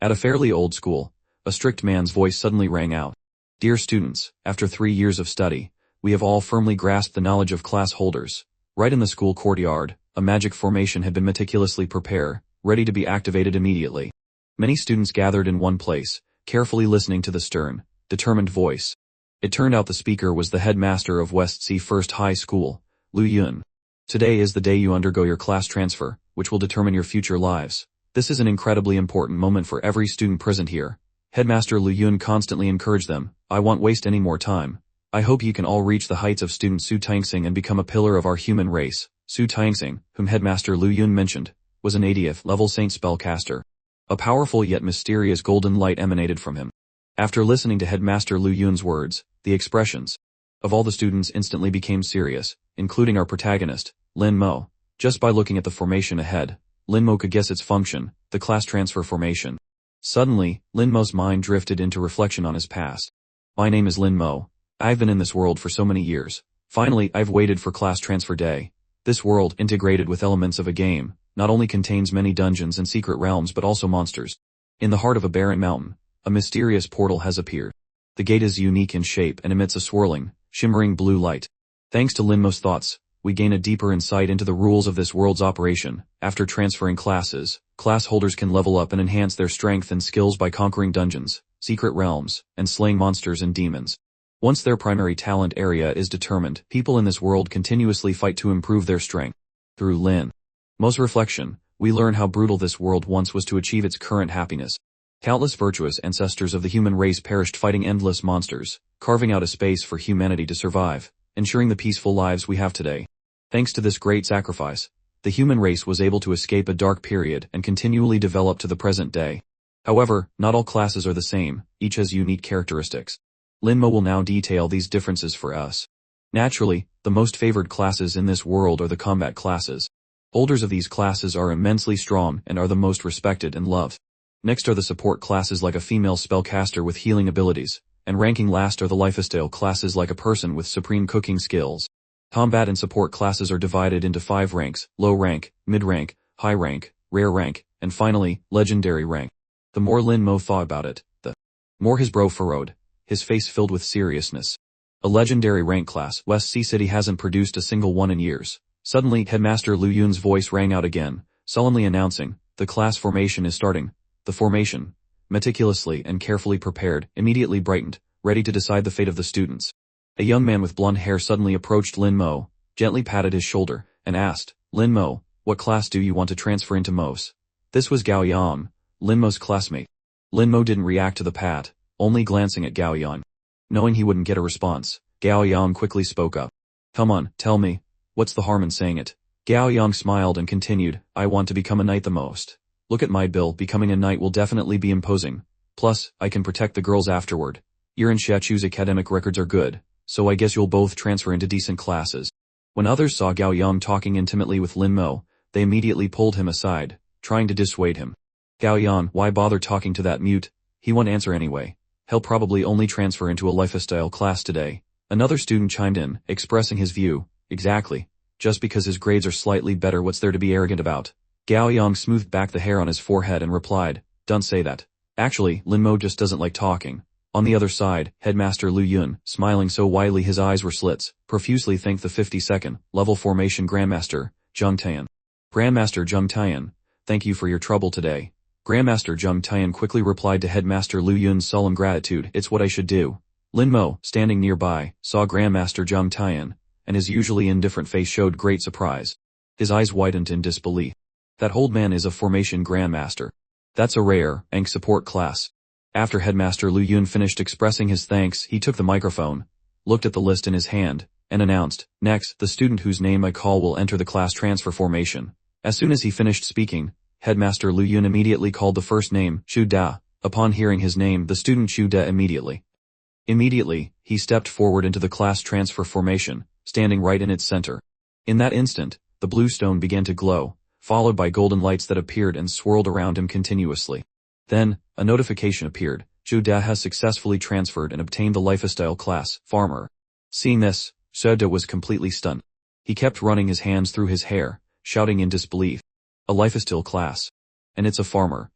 At a fairly old school, a strict man's voice suddenly rang out. Dear students, after 3 years of study, we have all firmly grasped the knowledge of class holders. Right in the school courtyard, a magic formation had been meticulously prepared, ready to be activated immediately. Many students gathered in one place, carefully listening to the stern, determined voice. It turned out the speaker was the headmaster of West Sea First High School, Lu Yun. Today is the day you undergo your class transfer, which will determine your future lives. This is an incredibly important moment for every student present here. Headmaster Lu Yun constantly encouraged them, I won't waste any more time. I hope you can all reach the heights of student Su Tangsing and become a pillar of our human race. Su Tangsing, whom Headmaster Lu Yun mentioned, was an 80th level saint spellcaster. A powerful yet mysterious golden light emanated from him. After listening to Headmaster Lu Yun's words, the expressions of all the students instantly became serious, including our protagonist, Lin Mo. Just by looking at the formation ahead, Lin Mo could guess its function, the class transfer formation. Suddenly, Lin Mo's mind drifted into reflection on his past. My name is Lin Mo. I've been in this world for so many years. Finally, I've waited for class transfer day. This world, integrated with elements of a game, not only contains many dungeons and secret realms but also monsters. In the heart of a barren mountain, a mysterious portal has appeared. The gate is unique in shape and emits a swirling, shimmering blue light. Thanks to Lin Mo's thoughts, we gain a deeper insight into the rules of this world's operation. After transferring classes, class holders can level up and enhance their strength and skills by conquering dungeons, secret realms, and slaying monsters and demons. Once their primary talent area is determined, people in this world continuously fight to improve their strength. Through Lin Mo's reflection, we learn how brutal this world once was to achieve its current happiness. Countless virtuous ancestors of the human race perished fighting endless monsters, carving out a space for humanity to survive, ensuring the peaceful lives we have today. Thanks to this great sacrifice, the human race was able to escape a dark period and continually develop to the present day. However, not all classes are the same, each has unique characteristics. Lin Mo will now detail these differences for us. Naturally, the most favored classes in this world are the combat classes. Holders of these classes are immensely strong and are the most respected and loved. Next are the support classes like a female spellcaster with healing abilities, and ranking last are the lifestyle classes like a person with supreme cooking skills. Combat and support classes are divided into 5 ranks: low rank, mid rank, high rank, rare rank, and finally, legendary rank. The more Lin Mo thought about it, the more his brow furrowed, his face filled with seriousness. A legendary rank class, West Sea City hasn't produced a single one in years. Suddenly, Headmaster Lu Yun's voice rang out again, solemnly announcing, the class formation is starting. The formation, meticulously and carefully prepared, immediately brightened, ready to decide the fate of the students. A young man with blonde hair suddenly approached Lin Mo, gently patted his shoulder, and asked, Lin Mo, what class do you want to transfer into most? This was Gao Yang, Lin Mo's classmate. Lin Mo didn't react to the pat, only glancing at Gao Yang. Knowing he wouldn't get a response, Gao Yang quickly spoke up. Come on, tell me, what's the harm in saying it? Gao Yang smiled and continued, I want to become a knight the most. Look at my bill, becoming a knight will definitely be imposing. Plus, I can protect the girls afterward. Your and Shachu's academic records are good, so I guess you'll both transfer into decent classes. When others saw Gao Yang talking intimately with Lin Mo, they immediately pulled him aside, trying to dissuade him. Gao Yang, why bother talking to that mute? He won't answer anyway. He'll probably only transfer into a lifestyle class today. Another student chimed in, expressing his view. Exactly. Just because his grades are slightly better, what's there to be arrogant about? Gao Yang smoothed back the hair on his forehead and replied, don't say that. Actually, Lin Mo just doesn't like talking. On the other side, Headmaster Lu Yun, smiling so widely his eyes were slits, profusely thanked the 52nd level formation Grandmaster, Zheng Tian. Grandmaster Zheng Tian, thank you for your trouble today. Grandmaster Zheng Tian quickly replied to Headmaster Lu Yun's solemn gratitude, it's what I should do. Lin Mo, standing nearby, saw Grandmaster Zheng Tian, and his usually indifferent face showed great surprise. His eyes widened in disbelief. That old man is a formation Grandmaster. That's a rare, rank support class. After Headmaster Lu Yun finished expressing his thanks, he took the microphone, looked at the list in his hand, and announced, next, the student whose name I call will enter the class transfer formation. As soon as he finished speaking, Headmaster Lu Yun immediately called the first name, Shu Da. Upon hearing his name, the student Shu Da immediately, he stepped forward into the class transfer formation, standing right in its center. In that instant, the blue stone began to glow, followed by golden lights that appeared and swirled around him continuously. Then, a notification appeared, Shu Da has successfully transferred and obtained the lifestyle class, Farmer. Seeing this, Shu Da was completely stunned. He kept running his hands through his hair, shouting in disbelief. A lifestyle class. And it's a farmer.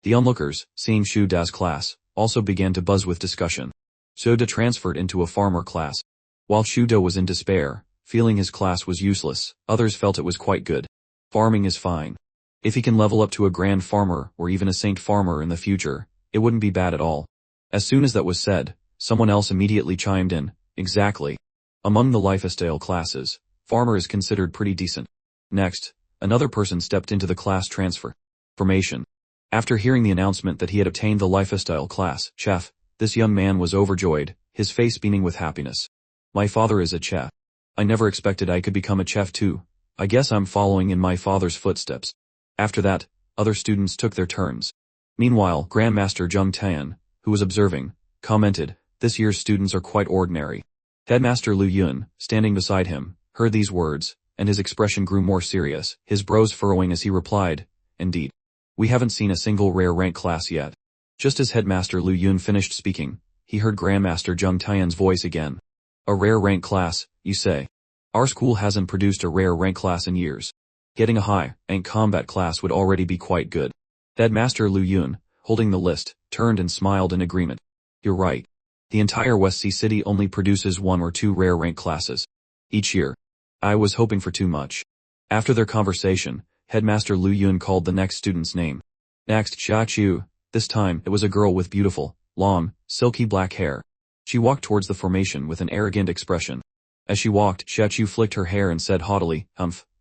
The onlookers, seeing Shu Da's class, also began to buzz with discussion. Shu Da transferred into a farmer class. While Shu Da was in despair, feeling his class was useless, others felt it was quite good. Farming is fine. If he can level up to a grand farmer or even a saint farmer in the future, it wouldn't be bad at all. As soon as that was said, someone else immediately chimed in, exactly. Among the lifestyle classes, farmer is considered pretty decent. Next, another person stepped into the class transfer formation. After hearing the announcement that he had obtained the lifestyle class, chef, this young man was overjoyed, his face beaming with happiness. My father is a chef. I never expected I could become a chef too. I guess I'm following in my father's footsteps. After that, other students took their turns. Meanwhile, Grandmaster Jung Taean, who was observing, commented, this year's students are quite ordinary. Headmaster Lu Yun, standing beside him, heard these words, and his expression grew more serious, his brows furrowing as he replied, indeed. We haven't seen a single rare rank class yet. Just as Headmaster Lu Yun finished speaking, he heard Grandmaster Jung Taean's voice again. A rare rank class, you say? Our school hasn't produced a rare rank class in years. Getting a high rank combat class would already be quite good. Headmaster Lu Yun, holding the list, turned and smiled in agreement. You're right. The entire West Sea City only produces 1 or 2 rare rank classes each year. I was hoping for too much. After their conversation, Headmaster Lu Yun called the next student's name. Next, Xia Chu. This time, it was a girl with beautiful, long, silky black hair. She walked towards the formation with an arrogant expression. As she walked, Xia Chu flicked her hair and said haughtily,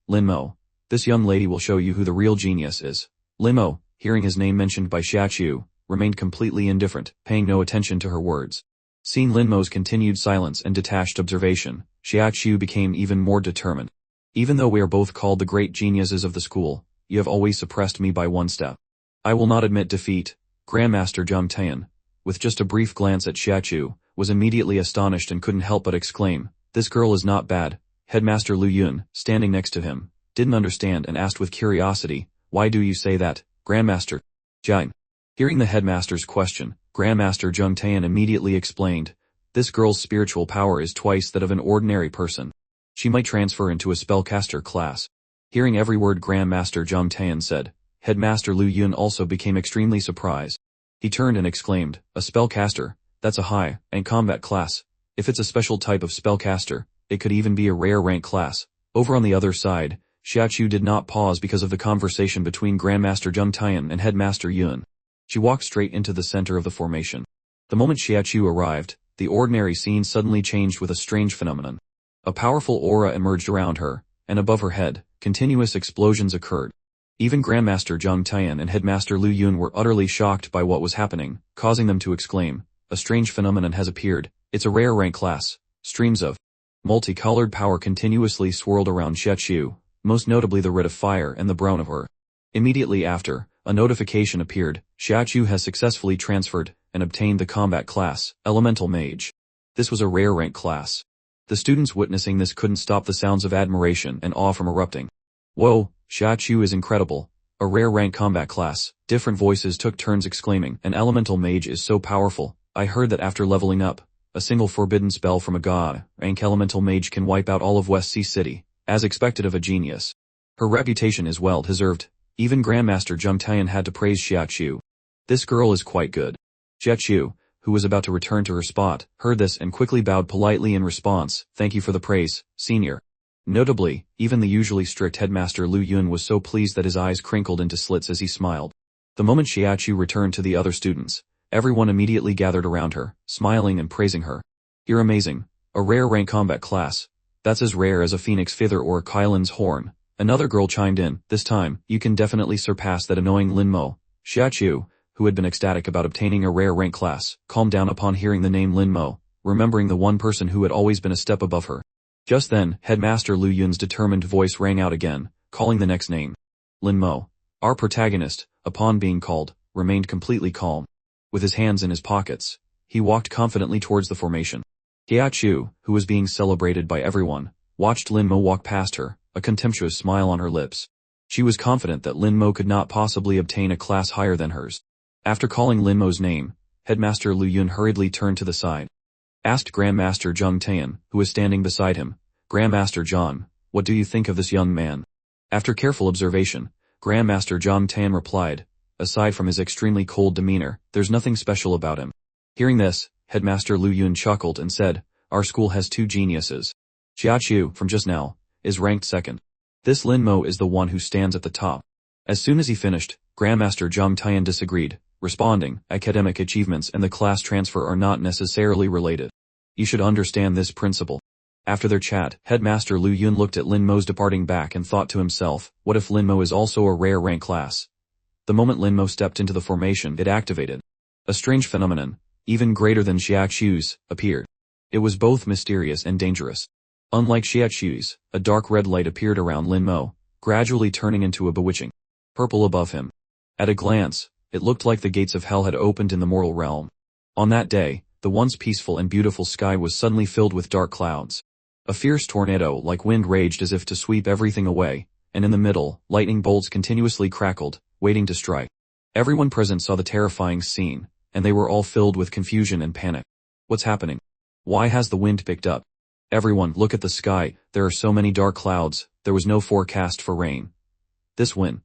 Lin Mo. This young lady will show you who the real genius is. Lin Mo, hearing his name mentioned by Xia Chu, remained completely indifferent, paying no attention to her words. Seeing Lin Mo's continued silence and detached observation, Xia Chu became even more determined. Even though we are both called the great geniuses of the school, you have always suppressed me by 1 step. I will not admit defeat. Grandmaster Jung Taean, with just a brief glance at Xia Chu, was immediately astonished and couldn't help but exclaim, this girl is not bad. Headmaster Lu Yun, standing next to him, didn't understand and asked with curiosity, why do you say that, Grandmaster? Jine. Hearing the headmaster's question, Grandmaster Jung Taean immediately explained, this girl's spiritual power is twice that of an ordinary person. She might transfer into a spellcaster class. Hearing every word Grandmaster Jung Taean said, Headmaster Lu Yun also became extremely surprised. He turned and exclaimed, a spellcaster, that's a high rank combat class. If it's a special type of spellcaster, it could even be a rare rank class. Over on the other side, Xia Chu did not pause because of the conversation between Grandmaster Jung Taean and Headmaster Yun. She walked straight into the center of the formation. The moment Xia Chu arrived, the ordinary scene suddenly changed with a strange phenomenon. A powerful aura emerged around her, and above her head, continuous explosions occurred. Even Grandmaster Jung Taean and Headmaster Lu Yun were utterly shocked by what was happening, causing them to exclaim, a strange phenomenon has appeared, it's a rare rank class. Streams of multicolored power continuously swirled around Xia Chu, most notably the red of fire and the brown of earth. Immediately after, a notification appeared, Xia Chu has successfully transferred and obtained the combat class, Elemental Mage. This was a rare rank class. The students witnessing this couldn't stop the sounds of admiration and awe from erupting. Whoa, Xia Chu is incredible. A rare rank combat class. Different voices took turns exclaiming, an elemental mage is so powerful. I heard that after leveling up, a single forbidden spell from a god rank elemental mage can wipe out all of West Sea City, as expected of a genius. Her reputation is well deserved. Even Grandmaster Jung Taean had to praise Xia Chu. This girl is quite good. Xia Chu, who was about to return to her spot, heard this and quickly bowed politely in response, thank you for the praise, senior. Notably, even the usually strict Headmaster Lu Yun was so pleased that his eyes crinkled into slits as he smiled. The moment Xia Chu returned to the other students, everyone immediately gathered around her, smiling and praising her. You're amazing. A rare rank combat class. That's as rare as a phoenix feather or a Kylan's horn. Another girl chimed in, this time, you can definitely surpass that annoying Lin Mo. Xia Chu, who had been ecstatic about obtaining a rare rank class, calmed down upon hearing the name Lin Mo, remembering the one person who had always been a step above her. Just then, Headmaster Lu Yun's determined voice rang out again, calling the next name. Lin Mo. Our protagonist, upon being called, remained completely calm. With his hands in his pockets, he walked confidently towards the formation. Xia Chu, who was being celebrated by everyone, watched Lin Mo walk past her, a contemptuous smile on her lips. She was confident that Lin Mo could not possibly obtain a class higher than hers. After calling Lin Mo's name, Headmaster Lu Yun hurriedly turned to the side. Asked Grandmaster Jung Taean, who was standing beside him, Grandmaster John, what do you think of this young man? After careful observation, Grandmaster Jung Taean replied, aside from his extremely cold demeanor, there's nothing special about him. Hearing this, Headmaster Lu Yun chuckled and said, our school has two geniuses. Xiaqiu, from just now, is ranked second. This Lin Mo is the one who stands at the top. As soon as he finished, Grandmaster Zhang Tian disagreed, responding, academic achievements and the class transfer are not necessarily related. You should understand this principle. After their chat, Headmaster Lu Yun looked at Lin Mo's departing back and thought to himself, what if Lin Mo is also a rare rank class? The moment Lin Mo stepped into the formation, it activated. A strange phenomenon, even greater than Xiaqiu's, appeared. It was both mysterious and dangerous. Unlike Xiaqiu's, a dark red light appeared around Lin Mo, gradually turning into a bewitching purple above him. At a glance, it looked like the gates of hell had opened in the mortal realm. On that day, the once peaceful and beautiful sky was suddenly filled with dark clouds. A fierce tornado-like wind raged as if to sweep everything away, and in the middle, lightning bolts continuously crackled, waiting to strike. Everyone present saw the terrifying scene, and they were all filled with confusion and panic. What's happening? Why has the wind picked up? Everyone, look at the sky, there are so many dark clouds, there was no forecast for rain. This wind.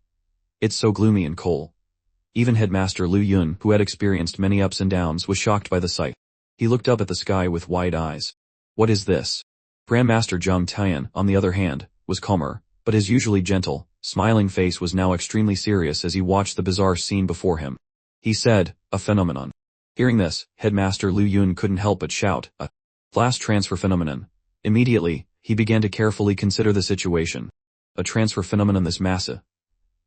It's so gloomy and cold. Even Headmaster Lu Yun, who had experienced many ups and downs, was shocked by the sight. He looked up at the sky with wide eyes. What is this? Grandmaster Zhang Tian, on the other hand, was calmer, but his usually gentle, smiling face was now extremely serious as he watched the bizarre scene before him. He said, a phenomenon. Hearing this, Headmaster Lu Yun couldn't help but shout, a class transfer phenomenon. Immediately, he began to carefully consider the situation. A transfer phenomenon this massive.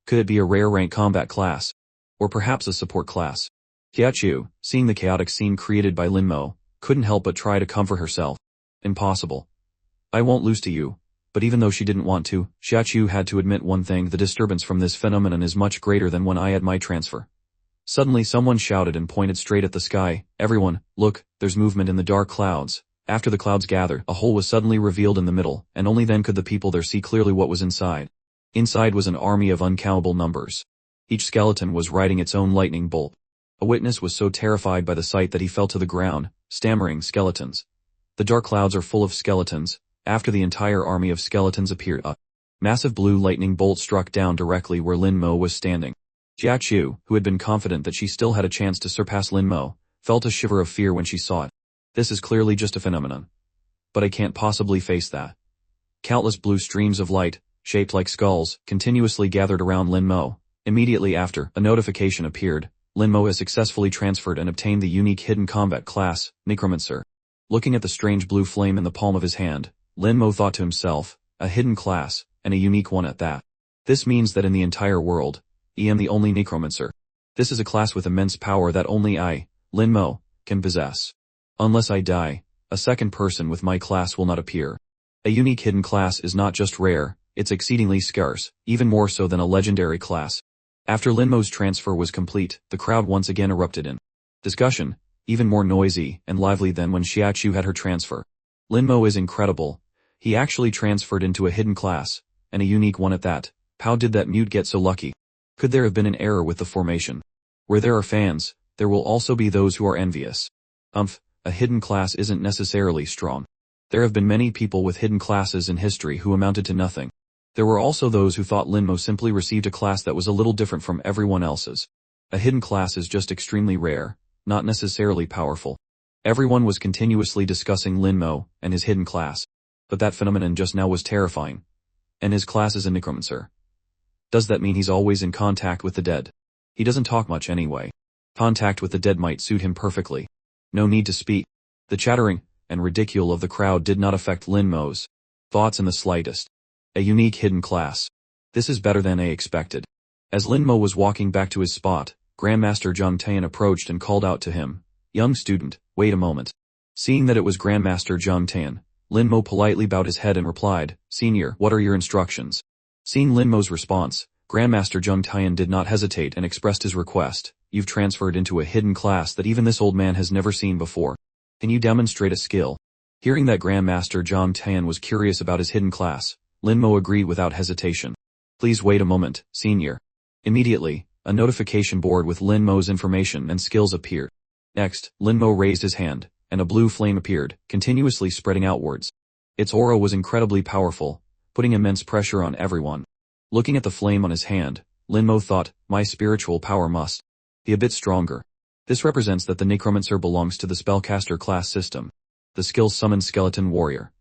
Could it be a rare rank combat class? Or perhaps a support class? Xiaqiu, seeing the chaotic scene created by Lin Mo, couldn't help but try to comfort herself. Impossible. I won't lose to you. But even though she didn't want to, Xiaqiu had to admit one thing: the disturbance from this phenomenon is much greater than when I had my transfer. Suddenly someone shouted and pointed straight at the sky, everyone, look, there's movement in the dark clouds. After the clouds gathered, a hole was suddenly revealed in the middle, and only then could the people there see clearly what was inside. Inside was an army of uncountable numbers. Each skeleton was riding its own lightning bolt. A witness was so terrified by the sight that he fell to the ground, stammering, skeletons. The dark clouds are full of skeletons. After the entire army of skeletons appeared, a massive blue lightning bolt struck down directly where Lin Mo was standing. Xiaqiu, who had been confident that she still had a chance to surpass Lin Mo, felt a shiver of fear when she saw it. This is clearly just a phenomenon. But I can't possibly face that. Countless blue streams of light, shaped like skulls, continuously gathered around Lin Mo. Immediately after, a notification appeared. Lin Mo has successfully transferred and obtained the unique hidden combat class, Necromancer. Looking at the strange blue flame in the palm of his hand, Lin Mo thought to himself, a hidden class, and a unique one at that. This means that in the entire world, I am the only Necromancer. This is a class with immense power that only I, Lin Mo, can possess. Unless I die, a second person with my class will not appear. A unique hidden class is not just rare, it's exceedingly scarce, even more so than a legendary class. After Lin Mo's transfer was complete, the crowd once again erupted in discussion, even more noisy and lively than when Xiaqiu had her transfer. Lin Mo is incredible. He actually transferred into a hidden class, and a unique one at that. How did that mute get so lucky? Could there have been an error with the formation? Where there are fans, there will also be those who are envious. A hidden class isn't necessarily strong. There have been many people with hidden classes in history who amounted to nothing. There were also those who thought Lin Mo simply received a class that was a little different from everyone else's. A hidden class is just extremely rare, not necessarily powerful. Everyone was continuously discussing Lin Mo and his hidden class. But that phenomenon just now was terrifying. And his class is a necromancer. Does that mean he's always in contact with the dead? He doesn't talk much anyway. Contact with the dead might suit him perfectly. No need to speak. The chattering and ridicule of the crowd did not affect Lin Mo's thoughts in the slightest. A unique hidden class. This is better than I expected. As Lin Mo was walking back to his spot, Grandmaster Zhang Tian approached and called out to him, young student, wait a moment. Seeing that it was Grandmaster Zhang Tian, Lin Mo politely bowed his head and replied, Senior, what are your instructions? Seeing Lin Mo's response, Grandmaster Zhang Tian did not hesitate and expressed his request. You've transferred into a hidden class that even this old man has never seen before. Can you demonstrate a skill? Hearing that Grandmaster Zhang Tian was curious about his hidden class, Lin Mo agreed without hesitation. Please wait a moment, Senior. Immediately, a notification board with Lin Mo's information and skills appeared. Next, Lin Mo raised his hand, and a blue flame appeared, continuously spreading outwards. Its aura was incredibly powerful, putting immense pressure on everyone. Looking at the flame on his hand, Lin Mo thought, my spiritual power must be a bit stronger. This represents that the necromancer belongs to the spellcaster class system. The skill summons skeleton warrior.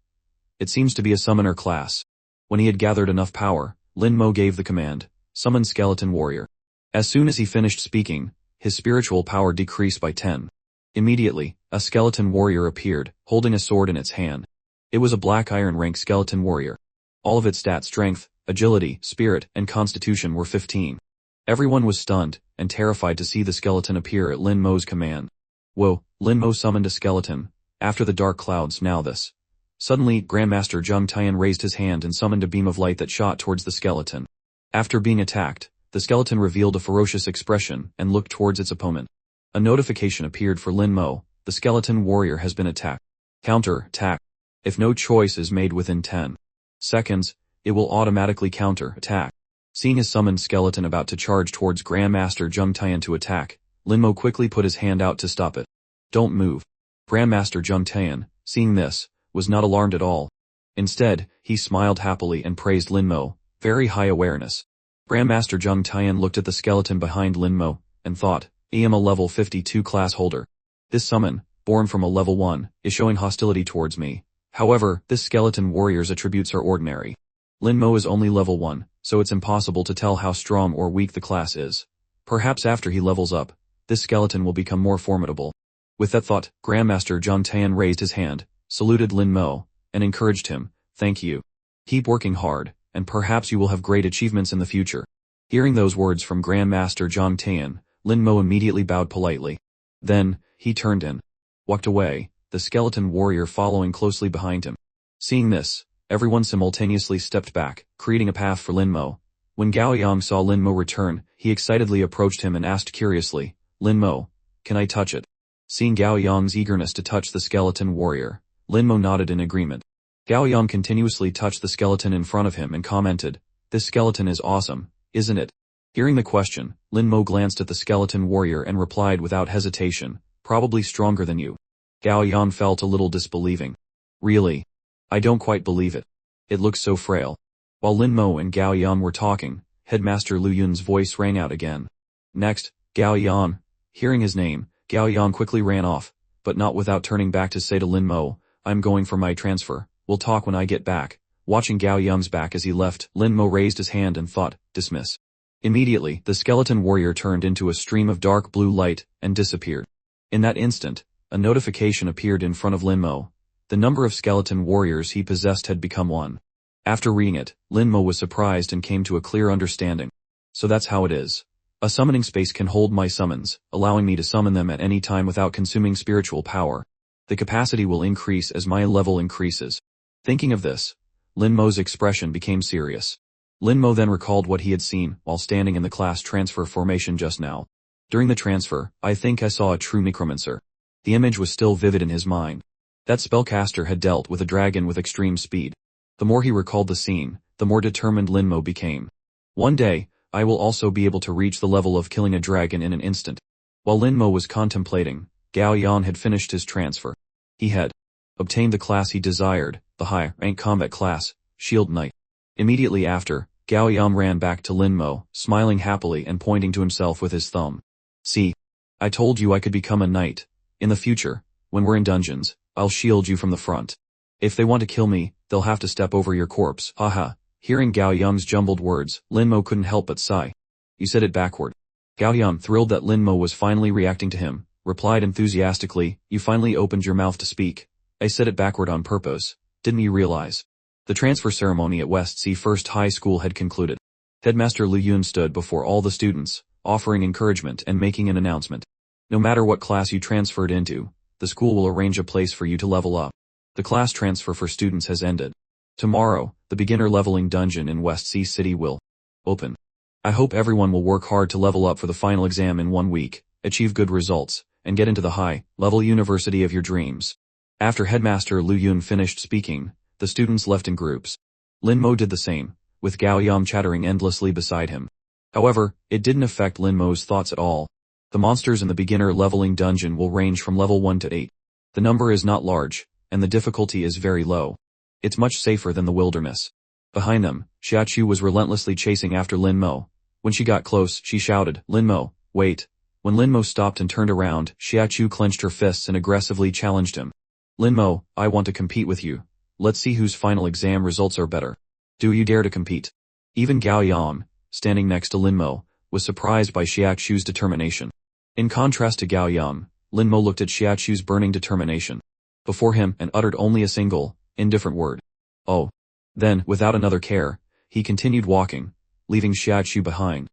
It seems to be a summoner class. When he had gathered enough power, Lin Mo gave the command, summon skeleton warrior. As soon as he finished speaking, his spiritual power decreased by 10. Immediately, a skeleton warrior appeared, holding a sword in its hand. It was a black iron rank skeleton warrior. All of its stats strength, agility, spirit, and constitution were 15. Everyone was stunned and terrified to see the skeleton appear at Lin Mo's command. Whoa, Lin Mo summoned a skeleton. After the dark clouds, now this. Suddenly, Grandmaster Zhang Tian raised his hand and summoned a beam of light that shot towards the skeleton. After being attacked, the skeleton revealed a ferocious expression and looked towards its opponent. A notification appeared for Lin Mo, the skeleton warrior has been attacked. Counter-attack. If no choice is made within 10 seconds, it will automatically counter-attack. Seeing his summoned skeleton about to charge towards Grandmaster Zhang Tian to attack, Lin Mo quickly put his hand out to stop it. Don't move. Grandmaster Zhang Tian, seeing this, was not alarmed at all. Instead, he smiled happily and praised Lin Mo, very high awareness. Grandmaster Zhang Tian looked at the skeleton behind Lin Mo, and thought, I am a level 52 class holder. This summon, born from a level 1, is showing hostility towards me. However, this skeleton warrior's attributes are ordinary. Lin Mo is only level 1, so it's impossible to tell how strong or weak the class is. Perhaps after he levels up, this skeleton will become more formidable. With that thought, Grandmaster Zhang Tian raised his hand, saluted Lin Mo, and encouraged him, thank you. Keep working hard, and perhaps you will have great achievements in the future. Hearing those words from Grandmaster Zhang Tian, Lin Mo immediately bowed politely. Then, he turned and walked away, the skeleton warrior following closely behind him. Seeing this, everyone simultaneously stepped back, creating a path for Lin Mo. When Gao Yang saw Lin Mo return, he excitedly approached him and asked curiously, Lin Mo, can I touch it? Seeing Gao Yang's eagerness to touch the skeleton warrior, Lin Mo nodded in agreement. Gao Yang continuously touched the skeleton in front of him and commented, this skeleton is awesome, isn't it? Hearing the question, Lin Mo glanced at the skeleton warrior and replied without hesitation, probably stronger than you. Gao Yang felt a little disbelieving. Really? I don't quite believe it. It looks so frail. While Lin Mo and Gao Yang were talking, Headmaster Lu Yun's voice rang out again. Next, Gao Yang. Hearing his name, Gao Yang quickly ran off, but not without turning back to say to Lin Mo, I'm going for my transfer, we'll talk when I get back. Watching Gao Yang's back as he left, Lin Mo raised his hand and thought, dismiss. Immediately, the skeleton warrior turned into a stream of dark blue light and disappeared. In that instant, a notification appeared in front of Lin Mo. The number of skeleton warriors he possessed had become 1. After reading it, Lin Mo was surprised and came to a clear understanding. So that's how it is. A summoning space can hold my summons, allowing me to summon them at any time without consuming spiritual power. The capacity will increase as my level increases. Thinking of this, Lin Mo's expression became serious. Lin Mo then recalled what he had seen while standing in the class transfer formation just now. During the transfer, I think I saw a true necromancer. The image was still vivid in his mind. That spellcaster had dealt with a dragon with extreme speed. The more he recalled the scene, the more determined Lin Mo became. One day, I will also be able to reach the level of killing a dragon in an instant. While Lin Mo was contemplating, Gao Yan had finished his transfer. He had obtained the class he desired, the high-rank combat class, Shield Knight. Immediately after, Gao Yan ran back to Lin Mo, smiling happily and pointing to himself with his thumb. See? I told you I could become a knight. In the future, when we're in dungeons, I'll shield you from the front. If they want to kill me, they'll have to step over your corpse, haha. Hearing Gao Yang's jumbled words, Lin Mo couldn't help but sigh. You said it backward. Gao Yang, thrilled that Lin Mo was finally reacting to him, replied enthusiastically, you finally opened your mouth to speak. I said it backward on purpose, didn't you realize? The transfer ceremony at West Sea First High School had concluded. Headmaster Lu Yun stood before all the students, offering encouragement and making an announcement. No matter what class you transferred into, the school will arrange a place for you to level up. The class transfer for students has ended. Tomorrow, the beginner leveling dungeon in West Sea City will open. I hope everyone will work hard to level up for the final exam in 1 week, achieve good results, and get into the high-level university of your dreams. After Headmaster Lu Yun finished speaking, the students left in groups. Lin Mo did the same, with Gao Yam chattering endlessly beside him. However, it didn't affect Lin Mo's thoughts at all. The monsters in the beginner leveling dungeon will range from level 1 to 8. The number is not large, and the difficulty is very low. It's much safer than the wilderness. Behind them, Xiachu was relentlessly chasing after Lin Mo. When she got close, she shouted, "Linmo, wait." When Linmo stopped and turned around, Xiaochu clenched her fists and aggressively challenged him. "Linmo, I want to compete with you. Let's see whose final exam results are better. Do you dare to compete?" Even Gao Yang, standing next to Linmo, was surprised by Xiaochu's determination. In contrast to Gao Yang, Linmo looked at Xiaochu's burning determination before him and uttered only a single, indifferent word. "Oh." Then, without another care, he continued walking, leaving Xiaochu behind.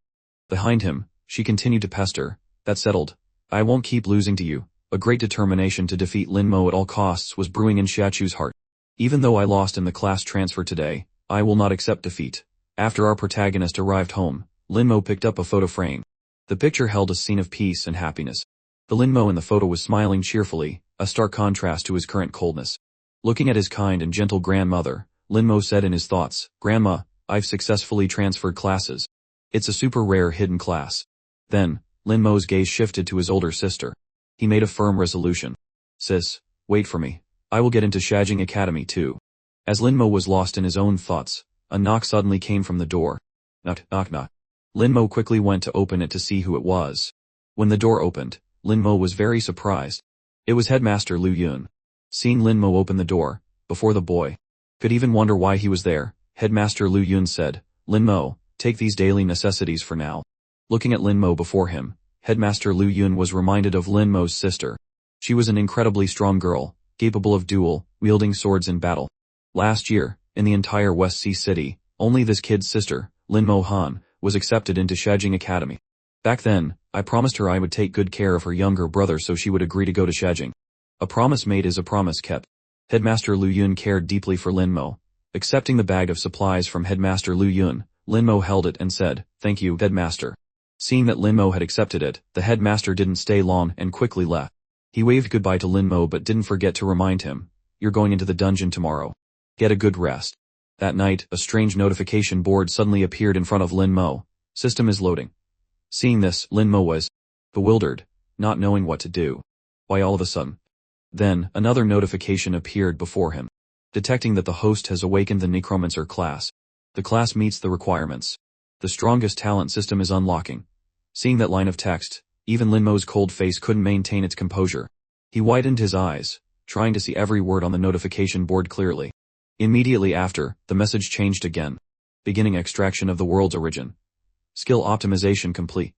Behind him, she continued to pester, "That settled. I won't keep losing to you." A great determination to defeat Linmo at all costs was brewing in Xiaochu's heart. "Even though I lost in the class transfer today, I will not accept defeat." After our protagonist arrived home, Linmo picked up a photo frame. The picture held a scene of peace and happiness. The Linmo in the photo was smiling cheerfully, a stark contrast to his current coldness. Looking at his kind and gentle grandmother, Linmo said in his thoughts, "Grandma, I've successfully transferred classes. It's a super rare hidden class." Then, Linmo's gaze shifted to his older sister. He made a firm resolution. "Sis, wait for me. I will get into Shajing Academy too." As Linmo was lost in his own thoughts, a knock suddenly came from the door. Knock, knock, knock. Linmo quickly went to open it to see who it was. When the door opened, Linmo was very surprised. It was Headmaster Lu Yun. Seeing Linmo open the door, before the boy could even wonder why he was there, Headmaster Lu Yun said, "Linmo, take these daily necessities for now." Looking at Linmo before him, Headmaster Lu Yun was reminded of Linmo's sister. She was an incredibly strong girl, capable of wielding swords in battle. Last year, in the entire West Sea City, only this kid's sister, Linmo Han, was accepted into Shajing Academy. Back then, I promised her I would take good care of her younger brother so she would agree to go to Shajing. A promise made is a promise kept. Headmaster Lu Yun cared deeply for Linmo. Accepting the bag of supplies from Headmaster Lu Yun, Linmo held it and said, "Thank you, Headmaster." Seeing that Linmo had accepted it, the headmaster didn't stay long and quickly left. He waved goodbye to Linmo but didn't forget to remind him, "You're going into the dungeon tomorrow. Get a good rest." That night, a strange notification board suddenly appeared in front of Linmo. "System is loading." Seeing this, Linmo was bewildered, not knowing what to do. Why all of a sudden? Then, another notification appeared before him. Detecting that the host has awakened the necromancer class. The class meets the requirements. The strongest talent system is unlocking. Seeing that line of text, even Linmo's cold face couldn't maintain its composure. He widened his eyes, trying to see every word on the notification board clearly. Immediately after, the message changed again. Beginning extraction of the world's origin. Skill optimization complete.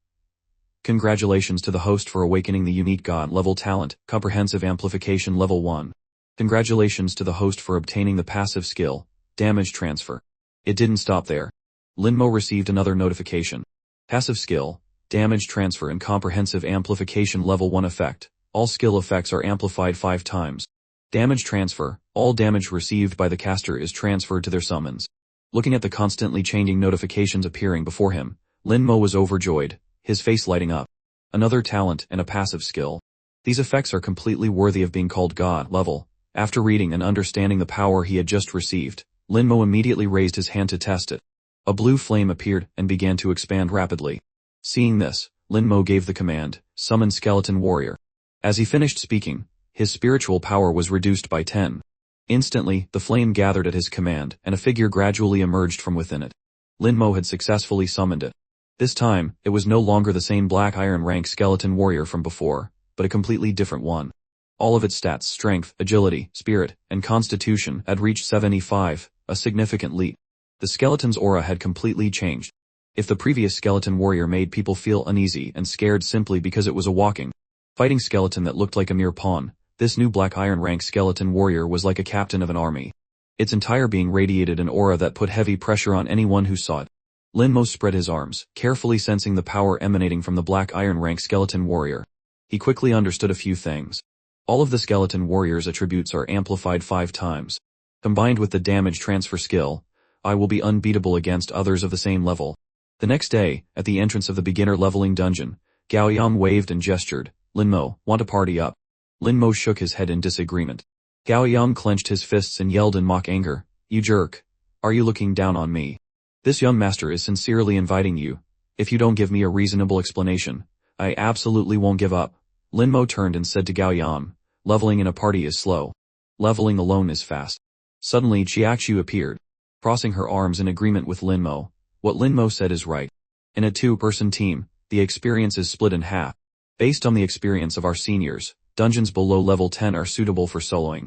Congratulations to the host for awakening the unique god-level talent, comprehensive amplification level 1. Congratulations to the host for obtaining the passive skill, damage transfer. It didn't stop there. Linmo received another notification. Passive skill, damage transfer and comprehensive amplification level 1 effect. All skill effects are amplified 5 times. Damage transfer, all damage received by the caster is transferred to their summons. Looking at the constantly changing notifications appearing before him, Linmo was overjoyed, his face lighting up. Another talent and a passive skill. These effects are completely worthy of being called god level. After reading and understanding the power he had just received, Linmo immediately raised his hand to test it. A blue flame appeared and began to expand rapidly. Seeing this, Linmo gave the command, "Summon Skeleton Warrior." As he finished speaking, his spiritual power was reduced by 10. Instantly, the flame gathered at his command, and a figure gradually emerged from within it. Linmo had successfully summoned it. This time, it was no longer the same black iron rank skeleton warrior from before, but a completely different one. All of its stats, strength, agility, spirit, and constitution had reached 75, a significant leap. The skeleton's aura had completely changed. If the previous skeleton warrior made people feel uneasy and scared simply because it was a walking, fighting skeleton that looked like a mere pawn, this new black iron rank skeleton warrior was like a captain of an army. Its entire being radiated an aura that put heavy pressure on anyone who saw it. Linmo spread his arms, carefully sensing the power emanating from the black iron rank skeleton warrior. He quickly understood a few things. All of the skeleton warrior's attributes are amplified 5 times. Combined with the damage transfer skill, I will be unbeatable against others of the same level. The next day, at the entrance of the beginner leveling dungeon, Gao Yang waved and gestured, "Linmo, want to party up?" Linmo shook his head in disagreement. Gao Yang clenched his fists and yelled in mock anger, "You jerk. Are you looking down on me? This young master is sincerely inviting you. If you don't give me a reasonable explanation, I absolutely won't give up." Linmo turned and said to Gao Yang, "Leveling in a party is slow. Leveling alone is fast." Suddenly Xiaochu appeared, crossing her arms in agreement with Linmo. What Linmo said is right. In a two-person team, the experience is split in half. Based on the experience of our seniors, dungeons below level 10 are suitable for soloing.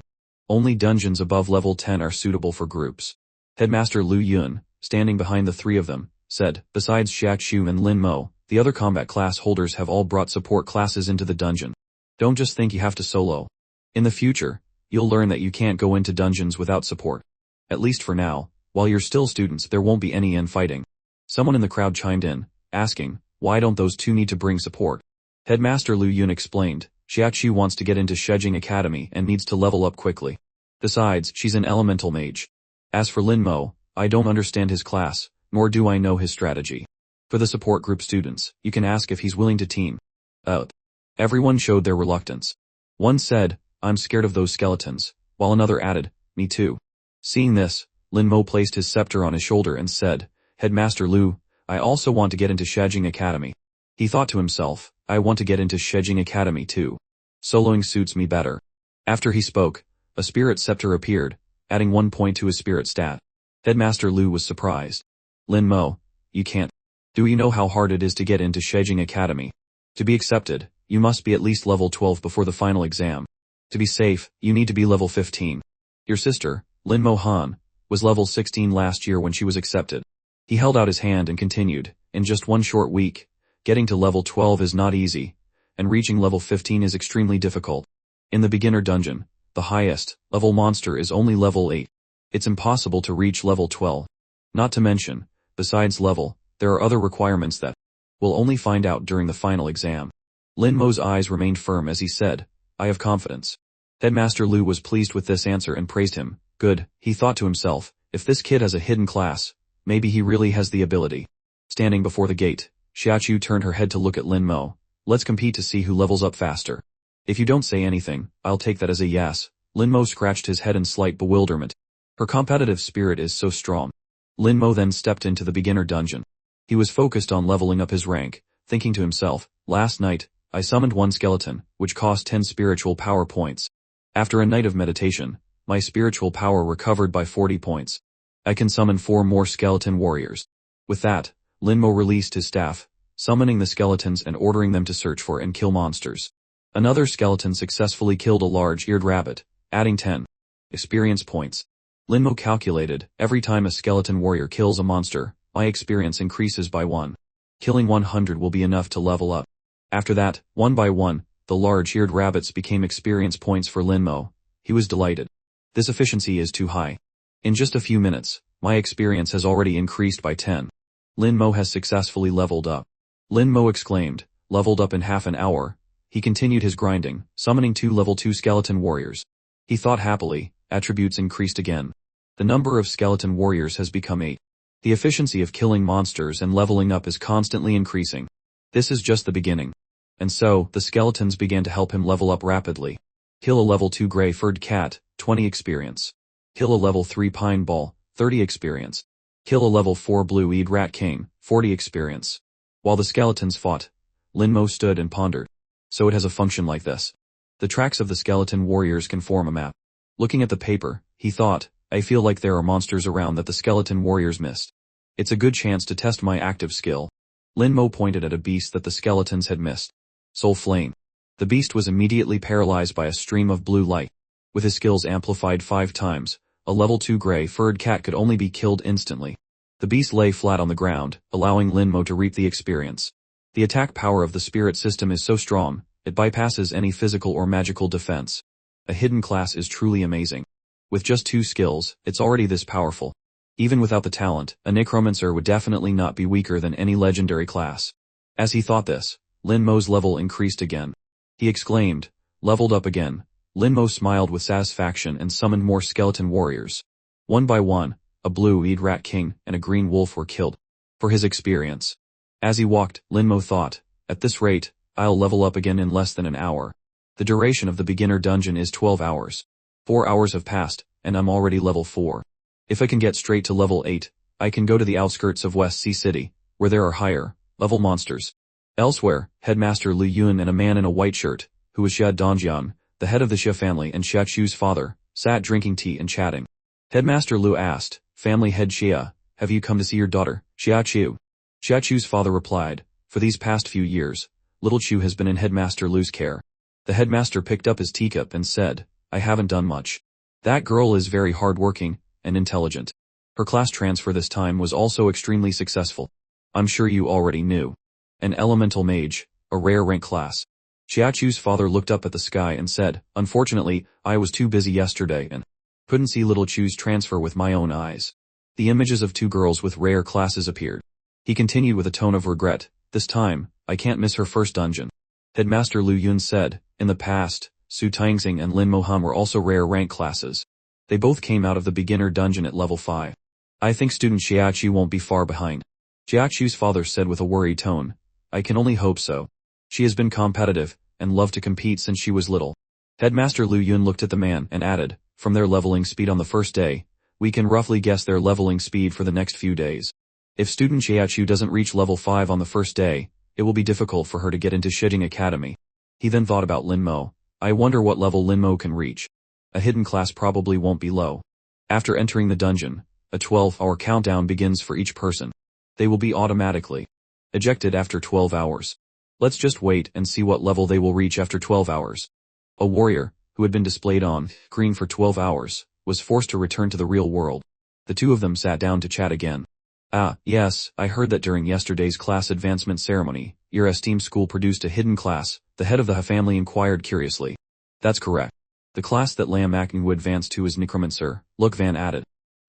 Only dungeons above level 10 are suitable for groups. Headmaster Lu Yun, standing behind the three of them, said, besides Xiaoqiu and Lin Mo, the other combat class holders have all brought support classes into the dungeon. Don't just think you have to solo. In the future, you'll learn that you can't go into dungeons without support. At least for now, while you're still students there won't be any infighting. Someone in the crowd chimed in, asking, why don't those two need to bring support? Headmaster Lu Yun explained, Xiaoqiu wants to get into Shejing Academy and needs to level up quickly. Besides, she's an elemental mage. As for Lin Mo, I don't understand his class, nor do I know his strategy. For the support group students, you can ask if he's willing to team out. Everyone showed their reluctance. One said, I'm scared of those skeletons, while another added, me too. Seeing this, Lin Mo placed his scepter on his shoulder and said, Headmaster Lu, I also want to get into Shejing Academy. He thought to himself, I want to get into Shejing Academy too. Soloing suits me better. After he spoke, a spirit scepter appeared, adding 1 point to his spirit stat. Headmaster Lu was surprised. Lin Mo, you can't. Do you know how hard it is to get into Shejing Academy? To be accepted, you must be at least level 12 before the final exam. To be safe, you need to be level 15. Your sister, Lin Mo Han, was level 16 last year when she was accepted. He held out his hand and continued, in just 1 short week, getting to level 12 is not easy, and reaching level 15 is extremely difficult. In the beginner dungeon, the highest level monster is only level 8. It's impossible to reach level 12. Not to mention, besides level, there are other requirements that we'll only find out during the final exam. Lin Mo's eyes remained firm as he said, I have confidence. Headmaster Lu was pleased with this answer and praised him. Good, he thought to himself, if this kid has a hidden class, maybe he really has the ability. Standing before the gate, Xiaoqiu turned her head to look at Lin Mo. Let's compete to see who levels up faster. If you don't say anything, I'll take that as a yes. Lin Mo scratched his head in slight bewilderment. Her competitive spirit is so strong. Lin Mo then stepped into the beginner dungeon. He was focused on leveling up his rank, thinking to himself, last night, I summoned 1 skeleton, which cost 10 spiritual power points. After a night of meditation, my spiritual power recovered by 40 points. I can summon 4 more skeleton warriors. With that, Lin Mo released his staff, summoning the skeletons and ordering them to search for and kill monsters. Another skeleton successfully killed a large-eared rabbit, adding 10 experience points. Lin Mo calculated, every time a skeleton warrior kills a monster, my experience increases by 1. Killing 100 will be enough to level up. After that, one by one, the large-eared rabbits became experience points for Lin Mo. He was delighted. This efficiency is too high. In just a few minutes, my experience has already increased by 10. Lin Mo has successfully leveled up. Lin Mo exclaimed, leveled up in half an hour. He continued his grinding, summoning 2 level 2 skeleton warriors. He thought happily, attributes increased again. The number of skeleton warriors has become 8. The efficiency of killing monsters and leveling up is constantly increasing. This is just the beginning. And so, the skeletons began to help him level up rapidly. Kill a level 2 gray-furred cat, 20 experience. Kill a level 3 pine ball, 30 experience. Kill a level 4 blue-eyed rat king, 40 experience. While the skeletons fought, Lin Mo stood and pondered. So it has a function like this. The tracks of the skeleton warriors can form a map. Looking at the paper, he thought, I feel like there are monsters around that the skeleton warriors missed. It's a good chance to test my active skill. Lin Mo pointed at a beast that the skeletons had missed. Soul Flame. The beast was immediately paralyzed by a stream of blue light. With his skills amplified 5 times, a level 2 gray-furred cat could only be killed instantly. The beast lay flat on the ground, allowing Lin Mo to reap the experience. The attack power of the spirit system is so strong, it bypasses any physical or magical defense. A hidden class is truly amazing. With just 2 skills, it's already this powerful. Even without the talent, a necromancer would definitely not be weaker than any legendary class. As he thought this, Lin Mo's level increased again. He exclaimed, leveled up again. Lin Mo smiled with satisfaction and summoned more skeleton warriors. One by one, a blue-eyed rat king and a green wolf were killed. For his experience. As he walked, Lin Mo thought, at this rate, I'll level up again in less than an hour. The duration of the beginner dungeon is 12 hours. 4 hours have passed, and I'm already level 4. If I can get straight to level 8, I can go to the outskirts of West Sea City, where there are higher level monsters. Elsewhere, Headmaster Lu Yun and a man in a white shirt, who was Xia Dongjian, the head of the Xia family and Xiaoqiu's father, sat drinking tea and chatting. Headmaster Lu asked, Family head Xia, have you come to see your daughter, Xiaoqiu? Chiachu's father replied, "For these past few years, little Chu has been in Headmaster Lu's care." The headmaster picked up his teacup and said, "I haven't done much. That girl is very hardworking and intelligent. Her class transfer this time was also extremely successful. I'm sure you already knew. An elemental mage, a rare rank class." Chiachu's father looked up at the sky and said, "Unfortunately, I was too busy yesterday and couldn't see little Chu's transfer with my own eyes." The images of 2 girls with rare classes appeared. He continued with a tone of regret, "This time, I can't miss her first dungeon." Headmaster Lu Yun said, "In the past, Su Taixing and Lin Mohan were also rare rank classes. They both came out of the beginner dungeon at level 5. I think student Chiachu won't be far behind." Chiachu's father said with a worried tone, "I can only hope so. She has been competitive and loved to compete since she was little." Headmaster Lu Yun looked at the man and added, "From their leveling speed on the first day, we can roughly guess their leveling speed for the next few days. If student Chiachu doesn't reach level 5 on the first day, it will be difficult for her to get into Shijing Academy." He then thought about Linmo. "I wonder what level Linmo can reach. A hidden class probably won't be low." After entering the dungeon, a 12-hour countdown begins for each person. They will be automatically ejected after 12 hours. Let's just wait and see what level they will reach after 12 hours. A warrior, who had been displayed on screen for 12 hours, was forced to return to the real world. The 2 of them sat down to chat again. "Ah, yes, I heard that during yesterday's class advancement ceremony, your esteemed school produced a hidden class," the head of the Ha family inquired curiously. "That's correct. The class that Lam Aknu advanced to is Necromancer," Look Van added.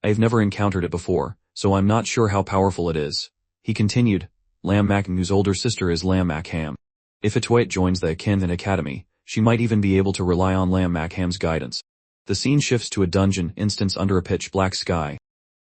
"I have never encountered it before, so I'm not sure how powerful it is." He continued, "Lam Aknu's older sister is Lam Makham. If Itoit joins the Akintan Academy, she might even be able to rely on Lam Makham's guidance." The scene shifts to a dungeon instance under a pitch-black sky.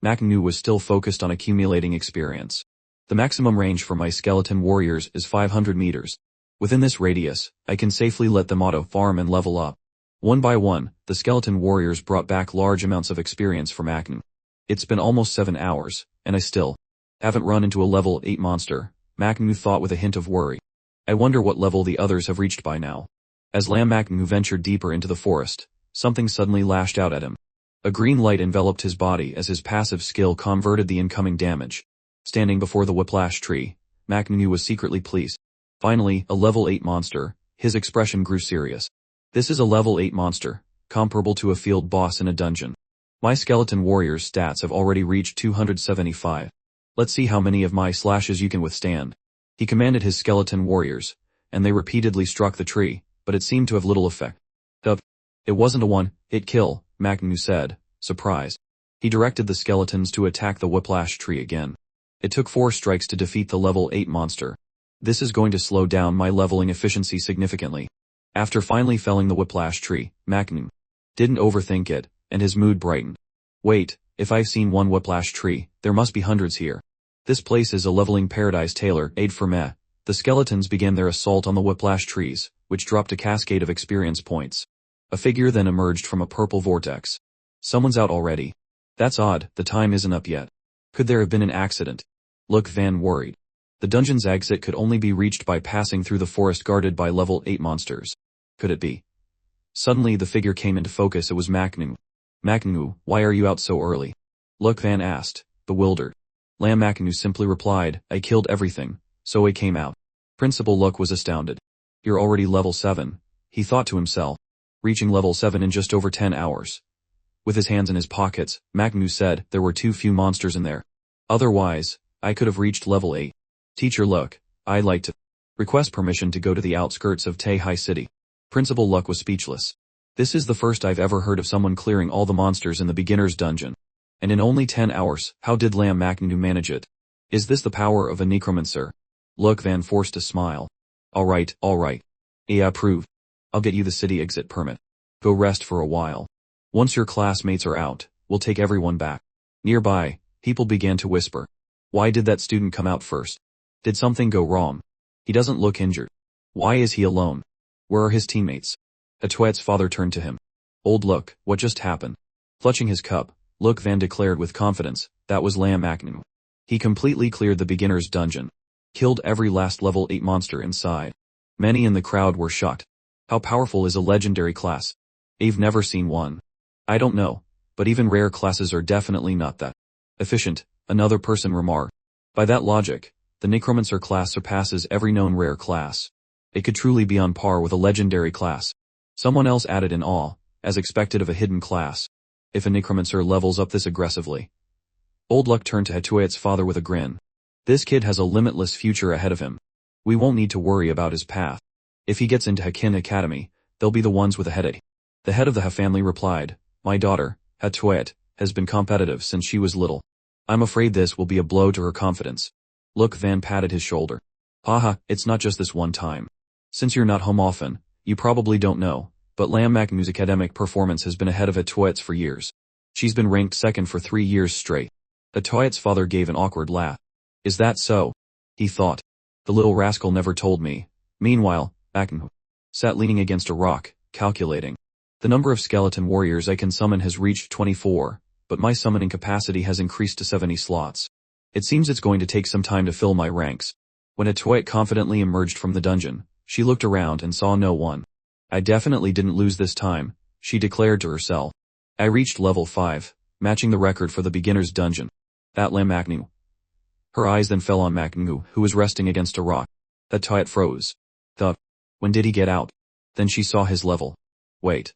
Maknu was still focused on accumulating experience. "The maximum range for my skeleton warriors is 500 meters. Within this radius, I can safely let them auto-farm and level up." One by one, the skeleton warriors brought back large amounts of experience for Maknu. "It's been almost 7 hours, and I still haven't run into a level 8 monster," Maknu thought with a hint of worry. "I wonder what level the others have reached by now." As Lam Maknu ventured deeper into the forest, something suddenly lashed out at him. A green light enveloped his body as his passive skill converted the incoming damage. Standing before the whiplash tree, Maknu was secretly pleased. Finally, a level 8 monster. His expression grew serious. "This is a level 8 monster, comparable to a field boss in a dungeon. My skeleton warrior's stats have already reached 275. Let's see how many of my slashes you can withstand." He commanded his skeleton warriors, and they repeatedly struck the tree, but it seemed to have little effect. It wasn't a one-hit kill," Maknu said, surprised. He directed the skeletons to attack the whiplash tree again. "It took 4 strikes to defeat the level 8 monster. This is going to slow down my leveling efficiency significantly." After finally felling the whiplash tree, Maknu didn't overthink it, and his mood brightened. "Wait, if I've seen one whiplash tree, there must be hundreds here. This place is a leveling paradise. Taylor, aid for me." The skeletons began their assault on the whiplash trees, which dropped a cascade of experience points. A figure then emerged from a purple vortex. "Someone's out already. That's odd, the time isn't up yet. Could there have been an accident?" Look Van worried. The dungeon's exit could only be reached by passing through the forest guarded by level 8 monsters. Could it be? Suddenly the figure came into focus. It was Maknu. "Maknu, why are you out so early?" Look Van asked, bewildered. Lam Maknu simply replied, "I killed everything, so I came out." Principal Look was astounded. "You're already level 7, he thought to himself. Reaching level 7 in just over 10 hours. With his hands in his pockets, Maknu said, "There were too few monsters in there. Otherwise, I could have reached level 8. Teacher Look, I'd like to request permission to go to the outskirts of Taihai City." Principal Luck was speechless. "This is the first I've ever heard of someone clearing all the monsters in the beginner's dungeon. And in only 10 hours, how did Lam Maknu manage it? Is this the power of a necromancer?" Look Van forced a smile. Alright. I approve. I'll get you the city exit permit. Go rest for a while. Once your classmates are out, we'll take everyone back." Nearby, people began to whisper. "Why did that student come out first? Did something go wrong? He doesn't look injured. Why is he alone? Where are his teammates?" Atoet's father turned to him. "Old Look, what just happened?" Clutching his cup, Look Van declared with confidence, "That was Lam Maknu. He completely cleared the beginner's dungeon. Killed every last level 8 monster inside." Many in the crowd were shocked. "How powerful is a legendary class? I've never seen one." "I don't know, but even rare classes are definitely not that efficient," another person remarked. "By that logic, the necromancer class surpasses every known rare class. It could truly be on par with a legendary class. Someone else added in awe, as expected of a hidden class. If a necromancer levels up this aggressively. Old Luck turned to Hatuet's father with a grin. This kid has a limitless future ahead of him. We won't need to worry about his path. If he gets into Hakin Academy, they'll be the ones with a headache. The head of the Ha family replied, my daughter, Hatuet, has been competitive since she was little. I'm afraid this will be a blow to her confidence. Look, Van patted his shoulder. Haha, it's not just this one time. Since you're not home often, you probably don't know, but Lam Maknu's academic performance has been ahead of Hatuet's for years. She's been ranked second for 3 years straight. Hatuet's father gave an awkward laugh. Is that so? He thought. The little rascal never told me. Meanwhile, Maknu sat leaning against a rock, calculating. The number of skeleton warriors I can summon has reached 24, but my summoning capacity has increased to 70 slots. It seems it's going to take some time to fill my ranks. When Hatuet confidently emerged from the dungeon, she looked around and saw no one. I definitely didn't lose this time, she declared to herself. I reached level 5, matching the record for the beginner's dungeon. That Lam Maknu. Her eyes then fell on Maknu, who was resting against a rock. Hatuet froze. When did he get out? Then she saw his level. Wait.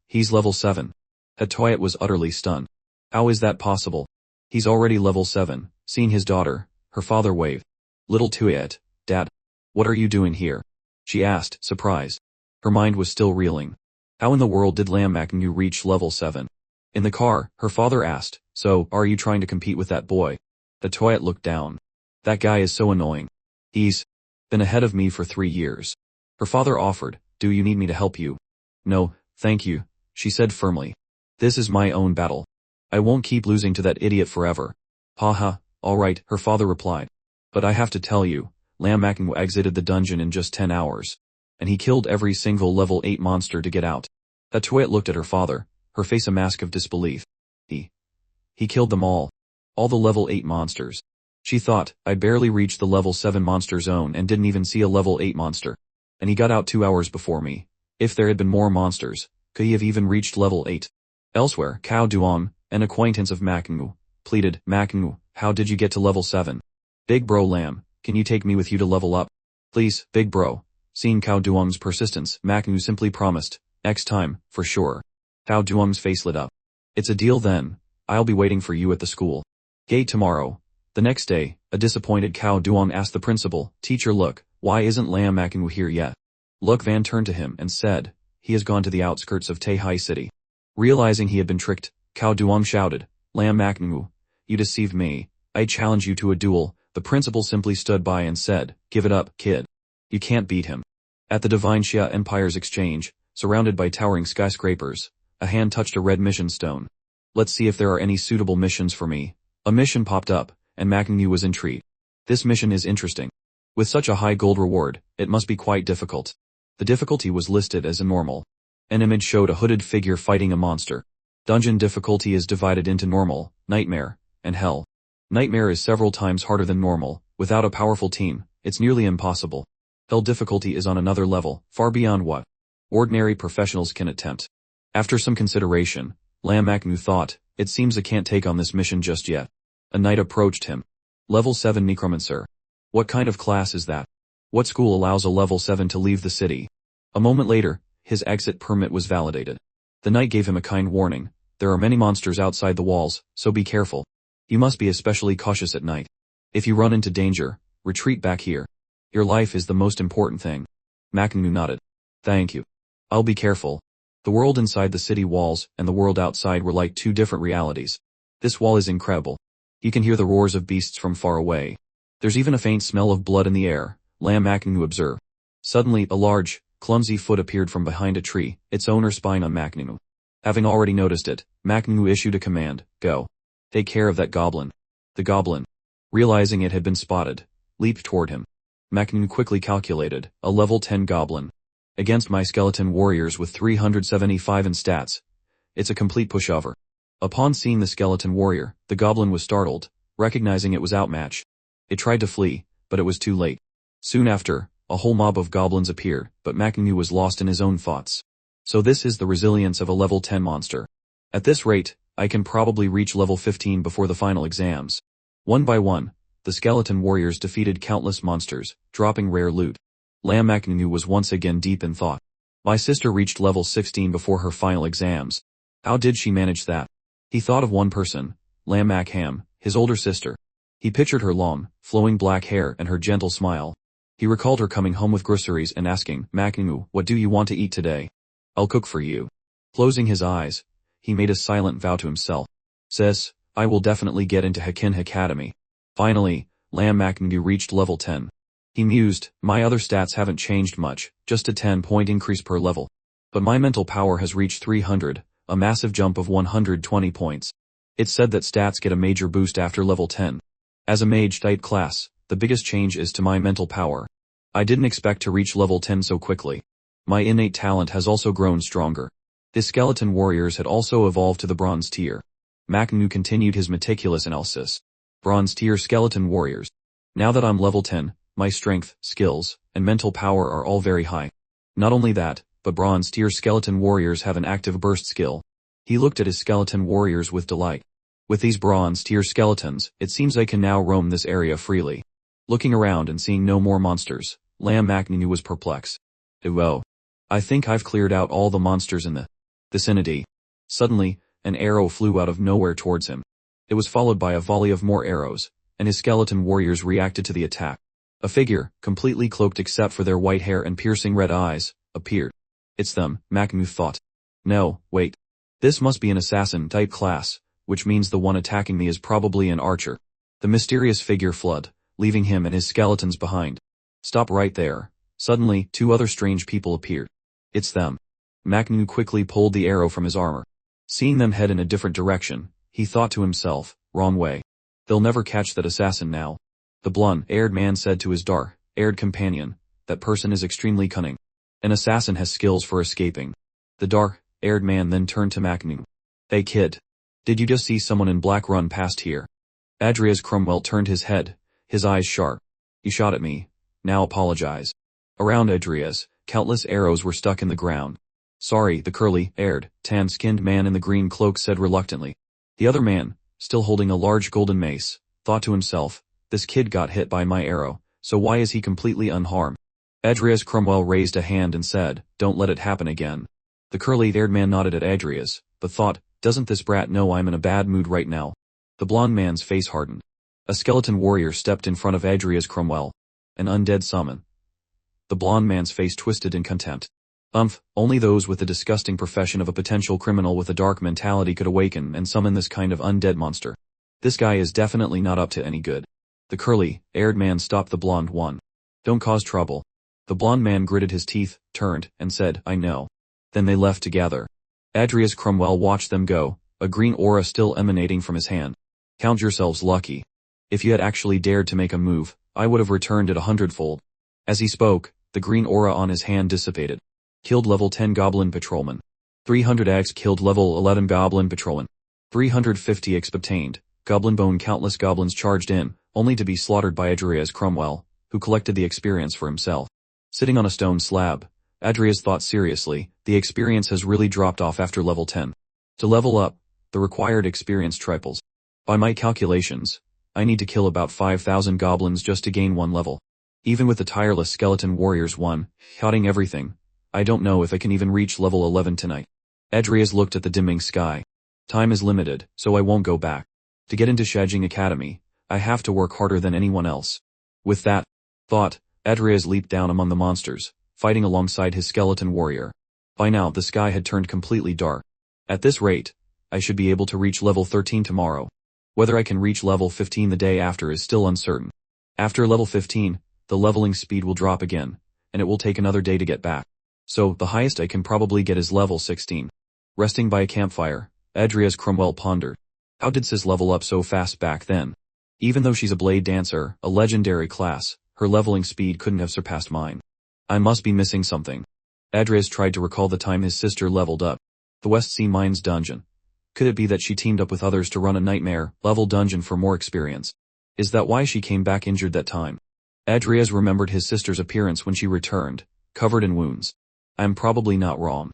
He's level 7. Hatuet was utterly stunned. How is that possible? He's already level 7, seeing his daughter, her father waved. Little Tuet, Dad. What are you doing here? She asked, surprised. Her mind was still reeling. How in the world did Lam Maknu reach level 7? In the car, her father asked, so, are you trying to compete with that boy? Hatuet looked down. That guy is so annoying. He's been ahead of me for 3 years. Her father offered, do you need me to help you? No, thank you, she said firmly. This is my own battle. I won't keep losing to that idiot forever. Haha, alright, her father replied. But I have to tell you, Lam Maknu exited the dungeon in just 10 hours. And he killed every single level 8 monster to get out. Hatuet looked at her father, her face a mask of disbelief. He killed them all. All the level 8 monsters. She thought, I barely reached the level 7 monster zone and didn't even see a level 8 monster. And he got out 2 hours before me. If there had been more monsters, could he have even reached level 8? Elsewhere, Cao Duong, an acquaintance of Maknu, pleaded, Maknu, how did you get to level 7? Big bro Lam, can you take me with you to level up? Please, big bro. Seeing Cao Duong's persistence, Maknu simply promised, next time, for sure. Cao Duong's face lit up. It's a deal then. I'll be waiting for you at the school gate tomorrow. The next day, a disappointed Cao Duong asked the principal, teacher look, why isn't Lam Maknu here yet? Look Van turned to him and said, he has gone to the outskirts of Taihai City. Realizing he had been tricked, Cao Duong shouted, Lam Maknu, you deceived me. I challenge you to a duel. The principal simply stood by and said, give it up, kid. You can't beat him. At the Divine Xia Empire's exchange, surrounded by towering skyscrapers, a hand touched a red mission stone. Let's see if there are any suitable missions for me. A mission popped up, and Maknu was intrigued. This mission is interesting. With such a high gold reward, it must be quite difficult. The difficulty was listed as a normal. An image showed a hooded figure fighting a monster. Dungeon difficulty is divided into normal, nightmare, and hell. Nightmare is several times harder than normal. Without a powerful team, it's nearly impossible. Hell difficulty is on another level, far beyond what ordinary professionals can attempt. After some consideration, Lam Maknu thought, it seems I can't take on this mission just yet. A knight approached him. Level 7 Necromancer. What kind of class is that? What school allows a level 7 to leave the city? A moment later, his exit permit was validated. The knight gave him a kind warning. There are many monsters outside the walls, so be careful. You must be especially cautious at night. If you run into danger, retreat back here. Your life is the most important thing. Maknu nodded. Thank you. I'll be careful. The world inside the city walls and the world outside were like 2 different realities. This wall is incredible. You can hear the roars of beasts from far away. There's even a faint smell of blood in the air, Lam Maknu observed. Suddenly, a large, clumsy foot appeared from behind a tree, its owner spying on Maknu. Having already noticed it, Maknu issued a command, go. Take care of that goblin. The goblin, realizing it had been spotted, leaped toward him. Maknu quickly calculated, a level 10 goblin. Against my skeleton warriors with 375 in stats. It's a complete pushover. Upon seeing the skeleton warrior, the goblin was startled, recognizing it was outmatched. It tried to flee, but it was too late. Soon after, a whole mob of goblins appeared, but Maknu was lost in his own thoughts. So this is the resilience of a level 10 monster. At this rate, I can probably reach level 15 before the final exams. One by one, the skeleton warriors defeated countless monsters, dropping rare loot. Lam Maknu was once again deep in thought. My sister reached level 16 before her final exams. How did she manage that? He thought of one person, Lam Makham, his older sister. He pictured her long, flowing black hair and her gentle smile. He recalled her coming home with groceries and asking, Maknu, what do you want to eat today? I'll cook for you. Closing his eyes, he made a silent vow to himself. Sis, I will definitely get into Hakin Academy. Finally, Lam Maknu reached level 10. He mused, my other stats haven't changed much, just a 10-point increase per level. But my mental power has reached 300, a massive jump of 120 points. It's said that stats get a major boost after level 10. As a mage-type class, the biggest change is to my mental power. I didn't expect to reach level 10 so quickly. My innate talent has also grown stronger. The skeleton warriors had also evolved to the bronze tier. Maknu continued his meticulous analysis. Bronze tier skeleton warriors. Now that I'm level 10, my strength, skills, and mental power are all very high. Not only that, but bronze tier skeleton warriors have an active burst skill. He looked at his skeleton warriors with delight. With these bronze tier skeletons, it seems I can now roam this area freely. Looking around and seeing no more monsters, Lam Maknu was perplexed. Whoa. I think I've cleared out all the monsters in the vicinity. Suddenly, an arrow flew out of nowhere towards him. It was followed by a volley of more arrows, and his skeleton warriors reacted to the attack. A figure, completely cloaked except for their white hair and piercing red eyes, appeared. It's them, Maknu thought. No, wait. This must be an assassin-type class, which means the one attacking me is probably an archer. The mysterious figure fled, leaving him and his skeletons behind. Stop right there. Suddenly, two other strange people appeared. It's them. Maknu quickly pulled the arrow from his armor. Seeing them head in a different direction, he thought to himself, wrong way. They'll never catch that assassin now. The blonde-haired man said to his dark-haired companion, that person is extremely cunning. An assassin has skills for escaping. The dark-haired man then turned to Maknu. Hey kid. Did you just see someone in black run past here? Adrias Cromwell turned his head, his eyes sharp. You shot at me. Now apologize. Around Adrias, countless arrows were stuck in the ground. Sorry, the curly-haired, tan-skinned man in the green cloak said reluctantly. The other man, still holding a large golden mace, thought to himself, this kid got hit by my arrow, so why is he completely unharmed? Adrias Cromwell raised a hand and said, don't let it happen again. The curly-haired man nodded at Adrias, but thought, doesn't this brat know I'm in a bad mood right now? The blonde man's face hardened. A skeleton warrior stepped in front of Adrias Cromwell. An undead summon. The blonde man's face twisted in contempt. Only those with the disgusting profession of a potential criminal with a dark mentality could awaken and summon this kind of undead monster. This guy is definitely not up to any good. The curly-haired man stopped the blonde one. Don't cause trouble. The blonde man gritted his teeth, turned, and said, I know. Then they left together. Adrias Cromwell watched them go, a green aura still emanating from his hand. Count yourselves lucky. If you had actually dared to make a move, I would have returned it 100-fold. As he spoke, the green aura on his hand dissipated. Killed level 10 Goblin Patrolman. 300x killed level 11 Goblin Patrolman. 350x obtained. Goblin Bone. Countless goblins charged in, only to be slaughtered by Adrias Cromwell, who collected the experience for himself. Sitting on a stone slab, Adrias thought seriously, the experience has really dropped off after level 10. To level up, the required experience triples. By my calculations, I need to kill about 5,000 goblins just to gain one level. Even with the tireless skeleton warriors shotting everything, I don't know if I can even reach level 11 tonight. Adrias looked at the dimming sky. Time is limited, so I won't go back. To get into Shajing Academy, I have to work harder than anyone else. With that thought, Adrias leaped down among the monsters, fighting alongside his skeleton warrior. By now the sky had turned completely dark. At this rate, I should be able to reach level 13 tomorrow. Whether I can reach level 15 the day after is still uncertain. After level 15, the leveling speed will drop again, and it will take another day to get back. So, the highest I can probably get is level 16. Resting by a campfire, Adrias Cromwell pondered. How did Sis level up so fast back then? Even though she's a blade dancer, a legendary class, her leveling speed couldn't have surpassed mine. I must be missing something. Adrias tried to recall the time his sister leveled up. The West Sea Mines dungeon. Could it be that she teamed up with others to run a nightmare-level dungeon for more experience? Is that why she came back injured that time? Adrias remembered his sister's appearance when she returned, covered in wounds. I'm probably not wrong.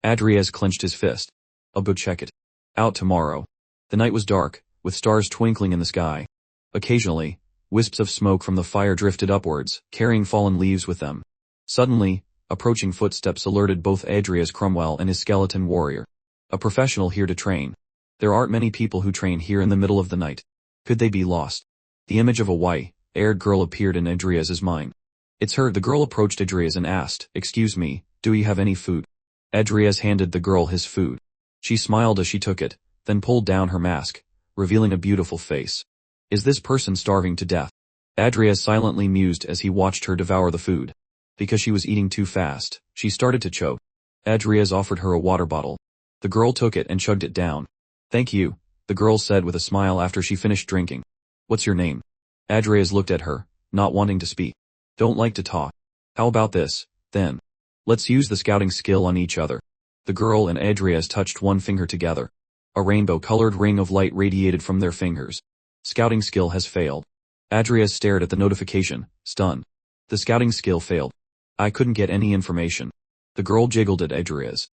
Adrias clenched his fist. I'll go check it out tomorrow. The night was dark, with stars twinkling in the sky. Occasionally, Wisps of smoke from the fire drifted upwards, carrying fallen leaves with them. Suddenly, approaching footsteps alerted both Adrias Cromwell and his skeleton warrior. A professional here to train. There aren't many people who train here in the middle of the night. Could they be lost? The image of a white-haired girl appeared in Adrias's mind. It's her. The girl approached Adrias and asked, "Excuse me, do you have any food?" Adrias handed the girl his food. She smiled as she took it, then pulled down her mask, revealing a beautiful face. Is this person starving to death? Adrias silently mused as he watched her devour the food. Because she was eating too fast, she started to choke. Adrias offered her a water bottle. The girl took it and chugged it down. "Thank you," the girl said with a smile after she finished drinking. "What's your name?" Adrias looked at her, not wanting to speak. "Don't like to talk. How about this, then? Let's use the scouting skill on each other." The girl and Adrias touched one finger together. A rainbow-colored ring of light radiated from their fingers. Scouting skill has failed. Adrias stared at the notification, stunned. The scouting skill failed. I couldn't get any information. The girl jiggled at Adrias.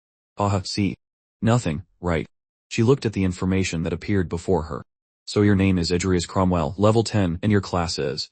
See? Nothing, right? She looked at the information that appeared before her. So your name is Adrias Cromwell, level 10, and your class is?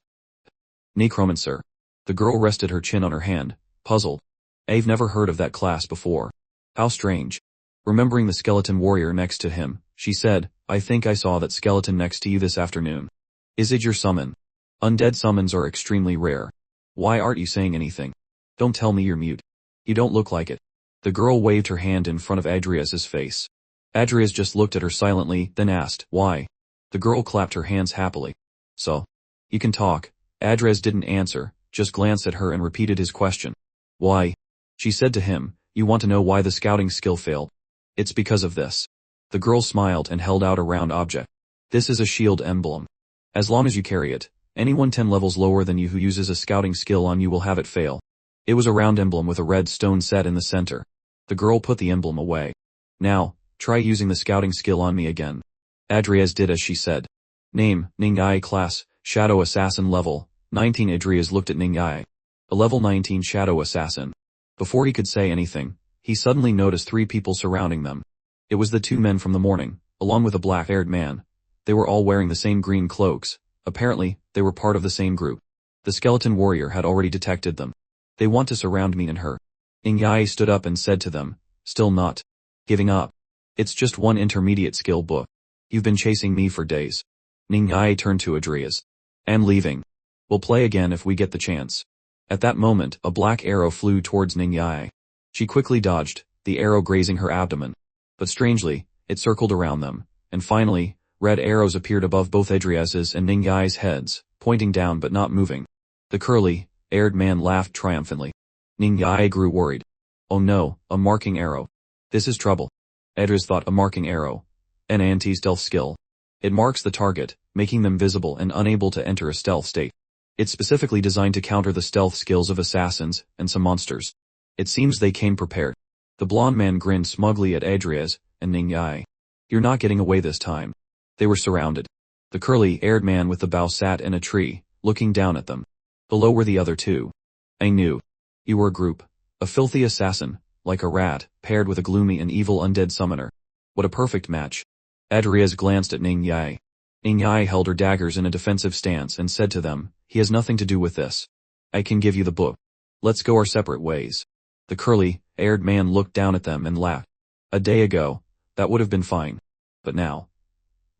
Necromancer. The girl rested her chin on her hand, puzzled. I've never heard of that class before. How strange. Remembering the skeleton warrior next to him, she said, I think I saw that skeleton next to you this afternoon. Is it your summon? Undead summons are extremely rare. Why aren't you saying anything? Don't tell me you're mute. You don't look like it. The girl waved her hand in front of Adrias's face. Adrias just looked at her silently, then asked, why? The girl clapped her hands happily. So? You can talk. Adrias didn't answer, just glanced at her and repeated his question. Why? She said to him, you want to know why the scouting skill failed? It's because of this. The girl smiled and held out a round object. This is a shield emblem. As long as you carry it, anyone 10 levels lower than you who uses a scouting skill on you will have it fail. It was a round emblem with a red stone set in the center. The girl put the emblem away. Now, try using the scouting skill on me again. Adrias did as she said. Name, Ningai. Class, Shadow Assassin. Level, 19. Adrias looked at Ningai. A level 19 Shadow Assassin. Before he could say anything, he suddenly noticed 3 people surrounding them. It was the 2 men from the morning, along with a black-haired man. They were all wearing the same green cloaks. Apparently, they were part of the same group. The skeleton warrior had already detected them. They want to surround me and her. Ningai stood up and said to them, still not giving up. It's just one intermediate skill book. You've been chasing me for days. Ningai turned to Adrias. I'm leaving. We'll play again if we get the chance. At that moment, a black arrow flew towards Ningai. She quickly dodged, the arrow grazing her abdomen. But strangely, it circled around them, and finally, red arrows appeared above both Adrias's and Ningai's heads, pointing down but not moving. The curly-haired man laughed triumphantly. Ningai grew worried. Oh no, a marking arrow. This is trouble. Adrias thought, a marking arrow. An anti-stealth skill. It marks the target, making them visible and unable to enter a stealth state. It's specifically designed to counter the stealth skills of assassins and some monsters. It seems they came prepared. The blonde man grinned smugly at Adrias and Ningai. You're not getting away this time. They were surrounded. The curly-haired man with the bow sat in a tree, looking down at them. Below were the other 2. I knew. You were a group. A filthy assassin, like a rat, paired with a gloomy and evil undead summoner. What a perfect match. Adrias glanced at Ningai. Ningai held her daggers in a defensive stance and said to them, he has nothing to do with this. I can give you the book. Let's go our separate ways. The curly-haired man looked down at them and laughed. A day ago, that would have been fine. But now,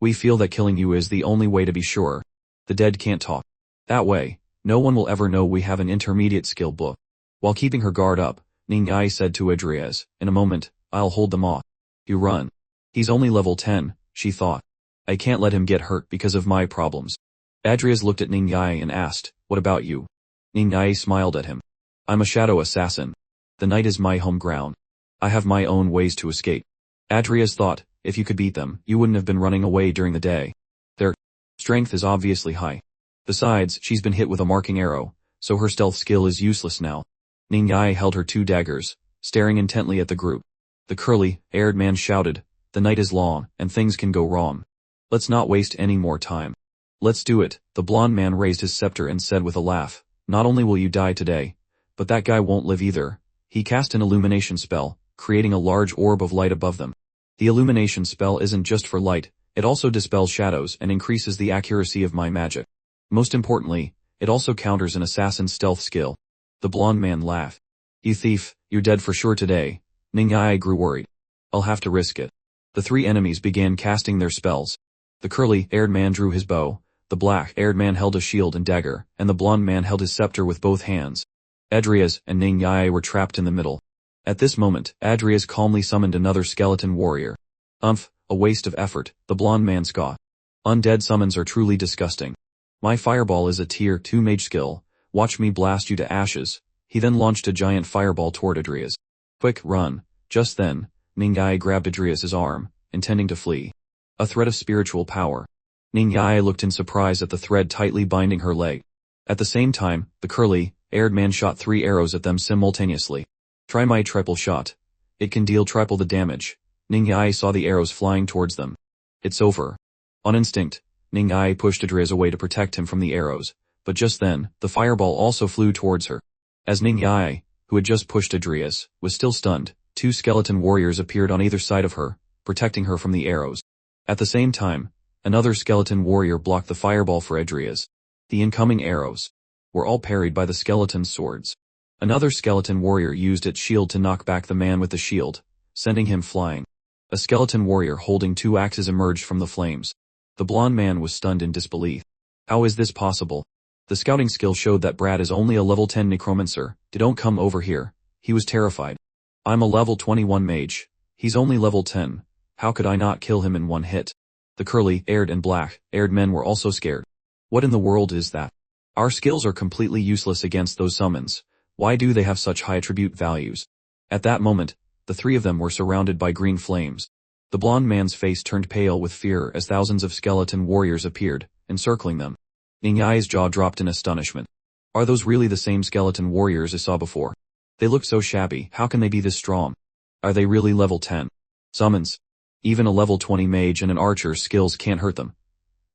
we feel that killing you is the only way to be sure. The dead can't talk. That way, no one will ever know we have an intermediate skill book. While keeping her guard up, Ningai said to Adrias, in a moment, I'll hold them off. You run. He's only level 10, she thought. I can't let him get hurt because of my problems. Adrias looked at Ningai and asked, what about you? Ningai smiled at him. I'm a shadow assassin. The night is my home ground. I have my own ways to escape. Adrias thought, if you could beat them, you wouldn't have been running away during the day. Their strength is obviously high. Besides, she's been hit with a marking arrow, so her stealth skill is useless now. Ningai held her 2 daggers, staring intently at the group. The curly-haired man shouted, the night is long, and things can go wrong. Let's not waste any more time. Let's do it. The blonde man raised his scepter and said with a laugh, not only will you die today, but that guy won't live either. He cast an illumination spell, creating a large orb of light above them. The illumination spell isn't just for light, it also dispels shadows and increases the accuracy of my magic. Most importantly, it also counters an assassin's stealth skill. The blonde man laughed. You thief, you're dead for sure today. Ning-ai grew worried. I'll have to risk it. The three enemies began casting their spells. The curly-haired man drew his bow, the black-haired man held a shield and dagger, and the blonde man held his scepter with both hands. Adrias and Ning-ai were trapped in the middle. At this moment, Adrias calmly summoned another skeleton warrior. A waste of effort, the blonde man scoffed. Undead summons are truly disgusting. My fireball is a tier 2 mage skill, watch me blast you to ashes. He then launched a giant fireball toward Adrias. Quick, run. Just then, Ning-ai grabbed Adrias's arm, intending to flee. A thread of spiritual power. Ning-ai looked in surprise at the thread tightly binding her leg. At the same time, the curly-haired man shot 3 arrows at them simultaneously. Try my triple shot. It can deal triple the damage. Ning-ai saw the arrows flying towards them. It's over. On instinct, Ning-ai pushed Adrias away to protect him from the arrows, but just then, the fireball also flew towards her. As Ning-ai, who had just pushed Adrias, was still stunned, 2 skeleton warriors appeared on either side of her, protecting her from the arrows. At the same time, another skeleton warrior blocked the fireball for Adrias. The incoming arrows were all parried by the skeleton's swords. Another skeleton warrior used its shield to knock back the man with the shield, sending him flying. A skeleton warrior holding 2 axes emerged from the flames. The blonde man was stunned in disbelief. How is this possible? The scouting skill showed that Brad is only a level 10 necromancer. Don't come over here. He was terrified. I'm a level 21 mage. He's only level 10. How could I not kill him in one hit? The curly-haired and black-haired men were also scared. What in the world is that? Our skills are completely useless against those summons. Why do they have such high attribute values? At that moment, the 3 of them were surrounded by green flames. The blonde man's face turned pale with fear as thousands of skeleton warriors appeared, encircling them. Ning-ai's jaw dropped in astonishment. Are those really the same skeleton warriors I saw before? They look so shabby, how can they be this strong? Are they really level 10? Summons. Even a level 20 mage and an archer's skills can't hurt them.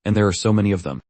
And there are so many of them.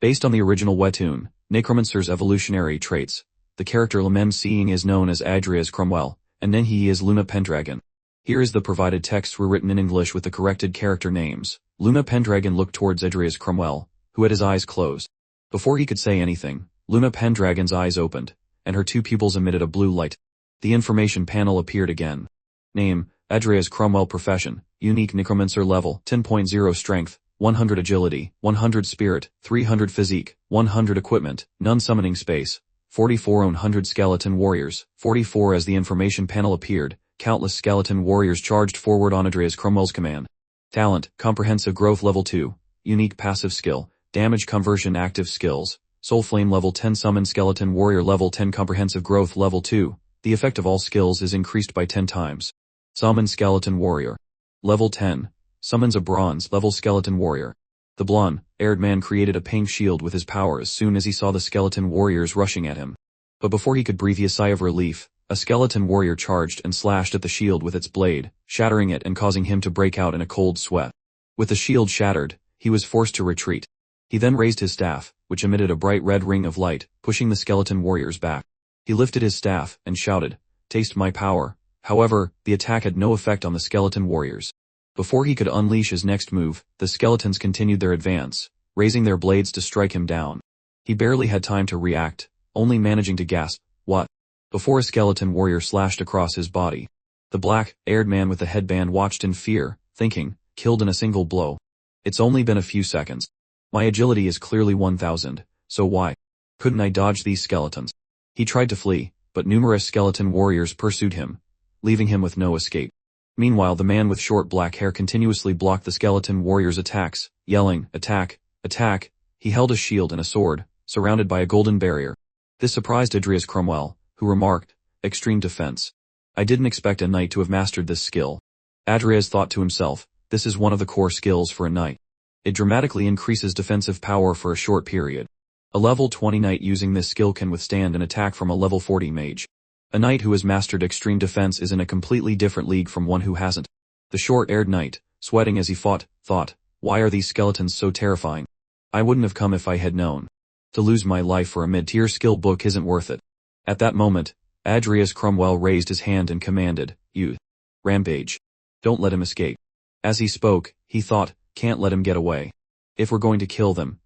Based on the original Webtoon, Necromancer's evolutionary traits, the character Lemem Seeing is known as Adrias Cromwell, and Nenhi is Luna Pendragon. Here is the provided text written in English with the corrected character names. Luna Pendragon looked towards Adrias Cromwell, who had his eyes closed. Before he could say anything, Luna Pendragon's eyes opened, and her 2 pupils emitted a blue light. The information panel appeared again. Name, Adrias Cromwell. Profession, Unique Necromancer. Level, 10.0 Strength, 100 Agility, 100 Spirit, 300 Physique, 100 Equipment, none summoning space, 44 100 Skeleton Warriors, 44. As the information panel appeared, countless skeleton warriors charged forward on Adrias Cromwell's command. Talent, Comprehensive Growth. Level 2, Unique Passive Skill, Damage Conversion. Active Skills, Soul Flame. Level 10 Summon Skeleton Warrior. Level 10 Comprehensive Growth. Level 2, the effect of all skills is increased by 10 times. Summon Skeleton Warrior. Level 10, summons a bronze-level skeleton warrior. The blonde-haired man created a pink shield with his power as soon as he saw the skeleton warriors rushing at him. But before he could breathe a sigh of relief, a skeleton warrior charged and slashed at the shield with its blade, shattering it and causing him to break out in a cold sweat. With the shield shattered, he was forced to retreat. He then raised his staff, which emitted a bright red ring of light, pushing the skeleton warriors back. He lifted his staff and shouted, "Taste my power." However, the attack had no effect on the skeleton warriors. Before he could unleash his next move, the skeletons continued their advance, raising their blades to strike him down. He barely had time to react, only managing to gasp, "What?" before a skeleton warrior slashed across his body. The black-haired man with the headband watched in fear, thinking, killed in a single blow. It's only been a few seconds. My agility is clearly 1000, so why couldn't I dodge these skeletons? He tried to flee, but numerous skeleton warriors pursued him, leaving him with no escape. Meanwhile, the man with short black hair continuously blocked the skeleton warriors' attacks, yelling, "Attack! Attack!" He held a shield and a sword, surrounded by a golden barrier. This surprised Adrias Cromwell, who remarked, "Extreme defense. I didn't expect a knight to have mastered this skill." Adrias thought to himself, this is one of the core skills for a knight. It dramatically increases defensive power for a short period. A level 20 knight using this skill can withstand an attack from a level 40 mage. A knight who has mastered extreme defense is in a completely different league from one who hasn't. The short-haired knight, sweating as he fought, thought, why are these skeletons so terrifying? I wouldn't have come if I had known. To lose my life for a mid-tier skill book isn't worth it. At that moment, Adrias Cromwell raised his hand and commanded, "Youth. Rampage. Don't let him escape." As he spoke, he thought, can't let him get away. If we're going to kill them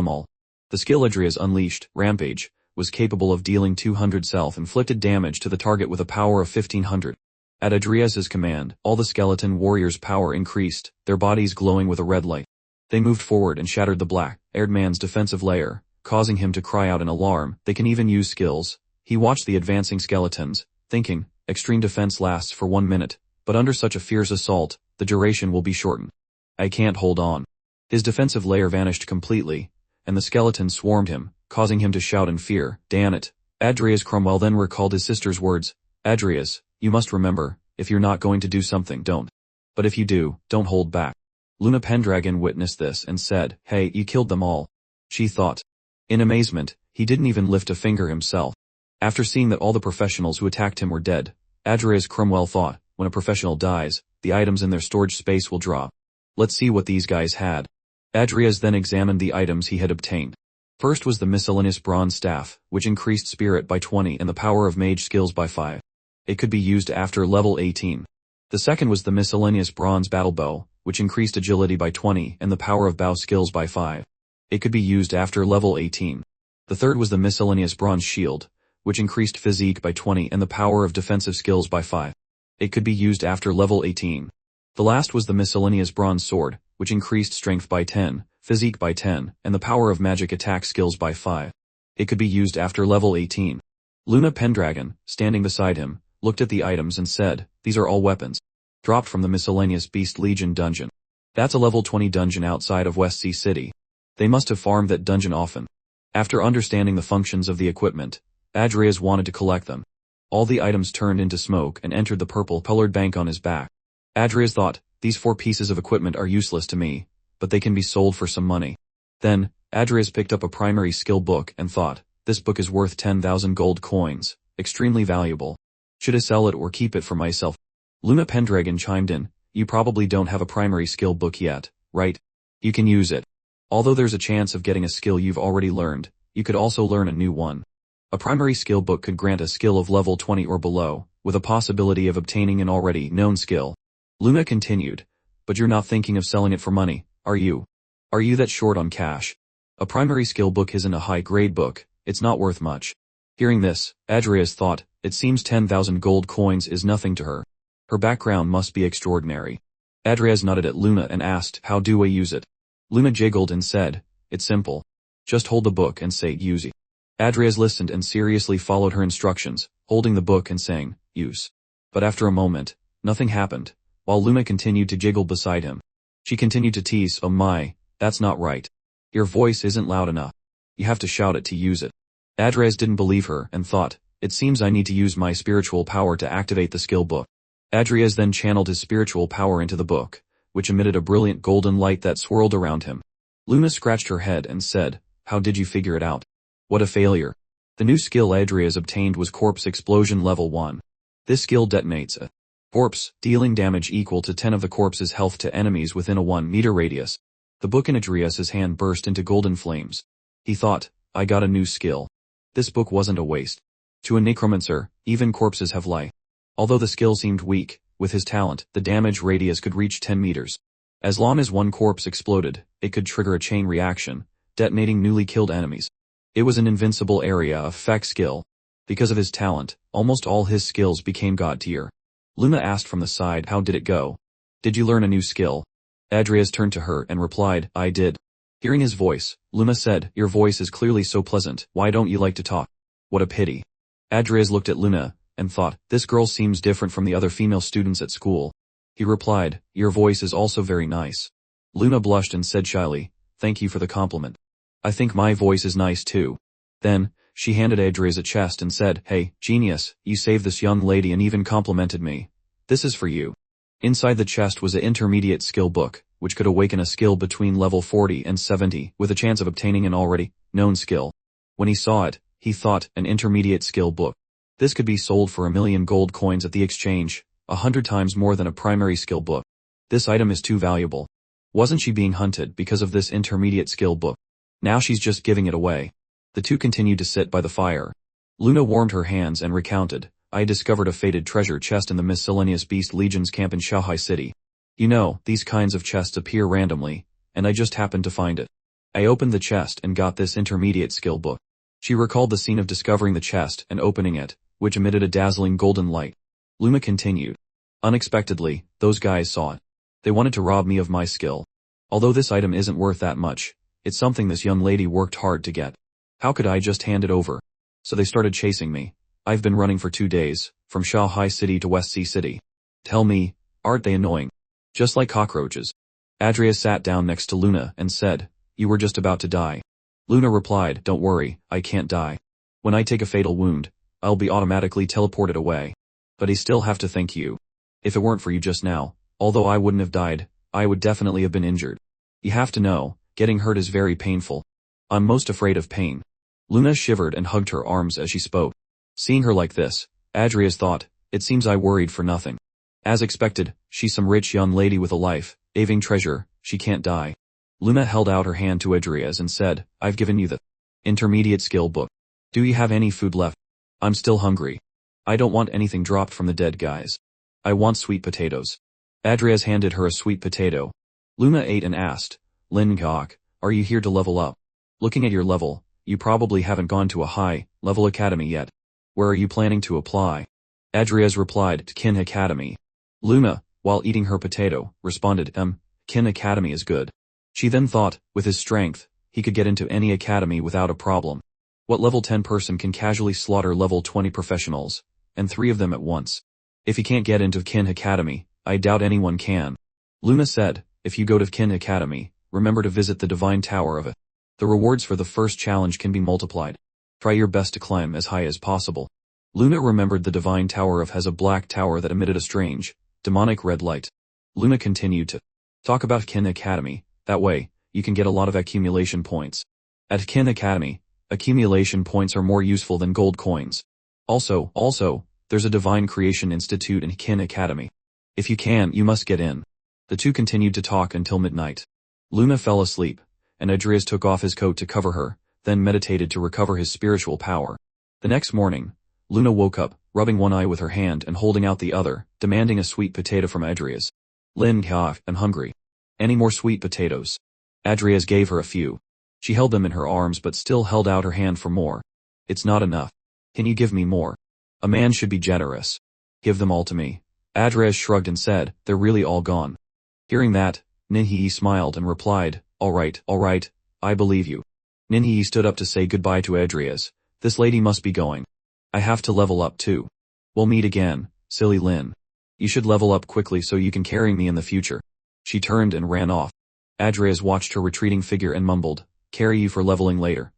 all. The skill Adria's unleashed, Rampage, was capable of dealing 200 self-inflicted damage to the target with a power of 1500. At Adria's command, all the skeleton warriors' power increased, their bodies glowing with a red light. They moved forward and shattered the black-haired man's defensive layer, causing him to cry out in alarm. They can even use skills. He watched the advancing skeletons, thinking, extreme defense lasts for 1 minute, but under such a fierce assault, the duration will be shortened. I can't hold on. His defensive layer vanished completely, and the skeletons swarmed him, causing him to shout in fear, "Damn it." Adrias Cromwell then recalled his sister's words, "Adrias, you must remember, if you're not going to do something, don't. But if you do, don't hold back." Luna Pendragon witnessed this and said, "Hey, you killed them all." She thought. In amazement, he didn't even lift a finger himself. After seeing that all the professionals who attacked him were dead, Adrias Cromwell thought, when a professional dies, the items in their storage space will drop. Let's see what these guys had. Adrias then examined the items he had obtained. First was the miscellaneous bronze staff, which increased spirit by 20 and the power of mage skills by 5. It could be used after level 18. The second was the miscellaneous bronze battle bow, which increased agility by 20 and the power of bow skills by 5. It could be used after level 18. The third was the miscellaneous bronze shield, which increased physique by 20 and the power of defensive skills by 5. It could be used after level 18. The last was the miscellaneous bronze sword, which increased strength by 10, physique by 10, and the power of magic attack skills by 5. It could be used after level 18. Luna Pendragon, standing beside him, looked at the items and said, "These are all weapons. Dropped from the miscellaneous Beast Legion dungeon. That's a level 20 dungeon outside of West Sea City. They must have farmed that dungeon often." After understanding the functions of the equipment, Adrias wanted to collect them. All the items turned into smoke and entered the purple-colored bank on his back. Adrias thought, these 4 pieces of equipment are useless to me, but they can be sold for some money. Then, Adrias picked up a primary skill book and thought, this book is worth 10,000 gold coins, extremely valuable. Should I sell it or keep it for myself? Luna Pendragon chimed in, you probably don't have a primary skill book yet, right? You can use it. Although there's a chance of getting a skill you've already learned, you could also learn a new one. A primary skill book could grant a skill of level 20 or below, with a possibility of obtaining an already known skill. Luna continued, but you're not thinking of selling it for money, are you? Are you that short on cash? A primary skill book isn't a high-grade book, it's not worth much. Hearing this, Adrias thought, it seems 10,000 gold coins is nothing to her. Her background must be extraordinary. Adrias nodded at Luna and asked, how do I use it? Luna jiggled and said, it's simple. Just hold the book and say use it. Adrias listened and seriously followed her instructions, holding the book and saying, use. But after a moment, nothing happened, while Luna continued to jiggle beside him. She continued to tease, oh my, that's not right. Your voice isn't loud enough. You have to shout it to use it. Adrias didn't believe her and thought, it seems I need to use my spiritual power to activate the skill book. Adrias then channeled his spiritual power into the book, which emitted a brilliant golden light that swirled around him. Luna scratched her head and said, how did you figure it out? What a failure. The new skill Adrias obtained was Corpse Explosion Level 1. This skill detonates a corpse, dealing damage equal to 10 of the corpse's health to enemies within a 1-meter radius. The book in Adrias's hand burst into golden flames. He thought, I got a new skill. This book wasn't a waste. To a necromancer, even corpses have life. Although the skill seemed weak, with his talent, the damage radius could reach 10 meters. As long as one corpse exploded, it could trigger a chain reaction, detonating newly killed enemies. It was an invincible area of effect skill. Because of his talent, almost all his skills became god tier. Luna asked from the side, how did it go? Did you learn a new skill? Adrias turned to her and replied, I did. Hearing his voice, Luna said, your voice is clearly so pleasant, why don't you like to talk? What a pity. Adrias looked at Luna and thought, this girl seems different from the other female students at school. He replied, your voice is also very nice. Luna blushed and said shyly, thank you for the compliment. I think my voice is nice too. Then, she handed Adrias a chest and said, hey, genius, you saved this young lady and even complimented me. This is for you. Inside the chest was an intermediate skill book, which could awaken a skill between level 40 and 70, with a chance of obtaining an already known skill. When he saw it, he thought, an intermediate skill book. This could be sold for 1,000,000 gold coins at the exchange, 100 times more than a primary skill book. This item is too valuable. Wasn't she being hunted because of this intermediate skill book? Now she's just giving it away. The two continued to sit by the fire. Luna warmed her hands and recounted, I discovered a fated treasure chest in the miscellaneous Beast Legion's camp in Shanghai City. You know, these kinds of chests appear randomly, and I just happened to find it. I opened the chest and got this intermediate skill book. She recalled the scene of discovering the chest and opening it, which emitted a dazzling golden light. Luna continued. Unexpectedly, those guys saw it. They wanted to rob me of my skill. Although this item isn't worth that much, it's something this young lady worked hard to get. How could I just hand it over? So they started chasing me. I've been running for 2 days, from Shanghai City to West Sea City. Tell me, aren't they annoying? Just like cockroaches. Adria sat down next to Luna and said, you were just about to die. Luna replied, don't worry, I can't die. When I take a fatal wound, I'll be automatically teleported away. But I still have to thank you. If it weren't for you just now, although I wouldn't have died, I would definitely have been injured. You have to know, getting hurt is very painful. I'm most afraid of pain. Luna shivered and hugged her arms as she spoke. Seeing her like this, Adria's thought, it seems I worried for nothing. As expected, she's some rich young lady with a life, aving treasure, she can't die. Luna held out her hand to Adria's and said, I've given you the intermediate skill book. Do you have any food left? I'm still hungry. I don't want anything dropped from the dead guys. I want sweet potatoes. Adria's handed her a sweet potato. Luna ate and asked, Lin Gok, are you here to level up? Looking at your level, you probably haven't gone to a high-level academy yet. Where are you planning to apply? Adria's replied, to Kin Academy. Luna, while eating her potato, responded, Kin Academy is good. She then thought, with his strength, he could get into any academy without a problem. What level 10 person can casually slaughter level 20 professionals, and 3 of them at once? If he can't get into Kin Academy, I doubt anyone can. Luna said, if you go to Kin Academy, remember to visit the Divine Tower of it. The rewards for the first challenge can be multiplied. Try your best to climb as high as possible. Luna remembered the Divine Tower of has a black tower that emitted a strange, demonic red light. Luna continued to talk about Kin Academy. That way, you can get a lot of accumulation points. At Kin Academy, accumulation points are more useful than gold coins. Also, there's a Divine Creation Institute in Kin Academy. If you can, you must get in. The two continued to talk until midnight. Luna fell asleep, and Adrias took off his coat to cover her, then meditated to recover his spiritual power. The next morning, Luna woke up, rubbing one eye with her hand and holding out the other, demanding a sweet potato from Adrias. Lin Gok, I'm hungry. Any more sweet potatoes? Adrias gave her a few. She held them in her arms but still held out her hand for more. It's not enough. Can you give me more? A man should be generous. Give them all to me. Adrias shrugged and said, they're really all gone. Hearing that, Ninhee smiled and replied, all right, I believe you. Ninhee stood up to say goodbye to Adrias. This lady must be going. I have to level up too. We'll meet again, silly Lin. You should level up quickly so you can carry me in the future. She turned and ran off. Adrias watched her retreating figure and mumbled, carry you for leveling later.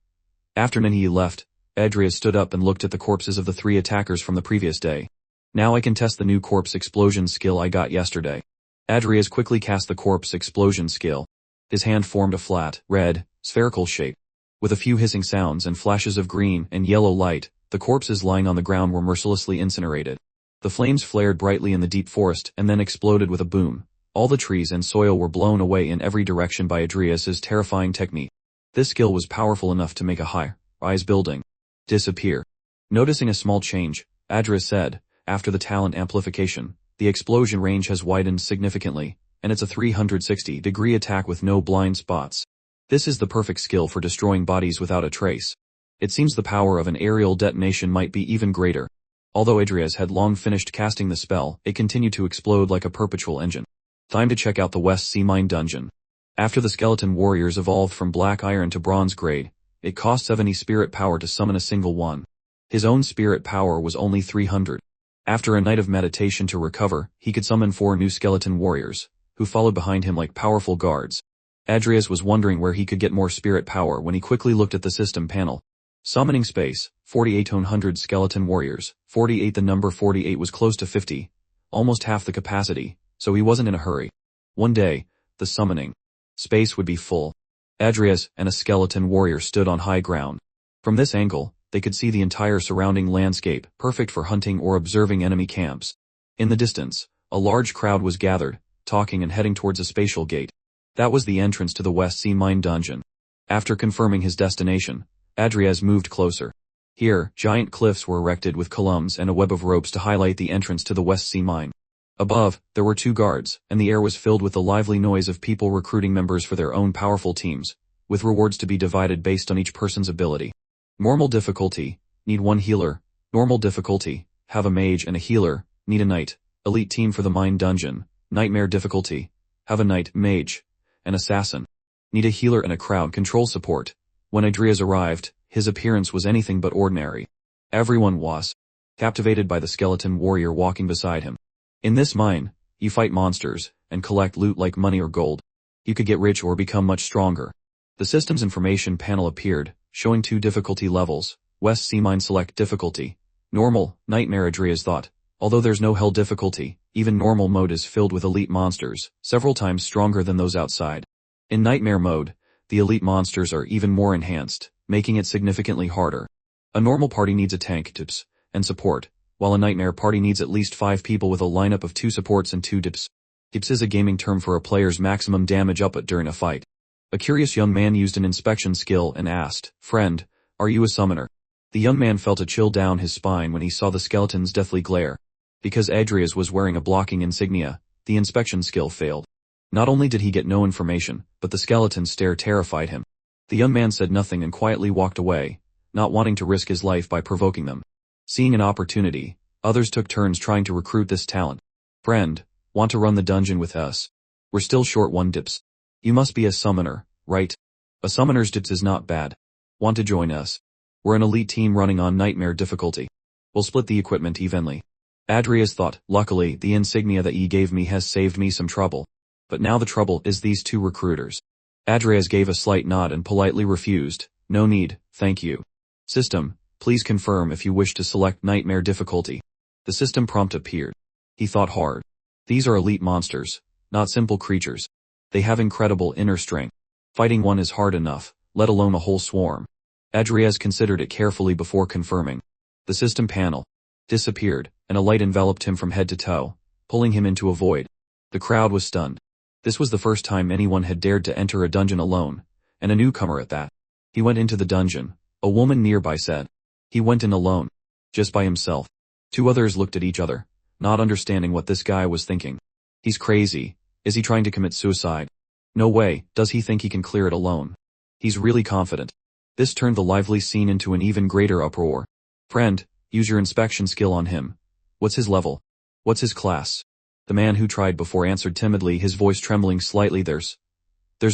After Ninhee left, Adrias stood up and looked at the corpses of the 3 attackers from the previous day. Now I can test the new corpse explosion skill I got yesterday. Adrias quickly cast the corpse explosion skill. His hand formed a flat, red, spherical shape. With a few hissing sounds and flashes of green and yellow light, the corpses lying on the ground were mercilessly incinerated. The flames flared brightly in the deep forest and then exploded with a boom. All the trees and soil were blown away in every direction by Adrias's terrifying technique. This skill was powerful enough to make a high-rise building disappear. Noticing a small change, Adrias said, after the talent amplification, the explosion range has widened significantly, and it's a 360-degree attack with no blind spots. This is the perfect skill for destroying bodies without a trace. It seems the power of an aerial detonation might be even greater. Although Adrias had long finished casting the spell, it continued to explode like a perpetual engine. Time to check out the West Sea Mine dungeon. After the skeleton warriors evolved from black iron to bronze grade, it cost 70 spirit power to summon a single one. His own spirit power was only 300. After a night of meditation to recover, he could summon 4 new skeleton warriors, who followed behind him like powerful guards. Adrias was wondering where he could get more spirit power when he quickly looked at the system panel. Summoning space, 4800 skeleton warriors, 48. The number 48 was close to 50, almost half the capacity, so he wasn't in a hurry. One day, the summoning space would be full. Adrias and a skeleton warrior stood on high ground. From this angle, they could see the entire surrounding landscape, perfect for hunting or observing enemy camps. In the distance, a large crowd was gathered, talking and heading towards a spatial gate. That was the entrance to the West Sea Mine dungeon. After confirming his destination, Adrias moved closer. Here, giant cliffs were erected with columns and a web of ropes to highlight the entrance to the West Sea Mine. Above, there were 2 guards, and the air was filled with the lively noise of people recruiting members for their own powerful teams. with rewards to be divided based on each person's ability. Normal difficulty, need 1 healer. Normal difficulty, have a mage and a healer, need a knight. Elite team for the mine dungeon. Nightmare difficulty, have a knight, mage, and assassin. Need a healer and a crowd control support. When Adrias arrived, his appearance was anything but ordinary. Everyone was captivated by the skeleton warrior walking beside him. In this mine, you fight monsters, and collect loot like money or gold. You could get rich or become much stronger. The system's information panel appeared, showing 2 difficulty levels. West Sea Mine select difficulty. Normal, Nightmare. Adrias thought. Although there's no hell difficulty, even normal mode is filled with elite monsters, several times stronger than those outside. In Nightmare mode, the elite monsters are even more enhanced, making it significantly harder. A normal party needs a tank, tips, and support, while a Nightmare party needs at least 5 people with a lineup of 2 supports and 2 dips. Dips is a gaming term for a player's maximum damage output during a fight. A curious young man used an inspection skill and asked, "Friend, are you a summoner?" The young man felt a chill down his spine when he saw the skeleton's deathly glare. Because Adrias was wearing a blocking insignia, the inspection skill failed. Not only did he get no information, but the skeleton's stare terrified him. The young man said nothing and quietly walked away, not wanting to risk his life by provoking them. Seeing an opportunity, others took turns trying to recruit this talent. "Friend, want to run the dungeon with us? We're still short 1 dips. You must be a summoner, right? A summoner's dips is not bad. Want to join us? We're an elite team running on Nightmare difficulty. We'll split the equipment evenly." Adrias thought, "Luckily, the insignia that ye gave me has saved me some trouble. But now the trouble is these 2 recruiters." Adrias gave a slight nod and politely refused. "No need, thank you. System, please confirm if you wish to select Nightmare difficulty." The system prompt appeared. He thought hard. These are elite monsters, not simple creatures. They have incredible inner strength. Fighting one is hard enough, let alone a whole swarm. Adrias considered it carefully before confirming. The system panel disappeared, and a light enveloped him from head to toe, pulling him into a void. The crowd was stunned. This was the first time anyone had dared to enter a dungeon alone, and a newcomer at that. He went into the dungeon, a woman nearby said. He went in alone. Just by himself. 2 others looked at each other, not understanding what this guy was thinking. He's crazy. Is he trying to commit suicide? No way, does he think he can clear it alone? He's really confident. This turned the lively scene into an even greater uproar. "Friend, use your inspection skill on him. What's his level? What's his class?" The man who tried before answered timidly, his voice trembling slightly. There's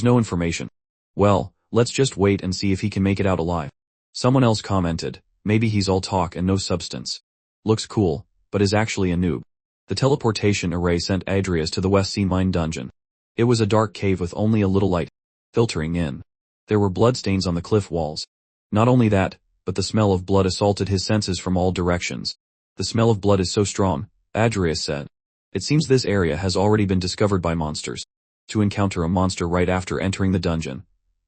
no information." "Well, let's just wait and see if he can make it out alive." Someone else commented, "Maybe he's all talk and no substance. Looks cool, but is actually a noob." The teleportation array sent Adrias to the West Sea Mine dungeon. It was a dark cave with only a little light filtering in. There were bloodstains on the cliff walls. Not only that, but the smell of blood assaulted his senses from all directions. "The smell of blood is so strong," Adrias said. "It seems this area has already been discovered by monsters." To encounter a monster right after entering the dungeon.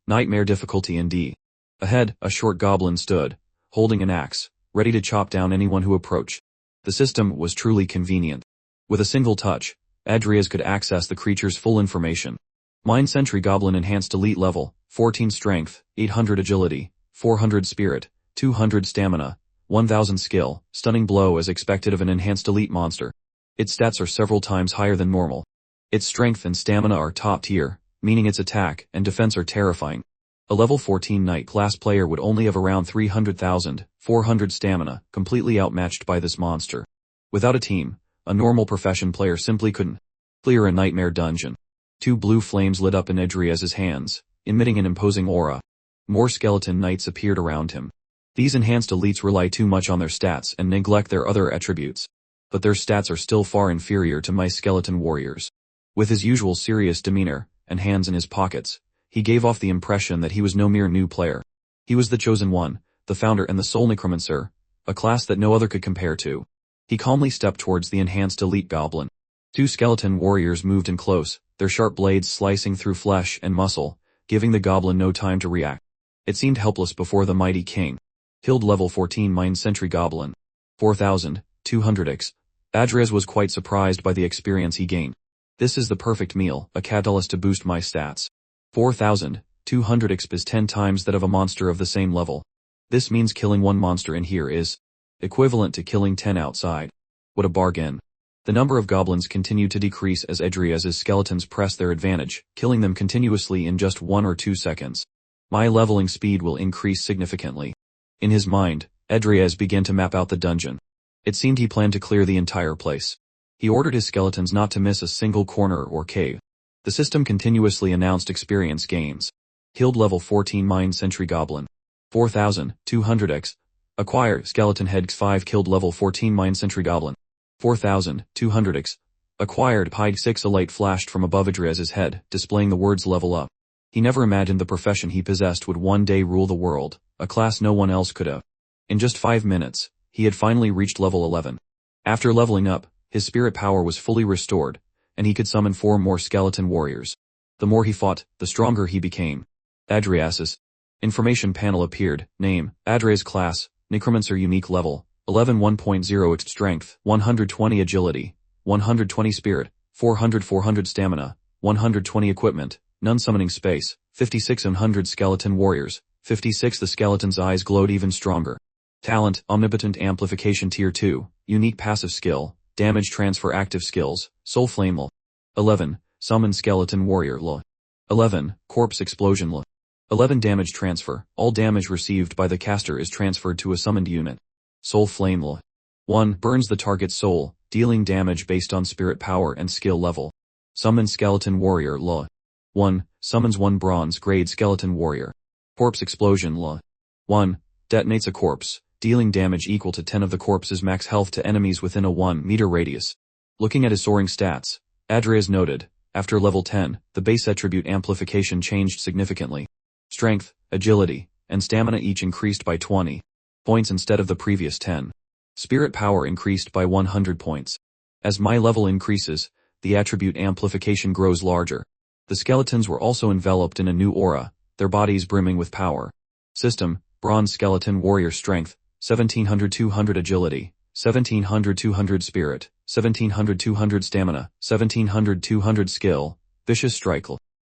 Nightmare difficulty indeed. Ahead, a short goblin stood, holding an axe, ready to chop down anyone who approached. The system was truly convenient. With a single touch, Adrias could access the creature's full information. Mine Sentry Goblin enhanced elite level, 14 strength, 800 agility, 400 spirit, 200 stamina, 1000 skill, stunning blow as expected of an enhanced elite monster. Its stats are several times higher than normal. Its strength and stamina are top tier, meaning its attack and defense are terrifying. A level 14 Knight class player would only have around 300,000, 400 stamina, completely outmatched by this monster. Without a team, a normal profession player simply couldn't clear a Nightmare dungeon. 2 blue flames lit up in Adrias's hands, emitting an imposing aura. More skeleton knights appeared around him. These enhanced elites rely too much on their stats and neglect their other attributes. But their stats are still far inferior to my skeleton warriors. With his usual serious demeanor, and hands in his pockets, he gave off the impression that he was no mere new player. He was the chosen one, the founder and the sole necromancer, a class that no other could compare to. He calmly stepped towards the enhanced elite goblin. 2 skeleton warriors moved in close, their sharp blades slicing through flesh and muscle, giving the goblin no time to react. It seemed helpless before the mighty king. Killed level 14 Mine Sentry Goblin. 4,200 x. Adrias was quite surprised by the experience he gained. "This is the perfect meal, a catalyst to boost my stats. 4,200 exp is 10 times that of a monster of the same level. This means killing 1 monster in here is equivalent to killing 10 outside. What a bargain." The number of goblins continued to decrease as Adrias's skeletons pressed their advantage, killing them continuously in just 1 or 2 seconds. My leveling speed will increase significantly. In his mind, Edrias began to map out the dungeon. It seemed he planned to clear the entire place. He ordered his skeletons not to miss a single corner or cave. The system continuously announced experience gains. Killed level 14 Mind Sentry Goblin. 4,200x. Acquire Skeleton Head 5 killed level 14 Mind Sentry Goblin. 4,200x. Acquired Pied 6 A light flashed from above Edrias's head, displaying the words level up. He never imagined the profession he possessed would one day rule the world, a class no one else could have. In just 5 minutes, he had finally reached level 11. After leveling up, his spirit power was fully restored, and he could summon 4 more skeleton warriors. The more he fought, the stronger he became. Edrias's information panel appeared. Name, Edrias class, Necromancer unique level, 11 1.0 its strength, 120 agility, 120 spirit, 400 stamina, 120 equipment, none summoning space, 56 100 skeleton warriors, 56 the skeleton's eyes glowed even stronger. Talent, omnipotent amplification tier 2, unique passive skill, damage transfer active skills, soul flame l. 11, summon skeleton warrior l. 11, corpse explosion l. 11 damage transfer, all damage received by the caster is transferred to a summoned unit. Soul flame l. 1, burns the target's soul, dealing damage based on spirit power and skill level. Summon skeleton warrior l. 1, summons 1 bronze grade skeleton warrior. Corpse explosion l. 1, detonates a corpse, dealing damage equal to 10 of the corpse's max health to enemies within a 1-meter radius. Looking at his soaring stats, Edrias noted, after level 10, the base attribute amplification changed significantly. Strength, agility, and stamina each increased by 20 points instead of the previous 10. Spirit power increased by 100 points. As my level increases, the attribute amplification grows larger. The skeletons were also enveloped in a new aura, their bodies brimming with power. System, Bronze Skeleton Warrior Strength, 1700-200 Agility, 1700-200 Spirit, 1700-200 Stamina, 1700-200 Skill, Vicious Strike.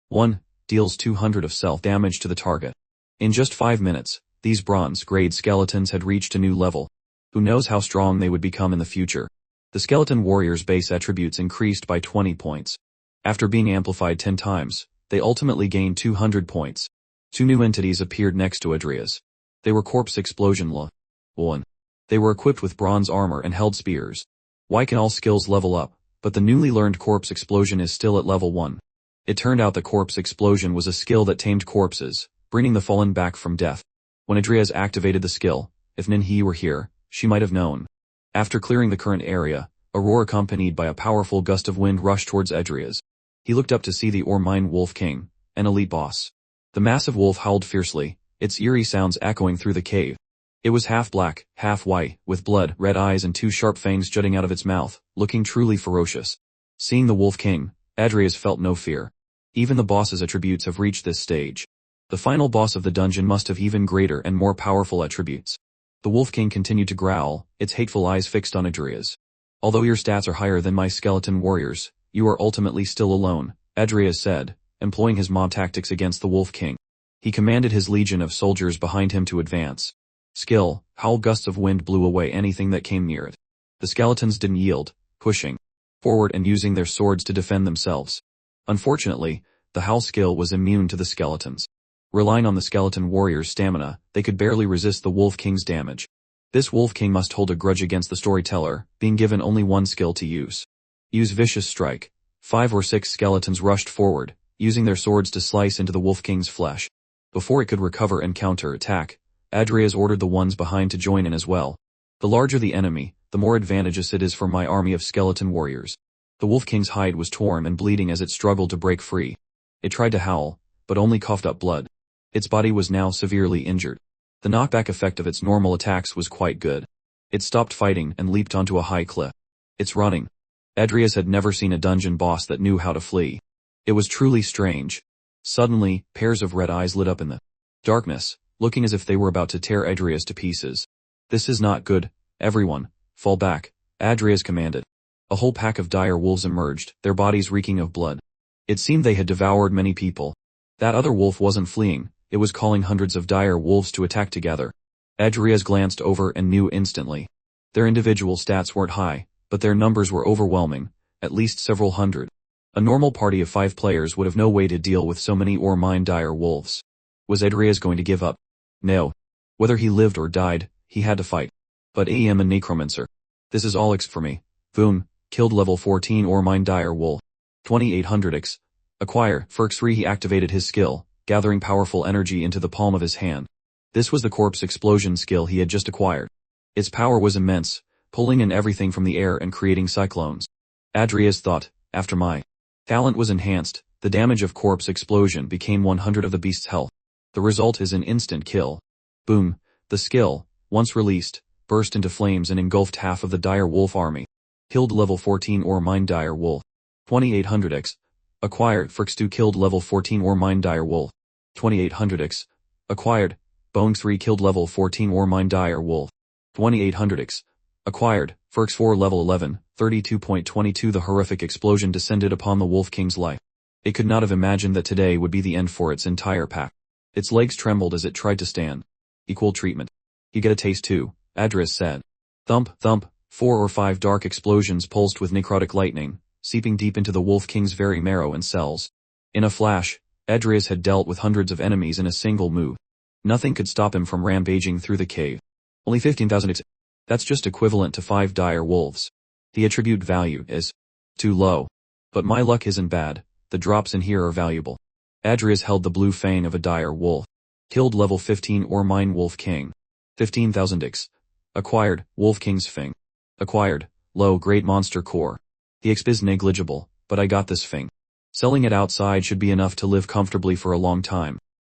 1. Deals 200 of self-damage to the target. In just 5 minutes, these bronze-grade skeletons had reached a new level. Who knows how strong they would become in the future. The skeleton warrior's base attributes increased by 20 points. After being amplified 10 times, they ultimately gained 200 points. 2 new entities appeared next to Edrias. They were Corpse Explosion l. 1. They were equipped with bronze armor and held spears. Why can all skills level up, but the newly learned Corpse Explosion is still at level 1? It turned out the Corpse Explosion was a skill that tamed corpses, bringing the fallen back from death. When Edrias activated the skill, if Ninhe were here, she might have known. After clearing the current area, a roar accompanied by a powerful gust of wind rushed towards Edrias. He looked up to see the Ormine Wolf King, an elite boss. The massive wolf howled fiercely, its eerie sounds echoing through the cave. It was half black, half white, with blood, red eyes and 2 sharp fangs jutting out of its mouth, looking truly ferocious. Seeing the Wolf King, Edrias felt no fear. Even the boss's attributes have reached this stage. The final boss of the dungeon must have even greater and more powerful attributes. The Wolf King continued to growl, its hateful eyes fixed on Edrias. Although your stats are higher than my skeleton warriors, you are ultimately still alone, Edrias said, employing his mob tactics against the Wolf King. He commanded his legion of soldiers behind him to advance. Skill, howl gusts of wind blew away anything that came near it. The skeletons didn't yield, pushing forward and using their swords to defend themselves. Unfortunately, the howl skill was immune to the skeletons. Relying on the skeleton warrior's stamina, they could barely resist the Wolf King's damage. This Wolf King must hold a grudge against the storyteller, being given only one skill to use. Use Vicious Strike. 5 or 6 skeletons rushed forward, using their swords to slice into the Wolf King's flesh. Before it could recover and counter-attack, Edrias ordered the ones behind to join in as well. The larger the enemy, the more advantageous it is for my army of skeleton warriors. The Wolf King's hide was torn and bleeding as it struggled to break free. It tried to howl, but only coughed up blood. Its body was now severely injured. The knockback effect of its normal attacks was quite good. It stopped fighting and leaped onto a high cliff. It's running. Edrias had never seen a dungeon boss that knew how to flee. It was truly strange. Suddenly, pairs of red eyes lit up in the darkness, looking as if they were about to tear Edrias to pieces. This is not good. Everyone, fall back, Edrias commanded. A whole pack of dire wolves emerged, their bodies reeking of blood. It seemed they had devoured many people. That other wolf wasn't fleeing, it was calling hundreds of dire wolves to attack together. Edrias glanced over and knew instantly. Their individual stats weren't high, but their numbers were overwhelming, at least several hundred. A normal party of 5 players would have no way to deal with so many Ormine dire wolves. Was Adrias going to give up? No. Whether he lived or died, he had to fight. But I am a necromancer. This is all X for me. Boom, killed level 14 or mine dire wool. 2800x. Acquire, for X3 he activated his skill, gathering powerful energy into the palm of his hand. This was the corpse explosion skill he had just acquired. Its power was immense, pulling in everything from the air and creating cyclones. Adrias thought, after my talent was enhanced, the damage of corpse explosion became 100 of the beast's health. The result is an instant kill. Boom, the skill, once released, burst into flames and engulfed half of the dire wolf army. Killed level 14 or mine dire wolf. 2800x. Acquired, Frix2 killed level 14 or mine dire wolf. 2800x. Acquired, Bones 3 killed level 14 or mine dire wolf. 2800x. Acquired, Frix 4 level 11, 32.22 The horrific explosion descended upon the Wolf King's life. It could not have imagined that today would be the end for its entire pack. Its legs trembled as it tried to stand. Equal treatment. You get a taste too, Adrias said. Thump, thump, 4 or 5 dark explosions pulsed with necrotic lightning, seeping deep into the Wolf King's very marrow and cells. In a flash, Adrias had dealt with hundreds of enemies in a single move. Nothing could stop him from rampaging through the cave. Only 15,000 That's just equivalent to 5 dire wolves. The attribute value is too low. But my luck isn't bad, the drops in here are valuable. Adrias held the blue fang of a dire wolf. Killed level 15 or mine Wolf King. 15,000x. Acquired, Wolf King's Fang. Acquired, low grade monster core. The XP is negligible, but I got this Fang. Selling it outside should be enough to live comfortably for a long time.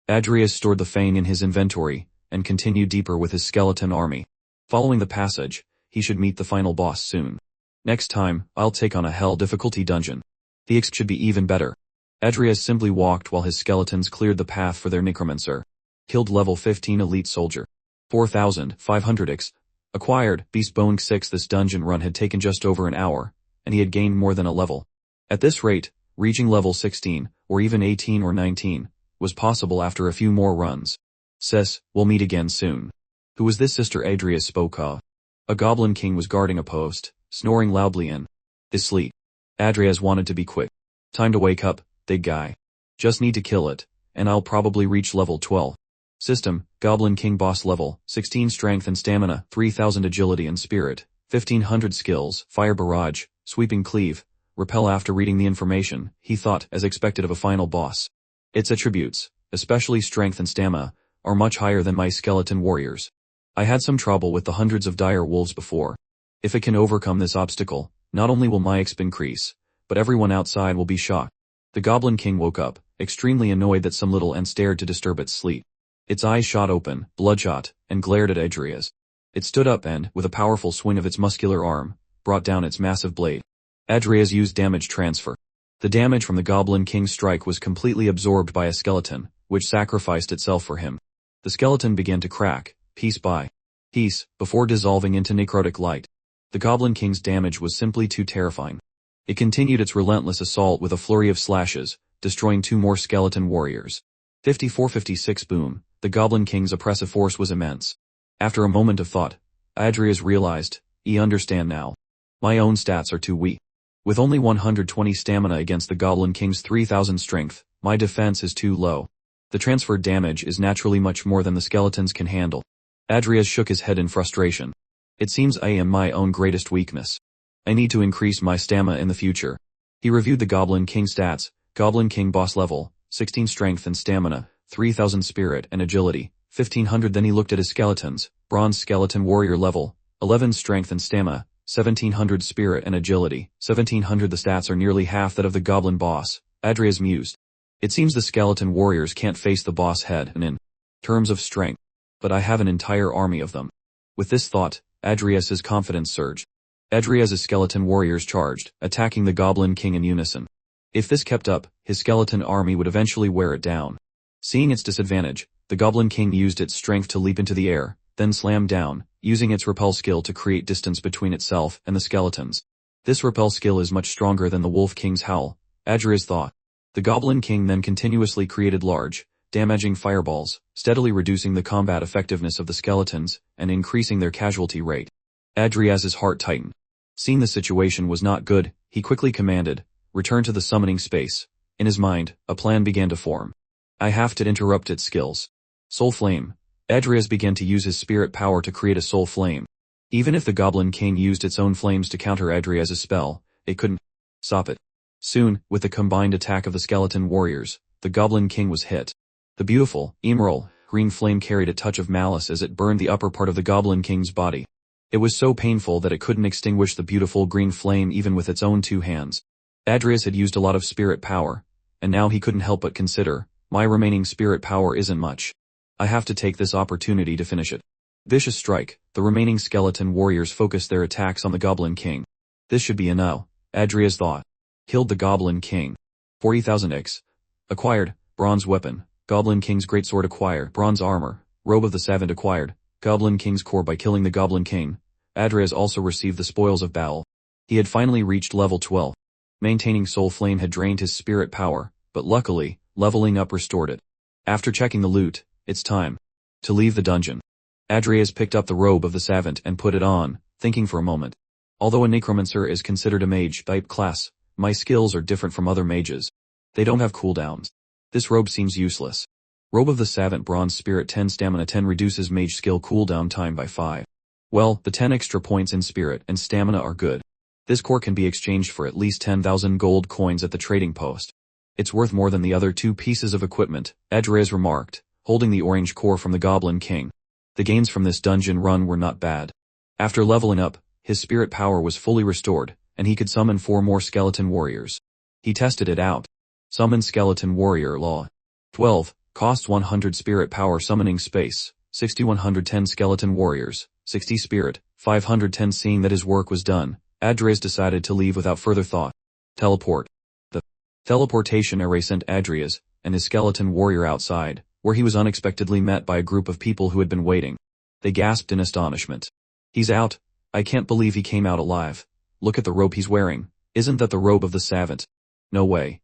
Adrias stored the Fang in his inventory, and continued deeper with his skeleton army. Following the passage, he should meet the final boss soon. Next time, I'll take on a hell difficulty dungeon. The XP should be even better. Adrias simply walked while his skeletons cleared the path for their necromancer. Killed level 15 elite soldier. 4,500x. Acquired, Beast Bone 6 This dungeon run had taken just over an hour, and he had gained more than a level. At this rate, reaching level 16, or even 18 or 19, was possible after a few more runs. Sis, we'll meet again soon. Who was this sister Adrias spoke of? A goblin king was guarding a post, snoring loudly in his sleep. Adrias wanted to be quick. Time to wake up, big guy. Just need to kill it, and I'll probably reach level 12. System, Goblin King boss level, 16 strength and stamina, 3000 agility and spirit, 1500 skills, fire barrage, sweeping cleave, repel. After reading the information, he thought, as expected of a final boss. Its attributes, especially strength and stamina, are much higher than my skeleton warriors. I had some trouble with the hundreds of dire wolves before. If it can overcome this obstacle, not only will my XP increase, but everyone outside will be shocked. The Goblin King woke up, extremely annoyed that some little ant stared to disturb its sleep. Its eyes shot open, bloodshot, and glared at Adrias. It stood up and, with a powerful swing of its muscular arm, brought down its massive blade. Adrias used damage transfer. The damage from the Goblin King's strike was completely absorbed by a skeleton, which sacrificed itself for him. The skeleton began to crack, piece by piece, before dissolving into necrotic light. The Goblin King's damage was simply too terrifying. It continued its relentless assault with a flurry of slashes, destroying 2 more skeleton warriors. 54-56 Boom, the Goblin King's oppressive force was immense. After a moment of thought, Adrias realized, I understand now. My own stats are too weak. With only 120 stamina against the Goblin King's 3000 strength, my defense is too low. The transferred damage is naturally much more than the skeletons can handle. Adrias shook his head in frustration. It seems I am my own greatest weakness. I need to increase my stamina in the future. He reviewed the Goblin King stats, Goblin King boss level, 16 strength and stamina, 3000 spirit and agility, 1500. Then he looked at his skeletons, bronze skeleton warrior level, 11 strength and stamina, 1700 spirit and agility, 1700. The stats are nearly half that of the goblin boss. Adrias mused. It seems the skeleton warriors can't face the boss head and in terms of strength. But I have an entire army of them. With this thought, Adrias's confidence surged. Adrias's skeleton warriors charged, attacking the Goblin King in unison. If this kept up, his skeleton army would eventually wear it down. Seeing its disadvantage, the Goblin King used its strength to leap into the air, then slammed down, using its repel skill to create distance between itself and the skeletons. This repel skill is much stronger than the Wolf King's howl, Adrias thought. The Goblin King then continuously created large, damaging fireballs, steadily reducing the combat effectiveness of the skeletons and increasing their casualty rate. Adrias's heart tightened. Seeing the situation was not good, he quickly commanded, return to the summoning space. In his mind, a plan began to form. I have to interrupt its skills. Soul Flame. Adrias began to use his spirit power to create a soul flame. Even if the Goblin King used its own flames to counter Adrias' spell, it couldn't stop it. Soon, with the combined attack of the skeleton warriors, the Goblin King was hit. The beautiful, emerald, green flame carried a touch of malice as it burned the upper part of the Goblin King's body. It was so painful that it couldn't extinguish the beautiful green flame even with its own 2 hands. Adrias had used a lot of spirit power, and now he couldn't help but consider, my remaining spirit power isn't much. I have to take this opportunity to finish it. Vicious strike. The remaining skeleton warriors focused their attacks on the Goblin King. This should be a no, Adrias thought. Killed the Goblin King. 40,000 X. Acquired. Bronze weapon. Goblin King's greatsword acquired. Bronze armor. Robe of the Savant acquired. Goblin King's core by killing the Goblin King. Adrias also received the spoils of battle. He had finally reached level 12. Maintaining Soul Flame had drained his spirit power, but luckily, leveling up restored it. After checking the loot, it's time to leave the dungeon. Adrias picked up the Robe of the Savant and put it on, thinking for a moment. Although a necromancer is considered a mage-type class, my skills are different from other mages. They don't have cooldowns. This robe seems useless. Robe of the Savant Bronze Spirit 10 Stamina 10 reduces mage skill cooldown time by 5. Well, the 10 extra points in spirit and stamina are good. This core can be exchanged for at least 10,000 gold coins at the trading post. It's worth more than the other 2 pieces of equipment, Adrias remarked, holding the orange core from the Goblin King. The gains from this dungeon run were not bad. After leveling up, his spirit power was fully restored, and he could summon 4 more skeleton warriors. He tested it out. Summon skeleton warrior law. 12. Costs 100 spirit power summoning space. 6110 skeleton warriors. 60 spirit. 510. Seeing that his work was done, Adrias decided to leave without further thought. Teleport. The teleportation array sent Adrias and his skeleton warrior outside, where he was unexpectedly met by a group of people who had been waiting. They gasped in astonishment. He's out. I can't believe he came out alive. Look at the robe he's wearing. Isn't that the robe of the Savant? No way.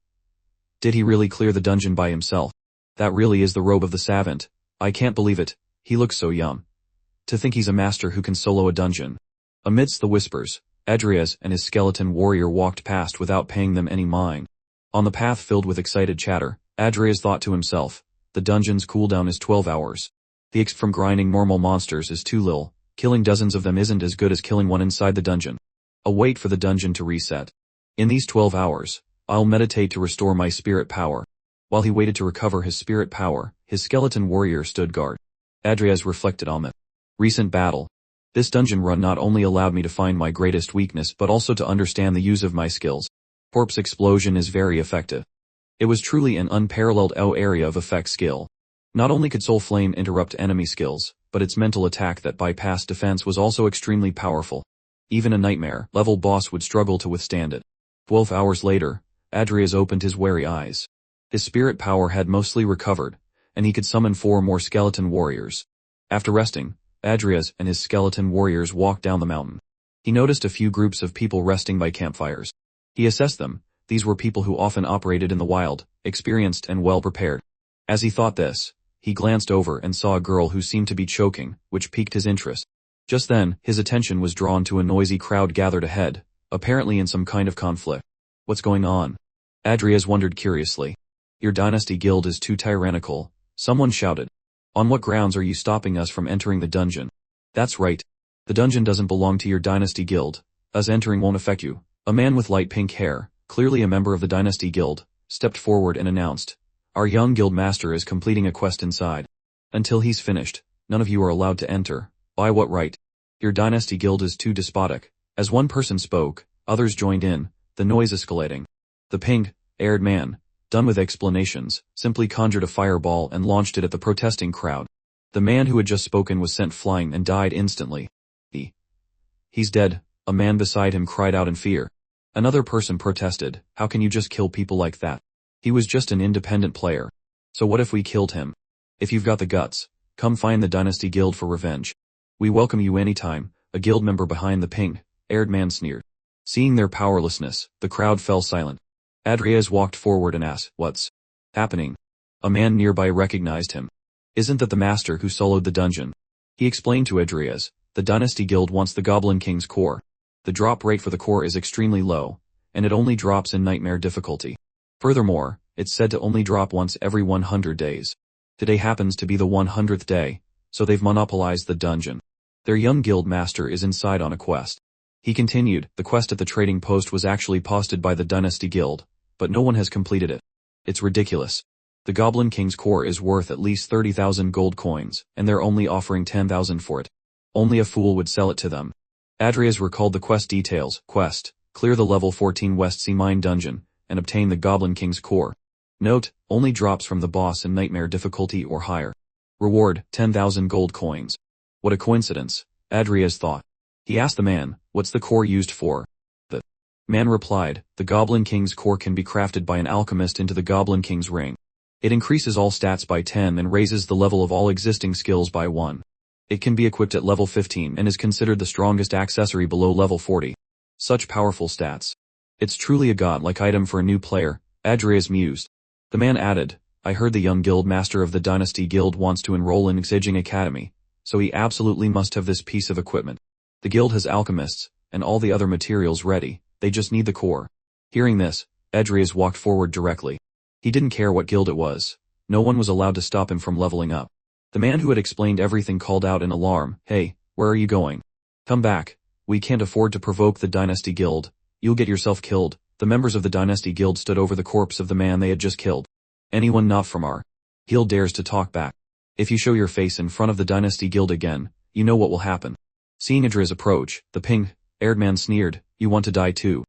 Did he really clear the dungeon by himself? That really is the robe of the Savant. I can't believe it. He looks so young. To think he's a master who can solo a dungeon. Amidst the whispers, Adrias and his skeleton warrior walked past without paying them any mind. On the path filled with excited chatter, Adrias thought to himself, the dungeon's cooldown is 12 hours. The XP from grinding normal monsters is too little. Killing dozens of them isn't as good as killing one inside the dungeon. I'll wait for the dungeon to reset. In these 12 hours, I'll meditate to restore my spirit power. While he waited to recover his spirit power, his skeleton warrior stood guard. Adrias reflected on the recent battle. This dungeon run not only allowed me to find my greatest weakness but also to understand the use of my skills. Corpse explosion is very effective. It was truly an unparalleled area of effect skill. Not only could Soul Flame interrupt enemy skills, but its mental attack that bypassed defense was also extremely powerful. Even a nightmare-level boss would struggle to withstand it. 12 hours later, Adrias opened his wary eyes. His spirit power had mostly recovered, and he could summon 4 more skeleton warriors. After resting, Adrias and his skeleton warriors walked down the mountain. He noticed a few groups of people resting by campfires. He assessed them. These were people who often operated in the wild, experienced and well prepared. As he thought this, he glanced over and saw a girl who seemed to be choking, which piqued his interest. Just then, his attention was drawn to a noisy crowd gathered ahead, apparently in some kind of conflict. What's going on? Adrias wondered curiously. Your dynasty guild is too tyrannical, someone shouted. On what grounds are you stopping us from entering the dungeon? That's right. The dungeon doesn't belong to your dynasty guild. Us entering won't affect you. A man with light pink hair, clearly a member of the dynasty guild, stepped forward and announced. Our young guild master is completing a quest inside. Until he's finished, none of you are allowed to enter. By what right? Your dynasty guild is too despotic. As one person spoke, others joined in, the noise escalating. The pink-haired man, done with explanations, simply conjured a fireball and launched it at the protesting crowd. The man who had just spoken was sent flying and died instantly. He's dead, a man beside him cried out in fear. Another person protested, how can you just kill people like that? He was just an independent player. So what if we killed him? If you've got the guts, come find the Dynasty Guild for revenge. We welcome you anytime, a guild member behind the pink-haired man sneered. Seeing their powerlessness, the crowd fell silent. Adrias walked forward and asked, what's happening? A man nearby recognized him. Isn't that the master who soloed the dungeon? He explained to Adrias, the Dynasty Guild wants the Goblin King's core. The drop rate for the core is extremely low, and it only drops in nightmare difficulty. Furthermore, It's said to only drop once every 100 days. Today happens to be the 100th day, so they've monopolized the dungeon. Their young guild master is inside on a quest. He continued, the quest at the trading post was actually posted by the Dynasty Guild, but no one has completed it. It's ridiculous. The Goblin King's core is worth at least 30,000 gold coins, and they're only offering 10,000 for it. Only a fool would sell it to them. Adrias recalled the quest details. Quest: clear the level 14 West Sea Mine dungeon, and obtain the Goblin King's core. Note: only drops from the boss in Nightmare difficulty or higher. Reward: 10,000 gold coins. What a coincidence, Adrias thought. He asked the man, what's the core used for? The man replied, the Goblin King's core can be crafted by an alchemist into the Goblin King's ring. It increases all stats by 10 and raises the level of all existing skills by 1. It can be equipped at level 15 and is considered the strongest accessory below level 40. Such powerful stats. It's truly a godlike item for a new player, Adrias mused. The man added, I heard the young guild master of the Dynasty Guild wants to enroll in Xijing Academy, so he absolutely must have this piece of equipment. The guild has alchemists, and all the other materials ready, they just need the core. Hearing this, Adrias walked forward directly. He didn't care what guild it was. No one was allowed to stop him from leveling up. The man who had explained everything called out in alarm, hey, where are you going? Come back. We can't afford to provoke the Dynasty Guild. You'll get yourself killed. The members of the Dynasty Guild stood over the corpse of the man they had just killed. Anyone not from our guild dares to talk back. If you show your face in front of the Dynasty Guild again, you know what will happen. Seeing Adrias approach, the pink-haired man sneered, you want to die too.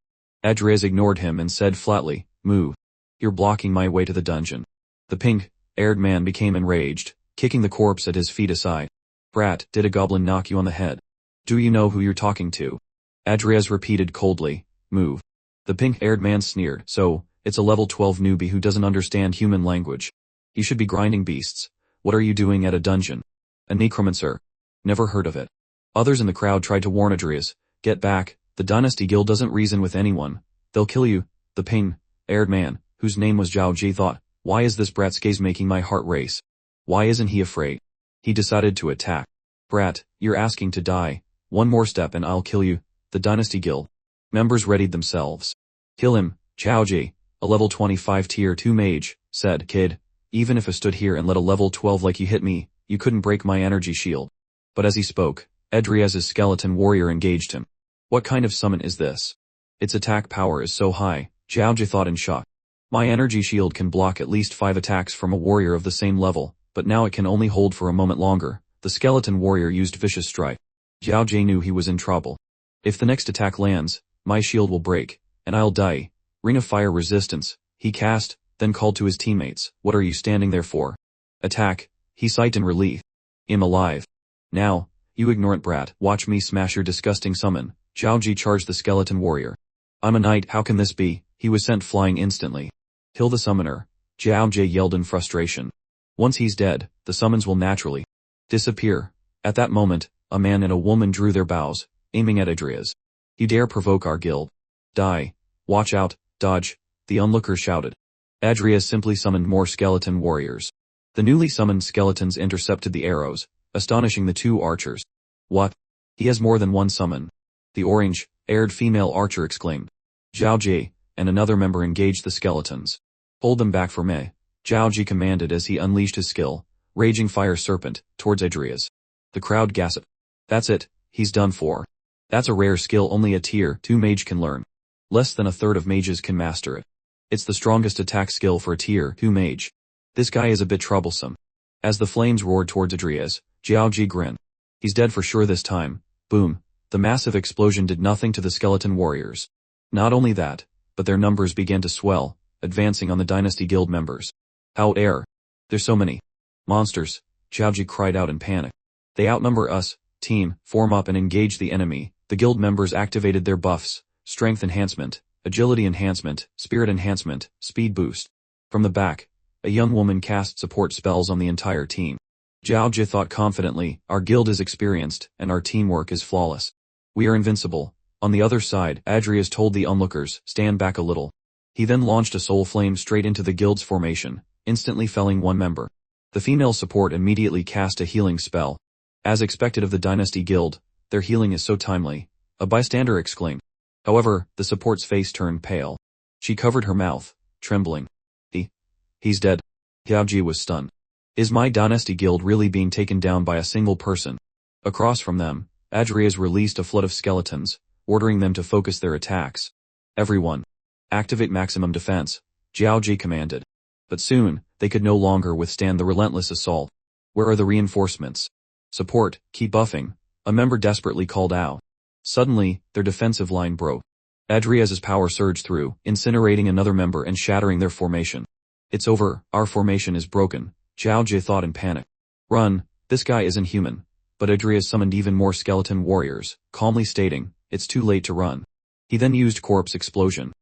Adrias ignored him and said flatly, move. You're blocking my way to the dungeon. The pink-haired man became enraged, kicking the corpse at his feet aside. Brat, did a goblin knock you on the head? Do you know who you're talking to? Adrias repeated coldly, move. The pink-haired man sneered, so, it's a level 12 newbie who doesn't understand human language. You should be grinding beasts. What are you doing at a dungeon? A necromancer. Never heard of it. Others in the crowd tried to warn Adrias, get back, the Dynasty Guild doesn't reason with anyone. They'll kill you. The pink-haired man, whose name was Zhao Ji, thought, why is this brat's gaze making my heart race? Why isn't he afraid? He decided to attack. Brat, you're asking to die. One more step and I'll kill you. The Dynasty Guild members readied themselves. Kill him, Zhao Ji, a level 25 tier 2 mage, said, kid, even if I stood here and let a level 12 like you hit me, you couldn't break my energy shield. But as he spoke, Adrias's skeleton warrior engaged him. What kind of summon is this? Its attack power is so high, Zhao Ji thought in shock. My energy shield can block at least 5 attacks from a warrior of the same level, but now it can only hold for a moment longer. The skeleton warrior used vicious strike. Zhao Ji knew he was in trouble. If the next attack lands, my shield will break, and I'll die. Ring of Fire Resistance, he cast, then called to his teammates, what are you standing there for? Attack, he sighed in relief. I'm alive. Now, you ignorant brat, watch me smash your disgusting summon. Zhao Ji charged the skeleton warrior. I'm a knight, how can this be? He was sent flying instantly. Kill the summoner, Zhao Ji yelled in frustration. Once he's dead, the summons will naturally disappear. At that moment, a man and a woman drew their bows, aiming at Adrias. You dare provoke our guild? Die. Watch out, dodge, the onlooker shouted. Adrias simply summoned more skeleton warriors. The newly summoned skeletons intercepted the arrows, astonishing the 2 archers. What? He has more than one summon. The orange-haired female archer exclaimed. Zhao Ji and another member engaged the skeletons. Hold them back for me, Zhao Ji commanded as he unleashed his skill, Raging Fire Serpent, towards Adrias. The crowd gasped. That's it, he's done for. That's a rare skill only a tier 2 mage can learn. Less than a third of mages can master it. It's the strongest attack skill for a tier 2 mage. This guy is a bit troublesome. As the flames roared towards Adrias, Zhao Ji grinned. He's dead for sure this time. Boom. The massive explosion did nothing to the skeleton warriors. Not only that, but their numbers began to swell, advancing on the Dynasty Guild members. How dare! There's so many monsters, Zhao Ji cried out in panic. They outnumber us. Team, form up and engage the enemy. The guild members activated their buffs, strength enhancement, agility enhancement, spirit enhancement, speed boost. From the back, a young woman cast support spells on the entire team. Zhao Ji thought confidently, our guild is experienced, and our teamwork is flawless. We are invincible. On the other side, Adrias told the onlookers, stand back a little. He then launched a soul flame straight into the guild's formation, instantly felling one member. The female support immediately cast a healing spell. As expected of the Dynasty Guild, their healing is so timely, a bystander exclaimed. However, the support's face turned pale. She covered her mouth, trembling. The He's dead. Xiaoji was stunned. Is my dynasty guild really being taken down by a single person? Across from them, Adrias released a flood of skeletons, ordering them to focus their attacks. Everyone, activate maximum defense, Xiaoji commanded. But soon, they could no longer withstand the relentless assault. Where are the reinforcements? Support, keep buffing, a member desperately called out. Suddenly, their defensive line broke. Adrias's power surged through, incinerating another member and shattering their formation. It's over, our formation is broken, Xiaoji thought in panic. Run, this guy isn't human. But Adrias summoned even more skeleton warriors, calmly stating, it's too late to run. He then used Corpse Explosion.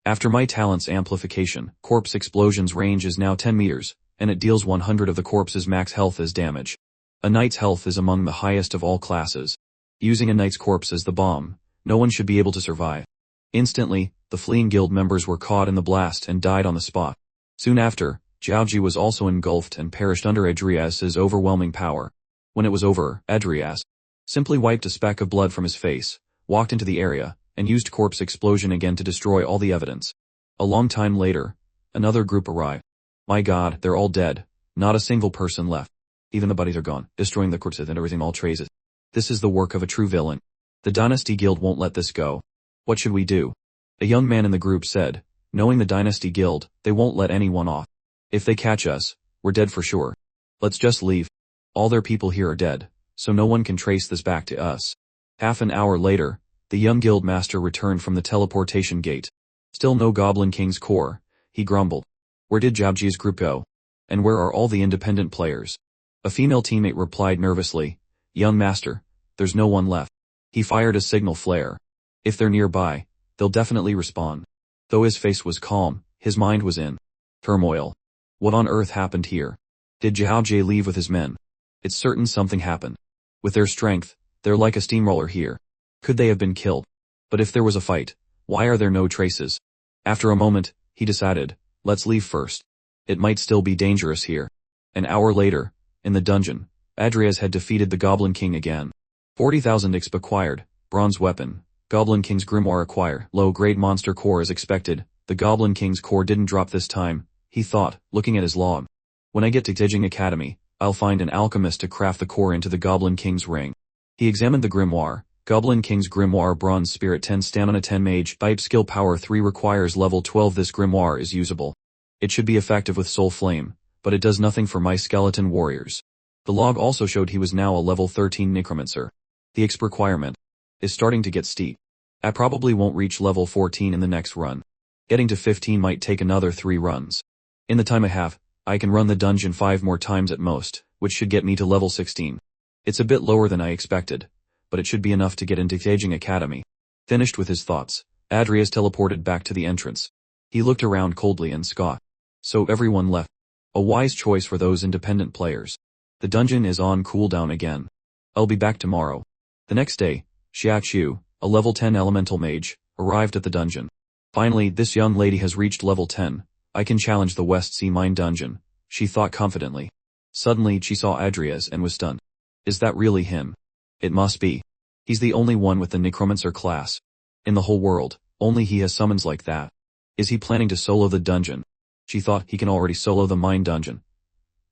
After my talent's amplification, Corpse Explosion's range is now 10 meters, and it deals 100 of the corpse's max health as damage. A knight's health is among the highest of all classes. Using a knight's corpse as the bomb, no one should be able to survive. Instantly, the fleeing guild members were caught in the blast and died on the spot. Soon after, Xiaoji was also engulfed and perished under Adrias's overwhelming power. When it was over, Adrias simply wiped a speck of blood from his face, walked into the area, and used Corpse Explosion again to destroy all the evidence. A long time later, another group arrived. My god, they're all dead. Not a single person left. Even the bodies are gone, destroying the corpses and erasing all traces. This is the work of a true villain. The Dynasty Guild won't let this go. What should we do? A young man in the group said, knowing the Dynasty Guild, they won't let anyone off. If they catch us, we're dead for sure. Let's just leave. All their people here are dead, so no one can trace this back to us. Half an hour later, the young guild master returned from the teleportation gate. Still no Goblin King's core, he grumbled. Where did Xiaoji's group go? And where are all the independent players? A female teammate replied nervously, Young master, there's no one left. He fired a signal flare. If they're nearby, they'll definitely respond. Though his face was calm, his mind was in turmoil. What on earth happened here? Did Xiaoji leave with his men? It's certain something happened. With their strength, they're like a steamroller here. Could they have been killed? But if there was a fight, why are there no traces? After a moment, he decided, let's leave first. It might still be dangerous here. An hour later, in the dungeon, Adrias had defeated the Goblin King again. 40,000 XP acquired, bronze weapon, Goblin King's grimoire acquired, low-grade monster core as expected. The Goblin King's core didn't drop this time, he thought, looking at his log. When I get to Tijing Academy, I'll find an alchemist to craft the core into the Goblin King's ring. He examined the grimoire. Goblin King's grimoire bronze spirit 10 stamina 10 mage type skill power 3 requires level 12. This grimoire is usable. It should be effective with soul flame, but it does nothing for my skeleton warriors. The log also showed he was now a level 13 necromancer. The XP requirement is starting to get steep. I probably won't reach level 14 in the next run. Getting to 15 might take another 3 runs. In the time I have, I can run the dungeon 5 more times at most, which should get me to level 16. It's a bit lower than I expected, but it should be enough to get into Tijing Academy. Finished with his thoughts, Adrias teleported back to the entrance. He looked around coldly and scoffed. So everyone left. A wise choice for those independent players. The dungeon is on cooldown again. I'll be back tomorrow. The next day, Xiaoqiu, a level 10 elemental mage, arrived at the dungeon. Finally, this young lady has reached level 10. I can challenge the West Sea Mine dungeon, she thought confidently. Suddenly she saw Adrias and was stunned. Is that really him? It must be. He's the only one with the necromancer class. In the whole world, only he has summons like that. Is he planning to solo the dungeon? She thought he can already solo the mine dungeon.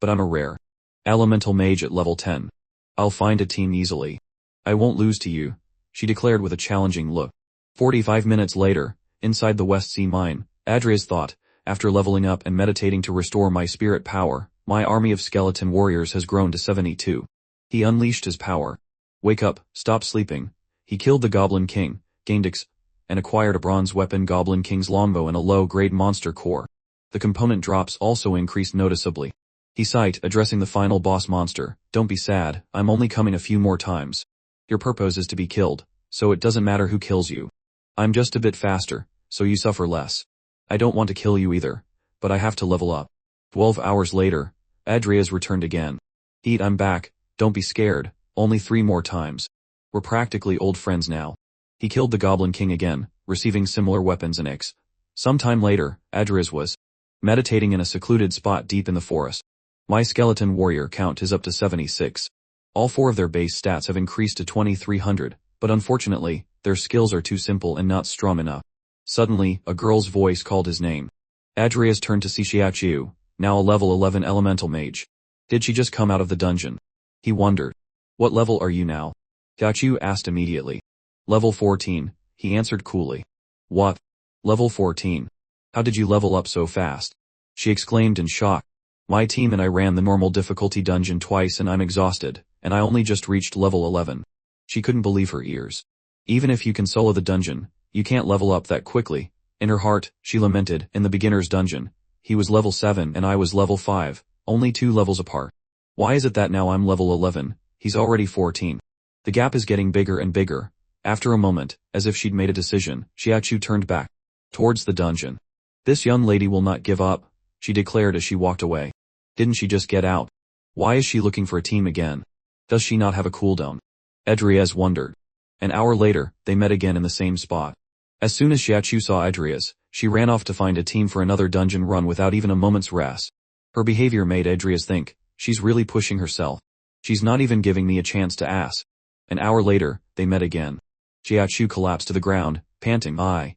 But I'm a rare elemental mage at level 10. I'll find a team easily. I won't lose to you, she declared with a challenging look. 45 minutes later, inside the West Sea Mine, Adrias thought, after leveling up and meditating to restore my spirit power, my army of skeleton warriors has grown to 72. He unleashed his power. Wake up, stop sleeping. He killed the Goblin King, gained XP, and acquired a bronze weapon Goblin King's longbow and a low-grade monster core. The component drops also increased noticeably. He sighed, addressing the final boss monster, don't be sad, I'm only coming a few more times. Your purpose is to be killed, so it doesn't matter who kills you. I'm just a bit faster, so you suffer less. I don't want to kill you either, but I have to level up. 12 hours later, Adrias returned again. I'm back, don't be scared, only 3 more times. We're practically old friends now. He killed the Goblin King again, receiving similar weapons and XP. Some time later, Adrias was meditating in a secluded spot deep in the forest. My skeleton warrior count is up to 76. All 4 of their base stats have increased to 2300, but unfortunately, their skills are too simple and not strong enough. Suddenly, a girl's voice called his name. Adrias turned to see Xiaoqiu, now a level 11 elemental mage. Did she just come out of the dungeon? He wondered. What level are you now? Xiaoqiu asked immediately. Level 14, he answered coolly. What? Level 14. How did you level up so fast? She exclaimed in shock. My team and I ran the normal difficulty dungeon twice and I'm exhausted, and I only just reached level 11. She couldn't believe her ears. Even if you can solo the dungeon, you can't level up that quickly. In her heart, she lamented, in the beginner's dungeon. He was level 7 and I was level 5, only 2 levels apart. Why is it that now I'm level 11, he's already 14? The gap is getting bigger and bigger. After a moment, as if she'd made a decision, Xiaoqiu turned back towards the dungeon. This young lady will not give up, she declared as she walked away. Didn't she just get out? Why is she looking for a team again? Does she not have a cooldown? Adriez wondered. An hour later, they met again in the same spot. As soon as Xiaoqiu saw Adriez, she ran off to find a team for another dungeon run without even a moment's rest. Her behavior made Adriez think, she's really pushing herself. She's not even giving me a chance to ask. An hour later, they met again. Xiaoqiu collapsed to the ground, panting, I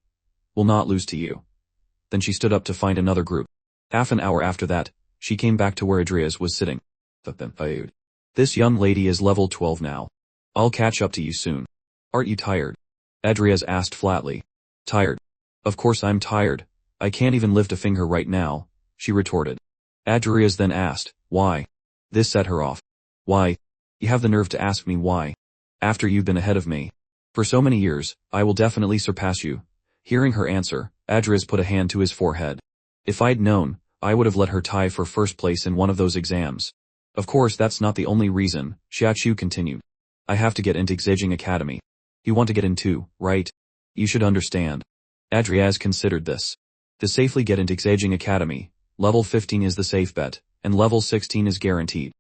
will not lose to you. Then she stood up to find another group. Half an hour after that, she came back to where Adriez was sitting. This young lady is level 12 now. I'll catch up to you soon. Aren't you tired? Adriez asked flatly. Tired? Of course I'm tired. I can't even lift a finger right now, she retorted. Adriez then asked, why? This set her off. Why? You have the nerve to ask me why? After you've been ahead of me. For so many years, I will definitely surpass you. Hearing her answer, Adriez put a hand to his forehead. If I'd known, I would have let her tie for first place in one of those exams. Of course that's not the only reason, Xiaoqiu continued. I have to get into Xejing Academy. You want to get in too, right? You should understand. Adriez considered this. To safely get into Xejing Academy, level 15 is the safe bet, and level 16 is guaranteed.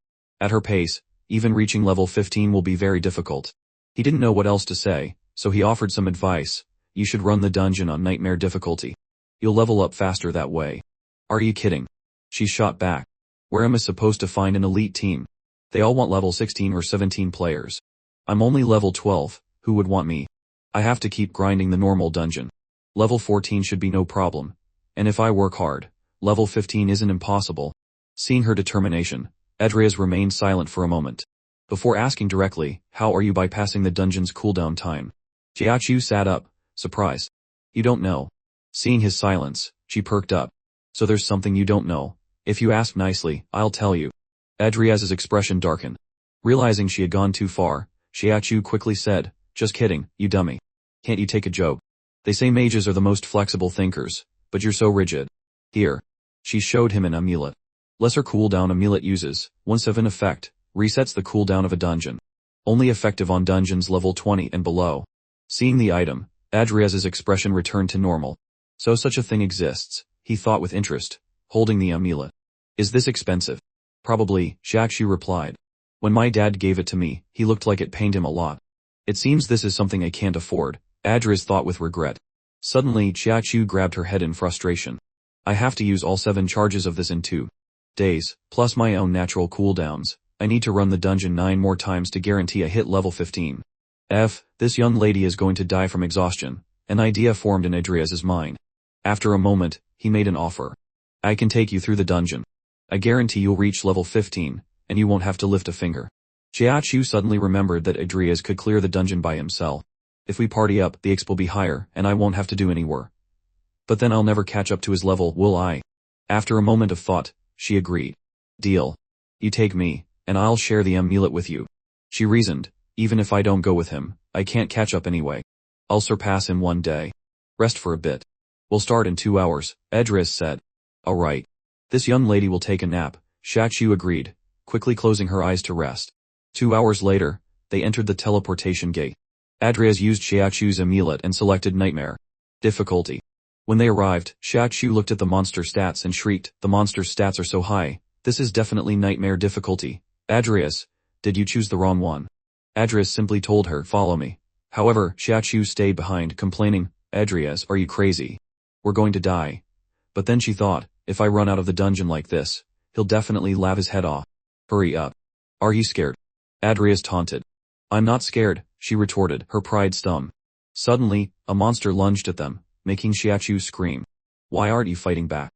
At her pace, even reaching level 15 will be very difficult. He didn't know what else to say, so he offered some advice. You should run the dungeon on nightmare difficulty. You'll level up faster that way. Are you kidding? She shot back. Where am I supposed to find an elite team? They all want level 16 or 17 players. I'm only level 12, who would want me? I have to keep grinding the normal dungeon. Level 14 should be no problem. And if I work hard, level 15 isn't impossible. Seeing her determination, Adriez remained silent for a moment. Before asking directly, how are you bypassing the dungeon's cooldown time? Xiaoqiu sat up, surprised. You don't know. Seeing his silence, she perked up. So there's something you don't know. If you ask nicely, I'll tell you. Adriez's expression darkened. Realizing she had gone too far, Xiaoqiu quickly said, just kidding, you dummy. Can't you take a joke? They say mages are the most flexible thinkers, but you're so rigid. Here. She showed him an amulet. Lesser cooldown amulet uses, once of an effect, resets the cooldown of a dungeon. Only effective on dungeons level 20 and below. Seeing the item, Adriez's expression returned to normal. So such a thing exists, he thought with interest, holding the amulet. Is this expensive? Probably, Xiaoqiu replied. When my dad gave it to me, he looked like it pained him a lot. It seems this is something I can't afford, Adriez thought with regret. Suddenly, Xiaoqiu grabbed her head in frustration. I have to use all 7 charges of this in 2 days, plus my own natural cooldowns. I need to run the dungeon 9 more times to guarantee I hit level 15. This young lady is going to die from exhaustion. An idea formed in Adriez's mind. After a moment, he made an offer. I can take you through the dungeon. I guarantee you'll reach level 15, and you won't have to lift a finger. Xiaoqiu suddenly remembered that Adriez could clear the dungeon by himself. If we party up, the XP will be higher, and I won't have to do any work. But then I'll never catch up to his level, will I? After a moment of thought, she agreed. Deal. You take me, and I'll share the amulet with you. She reasoned, even if I don't go with him, I can't catch up anyway. I'll surpass him one day. Rest for a bit. We'll start in 2 hours, Adriez said. Alright. This young lady will take a nap, Xiaoqiu agreed, quickly closing her eyes to rest. 2 hours later, they entered the teleportation gate. Adriez used Xiaoqiu's amulet and selected Nightmare difficulty. When they arrived, Xiaoqiu looked at the monster stats and shrieked, the monster's stats are so high, this is definitely Nightmare difficulty. Adriez, did you choose the wrong one? Adriez simply told her, follow me. However, Xiaoqiu stayed behind, complaining, Adriez, are you crazy? We're going to die. But then she thought, if I run out of the dungeon like this, he'll definitely laugh his head off. Hurry up. Are you scared? Adriez taunted. I'm not scared, she retorted, her pride stung. Suddenly, a monster lunged at them, making Xiaoqiu scream. Why aren't you fighting back?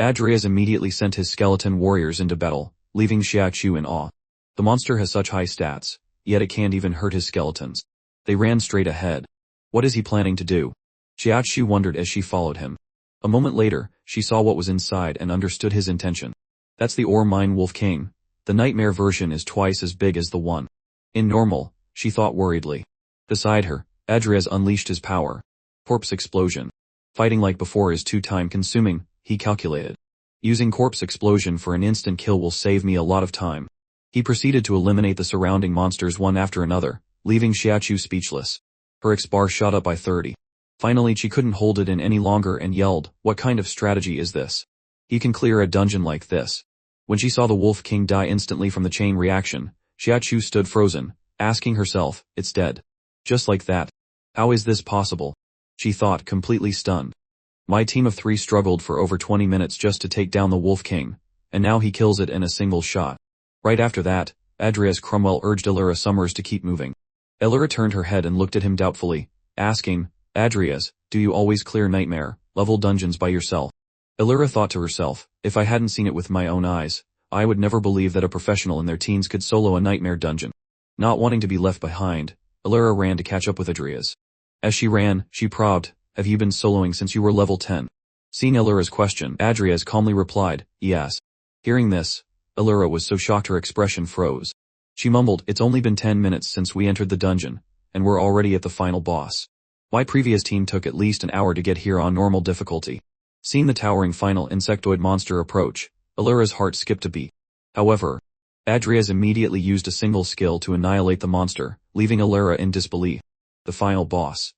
Adrias immediately sent his skeleton warriors into battle, leaving Xiaochu in awe. The monster has such high stats, yet it can't even hurt his skeletons. They ran straight ahead. What is he planning to do? Xiaochu wondered as she followed him. A moment later, she saw what was inside and understood his intention. That's the ore mine Wolf King. The nightmare version is twice as big as the one in normal, she thought worriedly. Beside her, Adrias unleashed his power. Corpse explosion. Fighting like before is too time-consuming, he calculated. Using corpse explosion for an instant kill will save me a lot of time. He proceeded to eliminate the surrounding monsters one after another, leaving Xiaochu speechless. Her X-bar shot up by 30. Finally she couldn't hold it in any longer and yelled, "What kind of strategy is this? He can clear a dungeon like this." When she saw the Wolf King die instantly from the chain reaction, Xiaochu stood frozen, asking herself, "It's dead. Just like that. How is this possible?" She thought, completely stunned. My team of 3 struggled for over 20 minutes just to take down the Wolf King, and now he kills it in a single shot. Right after that, Adrias Cromwell urged Elura Summers to keep moving. Elura turned her head and looked at him doubtfully, asking, "Adrias, do you always clear nightmare-level dungeons by yourself?" Elura thought to herself, if I hadn't seen it with my own eyes, I would never believe that a professional in their teens could solo a nightmare dungeon. Not wanting to be left behind, Elura ran to catch up with Adrias. As she ran, she probed, "Have you been soloing since you were level 10? Seeing Elura's question, Adrias calmly replied, "Yes." Hearing this, Elura was so shocked her expression froze. She mumbled, "It's only been 10 minutes since we entered the dungeon, and we're already at the final boss. My previous team took at least an hour to get here on normal difficulty." Seeing the towering final insectoid monster approach, Elura's heart skipped a beat. However, Adrias immediately used a single skill to annihilate the monster, leaving Elura in disbelief. The final boss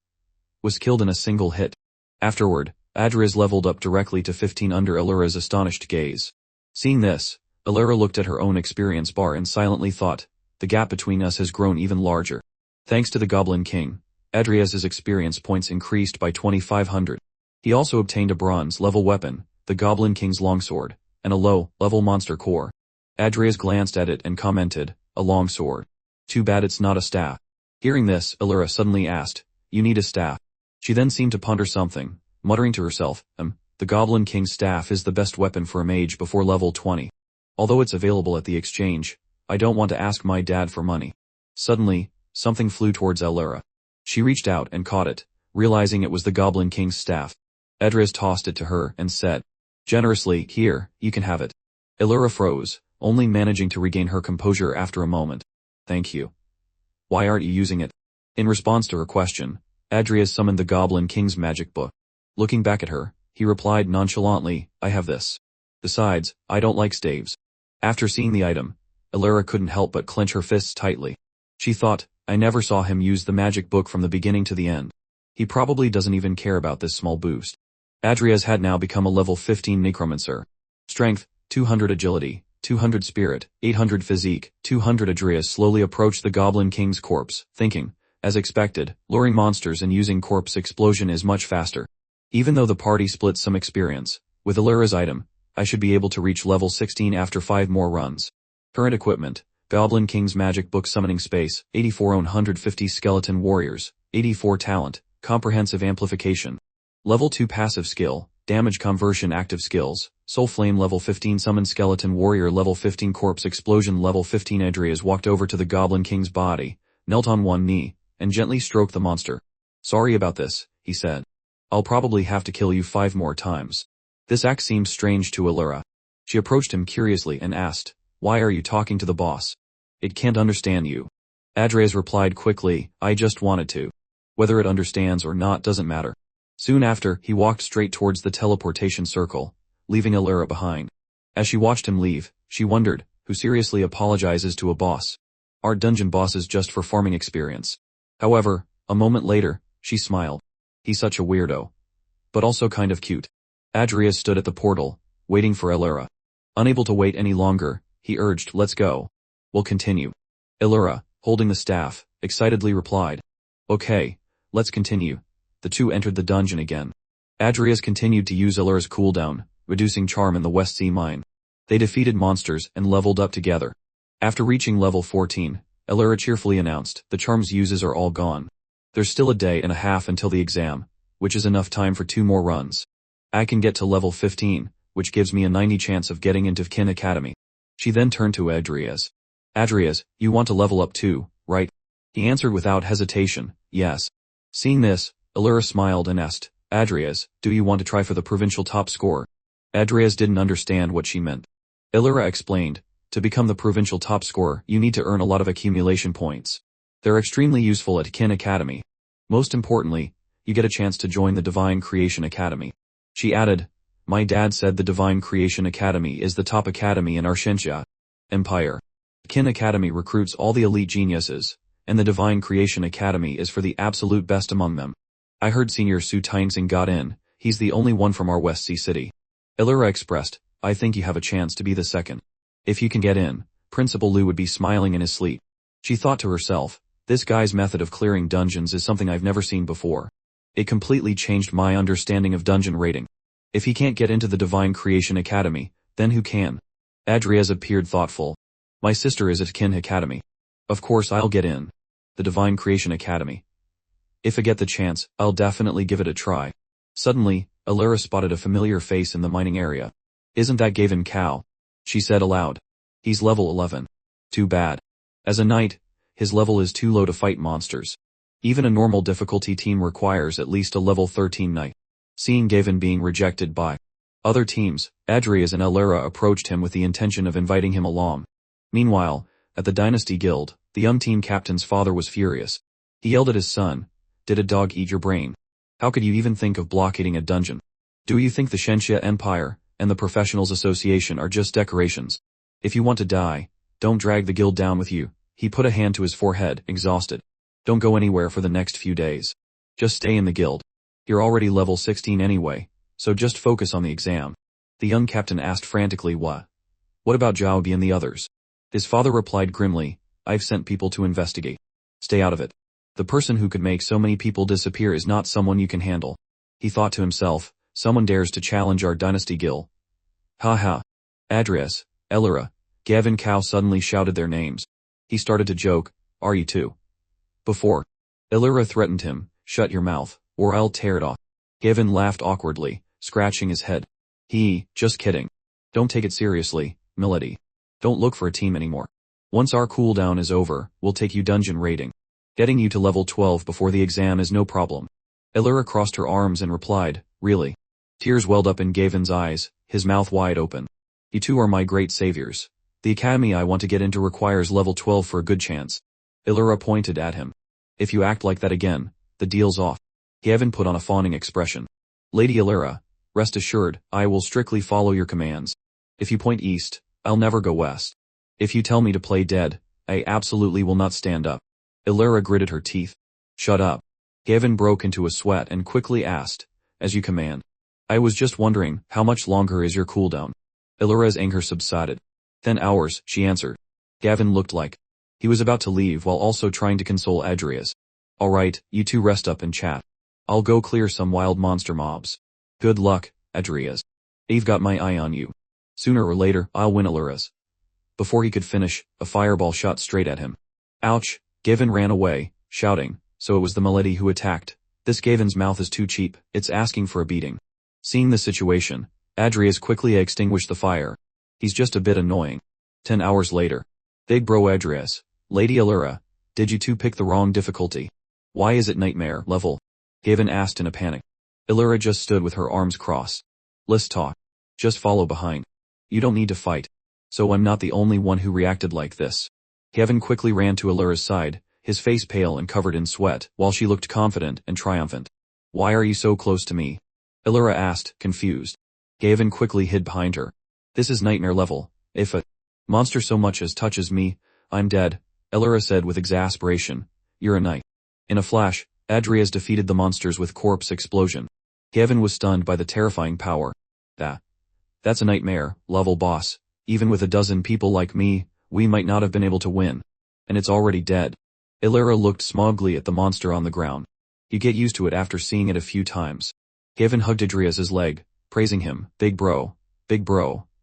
was killed in a single hit. Afterward, Adrias leveled up directly to 15 under Elura's astonished gaze. Seeing this, Elura looked at her own experience bar and silently thought, the gap between us has grown even larger. Thanks to the Goblin King, Adrias's experience points increased by 2,500. He also obtained a bronze-level weapon, the Goblin King's longsword, and a low-level monster core. Adrias glanced at it and commented, "A longsword. Too bad it's not a staff." Hearing this, Elura suddenly asked, "You need a staff?" She then seemed to ponder something, muttering to herself, the Goblin King's staff is the best weapon for a mage before level 20. Although it's available at the exchange, I don't want to ask my dad for money." Suddenly, something flew towards Elura. She reached out and caught it, realizing it was the Goblin King's staff. Adrias tossed it to her and said, "Generously, here, you can have it." Elura froze, only managing to regain her composure after a moment. "Thank you. Why aren't you using it?" In response to her question, Adrias summoned the Goblin King's magic book. Looking back at her, he replied nonchalantly, "I have this. Besides, I don't like staves." After seeing the item, Elura couldn't help but clench her fists tightly. She thought, I never saw him use the magic book from the beginning to the end. He probably doesn't even care about this small boost. Adrias had now become a level 15 necromancer. Strength, 200 agility, 200 spirit, 800 physique, 200. Adrias slowly approached the Goblin King's corpse, thinking, as expected, luring monsters and using corpse explosion is much faster. Even though the party split some experience, with Elura's item, I should be able to reach level 16 after 5 more runs. Current equipment, Goblin King's magic book summoning space, 84 150 skeleton warriors, 84 talent, comprehensive amplification. Level 2 passive skill, damage conversion active skills, soul flame level 15 summon skeleton warrior level 15 corpse explosion level 15. Adrias walked over to the Goblin King's body, knelt on one knee, and gently stroked the monster. "Sorry about this," he said. "I'll probably have to kill you 5 more times." This act seemed strange to Elura. She approached him curiously and asked, "Why are you talking to the boss? It can't understand you." Adrias replied quickly, "I just wanted to. Whether it understands or not doesn't matter." Soon after, he walked straight towards the teleportation circle, leaving Elura behind. As she watched him leave, she wondered, who seriously apologizes to a boss? Aren't dungeon bosses just for farming experience? However, a moment later, she smiled. He's such a weirdo. But also kind of cute. Adrias stood at the portal, waiting for Elura. Unable to wait any longer, he urged, "Let's go. We'll continue." Elura, holding the staff, excitedly replied, "Okay, let's continue." The two entered the dungeon again. Adrias continued to use Elura's cooldown, reducing charm in the West Sea mine. They defeated monsters and leveled up together. After reaching level 14, Elura cheerfully announced, "The charm's uses are all gone. There's still a day and a half until the exam, which is enough time for 2 more runs. I can get to level 15, which gives me a 90 chance of getting into Kin Academy. She then turned to Adrias. Adrias, you want to level up too, right? He answered without hesitation, yes. Seeing this, Allura smiled and asked, Adrias, do you want to try for the provincial top score? Adrias didn't understand what she meant. Allura explained, to become the provincial top scorer, you need to earn a lot of accumulation points. They're extremely useful at Kin Academy. Most importantly, you get a chance to join the Divine Creation Academy. She added, my dad said the Divine Creation Academy is the top academy in Arshentia Empire. Kin Academy recruits all the elite geniuses, and the Divine Creation Academy is for the absolute best among them. I heard Senior Su Tainsing got in, he's the only one from our West Sea city. Allura expressed, I think you have a chance to be the second. If you can get in, Principal Liu would be smiling in his sleep. She thought to herself, this guy's method of clearing dungeons is something I've never seen before. It completely changed my understanding of dungeon raiding. If he can't get into the Divine Creation Academy, then who can? Adrias appeared thoughtful. My sister is at Kin Academy. Of course I'll get in. The Divine Creation Academy. If I get the chance, I'll definitely give it a try. Suddenly, Allura spotted a familiar face in the mining area. Isn't that Gavin Cao? She said aloud. He's level 11. Too bad. As a knight, his level is too low to fight monsters. Even a normal difficulty team requires at least a level 13 knight. Seeing Gavin being rejected by other teams, Adrias and Allura approached him with the intention of inviting him along. Meanwhile, at the Dynasty Guild, the young team captain's father was furious. He yelled at his son, did a dog eat your brain? How could you even think of blockading a dungeon? Do you think the Shenxia Empire and the Professionals Association are just decorations? If you want to die, don't drag the guild down with you. He put a hand to his forehead, exhausted. Don't go anywhere for the next few days. Just stay in the guild. You're already level 16 anyway, so just focus on the exam. The young captain asked frantically what? What about Zhaobi and the others? His father replied grimly, I've sent people to investigate. Stay out of it. The person who could make so many people disappear is not someone you can handle. He thought to himself, someone dares to challenge our dynasty guild. Ha ha. Adrias, Allura, Gavin Cao suddenly shouted their names. He started to joke, are you too? Before. Allura threatened him, shut your mouth, or I'll tear it off. Gavin laughed awkwardly, scratching his head. Just kidding. Don't take it seriously, Milady. Don't look for a team anymore. Once our cooldown is over, we'll take you dungeon raiding. Getting you to level 12 before the exam is no problem. Allura crossed her arms and replied, really? Tears welled up in Gavin's eyes, his mouth wide open. You two are my great saviors. The academy I want to get into requires level 12 for a good chance. Allura pointed at him. If you act like that again, the deal's off. Gavin put on a fawning expression. Lady Allura, rest assured, I will strictly follow your commands. If you point east, I'll never go west. If you tell me to play dead, I absolutely will not stand up. Allura gritted her teeth. Shut up. Gavin broke into a sweat and quickly asked, as you command. I was just wondering, how much longer is your cooldown? Allura's anger subsided. 10 hours, she answered. Gavin looked like he was about to leave while also trying to console Adrias. Alright, you two rest up and chat. I'll go clear some wild monster mobs. Good luck, Adrias. I've got my eye on you. Sooner or later, I'll win Allura's. Before he could finish, a fireball shot straight at him. Ouch, Gavin ran away, shouting, so it was the Milady who attacked. This Gavin's mouth is too cheap, it's asking for a beating. Seeing the situation, Adrias quickly extinguished the fire. He's just a bit annoying. 10 hours later. Big bro Adrias, Lady Allura, did you two pick the wrong difficulty? Why is it nightmare level? Gavin asked in a panic. Allura just stood with her arms crossed. Let's talk. Just follow behind. You don't need to fight. So I'm not the only one who reacted like this. Gavin quickly ran to Allura's side, his face pale and covered in sweat, while she looked confident and triumphant. Why are you so close to me? Allura asked, confused. Gavin quickly hid behind her. This is nightmare level. If a monster so much as touches me, I'm dead, Allura said with exasperation. You're a knight. In a flash, Adrias defeated the monsters with corpse explosion. Gavin was stunned by the terrifying power. That's a nightmare level boss. Even with a dozen people like me, we might not have been able to win. And it's already dead. Allura looked smugly at the monster on the ground. You get used to it after seeing it a few times. Gavin hugged Adrias's leg, praising him. Big bro,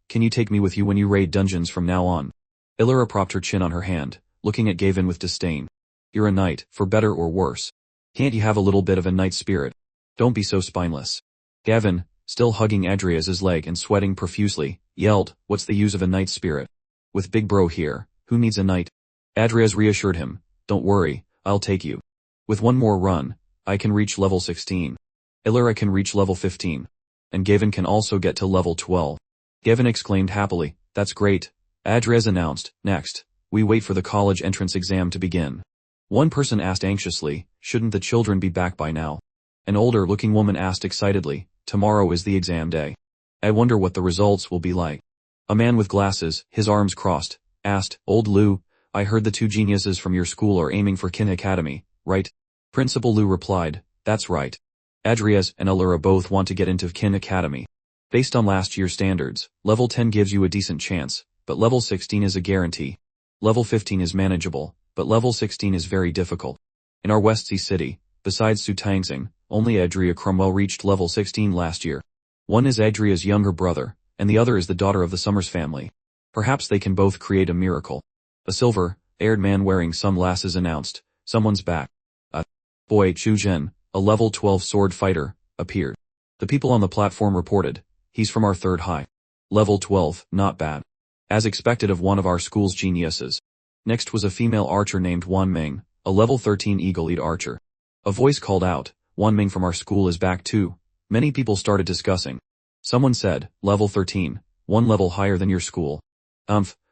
can you take me with you when you raid dungeons from now on? Allura propped her chin on her hand, looking at Gavin with disdain. You're a knight, for better or worse. Can't you have a little bit of a knight spirit? Don't be so spineless. Gavin, still hugging Adria's leg and sweating profusely, yelled, "What's the use of a knight spirit? With Big Bro here, who needs a knight?" Adrias reassured him, "Don't worry, I'll take you. With one more run, I can reach level 16. Illyra can reach level 15. And Gavin can also get to level 12. Gavin exclaimed happily, "That's great." Adrias announced, "Next, we wait for the college entrance exam to begin." One person asked anxiously, "Shouldn't the children be back by now?" An older-looking woman asked excitedly, "Tomorrow is the exam day. I wonder what the results will be like." A man with glasses, his arms crossed, asked, "Old Lou, I heard the two geniuses from your school are aiming for Kin Academy, right?" Principal Lou replied, "That's right. Adrias and Illyra both want to get into Kin Academy. Based on last year's standards, level 10 gives you a decent chance, but level 16 is a guarantee. Level 15 is manageable, but level 16 is very difficult. In our West Sea city, besides Su Tangxing, only Adria Cromwell reached level 16 last year. One is Adria's younger brother, and the other is the daughter of the Summers family. Perhaps they can both create a miracle." A silver-haired man wearing sunglasses announced, "Someone's back." A boy, Chu Zhen, a level 12 sword fighter, appeared. The people on the platform reported, "He's from our third high. Level 12, not bad. As expected of one of our school's geniuses." Next was a female archer named Wan Ming, a level 13 eagle-eyed archer. A voice called out, "Wan Ming from our school is back too." Many people started discussing. Someone said, "Level 13, one level higher than your school."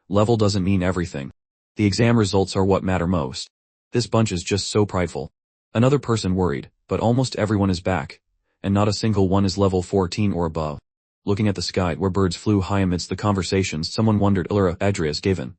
Level doesn't mean everything. The exam results are what matter most. This bunch is just so prideful. Another person worried, "But almost everyone is back, and not a single one is level 14 or above." Looking at the sky where birds flew high amidst the conversations, someone wondered, "Illyra, Adrias, Gavin.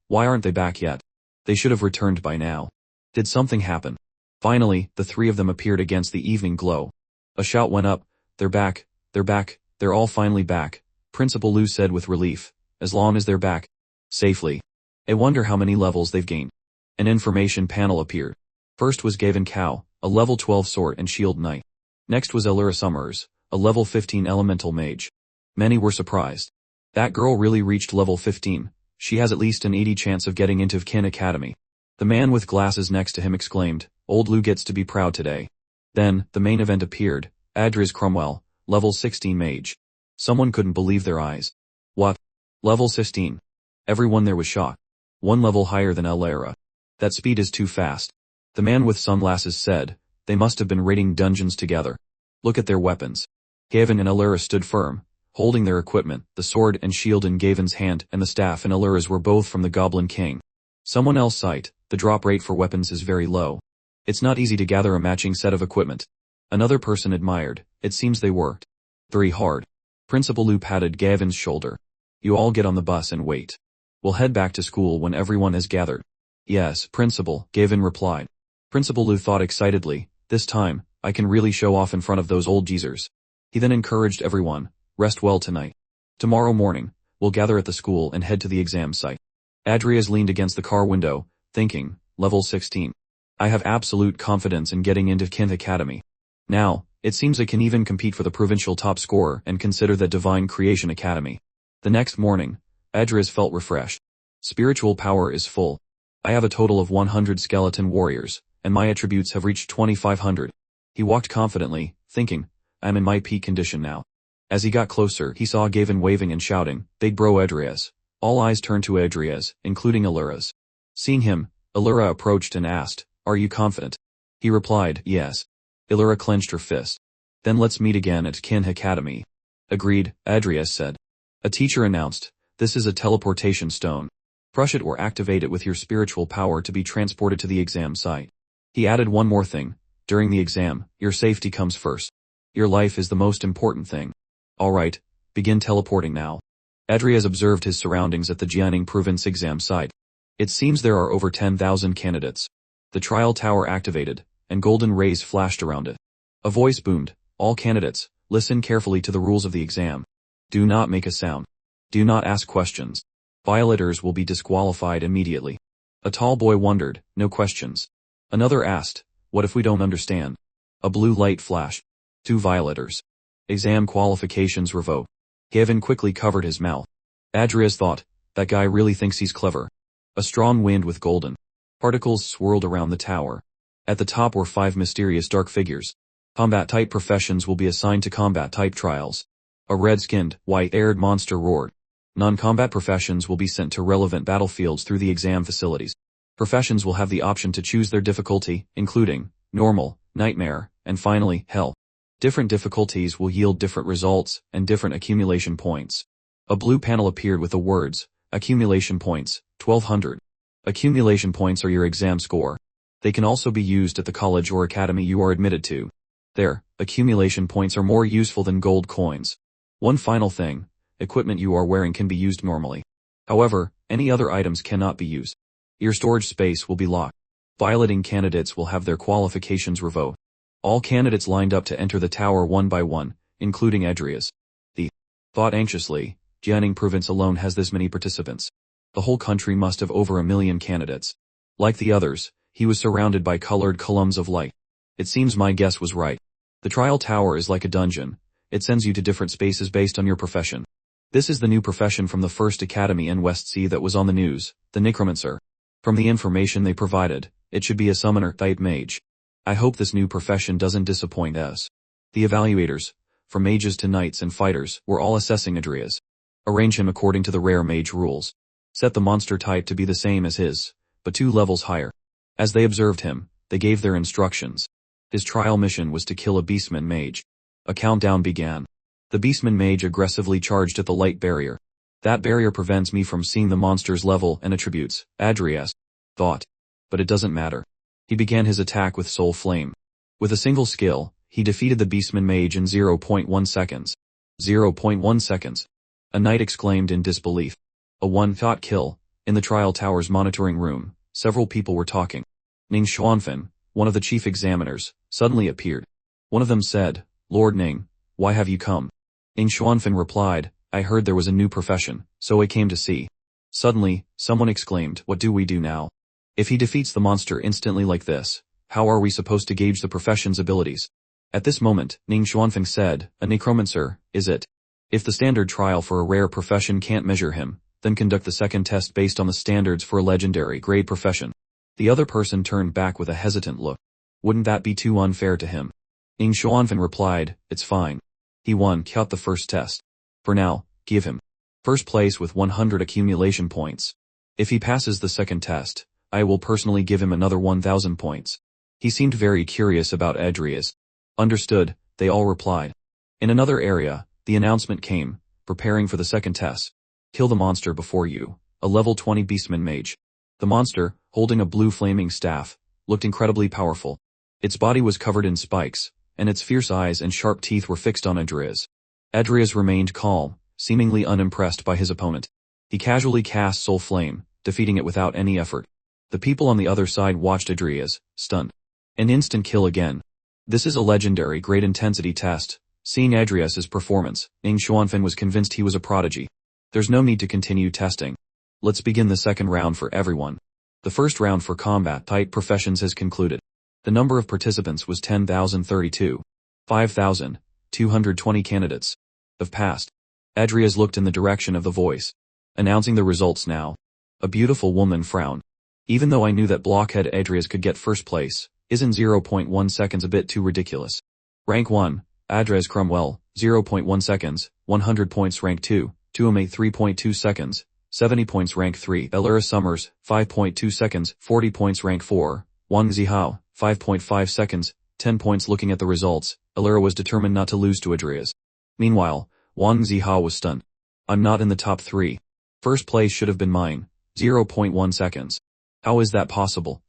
Why aren't they back yet? They should have returned by now. Did something happen?" Finally, the three of them appeared against the evening glow. A shout went up, "They're back, they're back, they're all finally back," Principal Lou said with relief. "As long as they're back. Safely. I wonder how many levels they've gained." An information panel appeared. First was Gavin Cow, a level 12 sword and shield knight. Next was Illyra Summers, a level 15 elemental mage. Many were surprised. That girl really reached level 15, she has at least an 80 chance of getting into Kin Academy. The man with glasses next to him exclaimed, "Old Lou gets to be proud today." Then, the main event appeared, Adrias Cromwell, level 16 mage. Someone couldn't believe their eyes. What? Level 16. Everyone there was shocked. One level higher than Illyra. That speed is too fast. The man with sunglasses said, "They must have been raiding dungeons together. Look at their weapons." Gavin and Illyra stood firm, holding their equipment, the sword and shield in Gavin's hand and the staff in Illyra's were both from the Goblin King. Someone else sighed, "The drop rate for weapons is very low. It's not easy to gather a matching set of equipment." Another person admired, "It seems they worked very hard." Principal Lou patted Gavin's shoulder. "You all get on the bus and wait. We'll head back to school when everyone has gathered." "Yes, Principal," Gavin replied. Principal Lou thought excitedly, "This time, I can really show off in front of those old geezers." He then encouraged everyone, "Rest well tonight. Tomorrow morning, we'll gather at the school and head to the exam site." Adrias leaned against the car window, thinking, "Level 16. I have absolute confidence in getting into Kin Academy. Now, it seems I can even compete for the provincial top scorer and consider the Divine Creation Academy." The next morning, Adrias felt refreshed. Spiritual power is full. "I have a total of 100 skeleton warriors, and my attributes have reached 2500. He walked confidently, thinking, "I'm in my peak condition now." As he got closer, he saw Gavin waving and shouting, "Big Bro Adrias." All eyes turned to Adrias, including Illyra's. Seeing him, Illyra approached and asked, "Are you confident?" He replied, "Yes." Illyra clenched her fist. "Then let's meet again at Kin Academy." "Agreed," Adrias said. A teacher announced, "This is a teleportation stone. Crush it or activate it with your spiritual power to be transported to the exam site." He added one more thing, "During the exam, your safety comes first. Your life is the most important thing. Alright, begin teleporting now." Adrias observed his surroundings at the Jianing Province exam site. It seems there are over 10,000 candidates. The trial tower activated, and golden rays flashed around it. A voice boomed, "All candidates, listen carefully to the rules of the exam. Do not make a sound. Do not ask questions. Violators will be disqualified immediately." A tall boy wondered, "No questions?" Another asked, "What if we don't understand?" A blue light flashed. 2 violators. Exam qualifications revoked. Gavin quickly covered his mouth. Adrias thought, "That guy really thinks he's clever." A strong wind with golden particles swirled around the tower. At the top were 5 mysterious dark figures. Combat-type professions will be assigned to combat-type trials. A red-skinned, white-haired monster roared. Non-combat professions will be sent to relevant battlefields through the exam facilities. Professions will have the option to choose their difficulty, including normal, nightmare, and finally, hell. Different difficulties will yield different results and different accumulation points. A blue panel appeared with the words, accumulation points, 1200. Accumulation points are your exam score. They can also be used at the college or academy you are admitted to. There, accumulation points are more useful than gold coins. One final thing, equipment you are wearing can be used normally. However, any other items cannot be used. Your storage space will be locked. Violating candidates will have their qualifications revoked. All candidates lined up to enter the tower one by one, including Adrias. The thought anxiously, Jiangning province alone has this many participants. The whole country must have over 1 million candidates. Like the others, he was surrounded by colored columns of light. It seems my guess was right. The trial tower is like a dungeon. It sends you to different spaces based on your profession. This is the new profession from the first academy in West Sea that was on the news, the necromancer. From the information they provided, it should be a summoner-type mage. I hope this new profession doesn't disappoint us. The evaluators, from mages to knights and fighters, were all assessing Adrias. Arrange him according to the rare mage rules. Set the monster type to be the same as his, but 2 levels higher. As they observed him, they gave their instructions. His trial mission was to kill a beastman mage. A countdown began. The beastman mage aggressively charged at the light barrier. That barrier prevents me from seeing the monster's level and attributes, Adrias thought. But it doesn't matter. He began his attack with Soul Flame. With a single skill, he defeated the beastman mage in 0.1 seconds. 0.1 seconds. A knight exclaimed in disbelief. A one-shot kill. In the trial tower's monitoring room, several people were talking. Ning Xuanfen, one of the chief examiners, suddenly appeared. One of them said, Lord Ning, why have you come? Ning Xuanfen replied, I heard there was a new profession, so I came to see. Suddenly, someone exclaimed, what do we do now? If he defeats the monster instantly like this, how are we supposed to gauge the profession's abilities? At this moment, Ning Xuanfeng said, a necromancer, is it? If the standard trial for a rare profession can't measure him, then conduct the second test based on the standards for a legendary grade profession. The other person turned back with a hesitant look. Wouldn't that be too unfair to him? Ning Xuanfeng replied, it's fine. He won the first test. For now, give him first place with 100 accumulation points. If he passes the second test, I will personally give him another 1,000 points. He seemed very curious about Adrias. Understood, they all replied. In another area, the announcement came, preparing for the second test. Kill the monster before you, a level 20 beastman mage. The monster, holding a blue flaming staff, looked incredibly powerful. Its body was covered in spikes, and its fierce eyes and sharp teeth were fixed on Adrias. Adrias remained calm, seemingly unimpressed by his opponent. He casually cast Soul Flame, defeating it without any effort. The people on the other side watched Adrias, stunned. An instant kill again. This is a legendary great intensity test. Seeing Adrias's performance, Ning Xuanfen was convinced he was a prodigy. There's no need to continue testing. Let's begin the second round for everyone. The first round for combat-type professions has concluded. The number of participants was 10,032. 5,220 candidates have passed. Adrias looked in the direction of the voice. Announcing the results now. A beautiful woman frowned. Even though I knew that blockhead Adrias could get first place, isn't 0.1 seconds a bit too ridiculous? Rank 1, Adrias Cromwell, 0.1 seconds, 100 points. Rank 2, Tuomei 3.2 seconds, 70 points. Rank 3, Elira Summers, 5.2 seconds, 40 points. Rank 4, Wang Zihao, 5.5 seconds, 10 points. Looking at the results, Elira was determined not to lose to Adrias. Meanwhile, Wang Zihao was stunned. I'm not in the top 3. First place should have been mine, 0.1 seconds. How is that possible?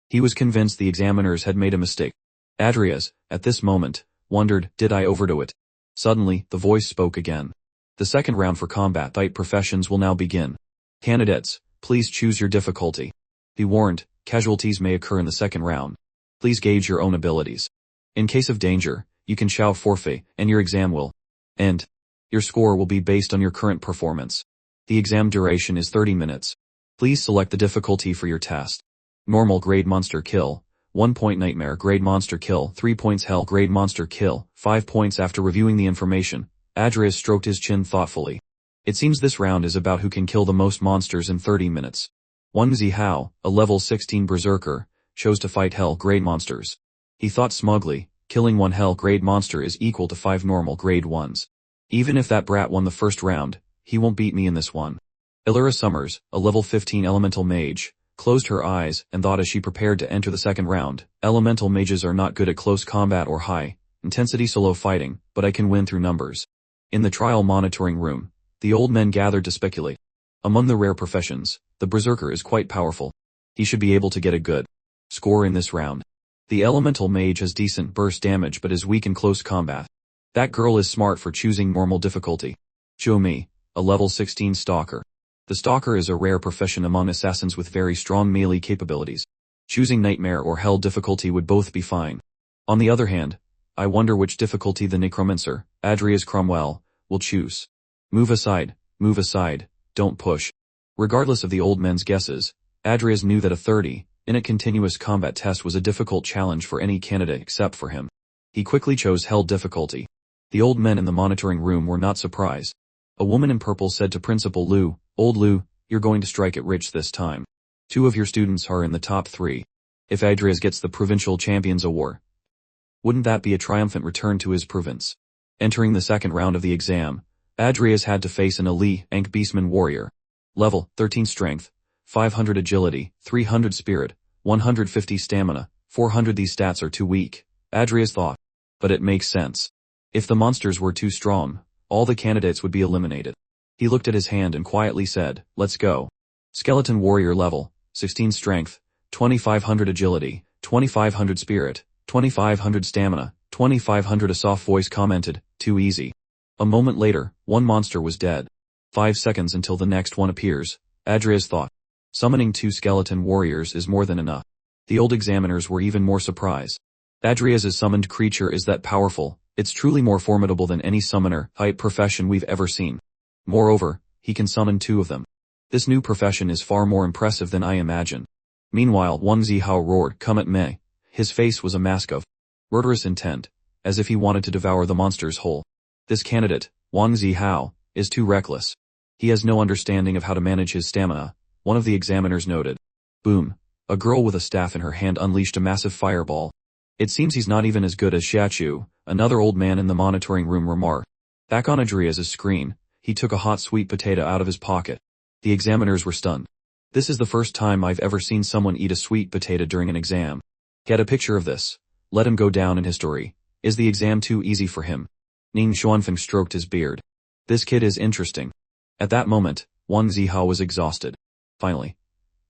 He was convinced the examiners had made a mistake. Adrias, at this moment, wondered, did I overdo it? Suddenly, the voice spoke again. The second round for combat-type professions will now begin. Candidates, please choose your difficulty. Be warned, casualties may occur in the second round. Please gauge your own abilities. In case of danger, you can shout forfeit, and your exam will end. Your score will be based on your current performance. The exam duration is 30 minutes. Please select the difficulty for your test. Normal grade monster kill, 1 point. Nightmare grade monster kill, 3 points. Hell grade monster kill, 5 points. After reviewing the information, Adrias stroked his chin thoughtfully. It seems this round is about who can kill the most monsters in 30 minutes. Wang Zihao, a level 16 berserker, chose to fight hell grade monsters. He thought smugly, killing one hell-grade monster is equal to 5 normal grade 1s. Even if that brat won the first round, he won't beat me in this one. Illyra Summers, a level 15 elemental mage, closed her eyes and thought as she prepared to enter the second round, elemental mages are not good at close combat or high-intensity solo fighting, but I can win through numbers. In the trial monitoring room, the old men gathered to speculate. Among the rare professions, the berserker is quite powerful. He should be able to get a good score in this round. The elemental mage has decent burst damage but is weak in close combat. That girl is smart for choosing normal difficulty. Show me, a level 16 stalker. The stalker is a rare profession among assassins with very strong melee capabilities. Choosing nightmare or hell difficulty would both be fine. On the other hand, I wonder which difficulty the necromancer, Adrias Cromwell, will choose. Move aside, don't push. Regardless of the old men's guesses, Adrias knew that a 30 in a continuous combat test was a difficult challenge for any candidate except for him. He quickly chose hell difficulty. The old men in the monitoring room were not surprised. A woman in purple said to Principal Liu, "Old Liu, you're going to strike it rich this time. 2 of your students are in the top 3. If Adrias gets the Provincial Champions Award, wouldn't that be a triumphant return to his province?" Entering the second round of the exam, Adrias had to face an elite Ankh Beastman warrior. Level 13 strength, 500 agility, 300 spirit, 150 stamina, 400. These stats are too weak, Adrias thought. But it makes sense. If the monsters were too strong, all the candidates would be eliminated. He looked at his hand and quietly said, "Let's go." Skeleton warrior level, 16 strength, 2500 agility, 2500 spirit, 2500 stamina, 2500. A soft voice commented, "Too easy." A moment later, one monster was dead. 5 seconds until the next one appears, Adrias thought. Summoning 2 skeleton warriors is more than enough. The old examiners were even more surprised. Adrias's summoned creature is that powerful, it's truly more formidable than any summoner type profession we've ever seen. Moreover, he can summon 2 of them. This new profession is far more impressive than I imagined. Meanwhile, Wang Zihao roared, "Come at me." His face was a mask of murderous intent, as if he wanted to devour the monsters whole. This candidate, Wang Zihao, is too reckless. He has no understanding of how to manage his stamina, one of the examiners noted. Boom. A girl with a staff in her hand unleashed a massive fireball. "It seems he's not even as good as Xiachu," another old man in the monitoring room remarked. Back on Adrias's screen, he took a hot sweet potato out of his pocket. The examiners were stunned. This is the first time I've ever seen someone eat a sweet potato during an exam. Get a picture of this. Let him go down in history. Is the exam too easy for him? Ning Xuanfeng stroked his beard. This kid is interesting. At that moment, Wang Zihao was exhausted. Finally.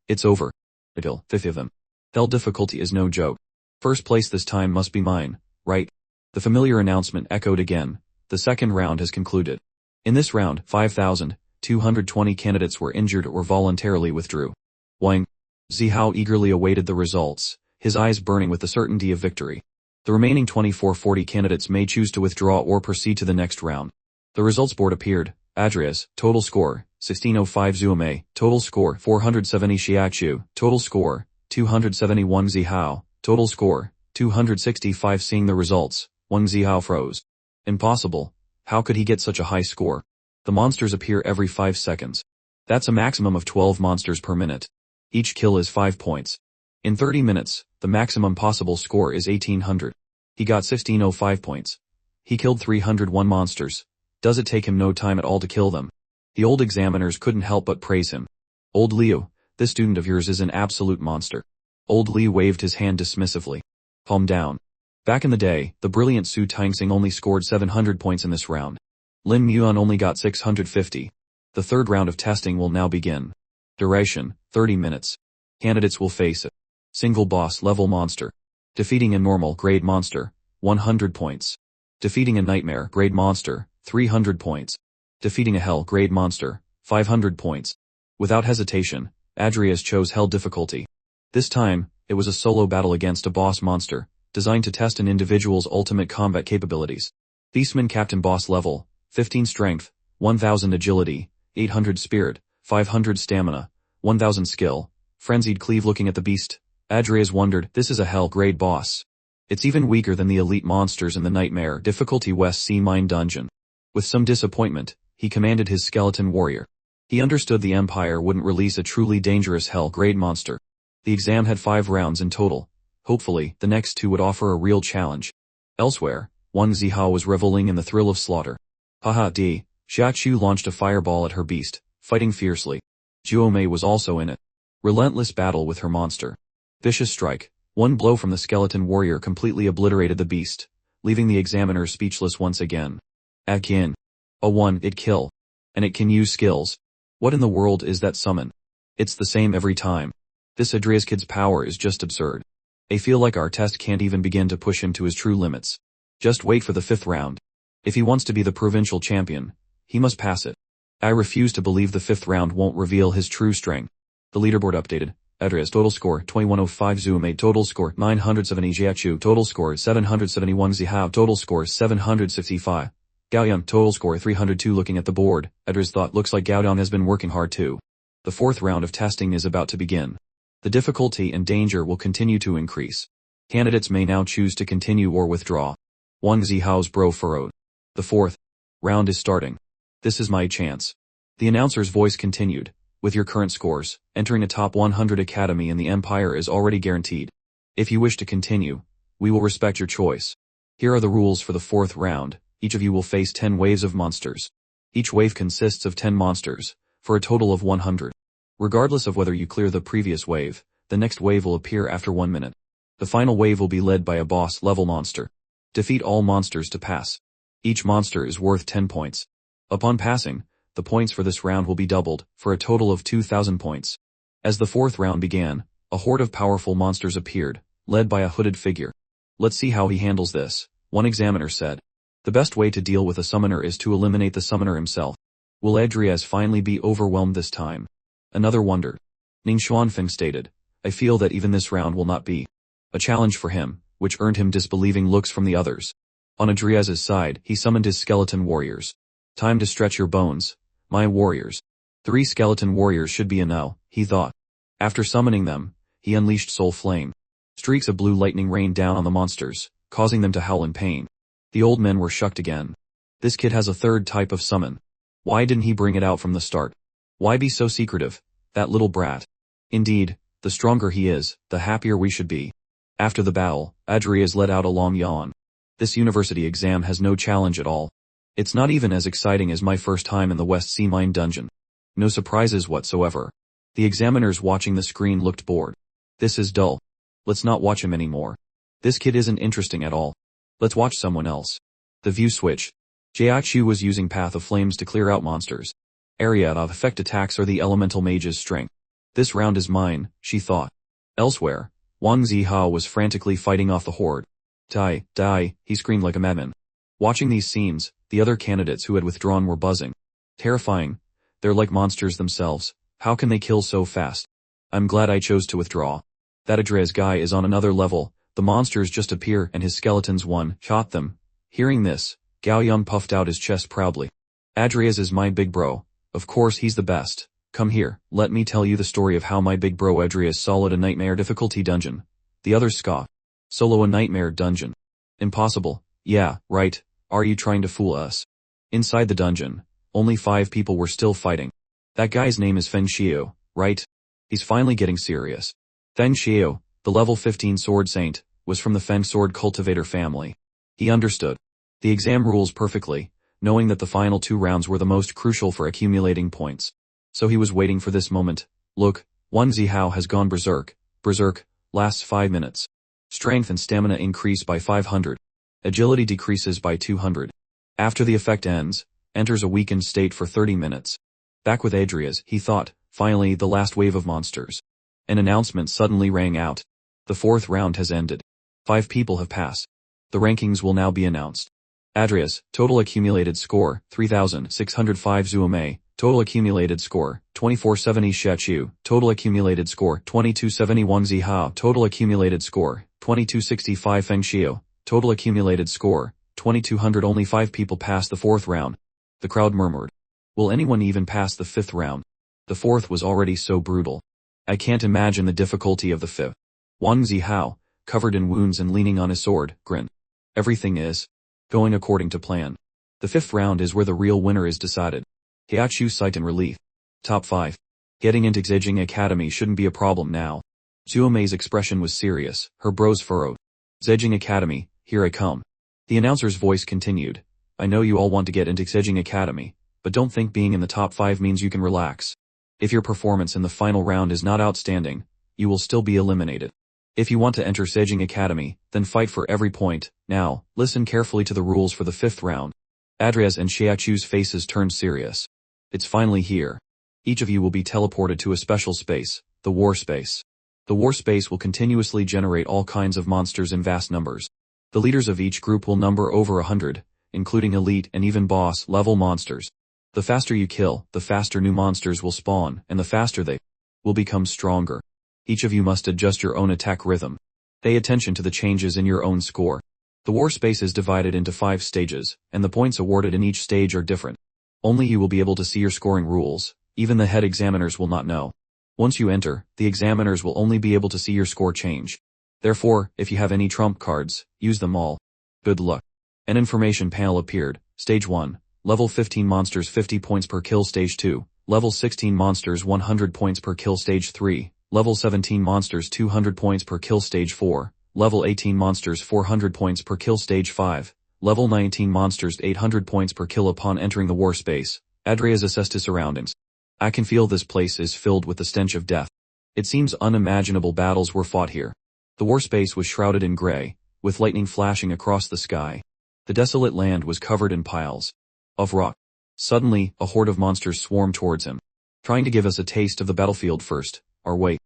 It's over. Kill 50 of them. Hell difficulty is no joke. First place this time must be mine, right? The familiar announcement echoed again. The second round has concluded. In this round, 5,220 candidates were injured or voluntarily withdrew. Wang Zihao eagerly awaited the results, his eyes burning with the certainty of victory. The remaining 2440 candidates may choose to withdraw or proceed to the next round. The results board appeared. Adrias, total score, 1605 Zuome, total score, 470 Xiachu, total score, 271 Zihao, total score, 265. Seeing the results, Wang Zihao froze. Impossible. How could he get such a high score? The monsters appear every 5 seconds. That's a maximum of 12 monsters per minute. Each kill is 5 points. In 30 minutes, the maximum possible score is 1800. He got 1605 points. He killed 301 monsters. Does it take him no time at all to kill them? The old examiners couldn't help but praise him. Old Liu, this student of yours is an absolute monster. Old Liu waved his hand dismissively. Calm down. Back in the day, the brilliant Su Tangxing only scored 700 points in this round. Lin Muan only got 650. The third round of testing will now begin. Duration, 30 minutes. Candidates will face a single boss level monster. Defeating a normal grade monster, 100 points. Defeating a nightmare grade monster, 300 points. Defeating a hell grade monster, 500 points. Without hesitation, Adrias chose hell difficulty. This time, it was a solo battle against a boss monster, designed to test an individual's ultimate combat capabilities. Beastman Captain Boss level, 15 strength, 1000 agility, 800 spirit, 500 stamina, 1000 skill. Frenzied Cleave looking at the beast, Adrias wondered, this is a hell grade boss. It's even weaker than the elite monsters in the Nightmare difficulty West Sea Mine dungeon. With some disappointment, he commanded his skeleton warrior. He understood the Empire wouldn't release a truly dangerous hell grade monster. The exam had 5 rounds in total. Hopefully, the next 2 would offer a real challenge. Elsewhere, Wang Zihao was reveling in the thrill of slaughter. Haha d. Xiaoqiu launched a fireball at her beast, fighting fiercely. Zhuomei was also in it. Relentless battle with her monster. Vicious strike. One blow from the skeleton warrior completely obliterated the beast, leaving the examiners speechless once again. Akin. A 1-hit kill. And it can use skills. What in the world is that summon? It's the same every time. This Adria's kid's power is just absurd. I feel like our test can't even begin to push him to his true limits. Just wait for the 5th round. If he wants to be the provincial champion, he must pass it. I refuse to believe the 5th round won't reveal his true strength. The leaderboard updated. Adria's total score 2105, Zhuomei total score 970, Xiaoqiu total score 771, Zihao total score 765. Gaoyang total score 302. Looking at the board, Adria's thought looks like Gaoyang has been working hard too. The 4th round of testing is about to begin. The difficulty and danger will continue to increase. Candidates may now choose to continue or withdraw. Wang Zihao's brow furrowed. The 4th round is starting. This is my chance. The announcer's voice continued. With your current scores, entering a top 100 academy in the empire is already guaranteed. If you wish to continue, we will respect your choice. Here are the rules for the 4th round. Each of you will face 10 waves of monsters. Each wave consists of 10 monsters, for a total of 100. Regardless of whether you clear the previous wave, the next wave will appear after 1 minute. The final wave will be led by a boss-level monster. Defeat all monsters to pass. Each monster is worth 10 points. Upon passing, the points for this round will be doubled, for a total of 2,000 points. As the 4th round began, a horde of powerful monsters appeared, led by a hooded figure. Let's see how he handles this, one examiner said. The best way to deal with a summoner is to eliminate the summoner himself. Will Adrias finally be overwhelmed this time? Another wondered. Ning Xuanfeng stated, I feel that even this round will not be a challenge for him, which earned him disbelieving looks from the others. On Adrias's side, he summoned his skeleton warriors. Time to stretch your bones, my warriors. 3 skeleton warriors should be enough, he thought. After summoning them, he unleashed Soul Flame. Streaks of blue lightning rained down on the monsters, causing them to howl in pain. The old men were shocked again. This kid has a 3rd type of summon. Why didn't he bring it out from the start? Why be so secretive, that little brat? Indeed, the stronger he is, the happier we should be. After the battle, Adrias let out a long yawn. This university exam has no challenge at all. It's not even as exciting as my first time in the West Sea Mine dungeon. No surprises whatsoever. The examiners watching the screen looked bored. This is dull. Let's not watch him anymore. This kid isn't interesting at all. Let's watch someone else. The view switch. Jiaqiu was using Path of Flames to clear out monsters. Area of effect attacks are the elemental mage's strength. This round is mine, she thought. Elsewhere, Wang Zihao was frantically fighting off the horde. Die, die, he screamed like a madman. Watching these scenes, the other candidates who had withdrawn were buzzing. Terrifying. They're like monsters themselves. How can they kill so fast? I'm glad I chose to withdraw. That Adres guy is on another level. The monsters just appear and his skeletons shot them. Hearing this, Gao Yun puffed out his chest proudly. Adrias is my big bro. Of course he's the best. Come here, let me tell you the story of how my big bro Adrias soloed a nightmare difficulty dungeon. The others scoffed. Solo a nightmare dungeon. Impossible. Yeah, right. Are you trying to fool us? Inside the dungeon, only 5 people were still fighting. That guy's name is Feng Xiao, right? He's finally getting serious. Feng Xiao, the level 15 sword saint, was from the Feng sword cultivator family. He understood the exam rules perfectly, knowing that the final 2 rounds were the most crucial for accumulating points. So he was waiting for this moment. Look, Wang Zihao has gone berserk. Berserk lasts 5 minutes. Strength and stamina increase by 500. Agility decreases by 200. After the effect ends, enters a weakened state for 30 minutes. Back with Adrias, he thought, finally the last wave of monsters. An announcement suddenly rang out. The 4th round has ended. 5 people have passed. The rankings will now be announced. Adrias, total accumulated score, 3,605 Zhuomei, total accumulated score, 2470 Xiaoqiu, total accumulated score, 2271 Zihao, total accumulated score, 2265 Feng Xiao, total accumulated score, 2200. Only 5 people passed the 4th round. The crowd murmured. Will anyone even pass the 5th round? The 4th was already so brutal. I can't imagine the difficulty of the 5th. Wang Zihao, covered in wounds and leaning on his sword, grinned. Everything is going according to plan. The 5th round is where the real winner is decided. Hiachu sighed in relief. Top 5. Getting into Zhejiang Academy shouldn't be a problem now. Zhuomei's expression was serious, her brows furrowed. Zhejiang Academy, here I come. The announcer's voice continued. I know you all want to get into Sejing Academy, but don't think being in the top 5 means you can relax. If your performance in the final round is not outstanding, you will still be eliminated. If you want to enter Sejing Academy, then fight for every point. Now, listen carefully to the rules for the 5th round. Adria's and Xiaochu's faces turned serious. It's finally here. Each of you will be teleported to a special space, the war space. The war space will continuously generate all kinds of monsters in vast numbers. The leaders of each group will number over 100, including elite and even boss-level monsters. The faster you kill, the faster new monsters will spawn, and the faster they will become stronger. Each of you must adjust your own attack rhythm. Pay attention to the changes in your own score. The war space is divided into 5 stages, and the points awarded in each stage are different. Only you will be able to see your scoring rules, even the head examiners will not know. Once you enter, the examiners will only be able to see your score change. Therefore, if you have any trump cards, use them all. Good luck. An information panel appeared. Stage 1, level 15 monsters 50 points per kill. Stage 2, level 16 monsters 100 points per kill. Stage 3, level 17 monsters 200 points per kill. Stage 4, level 18 monsters 400 points per kill. Stage 5, level 19 monsters 800 points per kill. Upon entering the war space, Adrias assessed his surroundings. I can feel this place is filled with the stench of death. It seems unimaginable battles were fought here. The war space was shrouded in gray, with lightning flashing across the sky. The desolate land was covered in piles of rock. Suddenly, a horde of monsters swarmed towards him. Trying to give us a taste of the battlefield first, our way,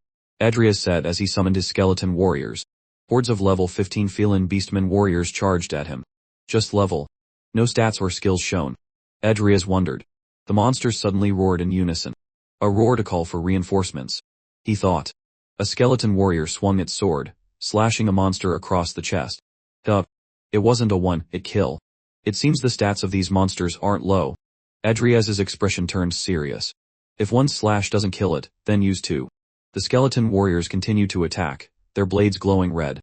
Adrias said as he summoned his skeleton warriors. Hordes of level 15 feline beastmen warriors charged at him. Just level. No stats or skills shown. Adrias wondered. The monsters suddenly roared in unison. A roar to call for reinforcements. He thought. A skeleton warrior swung its sword, slashing a monster across the chest. It wasn't a one-hit kill. It seems the stats of these monsters aren't low. Adrias's expression turned serious. If one slash doesn't kill it, then use 2. The skeleton warriors continued to attack, their blades glowing red.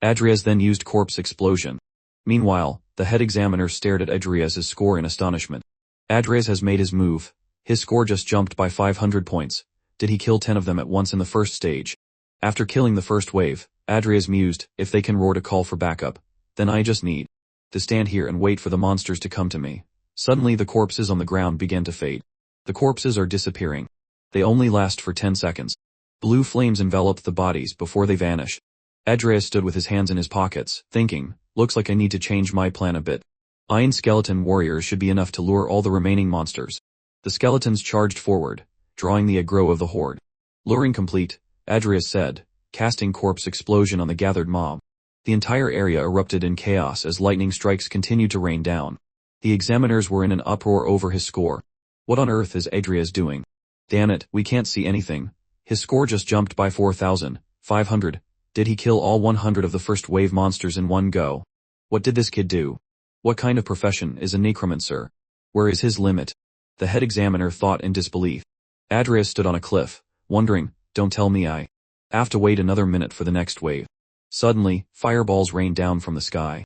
Adrias then used corpse explosion. Meanwhile, the head examiner stared at Adrias's score in astonishment. Adrias has made his move. His score just jumped by 500 points. Did he kill 10 of them at once in the first stage? After killing the first wave, Adrias mused, if they can roar to call for backup, then I just need to stand here and wait for the monsters to come to me. Suddenly the corpses on the ground began to fade. The corpses are disappearing. They only last for 10 seconds. Blue flames enveloped the bodies before they vanished. Adrias stood with his hands in his pockets, thinking, looks like I need to change my plan a bit. Iron skeleton warriors should be enough to lure all the remaining monsters. The skeletons charged forward, drawing the aggro of the horde. Luring complete, Adrias said, casting corpse explosion on the gathered mob. The entire area erupted in chaos as lightning strikes continued to rain down. The examiners were in an uproar over his score. What on earth is Adrias doing? Damn it, we can't see anything. His score just jumped by 4,500. Did he kill all 100 of the first wave monsters in one go? What did this kid do? What kind of profession is a necromancer? Where is his limit? The head examiner thought in disbelief. Adrias stood on a cliff, wondering, don't tell me I have to wait another minute for the next wave. Suddenly, fireballs rained down from the sky.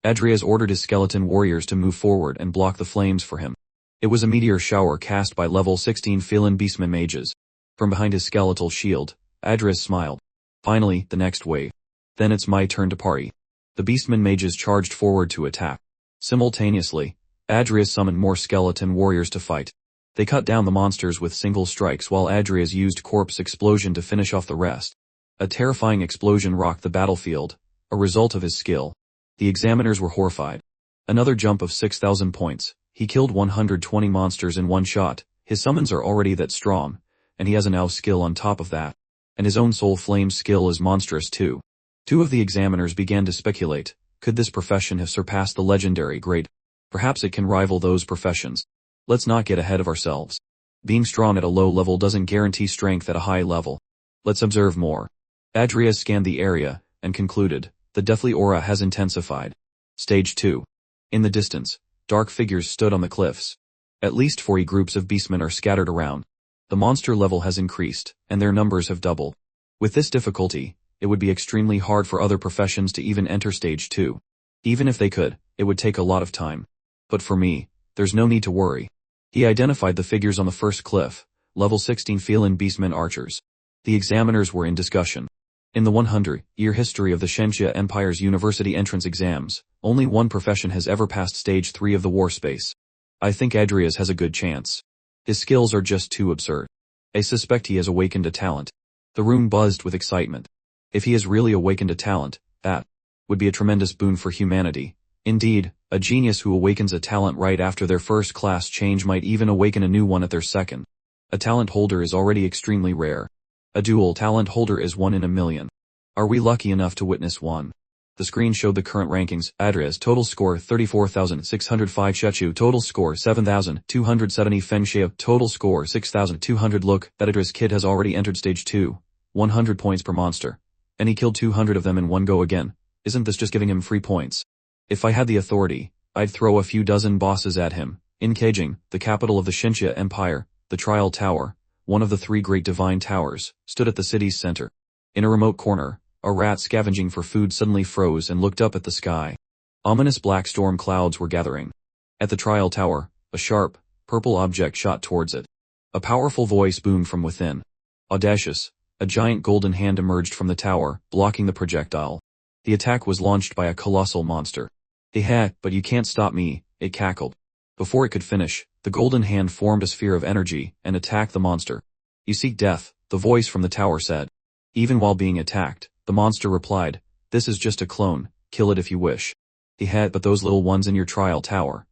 Adrias ordered his skeleton warriors to move forward and block the flames for him. It was a meteor shower cast by level 16 feline beastman mages. From behind his skeletal shield, Adrias smiled. Finally, the next wave. Then it's my turn to party. The beastman mages charged forward to attack. Simultaneously, Adrias summoned more skeleton warriors to fight. They cut down the monsters with single strikes while Adrias used corpse explosion to finish off the rest. A terrifying explosion rocked the battlefield, a result of his skill. The examiners were horrified. Another jump of 6,000 points. He killed 120 monsters in one shot. His summons are already that strong, and he has an ow skill on top of that. And his own soul flame skill is monstrous too. 2 of the examiners began to speculate, could this profession have surpassed the legendary grade? Perhaps it can rival those professions. Let's not get ahead of ourselves. Being strong at a low level doesn't guarantee strength at a high level. Let's observe more. Adrias scanned the area, and concluded, the deathly aura has intensified. Stage 2. In the distance, dark figures stood on the cliffs. At least 40 groups of beastmen are scattered around. The monster level has increased, and their numbers have doubled. With this difficulty, it would be extremely hard for other professions to even enter stage 2. Even if they could, it would take a lot of time. But for me, there's no need to worry. He identified the figures on the first cliff, level 16 feline beastmen archers. The examiners were in discussion. In the 100-year history of the Shenxia Empire's university entrance exams, only one profession has ever passed stage 3 of the war space. I think Adrias has a good chance. His skills are just too absurd. I suspect he has awakened a talent. The room buzzed with excitement. If he has really awakened a talent, that would be a tremendous boon for humanity. Indeed, a genius who awakens a talent right after their first class change might even awaken a new one at their second. A talent holder is already extremely rare. A dual talent holder is 1 in a million. Are we lucky enough to witness one? The screen showed the current rankings. Adrias total score 34,605, Shechu total score 7,270, Fengxia total score 6,200. Look, that Adrias kid has already entered stage 2. 100 points per monster. And he killed 200 of them in one go again. Isn't this just giving him free points? If I had the authority, I'd throw a few dozen bosses at him. In Beijing, the capital of the Shenxia Empire, the Trial Tower, one of the 3 great divine towers, stood at the city's center. In a remote corner, a rat scavenging for food suddenly froze and looked up at the sky. Ominous black storm clouds were gathering. At the Trial Tower, a sharp, purple object shot towards it. A powerful voice boomed from within. Audacious, a giant golden hand emerged from the tower, blocking the projectile. The attack was launched by a colossal monster. But you can't stop me, it cackled. Before it could finish, the golden hand formed a sphere of energy and attacked the monster. You seek death, the voice from the tower said. Even while being attacked, the monster replied, this is just a clone, kill it if you wish. But those little ones in your trial tower.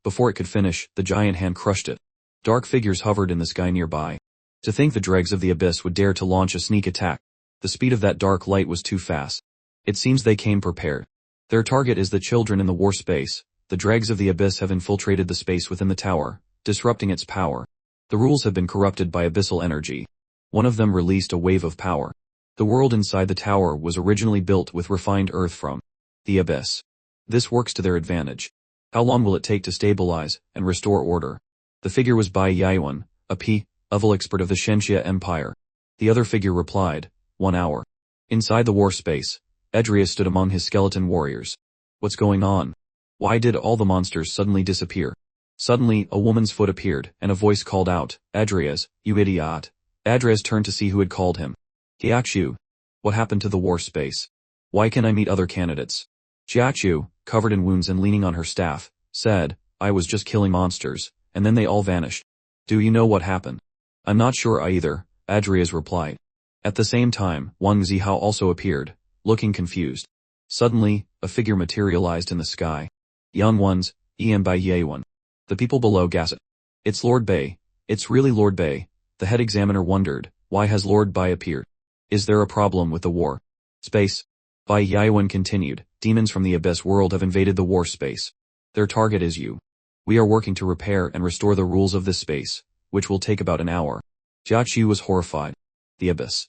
Before it could finish, the giant hand crushed it. Dark figures hovered in the sky nearby. To think the dregs of the abyss would dare to launch a sneak attack. The speed of that dark light was too fast. It seems they came prepared. Their target is the children in the war space. The dregs of the abyss have infiltrated the space within the tower, disrupting its power. The rules have been corrupted by abyssal energy. One of them released a wave of power. The world inside the tower was originally built with refined earth from the abyss. This works to their advantage. How long will it take to stabilize and restore order? The figure was Bai Yaiyuan, a level expert of the Shenxia Empire. The other figure replied, 1 hour. Inside the war space, Adrias stood among his skeleton warriors. What's going on? Why did all the monsters suddenly disappear? Suddenly, a woman's foot appeared, and a voice called out, Adrias, you idiot. Adrias turned to see who had called him. Jiachu. What happened to the war space? Why can I meet other candidates? Jiachu, covered in wounds and leaning on her staff, said, I was just killing monsters, and then they all vanished. Do you know what happened? I'm not sure either, Adrias replied. At the same time, Wang Zihao also appeared, looking confused. Suddenly, a figure materialized in the sky. Yan One's, Em Bai Yaiyuan. The people below gasped. It's Lord Bai. It's really Lord Bai. The head examiner wondered, why has Lord Bai appeared? Is there a problem with the war space? Bai Yaiyuan continued, demons from the abyss world have invaded the war space. Their target is you. We are working to repair and restore the rules of this space, which will take about an hour. Jiachu was horrified. The abyss.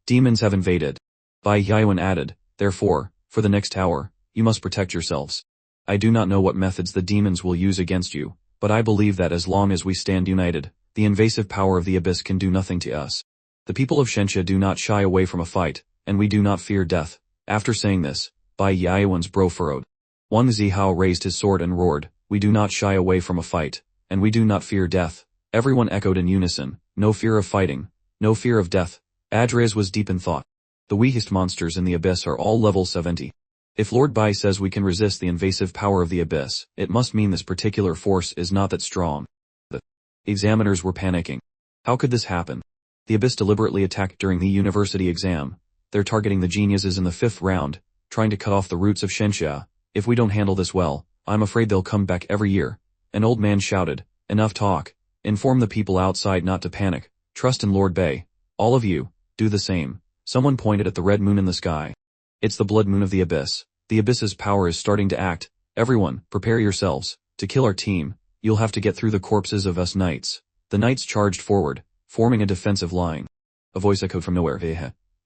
Demons have invaded. Bai Yaiyuan added, therefore, for the next hour, you must protect yourselves. I do not know what methods the demons will use against you, but I believe that as long as we stand united, the invasive power of the abyss can do nothing to us. The people of Shenxia do not shy away from a fight, and we do not fear death. After saying this, Bai Yaiyuan's brow furrowed. Wang Zihao raised his sword and roared, we do not shy away from a fight, and we do not fear death. Everyone echoed in unison, no fear of fighting, no fear of death. Adrias was deep in thought. The weakest monsters in the abyss are all level 70. If Lord Bai says we can resist the invasive power of the abyss, it must mean this particular force is not that strong. The examiners were panicking. How could this happen? The abyss deliberately attacked during the university exam. They're targeting the geniuses in the 5th round, trying to cut off the roots of Shenxia. If we don't handle this well, I'm afraid they'll come back every year. An old man shouted, enough talk. Inform the people outside not to panic. Trust in Lord Bai. All of you, do the same. Someone pointed at the red moon in the sky. It's the blood moon of the abyss. The abyss's power is starting to act. Everyone, prepare yourselves. To kill our team, you'll have to get through the corpses of us knights. The knights charged forward, forming a defensive line. A voice echoed from nowhere.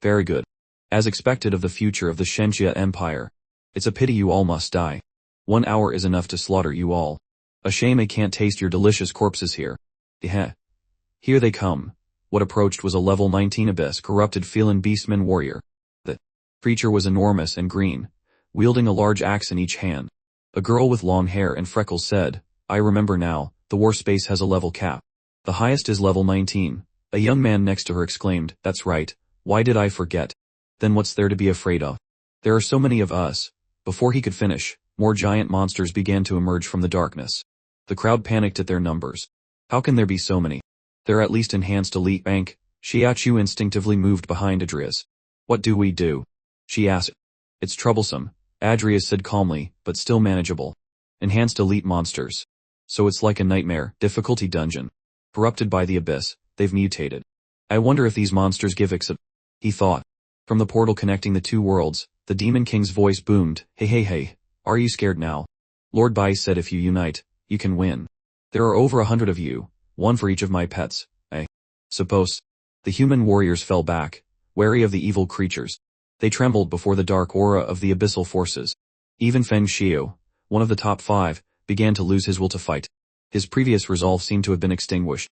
Very good. As expected of the future of the Shenxia Empire. It's a pity you all must die. 1 hour is enough to slaughter you all. A shame I can't taste your delicious corpses here. Here they come. What approached was a level 19 abyss corrupted feline beastman warrior. The creature was enormous and green, wielding a large axe in each hand. A girl with long hair and freckles said, I remember now, the war space has a level cap. The highest is level 19. A young man next to her exclaimed, that's right, why did I forget? Then what's there to be afraid of? There are so many of us. Before he could finish, more giant monsters began to emerge from the darkness. The crowd panicked at their numbers. How can there be so many? They're at least enhanced elite rank. Xiaochu instinctively moved behind Adrias. What do we do? She asked. It's troublesome, Adrias said calmly, but still manageable. Enhanced elite monsters. So it's like a nightmare, difficulty dungeon. Corrupted by the abyss, they've mutated. I wonder if these monsters give he thought. From the portal connecting the two worlds, the Demon King's voice boomed, hey, are you scared now? Lord Bai said if you unite, you can win. There are over 100 of you, one for each of my pets, I suppose. The human warriors fell back, wary of the evil creatures. They trembled before the dark aura of the abyssal forces. Even Feng Xiu, one of the top 5, began to lose his will to fight. His previous resolve seemed to have been extinguished.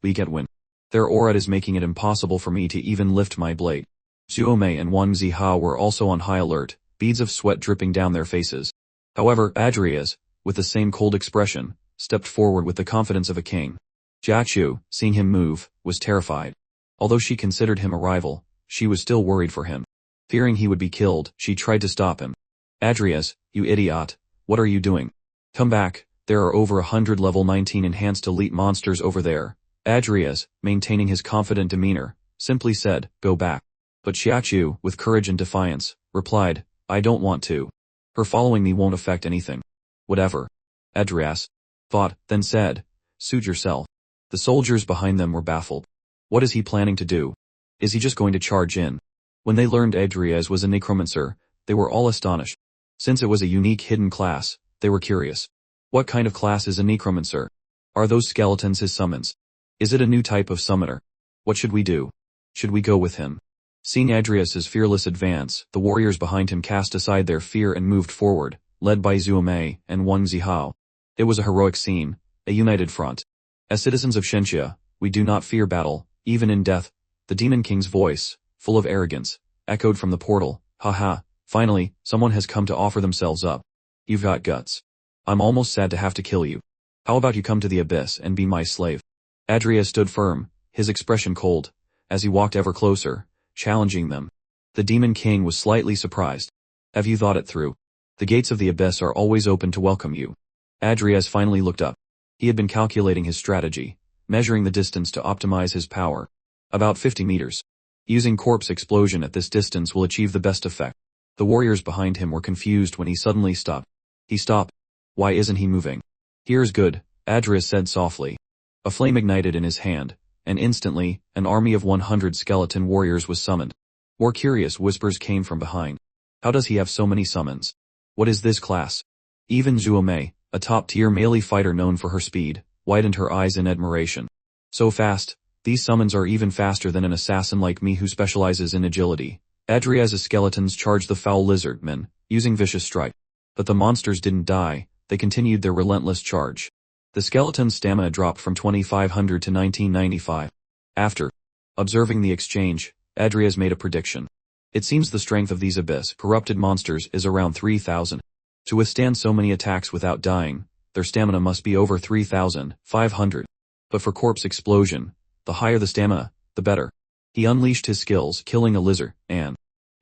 We can't win. Their aura is making it impossible for me to even lift my blade. Zuomei and Wang Zihao were also on high alert, beads of sweat dripping down their faces. However, Adrias, with the same cold expression, stepped forward with the confidence of a king. Jiachu, seeing him move, was terrified. Although she considered him a rival, she was still worried for him. Fearing he would be killed, she tried to stop him. Adrias, you idiot, what are you doing? Come back, there are over 100 level 19 enhanced elite monsters over there. Adrias, maintaining his confident demeanor, simply said, go back. But Xiaochu, with courage and defiance, replied, I don't want to. Her following me won't affect anything. Whatever. Adrias thought, then said, suit yourself. The soldiers behind them were baffled. What is he planning to do? Is he just going to charge in? When they learned Adrias was a necromancer, they were all astonished. Since it was a unique hidden class, they were curious. What kind of class is a necromancer? Are those skeletons his summons? Is it a new type of summoner? What should we do? Should we go with him? Seeing Adrias's fearless advance, the warriors behind him cast aside their fear and moved forward, led by Zuomei and Wang Zihao. It was a heroic scene, a united front. As citizens of Shenxia, we do not fear battle, even in death. The Demon King's voice, full of arrogance, echoed from the portal. Haha, finally, someone has come to offer themselves up. You've got guts. I'm almost sad to have to kill you. How about you come to the abyss and be my slave? Adrias stood firm, his expression cold, as he walked ever closer, challenging them. The Demon King was slightly surprised. Have you thought it through? The gates of the abyss are always open to welcome you. Adrias finally looked up. He had been calculating his strategy, measuring the distance to optimize his power. About 50 meters. Using corpse explosion at this distance will achieve the best effect. The warriors behind him were confused when he suddenly stopped. He stopped. Why isn't he moving? Here's good, Adrias said softly. A flame ignited in his hand, and instantly, an army of 100 skeleton warriors was summoned. More curious whispers came from behind. How does he have so many summons? What is this class? Even Zuomei, a top-tier melee fighter known for her speed, widened her eyes in admiration. So fast, these summons are even faster than an assassin like me who specializes in agility. Adrias's skeletons charged the foul lizard men, using vicious strike. But the monsters didn't die, they continued their relentless charge. The skeleton's stamina dropped from 2500 to 1995. After observing the exchange, Adrias made a prediction. It seems the strength of these abyss corrupted monsters is around 3000. To withstand so many attacks without dying, their stamina must be over 3500. But for corpse explosion, the higher the stamina, the better. He unleashed his skills, killing a lizard, and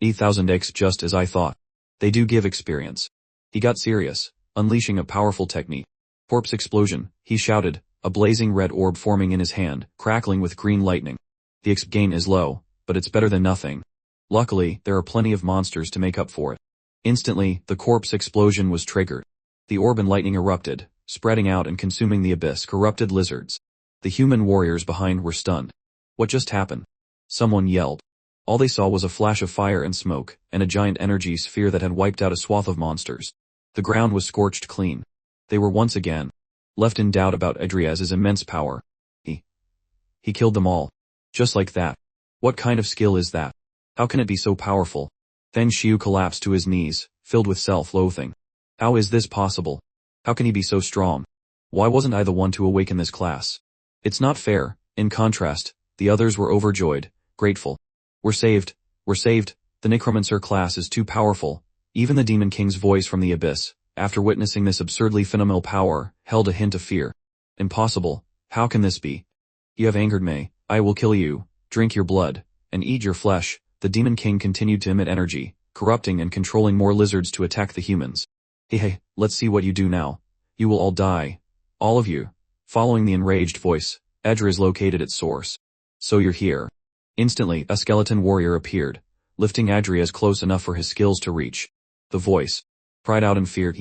8000x just as I thought. They do give experience. He got serious, unleashing a powerful technique. Corpse explosion, he shouted, a blazing red orb forming in his hand, crackling with green lightning. The XP gain is low, but it's better than nothing. Luckily, there are plenty of monsters to make up for it. Instantly, the corpse explosion was triggered. The orb and lightning erupted, spreading out and consuming the abyss corrupted lizards. The human warriors behind were stunned. What just happened? Someone yelled. All they saw was a flash of fire and smoke, and a giant energy sphere that had wiped out a swath of monsters. The ground was scorched clean. They were once again left in doubt about Adrias's immense power. He killed them all. Just like that. What kind of skill is that? How can it be so powerful? Feng Xiu collapsed to his knees, filled with self-loathing. How is this possible? How can he be so strong? Why wasn't I the one to awaken this class? It's not fair. In contrast, the others were overjoyed, grateful. We're saved. We're saved. The necromancer class is too powerful. Even the Demon King's voice from the abyss, after witnessing this absurdly phenomenal power, held a hint of fear. Impossible. How can this be? You have angered me. I will kill you, drink your blood, and eat your flesh. the Demon King continued to emit energy, corrupting and controlling more lizards to attack the humans. Hey, let's see what you do now. You will all die. All of you. Following the enraged voice, Adrias located its source. So you're here. Instantly, a skeleton warrior appeared, lifting Adrias close enough for his skills to reach. The voice cried out in fear.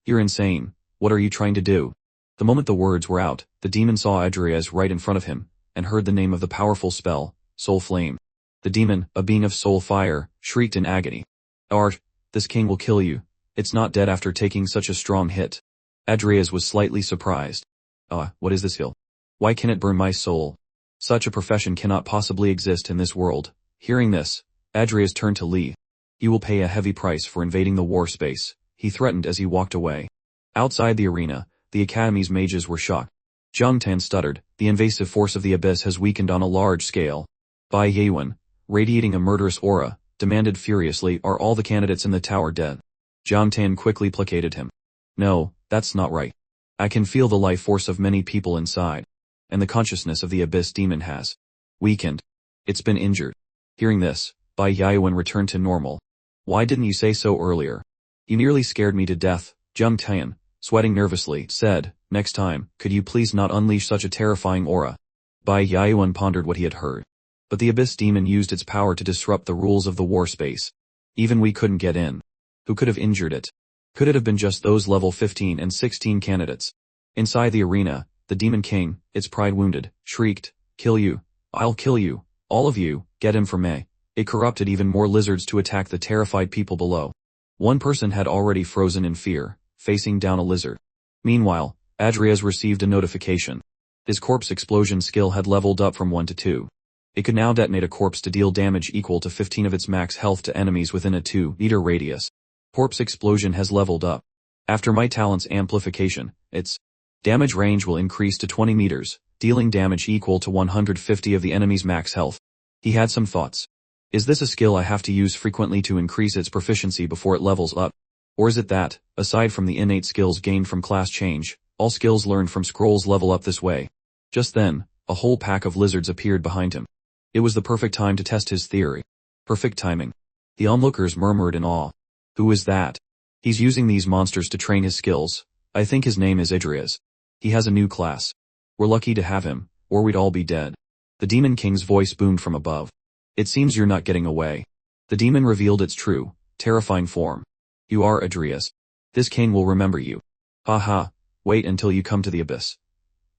You're insane. What are you trying to do? The moment the words were out, the demon saw Adrias right in front of him, and heard the name of the powerful spell, Soul Flame. The demon, a being of soul fire, shrieked in agony. Art, this king will kill you. It's not dead after taking such a strong hit. Adrias was slightly surprised. What is this hill? Why can it burn my soul? Such a profession cannot possibly exist in this world. Hearing this, Adrias turned to Lee. You will pay a heavy price for invading the war space, he threatened as he walked away. Outside the arena, the Academy's mages were shocked. Jiang Tan stuttered, the invasive force of the abyss has weakened on a large scale. Bai Yewen, radiating a murderous aura, demanded furiously, are all the candidates in the tower dead? Jiang Tan quickly placated him. No, that's not right. I can feel the life force of many people inside. And the consciousness of the abyss demon has weakened. It's been injured. Hearing this, Bai Yewen returned to normal. Why didn't you say so earlier? You nearly scared me to death, Jiang Tan, sweating nervously, said, next time, could you please not unleash such a terrifying aura? Bai Yewen pondered what he had heard. But the abyss demon used its power to disrupt the rules of the war space. Even we couldn't get in. Who could have injured it? Could it have been just those level 15 and 16 candidates? Inside the arena, the Demon King, its pride wounded, shrieked, kill you. I'll kill you. All of you, get him for me. It corrupted even more lizards to attack the terrified people below. One person had already frozen in fear, facing down a lizard. Meanwhile, Adrias received a notification. His corpse explosion skill had leveled up from 1 to 2. It could now detonate a corpse to deal damage equal to 15 of its max health to enemies within a 2-meter radius. Corpse explosion has leveled up. After my talent's amplification, its damage range will increase to 20 meters, dealing damage equal to 150 of the enemy's max health. He had some thoughts. Is this a skill I have to use frequently to increase its proficiency before it levels up? Or is it that, aside from the innate skills gained from class change, all skills learned from scrolls level up this way? Just then, a whole pack of lizards appeared behind him. It was the perfect time to test his theory. Perfect timing. The onlookers murmured in awe. Who is that? He's using these monsters to train his skills. I think his name is Idrias. He has a new class. We're lucky to have him, or we'd all be dead. The Demon King's voice boomed from above. It seems you're not getting away. The demon revealed its true, terrifying form. You are Idrias. This king will remember you. Wait until you come to the abyss.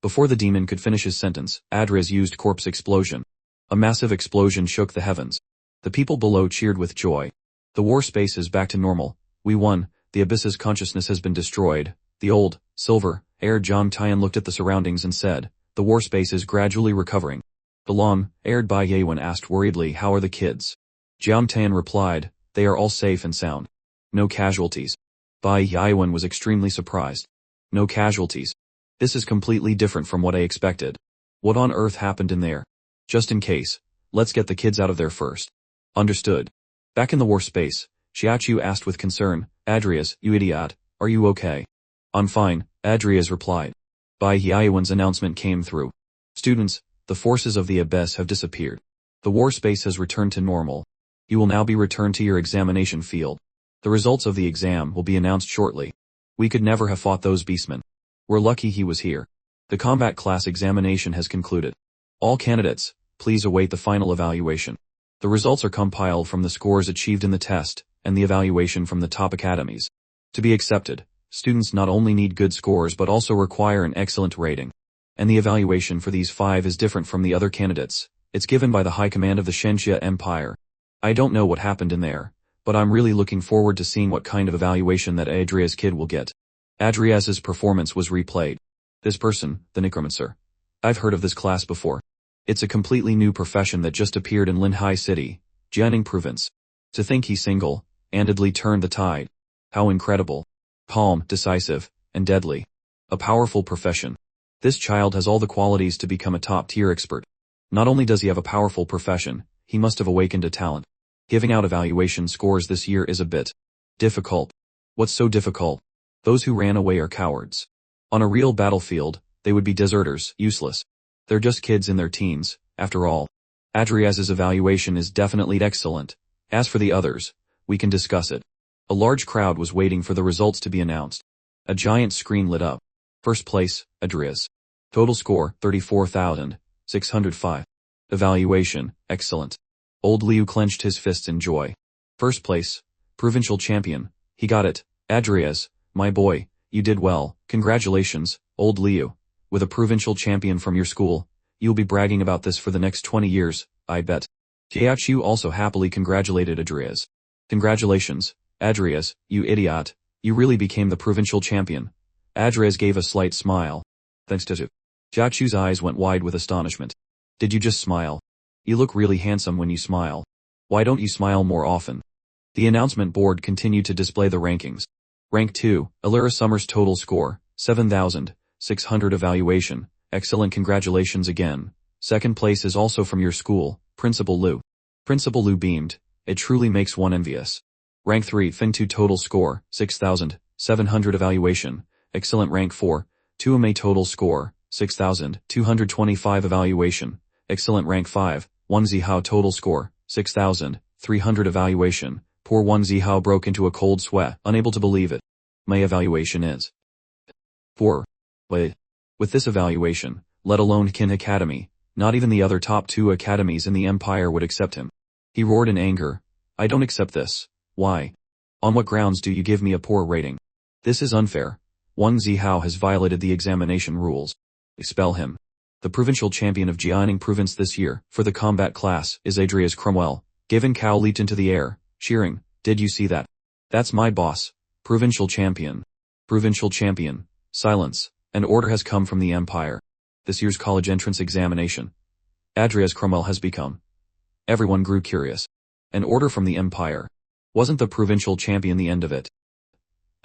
Before the demon could finish his sentence, Adrias used corpse explosion. A massive explosion shook the heavens. The people below cheered with joy. The war space is back to normal. We won. The abyss's consciousness has been destroyed. The old, silver-haired Jiang Tian looked at the surroundings and said, the war space is gradually recovering. The long-haired Bai Yewen asked worriedly, how are the kids? Jiang Tian replied, they are all safe and sound. No casualties. Bai Yewen was extremely surprised. No casualties. This is completely different from what I expected. What on earth happened in there? Just in case, let's get the kids out of there first. Understood. Back in the war space, Xiaoqiu asked with concern, Adrias, you idiot, are you okay? I'm fine, Adrias replied. Bai Yewen's announcement came through. Students, the forces of the abyss have disappeared. The war space has returned to normal. You will now be returned to your examination field. The results of the exam will be announced shortly. We could never have fought those beastmen. We're lucky he was here. The combat class examination has concluded. All candidates, please await the final evaluation. The results are compiled from the scores achieved in the test, and the evaluation from the top academies. To be accepted, students not only need good scores but also require an excellent rating. And the evaluation for these 5 is different from the other candidates. It's given by the High Command of the Shenxia Empire. I don't know what happened in there, but I'm really looking forward to seeing what kind of evaluation that Adrias kid will get. Adrias's performance was replayed. This person, the necromancer. I've heard of this class before. It's a completely new profession that just appeared in Linhai City, Jianing Province. To think he single-handedly turned the tide. How incredible. Calm, decisive, and deadly. A powerful profession. This child has all the qualities to become a top-tier expert. Not only does he have a powerful profession, he must have awakened a talent. Giving out evaluation scores this year is a bit difficult. What's so difficult? Those who ran away are cowards. On a real battlefield, they would be deserters, useless. They're just kids in their teens, after all. Adriaz's evaluation is definitely excellent. As for the others, we can discuss it. A large crowd was waiting for the results to be announced. A giant screen lit up. First place, Adriaz. Total score, 34,605. Evaluation, excellent. Old Liu clenched his fists in joy. First place, provincial champion. He got it. Adriaz, my boy, you did well. Congratulations, Old Liu. With a provincial champion from your school, you'll be bragging about this for the next 20 years, I bet. Jiaqiu also happily congratulated Adriaz. Congratulations, Adriaz, you idiot. You really became the provincial champion. Adriaz gave a slight smile. Thanks to you. Jiaqiu's eyes went wide with astonishment. Did you just smile? You look really handsome when you smile. Why don't you smile more often? The announcement board continued to display the rankings. Rank 2, Alira Summers total score, 7,600 evaluation, excellent congratulations again. Second place is also from your school, Principal Liu. Principal Liu beamed, it truly makes one envious. Rank 3, Fin 2 total score, 6,700 evaluation, excellent. Rank 4, Tuame total score, 6,225 evaluation, excellent. Rank 5, 1 Zihao total score, 6,300 evaluation. Poor 1 Zihao broke into a cold sweat, unable to believe it. My evaluation is 4. Wait. With this evaluation, let alone Kin Academy, not even the other top 2 academies in the empire would accept him. He roared in anger. I don't accept this. Why? On what grounds do you give me a poor rating? This is unfair. 1 Zihao has violated the examination rules. Expel him. The provincial champion of Jianing province this year, for the combat class, is Adriaz Cromwell. Given Cao leaped into the air, cheering, did you see that? That's my boss. Provincial champion. Provincial champion. Silence. An order has come from the empire. This year's college entrance examination. Adriaz Cromwell has become. Everyone grew curious. An order from the empire. Wasn't the provincial champion the end of it?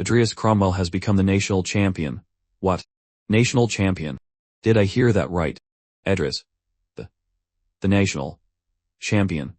Adriaz Cromwell has become the national champion. What? National champion. Did I hear that right? Adriaz. The national champion.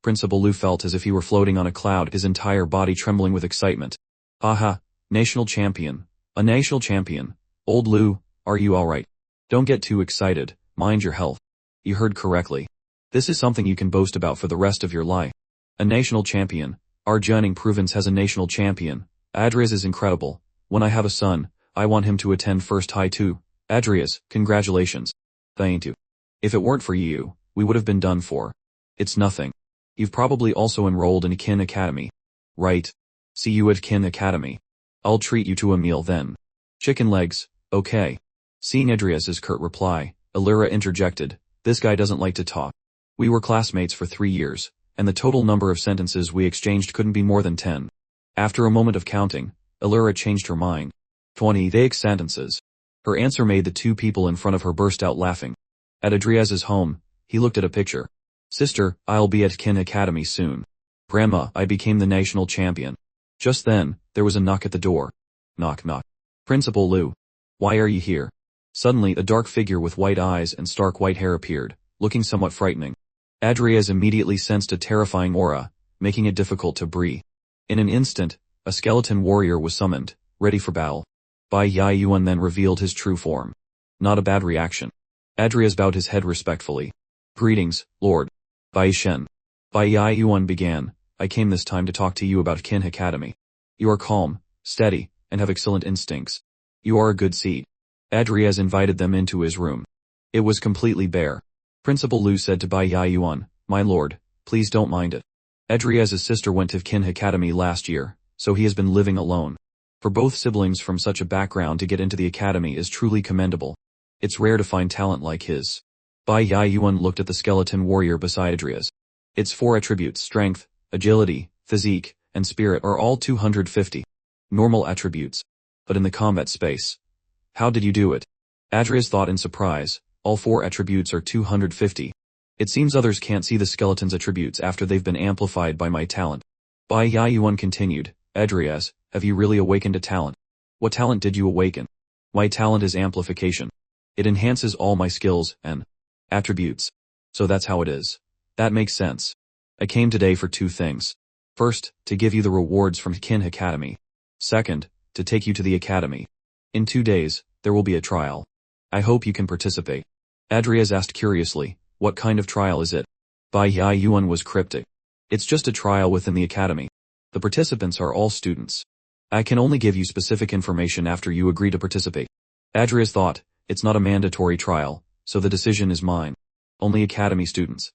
Principal Liu felt as if he were floating on a cloud, his entire body trembling with excitement. Aha, national champion. A national champion. Old Liu, are you alright? Don't get too excited, mind your health. You heard correctly. This is something you can boast about for the rest of your life. A national champion. Our Jianing province has a national champion. Adriaz is incredible. When I have a son, I want him to attend first high too. Adriaz, congratulations. Thank you. If it weren't for you, we would have been done for. It's nothing. You've probably also enrolled in Kin Academy. Right. See you at Kin Academy. I'll treat you to a meal then. Chicken legs, okay. Seeing Adriaz's curt reply, Alira interjected, this guy doesn't like to talk. We were classmates for 3 years, and the total number of sentences we exchanged couldn't be more than 10. After a moment of counting, Alira changed her mind. 20 sentences. Her answer made the 2 people in front of her burst out laughing. At Adriaz's home, he looked at a picture. Sister, I'll be at Kin Academy soon. Grandma, I became the national champion. Just then, there was a knock at the door. Knock knock. Principal Liu. Why are you here? Suddenly a dark figure with white eyes and stark white hair appeared, looking somewhat frightening. Adriaz immediately sensed a terrifying aura, making it difficult to breathe. In an instant, a skeleton warrior was summoned, ready for battle. Bai Yuan then revealed his true form. Not a bad reaction. Adriaz bowed his head respectfully. Greetings, Lord. Bai Shen. Bai Yuan began, I came this time to talk to you about Kin Academy. You are calm, steady, and have excellent instincts. You are a good seed. Adriaz invited them into his room. It was completely bare. Principal Liu said to Bai Yuan, my lord, please don't mind it. Adriaz's sister went to Kin Academy last year, so he has been living alone. For both siblings from such a background to get into the academy is truly commendable. It's rare to find talent like his. Bai Yuan looked at the skeleton warrior beside Adriaz. Its 4 attributes, strength, agility, physique, and spirit, are all 250. Normal attributes. But in the combat space. How did you do it? Adriaz thought in surprise, all 4 attributes are 250. It seems others can't see the skeleton's attributes after they've been amplified by my talent. Bai Yuan continued, Adriaz, have you really awakened a talent? What talent did you awaken? My talent is amplification. It enhances all my skills and attributes. So that's how it is. That makes sense. I came today for 2 things. First, to give you the rewards from Kin Academy. Second, to take you to the academy. In 2 days, there will be a trial. I hope you can participate. Adriaz asked curiously, what kind of trial is it? Bai Yuan was cryptic. It's just a trial within the academy. The participants are all students. I can only give you specific information after you agree to participate. Adrias thought, it's not a mandatory trial, so the decision is mine. Only academy students.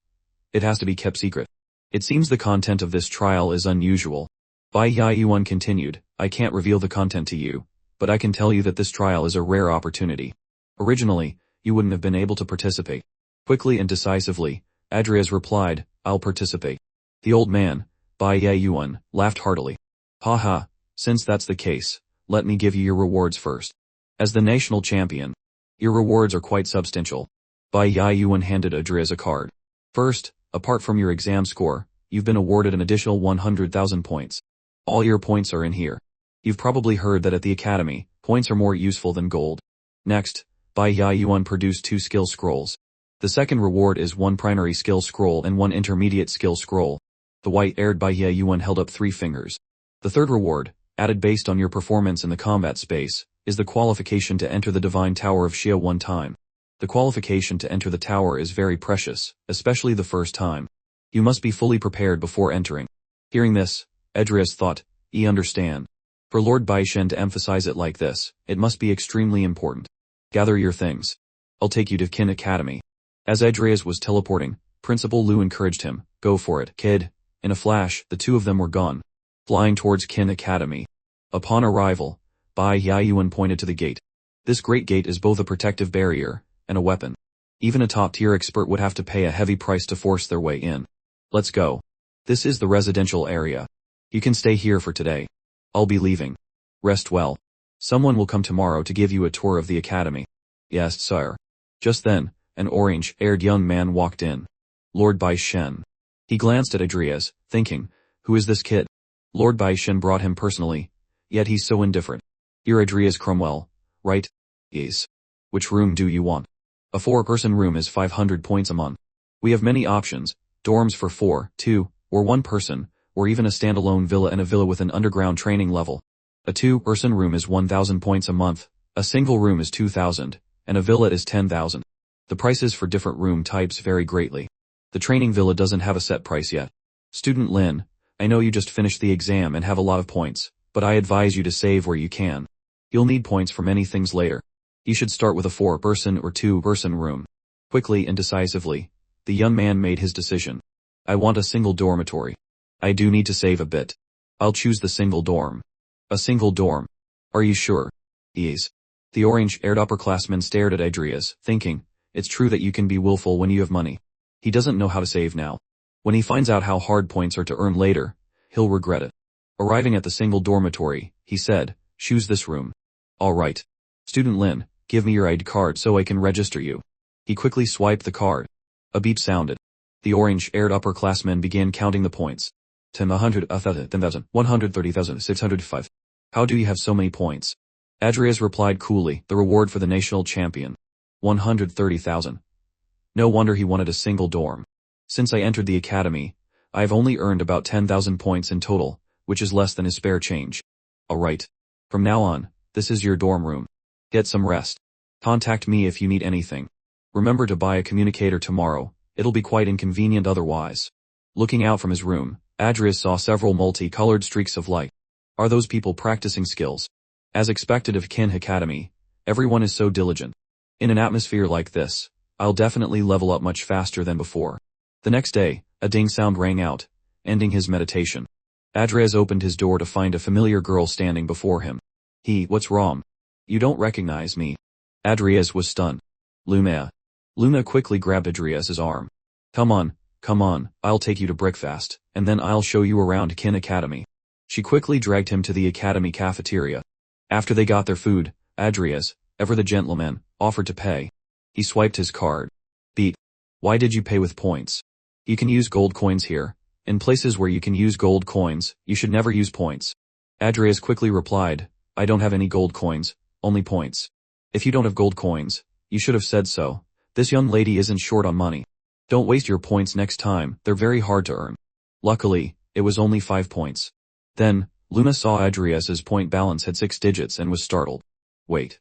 It has to be kept secret. It seems the content of this trial is unusual. Bai Yuan continued, I can't reveal the content to you, but I can tell you that this trial is a rare opportunity. Originally, you wouldn't have been able to participate. Quickly and decisively, Adrias replied, I'll participate. The old man, Bai Yuan, laughed heartily. Haha, since that's the case, let me give you your rewards first. As the national champion, your rewards are quite substantial. Bai Yuan handed Adrias a card. First, apart from your exam score, you've been awarded an additional 100,000 points. All your points are in here. You've probably heard that at the academy, points are more useful than gold. Next, Bai Yuan produced 2 skill scrolls. The second reward is 1 primary skill scroll and 1 intermediate skill scroll. The white-haired Bai Yuan held up 3 fingers. The third reward, added based on your performance in the combat space, is the qualification to enter the Divine Tower of Xia 1 time. The qualification to enter the tower is very precious, especially the first time. You must be fully prepared before entering. Hearing this, Adrias thought, understand. For Lord Baishen to emphasize it like this, it must be extremely important. Gather your things. I'll take you to Qin Academy. As Adrias was teleporting, Principal Lu encouraged him, go for it, kid. In a flash, the two of them were gone, flying towards Qin Academy. Upon arrival, Bai Yuan pointed to the gate. This great gate is both a protective barrier and a weapon. Even a top-tier expert would have to pay a heavy price to force their way in. Let's go. This is the residential area. You can stay here for today. I'll be leaving. Rest well. Someone will come tomorrow to give you a tour of the academy. Yes, sire. Just then, an orange-haired young man walked in. Lord Baishen. He glanced at Adrias, thinking, who is this kid? Lord Baishen brought him personally, yet he's so indifferent. You're Adrias Cromwell, right? Yes. Which room do you want? A 4-person room is 500 points a month. We have many options, dorms for 4, 2, or 1 person, or even a standalone villa and a villa with an underground training level. A 2-person room is 1,000 points a month, a single room is 2,000, and a villa is 10,000. The prices for different room types vary greatly. The training villa doesn't have a set price yet. Student Lin, I know you just finished the exam and have a lot of points, but I advise you to save where you can. You'll need points for many things later. You should start with a 4-person or 2-person room. Quickly and decisively, the young man made his decision. I want a single dormitory. I do need to save a bit. I'll choose the single dorm. A single dorm. Are you sure? Yes. The orange-haired upperclassman stared at Adrias, thinking, it's true that you can be willful when you have money. He doesn't know how to save now. When he finds out how hard points are to earn later, he'll regret it. Arriving at the single dormitory, he said, choose this room. All right. Student Lin, give me your ID card so I can register you. He quickly swiped the card. A beep sounded. The orange-haired upperclassman began counting the points. 10, 100, 1,000, 10,000, 130,000, 605. How do you have so many points? Adrias replied coolly, the reward for the national champion. 130,000. No wonder he wanted a single dorm. Since I entered the academy, I've only earned about 10,000 points in total, which is less than his spare change. Alright. From now on, this is your dorm room. Get some rest. Contact me if you need anything. Remember to buy a communicator tomorrow, it'll be quite inconvenient otherwise. Looking out from his room, Adrias saw several multi-colored streaks of light. Are those people practicing skills? As expected of Qin Academy, everyone is so diligent. In an atmosphere like this, I'll definitely level up much faster than before. The next day, a ding sound rang out, ending his meditation. Adrias opened his door to find a familiar girl standing before him. What's wrong? You don't recognize me. Adrias was stunned. Luna. Luna quickly grabbed Adrias's arm. Come on, I'll take you to breakfast, and then I'll show you around Qin Academy. She quickly dragged him to the academy cafeteria. After they got their food, Adrias, ever the gentleman, offered to pay. He swiped his card. Beat. Why did you pay with points? You can use gold coins here. In places where you can use gold coins, you should never use points. Adrias quickly replied, I don't have any gold coins, only points. If you don't have gold coins, you should have said so. This young lady isn't short on money. Don't waste your points next time, they're very hard to earn. Luckily, it was only 5 points. Then, Luna saw Adrias's point balance had 6 digits and was startled. Wait.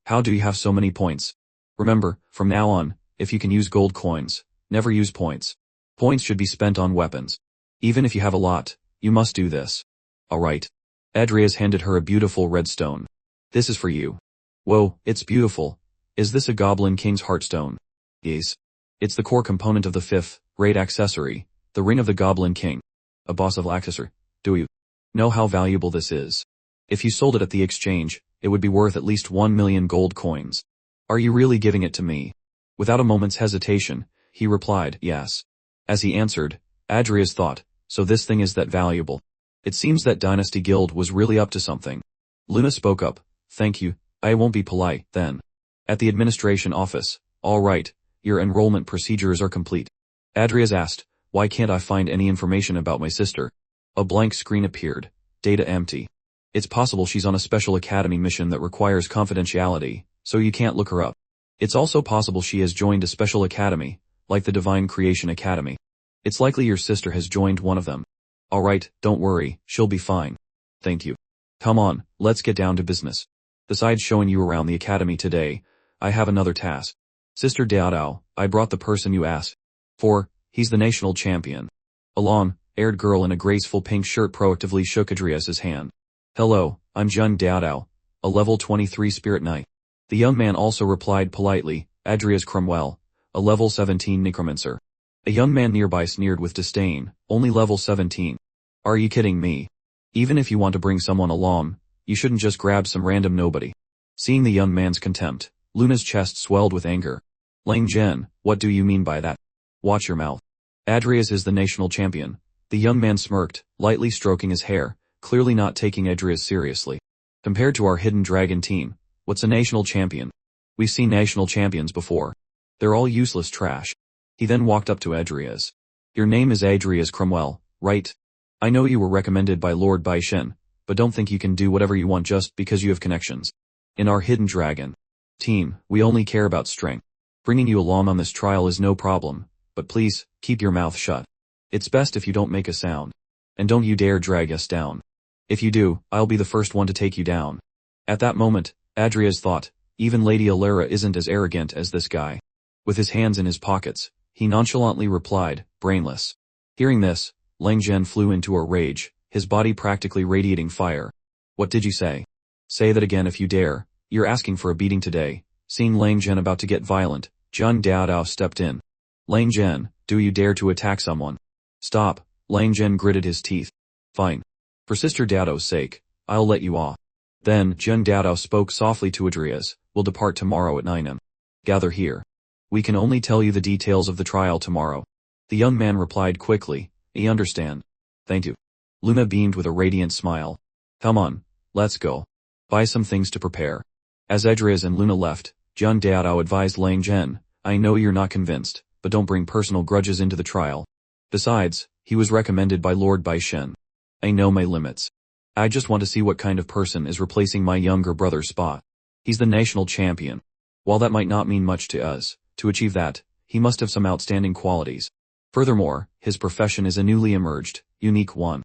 How do you have so many points? Remember, from now on, if you can use gold coins, never use points. Points should be spent on weapons. Even if you have a lot, you must do this. Alright. Adrias handed her a beautiful red stone. This is for you. Whoa, it's beautiful. Is this a Goblin King's Heartstone? Yes. It's the core component of the 5th grade accessory, the Ring of the Goblin King. A boss of accessory. Do you know how valuable this is? If you sold it at the exchange, it would be worth at least 1 million gold coins. Are you really giving it to me? Without a moment's hesitation, he replied, yes. As he answered, Adrias thought, so this thing is that valuable. It seems that Dynasty Guild was really up to something. Luna spoke up, thank you, I won't be polite, then. At the administration office, all right, your enrollment procedures are complete. Adrias asked, why can't I find any information about my sister? A blank screen appeared, data empty. It's possible she's on a special academy mission that requires confidentiality, so you can't look her up. It's also possible she has joined a special academy, like the Divine Creation Academy. It's likely your sister has joined one of them. Alright, don't worry, she'll be fine. Thank you. Come on, let's get down to business. Besides showing you around the academy today, I have another task. Sister Daodao, I brought the person you asked for, he's the national champion. A long-haired girl in a graceful pink shirt proactively shook Adrias's hand. Hello, I'm Jun Daodao, a level 23 spirit knight. The young man also replied politely, Adrias Cromwell, a level 17 necromancer. A young man nearby sneered with disdain, only level 17. Are you kidding me? Even if you want to bring someone along, you shouldn't just grab some random nobody. Seeing the young man's contempt, Luna's chest swelled with anger. Lang Zhen, what do you mean by that? Watch your mouth. Adrias is the national champion. The young man smirked, lightly stroking his hair, clearly not taking Adrias seriously. Compared to our hidden dragon team, what's a national champion? We've seen national champions before. They're all useless trash. He then walked up to Adrias. Your name is Adrias Cromwell, right? I know you were recommended by Lord Baishen, but don't think you can do whatever you want just because you have connections. In our hidden dragon team, we only care about strength. Bringing you along on this trial is no problem, but please, keep your mouth shut. It's best if you don't make a sound. And don't you dare drag us down. If you do, I'll be the first one to take you down. At that moment, Adrias thought, even Lady Alara isn't as arrogant as this guy. With his hands in his pockets, he nonchalantly replied, brainless. Hearing this, Lang Zhen flew into a rage, his body practically radiating fire. What did you say? Say that again if you dare, you're asking for a beating today. Seeing Lang Zhen about to get violent, Jun Daodao stepped in. Lang Zhen, do you dare to attack someone? Stop, Lang Zhen gritted his teeth. Fine. For Sister Daodao's sake, I'll let you off. Then, Jun Daodao spoke softly to Adrias, we'll depart tomorrow at 9 am. Gather here. We can only tell you the details of the trial tomorrow. The young man replied quickly, I understand. Thank you. Luna beamed with a radiant smile. Come on, let's go. Buy some things to prepare. As Adrias and Luna left, Jun Daodao advised Lang Zhen, I know you're not convinced, but don't bring personal grudges into the trial. Besides, he was recommended by Lord Baishen. I know my limits. I just want to see what kind of person is replacing my younger brother's spot. He's the national champion. While that might not mean much to us, to achieve that, he must have some outstanding qualities. Furthermore, his profession is a newly emerged, unique one.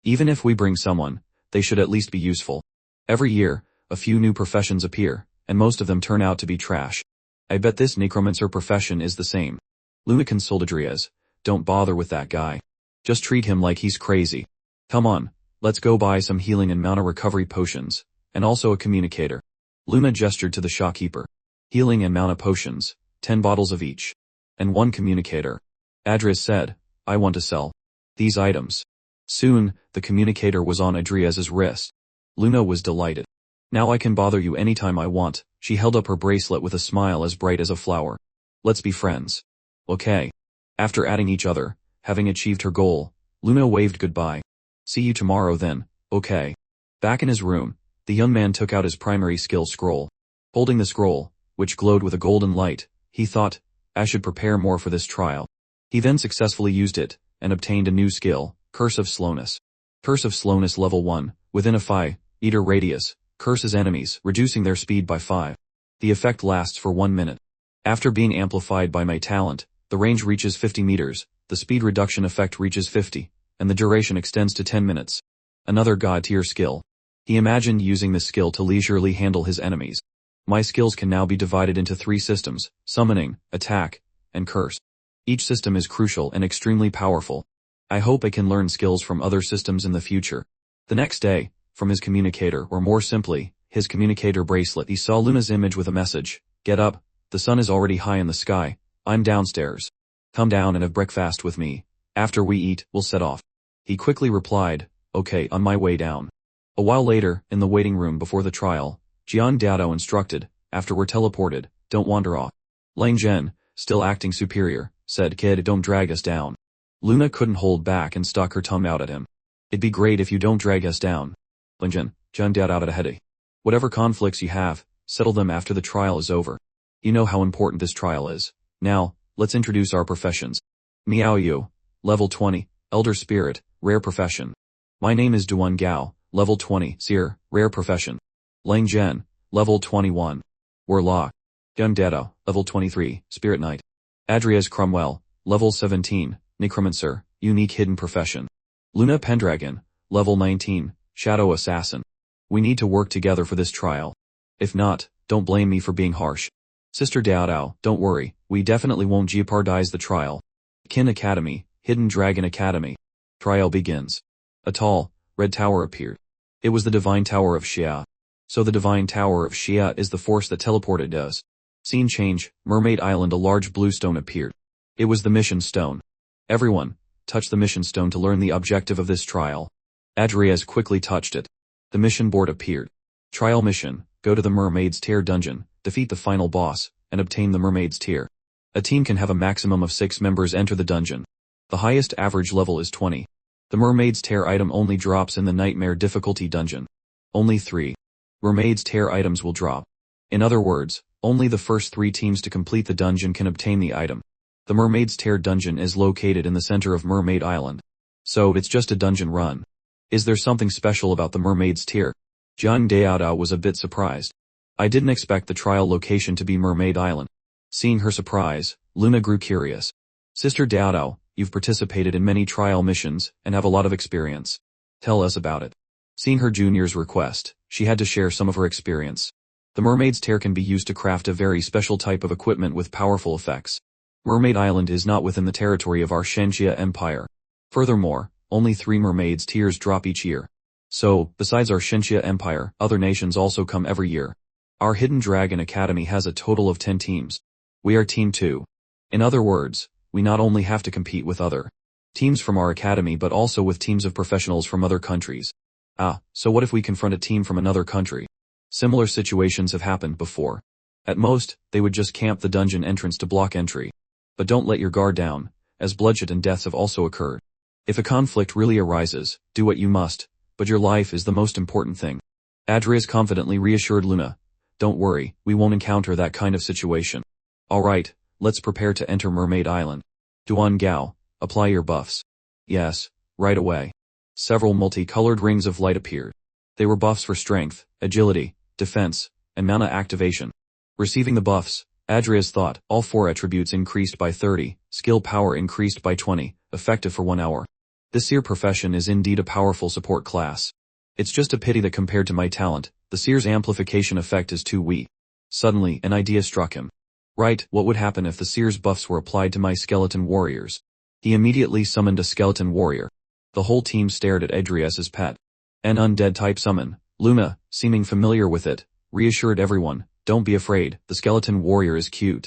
Even if we bring someone, they should at least be useful. Every year, a few new professions appear, and most of them turn out to be trash. I bet this necromancer profession is the same. Luna consoled Adrias, don't bother with that guy. Just treat him like he's crazy. Come on, let's go buy some healing and mana recovery potions, and also a communicator. Luna gestured to the shopkeeper. Healing and mana potions, 10 bottles of each. And 1 communicator. Adrias said, I want to sell these items. Soon, the communicator was on Adrias's wrist. Luna was delighted. Now I can bother you anytime I want. She held up her bracelet with a smile as bright as a flower. Let's be friends. Okay. After adding each other, having achieved her goal, Luna waved goodbye. See you tomorrow then, okay. Back in his room, the young man took out his primary skill scroll. Holding the scroll, which glowed with a golden light, he thought, I should prepare more for this trial. He then successfully used it, and obtained a new skill, Curse of Slowness. Curse of Slowness level 1, within a 5-meter radius, curses enemies, reducing their speed by 5. The effect lasts for 1 minute. After being amplified by my talent, the range reaches 50 meters, the speed reduction effect reaches 50, and the duration extends to 10 minutes. Another god-tier skill. He imagined using this skill to leisurely handle his enemies. My skills can now be divided into 3 systems, summoning, attack, and curse. Each system is crucial and extremely powerful. I hope I can learn skills from other systems in the future. The next day, from his communicator, or more simply, his communicator bracelet, he saw Luna's image with a message. Get up, the sun is already high in the sky, I'm downstairs. Come down and have breakfast with me. After we eat, we'll set off. He quickly replied, okay, on my way down. A while later, in the waiting room before the trial, Jian Dado instructed, after we're teleported, don't wander off. Lang Zhen, still acting superior, said, kid, don't drag us down. Luna couldn't hold back and stuck her tongue out at him. It'd be great if you don't drag us down. Lang Zhen, Jian Dado ahead. Whatever conflicts you have, settle them after the trial is over. You know how important this trial is. Now, let's introduce our professions. Miao Yu, level 20, Elder Spirit, rare profession. My name is Duan Gao, level 20, Seer, rare profession. Lang Zhen, level 21. Warlock. Jian Dado, level 23, Spirit Knight. Adriez Cromwell, level 17, Necromancer, unique hidden profession. Luna Pendragon, level 19, Shadow Assassin. We need to work together for this trial. If not, don't blame me for being harsh. Sister Dao, don't worry, we definitely won't jeopardize the trial. Qin Academy, Hidden Dragon Academy. Trial begins. A tall, red tower appeared. It was the Divine Tower of Xia. So the Divine Tower of Xia is the force that teleported us. Scene change, Mermaid Island, a large blue stone appeared. It was the mission stone. Everyone, touch the mission stone to learn the objective of this trial. Adriez quickly touched it. The mission board appeared. Trial mission, go to the Mermaid's Tear dungeon, defeat the final boss, and obtain the Mermaid's Tear. A team can have a maximum of 6 members enter the dungeon. The highest average level is 20. The Mermaid's Tear item only drops in the Nightmare difficulty dungeon. Only 3 Mermaid's Tear items will drop. In other words, only the first 3 teams to complete the dungeon can obtain the item. The Mermaid's Tear dungeon is located in the center of Mermaid Island. So it's just a dungeon run. Is there something special about the Mermaid's Tear? Jian Dao was a bit surprised. I didn't expect the trial location to be Mermaid Island. Seeing her surprise, Luna grew curious. Sister Dao, you've participated in many trial missions, and have a lot of experience. Tell us about it. Seeing her junior's request, she had to share some of her experience. The Mermaid's Tear can be used to craft a very special type of equipment with powerful effects. Mermaid Island is not within the territory of our Shenxia Empire. Furthermore, only 3 Mermaid's Tears drop each year. So, besides our Shenxia Empire, other nations also come every year. Our Hidden Dragon Academy has a total of 10 teams. We are Team 2. In other words, we not only have to compete with other teams from our academy but also with teams of professionals from other countries. So what if we confront a team from another country? Similar situations have happened before. At most, they would just camp the dungeon entrance to block entry. But don't let your guard down, as bloodshed and deaths have also occurred. If a conflict really arises, do what you must, but your life is the most important thing. Adriez confidently reassured Luna. Don't worry, we won't encounter that kind of situation. Alright, let's prepare to enter Mermaid Island. Duan Gao, apply your buffs. Yes, right away. Several multicolored rings of light appeared. They were buffs for strength, agility, defense, and mana activation. Receiving the buffs, Adriez thought, all 4 attributes increased by 30, skill power increased by 20, effective for 1 hour. This seer profession is indeed a powerful support class. It's just a pity that compared to my talent, the seer's amplification effect is too weak. Suddenly, an idea struck him. Right, what would happen if the seer's buffs were applied to my skeleton warriors? He immediately summoned a skeleton warrior. The whole team stared at Adriez's pet. An undead type summon. Luna, seeming familiar with it, reassured everyone, don't be afraid, the skeleton warrior is cute.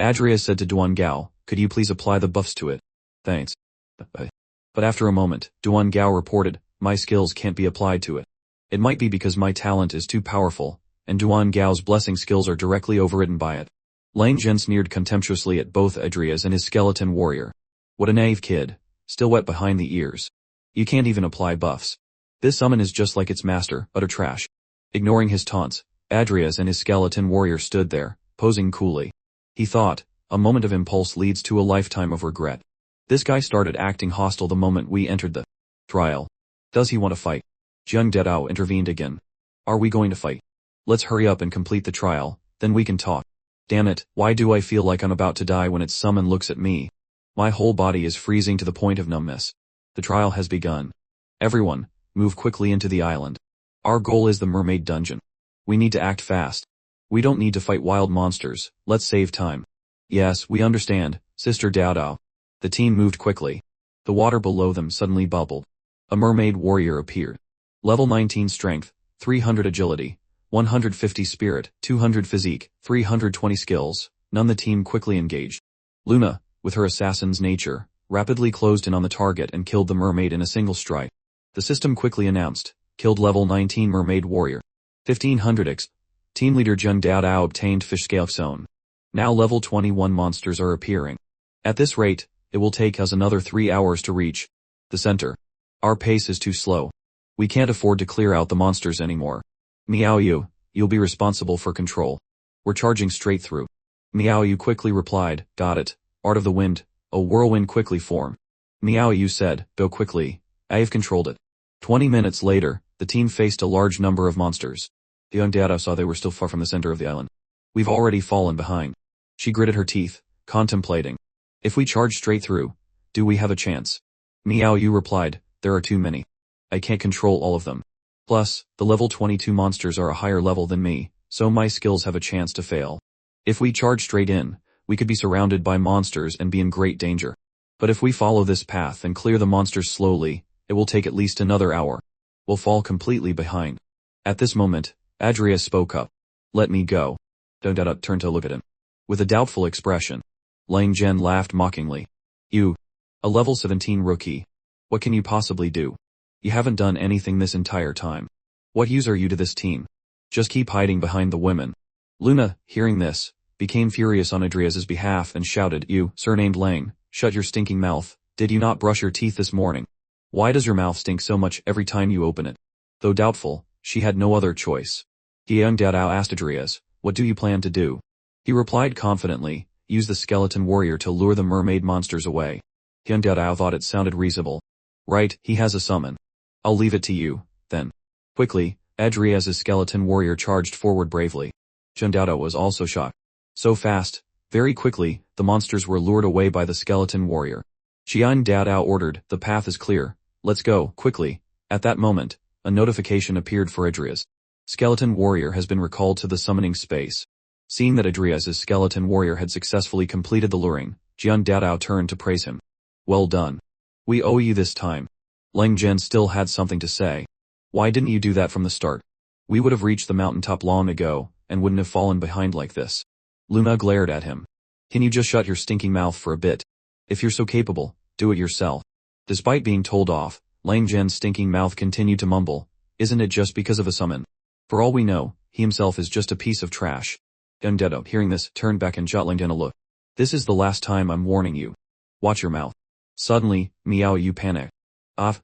Adriez said to Duan Gao, could you please apply the buffs to it? Thanks. But after a moment, Duan Gao reported, my skills can't be applied to it. It might be because my talent is too powerful, and Duan Gao's blessing skills are directly overridden by it. Lang Zhen sneered contemptuously at both Adriez and his skeleton warrior. What a naive kid, still wet behind the ears. You can't even apply buffs. This summon is just like its master, utter trash. Ignoring his taunts, Adriez and his skeleton warrior stood there, posing coolly. He thought, a moment of impulse leads to a lifetime of regret. This guy started acting hostile the moment we entered the trial. Does he want to fight? Jiang Dedao intervened again. Are we going to fight? Let's hurry up and complete the trial, then we can talk. Damn it, why do I feel like I'm about to die when its summon looks at me? My whole body is freezing to the point of numbness. The trial has begun. Everyone, move quickly into the island. Our goal is the mermaid dungeon. We need to act fast. We don't need to fight wild monsters, let's save time. Yes, we understand, Sister Dao Dao. The team moved quickly. The water below them suddenly bubbled. A mermaid warrior appeared. Level 19 strength, 300 agility, 150 spirit, 200 physique, 320 skills. None. The team quickly engaged. Luna, with her assassin's nature, rapidly closed in on the target and killed the mermaid in a single strike. The system quickly announced, killed level 19 mermaid warrior. 1500 X. Team leader Jun Dao Dao obtained fish scale zone. Now level 21 monsters are appearing. At this rate, it will take us another 3 hours to reach the center. Our pace is too slow. We can't afford to clear out the monsters anymore. Miao Yu, you'll be responsible for control. We're charging straight through. Miao Yu quickly replied, got it. Art of the wind, a whirlwind quickly formed. Miao Yu said, go quickly. I have controlled it. 20 minutes later, the team faced a large number of monsters. The young Dada saw they were still far from the center of the island. We've already fallen behind. She gritted her teeth, contemplating. If we charge straight through, do we have a chance? Miao Yu replied, there are too many. I can't control all of them. Plus, the level 22 monsters are a higher level than me, so my skills have a chance to fail. If we charge straight in, we could be surrounded by monsters and be in great danger. But if we follow this path and clear the monsters slowly, it will take at least another hour. We'll fall completely behind. At this moment, Adria spoke up. Let me go. Dao Dao turned to look at him. With a doubtful expression. Lang Zhen laughed mockingly. You. A level 17 rookie. What can you possibly do? You haven't done anything this entire time. What use are you to this team? Just keep hiding behind the women. Luna, hearing this, became furious on Adria's behalf and shouted, you, surnamed Lang, shut your stinking mouth. Did you not brush your teeth this morning? Why does your mouth stink so much every time you open it? Though doubtful, she had no other choice. Young Dao Dao asked Adrias, what do you plan to do? He replied confidently, use the skeleton warrior to lure the mermaid monsters away. Young Dao Dao thought it sounded reasonable. Right, he has a summon. I'll leave it to you, then. Quickly, Adrias's skeleton warrior charged forward bravely. Jun Dao Dao was also shocked. So fast, very quickly, the monsters were lured away by the skeleton warrior. Jian Dao Dao ordered, the path is clear. Let's go, quickly. At that moment, a notification appeared for Adrias. Skeleton warrior has been recalled to the summoning space. Seeing that Adrias's skeleton warrior had successfully completed the luring, Jian Dao Dao turned to praise him. Well done. We owe you this time. Lang Zhen still had something to say. Why didn't you do that from the start? We would have reached the mountaintop long ago, and wouldn't have fallen behind like this. Luna glared at him. Can you just shut your stinking mouth for a bit? If you're so capable, do it yourself. Despite being told off, Lang Zhen's stinking mouth continued to mumble, isn't it just because of a summon? For all we know, he himself is just a piece of trash. Young Dao Dao, hearing this, turned back and shot Lang Zhen a look. This is the last time I'm warning you. Watch your mouth. Suddenly, Miao Yu panicked.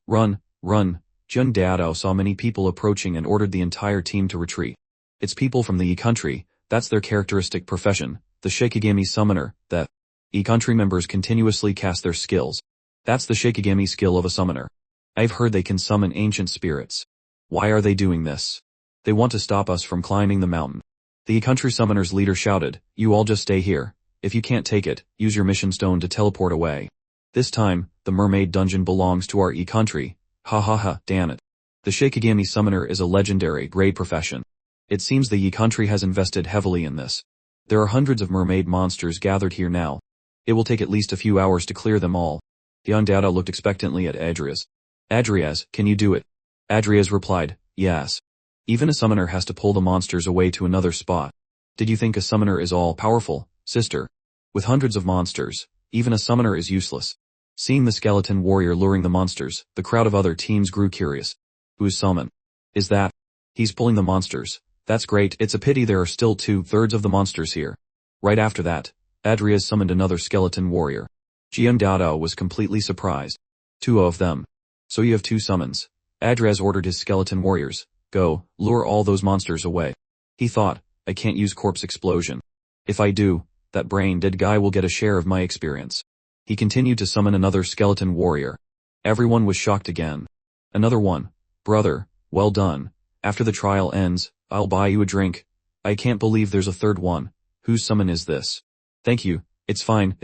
Run, run. Jun Dao Dao saw many people approaching and ordered the entire team to retreat. It's people from the E-country, that's their characteristic profession, the Shikigami summoner, that E-country members continuously cast their skills. That's the Shikigami skill of a summoner. I've heard they can summon ancient spirits. Why are they doing this? They want to stop us from climbing the mountain. The E-country summoner's leader shouted, you all just stay here. If you can't take it, use your mission stone to teleport away. This time, the mermaid dungeon belongs to our E-country. Ha ha ha, damn it. The Shikigami summoner is a legendary, great profession. It seems the E-country has invested heavily in this. There are hundreds of mermaid monsters gathered here now. It will take at least a few hours to clear them all. Young Dao Dao looked expectantly at Adrias. Adrias, can you do it? Adrias replied, yes. Even a summoner has to pull the monsters away to another spot. Did you think a summoner is all powerful, sister? With hundreds of monsters, even a summoner is useless. Seeing the skeleton warrior luring the monsters, the crowd of other teams grew curious. Whose summon? Is that? He's pulling the monsters. That's great, it's a pity there are still 2/3 of the monsters here. Right after that, Adrias summoned another skeleton warrior. Jian Dao Dao was completely surprised. 2 of them. So you have 2 summons. Adrias ordered his skeleton warriors, go, lure all those monsters away. He thought, I can't use corpse explosion. If I do, that brain-dead guy will get a share of my experience. He continued to summon another skeleton warrior. Everyone was shocked again. Another one. Brother, well done. After the trial ends, I'll buy you a drink. I can't believe there's a 3rd one. Whose summon is this? Thank you. It's fine.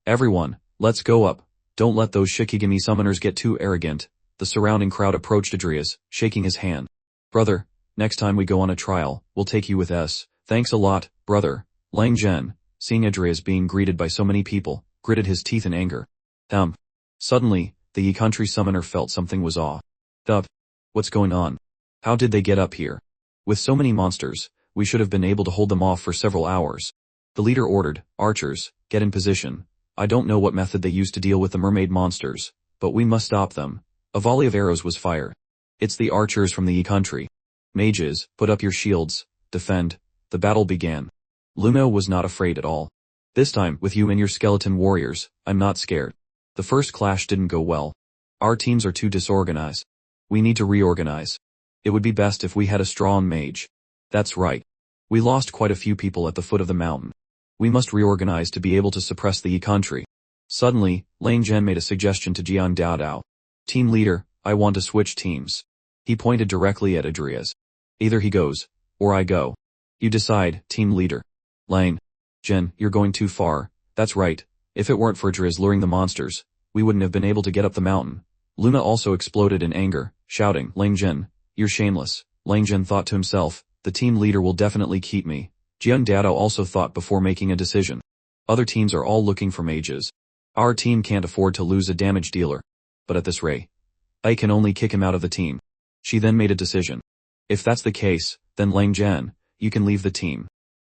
Everyone, let's go up. Don't let those Shikigami summoners get too arrogant. The surrounding crowd approached Adrias, shaking his hand. Brother, next time we go on a trial, we'll take you with us. Thanks a lot, brother. Lang Zhen, seeing Adrias being greeted by so many people, gritted his teeth in anger. Suddenly, the country summoner felt something was off. What's going on? How did they get up here? With so many monsters, we should have been able to hold them off for several hours. The leader ordered, archers, get in position. I don't know what method they used to deal with the mermaid monsters, but we must stop them. A volley of arrows was fired. It's the archers from the country. Mages, put up your shields, defend. The battle began. Luna was not afraid at all. This time, with you and your skeleton warriors, I'm not scared. The first clash didn't go well. Our teams are too disorganized. We need to reorganize. It would be best if we had a strong mage. That's right. We lost quite a few people at the foot of the mountain. We must reorganize to be able to suppress the country. Suddenly, Lang Zhen made a suggestion to Jian Daodao. Team leader, I want to switch teams. He pointed directly at Adrias. Either he goes, or I go. You decide, team leader. Lang Zhen, you're going too far. That's right. If it weren't for Adrias luring the monsters, we wouldn't have been able to get up the mountain. Luna also exploded in anger, shouting, Lang Zhen, you're shameless. Lang Zhen thought to himself, the team leader will definitely keep me. Jian Daodao also thought before making a decision. Other teams are all looking for mages. Our team can't afford to lose a damage dealer. But at this rate, I can only kick him out of the team. She then made a decision. If that's the case, then Lang Zhen, you can leave the team.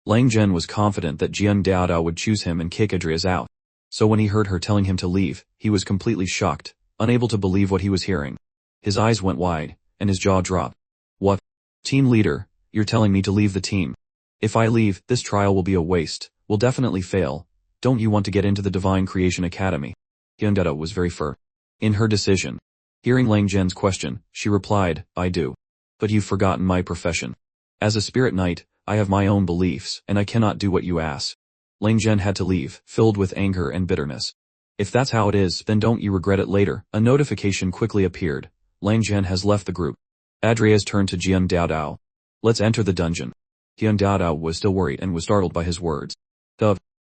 Lang Zhen was confident that Jian Daodao would choose him and kick Adrias out. So when he heard her telling him to leave, he was completely shocked, unable to believe what he was hearing. His eyes went wide, and his jaw dropped. What? Team leader, you're telling me to leave the team. If I leave, this trial will be a waste, will definitely fail. Don't you want to get into the Divine Creation Academy? Jian Daodao was very firm in her decision. Hearing Lang Zhen's question, she replied, I do. But you've forgotten my profession. As a spirit knight, I have my own beliefs, and I cannot do what you ask. Lang Zhen had to leave, filled with anger and bitterness. If that's how it is, then don't you regret it later. A notification quickly appeared. Lang Zhen has left the group. Adrias turned to Jian Daodao. Let's enter the dungeon. Jian Daodao was still worried and was startled by his words.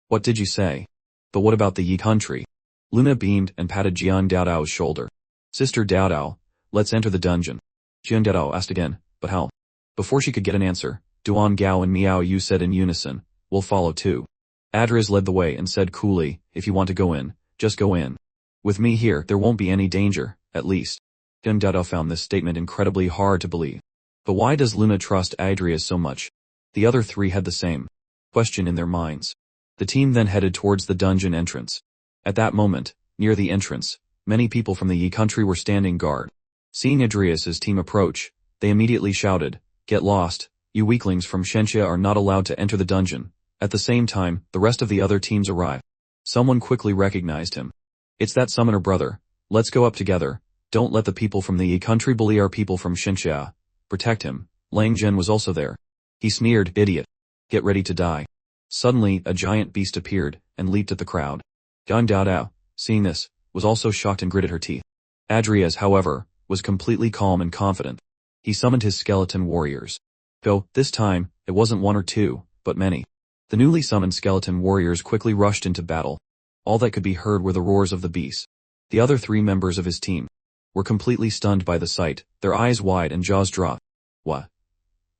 What did you say? But what about the Yi country? Luna beamed and patted Jian Daodao's shoulder. Sister Daodao, let's enter the dungeon. Jian Daodao asked again, but how? Before she could get an answer, Duan Gao and Miao Yu said in unison, we'll follow too. Adrias led the way and said coolly, if you want to go in, just go in. With me here, there won't be any danger, at least. Jian Daodao found this statement incredibly hard to believe. But why does Luna trust Adrias so much? The other three had the same question in their minds. The team then headed towards the dungeon entrance. At that moment, near the entrance, many people from the Yi country were standing guard. Seeing Adrias's team approach, they immediately shouted, get lost, you weaklings from Shenxia are not allowed to enter the dungeon. At the same time, the rest of the other teams arrived. Someone quickly recognized him. It's that summoner brother. Let's go up together. Don't let the people from the Yi country bully our people from Shenxia. Protect him. Lang Zhen was also there. He sneered, idiot. Get ready to die. Suddenly, a giant beast appeared, and leaped at the crowd. Jian Daodao, seeing this, was also shocked and gritted her teeth. Adrias, however, was completely calm and confident. He summoned his skeleton warriors. Though, this time, it wasn't one or two, but many. The newly summoned skeleton warriors quickly rushed into battle. All that could be heard were the roars of the beast. The other three members of his team were completely stunned by the sight, their eyes wide and jaws dropped. What?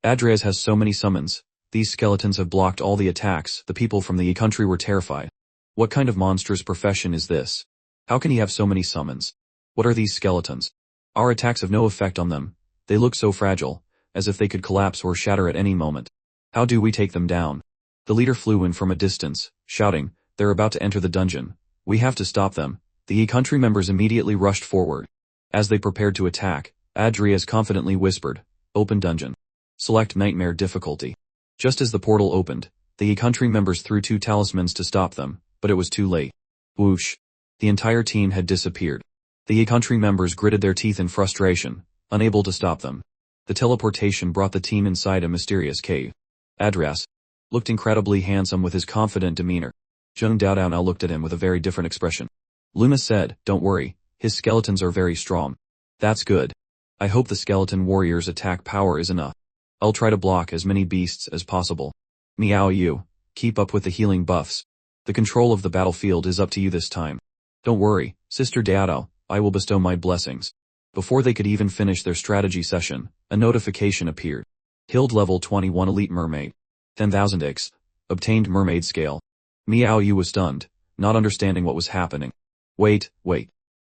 Adrias has so many summons. These skeletons have blocked all the attacks. The people from the Yi country were terrified. What kind of monstrous profession is this? How can he have so many summons? What are these skeletons? Our attacks have no effect on them. They look so fragile, as if they could collapse or shatter at any moment. How do we take them down? The leader flew in from a distance, shouting, they're about to enter the dungeon. We have to stop them. The Yi country members immediately rushed forward. As they prepared to attack, Adrias confidently whispered, open dungeon. Select nightmare difficulty. Just as the portal opened, the Yi country members threw 2 talismans to stop them, but it was too late. Whoosh. The entire team had disappeared. The Yi country members gritted their teeth in frustration, unable to stop them. The teleportation brought the team inside a mysterious cave. Adrias looked incredibly handsome with his confident demeanor. Jian Daodao now looked at him with a very different expression. Luna said, don't worry, his skeletons are very strong. That's good. I hope the skeleton warrior's attack power is enough. I'll try to block as many beasts as possible. Miao Yu, keep up with the healing buffs. The control of the battlefield is up to you this time. Don't worry, Sister Daodao, I will bestow my blessings. Before they could even finish their strategy session, a notification appeared. Killed level 21 elite mermaid. 10,000 X. Obtained mermaid scale. Miao Yu was stunned, not understanding what was happening. Wait.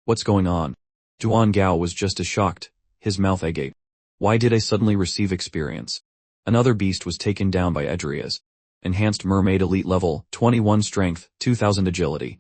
What's going on? Duan Gao was just as shocked, his mouth agape. Why did I suddenly receive experience? Another beast was taken down by Edrias. Enhanced Mermaid Elite Level, 21 Strength, 2000 Agility.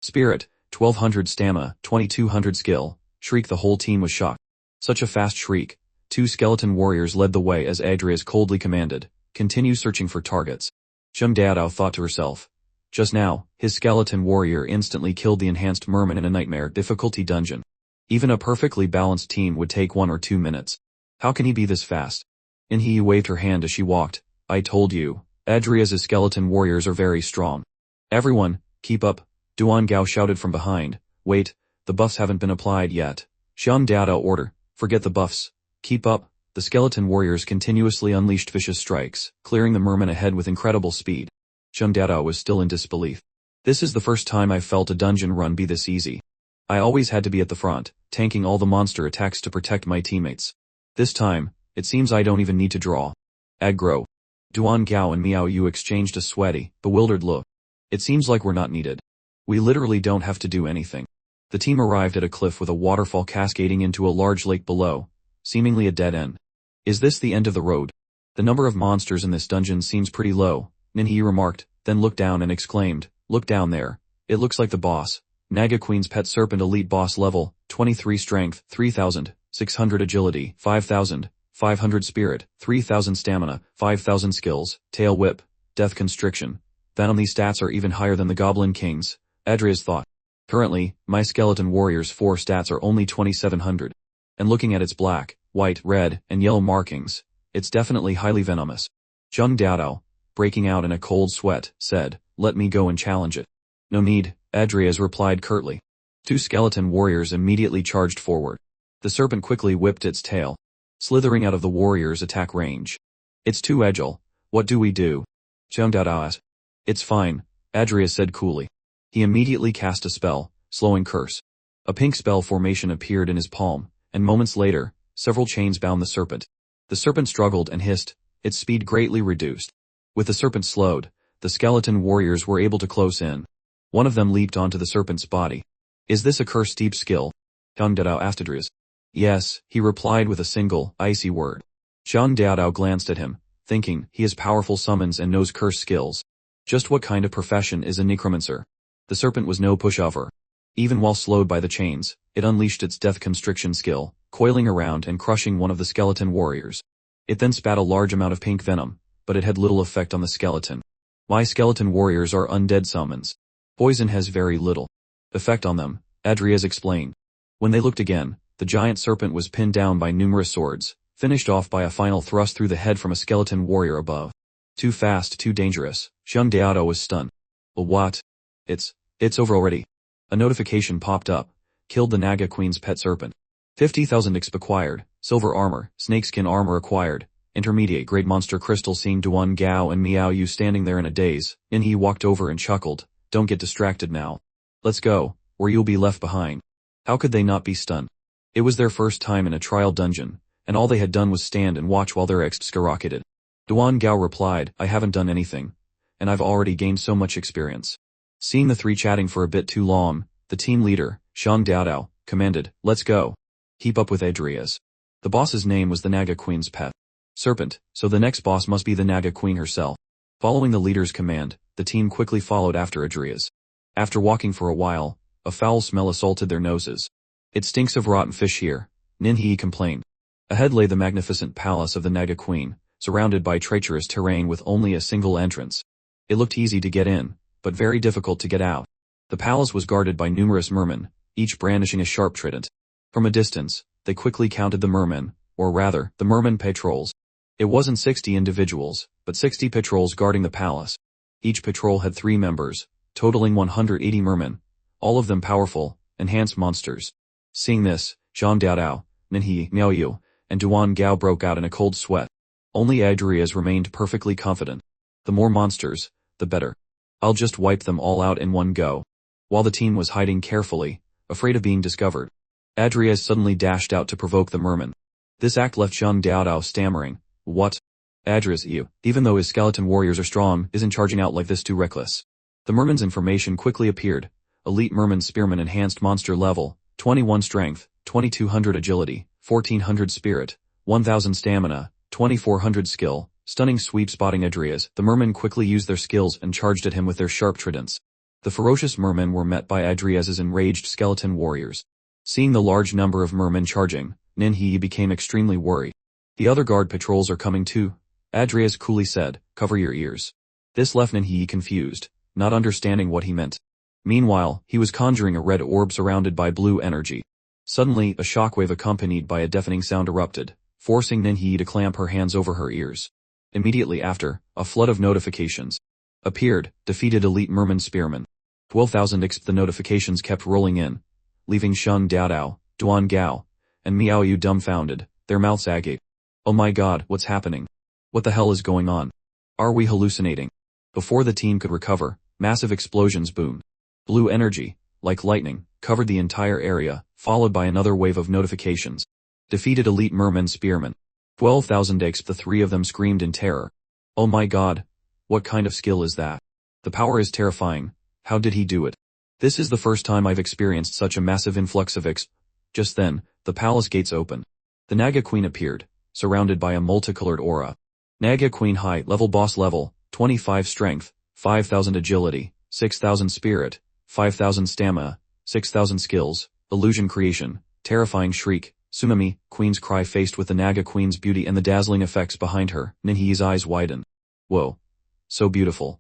Spirit, 1200 Stamina, 2200 Skill. Shriek. The whole team was shocked. Such a fast shriek. Two skeleton warriors led the way as Edrias coldly commanded, continue searching for targets. Zheng Daodao thought to herself. Just now, his skeleton warrior instantly killed the enhanced merman in a nightmare difficulty dungeon. Even a perfectly balanced team would take 1 or 2 minutes. How can he be this fast? Inhi waved her hand as she walked. I told you, Adria's skeleton warriors are very strong. Everyone, keep up, Duan Gao shouted from behind. Wait, the buffs haven't been applied yet. Zheng Daodao order, forget the buffs. Keep up. The skeleton warriors continuously unleashed vicious strikes, clearing the merman ahead with incredible speed. Zheng Daodao was still in disbelief. This is the first time I've felt a dungeon run be this easy. I always had to be at the front, tanking all the monster attacks to protect my teammates. This time, it seems I don't even need to draw. Aggro. Duan Gao and Miao Yu exchanged a sweaty, bewildered look. It seems like we're not needed. We literally don't have to do anything. The team arrived at a cliff with a waterfall cascading into a large lake below, seemingly a dead end. Is this the end of the road? The number of monsters in this dungeon seems pretty low, Ninhi remarked, then looked down and exclaimed, look down there. It looks like the boss. Naga Queen's Pet Serpent Elite Boss Level, 23 Strength, 3000, 600 Agility, 5000, 500 Spirit, 3000 Stamina, 5000 Skills, Tail Whip, Death Constriction. Venom. These stats are even higher than the Goblin King's, Adrias thought. Currently, my Skeleton Warrior's 4 stats are only 2700. And looking at its black, white, red, and yellow markings, it's definitely highly venomous. Zheng Daodao, breaking out in a cold sweat, said, let me go and challenge it. No need, Adrias replied curtly. 2 skeleton warriors immediately charged forward. The serpent quickly whipped its tail, slithering out of the warrior's attack range. It's too agile. What do we do? Zheng Daodao asked. It's fine, Adrias said coolly. He immediately cast a spell, slowing curse. A pink spell formation appeared in his palm, and moments later, several chains bound the serpent. The serpent struggled and hissed, its speed greatly reduced. With the serpent slowed, the skeleton warriors were able to close in. One of them leaped onto the serpent's body. Is this a curse deep skill? Zheng Daodao asked Adrias. Yes, he replied with a single, icy word. Zheng Daodao glanced at him, thinking, he has powerful summons and knows curse skills. Just what kind of profession is a necromancer? The serpent was no pushover. Even while slowed by the chains, it unleashed its death constriction skill, coiling around and crushing one of the skeleton warriors. It then spat a large amount of pink venom, but it had little effect on the skeleton. My skeleton warriors are undead summons. Poison has very little effect on them, Adrias explained. When they looked again, the giant serpent was pinned down by numerous swords, finished off by a final thrust through the head from a skeleton warrior above. Too fast, too dangerous. Zheng Daodao was stunned. Well, what? It's over already. A notification popped up. Killed the Naga Queen's pet serpent. 50,000 XP acquired. Silver armor, snakeskin armor acquired. Intermediate grade monster crystal. Seeing Duan Gao and Miao Yu standing there in a daze, Inhi walked over and chuckled. Don't get distracted now. Let's go, or you'll be left behind. How could they not be stunned? It was their first time in a trial dungeon, and all they had done was stand and watch while their XP skyrocketed. Duan Gao replied, I haven't done anything, and I've already gained so much experience. Seeing the three chatting for a bit too long, the team leader, Zheng Daodao, commanded, let's go. Keep up with Adrias. The boss's name was the Naga Queen's pet serpent, so the next boss must be the Naga Queen herself. Following the leader's command, the team quickly followed after Adrias. After walking for a while, a foul smell assaulted their noses. It stinks of rotten fish here, Ninhi complained. Ahead lay the magnificent palace of the Naga Queen, surrounded by treacherous terrain with only a single entrance. It looked easy to get in, but very difficult to get out. The palace was guarded by numerous mermen, each brandishing a sharp trident. From a distance, they quickly counted the mermen, or rather, the merman patrols. It wasn't 60 individuals, but 60 patrols guarding the palace. Each patrol had 3 members, totaling 180 mermen, all of them powerful, enhanced monsters. Seeing this, Zheng Daodao, Ninhi, Miao Yu, and Duan Gao broke out in a cold sweat. Only Adrias remained perfectly confident. The more monsters, the better. I'll just wipe them all out in one go. While the team was hiding carefully, afraid of being discovered, Adrias suddenly dashed out to provoke the merman. This act left Zheng Daodao stammering. What? Adrias, even though his skeleton warriors are strong, isn't charging out like this too reckless. The merman's information quickly appeared. Elite merman spearman enhanced monster level, 21 strength, 2200 agility, 1400 spirit, 1000 stamina, 2400 skill, stunning sweep spotting Adrias. The mermen quickly used their skills and charged at him with their sharp tridents. The ferocious mermen were met by Adrias's enraged skeleton warriors. Seeing the large number of mermen charging, Ninhee became extremely worried. The other guard patrols are coming too, Adrias coolly said, cover your ears. This left Ninhee confused, not understanding what he meant. Meanwhile, he was conjuring a red orb surrounded by blue energy. Suddenly, a shockwave accompanied by a deafening sound erupted, forcing Ninhee to clamp her hands over her ears. Immediately after, a flood of notifications appeared. Defeated elite merman spearman. 12,000 exp. The notifications kept rolling in, leaving Shun Daodao, Duan Gao, and Miao Yu dumbfounded, their mouths agape. Oh my god, what's happening? What the hell is going on? Are we hallucinating? Before the team could recover, massive explosions boomed. Blue energy, like lightning, covered the entire area, followed by another wave of notifications. Defeated elite merman spearman. 12,000 exp. The three of them screamed in terror. Oh my god. What kind of skill is that? The power is terrifying. How did he do it? This is the first time I've experienced such a massive influx of exp. Just then, the palace gates opened. The Naga Queen appeared, surrounded by a multicolored aura. Naga Queen high level boss level, 25 strength, 5,000 agility, 6,000 spirit, 5,000 stamina, 6,000 skills, illusion creation, terrifying shriek, tsunami, Queen's cry. Faced with the Naga Queen's beauty and the dazzling effects behind her, Ninhee's eyes widened. Whoa. So beautiful.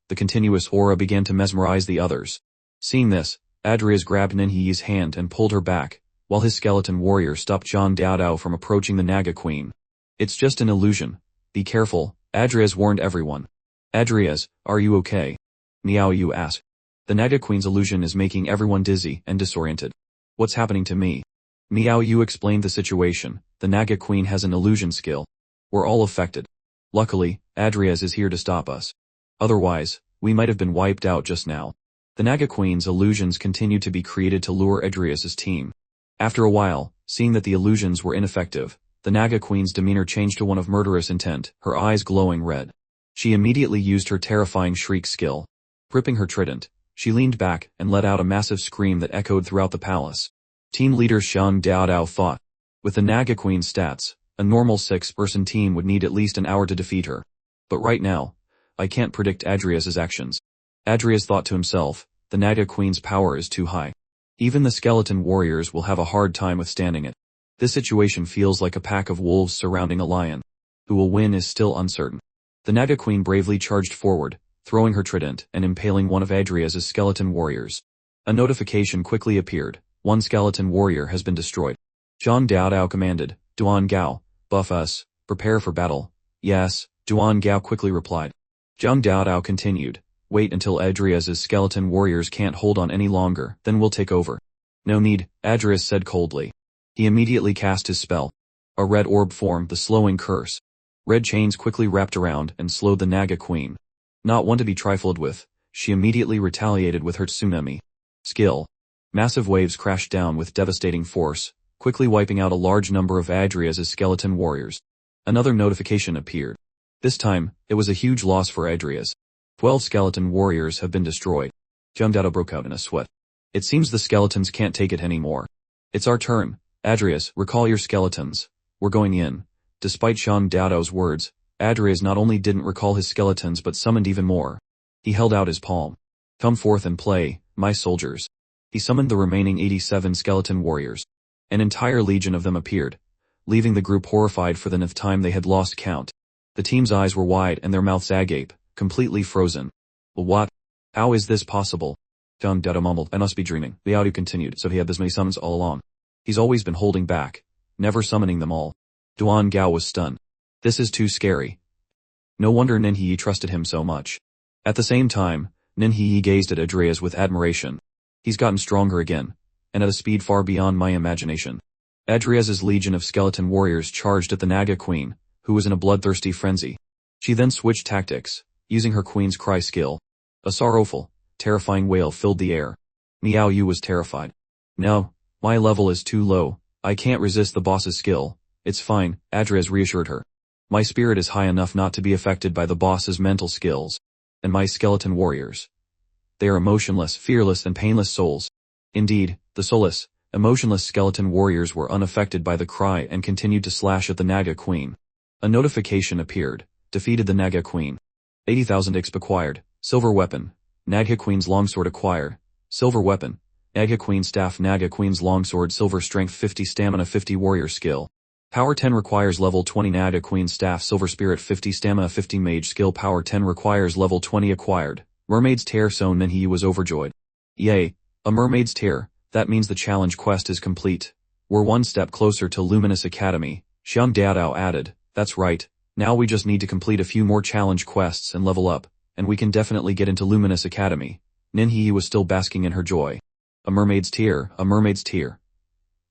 The continuous aura began to mesmerize the others. Seeing this, Adrias grabbed Ninhee's hand and pulled her back, while his skeleton warrior stopped John Daodao from approaching the Naga Queen. It's just an illusion. Be careful, Adrias warned everyone. Adrias, are you okay? Miao Yu asked. The Naga Queen's illusion is making everyone dizzy and disoriented. What's happening to me? Miao Yu explained the situation. The Naga Queen has an illusion skill. We're all affected. Luckily, Adrias is here to stop us. Otherwise, we might have been wiped out just now. The Naga Queen's illusions continued to be created to lure Adrias's team. After a while, seeing that the illusions were ineffective, the Naga Queen's demeanor changed to one of murderous intent, her eyes glowing red. She immediately used her terrifying shriek skill. Gripping her trident, she leaned back and let out a massive scream that echoed throughout the palace. Team leader Shang Daodao thought. With the Naga Queen's stats, a normal 6-person team would need at least an hour to defeat her. But right now, I can't predict Adrias's actions. Adrias thought to himself, the Naga Queen's power is too high. Even the skeleton warriors will have a hard time withstanding it. This situation feels like a pack of wolves surrounding a lion. Who will win is still uncertain. The Naga Queen bravely charged forward, throwing her trident and impaling one of Adrias's skeleton warriors. A notification quickly appeared. One skeleton warrior has been destroyed. Zhang Daodao commanded, Duan Gao, buff us, prepare for battle. Yes, Duan Gao quickly replied. Zhang Daodao continued, wait until Adrias's skeleton warriors can't hold on any longer, then we'll take over. No need, Adrias said coldly. He immediately cast his spell. A red orb formed, the slowing curse. Red chains quickly wrapped around and slowed the Naga Queen. Not one to be trifled with, she immediately retaliated with her tsunami skill. Massive waves crashed down with devastating force, quickly wiping out a large number of Adrias's skeleton warriors. Another notification appeared. This time, it was a huge loss for Adrias. 12 skeleton warriors have been destroyed. Zhang Daodao broke out in a sweat. It seems the skeletons can't take it anymore. It's our turn. Adrias, recall your skeletons. We're going in. Despite Zhang Daodao's words, Adrias not only didn't recall his skeletons but summoned even more. He held out his palm. Come forth and play, my soldiers. He summoned the remaining 87 skeleton warriors. An entire legion of them appeared, leaving the group horrified for the 9th time they had lost count. The team's eyes were wide and their mouths agape, completely frozen. What? How is this possible? Zhang Daodao mumbled, I must be dreaming. Liao Du continued, so he had this many summons all along. He's always been holding back, never summoning them all. Duan Gao was stunned. This is too scary. No wonder Ninhee trusted him so much. At the same time, Ninhee gazed at Adrias with admiration. He's gotten stronger again, and at a speed far beyond my imagination. Adrias's legion of skeleton warriors charged at the Naga Queen, who was in a bloodthirsty frenzy. She then switched tactics, using her Queen's Cry skill. A sorrowful, terrifying wail filled the air. Miao Yu was terrified. No, my level is too low, I can't resist the boss's skill. It's fine, Adrias reassured her. My spirit is high enough not to be affected by the boss's mental skills. And my skeleton warriors. They are emotionless, fearless and painless souls. Indeed, the soulless, emotionless skeleton warriors were unaffected by the cry and continued to slash at the Naga Queen. A notification appeared. Defeated the Naga Queen. 80,000 XP acquired. Silver weapon. Naga Queen's longsword acquired. Silver weapon. Naga Queen staff. Naga Queen's longsword. Silver strength 50, stamina 50, warrior skill. Power 10 requires level 20. Naga Queen staff. Silver spirit 50, stamina 50, mage skill. Power 10 requires level 20 acquired. Mermaid's tear. So Ninhi was overjoyed. Yay, a mermaid's tear. That means the challenge quest is complete. We're one step closer to Luminous Academy. Xiang Daodao added. That's right. Now we just need to complete a few more challenge quests and level up, and we can definitely get into Luminous Academy. Ninhi was still basking in her joy. A mermaid's tear, a mermaid's tear.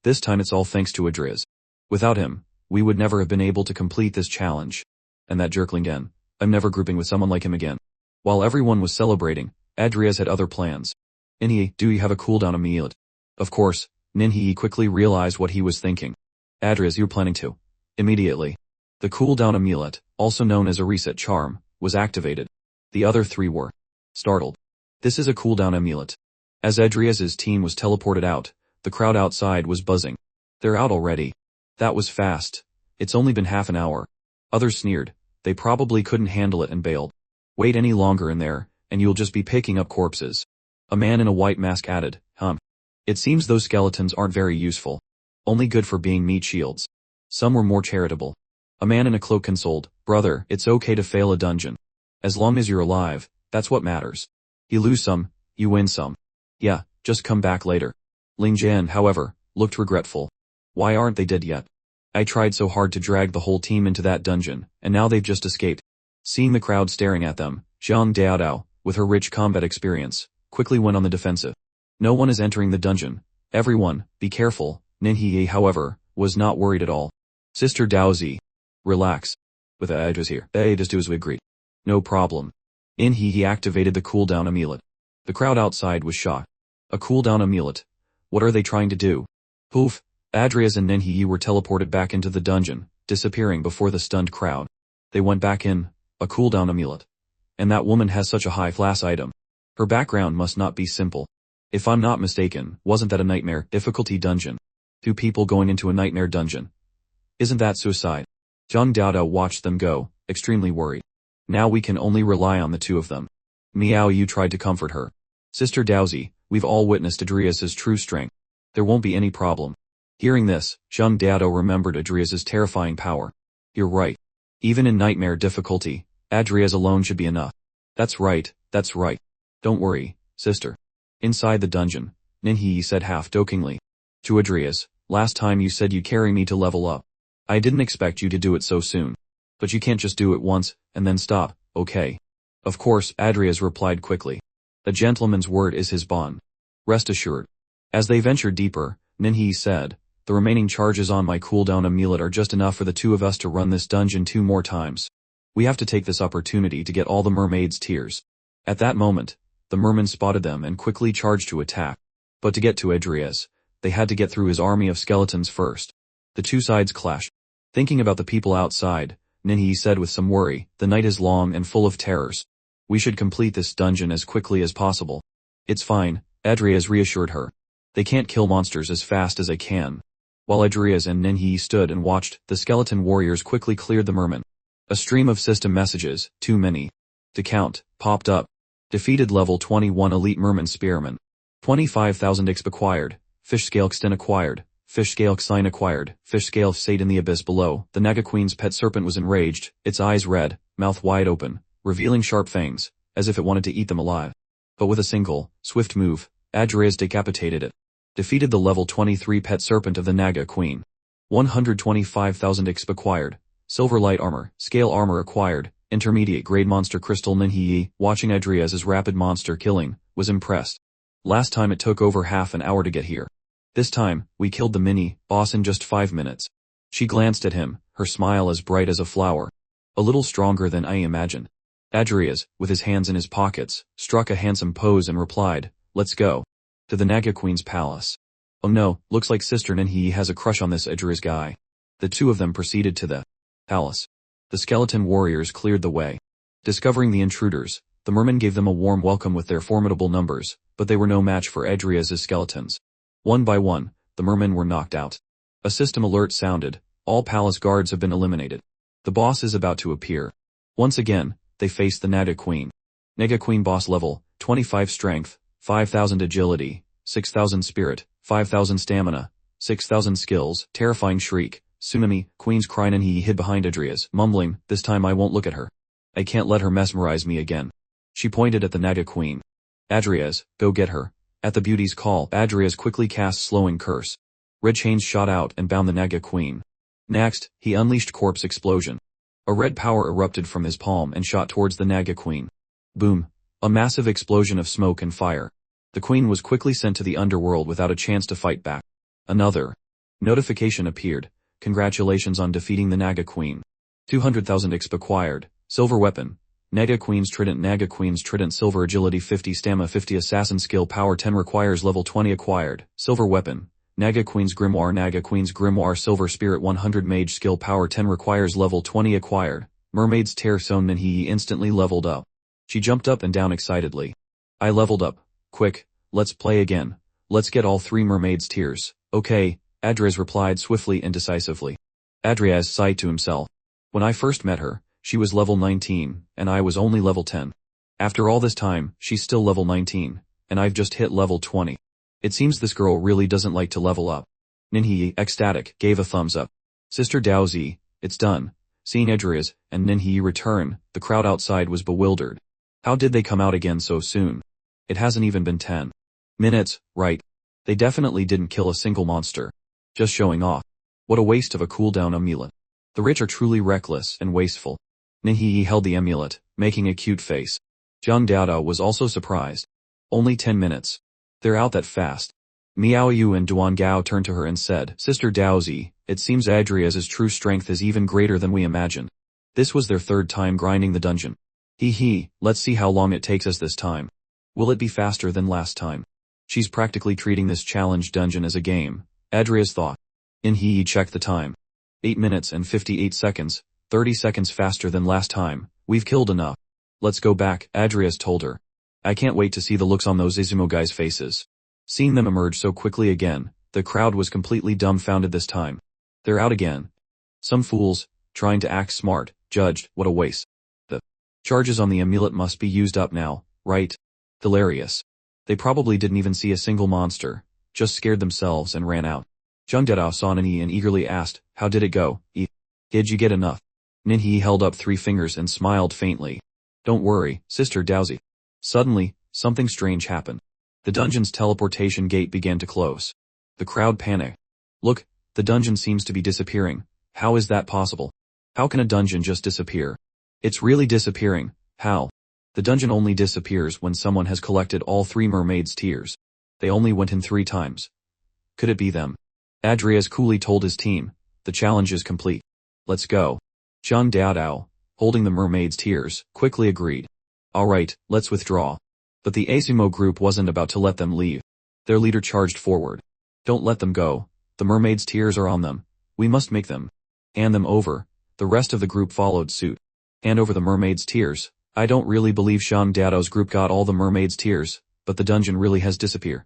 This time it's all thanks to Adriz. Without him, we would never have been able to complete this challenge. And that jerkling again. I'm never grouping with someone like him again. While everyone was celebrating, Adriz had other plans. Ninhi, do you have a cooldown amulet? Of course, Ninhi quickly realized what he was thinking. Adriz, you're planning to. Immediately. The cooldown amulet, also known as a reset charm, was activated. The other three were startled. This is a cooldown amulet. As Adriaz's team was teleported out, the crowd outside was buzzing. They're out already. That was fast. It's only been half an hour. Others sneered. They probably couldn't handle it and bailed. Wait any longer in there, and you'll just be picking up corpses. A man in a white mask added, It seems those skeletons aren't very useful. Only good for being meat shields. Some were more charitable. A man in a cloak consoled, brother, it's okay to fail a dungeon. As long as you're alive, that's what matters. You lose some, you win some. Yeah, just come back later. Ling Jian, however, looked regretful. Why aren't they dead yet? I tried so hard to drag the whole team into that dungeon, and now they've just escaped. Seeing the crowd staring at them, Xiang Daodao, with her rich combat experience, quickly went on the defensive. No one is entering the dungeon. Everyone, be careful. Ninhi, however, was not worried at all. Sister Daozi. Relax. With Adriz here. Just do as we agreed. No problem. He activated the cooldown amulet. The crowd outside was shocked. A cooldown amulet? What are they trying to do? Poof. Adriz and Ninhi were teleported back into the dungeon, disappearing before the stunned crowd. They went back in. A cooldown amulet. And that woman has such a high class item. Her background must not be simple. If I'm not mistaken, wasn't that a nightmare difficulty dungeon? 2 people going into a nightmare dungeon. Isn't that suicide? Xiang Daodao watched them go, extremely worried. Now we can only rely on the 2 of them. Miao Yu tried to comfort her. Sister Daozi, we've all witnessed Adriaz's true strength. There won't be any problem. Hearing this, Xiang Daodao remembered Adriaz's terrifying power. You're right. Even in nightmare difficulty, Adriaz alone should be enough. That's right, that's right. Don't worry, sister. Inside the dungeon, Ninhi said half-jokingly. To Adriaz, last time you said you'd carry me to level up. I didn't expect you to do it so soon. But you can't just do it once, and then stop, okay? Of course, Adriaz replied quickly. A gentleman's word is his bond. Rest assured. As they ventured deeper, Ninhi said, the remaining charges on my cooldown amulet are just enough for the 2 of us to run this dungeon 2 more times. We have to take this opportunity to get all the mermaid's tears. At that moment, the merman spotted them and quickly charged to attack. But to get to Adriaz, they had to get through his army of skeletons first. The 2 sides clashed. Thinking about the people outside, Ninhi said with some worry, the night is long and full of terrors. We should complete this dungeon as quickly as possible. It's fine, Adriaz reassured her. They can't kill monsters as fast as I can. While Adriaz and Ninhi stood and watched, the skeleton warriors quickly cleared the merman. A stream of system messages, too many to count, popped up. Defeated level 21 elite merman spearman. 25,000 XP acquired. Fish scale Xten acquired. Fish scale Xine acquired. Fish scale Sate in the abyss below. The Naga Queen's pet serpent was enraged, its eyes red, mouth wide open, revealing sharp fangs, as if it wanted to eat them alive. But with a single, swift move, Adriaz decapitated it. Defeated the level 23 pet serpent of the Naga Queen. 125,000 XP acquired. Silver light armor, scale armor acquired. Intermediate grade monster crystal. Ninhi, watching Adriaz's rapid monster killing, was impressed. Last time it took over half an hour to get here. This time, we killed the mini-boss in just 5 minutes. She glanced at him, her smile as bright as a flower. A little stronger than I imagined. Adriaz, with his hands in his pockets, struck a handsome pose and replied, let's go. To the Naga Queen's palace. Oh no, looks like Sister Ninhi has a crush on this Adriaz guy. The 2 of them proceeded to the palace. The skeleton warriors cleared the way. Discovering the intruders, The mermen gave them a warm welcome with their formidable numbers, but they were no match for Adria's skeletons. One by one, the mermen were knocked out. A system alert sounded. All palace guards have been eliminated. The boss is about to appear. Once again, they faced the Naga Queen. Naga Queen boss level, 25 strength, 5,000 agility, 6,000 spirit, 5,000 stamina, 6,000 skills, terrifying shriek, tsunami, Queen's crying and he hid behind Adria's, mumbling, this time I won't look at her. I can't let her mesmerize me again. She pointed at the Naga Queen. Adria's, go get her. At the beauty's call, Adria's quickly cast slowing curse. Red chains shot out and bound the Naga Queen. Next, he unleashed corpse explosion. A red power erupted from his palm and shot towards the Naga Queen. Boom. A massive explosion of smoke and fire. The queen was quickly sent to the underworld without a chance to fight back. Another notification appeared. Congratulations on defeating the Naga Queen. 200,000 XP acquired. Silver weapon. Naga Queen's Trident silver agility 50 stamina 50 assassin skill power 10 requires level 20 acquired. Silver weapon. Naga Queen's Grimoire silver spirit 100 mage skill power 10 requires level 20 acquired. Mermaid's Tear Sewn Minhee instantly leveled up. She jumped up and down excitedly. I leveled up. Quick, let's play again. Let's get all 3 mermaids' tears. Okay, Adrias replied swiftly and decisively. Adrias sighed to himself. When I first met her, she was level 19, and I was only level 10. After all this time, she's still level 19, and I've just hit level 20. It seems this girl really doesn't like to level up. Ninhee, ecstatic, gave a thumbs up. Sister Daozi, it's done. Seeing Adrias and Ninhee return, the crowd outside was bewildered. How did they come out again so soon? It hasn't even been 10 minutes, right? They definitely didn't kill a single monster. Just showing off. What a waste of a cooldown amulet. The rich are truly reckless and wasteful. Ninhee held the amulet, making a cute face. Zhang Daodao was also surprised. Only 10 minutes. They're out that fast. Miao Yu and Duan Gao turned to her and said, Sister Daozi, it seems Adria's true strength is even greater than we imagined. This was their 3rd time grinding the dungeon. Let's see how long it takes us this time. Will it be faster than last time? She's practically treating this challenge dungeon as a game, Adrias thought. Ninhee checked the time. 8 minutes and 58 seconds, 30 seconds faster than last time. We've killed enough. Let's go back, Adrias told her. I can't wait to see the looks on those Izumo guys' faces. Seeing them emerge so quickly again, the crowd was completely dumbfounded this time. They're out again. Some fools, trying to act smart, judged, what a waste. The charges on the amulet must be used up now, right? Hilarious. They probably didn't even see a single monster, just scared themselves and ran out. Zhang Daodao saw Ninhee and eagerly asked, how did it go? Did you get enough? Ninhee held up 3 fingers and smiled faintly. Don't worry, Sister Daozi. Suddenly, something strange happened. The dungeon's teleportation gate began to close. The crowd panicked. Look, the dungeon seems to be disappearing. How is that possible? How can a dungeon just disappear? It's really disappearing. How? The dungeon only disappears when someone has collected all 3 mermaids' tears. They only went in 3 times. Could it be them? Adrias coolly told his team, the challenge is complete. Let's go. Zhang Daodao, holding the mermaid's tears, quickly agreed. Alright, let's withdraw. But the Izumo group wasn't about to let them leave. Their leader charged forward. Don't let them go. The mermaid's tears are on them. We must make them. Hand them over. The rest of the group followed suit. Hand over the mermaid's tears. I don't really believe Zhang Daodao's group got all the mermaid's tears, but the dungeon really has disappeared.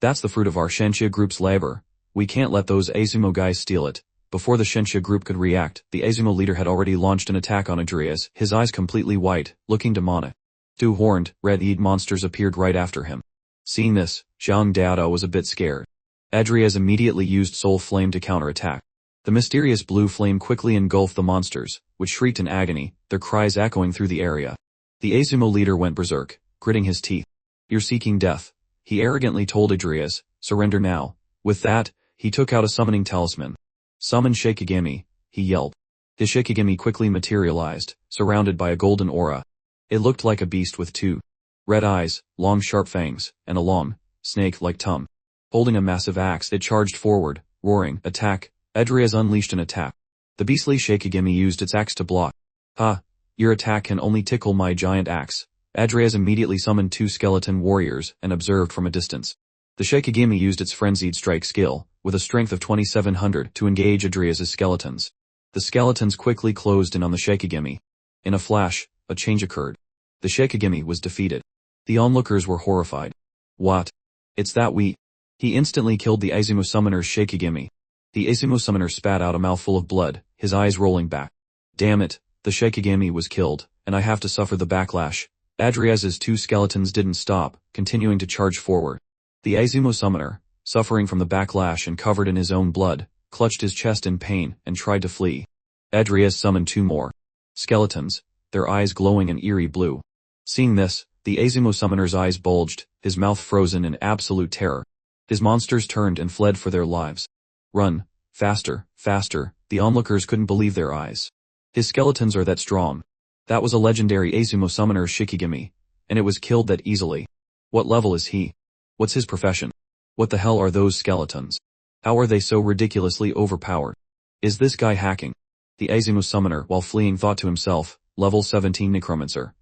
That's the fruit of our Shenxia group's labor. We can't let those Izumo guys steal it. Before the Shenxia group could react, the Izumo leader had already launched an attack on Adrias, his eyes completely white, looking demonic. 2 horned, red-eyed monsters appeared right after him. Seeing this, Zhang Daodao was a bit scared. Adrias immediately used Soul Flame to counterattack. The mysterious blue flame quickly engulfed the monsters, which shrieked in agony, their cries echoing through the area. The Izumo leader went berserk, gritting his teeth. You're seeking death. He arrogantly told Adrias, surrender now. With that, he took out a summoning talisman. Summon Shikigami, he yelled. His Shikigami quickly materialized, surrounded by a golden aura. It looked like a beast with 2 red eyes, long sharp fangs, and a long, snake-like tongue. Holding a massive axe, it charged forward, roaring, attack. Adrias unleashed an attack. The beastly Shikigami used its axe to block. Ha! Your attack can only tickle my giant axe. Adrias immediately summoned 2 skeleton warriors and observed from a distance. The Shikigami used its frenzied strike skill, with a strength of 2700, to engage Adrias' skeletons. The skeletons quickly closed in on the Shikigami. In a flash, a change occurred. The Shikigami was defeated. The onlookers were horrified. What? It's that we... He instantly killed the Izumo summoner's Shikigami. The Izumo summoner spat out a mouthful of blood, his eyes rolling back. Damn it, the Shikigami was killed, and I have to suffer the backlash. Adriez's two skeletons didn't stop, continuing to charge forward. The Izumo summoner, suffering from the backlash and covered in his own blood, clutched his chest in pain and tried to flee. Adriez summoned two more skeletons, their eyes glowing an eerie blue. Seeing this, the Izumo summoner's eyes bulged, his mouth frozen in absolute terror. His monsters turned and fled for their lives. Run, faster, faster, the onlookers couldn't believe their eyes. His skeletons are that strong. That was a legendary Izumo summoner's Shikigami, and it was killed that easily. What level is he? What's his profession? What the hell are those skeletons? How are they so ridiculously overpowered? Is this guy hacking? The Izumo summoner, while fleeing, thought to himself, level 17 necromancer.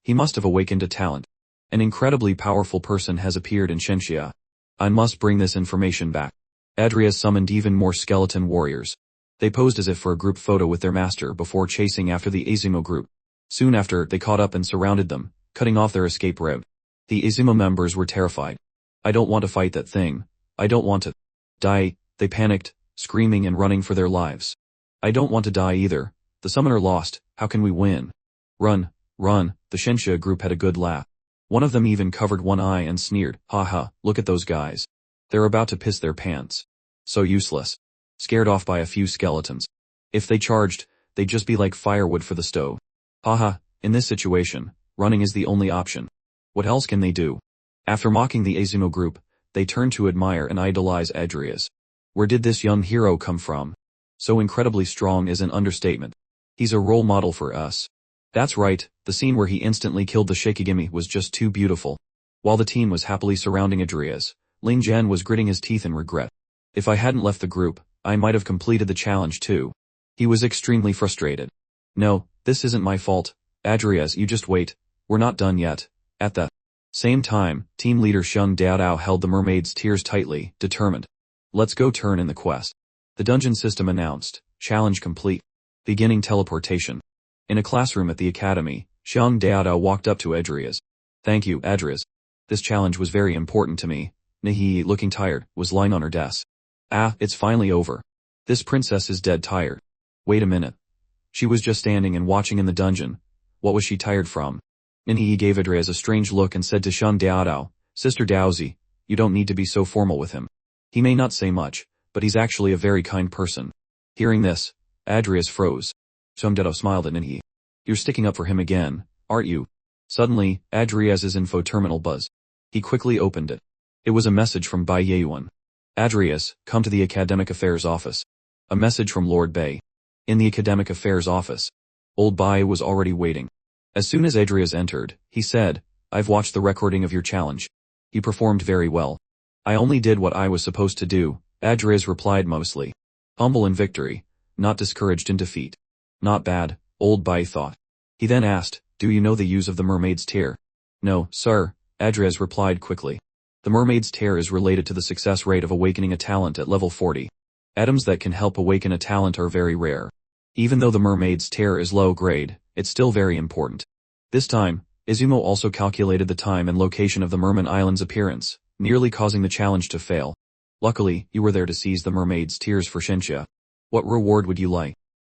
He must have awakened a talent. An incredibly powerful person has appeared in Shenxia. I must bring this information back. Adriez summoned even more skeleton warriors. They posed as if for a group photo with their master before chasing after the Izumo group. Soon after, they caught up and surrounded them, cutting off their escape route. The Izumo members were terrified. I don't want to fight that thing. I don't want to die. They panicked, screaming and running for their lives. I don't want to die either. The summoner lost. How can we win? Run, run. The Shenxia group had a good laugh. One of them even covered one eye and sneered, haha, look at those guys. They're about to piss their pants. So useless. Scared off by a few skeletons. If they charged, they'd just be like firewood for the stove. Haha, in this situation, running is the only option. What else can they do? After mocking the Izumo group, they turned to admire and idolize Adriez. Where did this young hero come from? So incredibly strong is an understatement. He's a role model for us. That's right, the scene where he instantly killed the Shikigami was just too beautiful. While the team was happily surrounding Adriez, Ling Jian was gritting his teeth in regret. If I hadn't left the group, I might have completed the challenge too. He was extremely frustrated. No, this isn't my fault. Adriez, you just wait. We're not done yet. At the same time, team leader Sheng Daodao held the mermaid's tears tightly, determined. Let's go turn in the quest. The dungeon system announced, challenge complete. Beginning teleportation. In a classroom at the academy, Sheng Daodao walked up to Adriez. Thank you, Adriez. This challenge was very important to me. Nahi, looking tired, was lying on her desk. Ah, it's finally over. This princess is dead tired. Wait a minute. She was just standing and watching in the dungeon. What was she tired from? Nahi gave Adriez a strange look and said to Sheng Daodao, Sister Daozi, you don't need to be so formal with him. He may not say much, but he's actually a very kind person. Hearing this, Adriez froze. Sheng Daodao smiled at Nahi. You're sticking up for him again, aren't you? Suddenly, Adriez's info terminal buzzed. He quickly opened it. It was a message from Bai Yeyuan. Adriez, come to the Academic Affairs office. A message from Lord Bai. In the Academic Affairs office. Old Bai was already waiting. As soon as Adriez entered, he said, I've watched the recording of your challenge. You performed very well. I only did what I was supposed to do, Adriez replied mostly. Humble in victory, not discouraged in defeat. Not bad, Old Bai thought. He then asked, do you know the use of the mermaid's tear? No, sir, Adriez replied quickly. The mermaid's tear is related to the success rate of awakening a talent at level 40. Items that can help awaken a talent are very rare. Even though the mermaid's tear is low grade, it's still very important. This time, Izumo also calculated the time and location of the Merman Island's appearance, nearly causing the challenge to fail. Luckily, you were there to seize the mermaid's tears for Shenxia. What reward would you like?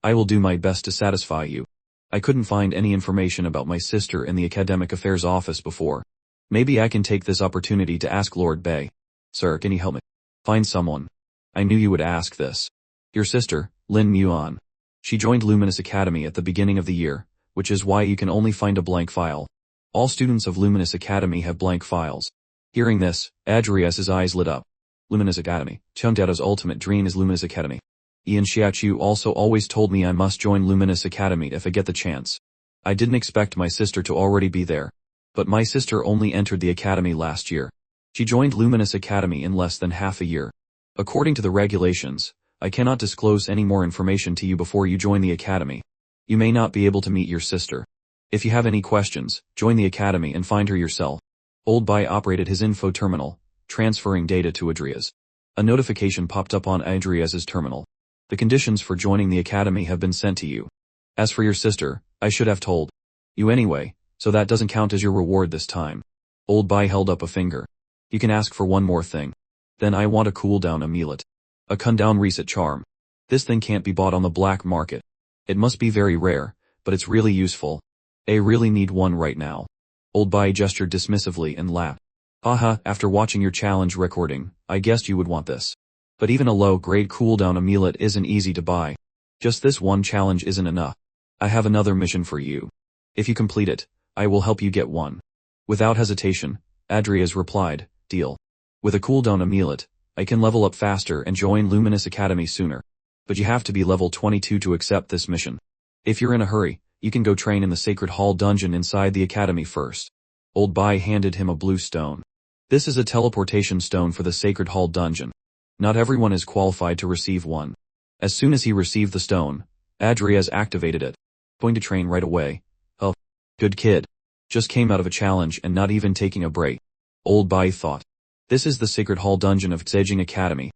I will do my best to satisfy you. I couldn't find any information about my sister in the Academic Affairs office before. Maybe I can take this opportunity to ask Lord Bai. Sir, can you help me? Find someone. I knew you would ask this. Your sister, Lin Muon. She joined Luminous Academy at the beginning of the year, which is why you can only find a blank file. All students of Luminous Academy have blank files. Hearing this, Adriez's eyes lit up. Luminous Academy. Sheng Daodao's ultimate dream is Luminous Academy. Ian Xiaoqiu also always told me I must join Luminous Academy if I get the chance. I didn't expect my sister to already be there. But my sister only entered the academy last year. She joined Luminous Academy in less than half a year. According to the regulations, I cannot disclose any more information to you before you join the academy. You may not be able to meet your sister. If you have any questions, join the academy and find her yourself. Old Bai operated his info terminal, transferring data to Adriez. A notification popped up on Adriez's terminal. The conditions for joining the academy have been sent to you. As for your sister, I should have told you anyway. So that doesn't count as your reward this time. Old Bai held up a finger. You can ask for one more thing. Then I want a cooldown amulet. A cooldown reset charm. This thing can't be bought on the black market. It must be very rare, but it's really useful. I really need one right now. Old Bai gestured dismissively and laughed. Haha, after watching your challenge recording, I guessed you would want this. But even a low-grade cooldown amulet isn't easy to buy. Just this one challenge isn't enough. I have another mission for you. If you complete it, I will help you get one. Without hesitation, Adrias replied, deal. With a cooldown amulet, I can level up faster and join Luminous Academy sooner. But you have to be level 22 to accept this mission. If you're in a hurry, you can go train in the Sacred Hall dungeon inside the academy first. Old Bai handed him a blue stone. This is a teleportation stone for the Sacred Hall dungeon. Not everyone is qualified to receive one. As soon as he received the stone, Adrias activated it. Going to train right away. Oh, good kid. Just came out of a challenge and not even taking a break. Old Bai thought. This is the Sacred Hall dungeon of Zhejiang Academy.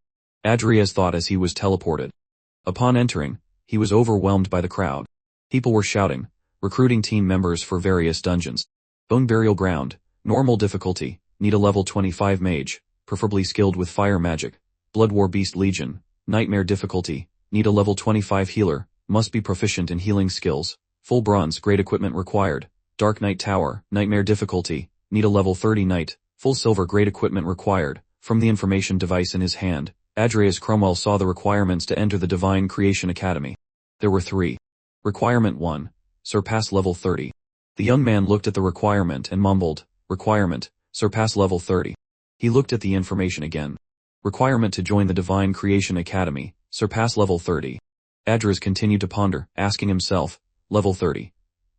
Adrias thought as he was teleported. Upon entering, he was overwhelmed by the crowd. People were shouting, recruiting team members for various dungeons. Bone Burial Ground, normal difficulty, need a level 25 mage, preferably skilled with fire magic. Blood War Beast Legion, nightmare difficulty, need a level 25 healer, must be proficient in healing skills. Full bronze, great equipment required. Dark Knight Tower, nightmare difficulty, need a level 30 knight, full silver, great equipment required. From the information device in his hand, Adrias Cromwell saw the requirements to enter the Divine Creation Academy. There were 3. Requirement 1. Surpass level 30. The young man looked at the requirement and mumbled, requirement, surpass level 30. He looked at the information again. Requirement to join the Divine Creation Academy, surpass level 30. Adrias continued to ponder, asking himself, level 30.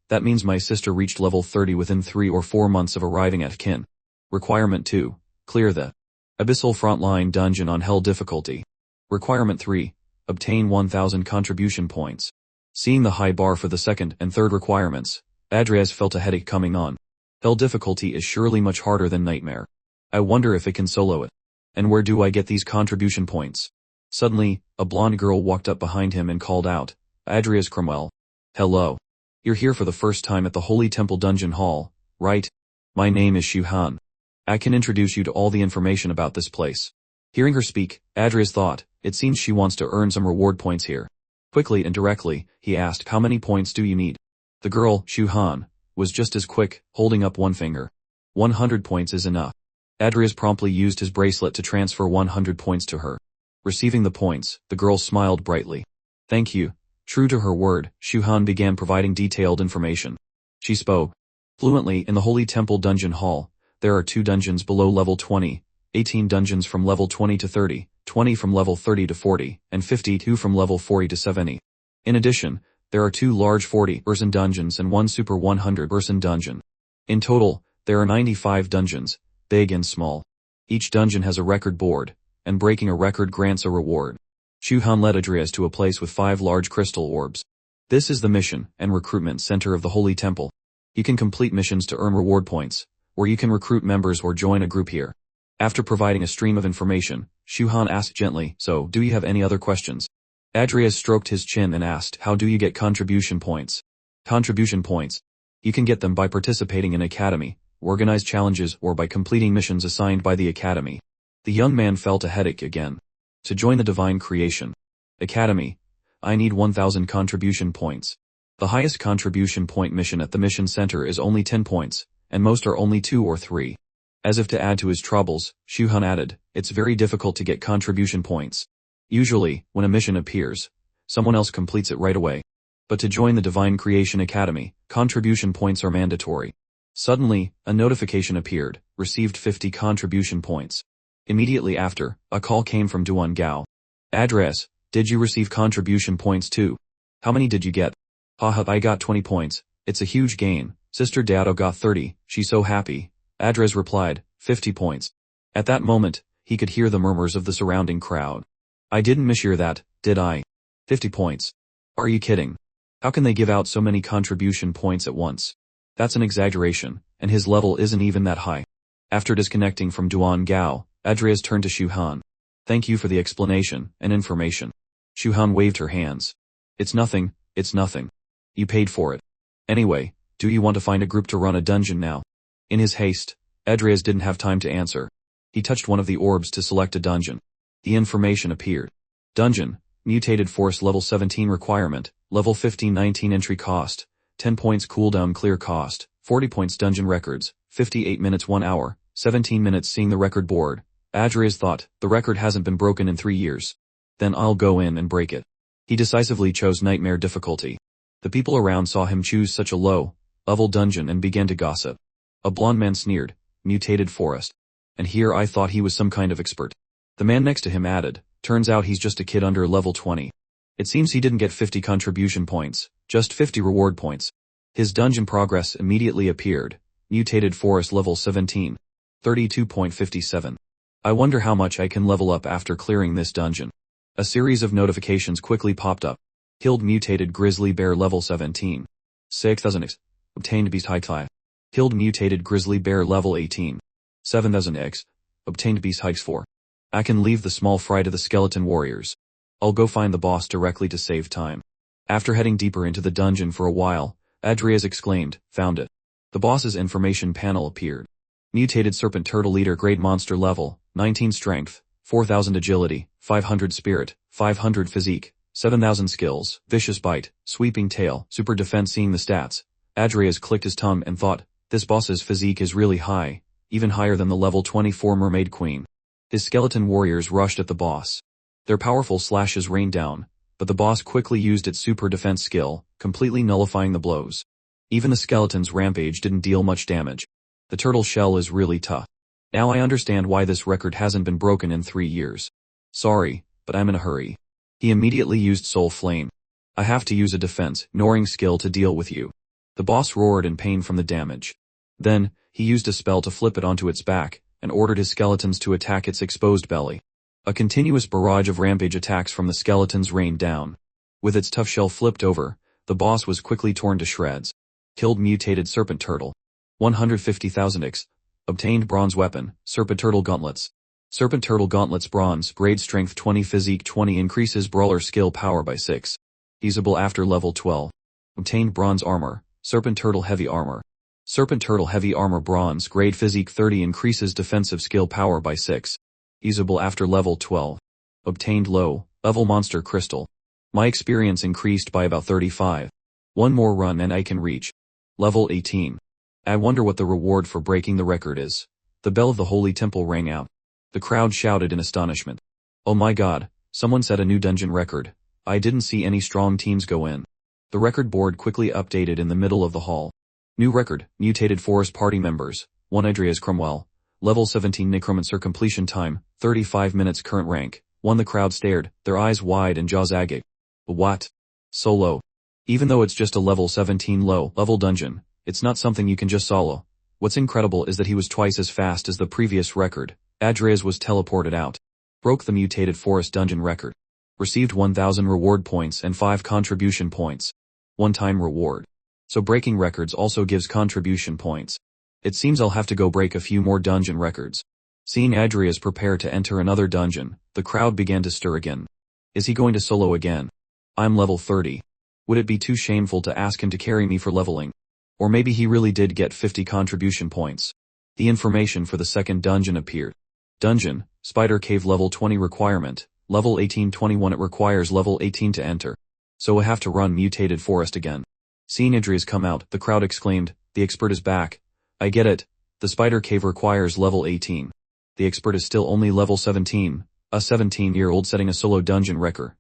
That means my sister reached level 30 within 3 or 4 months of arriving at Kin. Requirement 2. Clear the Abyssal Frontline Dungeon on Hell difficulty. Requirement 3. Obtain 1000 contribution points. Seeing the high bar for the second and third requirements, Adrias felt a headache coming on. Hell difficulty is surely much harder than Nightmare. I wonder if it can solo it. And where do I get these contribution points? Suddenly, a blonde girl walked up behind him and called out, Adrias Cromwell. Hello. You're here for the first time at the Holy Temple Dungeon Hall, right? My name is Shu Han. I can introduce you to all the information about this place. Hearing her speak, Adrias thought, it seems she wants to earn some reward points here. Quickly and directly, he asked, how many points do you need? The girl, Shu Han, was just as quick, holding up one finger. 100 points is enough. Adrias promptly used his bracelet to transfer 100 points to her. Receiving the points, the girl smiled brightly. Thank you. True to her word, Shu Han began providing detailed information. She spoke fluently. In the Holy Temple Dungeon Hall, there are 2 dungeons below level 20, 18 dungeons from level 20 to 30, 20 from level 30 to 40, and 52 from level 40 to 70. In addition, there are 2 large 40-person dungeons and 1 super 100-person dungeon. In total, there are 95 dungeons, big and small. Each dungeon has a record board, and breaking a record grants a reward. Shu Han led Adrias to a place with 5 large crystal orbs. This is the mission and recruitment center of the Holy Temple. You can complete missions to earn reward points, or you can recruit members or join a group here. After providing a stream of information, Shu Han asked gently, so, do you have any other questions? Adrias stroked his chin and asked, how do you get contribution points? Contribution points. You can get them by participating in academy, organized challenges, or by completing missions assigned by the academy. The young man felt a headache again. To join the Divine Creation Academy, I need 1000 contribution points. The highest contribution point mission at the mission center is only 10 points, and most are only 2 or 3. As if to add to his troubles, Shu Han added, it's very difficult to get contribution points. Usually, when a mission appears, someone else completes it right away. But to join the Divine Creation Academy, contribution points are mandatory. Suddenly, a notification appeared, received 50 contribution points. Immediately after, a call came from Duan Gao. Address, did you receive contribution points too? How many did you get? Haha, I got 20 points. It's a huge gain. Sister Dado got 30, she's so happy. Adres replied, 50 points. At that moment, he could hear the murmurs of the surrounding crowd. I didn't mishear that, did I? 50 points. Are you kidding? How can they give out so many contribution points at once? That's an exaggeration, and his level isn't even that high. After disconnecting from Duan Gao, Adres turned to Shu Han. Thank you for the explanation and information. Shu Han waved her hands. It's nothing, it's nothing. You paid for it. Anyway, Do you want to find a group to run a dungeon now? In his haste, Adrias didn't have time to answer. He touched one of the orbs to select a dungeon. The information appeared. Dungeon, mutated force level 17 requirement, level 15-19 entry cost, 10 points cooldown clear cost, 40 points dungeon records, 58 minutes 1 hour, 17 minutes seeing the record board. Adrias thought, the record hasn't been broken in 3 years. Then I'll go in and break it. He decisively chose nightmare difficulty. The people around saw him choose such a low-level dungeon and began to gossip. A blond man sneered, mutated forest. And here I thought he was some kind of expert. The man next to him added, turns out he's just a kid under level 20. It seems he didn't get 50 contribution points, just 50 reward points. His dungeon progress immediately appeared, mutated forest level 17. 32.57. I wonder how much I can level up after clearing this dungeon. A series of notifications quickly popped up. Killed mutated grizzly bear level 17. 6,000x. Obtained beast height 5. Killed mutated grizzly bear level 18. 7,000x. Obtained beast height 4. I can leave the small fry to the skeleton warriors. I'll go find the boss directly to save time. After heading deeper into the dungeon for a while, Adrias exclaimed, found it. The boss's information panel appeared. Mutated serpent turtle leader grade monster level, 19 strength, 4,000 agility, 500 spirit, 500 physique, 7,000 skills, vicious bite, sweeping tail, super defense. Seeing the stats, Adrias clicked his tongue and thought, this boss's physique is really high, even higher than the level 24 mermaid queen. His skeleton warriors rushed at the boss. Their powerful slashes rained down, but the boss quickly used its super defense skill, completely nullifying the blows. Even the skeleton's rampage didn't deal much damage. The turtle shell is really tough. Now I understand why this record hasn't been broken in 3 years. Sorry, but I'm in a hurry. He immediately used Soul Flame. I have to use a defense, ignoring skill to deal with you. The boss roared in pain from the damage. Then, he used a spell to flip it onto its back, and ordered his skeletons to attack its exposed belly. A continuous barrage of rampage attacks from the skeletons rained down. With its tough shell flipped over, the boss was quickly torn to shreds. Killed mutated serpent turtle. 150,000x. Obtained bronze weapon, serpent turtle gauntlets. Serpent turtle gauntlets bronze, grade strength 20 physique 20 increases brawler skill power by 6. Usable after level 12. Obtained bronze armor, serpent turtle heavy armor. Serpent turtle heavy armor bronze, grade physique 30 increases defensive skill power by 6. Usable after level 12. Obtained low-level monster crystal. My experience increased by about 35. One more run and I can reach level 18. I wonder what the reward for breaking the record is. The bell of the holy temple rang out. The crowd shouted in astonishment. Oh my god, someone set a new dungeon record. I didn't see any strong teams go in. The record board quickly updated in the middle of the hall. New record, mutated forest party members, 1 Adrias Cromwell, level 17 necromancer completion time, 35 minutes current rank, 1 The crowd stared, their eyes wide and jaws agape. What? So low. Even though it's just a level 17 low-level dungeon, it's not something you can just solo. What's incredible is that he was twice as fast as the previous record. Adrias was teleported out. Broke the mutated forest dungeon record. Received 1,000 reward points and 5 contribution points. One-time reward. So breaking records also gives contribution points. It seems I'll have to go break a few more dungeon records. Seeing Adrias prepare to enter another dungeon, the crowd began to stir again. Is he going to solo again? I'm level 30. Would it be too shameful to ask him to carry me for leveling? Or maybe he really did get 50 contribution points. The information for the second dungeon appeared. Dungeon, Spider Cave level 20 requirement, level 18-21. It requires level 18 to enter. So I have to run mutated forest again. Seeing Adrias come out, the crowd exclaimed, the expert is back. I get it. The Spider Cave requires level 18. The expert is still only level 17, a 17-year-old setting a solo dungeon record.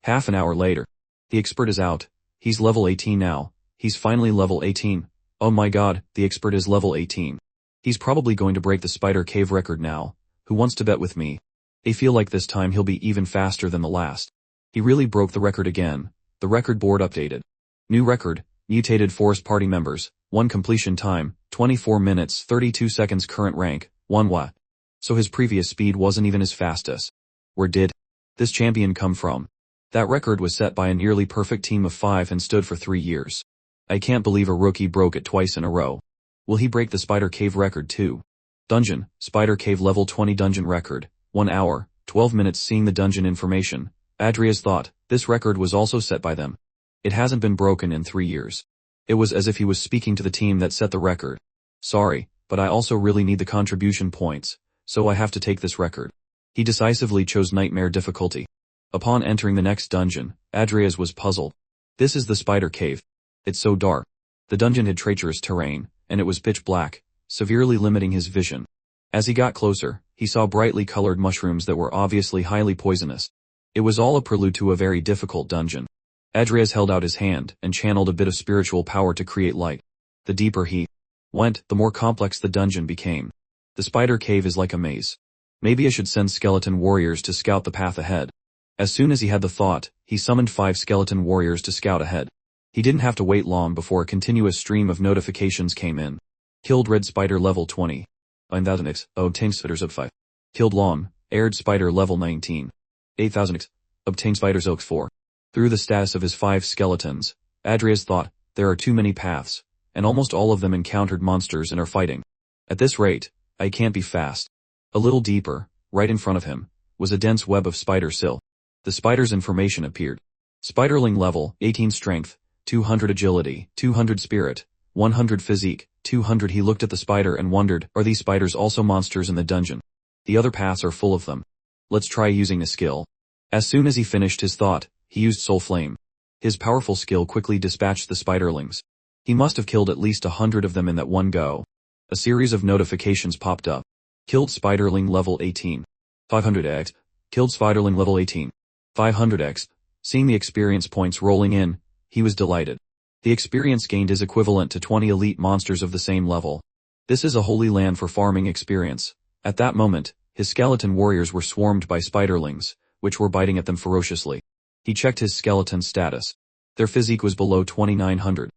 Half an hour later. The expert is out. He's level 18 now. He's finally level 18. Oh my god, the expert is level 18. He's probably going to break the Spider Cave record now. Who wants to bet with me? I feel like this time he'll be even faster than the last. He really broke the record again. The record board updated. New record, mutated forest party members, 1 completion time, 24 minutes 32 seconds current rank, 1 Wa. So his previous speed wasn't even his fastest. Where did this champion come from? That record was set by a nearly perfect team of 5 and stood for 3 years. I can't believe a rookie broke it twice in a row. Will he break the Spider Cave record too? Dungeon, Spider Cave level 20 dungeon record, 1 hour, 12 minutes. Seeing the dungeon information, Adrias thought, this record was also set by them. It hasn't been broken in 3 years. It was as if he was speaking to the team that set the record. Sorry, but I also really need the contribution points, so I have to take this record. He decisively chose Nightmare difficulty. Upon entering the next dungeon, Andreas was puzzled. This is the spider cave. It's so dark. The dungeon had treacherous terrain, and it was pitch black, severely limiting his vision. As he got closer, he saw brightly colored mushrooms that were obviously highly poisonous. It was all a prelude to a very difficult dungeon. Andreas held out his hand and channeled a bit of spiritual power to create light. The deeper he went, the more complex the dungeon became. The spider cave is like a maze. Maybe I should send skeleton warriors to scout the path ahead. As soon as he had the thought, he summoned 5 skeleton warriors to scout ahead. He didn't have to wait long before a continuous stream of notifications came in. Killed red spider level 20. Obtained spiders of 5. Killed long, aired spider level 19. 8000 obtained spiders oak 4. Through the status of his 5 skeletons, Andreas thought, there are too many paths, and almost all of them encountered monsters and are fighting. At this rate, I can't be fast. A little deeper, right in front of him, was a dense web of spider sill. The spider's information appeared. Spiderling level, 18 strength, 200 agility, 200 spirit, 100 physique, 200. He looked at the spider and wondered, are these spiders also monsters in the dungeon? The other paths are full of them. Let's try using a skill. As soon as he finished his thought, he used Soul Flame. His powerful skill quickly dispatched the spiderlings. He must have killed at least 100 of them in that one go. A series of notifications popped up. Killed spiderling level 18. 500x. Killed spiderling level 18. 500x. Seeing the experience points rolling in, he was delighted. The experience gained is equivalent to 20 elite monsters of the same level. This is a holy land for farming experience. At that moment, his skeleton warriors were swarmed by spiderlings, which were biting at them ferociously. He checked his skeleton status. Their physique was below 2900.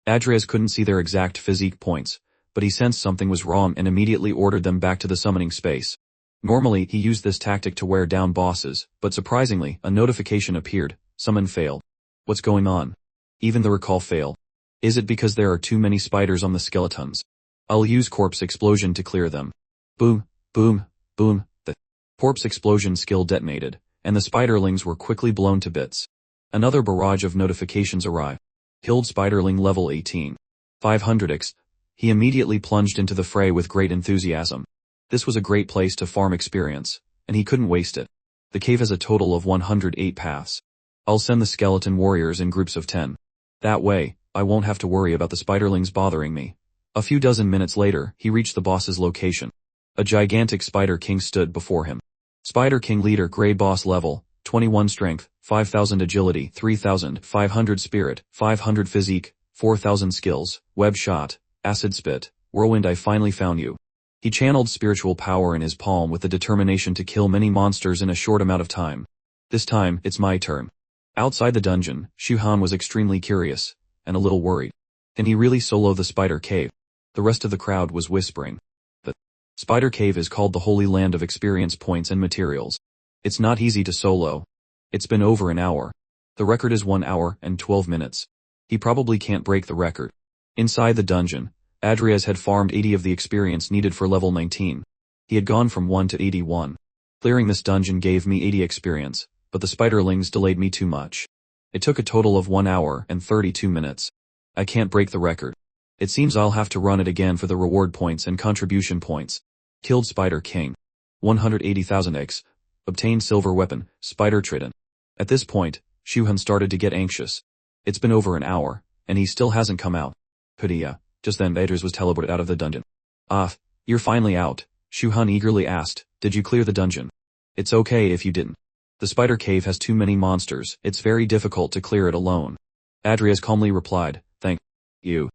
Andreas couldn't see their exact physique points, but he sensed something was wrong and immediately ordered them back to the summoning space. Normally, he used this tactic to wear down bosses, but surprisingly, a notification appeared. Summon failed. What's going on? Even the recall failed. Is it because there are too many spiders on the skeletons? I'll use corpse explosion to clear them. Boom, boom, boom. The corpse explosion skill detonated, and the spiderlings were quickly blown to bits. Another barrage of notifications arrived. Killed spiderling level 18. 500x. He immediately plunged into the fray with great enthusiasm. This was a great place to farm experience, and he couldn't waste it. The cave has a total of 108 paths. I'll send the skeleton warriors in groups of 10. That way, I won't have to worry about the spiderlings bothering me. A few dozen minutes later, he reached the boss's location. A gigantic Spider King stood before him. Spider King leader grade boss level, 21 strength, 5000 agility, 3500 spirit, 500 physique, 4000 skills, web shot, acid spit, whirlwind. I finally found you. He channeled spiritual power in his palm with the determination to kill many monsters in a short amount of time. This time, it's my turn. Outside the dungeon, Shuhan was extremely curious, and a little worried. Can he really solo the spider cave? The rest of the crowd was whispering. The spider cave is called the Holy Land of Experience Points and Materials. It's not easy to solo. It's been over an hour. The record is 1 hour and 12 minutes. He probably can't break the record. Inside the dungeon, Andreas had farmed 80 of the experience needed for level 19. He had gone from 1 to 81. Clearing this dungeon gave me 80 experience, but the spiderlings delayed me too much. It took a total of 1 hour and 32 minutes. I can't break the record. It seems I'll have to run it again for the reward points and contribution points. Killed Spider King. 180,000x. Obtained silver weapon, Spider Trident. At this point, Shuhan started to get anxious. It's been over an hour, and he still hasn't come out. Hudia. Just then Andreas was teleported out of the dungeon. Ah, you're finally out, Shuhan eagerly asked. Did you clear the dungeon? It's okay if you didn't. The spider cave has too many monsters, it's very difficult to clear it alone. Andreas calmly replied, thank you.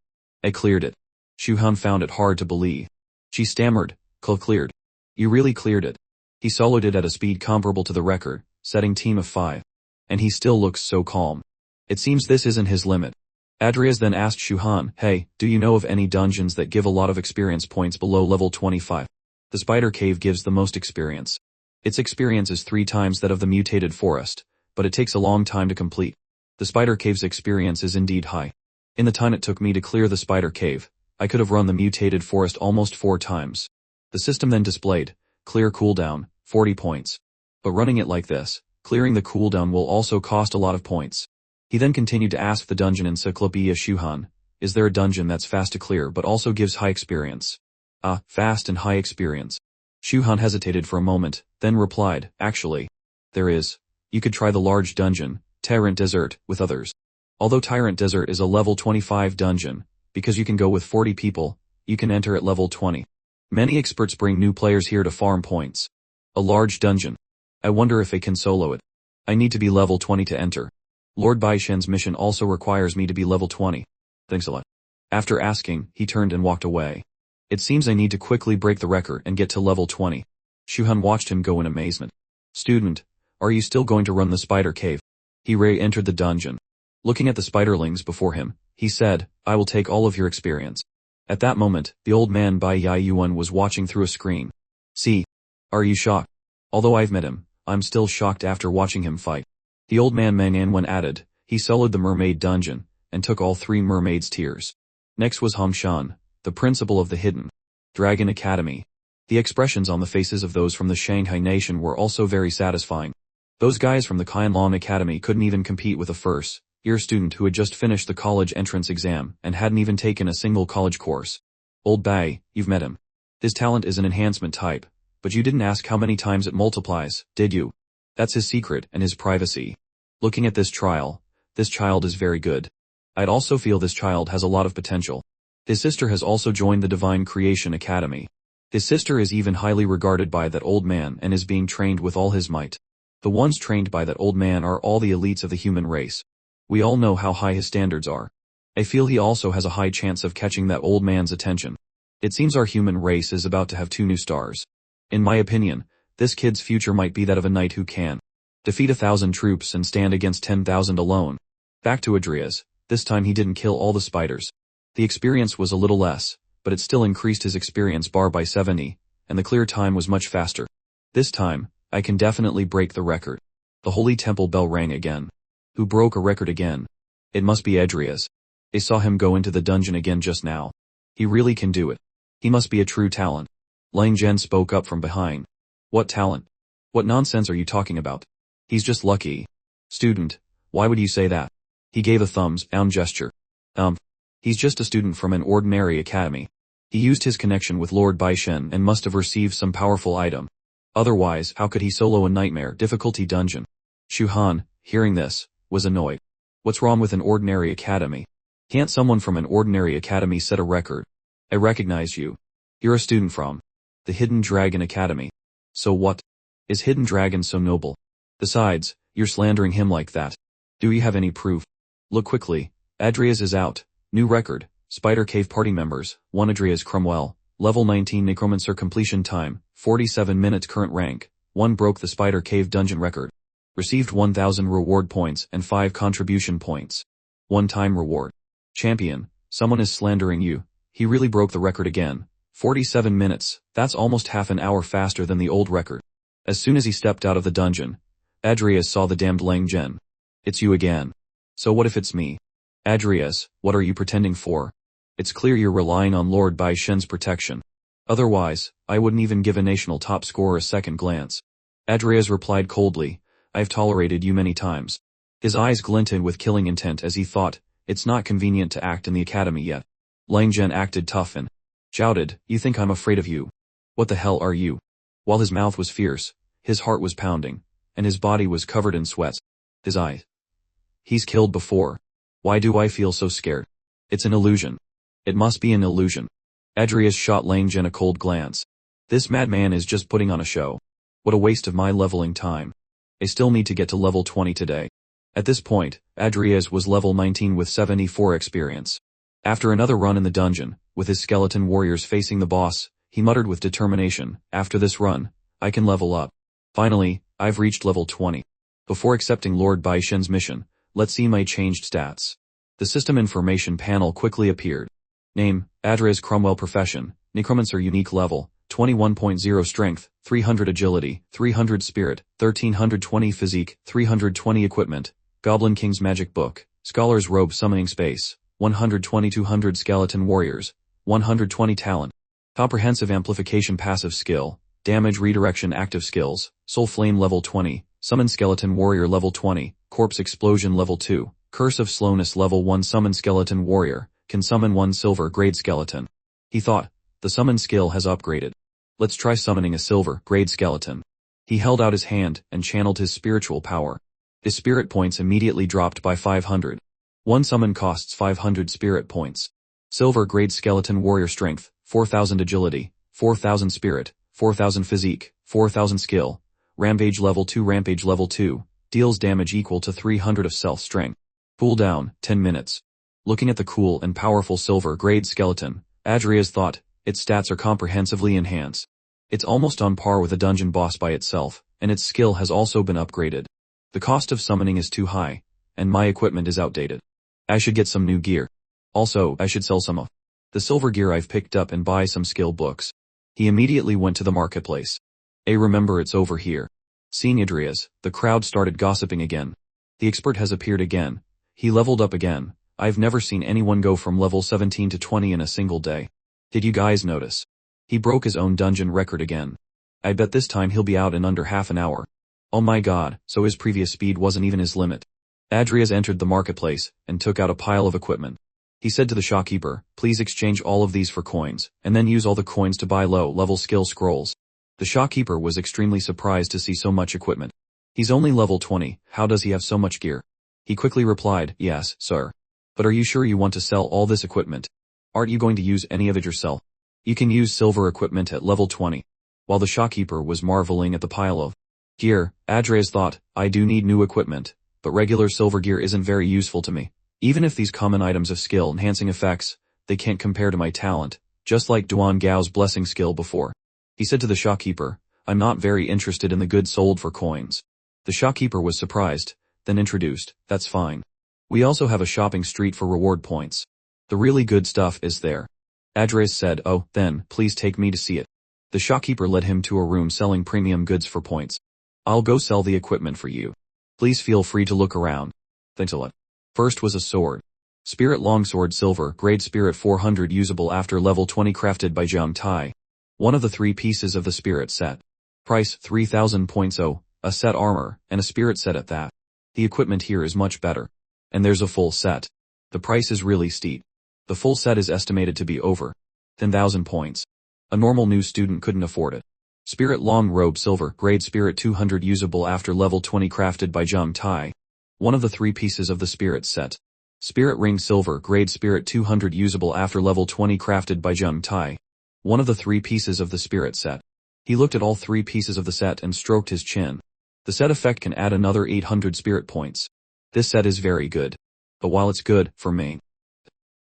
I cleared it. Shuhan found it hard to believe. She stammered, cleared. You really cleared it. He soloed it at a speed comparable to the record, setting team of 5. And he still looks so calm. It seems this isn't his limit. Andreas then asked Shuhan, hey, do you know of any dungeons that give a lot of experience points below level 25? The spider cave gives the most experience. Its experience is 3 times that of the mutated forest, but it takes a long time to complete. The spider cave's experience is indeed high. In the time it took me to clear the spider cave, I could have run the mutated forest almost 4 times. The system then displayed, clear cooldown, 40 points. But running it like this, clearing the cooldown will also cost a lot of points. He then continued to ask the dungeon encyclopedia Shuhan, is there a dungeon that's fast to clear but also gives high experience? Ah, fast and high experience. Shuhan hesitated for a moment, then replied, actually. There is. You could try the large dungeon, Tyrant Desert, with others. Although Tyrant Desert is a level 25 dungeon, because you can go with 40 people, you can enter at level 20. Many experts bring new players here to farm points. A large dungeon. I wonder if I can solo it. I need to be level 20 to enter. Lord Baishen's mission also requires me to be level 20. Thanks a lot. After asking, he turned and walked away. It seems I need to quickly break the record and get to level 20. Shuhan watched him go in amazement. Student, are you still going to run the spider cave? He re-entered the dungeon. Looking at the spiderlings before him, he said, I will take all of your experience. At that moment, the old man Bai Yuan was watching through a screen. See? Are you shocked? Although I've met him, I'm still shocked after watching him fight. The old man Manhwa added, he soloed the mermaid dungeon, and took all 3 mermaids' tiers. Next was Hong Shan, the principal of the Hidden Dragon Academy. The expressions on the faces of those from the Shanghai nation were also very satisfying. Those guys from the Qianlong Academy couldn't even compete with a first-year student who had just finished the college entrance exam and hadn't even taken a single college course. Old Bai, you've met him. His talent is an enhancement type, but you didn't ask how many times it multiplies, did you? That's his secret and his privacy. Looking at this child is very good. I'd also feel this child has a lot of potential. His sister has also joined the Divine Creation Academy. His sister is even highly regarded by that old man and is being trained with all his might. The ones trained by that old man are all the elites of the human race. We all know how high his standards are. I feel he also has a high chance of catching that old man's attention. It seems our human race is about to have 2 new stars. In my opinion, this kid's future might be that of a knight who can defeat 1,000 troops and stand against 10,000 alone. Back to Adrias, this time he didn't kill all the spiders. The experience was a little less, but it still increased his experience bar by 70, and the clear time was much faster. This time, I can definitely break the record. The holy temple bell rang again. Who broke a record again? It must be Adrias. I saw him go into the dungeon again just now. He really can do it. He must be a true talent. Lang Zhen spoke up from behind. What talent? What nonsense are you talking about? He's just lucky. Student, why would you say that? He gave a thumbs down gesture. He's just a student from an ordinary academy. He used his connection with Lord Baishen and must have received some powerful item. Otherwise, how could he solo a nightmare difficulty dungeon? Shuhan, hearing this, was annoyed. What's wrong with an ordinary academy? Can't someone from an ordinary academy set a record? I recognize you. You're a student from the Hidden Dragon Academy. So what? Is Hidden Dragon so noble? Besides, you're slandering him like that. Do you have any proof? Look quickly. Adrias is out. New record. Spider Cave party members. 1 Adrias Cromwell. Level 19 Necromancer completion time. 47 minutes current rank. 1 broke the Spider Cave dungeon record. Received 1,000 reward points and 5 contribution points. 1 time reward. Champion. Someone is slandering you. He really broke the record again. 47 minutes. That's almost half an hour faster than the old record. As soon as he stepped out of the dungeon, Adrias saw the damned Lang Zhen. It's you again. So what if it's me? Adrias, what are you pretending for? It's clear you're relying on Lord Baishen's protection. Otherwise, I wouldn't even give a national top scorer a second glance. Adrias replied coldly, I've tolerated you many times. His eyes glinted with killing intent as he thought, it's not convenient to act in the academy yet. Lang Zhen acted tough and shouted, you think I'm afraid of you? What the hell are you? While his mouth was fierce, his heart was pounding, and his body was covered in sweat. His eyes. He's killed before. Why do I feel so scared? It's an illusion. It must be an illusion. Adrias shot Lang Zhen a cold glance. This madman is just putting on a show. What a waste of my leveling time. I still need to get to level 20 today. At this point, Adrias was level 19 with 74 experience. After another run in the dungeon, with his skeleton warriors facing the boss, he muttered with determination, after this run, I can level up. Finally, I've reached level 20. Before accepting Lord Baishen's mission, let's see my changed stats. The system information panel quickly appeared. Name, Adrias Cromwell Profession, Necromancer Unique Level, 21.0 Strength, 300 Agility, 300 Spirit, 1320 Physique, 320 Equipment, Goblin King's Magic Book, Scholar's Robe Summoning Space, 120-200 Skeleton Warriors, 120 Talent, Comprehensive Amplification Passive Skill, Damage Redirection Active Skills, Soul Flame Level 20, Summon Skeleton Warrior Level 20, Corpse Explosion Level 2, Curse of Slowness Level 1 Summon Skeleton Warrior, can summon one silver grade skeleton. He thought, the summon skill has upgraded. Let's try summoning a silver grade skeleton. He held out his hand and channeled his spiritual power. His spirit points immediately dropped by 500. One summon costs 500 spirit points. Silver grade skeleton warrior strength, 4000 agility, 4000 spirit, 4000 physique, 4000 skill. Rampage level 2, deals damage equal to 300 of self-strength. Cooldown, 10 minutes. Looking at the cool and powerful silver grade skeleton, Adria's thought, its stats are comprehensively enhanced. It's almost on par with a dungeon boss by itself, and its skill has also been upgraded. The cost of summoning is too high, and my equipment is outdated. I should get some new gear. Also, I should sell some of the silver gear I've picked up and buy some skill books. He immediately went to the marketplace. Remember, it's over here. Seeing Adria's, the crowd started gossiping again. The expert has appeared again. He leveled up again. I've never seen anyone go from level 17 to 20 in a single day. Did you guys notice? He broke his own dungeon record again. I bet this time he'll be out in under half an hour. Oh my god, so his previous speed wasn't even his limit. Adrias entered the marketplace and took out a pile of equipment. He said to the shopkeeper, please exchange all of these for coins, and then use all the coins to buy low-level skill scrolls. The shopkeeper was extremely surprised to see so much equipment. He's only level 20, how does he have so much gear? He quickly replied, yes, sir. But are you sure you want to sell all this equipment? Aren't you going to use any of it yourself? You can use silver equipment at level 20. While the shopkeeper was marveling at the pile of gear, Adrias thought, I do need new equipment, but regular silver gear isn't very useful to me. Even if these common items have skill-enhancing effects, they can't compare to my talent, just like Duan Gao's blessing skill before. He said to the shopkeeper, I'm not very interested in the goods sold for coins. The shopkeeper was surprised, then introduced, that's fine. We also have a shopping street for reward points. The really good stuff is there. Adrias said, oh, then, please take me to see it. The shopkeeper led him to a room selling premium goods for points. I'll go sell the equipment for you. Please feel free to look around. Thanks a lot. First was a sword. Spirit longsword silver, grade spirit 400 usable after level 20 crafted by Zhang Tai. One of the 3 pieces of the spirit set. Price 3,000 points. Oh, a set armor, and a spirit set at that. The equipment here is much better. And there's a full set. The price is really steep. The full set is estimated to be over 10,000 points. A normal new student couldn't afford it. Spirit long robe silver, grade spirit 200 usable after level 20 crafted by Zhang Tai. One of the 3 pieces of the spirit set. Spirit ring silver, grade spirit 200 usable after level 20 crafted by Zhang Tai. One of the 3 pieces of the spirit set. He looked at all 3 pieces of the set and stroked his chin. The set effect can add another 800 spirit points. This set is very good. But while it's good, for me,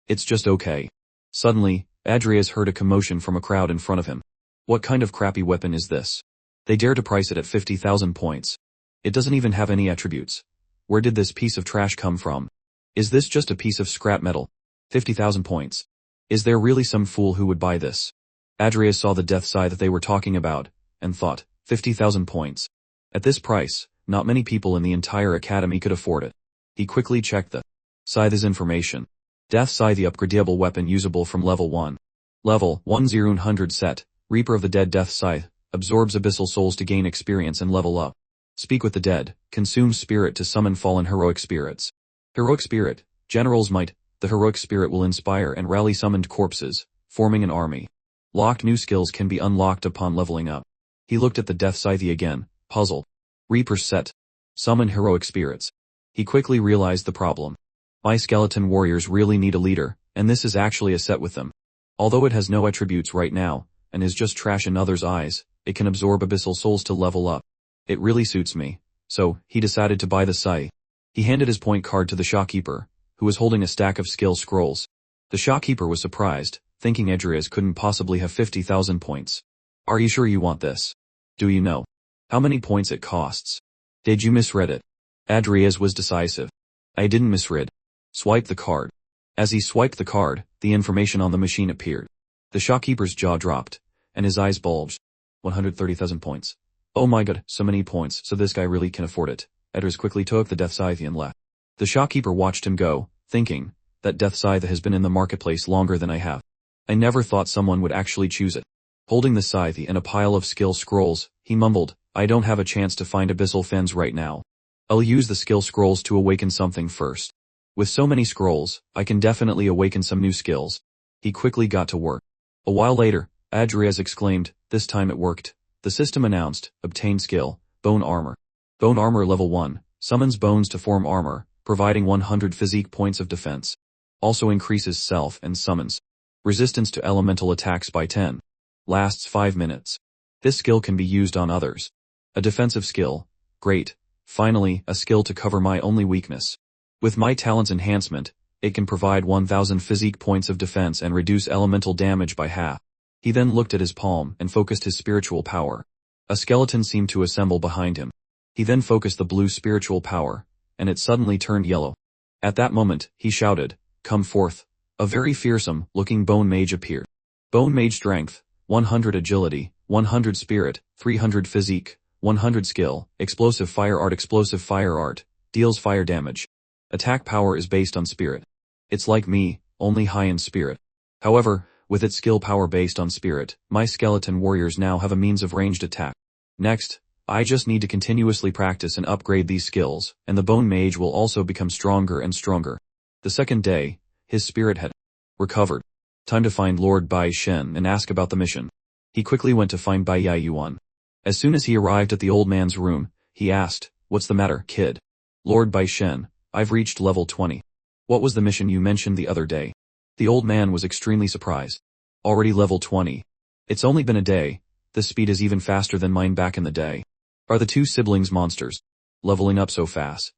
it's just okay. Suddenly, Adrias heard a commotion from a crowd in front of him. What kind of crappy weapon is this? They dare to price it at 50,000 points. It doesn't even have any attributes. Where did this piece of trash come from? Is this just a piece of scrap metal? 50,000 points. Is there really some fool who would buy this? Adrias saw the death scythe that they were talking about, and thought, 50,000 points. At this price, not many people in the entire academy could afford it. He quickly checked the scythe's information. Death scythe, the upgradable weapon usable from level 1. Level 100 set, Reaper of the Dead death scythe, absorbs abyssal souls to gain experience and level up. Speak with the dead, consumes spirit to summon fallen heroic spirits. Heroic spirit, general's might, the heroic spirit will inspire and rally summoned corpses, forming an army. Locked new skills can be unlocked upon leveling up. He looked at the death scythe again, puzzled. Reaper's set. Summon heroic spirits. He quickly realized the problem. My skeleton warriors really need a leader, and this is actually a set with them. Although it has no attributes right now, and is just trash in others' eyes, it can absorb abyssal souls to level up. It really suits me. So, he decided to buy the scythe. He handed his point card to the shopkeeper, who was holding a stack of skill scrolls. The shopkeeper was surprised, thinking Adrias couldn't possibly have 50,000 points. Are you sure you want this? Do you know how many points it costs? Did you misread it? Adrias was decisive. I didn't misread. Swipe the card. As he swiped the card, the information on the machine appeared. The shopkeeper's jaw dropped, and his eyes bulged. 130,000 points. Oh my god, so many points, so this guy really can afford it. Adrias quickly took the death scythe and left. The shopkeeper watched him go, thinking, that death scythe has been in the marketplace longer than I have. I never thought someone would actually choose it. Holding the scythe and a pile of skill scrolls, he mumbled, I don't have a chance to find abyssal fens right now. I'll use the skill scrolls to awaken something first. With so many scrolls, I can definitely awaken some new skills. He quickly got to work. A while later, Adrias exclaimed, this time it worked. The system announced, obtain skill, bone armor. Bone armor level 1, summons bones to form armor, providing 100 physique points of defense. Also increases self and summons. Resistance to elemental attacks by 10. Lasts 5 minutes. This skill can be used on others. A defensive skill. Great. Finally, a skill to cover my only weakness. With my talent's enhancement, it can provide 1000 physique points of defense and reduce elemental damage by half. He then looked at his palm and focused his spiritual power. A skeleton seemed to assemble behind him. He then focused the blue spiritual power, and it suddenly turned yellow. At that moment, he shouted, come forth. A very fearsome-looking bone mage appeared. Bone mage strength, 100 agility, 100 spirit, 300 physique, 100 skill, explosive fire art, deals fire damage. Attack power is based on spirit. It's like me, only high in spirit. However, with its skill power based on spirit, my skeleton warriors now have a means of ranged attack. Next, I just need to continuously practice and upgrade these skills, and the bone mage will also become stronger and stronger. The second day, his spirit had recovered. Time to find Lord Bai Shen and ask about the mission. He quickly went to find Bai Yuan. As soon as he arrived at the old man's room, he asked, what's the matter, kid? Lord Bai Shen, I've reached level 20. What was the mission you mentioned the other day? The old man was extremely surprised. Already level 20. It's only been a day. This speed is even faster than mine back in the day. Are the two siblings monsters? Leveling up so fast.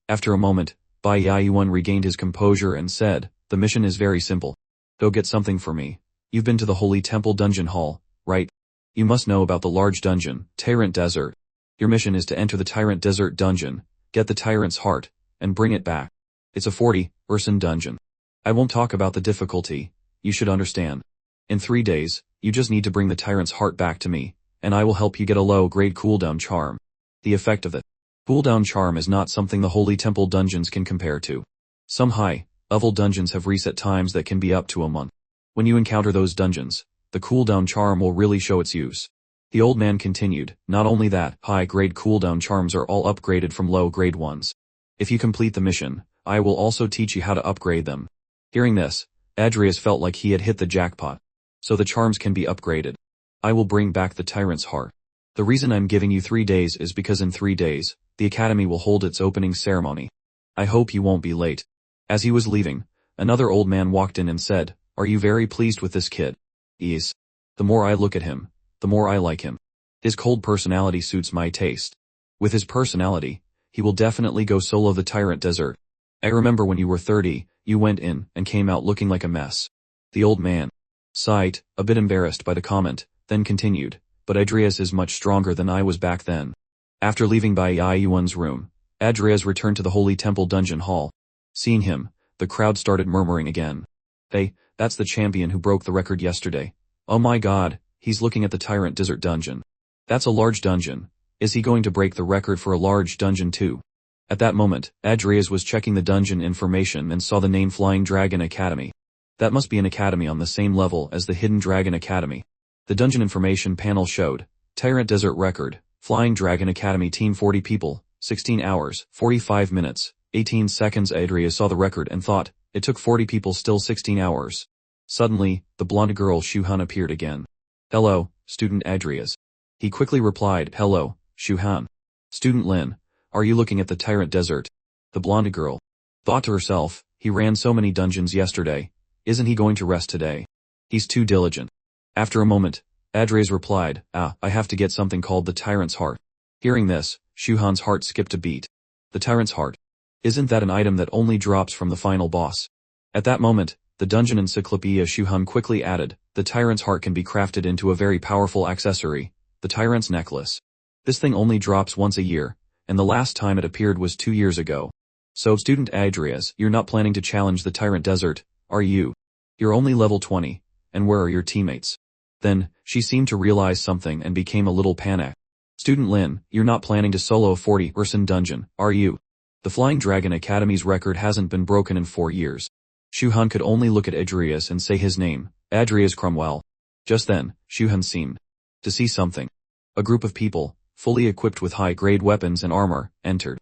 After a moment, Bai Yuan regained his composure and said, the mission is very simple. Go get something for me. You've been to the Holy Temple Dungeon Hall, right? You must know about the large dungeon, Tyrant Desert. Your mission is to enter the Tyrant Desert dungeon, get the tyrant's heart, and bring it back. It's a 40-person dungeon. I won't talk about the difficulty, you should understand. In 3 days, you just need to bring the tyrant's heart back to me, and I will help you get a low-grade cooldown charm. The effect of the cooldown charm is not something the Holy Temple dungeons can compare to. Some high-level dungeons have reset times that can be up to a month. When you encounter those dungeons, the cooldown charm will really show its use. The old man continued, not only that, high-grade cooldown charms are all upgraded from low-grade ones. If you complete the mission, I will also teach you how to upgrade them. Hearing this, Adrias felt like he had hit the jackpot. So the charms can be upgraded. I will bring back the tyrant's heart. The reason I'm giving you 3 days is because in 3 days, the academy will hold its opening ceremony. I hope you won't be late. As he was leaving, another old man walked in and said, are you very pleased with this kid? Yes. The more I look at him, the more I like him. His cold personality suits my taste. With his personality, he will definitely go solo the Tyrant Desert. I remember when you were 30, you went in and came out looking like a mess. The old man sighed, a bit embarrassed by the comment, then continued, but Adrias is much stronger than I was back then. After leaving Bai Yuan's room, Adrias returned to the Holy Temple Dungeon Hall. Seeing him, the crowd started murmuring again. Hey, that's the champion who broke the record yesterday. Oh my god, he's looking at the Tyrant Desert dungeon. That's a large dungeon. Is he going to break the record for a large dungeon too? At that moment, Adrias was checking the dungeon information and saw the name Flying Dragon Academy. That must be an academy on the same level as the Hidden Dragon Academy. The dungeon information panel showed, Tyrant Desert record, Flying Dragon Academy team 40 people, 16 hours, 45 minutes, 18 seconds. Adrias saw the record and thought, it took 40 people still 16 hours. Suddenly, the blonde girl Shuhan appeared again. Hello, student Adrias. He quickly replied, hello, Shuhan. Student Lin, are you looking at the Tyrant Desert? The blonde girl thought to herself, he ran so many dungeons yesterday. Isn't he going to rest today? He's too diligent. After a moment, Adrias replied, I have to get something called the Tyrant's Heart. Hearing this, Shuhan's heart skipped a beat. The Tyrant's Heart. Isn't that an item that only drops from the final boss? At that moment, the dungeon encyclopedia Shuhan quickly added, the Tyrant's Heart can be crafted into a very powerful accessory, the Tyrant's Necklace. This thing only drops once a year, and the last time it appeared was 2 years ago. So student Adrias, you're not planning to challenge the Tyrant Desert, are you? You're only level 20, and where are your teammates? Then, she seemed to realize something and became a little panicked. Student Lin, you're not planning to solo a 40-person dungeon, are you? The Flying Dragon Academy's record hasn't been broken in 4 years. Shuhan could only look at Adrias and say his name, Adrias Cromwell. Just then, Shuhan seemed to see something. A group of people, fully equipped with high-grade weapons and armor, entered.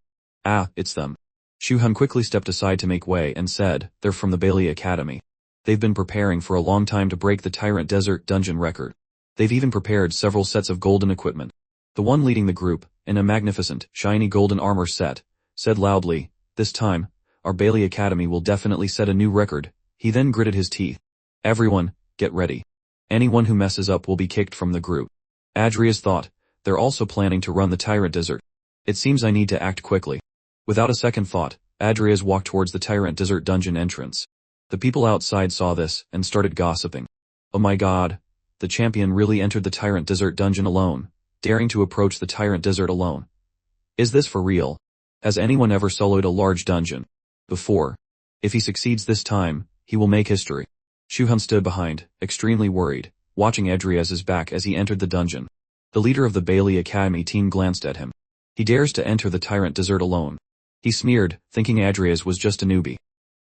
It's them. Shuhan quickly stepped aside to make way and said, "They're from the Bailey Academy. They've been preparing for a long time to break the Tyrant Desert Dungeon record. They've even prepared several sets of golden equipment." The one leading the group, in a magnificent, shiny golden armor set, said loudly, "This time, our Bailey Academy will definitely set a new record." He then gritted his teeth. "Everyone, get ready. Anyone who messes up will be kicked from the group." Adrias thought, "They're also planning to run the Tyrant Desert. It seems I need to act quickly." Without a second thought, Adrias walked towards the Tyrant Desert dungeon entrance. The people outside saw this and started gossiping. "Oh my god, the champion really entered the Tyrant Desert dungeon alone, daring to approach the Tyrant Desert alone. Is this for real? Has anyone ever soloed a large dungeon before? If he succeeds this time, he will make history." Shuhan stood behind, extremely worried, watching Adrias's back as he entered the dungeon. The leader of the Bailey Academy team glanced at him. "He dares to enter the Tyrant Desert alone." He sneered, thinking Adrias was just a newbie.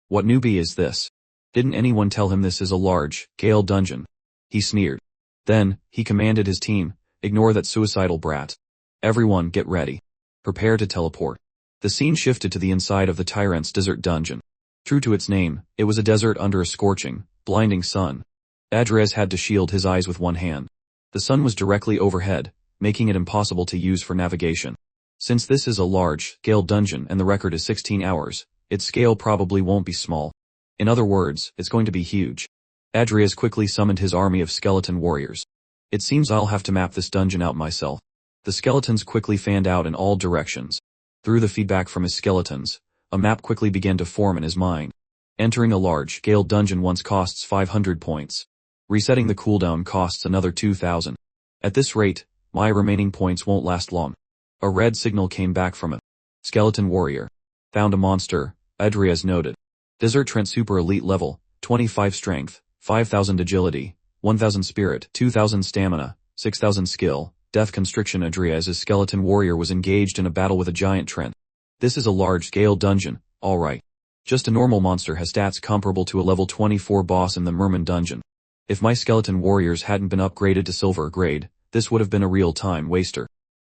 "What newbie is this? Didn't anyone tell him this is a large, Gale dungeon?" He sneered. Then, he commanded his team, "Ignore that suicidal brat. Everyone get ready. Prepare to teleport." The scene shifted to the inside of the Tyrant's Desert dungeon. True to its name, it was a desert under a scorching, blinding sun. Adrias had to shield his eyes with one hand. The sun was directly overhead, making it impossible to use for navigation. Since this is a large, Gale dungeon and the record is 16 hours, its scale probably won't be small. In other words, it's going to be huge. Adrias quickly summoned his army of skeleton warriors. "It seems I'll have to map this dungeon out myself." The skeletons quickly fanned out in all directions. Through the feedback from his skeletons, a map quickly began to form in his mind. Entering a large, Gale dungeon once costs 500 points. Resetting the cooldown costs another 2,000. At this rate, my remaining points won't last long. A red signal came back from it. "Skeleton warrior. Found a monster," Adrias noted. "Desert Trent Super Elite level, 25 strength, 5,000 agility, 1,000 spirit, 2,000 stamina, 6,000 skill, death constriction." Adrias's skeleton warrior was engaged in a battle with a giant Trent. "This is a large Gale dungeon, alright. Just a normal monster has stats comparable to a level 24 boss in the Merman dungeon. If my skeleton warriors hadn't been upgraded to silver grade, this would have been a real time waster."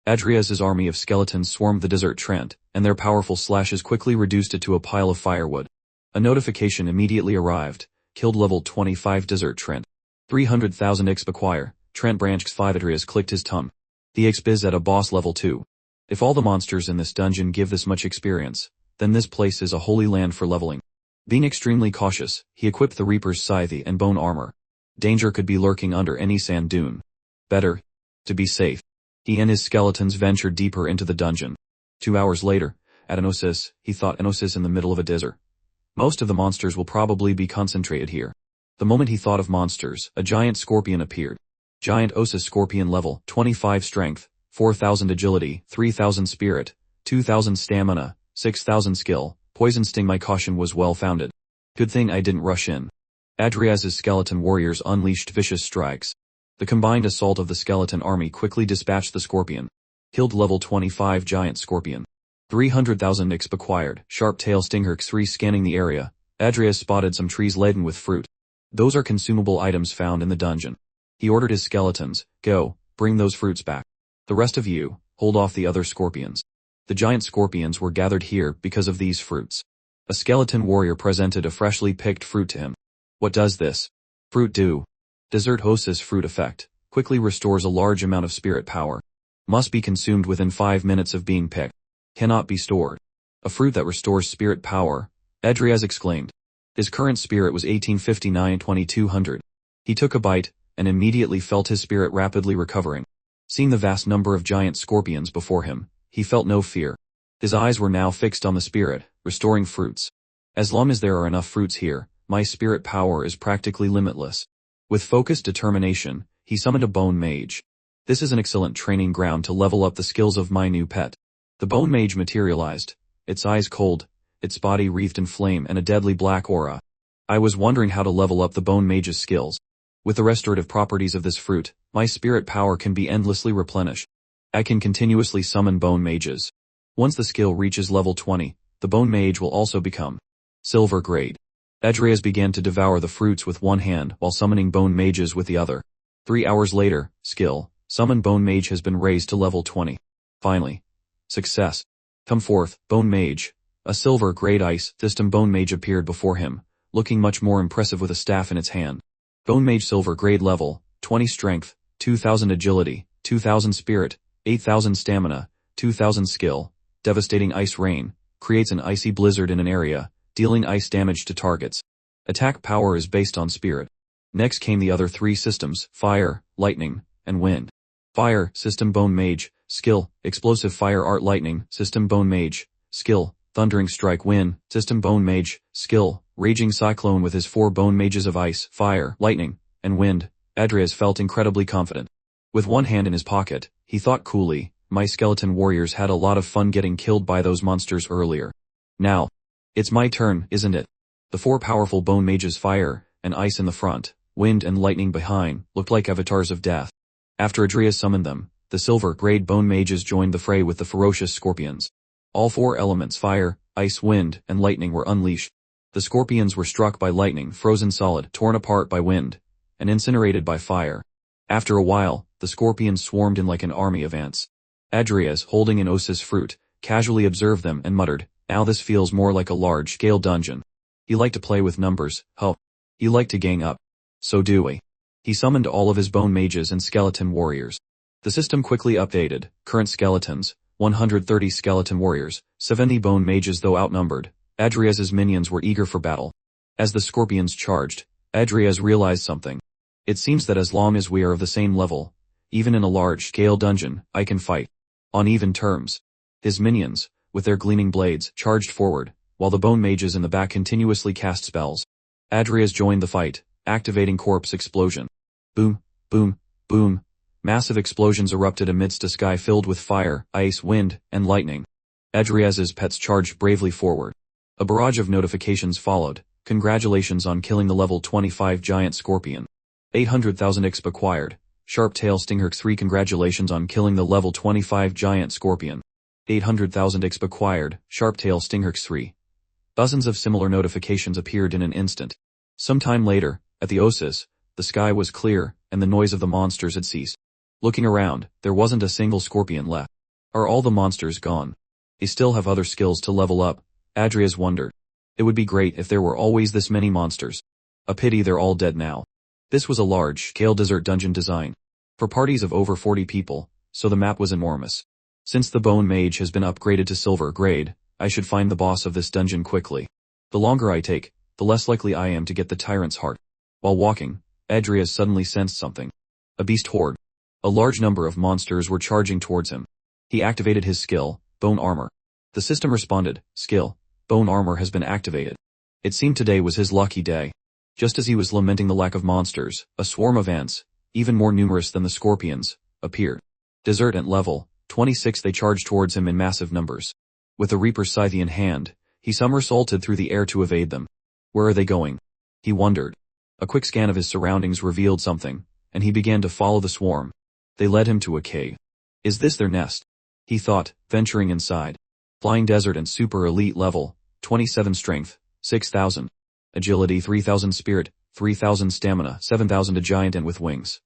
Adrias's army of skeletons swarmed the Desert Trent, and their powerful slashes quickly reduced it to a pile of firewood. A notification immediately arrived. "Killed level 25 Desert Trent. 300,000 XP acquire. Trent branch X5." Adrias clicked his tongue. The XP is at a boss level 2. If all the monsters in this dungeon give this much experience, then this place is a holy land for leveling. Being extremely cautious, he equipped the Reaper's scythe and bone armor. Danger could be lurking under any sand dune. Better to be safe. He and his skeletons ventured deeper into the dungeon. 2 hours later, at an oasis, he thought, an oasis in the middle of a desert. Most of the monsters will probably be concentrated here. The moment he thought of monsters, a giant scorpion appeared. Giant Osis scorpion level, 25 strength, 4,000 agility, 3,000 spirit, 2,000 stamina, 6,000 skill, poison sting. My caution was well founded. Good thing I didn't rush in. Adrias's skeleton warriors unleashed vicious strikes. The combined assault of the skeleton army quickly dispatched the scorpion. Killed level 25 giant scorpion. 300,000 XP acquired. Sharp tail stinger X3 scanning the area. Adrias spotted some trees laden with fruit. Those are consumable items found in the dungeon. He ordered his skeletons, "Go, bring those fruits back. The rest of you, hold off the other scorpions." The giant scorpions were gathered here because of these fruits. A skeleton warrior presented a freshly picked fruit to him. "What does this fruit do?" Desert Osis fruit effect. Quickly restores a large amount of spirit power. Must be consumed within 5 minutes of being picked. Cannot be stored. A fruit that restores spirit power, Adrias exclaimed. His current spirit was 1859-2200. He took a bite, and immediately felt his spirit rapidly recovering. Seeing the vast number of giant scorpions before him, he felt no fear. His eyes were now fixed on the spirit, restoring fruits. As long as there are enough fruits here, my spirit power is practically limitless. With focused determination, he summoned a bone mage. This is an excellent training ground to level up the skills of my new pet. The bone mage materialized, its eyes cold, its body wreathed in flame and a deadly black aura. I was wondering how to level up the bone mage's skills. With the restorative properties of this fruit, my spirit power can be endlessly replenished. I can continuously summon bone mages. Once the skill reaches level 20, the bone mage will also become silver grade. Adrias began to devour the fruits with one hand while summoning bone mages with the other. 3 hours later, skill, summon bone mage has been raised to level 20. Finally. Success. Come forth, bone mage. A silver grade ice system bone mage appeared before him, looking much more impressive with a staff in its hand. Bone mage silver grade level, 20 strength, 2000 agility, 2000 spirit, 8000 stamina, 2000 skill. Devastating ice rain, creates an icy blizzard in an area, dealing ice damage to targets. Attack power is based on spirit. Next came the other three systems, fire, lightning, and wind. Fire, system bone mage, skill, explosive fire art lightning, system bone mage, skill, thundering strike wind, system bone mage, skill, raging cyclone with his 4 bone mages of ice, fire, lightning, and wind. Adrias felt incredibly confident. With one hand in his pocket, he thought coolly, my skeleton warriors had a lot of fun getting killed by those monsters earlier. Now, it's my turn, isn't it? The 4 powerful bone mages, fire and ice in the front, wind and lightning behind, looked like avatars of death. After Adrias summoned them, the silver grade bone mages joined the fray with the ferocious scorpions. All 4 elements, fire, ice, wind, and lightning, were unleashed. The scorpions were struck by lightning, frozen solid, torn apart by wind, and incinerated by fire. After a while, the scorpions swarmed in like an army of ants. Adrias, holding an osis fruit, casually observed them and muttered, now this feels more like a large-scale dungeon. He liked to play with numbers, he liked to gang up. So do we. He summoned all of his bone mages and skeleton warriors. The system quickly updated, current skeletons, 130 skeleton warriors, 70 bone mages. Though outnumbered, Adrias's minions were eager for battle. As the scorpions charged, Adrias realized something. It seems that as long as we are of the same level, even in a large-scale dungeon, I can fight. On even terms. His minions, with their gleaming blades, charged forward, while the bone mages in the back continuously cast spells. Adrias joined the fight, activating corpse explosion. Boom, boom, boom. Massive explosions erupted amidst a sky filled with fire, ice, wind, and lightning. Adrias's pets charged bravely forward. A barrage of notifications followed. Congratulations on killing the level 25 giant scorpion. 800,000 XP acquired. Sharp Tail Stingherx 3. Congratulations on killing the level 25 giant scorpion. 800,000 XP acquired. Sharp Tail Stingherx 3. Dozens of similar notifications appeared in an instant. Some time later, at the Oasis, the sky was clear, and the noise of the monsters had ceased. Looking around, there wasn't a single scorpion left. Are all the monsters gone? They still have other skills to level up, Adrias wondered. It would be great if there were always this many monsters. A pity they're all dead now. This was a large-scale desert dungeon design for parties of over 40 people, so the map was enormous. Since the Bone Mage has been upgraded to silver grade, I should find the boss of this dungeon quickly. The longer I take, the less likely I am to get the tyrant's heart. While walking, Adrias suddenly sensed something. A beast horde. A large number of monsters were charging towards him. He activated his skill, Bone Armor. The system responded, skill, Bone Armor has been activated. It seemed today was his lucky day. Just as he was lamenting the lack of monsters, a swarm of ants, even more numerous than the scorpions, appeared. Desert Ant level 26. They charged towards him in massive numbers. With the Reaper's scythe in hand, he somersaulted through the air to evade them. Where are they going? He wondered. A quick scan of his surroundings revealed something, and he began to follow the swarm. They led him to a cave. Is this their nest? He thought, venturing inside. Flying Desert Ant super elite level 27 strength, 6,000. Agility 3,000 spirit, 3,000 stamina, 7,000. A giant ant with wings.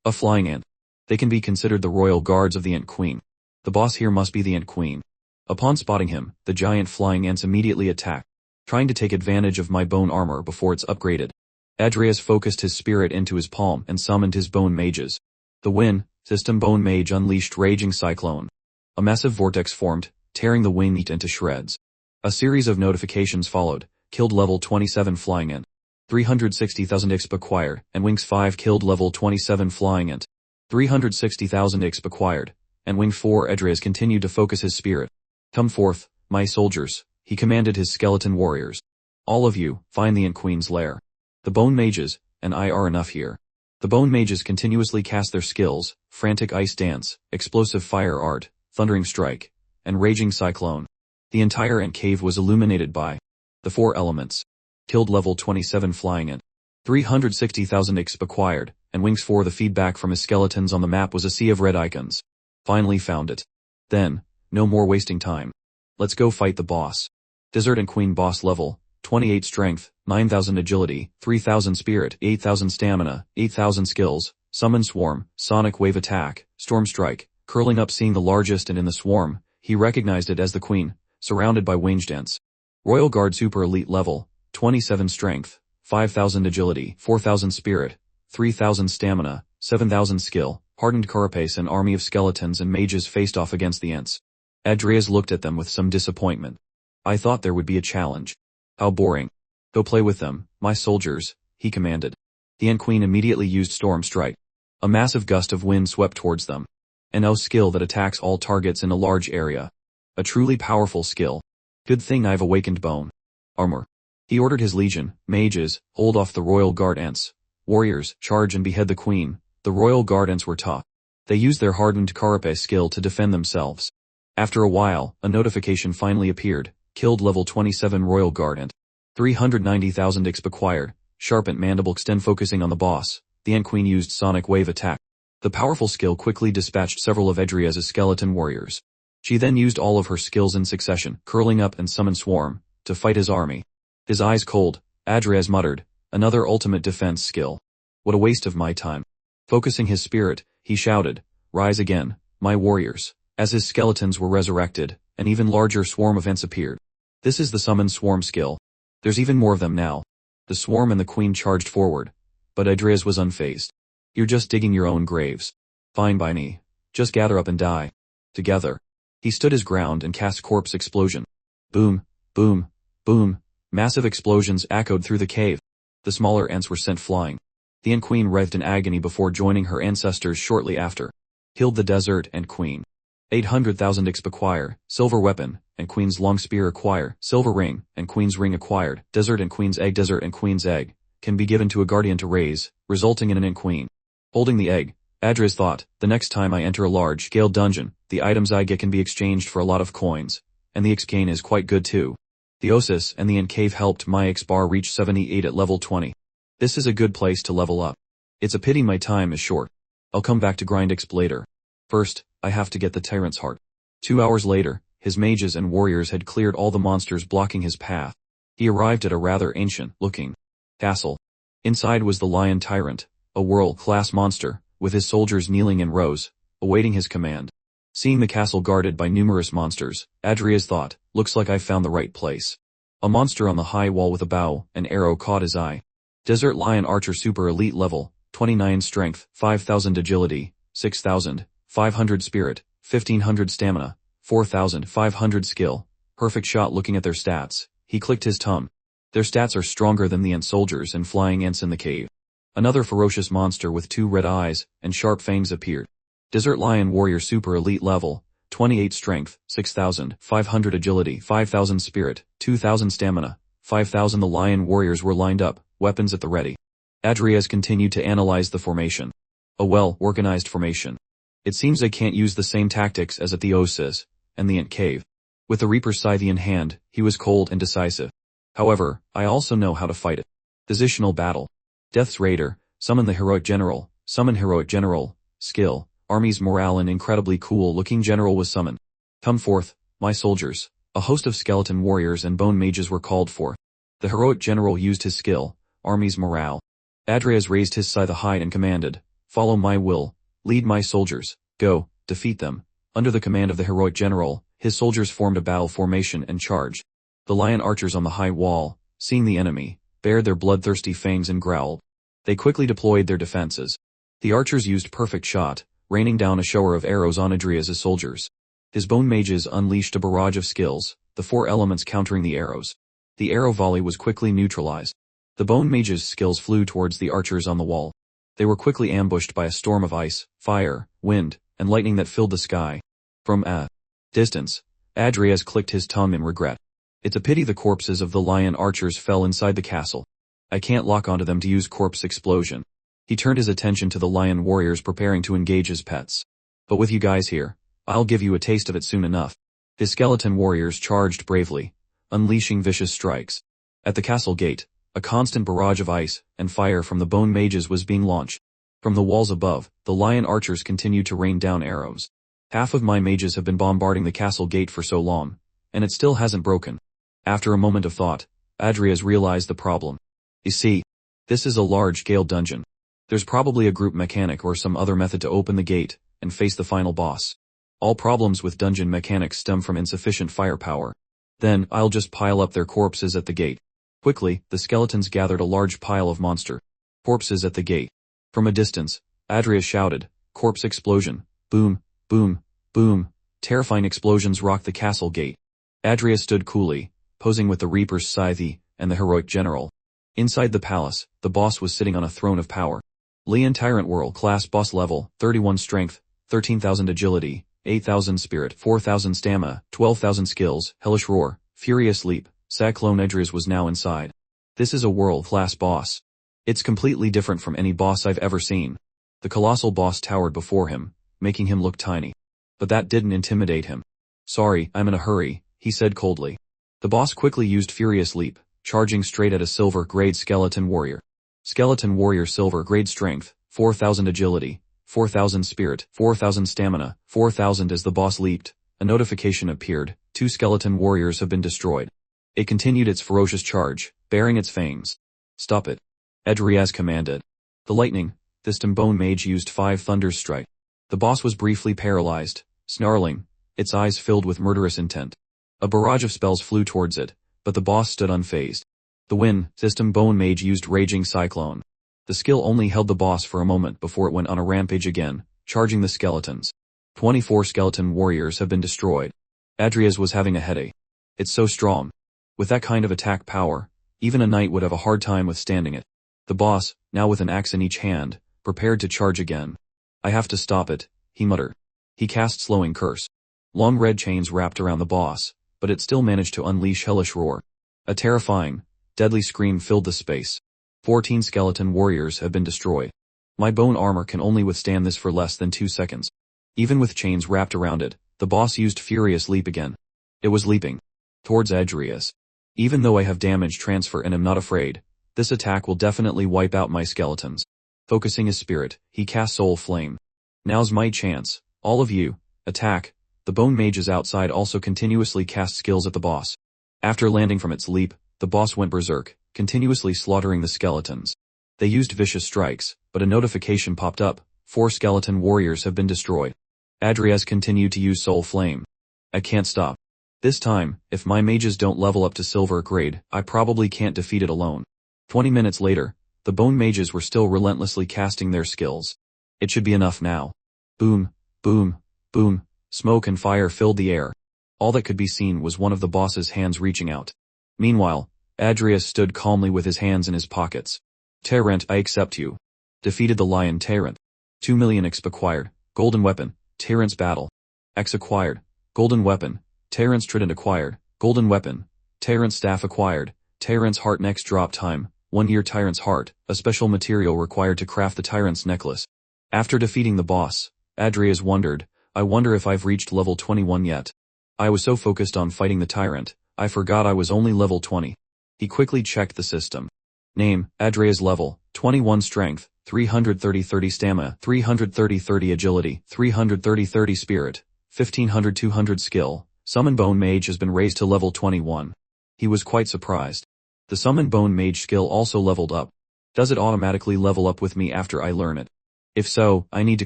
A flying ant. They can be considered the royal guards of the Ant Queen. The boss here must be the Ant Queen. Upon spotting him, the giant flying ants immediately attacked, trying to take advantage of my bone armor before it's upgraded. Adrias focused his spirit into his palm and summoned his bone mages. The Wind System Bone Mage unleashed Raging Cyclone. A massive vortex formed, tearing the wing meat into shreds. A series of notifications followed. Killed level 27 flying ant. 360,000 XP acquired, and Wings 5 killed level 27 flying ant. 360,000 XP acquired, and Wing 4. Adrias continued to focus his spirit. Come forth, my soldiers, he commanded his skeleton warriors. All of you, find the Ant Queen's lair. The Bone Mages, and I are enough here. The Bone Mages continuously cast their skills, Frantic Ice Dance, Explosive Fire Art, Thundering Strike, and Raging Cyclone. The entire ant cave was illuminated by the 4 elements. Killed level 27 flying ant. 360,000 XP acquired, and Wings 4. The feedback from his skeletons on the map was a sea of red icons. Finally found it. Then, no more wasting time. Let's go fight the boss. Desert Ant Queen boss level 28 strength, 9,000 agility, 3,000 spirit, 8,000 stamina, 8,000 skills. Summon Swarm, Sonic Wave Attack, Storm Strike. Curling up, seeing the largest and in the swarm, he recognized it as the Queen. surrounded by winged ants. Royal Guard Super Elite Level, 27 Strength, 5,000 Agility, 4,000 Spirit, 3,000 Stamina, 7,000 Skill. Hardened carapace. An army of skeletons and mages faced off against the ants. Andreas looked at them with some disappointment. I thought there would be a challenge. How boring. Go play with them, my soldiers, he commanded. The Ant Queen immediately used Storm Strike. A massive gust of wind swept towards them. An O skill that attacks all targets in a large area. A truly powerful skill. Good thing I've awakened bone. Armor. He ordered his legion, mages, hold off the Royal Guard ants. Warriors, charge and behead the queen. The Royal Guard ants were tough. They used their hardened carapace skill to defend themselves. After a while, a notification finally appeared. Killed level 27 Royal Guard ant. 390,000 XP acquired. Sharpened mandible extend. Focusing on the boss, the Ant Queen used Sonic Wave attack. The powerful skill quickly dispatched several of Edria's skeleton warriors. She then used all of her skills in succession, curling up and summon Swarm, to fight his army. His eyes cold, Adrias muttered, another ultimate defense skill. What a waste of my time. Focusing his spirit, he shouted, rise again, my warriors. As his skeletons were resurrected, an even larger swarm of ants appeared. This is the summon swarm skill. There's even more of them now. The swarm and the queen charged forward. But Adrias was unfazed. You're just digging your own graves. Fine by me. Just gather up and die. Together. He stood his ground and cast corpse explosion. Boom, boom, boom. Massive explosions echoed through the cave. The smaller ants were sent flying. The Ant Queen writhed in agony before joining her ancestors shortly after. Killed the Desert and Queen. 800,000 XP acquire, Silver Weapon, and Queen's Long Spear acquire, Silver Ring, and Queen's Ring acquired, Desert and Queen's Egg. Desert and Queen's Egg can be given to a guardian to raise, resulting in an Ant Queen. Holding the egg, Adrias thought, the next time I enter a large-scale dungeon, the items I get can be exchanged for a lot of coins, and the XP gain is quite good too. The Oasis and the Ant Cave helped my XP bar reach 78 at level 20. This is a good place to level up. It's a pity my time is short. I'll come back to grind XP later. First, I have to get the Tyrant's Heart. 2 hours later, his mages and warriors had cleared all the monsters blocking his path. He arrived at a rather ancient-looking castle. Inside was the Lion Tyrant, a world-class monster, with his soldiers kneeling in rows, awaiting his command. Seeing the castle guarded by numerous monsters, Adrias thought, looks like I've found the right place. A monster on the high wall with a bow and arrow caught his eye. Desert Lion Archer Super Elite Level, 29 Strength, 5,000 Agility, 6,500 Spirit, 1,500 Stamina, 4,500 Skill. Perfect shot. Looking at their stats, he clicked his tongue. Their stats are stronger than the ant soldiers and flying ants in the cave. Another ferocious monster with 2 red eyes and sharp fangs appeared. Desert Lion Warrior Super Elite Level, 28 Strength, 6,500 Agility, 5,000 Spirit, 2,000 Stamina, 5,000. The Lion Warriors were lined up, weapons at the ready. Adrias continued to analyze the formation. A well-organized formation. It seems I can't use the same tactics as at the Oasis and the Ant Cave. With the Reaper's Scythe in hand, he was cold and decisive. However, I also know how to fight it. Positional battle. Death's Raider, summon the Heroic General, summon Heroic General, skill, army's morale. An incredibly cool-looking general was summoned. Come forth, my soldiers. A host of skeleton warriors and bone mages were called for. The Heroic General used his skill, army's morale. Adrias raised his scythe high and commanded, follow my will, lead my soldiers, go, defeat them. Under the command of the Heroic General, his soldiers formed a battle formation and charged. The lion archers on the high wall, seeing the enemy, bared their bloodthirsty fangs and growled. They quickly deployed their defenses. The archers used perfect shot, raining down a shower of arrows on Adrias' soldiers. His bone mages unleashed a barrage of skills, the 4 elements countering the arrows. The arrow volley was quickly neutralized. The bone mages' skills flew towards the archers on the wall. They were quickly ambushed by a storm of ice, fire, wind, and lightning that filled the sky. From a distance, Adrias clicked his tongue in regret. It's a pity the corpses of the lion archers fell inside the castle. I can't lock onto them to use corpse explosion. He turned his attention to the lion warriors preparing to engage his pets. But with you guys here, I'll give you a taste of it soon enough. His skeleton warriors charged bravely, unleashing vicious strikes. At the castle gate, a constant barrage of ice and fire from the bone mages was being launched. From the walls above, the lion archers continued to rain down arrows. Half of my mages have been bombarding the castle gate for so long, and it still hasn't broken. After a moment of thought, Adrias realized the problem. You see, this is a large-scale dungeon. There's probably a group mechanic or some other method to open the gate and face the final boss. All problems with dungeon mechanics stem from insufficient firepower. Then, I'll just pile up their corpses at the gate. Quickly, the skeletons gathered a large pile of monster corpses at the gate. From a distance, Adria shouted, "Corpse explosion! Boom, boom, boom!" Terrifying explosions rocked the castle gate. Adria stood coolly, posing with the Reaper's scythe and the heroic general. Inside the palace, the boss was sitting on a throne of power. Leon Tyrant World Class Boss Level, 31 Strength, 13,000 Agility, 8,000 Spirit, 4,000 Stamina, 12,000 Skills, Hellish Roar, Furious Leap. Cyclone Edris was now inside. This is a world-class boss. It's completely different from any boss I've ever seen. The colossal boss towered before him, making him look tiny. But that didn't intimidate him. "Sorry, I'm in a hurry," he said coldly. The boss quickly used Furious Leap, charging straight at a silver grade skeleton warrior. Skeleton warrior silver grade strength, 4,000 agility, 4,000 spirit, 4,000 stamina, 4,000 as the boss leaped. A notification appeared, 2 skeleton warriors have been destroyed. It continued its ferocious charge, baring its fangs. "Stop it," Edriaz commanded. The lightning, Thistum Bone Mage used 5 Thunder's Strike. The boss was briefly paralyzed, snarling, its eyes filled with murderous intent. A barrage of spells flew towards it, but the boss stood unfazed. The Wind, Thistum Bone Mage used Raging Cyclone. The skill only held the boss for a moment before it went on a rampage again, charging the skeletons. 24 skeleton warriors have been destroyed. Adriaz was having a headache. It's so strong. With that kind of attack power, even a knight would have a hard time withstanding it. The boss, now with an axe in each hand, prepared to charge again. "I have to stop it," he muttered. He cast Slowing Curse. Long red chains wrapped around the boss, but it still managed to unleash Hellish Roar. A terrifying, deadly scream filled the space. 14 skeleton warriors have been destroyed. My bone armor can only withstand this for less than 2 seconds. Even with chains wrapped around it, the boss used Furious Leap again. It was leaping towards Adriaz. "Even though I have damage transfer and am not afraid, this attack will definitely wipe out my skeletons." Focusing his spirit, he cast Soul Flame. "Now's my chance. All of you, attack." The bone mages outside also continuously cast skills at the boss. After landing from its leap, the boss went berserk, continuously slaughtering the skeletons. They used vicious strikes, but a notification popped up, 4 skeleton warriors have been destroyed. Adriaz continued to use Soul Flame. "I can't stop. This time, if my mages don't level up to silver grade, I probably can't defeat it alone." 20 minutes later, the bone mages were still relentlessly casting their skills. It should be enough now. Boom, boom, boom, smoke and fire filled the air. All that could be seen was one of the boss's hands reaching out. Meanwhile, Adriaz stood calmly with his hands in his pockets. "Tyrant, I accept you." Defeated the lion Tyrant. 2 million XP acquired, golden weapon, Tyrant's battle. X acquired, golden weapon, Tyrant's trident acquired, golden weapon, Tyrant's staff acquired, Tyrant's heart. Next drop time, 1 year Tyrant's heart, a special material required to craft the Tyrant's necklace. After defeating the boss, Adriaz wondered, "I wonder if I've reached level 21 yet. I was so focused on fighting the Tyrant, I forgot I was only level 20. He quickly checked the system. Name, Adriaz level, 21 strength, 330 stamina, 330 agility, 330 spirit, 1500 skill. Summon Bone Mage has been raised to level 21. He was quite surprised. The Summon Bone Mage skill also leveled up. Does it automatically level up with me after I learn it? If so, I need to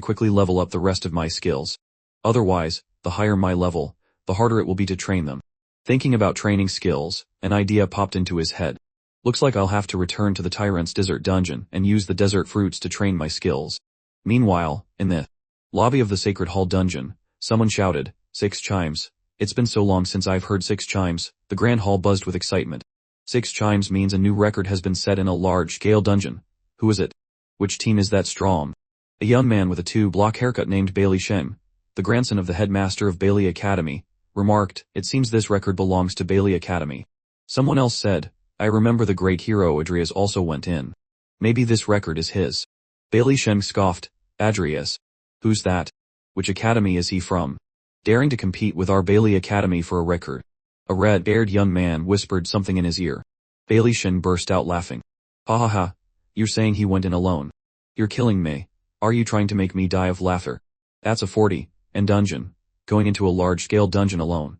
quickly level up the rest of my skills. Otherwise, the higher my level, the harder it will be to train them. Thinking about training skills, an idea popped into his head. Looks like I'll have to return to the Tyrant's desert dungeon and use the desert fruits to train my skills. Meanwhile, in the lobby of the Sacred Hall dungeon, someone shouted, 6 chimes. It's been so long since I've heard 6 chimes. The Grand Hall buzzed with excitement. 6 chimes means a new record has been set in a large-scale dungeon. Who is it? Which team is that strong? A young man with a 2-block haircut named Bailey Shen, the grandson of the headmaster of Bailey Academy, remarked, "It seems this record belongs to Bailey Academy." Someone else said, "I remember the great hero Adriaz also went in. Maybe this record is his." Bailey Shen scoffed, "Adriaz? Who's that? Which academy is he from? Daring to compete with our Bailey Academy for a record?" A red-haired young man whispered something in his ear. Bailey Shen burst out laughing. "Ha ha ha, you're saying he went in alone? You're killing me. Are you trying to make me die of laughter? That's a 40, and dungeon, going into a large-scale dungeon alone.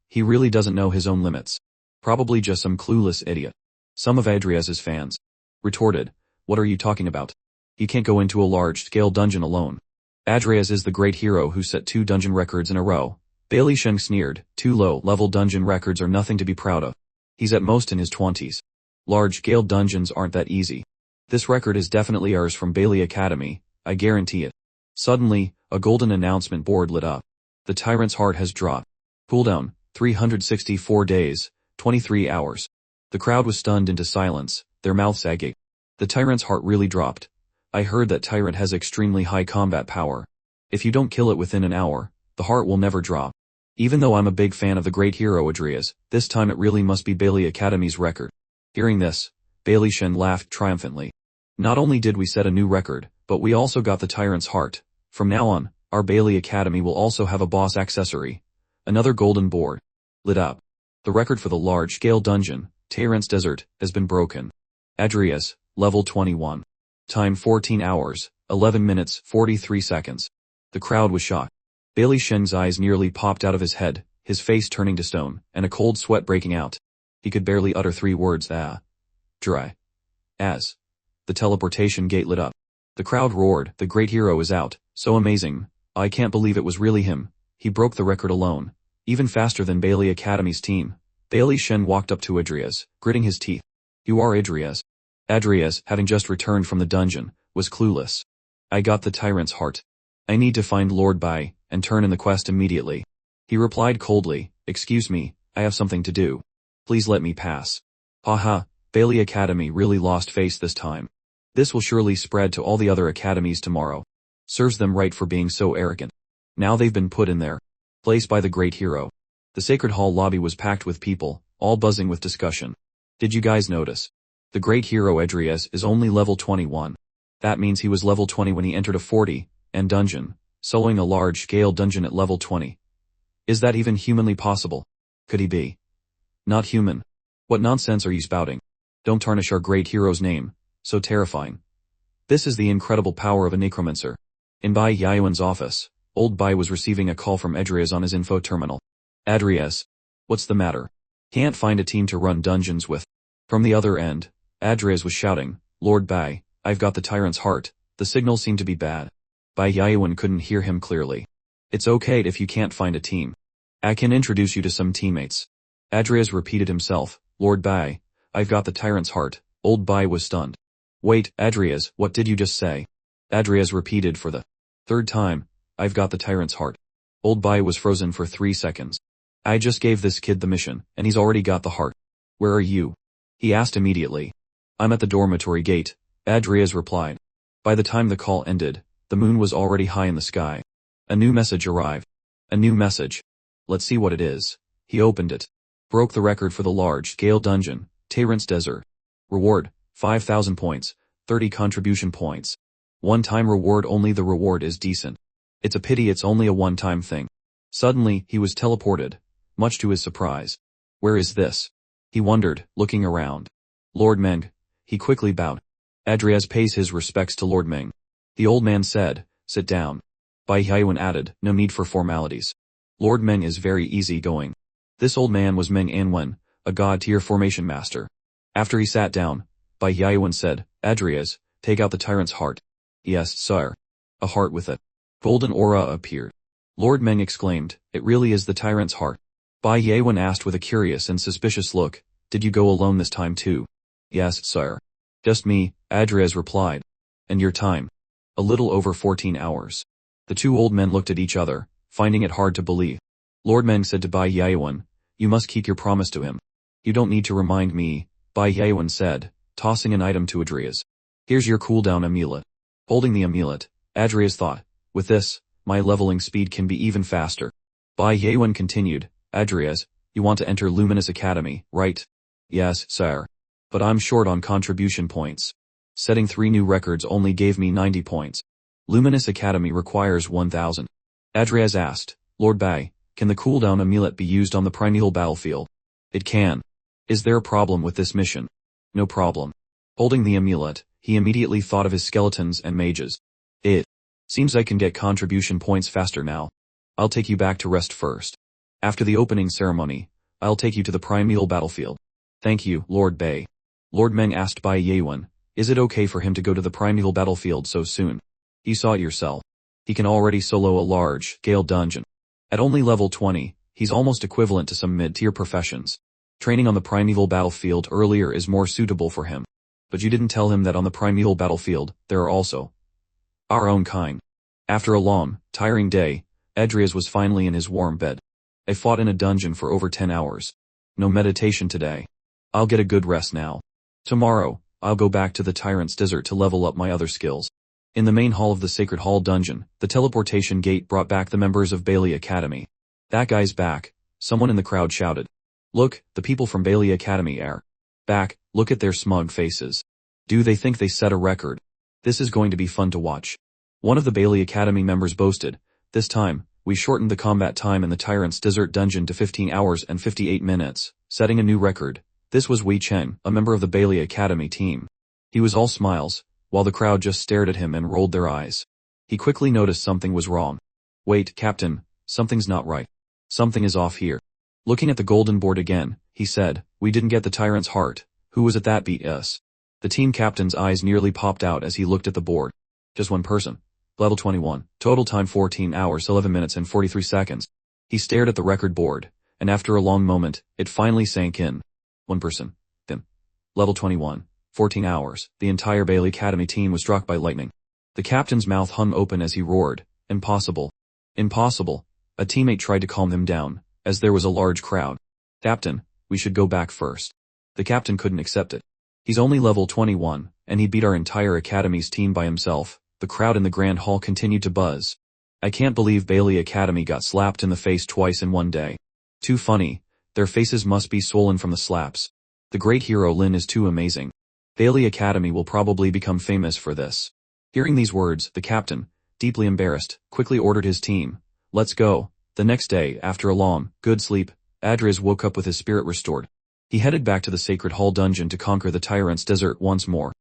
He really doesn't know his own limits. Probably just some clueless idiot." Some of Adriaz's fans retorted, "What are you talking about? He can't go into a large-scale dungeon alone. Adriaz is the great hero who set 2 dungeon records in a row. Bailey Sheng sneered. 2 low-level dungeon records are nothing to be proud of. He's at most in his 20s. Large-scale dungeons aren't that easy. This record is definitely ours from Bailey Academy, I guarantee it. Suddenly, a golden announcement board lit up. The tyrant's heart has dropped. Cooldown, 364 days, 23 hours. The crowd was stunned into silence, their mouths agape. The tyrant's heart really dropped. I heard that tyrant has extremely high combat power. If you don't kill it within an hour, the heart will never drop. Even though I'm a big fan of the great hero Adrias, this time it really must be Bailey Academy's record. Hearing this, Bailey Shen laughed triumphantly. Not only did we set a new record, but we also got the tyrant's heart. From now on, our Bailey Academy will also have a boss accessory. Another golden board. Lit up. The record for the large-scale dungeon, Tyrant's Desert, has been broken. Adrias, level 21. Time 14 hours, 11 minutes, 43 seconds. The crowd was shocked. Bailey Shen's eyes nearly popped out of his head, his face turning to stone, and a cold sweat breaking out. He could barely utter 3 words. Dry. As. The teleportation gate lit up. The crowd roared, the great hero is out, so amazing, I can't believe it was really him. He broke the record alone, even faster than Bailey Academy's team. Bailey Shen walked up to Adrias, gritting his teeth. You are Adrias. Adrias, having just returned from the dungeon, was clueless. I got the tyrant's heart. I need to find Lord Bai, and turn in the quest immediately. He replied coldly, excuse me, I have something to do. Please let me pass. Haha, Bailey Academy really lost face this time. This will surely spread to all the other academies tomorrow. Serves them right for being so arrogant. Now they've been put in their place by the great hero. The Sacred Hall lobby was packed with people, all buzzing with discussion. Did you guys notice? The great hero Adrias is only level 21. That means he was level 20 when he entered a 40, and dungeon, soloing a large-scale dungeon at level 20. Is that even humanly possible? Could he be not human? What nonsense are you spouting? Don't tarnish our great hero's name, so terrifying. This is the incredible power of a necromancer. In Bai Yaoan's office, old Bai was receiving a call from Adrias on his info terminal. Adrias, what's the matter? Can't find a team to run dungeons with. From the other end, Adrias was shouting, Lord Bai, I've got the tyrant's heart. The signal seemed to be bad. Bai Yaoan couldn't hear him clearly. It's okay if you can't find a team. I can introduce you to some teammates. Adrias repeated himself, Lord Bai, I've got the tyrant's heart. Old Bai was stunned. Wait, Adrias, what did you just say? Adrias repeated for the 3rd time, I've got the tyrant's heart. Old Bai was frozen for 3 seconds. I just gave this kid the mission, and he's already got the heart. Where are you? He asked immediately. I'm at the dormitory gate, Adrias replied. By the time the call ended, the moon was already high in the sky. A new message arrived. A new message. Let's see what it is. He opened it. Broke the record for the large-scale dungeon, Tyrant's Desert. Reward, 5,000 points, 30 contribution points. One-time reward only. The reward is decent. It's a pity it's only a one-time thing. Suddenly, he was teleported, much to his surprise. Where is this? He wondered, looking around. Lord Meng. He quickly bowed. Adrias pays his respects to Lord Meng. The old man said, sit down. Bai Yaoan added, no need for formalities. Lord Meng is very easygoing. This old man was Meng Anwen, a god-tier formation master. After he sat down, Bai Yaoan said, Adrias, take out the tyrant's heart. Yes, sire. A heart with a golden aura appeared. Lord Meng exclaimed, it really is the tyrant's heart. Bai Yaoan asked with a curious and suspicious look, did you go alone this time too? Yes, sire. Just me, Adrias replied. And your time? A little over 14 hours. The 2 old men looked at each other, finding it hard to believe. Lord Meng said to Bai Yaoan, you must keep your promise to him. You don't need to remind me, Bai Yaoan said, tossing an item to Adrias. Here's your cooldown amulet. Holding the amulet, Adrias thought, with this, my leveling speed can be even faster. Bai Yaoan continued, Adrias, you want to enter Luminous Academy, right? Yes, sire. But I'm short on contribution points. Setting 3 new records only gave me 90 points. Luminous Academy requires 1,000. Adrias asked, Lord Bai, can the cooldown amulet be used on the primeval battlefield? It can. Is there a problem with this mission? No problem. Holding the amulet, he immediately thought of his skeletons and mages. It seems I can get contribution points faster now. I'll take you back to rest first. After the opening ceremony, I'll take you to the primeval battlefield. Thank you, Lord Bai. Lord Meng asked Bai Yaoan, is it okay for him to go to the primeval battlefield so soon? You saw it yourself. He can already solo a large-scale dungeon. At only level 20, he's almost equivalent to some mid-tier professions. Training on the primeval battlefield earlier is more suitable for him. But you didn't tell him that on the primeval battlefield, there are also our own kind. After a long, tiring day, Edrias was finally in his warm bed. I fought in a dungeon for over 10 hours. No meditation today. I'll get a good rest now. Tomorrow, I'll go back to the Tyrant's Desert to level up my other skills. In the main hall of the Sacred Hall dungeon, the teleportation gate brought back the members of Bailey Academy. That guy's back, someone in the crowd shouted. Look, the people from Bailey Academy are back, look at their smug faces. Do they think they set a record? This is going to be fun to watch. One of the Bailey Academy members boasted, this time, we shortened the combat time in the Tyrant's Desert dungeon to 15 hours and 58 minutes, setting a new record. This was Wei Chen, a member of the Bailey Academy team. He was all smiles, while the crowd just stared at him and rolled their eyes. He quickly noticed something was wrong. Wait, Captain, something's not right. Something is off here. Looking at the golden board again, he said, we didn't get the Tyrant's heart. Who was it that beat us? The team captain's eyes nearly popped out as he looked at the board. Just one person. Level 21. Total time 14 hours 11 minutes and 43 seconds. He stared at the record board, and after a long moment, it finally sank in. One person. Then. Level 21. 14 hours. The entire Bailey Academy team was struck by lightning. The captain's mouth hung open as he roared. Impossible. Impossible. A teammate tried to calm him down, as there was a large crowd. Captain, we should go back first. The captain couldn't accept it. He's only level 21, and he beat our entire academy's team by himself. The crowd in the grand hall continued to buzz. I can't believe Bailey Academy got slapped in the face twice in one day. Too funny. Their faces must be swollen from the slaps. The great hero Lin is too amazing. Bailey Academy will probably become famous for this. Hearing these words, the captain, deeply embarrassed, quickly ordered his team. Let's go. The next day, after a long, good sleep, Adrias woke up with his spirit restored. He headed back to the Sacred Hall dungeon to conquer the Tyrant's Desert once more.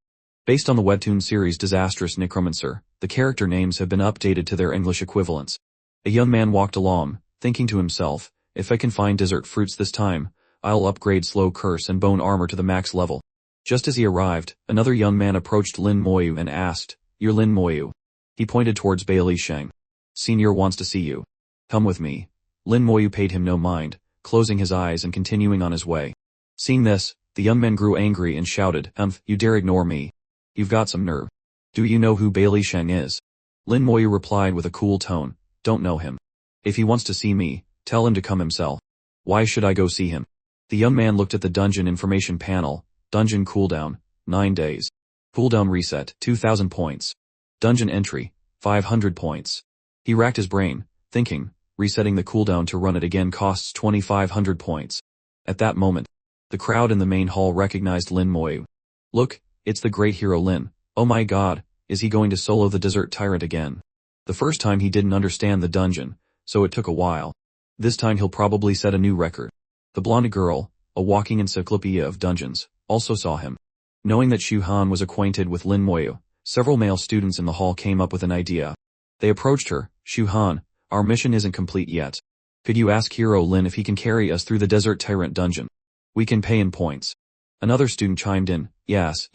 Based on the Webtoon series Disastrous Necromancer, the character names have been updated to their English equivalents. A young man walked along, thinking to himself, if I can find desert fruits this time, I'll upgrade Slow Curse and Bone Armor to the max level. Just as he arrived, another young man approached Lin Moyu and asked, You're Lin Moyu? He pointed towards Bailey Sheng. Senior wants to see you. Come with me. Lin Moyu paid him no mind, closing his eyes and continuing on his way. Seeing this, the young man grew angry and shouted, you dare ignore me. You've got some nerve. Do you know who Bailey Sheng is? Lin Moyu replied with a cool tone, Don't know him. If he wants to see me, tell him to come himself. Why should I go see him? The young man looked at the dungeon information panel. Dungeon cooldown, 9 days. Cooldown reset, 2,000 points. Dungeon entry, 500 points. He racked his brain, thinking, resetting the cooldown to run it again costs 2,500 points. At that moment, the crowd in the main hall recognized Lin Moyu. Look, it's the great hero Lin. Oh my god, is he going to solo the Desert Tyrant again? The first time he didn't understand the dungeon, so it took a while. This time he'll probably set a new record. The blonde girl, a walking encyclopedia of dungeons, also saw him. Knowing that Xu Han was acquainted with Lin Moyu, several male students in the hall came up with an idea. They approached her, Xu Han, our mission isn't complete yet. Could you ask Hero Lin if he can carry us through the Desert Tyrant dungeon? We can pay in points. Another student chimed in, yes,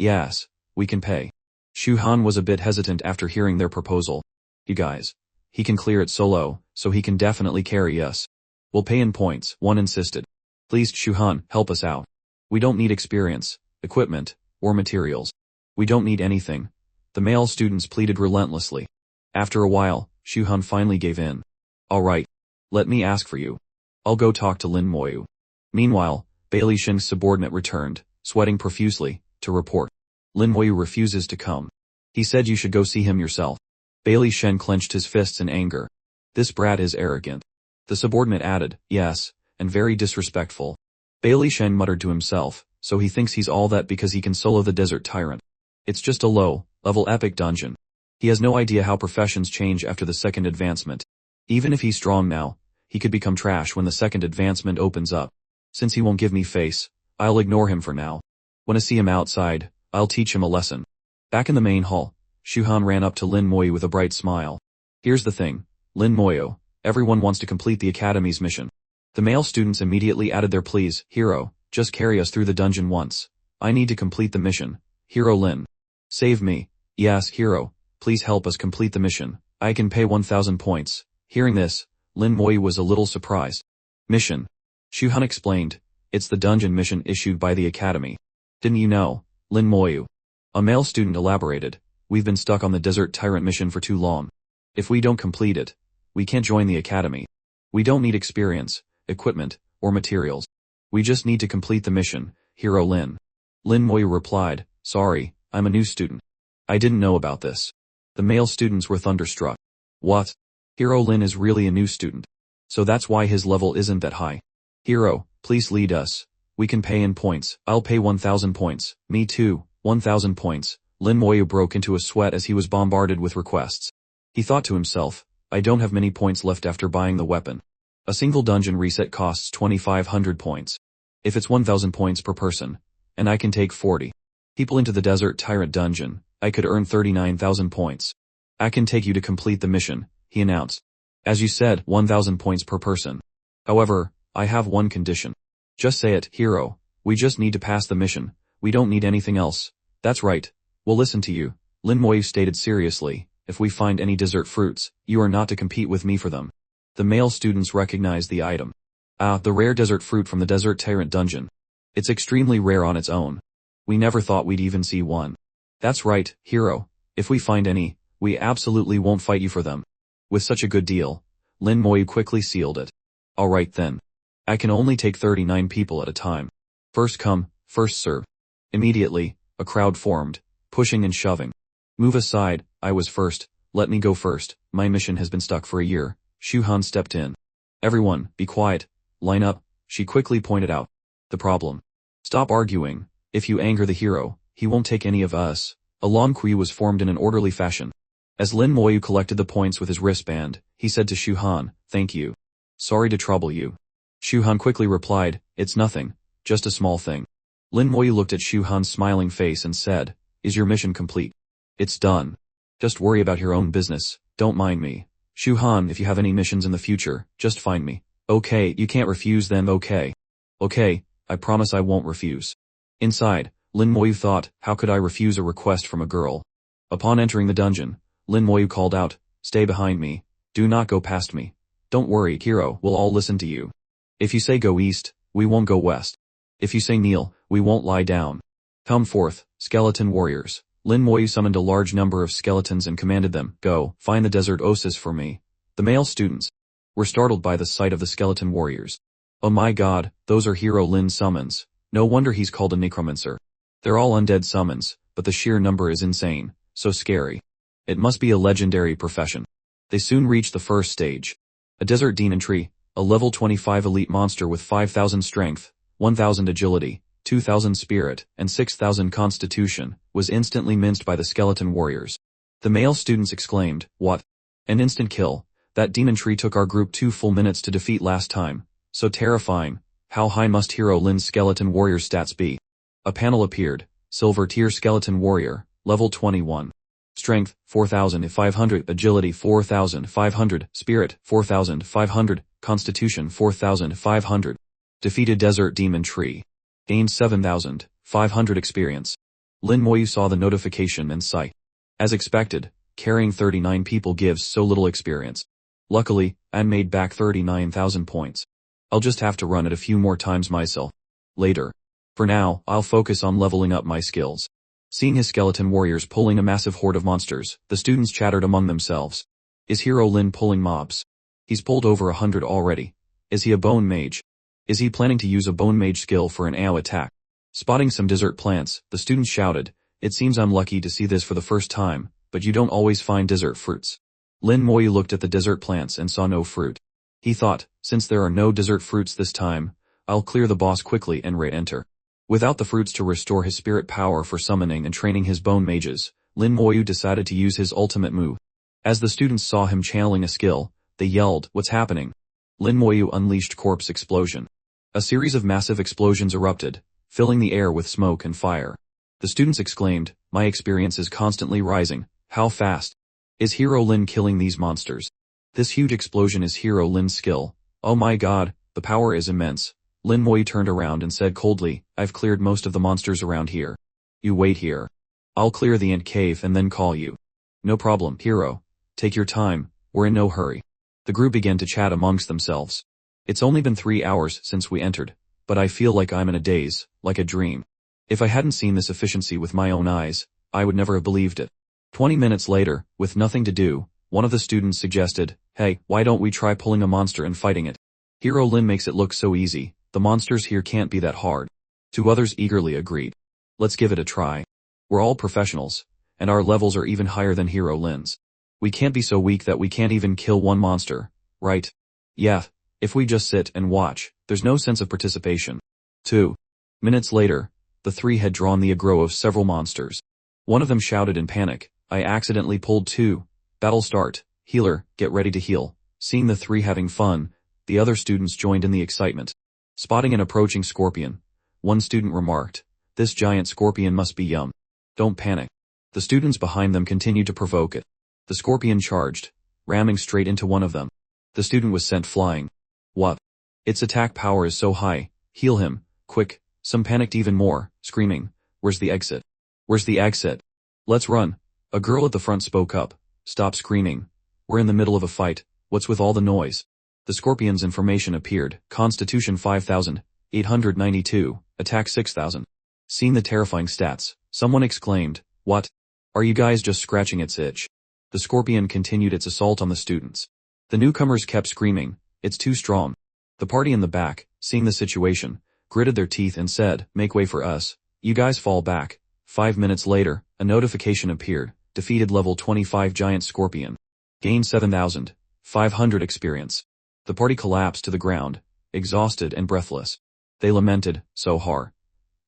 we can pay. Xu Han was a bit hesitant after hearing their proposal. You guys. He can clear it solo, so he can definitely carry us. We'll pay in points, one insisted. Please Xu Han, help us out. We don't need experience, equipment, or materials. We don't need anything. The male students pleaded relentlessly. After a while, Xu Han finally gave in. Alright. Let me ask for you. I'll go talk to Lin Moyu. Meanwhile, Bailey Sheng's subordinate returned, sweating profusely, to report. Lin Moyu refuses to come. He said you should go see him yourself. Bailey Sheng clenched his fists in anger. This brat is arrogant. The subordinate added, yes, and very disrespectful. Bailey Sheng muttered to himself, so he thinks he's all that because he can solo the Desert Tyrant. It's just a low-level epic dungeon. He has no idea how professions change after the second advancement. Even if he's strong now, he could become trash when the second advancement opens up. Since he won't give me face, I'll ignore him for now. When I see him outside, I'll teach him a lesson. Back in the main hall, Xu Han ran up to Lin Moyu with a bright smile. Here's the thing, Lin Moyu, everyone wants to complete the academy's mission. The male students immediately added their pleas, Hero, just carry us through the dungeon once. I need to complete the mission. Hero Lin. Save me. Yes, Hero, please help us complete the mission. I can pay 1,000 points. Hearing this, Lin Moyu was a little surprised. Mission. Shuhan explained, it's the dungeon mission issued by the academy. Didn't you know, Lin Moyu? A male student elaborated, we've been stuck on the Desert Tyrant mission for too long. If we don't complete it, we can't join the academy. We don't need experience, equipment, or materials. We just need to complete the mission, Hero Lin. Lin Moyu replied, sorry, I'm a new student. I didn't know about this. The male students were thunderstruck. What? Hero Lin is really a new student. So that's why his level isn't that high. Hero, please lead us. We can pay in points. I'll pay 1,000 points. Me too, 1,000 points. Lin Moyu broke into a sweat as he was bombarded with requests. He thought to himself, I don't have many points left after buying the weapon. A single dungeon reset costs 2,500 points. If it's 1,000 points per person, and I can take 40 people into the Desert Tyrant dungeon, I could earn 39,000 points. I can take you to complete the mission, he announced. As you said, 1,000 points per person. However, I have one condition. Just say it, Hero. We just need to pass the mission. We don't need anything else. That's right. We'll listen to you. Lin Moyu stated seriously, if we find any desert fruits, you are not to compete with me for them. The male students recognized the item. The rare desert fruit from the Desert Tyrant dungeon. It's extremely rare on its own. We never thought we'd even see one. That's right, Hero. If we find any, we absolutely won't fight you for them. With such a good deal, Lin Moyu quickly sealed it. Alright then. I can only take 39 people at a time. First come, first serve. Immediately, a crowd formed, pushing and shoving. Move aside, I was first, let me go first, my mission has been stuck for a year. Shuhan stepped in. Everyone, be quiet, line up, she quickly pointed out. The problem. Stop arguing, if you anger the hero, he won't take any of us. A long queue was formed in an orderly fashion. As Lin Moyu collected the points with his wristband, he said to Shuhan, thank you. Sorry to trouble you. Shuhan quickly replied, it's nothing, just a small thing. Lin Moyu looked at Shuhan's smiling face and said, is your mission complete? It's done. Just worry about your own business, don't mind me. Shuhan, if you have any missions in the future, just find me. Okay, you can't refuse then, okay. Okay, I promise I won't refuse. Inside, Lin Moyu thought, how could I refuse a request from a girl? Upon entering the dungeon, Lin Moyu called out, stay behind me, do not go past me. Don't worry, Hero, we'll all listen to you. If you say go east, we won't go west. If you say kneel, we won't lie down. Come forth, skeleton warriors. Lin Moyu summoned a large number of skeletons and commanded them, go, find the desert oasis for me. The male students were startled by the sight of the skeleton warriors. Oh my god, those are Hero Lin's summons. No wonder he's called a necromancer. They're all undead summons, but the sheer number is insane, so scary. It must be a legendary profession. They soon reached the first stage. A desert demon tree, a level 25 elite monster with 5,000 strength, 1,000 agility, 2,000 spirit, and 6,000 constitution, was instantly minced by the skeleton warriors. The male students exclaimed, what? An instant kill. That demon tree took our group 2 full minutes to defeat last time. So terrifying. How high must Hero Lin's skeleton warrior stats be? A panel appeared. Silver tier skeleton warrior, level 21. Strength, 4,500, agility 4,500, spirit, 4,500, constitution 4,500. Defeated desert demon tree. Gained 7,500 experience. Lin Moyu saw the notification and sighed. As expected, carrying 39 people gives so little experience. Luckily, I made back 39,000 points. I'll just have to run it a few more times myself. Later. For now, I'll focus on leveling up my skills. Seeing his skeleton warriors pulling a massive horde of monsters, the students chattered among themselves. Is Hero Lin pulling mobs? He's pulled over 100 already. Is he a bone mage? Is he planning to use a bone mage skill for an AoE attack? Spotting some desert plants, the students shouted, it seems I'm lucky to see this for the first time, but you don't always find desert fruits. Lin Moyu looked at the desert plants and saw no fruit. He thought, since there are no desert fruits this time, I'll clear the boss quickly and re-enter. Without the fruits to restore his spirit power for summoning and training his bone mages, Lin Moyu decided to use his ultimate move. As the students saw him channeling a skill, they yelled, what's happening? Lin Moyu unleashed corpse explosion. A series of massive explosions erupted, filling the air with smoke and fire. The students exclaimed, my experience is constantly rising, how fast? Is Hero Lin killing these monsters? This huge explosion is Hero Lin's skill. Oh my god, the power is immense. Lin Moyu turned around and said coldly, I've cleared most of the monsters around here. You wait here. I'll clear the ant cave and then call you. No problem, Hero. Take your time, we're in no hurry. The group began to chat amongst themselves. It's only been 3 hours since we entered, but I feel like I'm in a daze, like a dream. If I hadn't seen this efficiency with my own eyes, I would never have believed it. 20 minutes later, with nothing to do, one of the students suggested, "Hey, why don't we try pulling a monster and fighting it? Hero Lin makes it look so easy, the monsters here can't be that hard." 2 others eagerly agreed. "Let's give it a try. We're all professionals, and our levels are even higher than Hero Lin's. We can't be so weak that we can't even kill one monster, right? Yeah, if we just sit and watch, there's no sense of participation." 2 minutes later, the 3 had drawn the aggro of several monsters. One of them shouted in panic, "I accidentally pulled 2. Battle start. Healer, get ready to heal." Seeing the 3 having fun, the other students joined in the excitement. Spotting an approaching scorpion, one student remarked, "This giant scorpion must be yum. Don't panic." The students behind them continued to provoke it. The scorpion charged, ramming straight into one of them. The student was sent flying. "What? Its attack power is so high, heal him, quick." Some panicked even more, screaming, "Where's the exit? Where's the exit? Let's run." A girl at the front spoke up, "Stop screaming. We're in the middle of a fight, what's with all the noise?" The scorpion's information appeared, Constitution 5,892, Attack 6,000. Seeing the terrifying stats, someone exclaimed, "What? Are you guys just scratching its itch?" The scorpion continued its assault on the students. The newcomers kept screaming, "It's too strong." The party in the back, seeing the situation, gritted their teeth and said, "Make way for us. You guys fall back." 5 minutes later, a notification appeared, defeated level 25 giant scorpion. Gained 7,500 experience. The party collapsed to the ground, exhausted and breathless. They lamented, "So hard.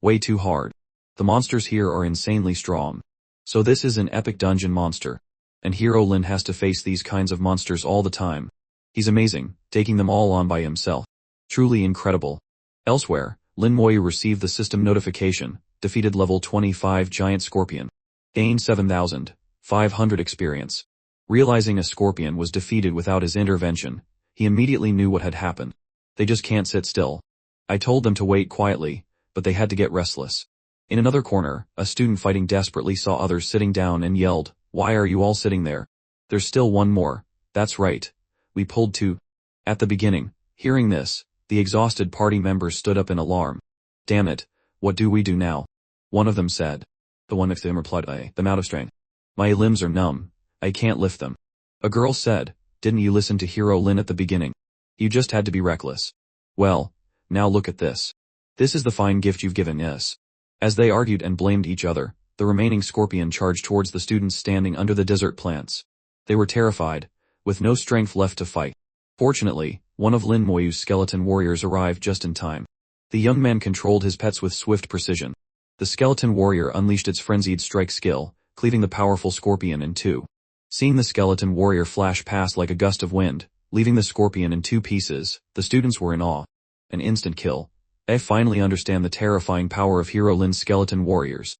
Way too hard. The monsters here are insanely strong. So this is an epic dungeon monster. And Hero Lin has to face these kinds of monsters all the time. He's amazing, taking them all on by himself. Truly incredible." Elsewhere, Lin Moyu received the system notification, defeated level 25 giant scorpion. Gained 7,500 experience. Realizing a scorpion was defeated without his intervention, he immediately knew what had happened. They just can't sit still. I told them to wait quietly, but they had to get restless. In another corner, a student fighting desperately saw others sitting down and yelled, "Why are you all sitting there? There's still one more." "That's right. We pulled 2. At the beginning." Hearing this, the exhausted party members stood up in alarm. "Damn it, what do we do now?" one of them said. The one next to him replied, "I'm out of strength. My limbs are numb. I can't lift them." A girl said, "Didn't you listen to Hero Lin at the beginning? You just had to be reckless. Well, now look at this. This is the fine gift you've given us." As they argued and blamed each other, the remaining scorpion charged towards the students standing under the desert plants. They were terrified, with no strength left to fight. Fortunately, one of Lin Moyu's skeleton warriors arrived just in time. The young man controlled his pets with swift precision. The skeleton warrior unleashed its frenzied strike skill, cleaving the powerful scorpion in 2. Seeing the skeleton warrior flash past like a gust of wind, leaving the scorpion in 2 pieces, the students were in awe. An instant kill. I finally understand the terrifying power of Hero Lin's skeleton warriors.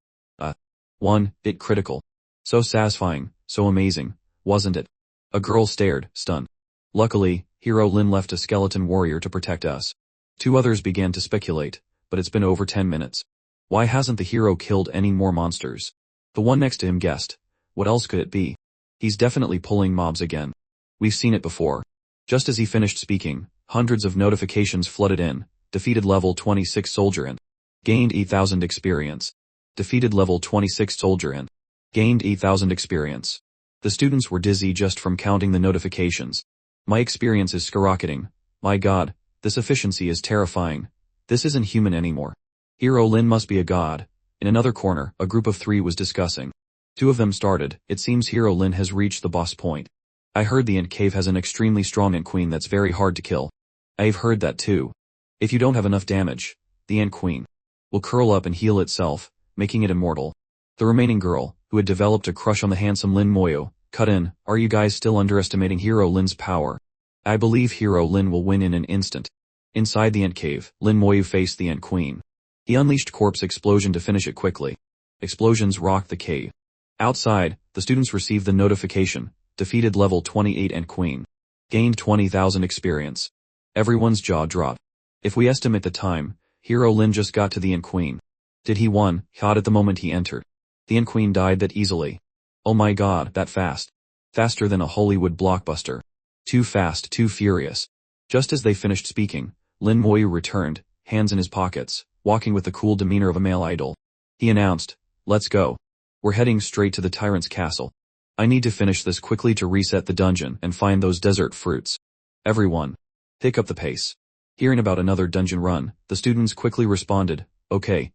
1 hit critical. So satisfying, so amazing, wasn't it? A girl stared, stunned. Luckily, Hero Lin left a skeleton warrior to protect us. 2 others began to speculate, but it's been over 10 minutes. Why hasn't the hero killed any more monsters? The one next to him guessed. What else could it be? He's definitely pulling mobs again. We've seen it before. Just as he finished speaking, hundreds of notifications flooded in. Defeated level 26 soldier in. Gained 8,000 experience. Defeated level 26 soldier in. Gained 8,000 experience. The students were dizzy just from counting the notifications. My experience is skyrocketing. My god, this efficiency is terrifying. This isn't human anymore. Hero Lin must be a god. In another corner, a group of 3 was discussing. 2 of them started, "It seems Hero Lin has reached the boss point. I heard the Ant Cave has an extremely strong Ant Queen that's very hard to kill." "I've heard that too. If you don't have enough damage, the Ant Queen will curl up and heal itself, making it immortal." The remaining girl, who had developed a crush on the handsome Lin Moyo, cut in, "Are you guys still underestimating Hero Lin's power? I believe Hero Lin will win in an instant." Inside the Ant Cave, Lin Moyu faced the Ant Queen. He unleashed Corpse Explosion to finish it quickly. Explosions rocked the cave. Outside, the students received the notification, defeated level 28 Ant Queen. Gained 20,000 experience. Everyone's jaw dropped. If we estimate the time, Hero Lin just got to the Ant Queen. Did he won? Hot at the moment he entered. The Ant Queen died that easily. Oh my god, that fast. Faster than a Hollywood blockbuster. Too fast, too furious. Just as they finished speaking, Lin Moyu returned, hands in his pockets, walking with the cool demeanor of a male idol. He announced, "Let's go. We're heading straight to the tyrant's castle. I need to finish this quickly to reset the dungeon and find those desert fruits. Everyone, pick up the pace." Hearing about another dungeon run, the students quickly responded, Okay,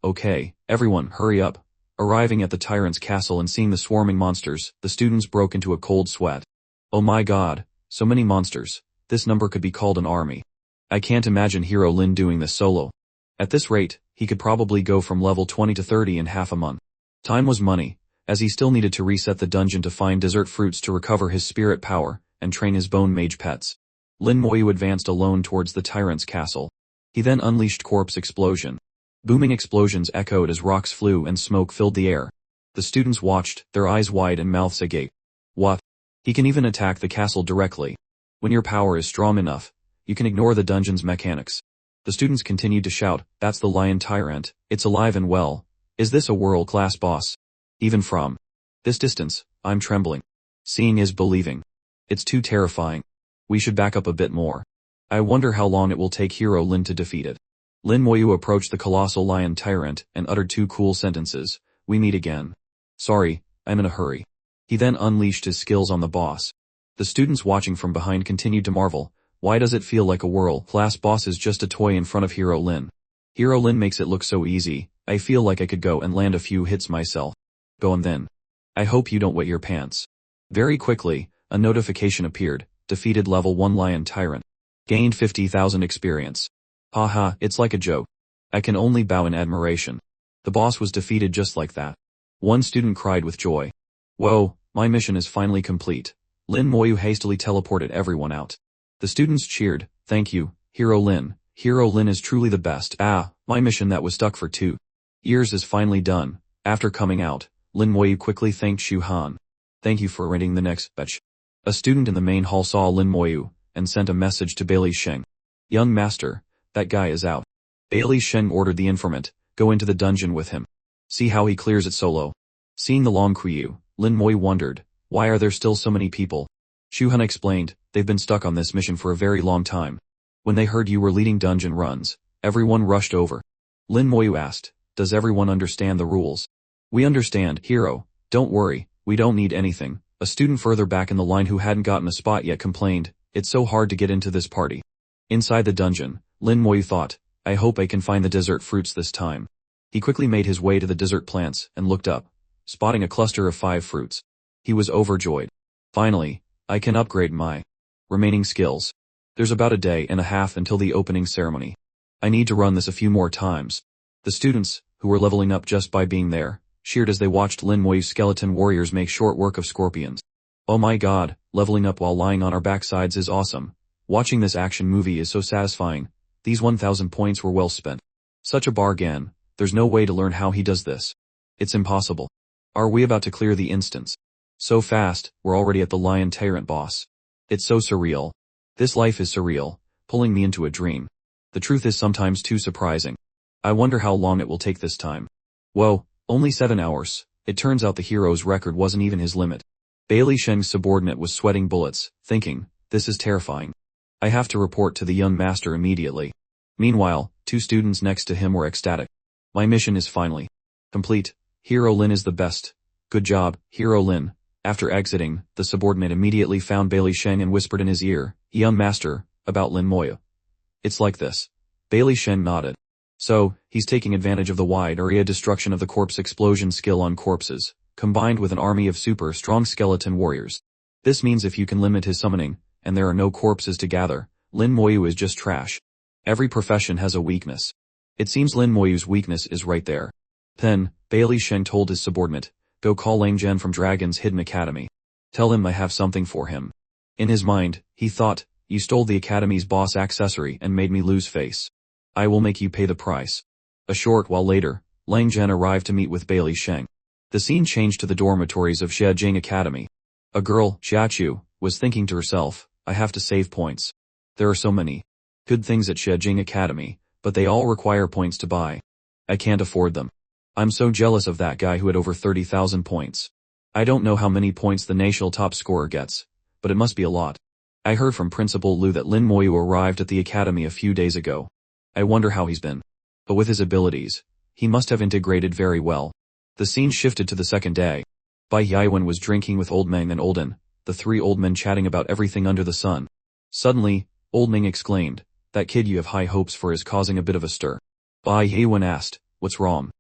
everyone, hurry up." Arriving at the tyrant's castle and seeing the swarming monsters, the students broke into a cold sweat. Oh my god, so many monsters. This number could be called an army. I can't imagine Hero Lin doing this solo. At this rate, he could probably go from level 20 to 30 in half a month. Time was money, as he still needed to reset the dungeon to find desert fruits to recover his spirit power and train his bone mage pets. Lin Moyu advanced alone towards the tyrant's castle. He then unleashed corpse explosion. Booming explosions echoed as rocks flew and smoke filled the air. The students watched, their eyes wide and mouths agape. What? He can even attack the castle directly. When your power is strong enough, you can ignore the dungeon's mechanics. The students continued to shout, "That's the lion tyrant, it's alive and well. Is this a world-class boss?" Even from this distance, I'm trembling. Seeing is believing. It's too terrifying. We should back up a bit more. I wonder how long it will take Hero Lin to defeat it. Lin Moyu approached the colossal lion tyrant and uttered two cool sentences, "We meet again. Sorry, I'm in a hurry." He then unleashed his skills on the boss. The students watching from behind continued to marvel, why does it feel like a world-class boss is just a toy in front of Hero Lin? Hero Lin makes it look so easy, I feel like I could go and land a few hits myself. Go on then. I hope you don't wet your pants. Very quickly, a notification appeared, defeated level 1 lion tyrant. Gained 50,000 experience. Haha, it's like a joke. I can only bow in admiration. The boss was defeated just like that. One student cried with joy. Whoa, my mission is finally complete. Lin Moyu hastily teleported everyone out. The students cheered, "Thank you, Hero Lin. Hero Lin is truly the best. My mission that was stuck for 2 years is finally done." After coming out, Lin Moyu quickly thanked Shu Han. "Thank you for renting the next batch." A student in the main hall saw Lin Moyu and sent a message to Bailey Sheng. "Young master, that guy is out." Bailey Sheng ordered the informant, "Go into the dungeon with him. See how he clears it solo." Seeing the long queue, Lin Moyu wondered, why are there still so many people? Shu Han explained, they've been stuck on this mission for a very long time. When they heard you were leading dungeon runs, everyone rushed over. Lin Moyu asked, "Does everyone understand the rules?" "We understand, Hero. Don't worry, we don't need anything." A student further back in the line who hadn't gotten a spot yet complained, "It's so hard to get into this party." Inside the dungeon, Lin Moyu thought, "I hope I can find the desert fruits this time." He quickly made his way to the desert plants and looked up, spotting a cluster of 5 fruits. He was overjoyed. Finally, I can upgrade my remaining skills. There's about a day and a half until the opening ceremony. I need to run this a few more times. The students, who were leveling up just by being there, cheered as they watched Lin Moyu's skeleton warriors make short work of scorpions. Oh my god, leveling up while lying on our backsides is awesome. Watching this action movie is so satisfying. These 1,000 points were well spent. Such a bargain, there's no way to learn how he does this. It's impossible. Are we about to clear the instance? So fast, we're already at the lion tyrant boss. It's so surreal. This life is surreal, pulling me into a dream. The truth is sometimes too surprising. I wonder how long it will take this time. Whoa, only 7 hours. It turns out the hero's record wasn't even his limit. Bailey Sheng's subordinate was sweating bullets, thinking, this is terrifying. I have to report to the young master immediately. Meanwhile, 2 students next to him were ecstatic. My mission is finally complete. Hero Lin is the best. Good job, Hero Lin. After exiting, the subordinate immediately found Bailey Sheng and whispered in his ear, young master, about Lin Moyu. It's like this. Bailey Sheng nodded. So, he's taking advantage of the wide area destruction of the corpse explosion skill on corpses, combined with an army of super strong skeleton warriors. This means if you can limit his summoning, and there are no corpses to gather, Lin Moyu is just trash. Every profession has a weakness. It seems Lin Moyu's weakness is right there. Then, Bailey Sheng told his subordinate, go call Lang Zhen from Dragon's Hidden Academy. Tell him I have something for him. In his mind, he thought, you stole the Academy's boss accessory and made me lose face. I will make you pay the price. A short while later, Lang Zhen arrived to meet with Bailey Sheng. The scene changed to the dormitories of Xiajing Academy. A girl, Xiachu, was thinking to herself, I have to save points. There are so many good things at Xiajing Academy, but they all require points to buy. I can't afford them. I'm so jealous of that guy who had over 30,000 points. I don't know how many points the national top scorer gets, but it must be a lot. I heard from Principal Liu that Lin Moyu arrived at the academy a few days ago. I wonder how he's been. But with his abilities, he must have integrated very well. The scene shifted to the second day. Bai Yaiwen was drinking with Old Meng and Olden, the three old men chatting about everything under the sun. Suddenly, Old Meng exclaimed, "That kid you have high hopes for is causing a bit of a stir." Bai Yaiwen asked, "What's wrong?"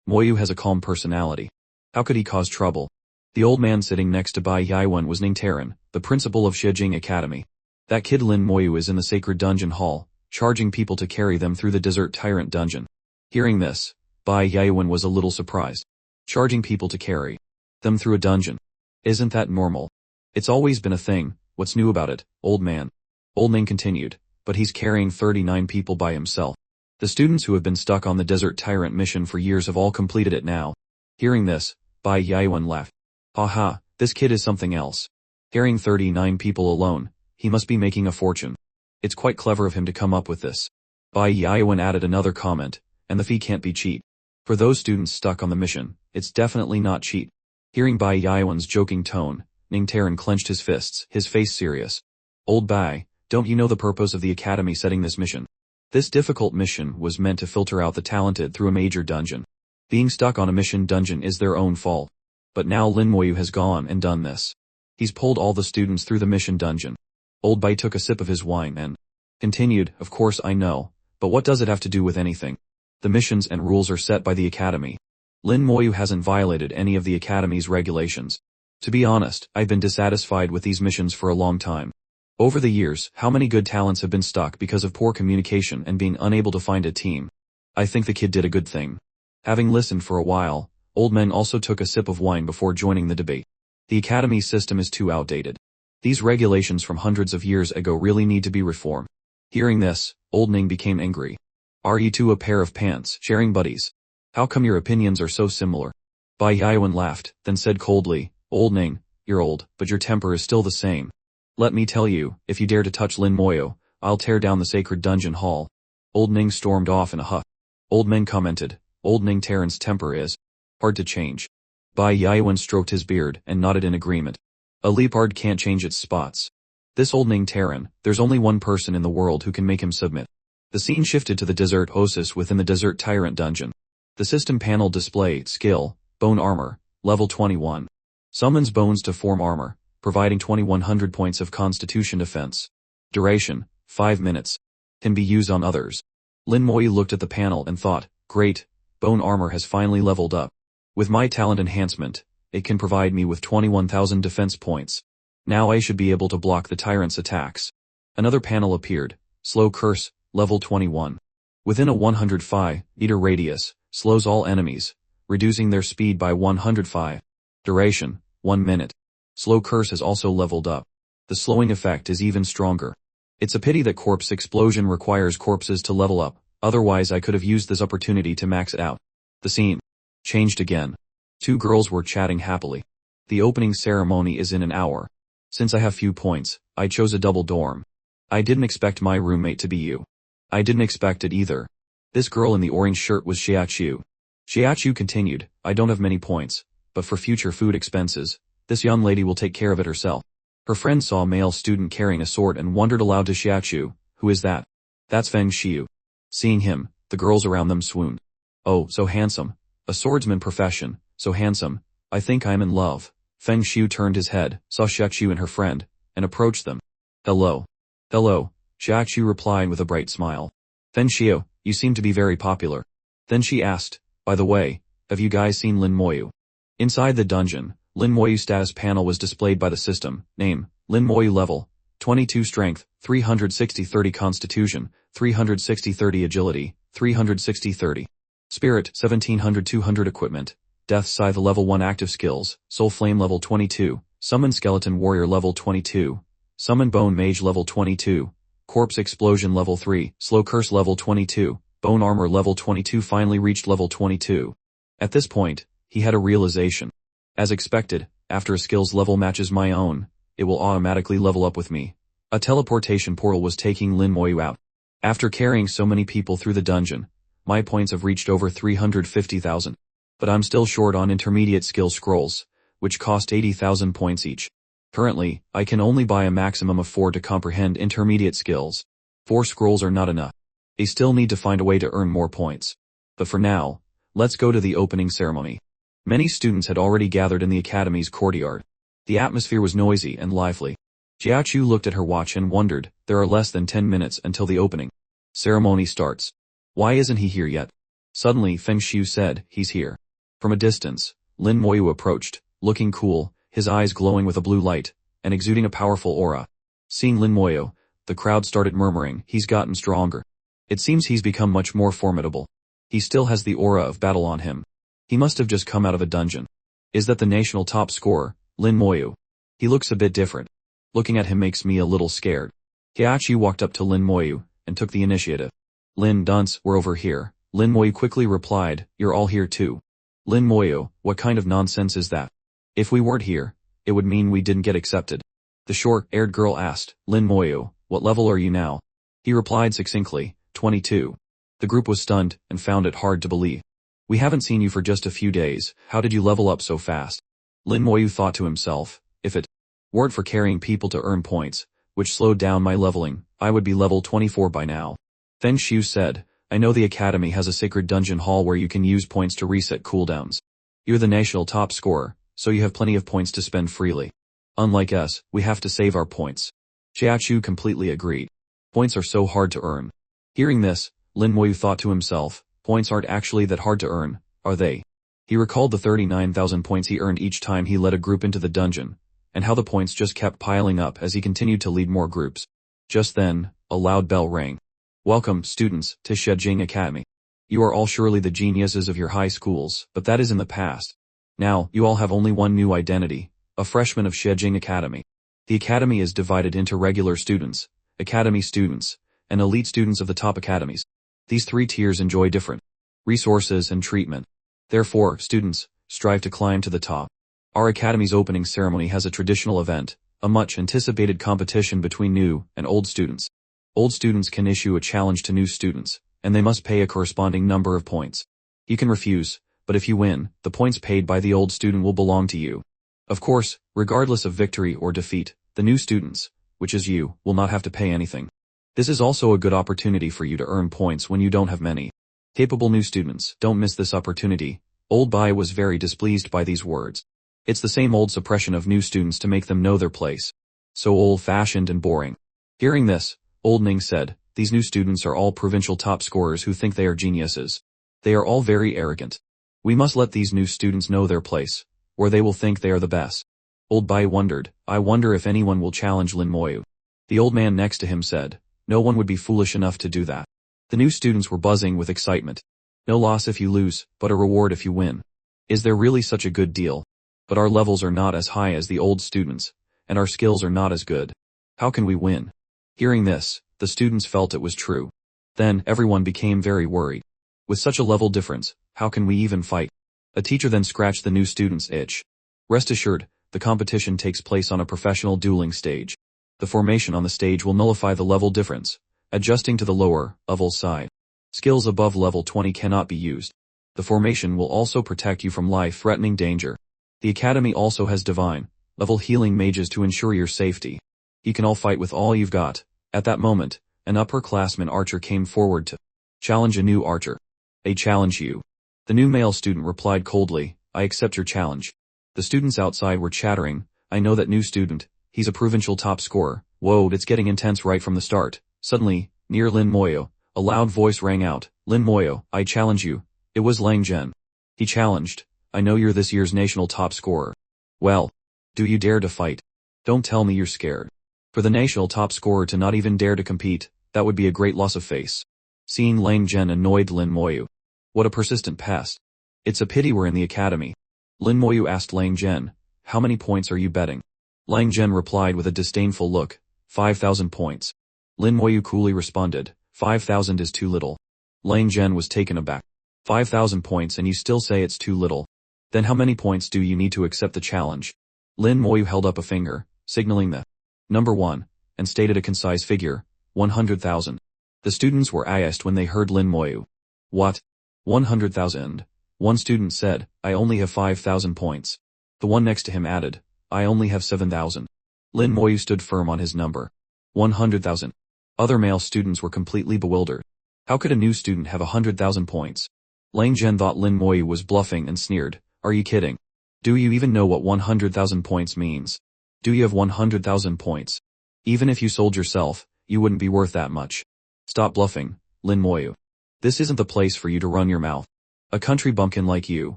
Moyu has a calm personality. How could he cause trouble? The old man sitting next to Bai Yaiwen was Ningtaran, the principal of Shijing Academy. That kid Lin Moyu is in the sacred dungeon hall, charging people to carry them through the desert tyrant dungeon. Hearing this, Bai Yaiwen was a little surprised. Charging people to carry them through a dungeon. Isn't that normal? It's always been a thing. What's new about it, old man? Old Ming continued, but he's carrying 39 people by himself. The students who have been stuck on the desert tyrant mission for years have all completed it now. Hearing this, Bai Yaiwen laughed. Haha, this kid is something else. Carrying 39 people alone, he must be making a fortune. It's quite clever of him to come up with this. Bai Yaiwen added another comment, and the fee can't be cheap. For those students stuck on the mission, it's definitely not cheap. Hearing Bai Yaiwen's joking tone, Ningtaran clenched his fists, his face serious. Old Bai, don't you know the purpose of the academy setting this mission? This difficult mission was meant to filter out the talented through a major dungeon. Being stuck on a mission dungeon is their own fault. But now Lin Moyu has gone and done this. He's pulled all the students through the mission dungeon. Old Bai took a sip of his wine and continued, "Of course I know, but what does it have to do with anything? The missions and rules are set by the academy. Lin Moyu hasn't violated any of the academy's regulations. To be honest, I've been dissatisfied with these missions for a long time. Over the years, how many good talents have been stuck because of poor communication and being unable to find a team? I think the kid did a good thing." Having listened for a while, Old Men also took a sip of wine before joining the debate. The academy system is too outdated. These regulations from hundreds of years ago really need to be reformed. Hearing this, Old Ning became angry. Are you two a pair of pants, sharing buddies? How come your opinions are so similar? Bai Yaiwen laughed, then said coldly, Old Ning, you're old, but your temper is still the same. Let me tell you, if you dare to touch Lin Moyo, I'll tear down the sacred dungeon hall. Old Ning stormed off in a huff. Old Men commented, Old Ning Terran's temper is hard to change. Bai Yaiwen stroked his beard and nodded in agreement. A leopard can't change its spots. This Old Ning Terran, there's only one person in the world who can make him submit. The scene shifted to the desert oasis within the desert tyrant dungeon. The system panel displayed skill, bone armor, level 21. Summons bones to form armor, providing 2100 points of constitution defense. Duration, 5 minutes. Can be used on others. Lin Moi looked at the panel and thought, great, bone armor has finally leveled up. With my talent enhancement, it can provide me with 21,000 defense points. Now I should be able to block the tyrant's attacks. Another panel appeared, slow curse, level 21. Within a 105-meter radius, slows all enemies, reducing their speed by 105. Duration, 1 minute. Slow curse has also leveled up. The slowing effect is even stronger. It's a pity that corpse explosion requires corpses to level up, otherwise I could have used this opportunity to max it out. The scene changed again. Two girls were chatting happily. The opening ceremony is in an hour. Since I have few points, I chose a double dorm. I didn't expect my roommate to be you. I didn't expect it either. This girl in the orange shirt was Xiachu. Xiachu continued, I don't have many points, but for future food expenses, this young lady will take care of it herself. Her friend saw a male student carrying a sword and wondered aloud to Xiachu, who is that? That's Feng Xiu. Seeing him, the girls around them swooned. Oh, so handsome. A swordsman profession, so handsome. I think I am in love. Feng Xiu turned his head, saw Xiachu and her friend, and approached them. Hello. Hello, Xiachu replied with a bright smile. Feng Xiu, you seem to be very popular. Then she asked, by the way, have you guys seen Lin Moyu? Inside the dungeon, Lin Moyu status panel was displayed by the system. Name, Lin Moyu level, 22 strength, 360-30 constitution, 360-30 agility, 360-30. Spirit, 1700-200 equipment. Death Scythe level 1 active skills, Soul Flame level 22, Summon Skeleton Warrior level 22, Summon Bone Mage level 22, Corpse Explosion level 3, Slow Curse level 22, Bone Armor level 22 finally reached level 22. At this point, he had a realization. As expected, after a skills level matches my own, it will automatically level up with me. A teleportation portal was taking Lin Moyu out. After carrying so many people through the dungeon, my points have reached over 350,000. But I'm still short on intermediate skill scrolls, which cost 80,000 points each. Currently, I can only buy a maximum of 4 to comprehend intermediate skills. 4 scrolls are not enough. I still need to find a way to earn more points. But for now, let's go to the opening ceremony. Many students had already gathered in the academy's courtyard. The atmosphere was noisy and lively. Xiaochu looked at her watch and wondered, there are less than 10 minutes until the opening ceremony starts. Why isn't he here yet? Suddenly Feng Xiu said, he's here. From a distance, Lin Moyu approached, looking cool, his eyes glowing with a blue light, and exuding a powerful aura. Seeing Lin Moyu, the crowd started murmuring, he's gotten stronger. It seems he's become much more formidable. He still has the aura of battle on him. He must have just come out of a dungeon. Is that the national top scorer, Lin Moyu? He looks a bit different. Looking at him makes me a little scared. Heihachi walked up to Lin Moyu, and took the initiative. Lin Dunce, we're over here. Lin Moyu quickly replied, you're all here too. Lin Moyu, what kind of nonsense is that? If we weren't here, it would mean we didn't get accepted. The short-haired girl asked, Lin Moyu, what level are you now? He replied succinctly, 22. The group was stunned, and found it hard to believe. We haven't seen you for just a few days, how did you level up so fast? Lin Moyu thought to himself, if it weren't for carrying people to earn points, which slowed down my leveling, I would be level 24 by now. Feng Xiu said, I know the academy has a sacred dungeon hall where you can use points to reset cooldowns. You're the national top scorer, so you have plenty of points to spend freely. Unlike us, we have to save our points. Xiaochu completely agreed. Points are so hard to earn. Hearing this, Lin Moyu thought to himself, points aren't actually that hard to earn, are they? He recalled the 39,000 points he earned each time he led a group into the dungeon, and how the points just kept piling up as he continued to lead more groups. Just then, a loud bell rang. Welcome, students, to Shejing Academy. You are all surely the geniuses of your high schools, but that is in the past. Now, you all have only one new identity, a freshman of Shejing Academy. The academy is divided into regular students, academy students, and elite students of the top academies. These 3 tiers enjoy different resources and treatment. Therefore, students, strive to climb to the top. Our academy's opening ceremony has a traditional event, a much anticipated competition between new and old students. Old students can issue a challenge to new students, and they must pay a corresponding number of points. You can refuse, but if you win, the points paid by the old student will belong to you. Of course, regardless of victory or defeat, the new students, which is you, will not have to pay anything. This is also a good opportunity for you to earn points when you don't have many. Capable new students, don't miss this opportunity. Old Bai was very displeased by these words. It's the same old suppression of new students to make them know their place. So old-fashioned and boring. Hearing this, Old Ning said, these new students are all provincial top scorers who think they are geniuses. They are all very arrogant. We must let these new students know their place, or they will think they are the best. Old Bai wondered, I wonder if anyone will challenge Lin Moyu. The old man next to him said, no one would be foolish enough to do that. The new students were buzzing with excitement. No loss if you lose, but a reward if you win. Is there really such a good deal? But our levels are not as high as the old students, and our skills are not as good. How can we win? Hearing this, the students felt it was true. Then, everyone became very worried. With such a level difference, how can we even fight? A teacher then scratched the new student's itch. Rest assured, the competition takes place on a professional dueling stage. The formation on the stage will nullify the level difference, adjusting to the lower level side. Skills above level 20 cannot be used. The formation will also protect you from life-threatening danger. The academy also has divine level healing mages to ensure your safety. You can all fight with all you've got. At that moment, an upperclassman archer came forward to challenge a new archer. I challenge you. The new male student replied coldly, I accept your challenge. The students outside were chattering, I know that new student, he's a provincial top scorer. Whoa, it's getting intense right from the start. Suddenly, near Lin Moyo, a loud voice rang out, Lin Moyo, I challenge you. It was Lang Zhen. He challenged, I know you're this year's national top scorer. Well, do you dare to fight? Don't tell me you're scared. For the national top scorer to not even dare to compete, that would be a great loss of face. Seeing Lang Zhen annoyed Lin Moyu. What a persistent pest. It's a pity we're in the academy. Lin Moyu asked Lang Zhen, how many points are you betting? Lang Zhen replied with a disdainful look, 5,000 points. Lin Moyu coolly responded, 5,000 is too little. Lang Zhen was taken aback. 5,000 points and you still say it's too little. Then how many points do you need to accept the challenge? Lin Moyu held up a finger, signaling the number 1, and stated a concise figure, 100,000. The students were aghast when they heard Lin Moyu. What? 100,000? One student said, I only have 5,000 points. The one next to him added, I only have 7,000. Lin Moyu stood firm on his number. 100,000. Other male students were completely bewildered. How could a new student have 100,000 points? Lang Zhen thought Lin Moyu was bluffing and sneered. Are you kidding? Do you even know what 100,000 points means? Do you have 100,000 points? Even if you sold yourself, you wouldn't be worth that much. Stop bluffing, Lin Moyu. This isn't the place for you to run your mouth. A country bumpkin like you,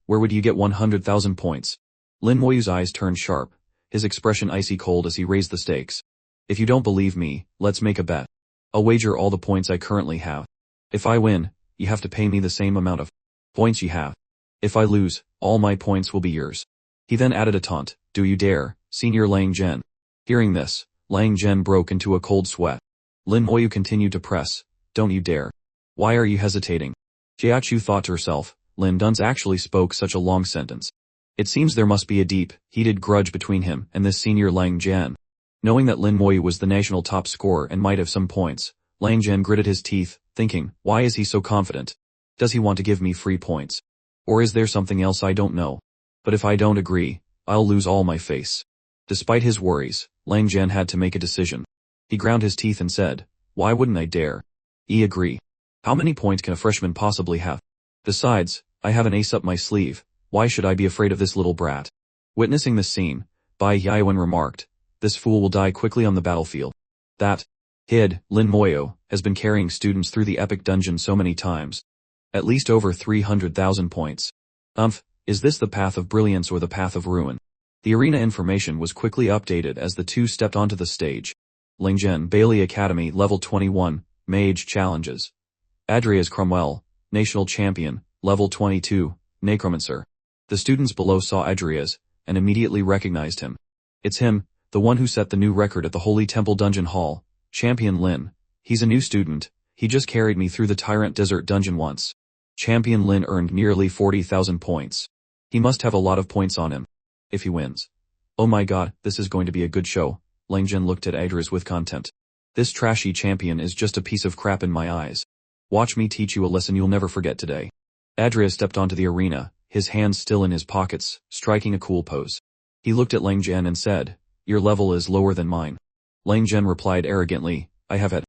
where would you get 100,000 points? Lin Moyu's eyes turned sharp, his expression icy cold as he raised the stakes. If you don't believe me, let's make a bet. I'll wager all the points I currently have. If I win, you have to pay me the same amount of points you have. If I lose, all my points will be yours. He then added a taunt. Do you dare, Senior Lang Zhen? Hearing this, Lang Zhen broke into a cold sweat. Lin Moyu continued to press. Don't you dare. Why are you hesitating? Jiachu thought to herself, Lin Dun's actually spoke such a long sentence. It seems there must be a deep, heated grudge between him and this Senior Lang Zhen. Knowing that Lin Moyu was the national top scorer and might have some points, Lang Zhen gritted his teeth, thinking, why is he so confident? Does he want to give me free points? Or is there something else I don't know? But if I don't agree, I'll lose all my face. Despite his worries, Lang Zhen had to make a decision. He ground his teeth and said, why wouldn't I dare? Agree. How many points can a freshman possibly have? Besides, I have an ace up my sleeve. Why should I be afraid of this little brat? Witnessing this scene, Bai Yaiwen remarked, this fool will die quickly on the battlefield. That kid, Lin Moyu, has been carrying students through the epic dungeon so many times. At least over 300,000 points. Is this the path of brilliance or the path of ruin? The arena information was quickly updated as the two stepped onto the stage. Lingzhen Bailey Academy Level 21, Mage Challenges. Adrias Cromwell, National Champion, Level 22, Necromancer. The students below saw Adrias, and immediately recognized him. It's him, the one who set the new record at the Holy Temple Dungeon Hall, Champion Lin. He's a new student, he just carried me through the Tyrant Desert Dungeon once. Champion Lin earned nearly 40,000 points. He must have a lot of points on him. If he wins. Oh my god, this is going to be a good show. Langzhen looked at Adrias with contempt. This trashy champion is just a piece of crap in my eyes. Watch me teach you a lesson you'll never forget today. Adrias stepped onto the arena, his hands still in his pockets, striking a cool pose. He looked at Langzhen and said, your level is lower than mine. Langzhen replied arrogantly, I have had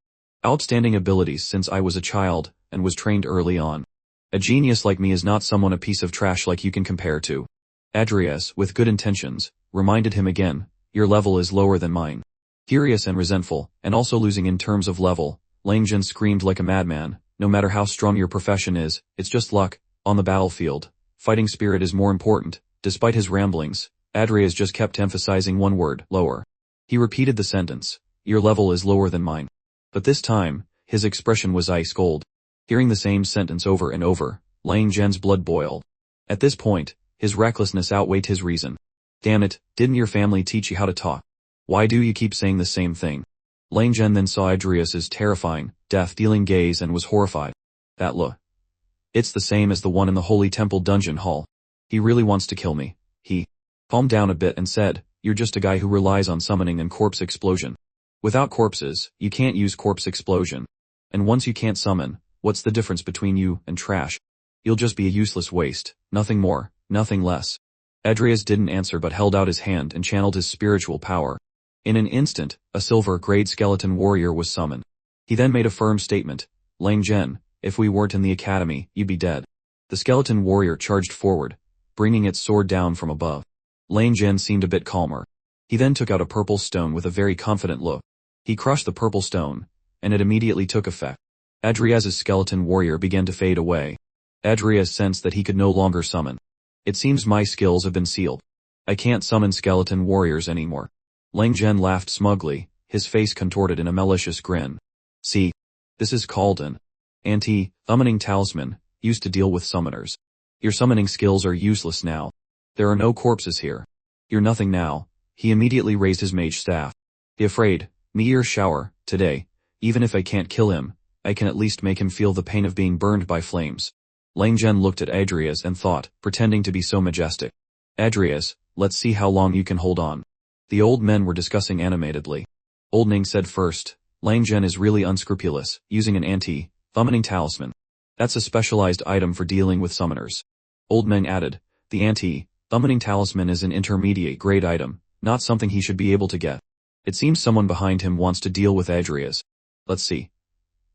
outstanding abilities since I was a child, and was trained early on. A genius like me is not someone a piece of trash like you can compare to. Adrias, with good intentions, reminded him again, your level is lower than mine. Furious and resentful, and also losing in terms of level, Langzhen screamed like a madman, no matter how strong your profession is, it's just luck. On the battlefield, fighting spirit is more important. Despite his ramblings, Adrias just kept emphasizing one word, lower. He repeated the sentence, your level is lower than mine. But this time, his expression was ice cold. Hearing the same sentence over and over, Langzhen's blood boiled. At this point, his recklessness outweighed his reason. Damn it, didn't your family teach you how to talk? Why do you keep saying the same thing? Langzhen then saw Adrias's terrifying, death-dealing gaze and was horrified. That look. It's the same as the one in the Holy Temple Dungeon Hall. He really wants to kill me. He calmed down a bit and said, you're just a guy who relies on summoning and corpse explosion. Without corpses, you can't use corpse explosion. And once you can't summon, what's the difference between you and trash? You'll just be a useless waste, nothing more, nothing less. Adrias didn't answer but held out his hand and channeled his spiritual power. In an instant, a silver-grade skeleton warrior was summoned. He then made a firm statement, Langzhen, if we weren't in the academy, you'd be dead. The skeleton warrior charged forward, bringing its sword down from above. Langzhen seemed a bit calmer. He then took out a purple stone with a very confident look. He crushed the purple stone, and it immediately took effect. Adrias's skeleton warrior began to fade away. Adrias sensed that he could no longer summon. It seems my skills have been sealed. I can't summon skeleton warriors anymore. Langzhen laughed smugly, his face contorted in a malicious grin. See? This is called an anti-summoning talisman, used to deal with summoners. Your summoning skills are useless now. There are no corpses here. You're nothing now. He immediately raised his mage staff. Be afraid, meteor shower, today. Even if I can't kill him, I can at least make him feel the pain of being burned by flames. Langzhen looked at Adrias and thought, pretending to be so majestic. Adrias, let's see how long you can hold on. The old men were discussing animatedly. Old Ning said first, Langzhen is really unscrupulous, using an anti-summoning talisman. That's a specialized item for dealing with summoners. Old Meng added, the anti-summoning talisman is an intermediate grade item, not something he should be able to get. It seems someone behind him wants to deal with Adrias. Let's see.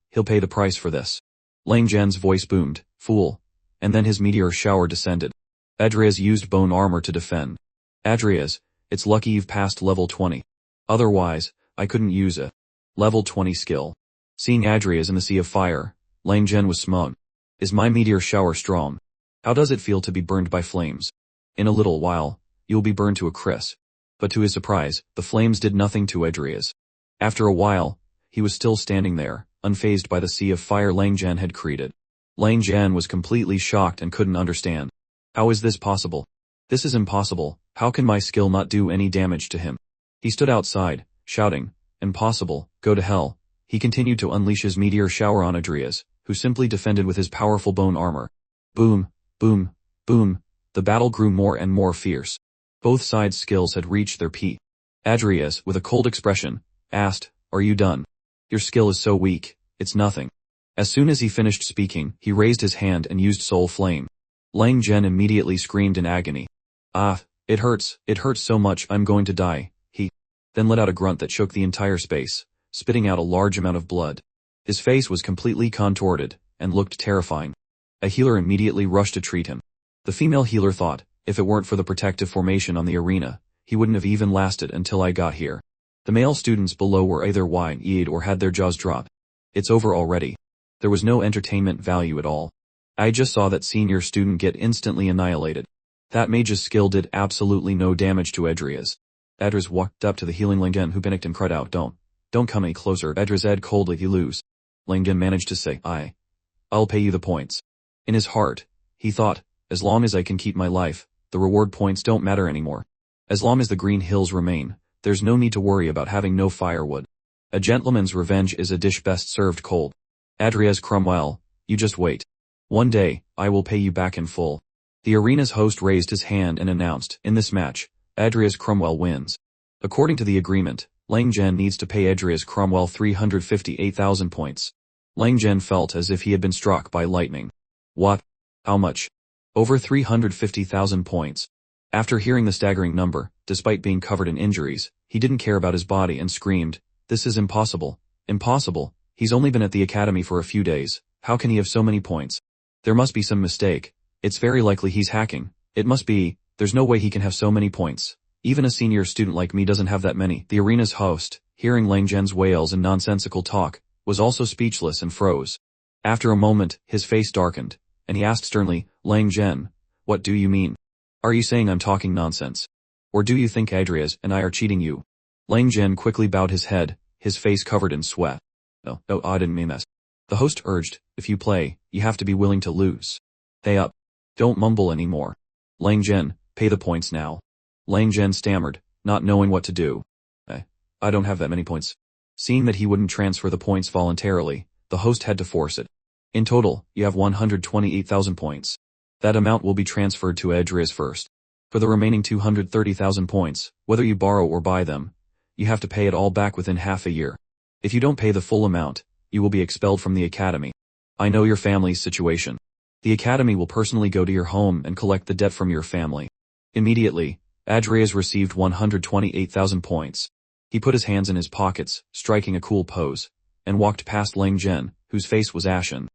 He'll pay the price for this. Lang Zhen's voice boomed, fool. And then his meteor shower descended. Adrias used bone armor to defend. Adrias, it's lucky you've passed level 20. Otherwise, I couldn't use a level 20 skill. Seeing Adrias in the sea of fire, Lang Zhen was smug. Is my meteor shower strong? How does it feel to be burned by flames? In a little while, you'll be burned to a crisp. But to his surprise, the flames did nothing to Adrias. After a while, he was still standing there, unfazed by the sea of fire Lang Zhen had created. Lang Zhen was completely shocked and couldn't understand. How is this possible? This is impossible. How can my skill not do any damage to him? He stood outside, shouting, impossible, go to hell. He continued to unleash his meteor shower on Adrias, who simply defended with his powerful bone armor. Boom, boom, boom. The battle grew more and more fierce. Both sides' skills had reached their peak. Adrias, with a cold expression, asked, are you done? Your skill is so weak, it's nothing. As soon as he finished speaking, he raised his hand and used Soul Flame. Lang Zhen immediately screamed in agony. Ah, it hurts so much I'm going to die, he then let out a grunt that shook the entire space, spitting out a large amount of blood. His face was completely contorted, and looked terrifying. A healer immediately rushed to treat him. The female healer thought, if it weren't for the protective formation on the arena, he wouldn't have even lasted until I got here. The male students below were either wide-eyed or had their jaws dropped. It's over already. There was no entertainment value at all. I just saw that senior student get instantly annihilated. That mage's skill did absolutely no damage to Adrias. Adrias walked up to the healing Lang Zhen who panicked and cried out, don't come any closer. Adrias said coldly, you lose. Lang Zhen managed to say, I'll pay you the points. In his heart, he thought, as long as I can keep my life, the reward points don't matter anymore. As long as the green hills remain, there's no need to worry about having no firewood. A gentleman's revenge is a dish best served cold. Adrias Cromwell, you just wait. One day, I will pay you back in full. The arena's host raised his hand and announced, in this match, Adrias Cromwell wins. According to the agreement, Lang Zhen needs to pay Adrias Cromwell 358,000 points. Lang Zhen felt as if he had been struck by lightning. What? How much? Over 350,000 points. After hearing the staggering number, despite being covered in injuries, he didn't care about his body and screamed, this is impossible. Impossible. He's only been at the academy for a few days. How can he have so many points? There must be some mistake. It's very likely he's hacking. It must be. There's no way he can have so many points. Even a senior student like me doesn't have that many. The arena's host, hearing Lang Zhen's wails and nonsensical talk, was also speechless and froze. After a moment, his face darkened, and he asked sternly, Lang Zhen, what do you mean? Are you saying I'm talking nonsense? Or do you think Adrias and I are cheating you? Lang Zhen quickly bowed his head, his face covered in sweat. No, I didn't mean that. The host urged, if you play, you have to be willing to lose. Pay up. Don't mumble anymore. Lang Zhen, pay the points now. Lang Zhen stammered, not knowing what to do. I don't have that many points. Seeing that he wouldn't transfer the points voluntarily, the host had to force it. In total, you have 128,000 points. That amount will be transferred to Adrias first. For the remaining 230,000 points, whether you borrow or buy them, you have to pay it all back within half a year. If you don't pay the full amount, you will be expelled from the academy. I know your family's situation. The academy will personally go to your home and collect the debt from your family. Immediately, Adrias received 128,000 points. He put his hands in his pockets, striking a cool pose, and walked past Lang Zhen, whose face was ashen.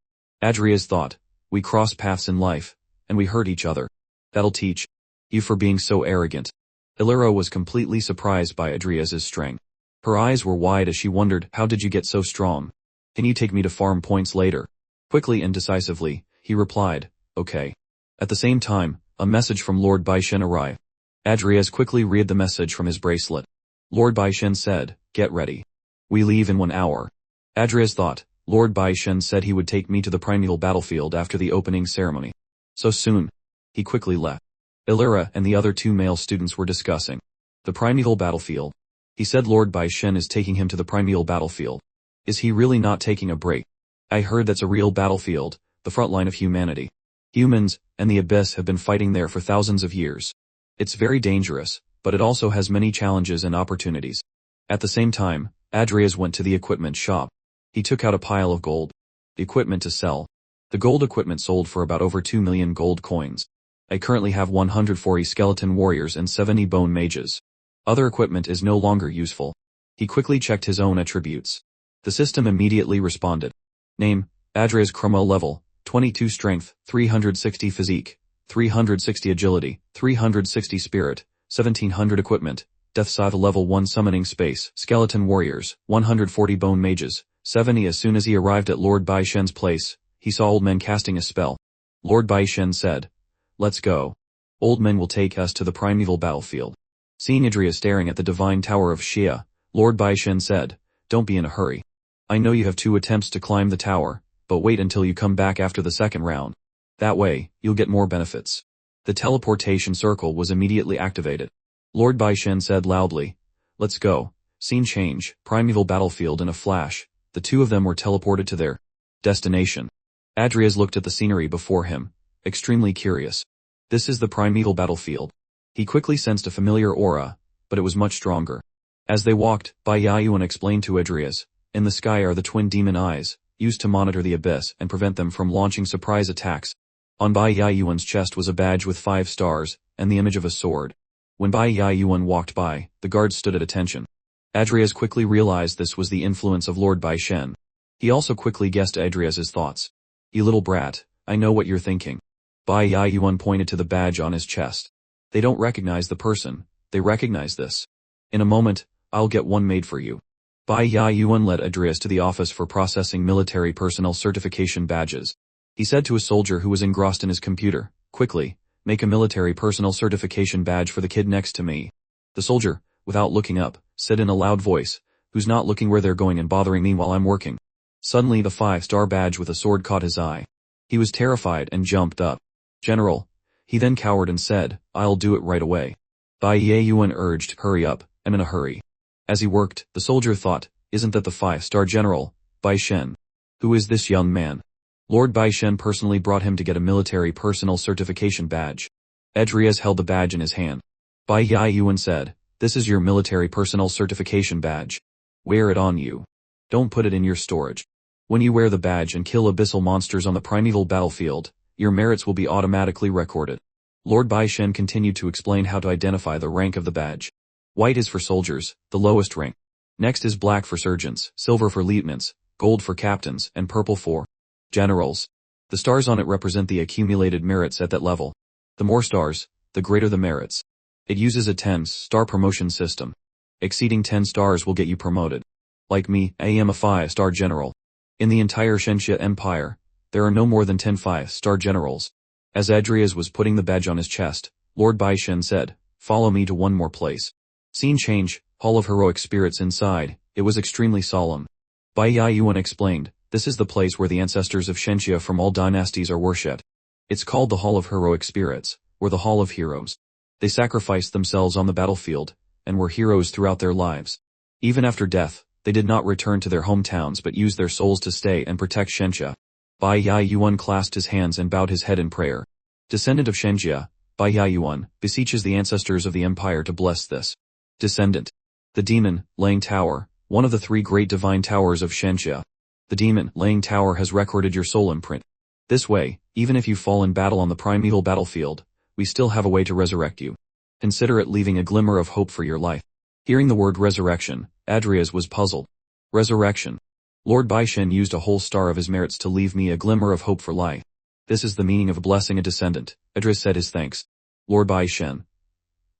Adrias thought, we cross paths in life, and we hurt each other. That'll teach you for being so arrogant. Illyra was completely surprised by Adrias's strength. Her eyes were wide as she wondered, how did you get so strong? Can you take me to farm points later? Quickly and decisively, he replied, okay. At the same time, a message from Lord Baishen arrived. Adrias quickly read the message from his bracelet. Lord Baishen said, get ready. We leave in 1 hour. Adrias thought, Lord Baishen said he would take me to the primeval battlefield after the opening ceremony. So soon. He quickly left. Illyra and the other 2 male students were discussing the primeval battlefield. He said Lord Baishen is taking him to the primeval battlefield. Is he really not taking a break? I heard that's a real battlefield, the front line of humanity. Humans and the abyss have been fighting there for thousands of years. It's very dangerous, but it also has many challenges and opportunities. At the same time, Adrias went to the equipment shop. He took out a pile of gold. The equipment to sell. The gold equipment sold for about over 2 million gold coins. I currently have 140 skeleton warriors and 70 bone mages. Other equipment is no longer useful. He quickly checked his own attributes. The system immediately responded. Name, Adria's Cromwell level, 22 strength, 360 physique, 360 agility, 360 spirit, 1700 equipment, Death Scythe level 1 summoning space, skeleton warriors, 140 bone mages, 70. As soon as he arrived at Lord Bai Shen's place, he saw old men casting a spell. Lord Bai Shen said, "Let's go. Old men will take us to the primeval battlefield." Seeing Adria staring at the divine tower of Xia, Lord Bai Shen said, "Don't be in a hurry. I know you have 2 attempts to climb the tower, but wait until you come back after the second round. That way, you'll get more benefits." The teleportation circle was immediately activated. Lord Bai Shen said loudly, "Let's go." Scene change, primeval battlefield. In a flash, the 2 of them were teleported to their destination. Adrias looked at the scenery before him, extremely curious. This is the primeval battlefield. He quickly sensed a familiar aura, but it was much stronger. As they walked, Bai Yayuan explained to Adrias, "In the sky are the twin demon eyes, used to monitor the abyss and prevent them from launching surprise attacks." On Bai Yayuan's chest was a badge with 5 stars, and the image of a sword. When Bai Yayuan walked by, the guards stood at attention. Adrias quickly realized this was the influence of Lord Bai Shen. He also quickly guessed Adrias's thoughts. "You little brat, I know what you're thinking." Bai Yayuan pointed to the badge on his chest. "They don't recognize the person, they recognize this. In a moment, I'll get one made for you." Bai Yayuan led Adrias to the office for processing military personnel certification badges. He said to a soldier who was engrossed in his computer, "Quickly, make a military personnel certification badge for the kid next to me." The soldier, without looking up, said in a loud voice, "Who's not looking where they're going and bothering me while I'm working?" Suddenly the 5-star badge with a sword caught his eye. He was terrified and jumped up. "General." He then cowered and said, "I'll do it right away." Bai Yayuan urged, "Hurry up, I'm in a hurry." As he worked, the soldier thought, "Isn't that the 5-star general, Bai Shen? Who is this young man?" Lord Bai Shen personally brought him to get a military personnel certification badge. Adrias held the badge in his hand. Bai Yayuan said, "This is your military personnel certification badge. Wear it on you. Don't put it in your storage. When you wear the badge and kill abyssal monsters on the primeval battlefield, your merits will be automatically recorded." Lord Bai Shen continued to explain how to identify the rank of the badge. White is for soldiers, the lowest rank. Next is black for sergeants, silver for lieutenants, gold for captains, and purple for generals. The stars on it represent the accumulated merits at that level. The more stars, the greater the merits. It uses a 10-star promotion system. Exceeding 10 stars will get you promoted. Like me, I am a 5-star general. In the entire Shenxia Empire, there are no more than 10 5-star generals. As Adrias was putting the badge on his chest, Lord Bai Shen said, "Follow me to one more place." Scene change, Hall of Heroic Spirits. Inside, it was extremely solemn. Bai Yayuan explained, "This is the place where the ancestors of Shenxia from all dynasties are worshipped. It's called the Hall of Heroic Spirits, or the Hall of Heroes. They sacrificed themselves on the battlefield, and were heroes throughout their lives. Even after death, they did not return to their hometowns but used their souls to stay and protect Shenxia." Bai Yayuan clasped his hands and bowed his head in prayer. Descendant of Shenxia, Bai Yayuan beseeches the ancestors of the empire to bless this descendant. The Demon, Laying Tower, one of the 3 great divine towers of Shenxia. The Demon, Laying Tower has recorded your soul imprint. This way, even if you fall in battle on the primeval battlefield, we still have a way to resurrect you. Consider it leaving a glimmer of hope for your life. Hearing the word resurrection, Adrias was puzzled. Resurrection. Lord Bai Shen used a whole star of his merits to leave me a glimmer of hope for life. This is the meaning of blessing a descendant. Adrias said his thanks. Lord Bai Shen.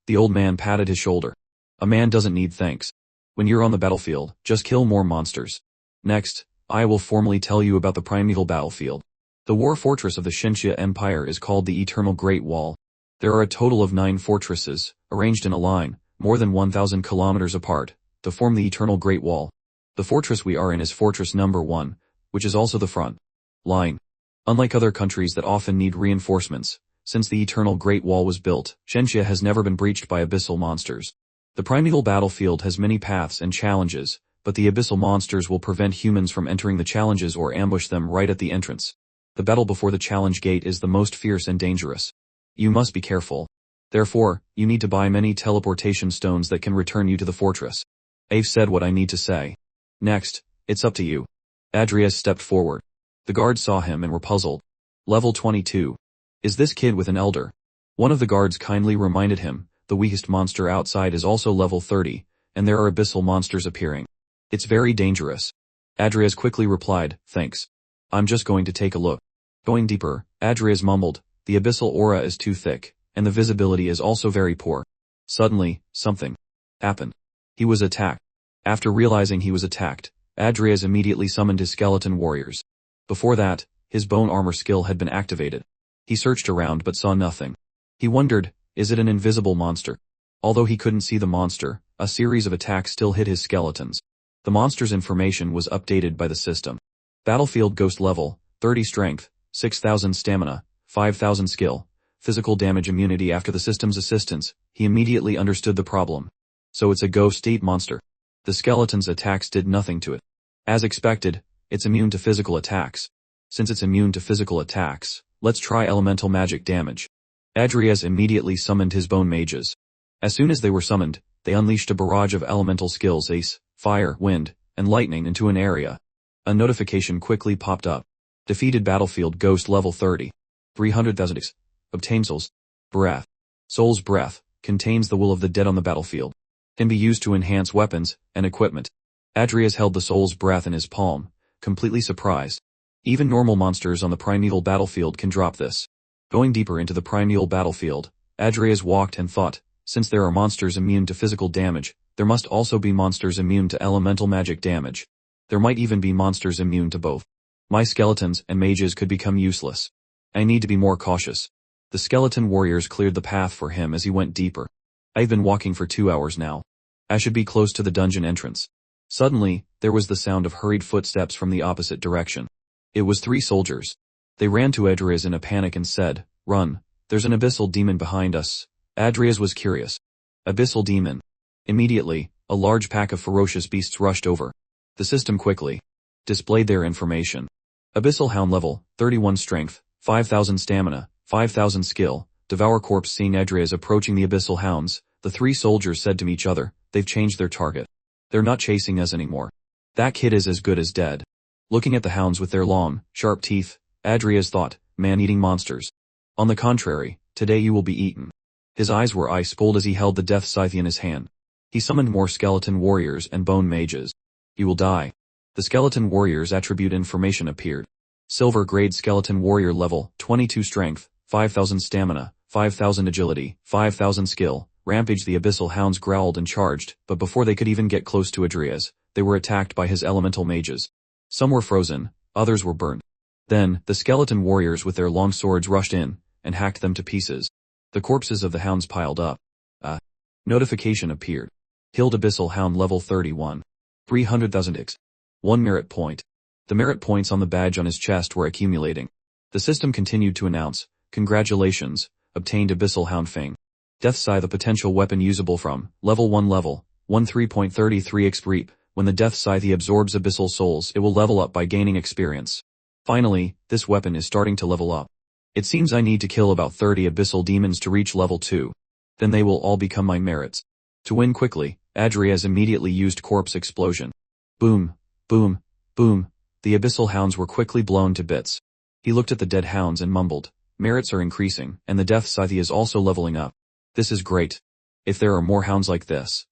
The old man patted his shoulder. "A man doesn't need thanks. When you're on the battlefield, just kill more monsters. Next, I will formally tell you about the primeval battlefield. The war fortress of the Shenxia Empire is called the Eternal Great Wall. There are a total of 9 fortresses, arranged in a line, more than 1,000 kilometers apart, to form the Eternal Great Wall. The fortress we are in is fortress number 1, which is also the front line. Unlike other countries that often need reinforcements, since the Eternal Great Wall was built, Shenxia has never been breached by abyssal monsters. The primeval battlefield has many paths and challenges, but the abyssal monsters will prevent humans from entering the challenges or ambush them right at the entrance. The battle before the challenge gate is the most fierce and dangerous. You must be careful. Therefore, you need to buy many teleportation stones that can return you to the fortress. I've said what I need to say. Next, it's up to you." Adrias stepped forward. The guards saw him and were puzzled. Level 22. Is this kid with an elder? One of the guards kindly reminded him, the weakest monster outside is also level 30, and there are abyssal monsters appearing. It's very dangerous. Adrias quickly replied, thanks. I'm just going to take a look. Going deeper, Adrias mumbled, the abyssal aura is too thick, and the visibility is also very poor. Suddenly, something happened. He was attacked. After realizing he was attacked, Adrias immediately summoned his skeleton warriors. Before that, his bone armor skill had been activated. He searched around but saw nothing. He wondered, is it an invisible monster? Although he couldn't see the monster, a series of attacks still hit his skeletons. The monster's information was updated by the system. Battlefield Ghost level, 30 strength, 6,000 stamina, 5,000 skill, physical damage immunity. After the system's assistance, he immediately understood the problem. So it's a ghost state monster. The skeleton's attacks did nothing to it. As expected, it's immune to physical attacks. Since it's immune to physical attacks, let's try elemental magic damage. Adrias immediately summoned his bone mages. As soon as they were summoned, they unleashed a barrage of elemental skills ace, fire, wind, and lightning into an area. A notification quickly popped up. Defeated Battlefield Ghost level 30. 300,000 X. Obtain Soul's Breath. Soul's Breath contains the will of the dead on the battlefield. Can be used to enhance weapons and equipment. Adrias held the Soul's Breath in his palm, completely surprised. Even normal monsters on the primeval battlefield can drop this. Going deeper into the primeval battlefield, Adrias walked and thought, since there are monsters immune to physical damage, there must also be monsters immune to elemental magic damage. There might even be monsters immune to both. My skeletons and mages could become useless. I need to be more cautious. The skeleton warriors cleared the path for him as he went deeper. I've been walking for 2 hours now. I should be close to the dungeon entrance. Suddenly, there was the sound of hurried footsteps from the opposite direction. It was 3 soldiers. They ran to Adrias in a panic and said, run, there's an abyssal demon behind us. Adrias was curious. Abyssal demon. Immediately, a large pack of ferocious beasts rushed over. The system quickly displayed their information. Abyssal Hound level, 31 strength, 5,000 stamina, 5,000 skill, devour corpse. Seeing Adrias approaching the Abyssal Hounds, the 3 soldiers said to each other, they've changed their target. They're not chasing us anymore. That kid is as good as dead. Looking at the hounds with their long, sharp teeth, Adrias thought, man-eating monsters. On the contrary, today you will be eaten. His eyes were ice cold as he held the death scythe in his hand. He summoned more skeleton warriors and bone mages. You will die. The skeleton warrior's attribute information appeared. Silver grade skeleton warrior level, 22 strength, 5,000 stamina, 5,000 agility, 5,000 skill. Rampage. The abyssal hounds growled and charged, but before they could even get close to Adrias, they were attacked by his elemental mages. Some were frozen, others were burned. Then, the skeleton warriors with their long swords rushed in, and hacked them to pieces. The corpses of the hounds piled up. A notification appeared. Killed abyssal hound level 31. 300,000 X. 1 merit point. The merit points on the badge on his chest were accumulating. The system continued to announce, congratulations, obtained abyssal hound fang. Death scythe, a potential weapon usable from level 1 level 13.33 X reap. When the death scythe absorbs abyssal souls, it will level up by gaining experience. Finally, this weapon is starting to level up. It seems I need to kill about 30 abyssal demons to reach level 2. Then they will all become my merits. To win quickly, Adrias immediately used corpse explosion. Boom, boom, boom. The abyssal hounds were quickly blown to bits. He looked at the dead hounds and mumbled, merits are increasing, and the death scythe is also leveling up. This is great. If there are more hounds like this.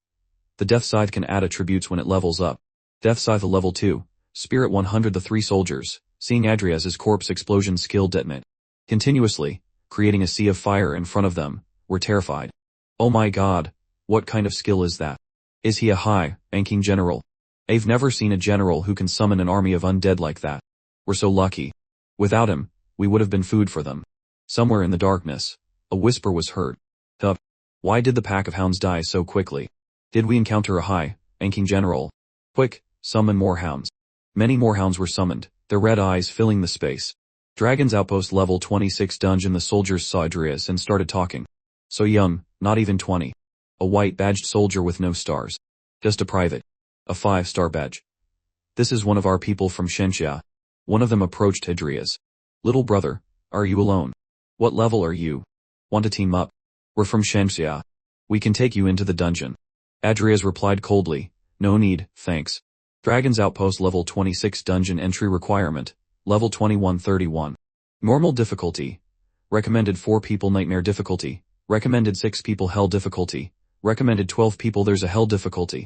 The death scythe can add attributes when it levels up. Death scythe level 2, spirit 100. The 3 soldiers, seeing Adrias's corpse explosion skill detonate continuously, creating a sea of fire in front of them, were terrified. Oh my god, what kind of skill is that? Is he a high-ranking general? I've never seen a general who can summon an army of undead like that. We're so lucky. Without him, we would have been food for them. Somewhere in the darkness, a whisper was heard. Why did the pack of hounds die so quickly? Did we encounter a high-ranking general? Quick, summon more hounds. Many more hounds were summoned, their red eyes filling the space. Dragon's Outpost level 26 dungeon. The soldiers saw Adrias and started talking. So young, not even 20. A white badged soldier with no stars. Just a private. A 5-star badge. This is one of our people from Shenxia. One of them approached Adrias. Little brother, are you alone? What level are you? Want to team up? We're from Shenxia. We can take you into the dungeon. Adrias replied coldly, no need, thanks. Dragon's Outpost level 26 dungeon entry requirement, level 2131. Normal difficulty. Recommended 4 people nightmare difficulty. Recommended 6 people hell difficulty. Recommended 12 people there's a hell difficulty.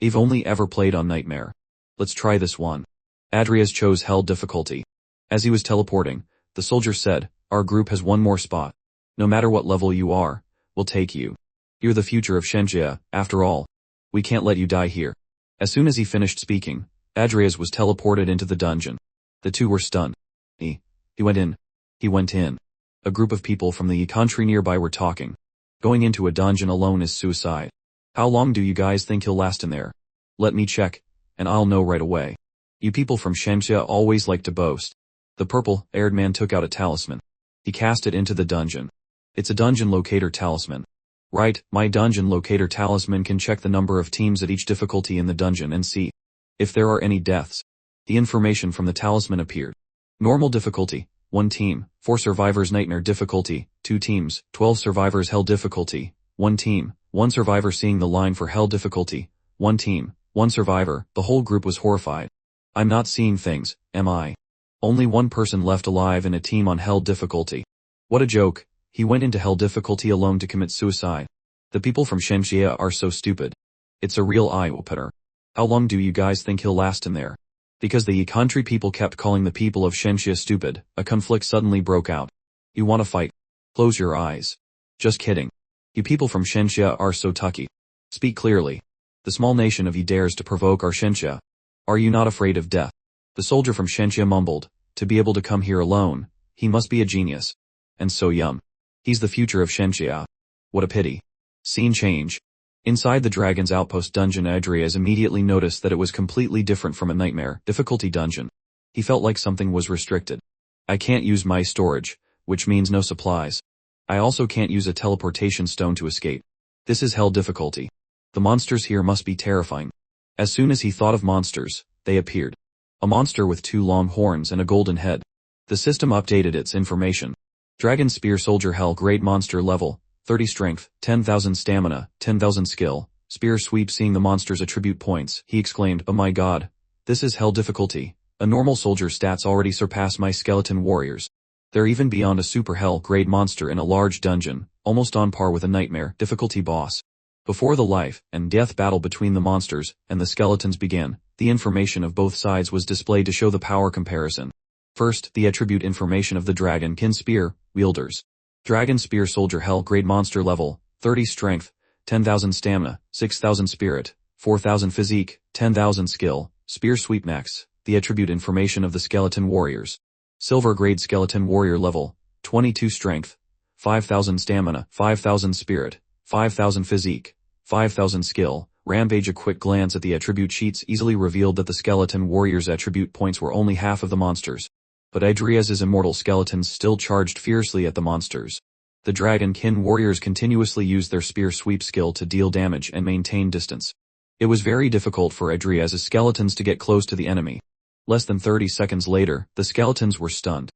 I've only ever played on Nightmare. Let's try this one. Adrias chose Hell difficulty. As he was teleporting, the soldier said, our group has one more spot. No matter what level you are, we'll take you. You're the future of Shenjia, after all. We can't let you die here. As soon as he finished speaking, Adrias was teleported into the dungeon. The two were stunned. He went in. He went in. A group of people from the country nearby were talking. Going into a dungeon alone is suicide. How long do you guys think he'll last in there? Let me check, and I'll know right away. You people from Shenjia always like to boast. The purple-haired man took out a talisman. He cast it into the dungeon. It's a dungeon locator talisman. Right, my dungeon locator talisman can check the number of teams at each difficulty in the dungeon and see if there are any deaths. The information from the talisman appeared. Normal difficulty, 1 team, 4 survivors. Nightmare difficulty, 2 teams, 12 survivors. Hell difficulty, 1 team, 1 survivor. Seeing the line for Hell difficulty, 1 team, 1 survivor, the whole group was horrified. I'm not seeing things, am I? Only 1 person left alive in a team on Hell difficulty. What a joke, he went into Hell difficulty alone to commit suicide. The people from Shenjia are so stupid. It's a real eye-opener. How long do you guys think he'll last in there? Because the country people kept calling the people of Shenjia stupid, a conflict suddenly broke out. You wanna fight? Close your eyes. Just kidding. You people from Shenjia are so tucky. Speak clearly. The small nation of you dares to provoke our Shenjia. Are you not afraid of death? The soldier from Shenjia mumbled, to be able to come here alone, he must be a genius. And so yum. He's the future of Shenjia. What a pity. Scene change. Inside the Dragon's Outpost dungeon, Adrias immediately noticed that it was completely different from a Nightmare difficulty dungeon. He felt like something was restricted. I can't use my storage, which means no supplies. I also can't use a teleportation stone to escape. This is Hell difficulty. The monsters here must be terrifying. As soon as he thought of monsters, they appeared. A monster with 2 long horns and a golden head. The system updated its information. Dragon Spear Soldier Hell Grade Monster Level, 30 Strength, 10,000 Stamina, 10,000 Skill, Spear Sweep. Seeing the monster's attribute points, he exclaimed, oh my god. This is Hell difficulty. A normal soldier's stats already surpass my skeleton warriors. They're even beyond a super Hell grade monster in a large dungeon, almost on par with a Nightmare difficulty boss. Before the life and death battle between the monsters and the skeletons began, the information of both sides was displayed to show the power comparison. First, the attribute information of the Dragon Kin Spear wielders. Dragon Spear Soldier Hell Grade Monster Level, 30 Strength, 10,000 Stamina, 6,000 Spirit, 4,000 Physique, 10,000 Skill, Spear Sweep. Next, the attribute information of the Skeleton Warriors. Silver Grade Skeleton Warrior Level, 22 Strength, 5,000 Stamina, 5,000 Spirit, 5,000 Physique, 5,000 Skill. Rampage. A quick glance at the attribute sheets easily revealed that the Skeleton Warriors' attribute points were only half of the monsters. But Adrias's immortal skeletons still charged fiercely at the monsters. The Dragon Kin Warriors continuously used their Spear Sweep skill to deal damage and maintain distance. It was very difficult for Adrias's skeletons to get close to the enemy. Less than 30 seconds later, the skeletons were stunned.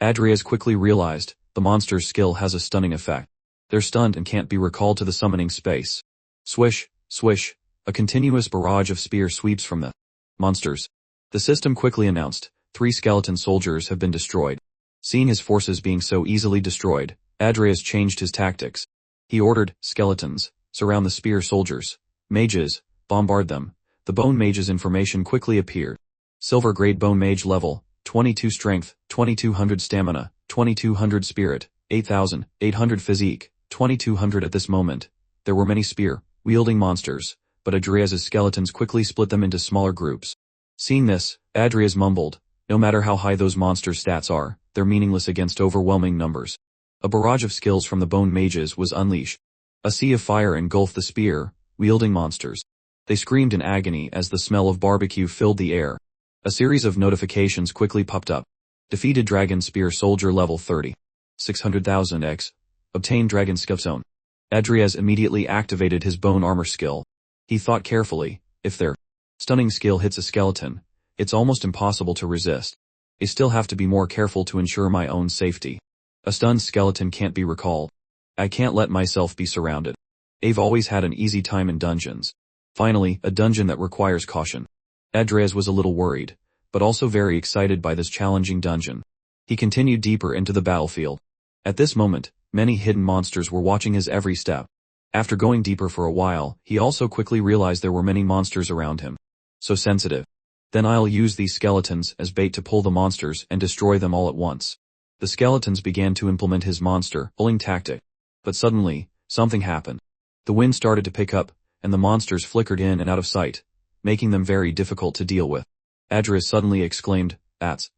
Adrias quickly realized, the monster's skill has a stunning effect. They're stunned and can't be recalled to the summoning space. Swish, swish, a continuous barrage of spear sweeps from the monsters. The system quickly announced, 3 skeleton soldiers have been destroyed. Seeing his forces being so easily destroyed, Adrias changed his tactics. He ordered, skeletons, surround the spear soldiers. Mages, bombard them. The bone mage's information quickly appeared. Silver grade bone mage level, 22 strength, 2200 stamina, 2200 spirit, 8,800 physique, 2200. At this moment, there were many spear-wielding monsters, but Adrias's skeletons quickly split them into smaller groups. Seeing this, Adrias mumbled, no matter how high those monsters' stats are, they're meaningless against overwhelming numbers. A barrage of skills from the bone mages was unleashed. A sea of fire engulfed the spear-wielding monsters. They screamed in agony as the smell of barbecue filled the air. A series of notifications quickly popped up. Defeated Dragon Spear Soldier Level 30. 600,000 X. Obtained Dragon Skill Zone. Adrias immediately activated his bone armor skill. He thought carefully, if their stunning skill hits a skeleton, it's almost impossible to resist. I still have to be more careful to ensure my own safety. A stunned skeleton can't be recalled. I can't let myself be surrounded. I've always had an easy time in dungeons. Finally, a dungeon that requires caution. Adrias was a little worried, but also very excited by this challenging dungeon. He continued deeper into the battlefield. At this moment, many hidden monsters were watching his every step. After going deeper for a while, he also quickly realized there were many monsters around him. So sensitive. Then I'll use these skeletons as bait to pull the monsters and destroy them all at once. The skeletons began to implement his monster pulling tactic. But suddenly, something happened. The wind started to pick up, and the monsters flickered in and out of sight, making them very difficult to deal with. Adrias suddenly exclaimed, "Ats."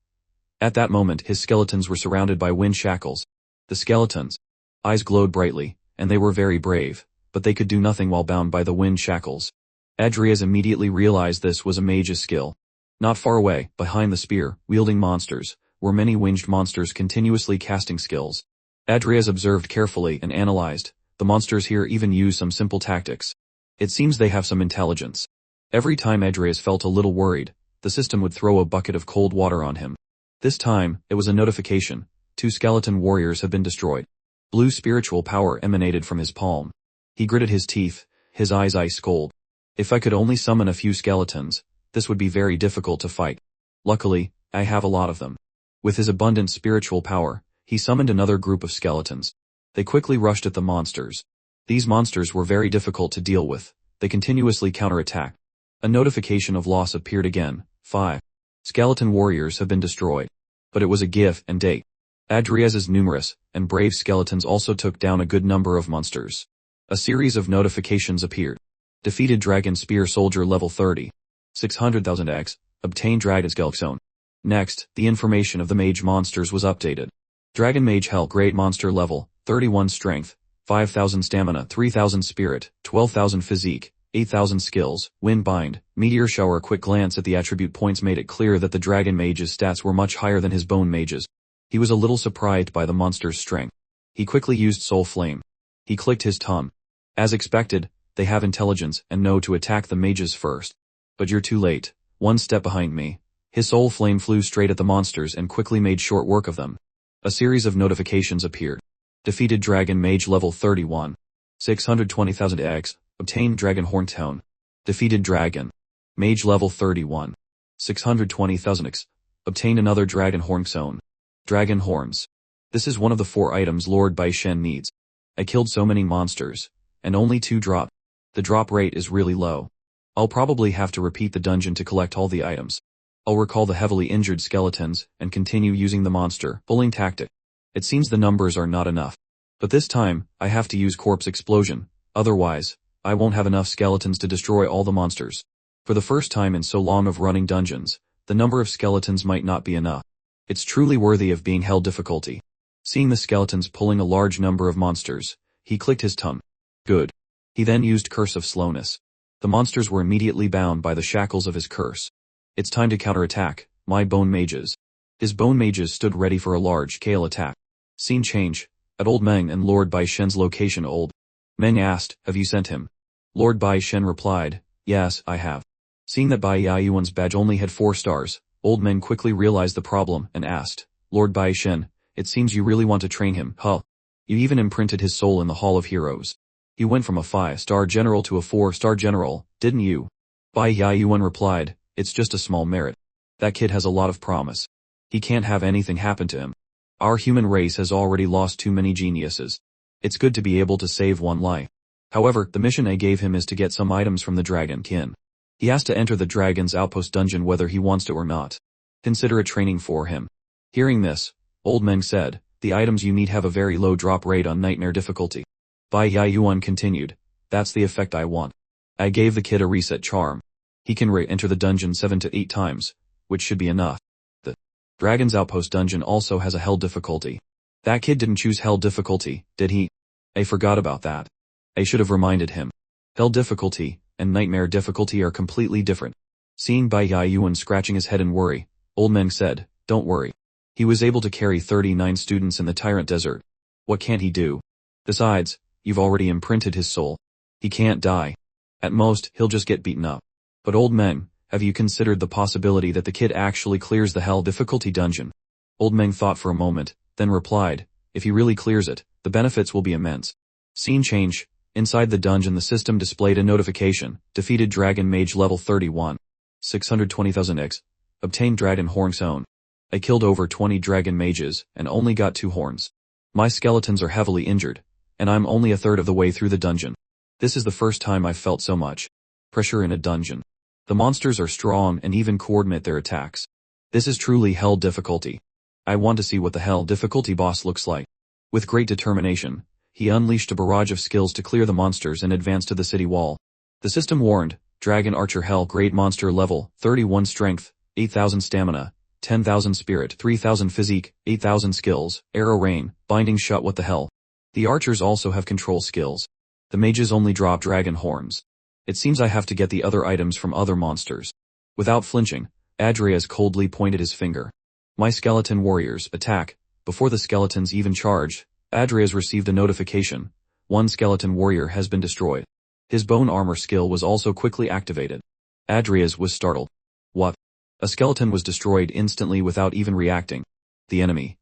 At that moment his skeletons were surrounded by wind shackles. The skeletons' eyes glowed brightly, and they were very brave, but they could do nothing while bound by the wind shackles. Adrias immediately realized this was a mage's skill. Not far away, behind the spear-wielding monsters, were many winged monsters continuously casting skills. Adrias observed carefully and analyzed. The monsters here even use some simple tactics. It seems they have some intelligence. Every time Adrias felt a little worried, the system would throw a bucket of cold water on him. This time, it was a notification. 2 skeleton warriors have been destroyed. Blue spiritual power emanated from his palm. He gritted his teeth, his eyes ice cold. If I could only summon a few skeletons, this would be very difficult to fight. Luckily, I have a lot of them. With his abundant spiritual power, he summoned another group of skeletons. They quickly rushed at the monsters. These monsters were very difficult to deal with. They continuously counterattacked. A notification of loss appeared again. 5 skeleton warriors have been destroyed. But it was a give and take. Adrias's numerous and brave skeletons also took down a good number of monsters. A series of notifications appeared. Defeated Dragon Spear Soldier level 30. 600,000 X. Obtained Dragon Skeleton. Next, the information of the mage monsters was updated. Dragon Mage Hell Great Monster level, 31 Strength, 5,000 Stamina, 3,000 Spirit, 12,000 Physique, 8,000 Skills, Wind Bind, Meteor Shower. A quick glance at the attribute points made it clear that the Dragon Mage's stats were much higher than his Bone Mage's. He was a little surprised by the monster's strength. He quickly used Soul Flame. He clicked his tongue. As expected, they have intelligence and know to attack the mages first. But you're too late. One step behind me. His Soul Flame flew straight at the monsters and quickly made short work of them. A series of notifications appeared. Defeated Dragon Mage level 31. 620,000 X. Obtained Dragon Horn Tone. Defeated Dragon Mage level 31. 620,000 X. Obtained another Dragon Horn Zone. Dragon Horns. This is one of the 4 items Lord Bai Shen needs. I killed so many monsters, and only 2 dropped. The drop rate is really low. I'll probably have to repeat the dungeon to collect all the items. I'll recall the heavily injured skeletons and continue using the monster pulling tactic. It seems the numbers are not enough. But this time, I have to use Corpse Explosion, otherwise, I won't have enough skeletons to destroy all the monsters. For the first time in so long of running dungeons, the number of skeletons might not be enough. It's truly worthy of being held difficulty. Seeing the skeletons pulling a large number of monsters, he clicked his tongue. Good. He then used Curse of Slowness. The monsters were immediately bound by the shackles of his curse. It's time to counterattack, my Bone Mages. His Bone Mages stood ready for a large-scale attack. Scene change. At Old Meng and Lord Bai Shen's location. Old Meng asked, "Have you sent him?" Lord Bai Shen replied, "Yes, I have." Seeing that Bai Yayuan's badge only had 4 stars, Old Meng quickly realized the problem and asked, "Lord Bai Shen, it seems you really want to train him, huh? You even imprinted his soul in the Hall of Heroes. You went from a 5-star general to a 4-star general, didn't you?" Bai Yayuan replied, "It's just a small merit. That kid has a lot of promise. He can't have anything happen to him. Our human race has already lost too many geniuses. It's good to be able to save one life. However, the mission I gave him is to get some items from the Dragon Kin. He has to enter the Dragon's Outpost dungeon whether he wants to or not. Consider a training for him." Hearing this, Old Meng said, "The items you need have a very low drop rate on Nightmare difficulty." Bai Yayuan continued, "That's the effect I want. I gave the kid a reset charm. He can re-enter the dungeon 7 to 8 times, which should be enough. The Dragon's Outpost dungeon also has a hell difficulty. That kid didn't choose hell difficulty, did he? I forgot about that. I should have reminded him. Hell difficulty and Nightmare difficulty are completely different." Seeing Bai Yayuan scratching his head in worry, Old Meng said, "Don't worry. He was able to carry 39 students in the Tyrant Desert. What can't he do? Besides, you've already imprinted his soul. He can't die. At most, he'll just get beaten up. But Old Meng, have you considered the possibility that the kid actually clears the hell difficulty dungeon?" Old Meng thought for a moment, then replied, "If he really clears it, the benefits will be immense." Scene change. Inside the dungeon the system displayed a notification, defeated Dragon Mage level 31. 620,000 X. Obtained Dragon Horn Zone. I killed over 20 Dragon Mages, and only got 2 horns. My skeletons are heavily injured, and I'm only a third of the way through the dungeon. This is the first time I've felt so much pressure in a dungeon. The monsters are strong and even coordinate their attacks. This is truly hell difficulty. I want to see what the hell difficulty boss looks like. With great determination, he unleashed a barrage of skills to clear the monsters and advance to the city wall. The system warned, Dragon Archer Hell Grade Monster Level, 31 Strength, 8,000 Stamina, 10,000 Spirit, 3,000 Physique, 8,000 Skills, Arrow Rain, Binding Shot. What the hell? The archers also have control skills. The mages only drop dragon horns. It seems I have to get the other items from other monsters. Without flinching, Adrias coldly pointed his finger. My skeleton warriors, attack. Before the skeletons even charged, Adrias received a notification. One skeleton warrior has been destroyed. His bone armor skill was also quickly activated. Adrias was startled. What? A skeleton was destroyed instantly without even reacting. The enemy.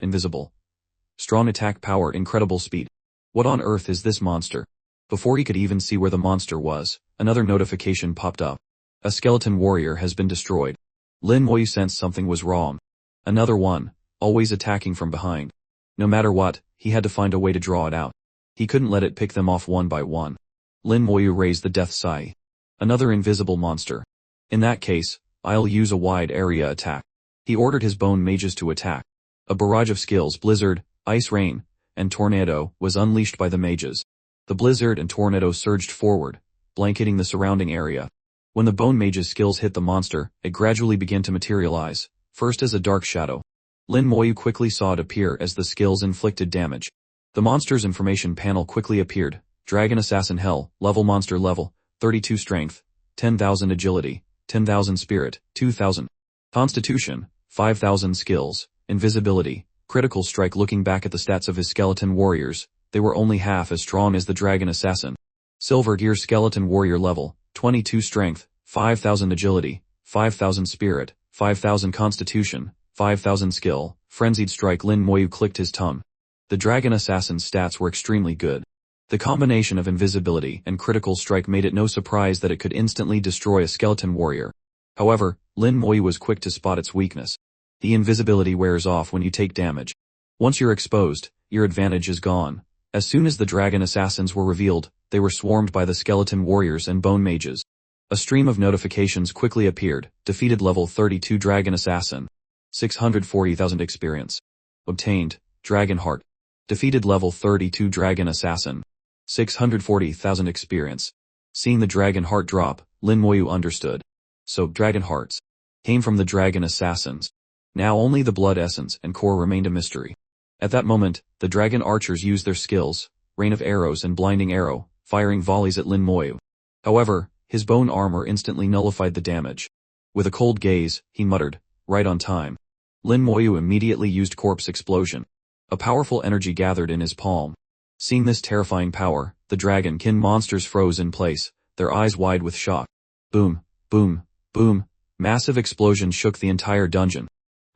Invisible. Strong attack power, incredible speed. What on earth is this monster? Before he could even see where the monster was, another notification popped up. A skeleton warrior has been destroyed. Lin Moyu sensed something was wrong. Another one, always attacking from behind. No matter what, he had to find a way to draw it out. He couldn't let it pick them off one by one. Lin Moyu raised the death sigh. Another invisible monster. In that case, I'll use a wide area attack. He ordered his bone mages to attack. A barrage of skills, Blizzard, Ice Rain, and Tornado, was unleashed by the mages. The Blizzard and Tornado surged forward, blanketing the surrounding area. When the bone mage's skills hit the monster, it gradually began to materialize, first as a dark shadow. Lin Moyu quickly saw it appear as the skills inflicted damage. The monster's information panel quickly appeared. Dragon Assassin Hell, Level Monster Level, 32 Strength, 10,000 Agility, 10,000 Spirit, 2,000 Constitution, 5,000 Skills, Invisibility, Critical Strike. Looking back at the stats of his skeleton warriors, they were only half as strong as the Dragon Assassin. Silver Gear Skeleton Warrior Level, 22 Strength, 5,000 Agility, 5,000 Spirit, 5,000 Constitution, 5,000 Skill, Frenzied Strike. Lin Moyu clicked his tongue. The Dragon Assassin's stats were extremely good. The combination of invisibility and critical strike made it no surprise that it could instantly destroy a skeleton warrior. However, Lin Moyu was quick to spot its weakness. The invisibility wears off when you take damage. Once you're exposed, your advantage is gone. As soon as the dragon assassins were revealed, they were swarmed by the skeleton warriors and bone mages. A stream of notifications quickly appeared. Defeated level 32 dragon assassin. 640,000 experience. Obtained, Dragon Heart. Defeated level 32 dragon assassin. 640,000 experience. Seeing the Dragon Heart drop, Lin Moyu understood. So, Dragon Hearts came from the Dragon Assassins. Now only the Blood Essence and Core remained a mystery. At that moment, the Dragon Archers used their skills, Rain of Arrows and Blinding Arrow, firing volleys at Lin Moyu. However, his bone armor instantly nullified the damage. With a cold gaze, he muttered, right on time. Lin Moyu immediately used Corpse Explosion. A powerful energy gathered in his palm. Seeing this terrifying power, the dragon-kin monsters froze in place, their eyes wide with shock. Boom, boom, boom. Massive explosions shook the entire dungeon.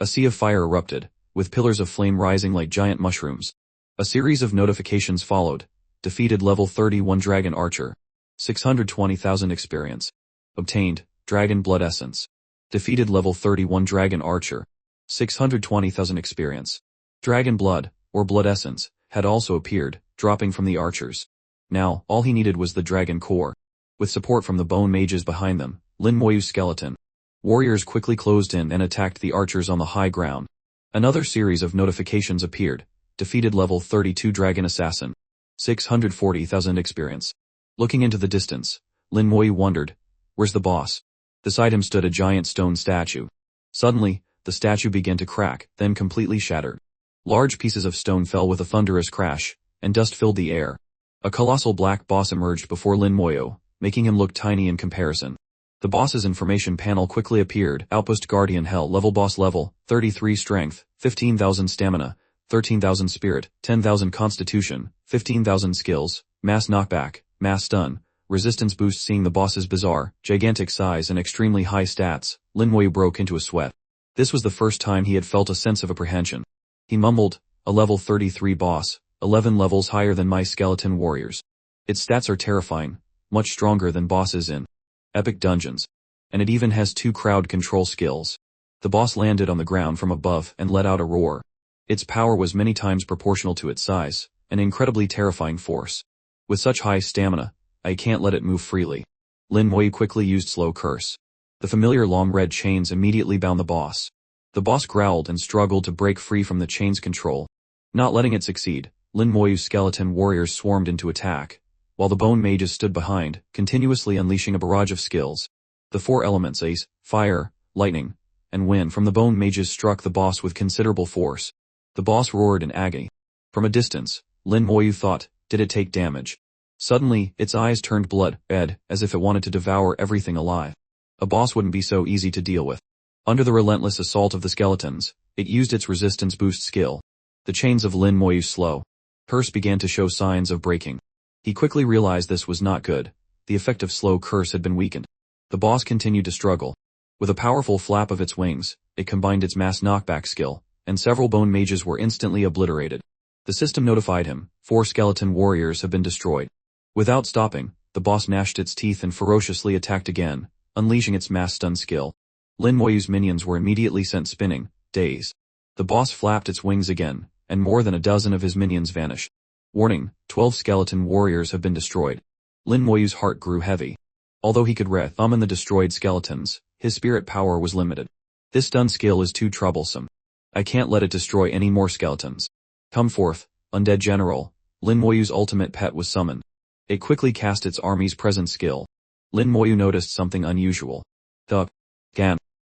A sea of fire erupted, with pillars of flame rising like giant mushrooms. A series of notifications followed. Defeated level 31 Dragon Archer. 620,000 experience. Obtained, Dragon Blood Essence. Defeated level 31 Dragon Archer. 620,000 experience. Dragon Blood, or Blood Essence, had also appeared, dropping from the archers. Now, all he needed was the Dragon Core. With support from the bone mages behind them, Lin Moyu's skeleton warriors quickly closed in and attacked the archers on the high ground. Another series of notifications appeared. Defeated level 32 Dragon Assassin. 640,000 experience. Looking into the distance, Lin Moyu wondered, where's the boss? Beside him stood a giant stone statue. Suddenly, the statue began to crack, then completely shattered. Large pieces of stone fell with a thunderous crash, and dust filled the air. A colossal black boss emerged before Lin Moyu, making him look tiny in comparison. The boss's information panel quickly appeared. Outpost Guardian Hell Level Boss Level, 33 Strength, 15,000 Stamina, 13,000 Spirit, 10,000 Constitution, 15,000 Skills, Mass Knockback, Mass Stun, Resistance Boost. Seeing the boss's bizarre, gigantic size and extremely high stats, Lin Moyu broke into a sweat. This was the first time he had felt a sense of apprehension. He mumbled, a level 33 boss, 11 levels higher than my skeleton warriors. Its stats are terrifying, much stronger than bosses in epic dungeons. And it even has 2 crowd control skills. The boss landed on the ground from above and let out a roar. Its power was many times proportional to its size, an incredibly terrifying force. With such high stamina, I can't let it move freely. Lin Moyu quickly used slow curse. The familiar long red chains immediately bound the boss. The boss growled and struggled to break free from the chain's control. Not letting it succeed, Lin Moyu's skeleton warriors swarmed into attack, while the bone mages stood behind, continuously unleashing a barrage of skills. The four elements ice, fire, lightning, and wind from the bone mages struck the boss with considerable force. The boss roared in agony. From a distance, Lin Moyu thought, did it take damage? Suddenly, its eyes turned blood red, as if it wanted to devour everything alive. A boss wouldn't be so easy to deal with. Under the relentless assault of the skeletons, it used its resistance boost skill. The chains of Lin Moyu's slow curse began to show signs of breaking. He quickly realized this was not good. The effect of slow curse had been weakened. The boss continued to struggle. With a powerful flap of its wings, it combined its mass knockback skill, and several bone mages were instantly obliterated. The system notified him, 4 skeleton warriors have been destroyed. Without stopping, the boss gnashed its teeth and ferociously attacked again, unleashing its mass stun skill. Lin Moyu's minions were immediately sent spinning, dazed. The boss flapped its wings again, and more than a dozen of his minions vanished. Warning, 12 skeleton warriors have been destroyed. Lin Moyu's heart grew heavy. Although he could summon the destroyed skeletons, his spirit power was limited. This stun skill is too troublesome. I can't let it destroy any more skeletons. Come forth, undead general. Lin Moyu's ultimate pet was summoned. It quickly cast its army's present skill. Lin Moyu noticed something unusual. The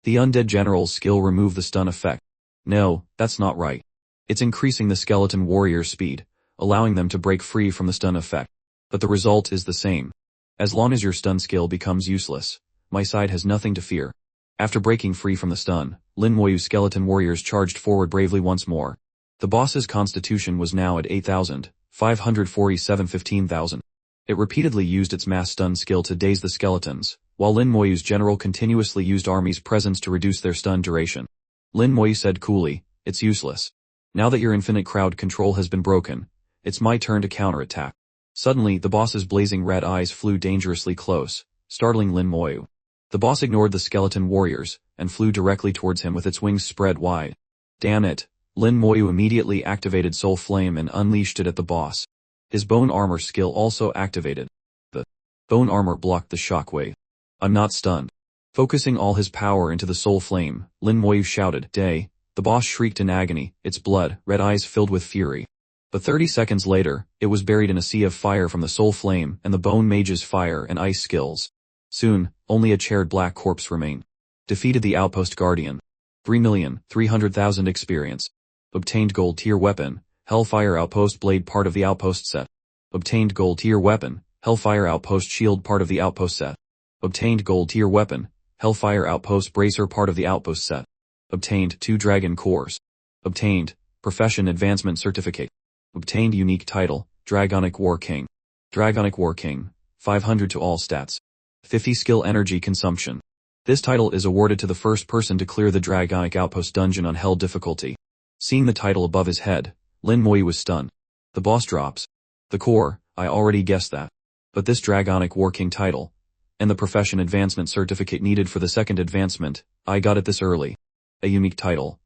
undead general's skill removed the stun effect. No, that's not right. It's increasing the skeleton warrior's speed, allowing them to break free from the stun effect. But the result is the same. As long as your stun skill becomes useless, my side has nothing to fear. After breaking free from the stun, Lin Moyu's skeleton warriors charged forward bravely once more. The boss's constitution was now at 8,547 15,000. It repeatedly used its mass stun skill to daze the skeletons, while Lin Moyu's general continuously used army's presence to reduce their stun duration. Lin Moyu said coolly, it's useless. Now that your infinite crowd control has been broken, it's my turn to counterattack. Suddenly, the boss's blazing red eyes flew dangerously close, startling Lin Moyu. The boss ignored the skeleton warriors, and flew directly towards him with its wings spread wide. Damn it! Lin Moyu immediately activated Soul Flame and unleashed it at the boss. His bone armor skill also activated. The bone armor blocked the shockwave. I'm not stunned. Focusing all his power into the Soul Flame, Lin Moyu shouted, "Day!" The boss shrieked in agony, its blood, red eyes filled with fury. But 30 seconds later, it was buried in a sea of fire from the Soul Flame and the bone mage's fire and ice skills. Soon, only a charred black corpse remained. Defeated the outpost guardian. 3,300,000 experience. Obtained gold tier weapon, Hellfire Outpost blade part of the outpost set. Obtained gold tier weapon, Hellfire Outpost shield part of the outpost set. Obtained gold tier weapon, Hellfire Outpost bracer part of the outpost set. Obtained 2 dragon cores. Obtained profession advancement certificate. Obtained unique title, Dragonic War King. Dragonic War King, 500 to all stats. 50 skill energy consumption. This title is awarded to the first person to clear the Dragonic Outpost dungeon on Hell difficulty. Seeing the title above his head, Lin Moyu was stunned. The boss drops. The core, I already guessed that. But this Dragonic War King title, and the profession advancement certificate needed for the second advancement, I got it this early. A unique title.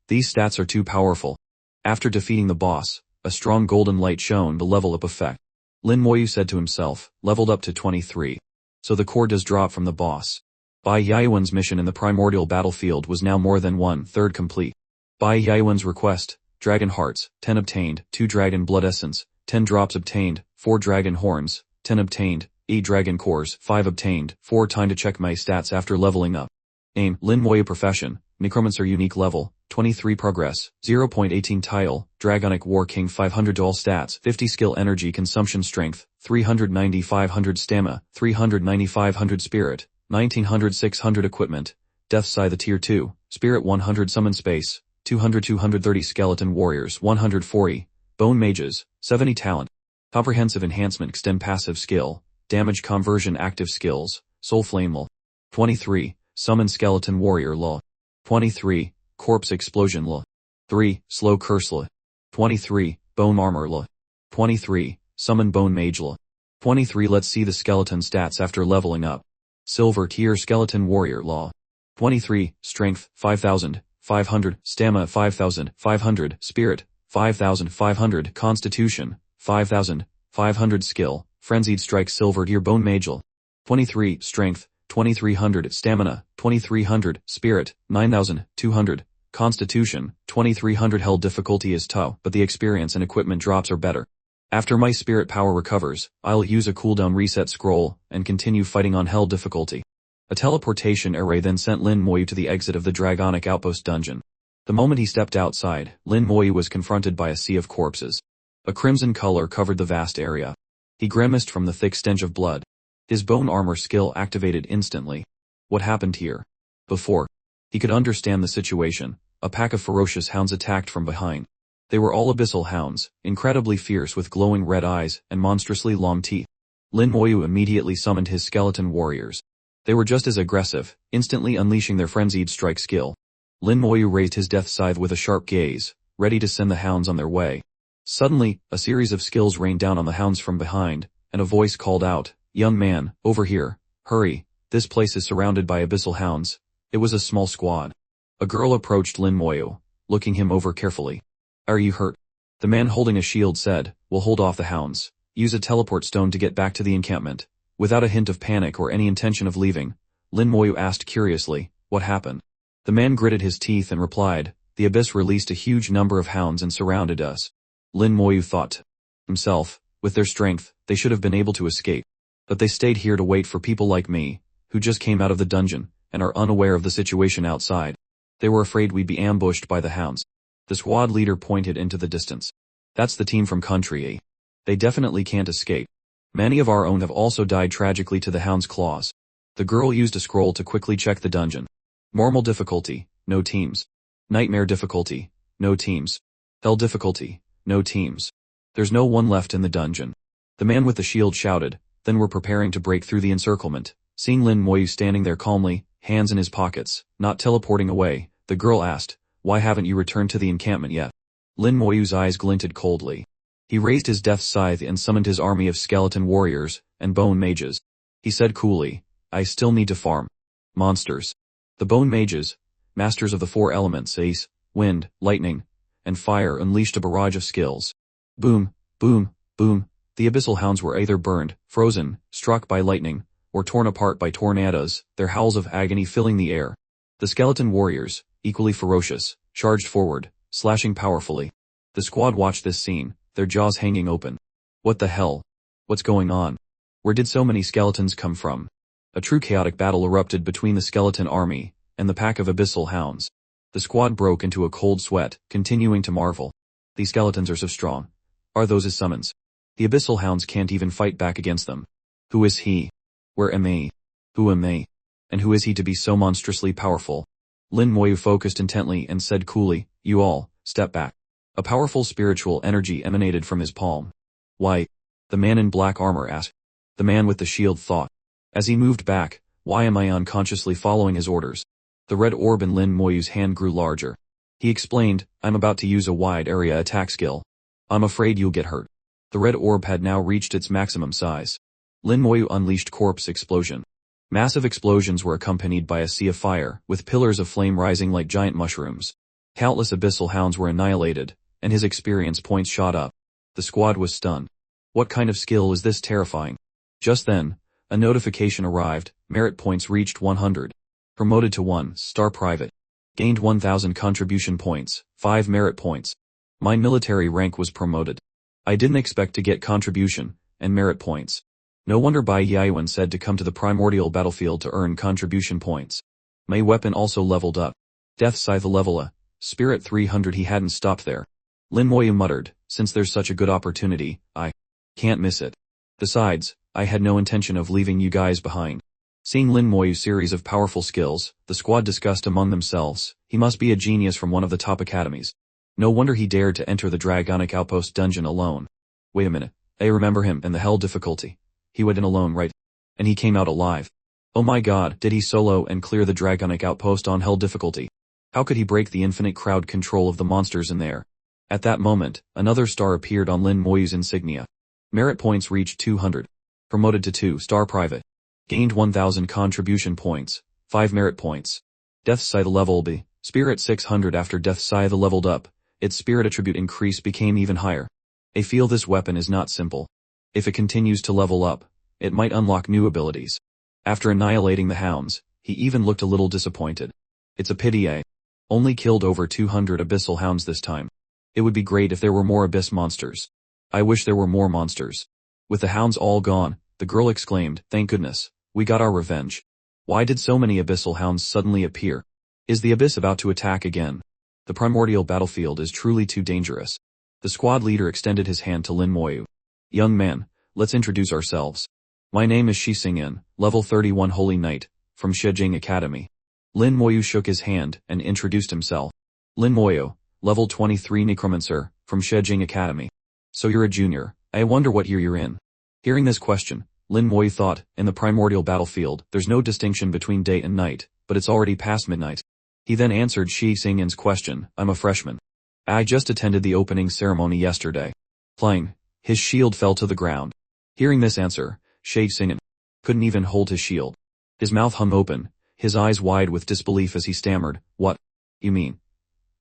These stats are too powerful. After defeating the boss, a strong golden light shone the level up effect. Lin Moyu said to himself, leveled up to 23. So the core does drop from the boss. Bai Yaowen's mission in the primordial battlefield was now more than 1/3 complete. Bai Yaowen's request, Dragon Hearts, 10 obtained, 2 Dragon Blood Essence, 10 drops obtained, 4 Dragon Horns, 10 obtained, 8 Dragon Cores, 5 obtained, 4 time to check my stats after leveling up. Aim, Lin Moyu profession, Necromancer unique level, 23 progress, 0.18 tile, Dragonic War King 500 to all stats, 50 skill energy consumption strength, 390 500 stamina, 390 500 spirit, 1900 600 equipment, Death Scythe tier 2, spirit 100 summon space, 200 230 skeleton warriors 140, bone mages, 70 talent, comprehensive enhancement extend passive skill, damage conversion active skills, soul flame law, 23, summon skeleton warrior law, 23, corpse explosion law, 3, slow curse law, 23, bone armor law, 23, summon bone mage law, 23 let's see the skeleton stats after leveling up. Silver tier skeleton warrior law, 23, strength, 5,500, stamina 5,500, spirit, 5,500, constitution, 5,000, 500 skill, frenzied strike silver ear bone magel. 23 strength, 2300 stamina, 2300 spirit, 9200 constitution, 2300 hell difficulty is tough, but the experience and equipment drops are better. After my spirit power recovers, I'll use a cooldown reset scroll and continue fighting on hell difficulty. A teleportation array then sent Lin Moyu to the exit of the Dragonic Outpost dungeon. The moment he stepped outside, Lin Moyu was confronted by a sea of corpses. A crimson color covered the vast area. He grimaced from the thick stench of blood. His bone armor skill activated instantly. What happened here? Before he could understand the situation, a pack of ferocious hounds attacked from behind. They were all abyssal hounds, incredibly fierce with glowing red eyes and monstrously long teeth. Lin Moyu immediately summoned his skeleton warriors. They were just as aggressive, instantly unleashing their frenzied strike skill. Lin Moyu raised his death scythe with a sharp gaze, ready to send the hounds on their way. Suddenly, a series of skills rained down on the hounds from behind, and a voice called out, "Young man, over here, hurry, this place is surrounded by abyssal hounds." It was a small squad. A girl approached Lin Moyu, looking him over carefully. "Are you hurt?" The man holding a shield said, "We'll hold off the hounds. Use a teleport stone to get back to the encampment." Without a hint of panic or any intention of leaving, Lin Moyu asked curiously, "What happened?" The man gritted his teeth and replied, "The abyss released a huge number of hounds and surrounded us." Lin Moyu thought to himself, with their strength, they should have been able to escape. But they stayed here to wait for people like me, who just came out of the dungeon, and are unaware of the situation outside. They were afraid we'd be ambushed by the hounds. The squad leader pointed into the distance. "That's the team from Country A. They definitely can't escape. Many of our own have also died tragically to the hound's claws." The girl used a scroll to quickly check the dungeon. Normal difficulty, no teams. Nightmare difficulty, no teams. Hell difficulty, no teams. There's no one left in the dungeon. The man with the shield shouted, then were preparing to break through the encirclement. Seeing Lin Moyu standing there calmly, hands in his pockets, not teleporting away, the girl asked, "Why haven't you returned to the encampment yet?" Lin Moyu's eyes glinted coldly. He raised his death scythe and summoned his army of skeleton warriors and bone mages. He said coolly, "I still need to farm monsters." The bone mages, masters of the four elements ice, wind, lightning, and fire, unleashed a barrage of skills. Boom, boom, boom. The abyssal hounds were either burned, frozen, struck by lightning, or torn apart by tornadoes, their howls of agony filling the air. The skeleton warriors, equally ferocious, charged forward, slashing powerfully. The squad watched this scene, their jaws hanging open. What the hell? What's going on? Where did so many skeletons come from? A true chaotic battle erupted between the skeleton army and the pack of abyssal hounds. The squad broke into a cold sweat, continuing to marvel. These skeletons are so strong. Are those his summons? The abyssal hounds can't even fight back against them. Who is he? Where am I? Who am I? And who is he to be so monstrously powerful? Lin Moyu focused intently and said coolly, "You all, step back." A powerful spiritual energy emanated from his palm. "Why?" the man in black armor asked. The man with the shield thought. As he moved back, why am I unconsciously following his orders? The red orb in Lin Moyu's hand grew larger. He explained, "I'm about to use a wide area attack skill. I'm afraid you'll get hurt." The red orb had now reached its maximum size. Lin Moyu unleashed corpse explosion. Massive explosions were accompanied by a sea of fire, with pillars of flame rising like giant mushrooms. Countless abyssal hounds were annihilated, and his experience points shot up. The squad was stunned. What kind of skill is this terrifying? Just then, a notification arrived, merit points reached 100. Promoted to 1-star private. Gained 1000 contribution points, 5 merit points. My military rank was promoted. I didn't expect to get contribution and merit points. No wonder Bai Yaoyuan said to come to the primordial battlefield to earn contribution points. My weapon also leveled up. Death Scythe level A. Spirit 300. He hadn't stopped there. Lin Moyu muttered, "Since there's such a good opportunity, I can't miss it. Besides, I had no intention of leaving you guys behind." Seeing Lin Moyu's series of powerful skills, the squad discussed among themselves, he must be a genius from one of the top academies. No wonder he dared to enter the Dragonic Outpost dungeon alone. Wait a minute, I remember him in the hell difficulty. He went in alone, right? And he came out alive. Oh my god, did he solo and clear the Dragonic Outpost on hell difficulty? How could he break the infinite crowd control of the monsters in there? At that moment, another star appeared on Lin Moyu's insignia. Merit points reached 200. Promoted to 2-star private. Gained 1000 contribution points, 5 merit points. Death Scythe level B. Spirit 600. After Death Scythe leveled up, its spirit attribute increase became even higher. I feel this weapon is not simple. If it continues to level up, it might unlock new abilities. After annihilating the hounds, he even looked a little disappointed. It's a pity I only killed over 200 abyssal hounds this time. It would be great if there were more abyss monsters. I wish there were more monsters. With the hounds all gone, the girl exclaimed, "Thank goodness, we got our revenge." Why did so many abyssal hounds suddenly appear? Is the abyss about to attack again? The primordial battlefield is truly too dangerous. The squad leader extended his hand to Lin Moyu. "Young man, let's introduce ourselves. My name is Shi Xingyan, level 31 Holy Knight, from Shejing Academy." Lin Moyu shook his hand and introduced himself. "Lin Moyu, level 23 Necromancer, from Shejing Academy. So you're a junior, I wonder what year you're in." Hearing this question, Lin Moyu thought, in the primordial battlefield, there's no distinction between day and night, but it's already past midnight. He then answered Shi Xingyan's question, "I'm a freshman. I just attended the opening ceremony yesterday." Flying, his shield fell to the ground. Hearing this answer, Shi Xingyan couldn't even hold his shield. His mouth hung open, his eyes wide with disbelief as he stammered, "What? You mean?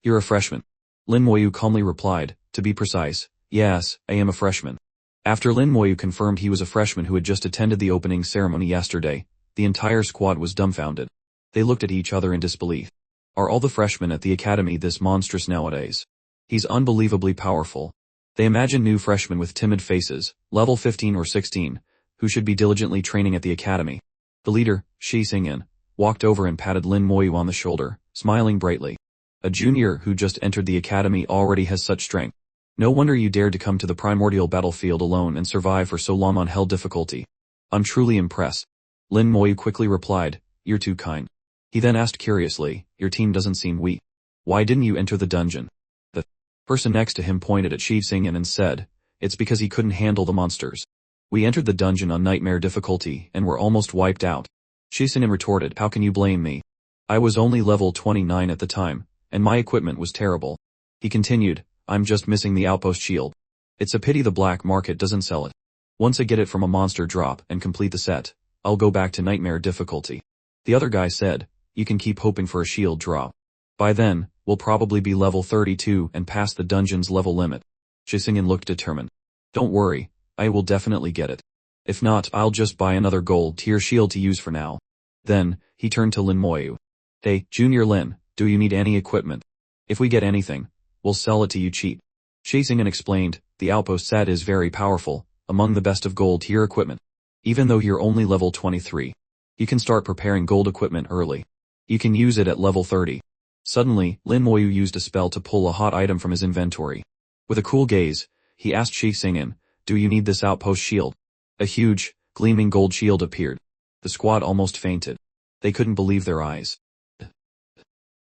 You're a freshman?" Lin Moyu calmly replied, "To be precise, yes, I am a freshman." After Lin Moyu confirmed he was a freshman who had just attended the opening ceremony yesterday, the entire squad was dumbfounded. They looked at each other in disbelief. Are all the freshmen at the academy this monstrous nowadays? He's unbelievably powerful. They imagined new freshmen with timid faces, level 15 or 16, who should be diligently training at the academy. The leader, Shi Xingyan, walked over and patted Lin Moyu on the shoulder, smiling brightly. "A junior who just entered the academy already has such strength. No wonder you dared to come to the primordial battlefield alone and survive for so long on hell difficulty. I'm truly impressed." Lin Moyu quickly replied, "You're too kind." He then asked curiously, "Your team doesn't seem weak. Why didn't you enter the dungeon?" The person next to him pointed at Shi Xingyan and said, "It's because he couldn't handle the monsters. We entered the dungeon on nightmare difficulty and were almost wiped out." Shi Xingyan retorted, "How can you blame me? I was only level 29 at the time, and my equipment was terrible." He continued, "I'm just missing the outpost shield. It's a pity the black market doesn't sell it. Once I get it from a monster drop and complete the set, I'll go back to nightmare difficulty." The other guy said, "You can keep hoping for a shield drop. By then, we'll probably be level 32 and past the dungeon's level limit." Shi Xingyan looked determined. "Don't worry, I will definitely get it. If not, I'll just buy another gold tier shield to use for now." Then, he turned to Lin Moyu. "Hey, Junior Lin, do you need any equipment? If we get anything, we'll sell it to you cheap." Shi Xingyan explained, "The outpost set is very powerful, among the best of gold tier equipment. Even though you're only level 23, you can start preparing gold equipment early. You can use it at level 30. Suddenly, Lin Moyu used a spell to pull a hot item from his inventory. With a cool gaze, he asked Shi Xingyan, "Do you need this outpost shield?" A huge, gleaming gold shield appeared. The squad almost fainted. They couldn't believe their eyes.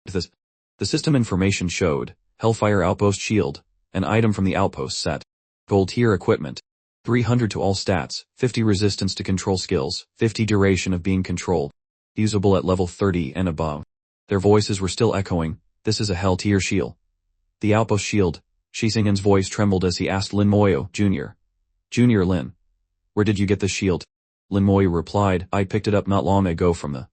The system information showed, Hellfire Outpost Shield, an item from the Outpost set. Gold tier equipment. 300 to all stats, 50 resistance to control skills, 50 duration of being controlled. Usable at level 30 and above. Their voices were still echoing, "This is a Hell tier shield." The Outpost Shield. Shi Xingyan's voice trembled as he asked Lin Moyu, Junior Lin, where did you get this shield?" Lin Moyu replied, "I picked it up not long ago from the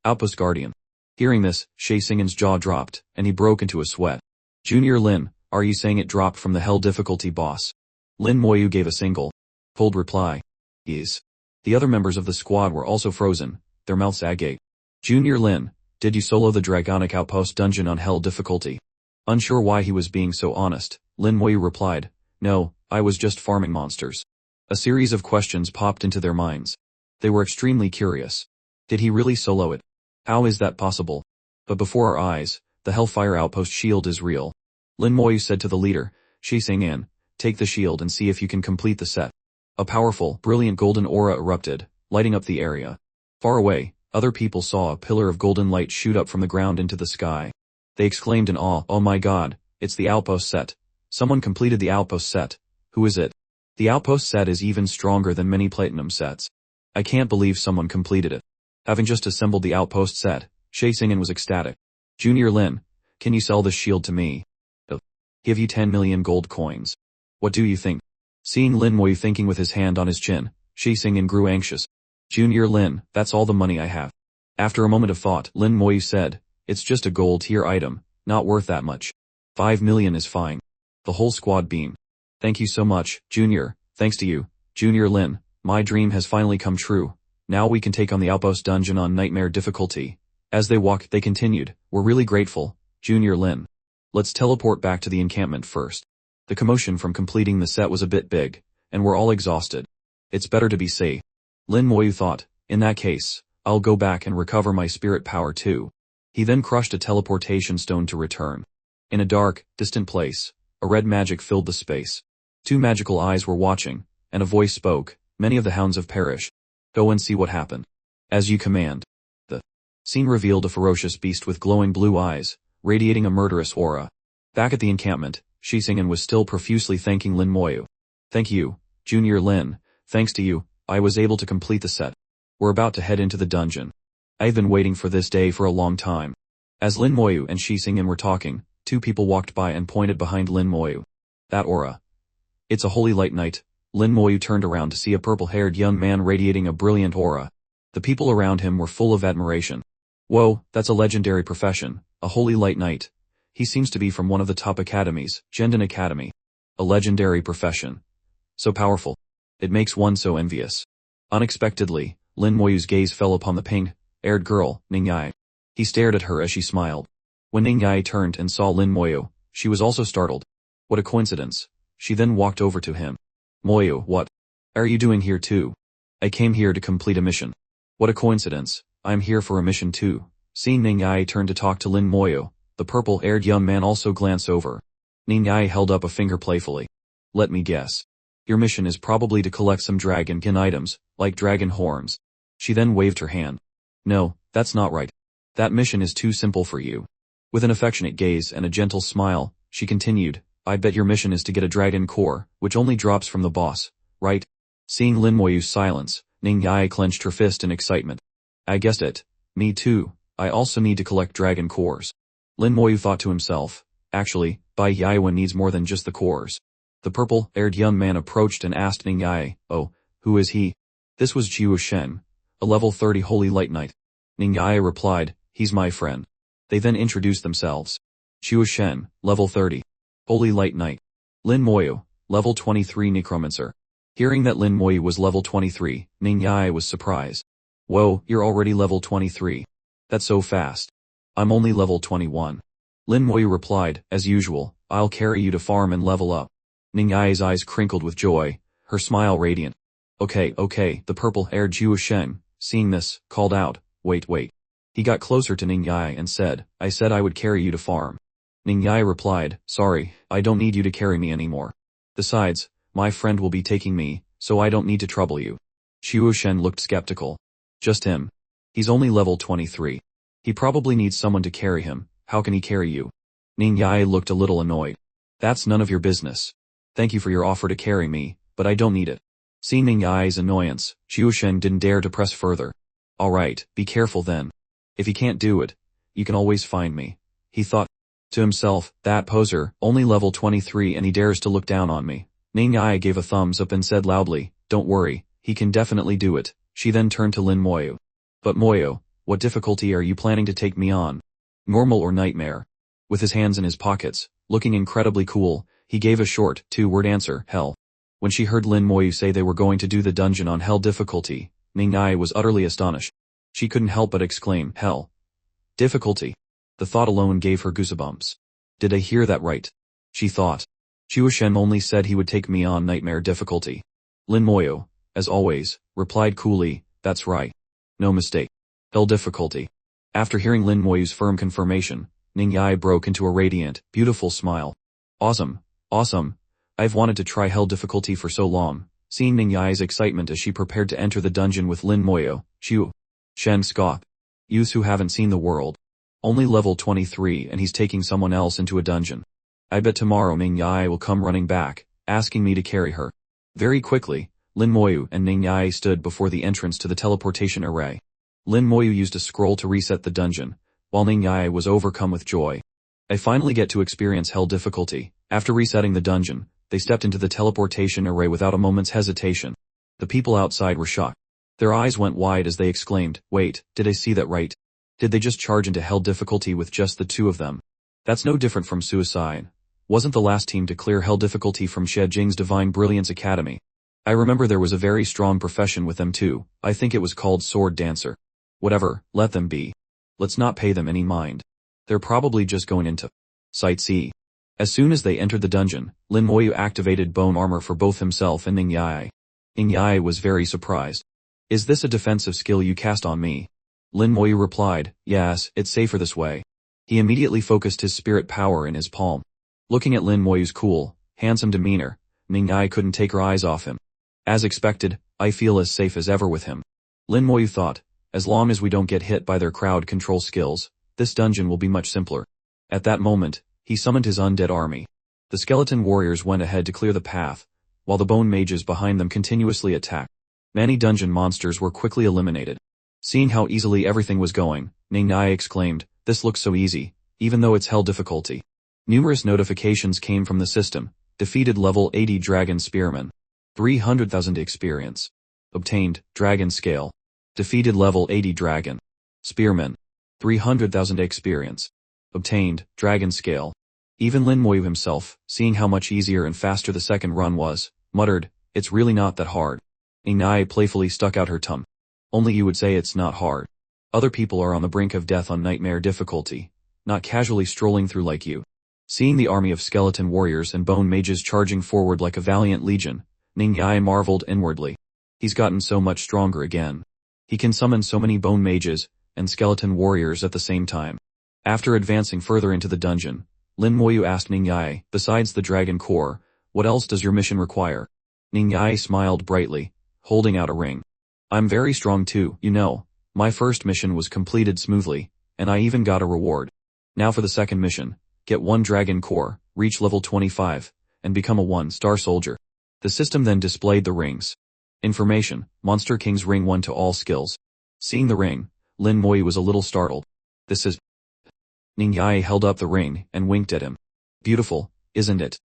Outpost Guardian." Hearing this, Shi Xingyan's jaw dropped, and he broke into a sweat. "Junior Lin, are you saying it dropped from the Hell difficulty boss?" Lin Moyu gave a single, cold reply. Yes. The other members of the squad were also frozen, their mouths agape. "Junior Lin, did you solo the Dragonic Outpost dungeon on Hell difficulty?" Unsure why he was being so honest, Lin Moyu replied, "No, I was just farming monsters." A series of questions popped into their minds. They were extremely curious. Did he really solo it? How is that possible? But before our eyes, the Hellfire Outpost shield is real. Lin Moyu said to the leader, Shi Xingyan, "Take the shield and see if you can complete the set." A powerful, brilliant golden aura erupted, lighting up the area. Far away, other people saw a pillar of golden light shoot up from the ground into the sky. They exclaimed in awe, "Oh my god, it's the Outpost set. Someone completed the Outpost set. Who is it? The Outpost set is even stronger than many platinum sets. I can't believe someone completed it." Having just assembled the Outpost set, Shi Xingyan was ecstatic. "Junior Lin, can you sell this shield to me? I'll give you 10 million gold coins. What do you think?" Seeing Lin Moyu thinking with his hand on his chin, Shi Xingyan grew anxious. "Junior Lin, that's all the money I have." After a moment of thought, Lin Moyu said, "It's just a gold tier item, not worth that much. 5 million is fine." The whole squad beamed. "Thank you so much, Junior, thanks to you, Junior Lin, my dream has finally come true. Now we can take on the Outpost dungeon on nightmare difficulty. As they walked, they continued, we're really grateful, Junior Lin. Let's teleport back to the encampment first. The commotion from completing the set was a bit big, and we're all exhausted. It's better to be safe. Lin Moyu thought, in that case, I'll go back and recover my spirit power too. He then crushed a teleportation stone to return. In a dark, distant place, a red magic filled the space. Two magical eyes were watching, and a voice spoke, many of the hounds have perished. Go and see what happened. As you command. The scene revealed a ferocious beast with glowing blue eyes, radiating a murderous aura. Back at the encampment, Shisingen was still profusely thanking Lin Moyu. Thank you, Junior Lin, thanks to you, I was able to complete the set. We're about to head into the dungeon. I've been waiting for this day for a long time. As Lin Moyu and Shisingen were talking, two people walked by and pointed behind Lin Moyu. That aura. It's a holy light knight. Lin Moyu turned around to see a purple-haired young man radiating a brilliant aura. The people around him were full of admiration. Whoa, that's a legendary profession, a holy light knight. He seems to be from one of the top academies, Jenden Academy. A legendary profession. So powerful. It makes one so envious. Unexpectedly, Lin Moyu's gaze fell upon the pink-haired girl, Ning Yai. He stared at her as she smiled. When Ning Yai turned and saw Lin Moyu, she was also startled. What a coincidence. She then walked over to him. Moyu, what are you doing here too? I came here to complete a mission. What a coincidence, I'm here for a mission too. Seeing Ning Yai turn to talk to Lin Moyu, the purple-haired young man also glanced over. Ning Yai held up a finger playfully. Let me guess. Your mission is probably to collect some dragon-kin items, like dragon horns. She then waved her hand. No, that's not right. That mission is too simple for you. With an affectionate gaze and a gentle smile, she continued, I bet your mission is to get a dragon core, which only drops from the boss, right? Seeing Lin Moyu's silence, Ning Yai clenched her fist in excitement. I guessed it. Me too. I also need to collect dragon cores. Lin Moyu thought to himself. Actually, Bai Yaiwen needs more than just the cores. The purple-haired young man approached and asked Ning Yai, oh, who is he? This was Jiu Shen, a level 30 holy light knight. Ning Yai replied, he's my friend. They then introduced themselves. Jiu Shen, level 30. Holy Light Knight. Lin Moyu, level 23 Necromancer. Hearing that Lin Moyu was level 23, Ning Yai was surprised. Whoa, you're already level 23. That's so fast. I'm only level 21. Lin Moyu replied, as usual, I'll carry you to farm and level up. Ning Yai's eyes crinkled with joy, her smile radiant. Okay, the purple-haired Jiu Shen, seeing this, called out, wait. He got closer to Ning Yai and said, I said I would carry you to farm. Ning Yai replied, sorry, I don't need you to carry me anymore. Besides, my friend will be taking me, so I don't need to trouble you. Jiu Shen looked skeptical. Just him. He's only level 23. He probably needs someone to carry him, how can he carry you? Ning Yai looked a little annoyed. That's none of your business. Thank you for your offer to carry me, but I don't need it. Seeing Ning Yai's annoyance, Jiu Shen didn't dare to press further. Alright, be careful then. If he can't do it, you can always find me. He thought to himself, that poser, only level 23 and he dares to look down on me. Ning Yai gave a thumbs up and said loudly, don't worry, he can definitely do it. She then turned to Lin Moyu. But Moyu, what difficulty are you planning to take me on? Normal or nightmare? With his hands in his pockets, looking incredibly cool, he gave a short, two-word answer, hell. When she heard Lin Moyu say they were going to do the dungeon on hell difficulty, Ning Yai was utterly astonished. She couldn't help but exclaim, hell. Difficulty. The thought alone gave her goosebumps. Did I hear that right? She thought. Jiu Shen only said he would take me on nightmare difficulty. Lin Moyu, as always, replied coolly, that's right. No mistake. Hell difficulty. After hearing Lin Moyu's firm confirmation, Ning Yai broke into a radiant, beautiful smile. Awesome. I've wanted to try hell difficulty for so long. Seeing Ning Yai's excitement as she prepared to enter the dungeon with Lin Moyu, Jiu Shen scoffed. Youths who haven't seen the world. Only level 23 and he's taking someone else into a dungeon. I bet tomorrow Ning Yai will come running back, asking me to carry her. Very quickly, Lin Moyu and Ning Yai stood before the entrance to the teleportation array. Lin Moyu used a scroll to reset the dungeon, while Ning Yai was overcome with joy. I finally get to experience hell difficulty. After resetting the dungeon, they stepped into the teleportation array without a moment's hesitation. The people outside were shocked. Their eyes went wide as they exclaimed, wait, did I see that right? Did they just charge into hell difficulty with just the two of them? That's no different from suicide. Wasn't the last team to clear hell difficulty from Xie Jing's Divine Brilliance Academy? I remember there was a very strong profession with them too, I think it was called sword dancer. Whatever, let them be. Let's not pay them any mind. They're probably just going into sightsee. As soon as they entered the dungeon, Lin Moyu activated bone armor for both himself and Ning Yai. Ning Yai was very surprised. Is this a defensive skill you cast on me? Lin Moyu replied, yes, it's safer this way. He immediately focused his spirit power in his palm. Looking at Lin Moyu's cool, handsome demeanor, Ning Yai couldn't take her eyes off him. As expected, I feel as safe as ever with him. Lin Moyu thought, as long as we don't get hit by their crowd control skills, this dungeon will be much simpler. At that moment, he summoned his undead army. The skeleton warriors went ahead to clear the path, while the bone mages behind them continuously attacked. Many dungeon monsters were quickly eliminated. Seeing how easily everything was going, Ning Yai exclaimed, this looks so easy, even though it's hell difficulty. Numerous notifications came from the system. Defeated level 80 Dragon Spearman. 300,000 experience. Obtained, Dragon Scale. Defeated level 80 Dragon Spearman. 300,000 experience. Obtained, Dragon Scale. Even Lin Moyu himself, seeing how much easier and faster the second run was, muttered, it's really not that hard. Ning Yai playfully stuck out her tongue. Only you would say it's not hard. Other people are on the brink of death on nightmare difficulty, not casually strolling through like you. Seeing the army of skeleton warriors and bone mages charging forward like a valiant legion, Ning Yai marveled inwardly. He's gotten so much stronger again. He can summon so many bone mages and skeleton warriors at the same time. After advancing further into the dungeon, Lin Moyu asked Ning Yai, besides the dragon core, what else does your mission require? Ning Yai smiled brightly, holding out a ring. I'm very strong too, you know. My first mission was completed smoothly, and I even got a reward. Now for the second mission, get 1 dragon core, reach level 25, and become a 1-star soldier. The system then displayed the rings. Information, Monster King's ring 1 to all skills. Seeing the ring, Lin Moyu was a little startled. This is... Ning Yai held up the ring and winked at him. Beautiful, isn't it?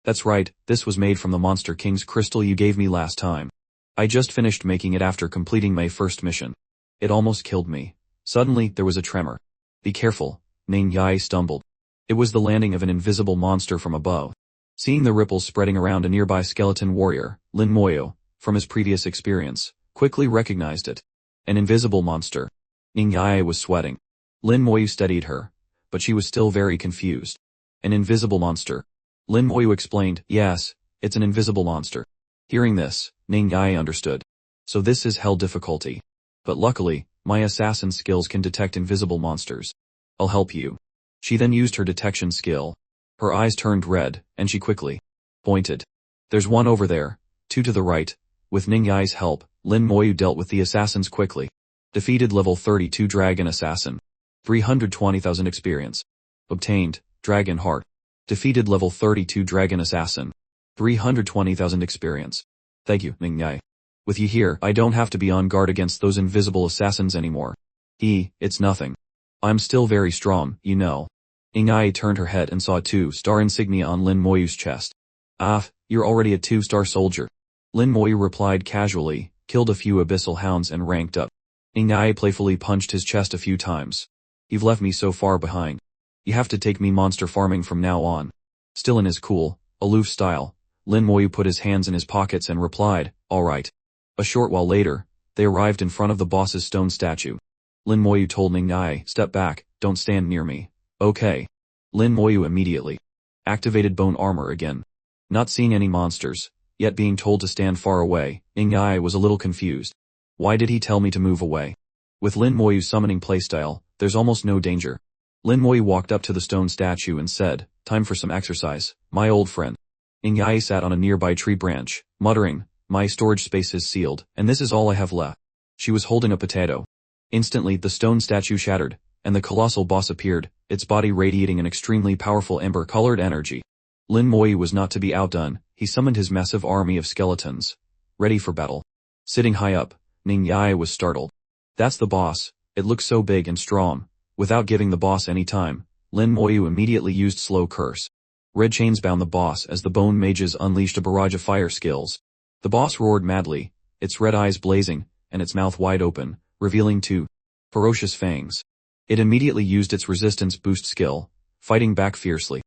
That's right, this was made from the Monster King's crystal you gave me last time. I just finished making it after completing my first mission. It almost killed me. Suddenly, there was a tremor. Be careful, Ning Yai stumbled. It was the landing of an invisible monster from above. Seeing the ripples spreading around a nearby skeleton warrior, Lin Moyu, from his previous experience, quickly recognized it. An invisible monster. Ning Yai was sweating. Lin Moyu steadied her, but she was still very confused. An invisible monster. Lin Moyu explained, yes, it's an invisible monster. Hearing this, Ning Yai understood. So this is hell difficulty. But luckily, my assassin skills can detect invisible monsters. I'll help you. She then used her detection skill. Her eyes turned red, and she quickly pointed. There's one over there, 2 to the right. With Ning Yai's help, Lin Moyu dealt with the assassins quickly. Defeated level 32 Dragon Assassin. 320,000 experience. Obtained, Dragon Heart. Defeated level 32 Dragon Assassin. 320,000 experience. Thank you, Ning Yai. With you here, I don't have to be on guard against those invisible assassins anymore. It's nothing. I'm still very strong, you know. Ning Yai turned her head and saw a 2-star insignia on Lin Moyu's chest. Ah, you're already a 2-star soldier. Lin Moyu replied casually, killed a few abyssal hounds and ranked up. Ning Yai playfully punched his chest a few times. You've left me so far behind. You have to take me monster farming from now on. Still in his cool, aloof style, Lin Moyu put his hands in his pockets and replied, alright. A short while later, they arrived in front of the boss's stone statue. Lin Moyu told Ning Yai, step back, don't stand near me. Okay. Lin Moyu immediately activated bone armor again. Not seeing any monsters, yet being told to stand far away, Ning Yai was a little confused. Why did he tell me to move away? With Lin Moyu's summoning playstyle, there's almost no danger. Lin Moyu walked up to the stone statue and said, time for some exercise, my old friend. Ning Yai sat on a nearby tree branch, muttering, my storage space is sealed, and this is all I have left. She was holding a potato. Instantly, the stone statue shattered, and the colossal boss appeared, its body radiating an extremely powerful ember-colored energy. Lin Moyu was not to be outdone. He summoned his massive army of skeletons, ready for battle. Sitting high up, Ning Yai was startled. That's the boss. It looks so big and strong. Without giving the boss any time, Lin Moyu immediately used slow curse. Red chains bound the boss as the bone mages unleashed a barrage of fire skills. The boss roared madly, its red eyes blazing, and its mouth wide open, revealing 2 ferocious fangs. It immediately used its resistance boost skill, fighting back fiercely.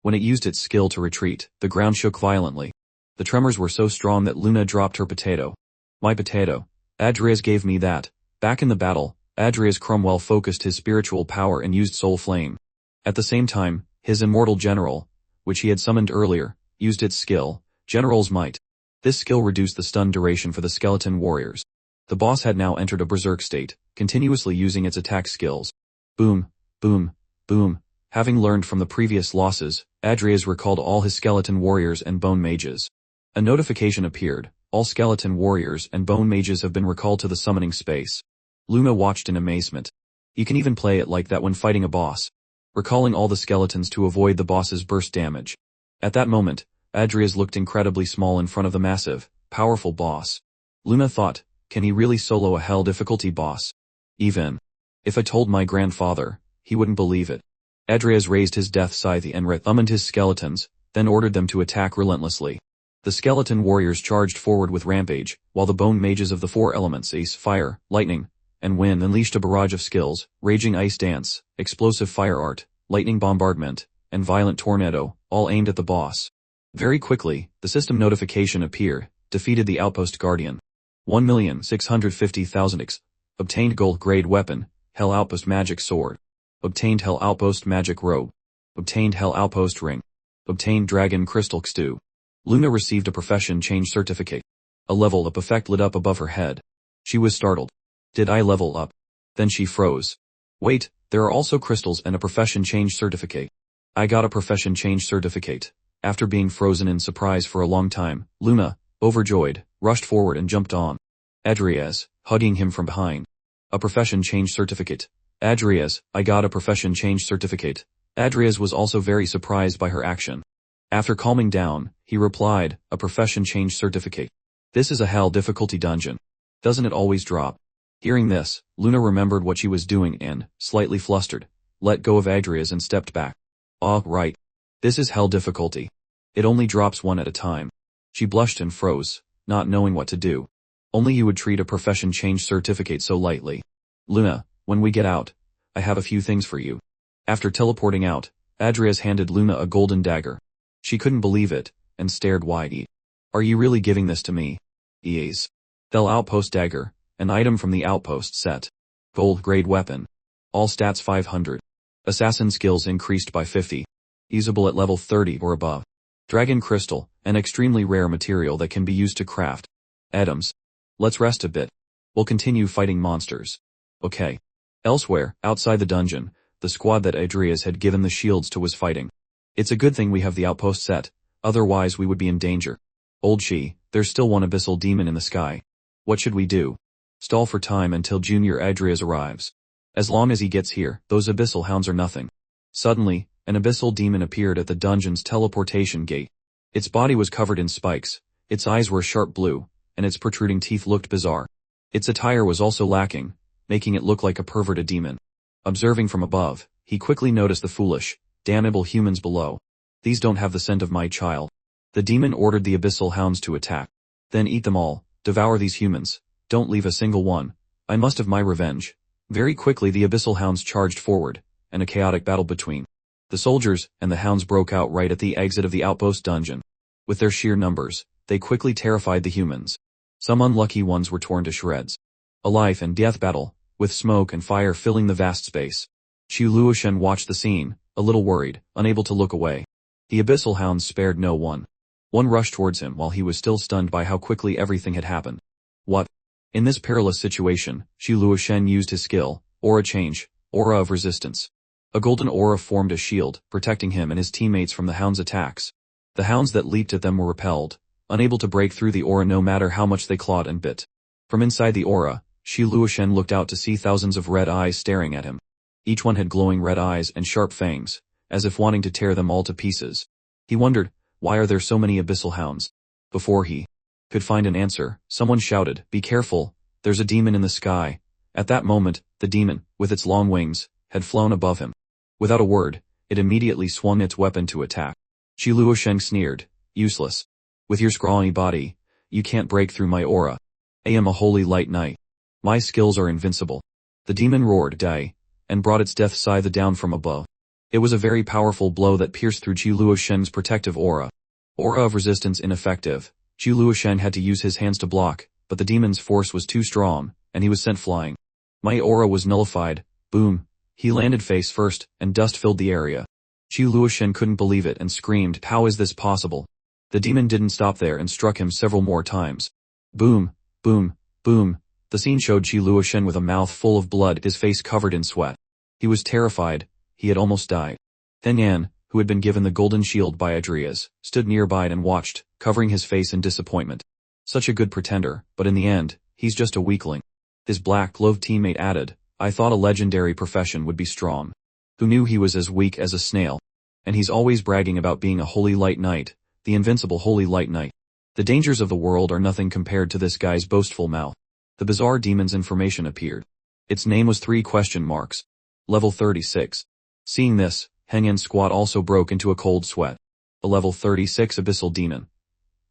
When it used its skill to retreat, the ground shook violently. The tremors were so strong that Luna dropped her potato. My potato. Adrias gave me that. Back in the battle, Adrias Cromwell focused his spiritual power and used soul flame. At the same time, his immortal general, which he had summoned earlier, used its skill, General's Might. This skill reduced the stun duration for the skeleton warriors. The boss had now entered a berserk state, continuously using its attack skills. Boom, boom, boom. Having learned from the previous losses, Adrias recalled all his skeleton warriors and bone mages. A notification appeared. All skeleton warriors and bone mages have been recalled to the summoning space. Luna watched in amazement. You can even play it like that when fighting a boss, recalling all the skeletons to avoid the boss's burst damage. At that moment, Adrias looked incredibly small in front of the massive, powerful boss. Luna thought, can he really solo a hell difficulty boss? Even if I told my grandfather, he wouldn't believe it. Adrias raised his death scythe and summoned his skeletons, then ordered them to attack relentlessly. The skeleton warriors charged forward with rampage, while the bone mages of the four elements Ace, Fire, Lightning, and Wind unleashed a barrage of skills, Raging Ice Dance, Explosive Fire Art, Lightning Bombardment, and Violent Tornado, all aimed at the boss. Very quickly, the system notification appeared, defeated the Outpost Guardian. 1,650,000 X. Obtained Gold Grade Weapon, Hell Outpost Magic Sword. Obtained Hell Outpost Magic Robe. Obtained Hell Outpost Ring. Obtained Dragon Crystal X2. Luna received a profession change certificate. A level up effect lit up above her head. She was startled. Did I level up? Then she froze. Wait, there are also crystals and a profession change certificate. I got a profession change certificate. After being frozen in surprise for a long time, Luna, overjoyed, rushed forward and jumped on Adrias, hugging him from behind. A profession change certificate. Adrias, I got a profession change certificate. Adrias was also very surprised by her action. After calming down, he replied, a profession change certificate. This is a hell difficulty dungeon. Doesn't it always drop? Hearing this, Luna remembered what she was doing and, slightly flustered, let go of Adrias and stepped back. Ah, right. This is hell difficulty. It only drops one at a time. She blushed and froze, not knowing what to do. Only you would treat a profession change certificate so lightly. Luna, when we get out, I have a few things for you. After teleporting out, Adrias handed Luna a golden dagger. She couldn't believe it, and stared wide-eyed. Are you really giving this to me? Yes. Hell Outpost Dagger, an item from the Outpost set. Gold grade weapon. All stats 500. Assassin skills increased by 50. Usable at level 30 or above. Dragon Crystal, an extremely rare material that can be used to craft items. Let's rest a bit. We'll continue fighting monsters. Okay. Elsewhere, outside the dungeon, the squad that Adrias had given the shields to was fighting. It's a good thing we have the outpost set, otherwise we would be in danger. Old She, there's still one abyssal demon in the sky. What should we do? Stall for time until Junior Adrias arrives. As long as he gets here, those abyssal hounds are nothing. Suddenly, an abyssal demon appeared at the dungeon's teleportation gate. Its body was covered in spikes, its eyes were sharp blue, and its protruding teeth looked bizarre. Its attire was also lacking, making it look like a perverted demon. Observing from above, he quickly noticed the foolish, damnable humans below. These don't have the scent of my child. The demon ordered the abyssal hounds to attack. Then eat them all, devour these humans, don't leave a single one. I must have my revenge. Very quickly the abyssal hounds charged forward, and a chaotic battle between the soldiers and the hounds broke out right at the exit of the outpost dungeon. With their sheer numbers, they quickly terrified the humans. Some unlucky ones were torn to shreds. A life and death battle, with smoke and fire filling the vast space. Xu Luoshen watched the scene, a little worried, unable to look away. The abyssal hounds spared no one. One rushed towards him while he was still stunned by how quickly everything had happened. What? In this perilous situation, Xu Luoshen used his skill, Aura Change, Aura of Resistance. A golden aura formed a shield, protecting him and his teammates from the hounds' attacks. The hounds that leaped at them were repelled, unable to break through the aura no matter how much they clawed and bit. From inside the aura, Xu Luoshen looked out to see thousands of red eyes staring at him. Each one had glowing red eyes and sharp fangs, as if wanting to tear them all to pieces. He wondered, why are there so many abyssal hounds? Before he could find an answer, someone shouted, "Be careful, there's a demon in the sky." At that moment, the demon, with its long wings, had flown above him. Without a word, it immediately swung its weapon to attack. Xu Luoshen sneered, "Useless. With your scrawny body, you can't break through my aura. I am a holy light knight. My skills are invincible." The demon roared, "Die," and brought its death scythe down from above. It was a very powerful blow that pierced through Xu Luoshen's protective aura. Aura of resistance ineffective. Xu Luoshen had to use his hands to block, but the demon's force was too strong, and he was sent flying. My aura was nullified. Boom. He landed face first, and dust filled the area. Xu Luoshen couldn't believe it and screamed, "How is this possible?" The demon didn't stop there and struck him several more times. Boom, boom, boom. The scene showed Xu Luoshen with a mouth full of blood, his face covered in sweat. He was terrified. He had almost died. Then Yan, who had been given the golden shield by Adrias, stood nearby and watched, covering his face in disappointment. Such a good pretender, but in the end, he's just a weakling. His black-gloved teammate added, "I thought a legendary profession would be strong. Who knew he was as weak as a snail? And he's always bragging about being a holy light knight, the invincible holy light knight. The dangers of the world are nothing compared to this guy's boastful mouth." The bizarre demon's information appeared. Its name was 3 question marks. Level 36. Seeing this, Henyan's squad also broke into a cold sweat. A level 36 abyssal demon.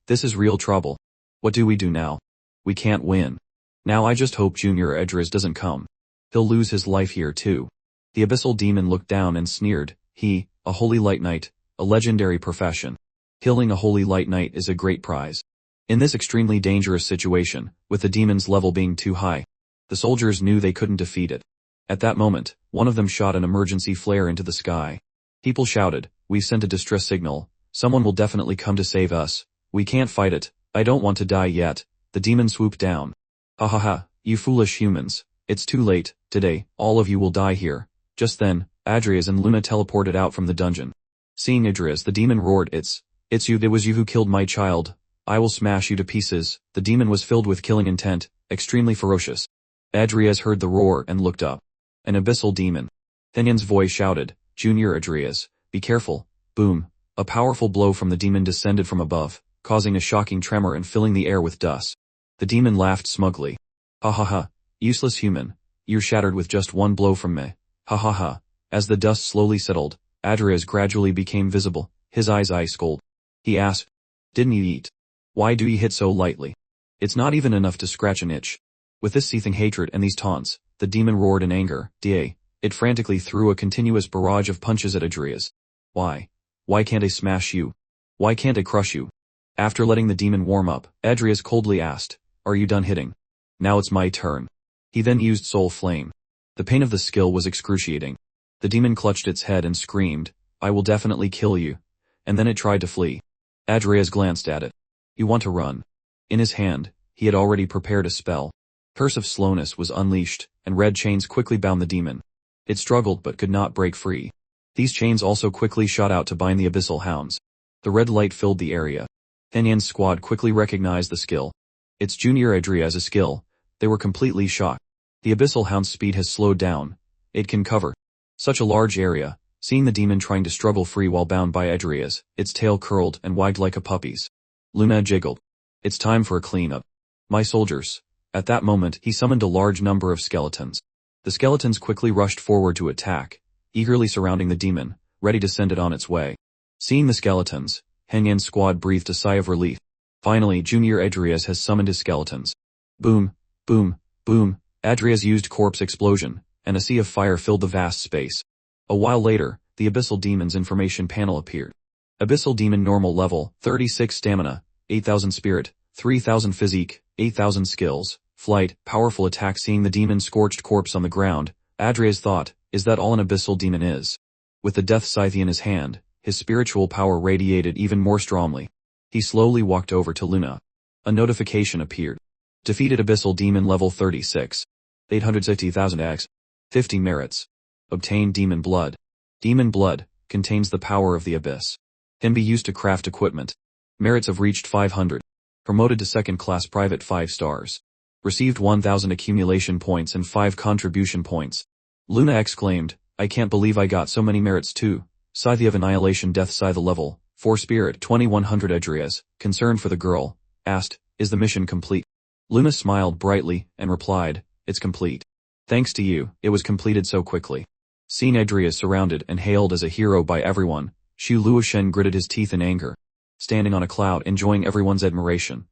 This is real trouble. What do we do now? We can't win. Now I just hope Junior Edras doesn't come. He'll lose his life here too. The abyssal demon looked down and sneered. He, a holy light knight, a legendary profession. Killing a holy light knight is a great prize. In this extremely dangerous situation, with the demon's level being too high, the soldiers knew they couldn't defeat it. At that moment, one of them shot an emergency flare into the sky. People shouted, "We've sent a distress signal. Someone will definitely come to save us. We can't fight it. I don't want to die yet." The demon swooped down. "Ha ha ha, you foolish humans. It's too late. Today, all of you will die here." Just then, Adrias and Luna teleported out from the dungeon. Seeing Adrias, the demon roared, It's you, it was you who killed my child. I will smash you to pieces." The demon was filled with killing intent, extremely ferocious. Adrias heard the roar and looked up. An abyssal demon. Henyan's voice shouted, "Junior Adrias, be careful." Boom. A powerful blow from the demon descended from above, causing a shocking tremor and filling the air with dust. The demon laughed smugly. "Ha ha ha, useless human. You're shattered with just one blow from me. Ha ha ha." As the dust slowly settled, Adrias gradually became visible, his eyes ice cold. He asked, "Didn't you eat? Why do you hit so lightly? It's not even enough to scratch an itch." With this seething hatred and these taunts, the demon roared in anger. It frantically threw a continuous barrage of punches at Adrias. Why? Why can't I smash you? Why can't I crush you? After letting the demon warm up, Adrias coldly asked, "Are you done hitting? Now it's my turn." He then used Soul Flame. The pain of the skill was excruciating. The demon clutched its head and screamed, "I will definitely kill you." And then it tried to flee. Adrias glanced at it. "You want to run?" In his hand, he had already prepared a spell. Curse of Slowness was unleashed, and red chains quickly bound the demon. It struggled but could not break free. These chains also quickly shot out to bind the abyssal hounds. The red light filled the area. Henyan's squad quickly recognized the skill. It's Junior Adrias' skill. They were completely shocked. The abyssal hound's speed has slowed down. It can cover such a large area. Seeing the demon trying to struggle free while bound by Adrias, its tail curled and wagged like a puppy's. Luna jiggled. "It's time for a cleanup. My soldiers." At that moment, he summoned a large number of skeletons. The skeletons quickly rushed forward to attack, eagerly surrounding the demon, ready to send it on its way. Seeing the skeletons, Henyan's squad breathed a sigh of relief. Finally, Junior Adrias has summoned his skeletons. Boom, boom, boom. Adrias used corpse explosion, and a sea of fire filled the vast space. A while later, the Abyssal Demon's information panel appeared. Abyssal Demon normal level, 36 stamina, 8,000 spirit, 3,000 physique, 8,000 skills, flight, powerful attack. Seeing the demon's scorched corpse on the ground, Adrias thought, is that all an Abyssal Demon is? With the death scythe in his hand, his spiritual power radiated even more strongly. He slowly walked over to Luna. A notification appeared. Defeated Abyssal Demon level 36. 850,000 X. 50 merits. Obtained Demon Blood. Demon Blood contains the power of the Abyss. Can be used to craft equipment. Merits have reached 500. Promoted to second class private 5 stars. Received 1,000 accumulation points and 5 contribution points. Luna exclaimed, I can't believe I got so many merits too. Scythe of Annihilation Death Scythe level 4 spirit 2100. Adrias, concerned for the girl, asked, is the mission complete? Luna smiled brightly and replied, it's complete. Thanks to you, it was completed so quickly. Seeing Adrias surrounded and hailed as a hero by everyone, Xu Luoshen gritted his teeth in anger. Standing on a cloud enjoying everyone's admiration.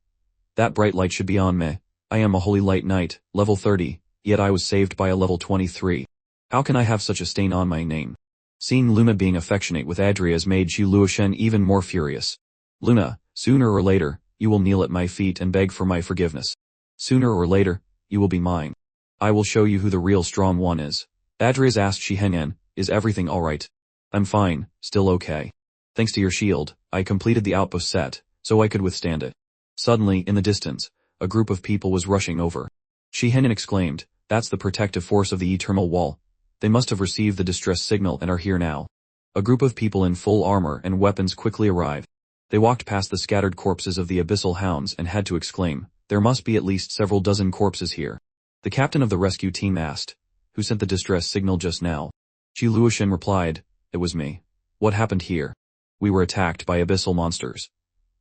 That bright light should be on me. I am a holy light knight, level 30, yet I was saved by a level 23. How can I have such a stain on my name? Seeing Luna being affectionate with Adrias made Xu Luoshen even more furious. Luna, sooner or later, you will kneel at my feet and beg for my forgiveness. Sooner or later, you will be mine. I will show you who the real strong one is. Adrias asked Shihenen, is everything alright? I'm fine, still okay. Thanks to your shield, I completed the outpost set, so I could withstand it. Suddenly, in the distance, a group of people was rushing over. Shihenen exclaimed, that's the protective force of the Eternal Wall. They must have received the distress signal and are here now. A group of people in full armor and weapons quickly arrived. They walked past the scattered corpses of the Abyssal Hounds and had to exclaim, there must be at least several dozen corpses here. The captain of the rescue team asked, who sent the distress signal just now? Ji Luoshen replied, it was me. What happened here? We were attacked by abyssal monsters.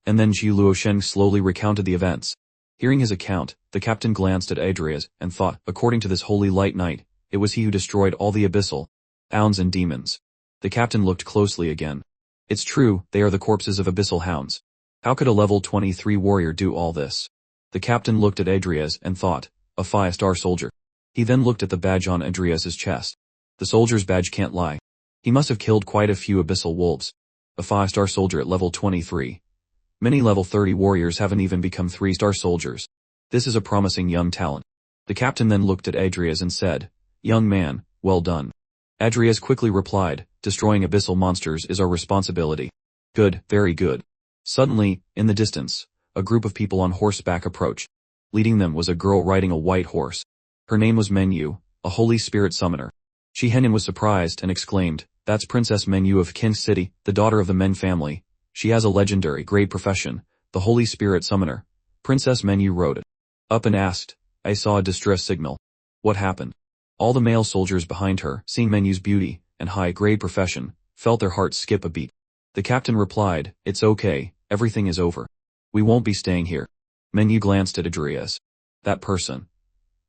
And then Ji Luoshen slowly recounted the events. Hearing his account, the captain glanced at Adrias and thought, according to this holy light knight, it was he who destroyed all the abyssal hounds and demons. The captain looked closely again. It's true, they are the corpses of abyssal hounds. How could a level 23 warrior do all this? The captain looked at Adrias and thought, a 5-star soldier. He then looked at the badge on Adrias's chest. The soldier's badge can't lie. He must have killed quite a few abyssal wolves. A 5-star soldier at level 23. Many level 30 warriors haven't even become 3-star soldiers. This is a promising young talent. The captain then looked at Adrias and said, young man, well done. Adrias quickly replied, destroying abyssal monsters is our responsibility. Good, very good. Suddenly, in the distance, a group of people on horseback approached. Leading them was a girl riding a white horse. Her name was Menyu, a holy spirit summoner. Shihenen was surprised and exclaimed, that's Princess Menyu of Qin City, the daughter of the Men family. She has a legendary great profession, the holy spirit summoner. Princess Menyu rode it up and asked, I saw a distress signal. What happened? All the male soldiers behind her, seeing Menyu's beauty and high-grade profession, felt their hearts skip a beat. The captain replied, it's okay, everything is over. We won't be staying here. Menyu glanced at Adrias. That person.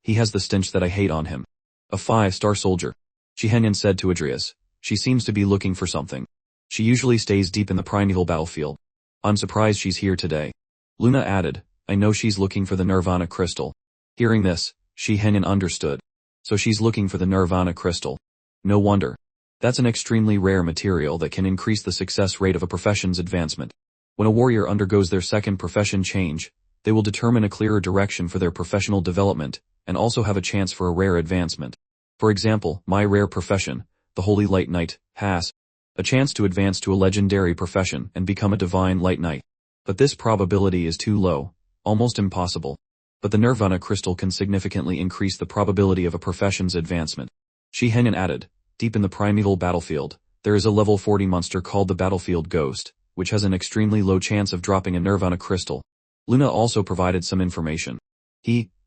He has the stench that I hate on him. A 5-star soldier. Shihenen said to Adrias. She seems to be looking for something. She usually stays deep in the primeval battlefield. I'm surprised she's here today. Luna added, I know she's looking for the Nirvana crystal. Hearing this, Shihenen understood. So she's looking for the Nirvana crystal. No wonder. That's an extremely rare material that can increase the success rate of a profession's advancement. When a warrior undergoes their second profession change, they will determine a clearer direction for their professional development, and also have a chance for a rare advancement. For example, my rare profession, the Holy Light Knight, has a chance to advance to a legendary profession and become a divine light knight. But this probability is too low, almost impossible. But the Nirvana crystal can significantly increase the probability of a profession's advancement. Shihenen added, deep in the primeval battlefield, there is a level 40 monster called the Battlefield Ghost, which has an extremely low chance of dropping a Nirvana crystal. Luna also provided some information.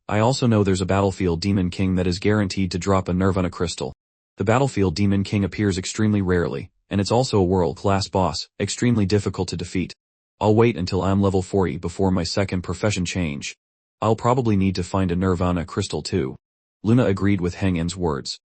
I also know there's a Battlefield Demon King that is guaranteed to drop a Nirvana crystal. The Battlefield Demon King appears extremely rarely, and it's also a world-class boss, extremely difficult to defeat. I'll wait until I'm level 40 before my second profession change. I'll probably need to find a Nirvana crystal too. Luna agreed with Hengen's words.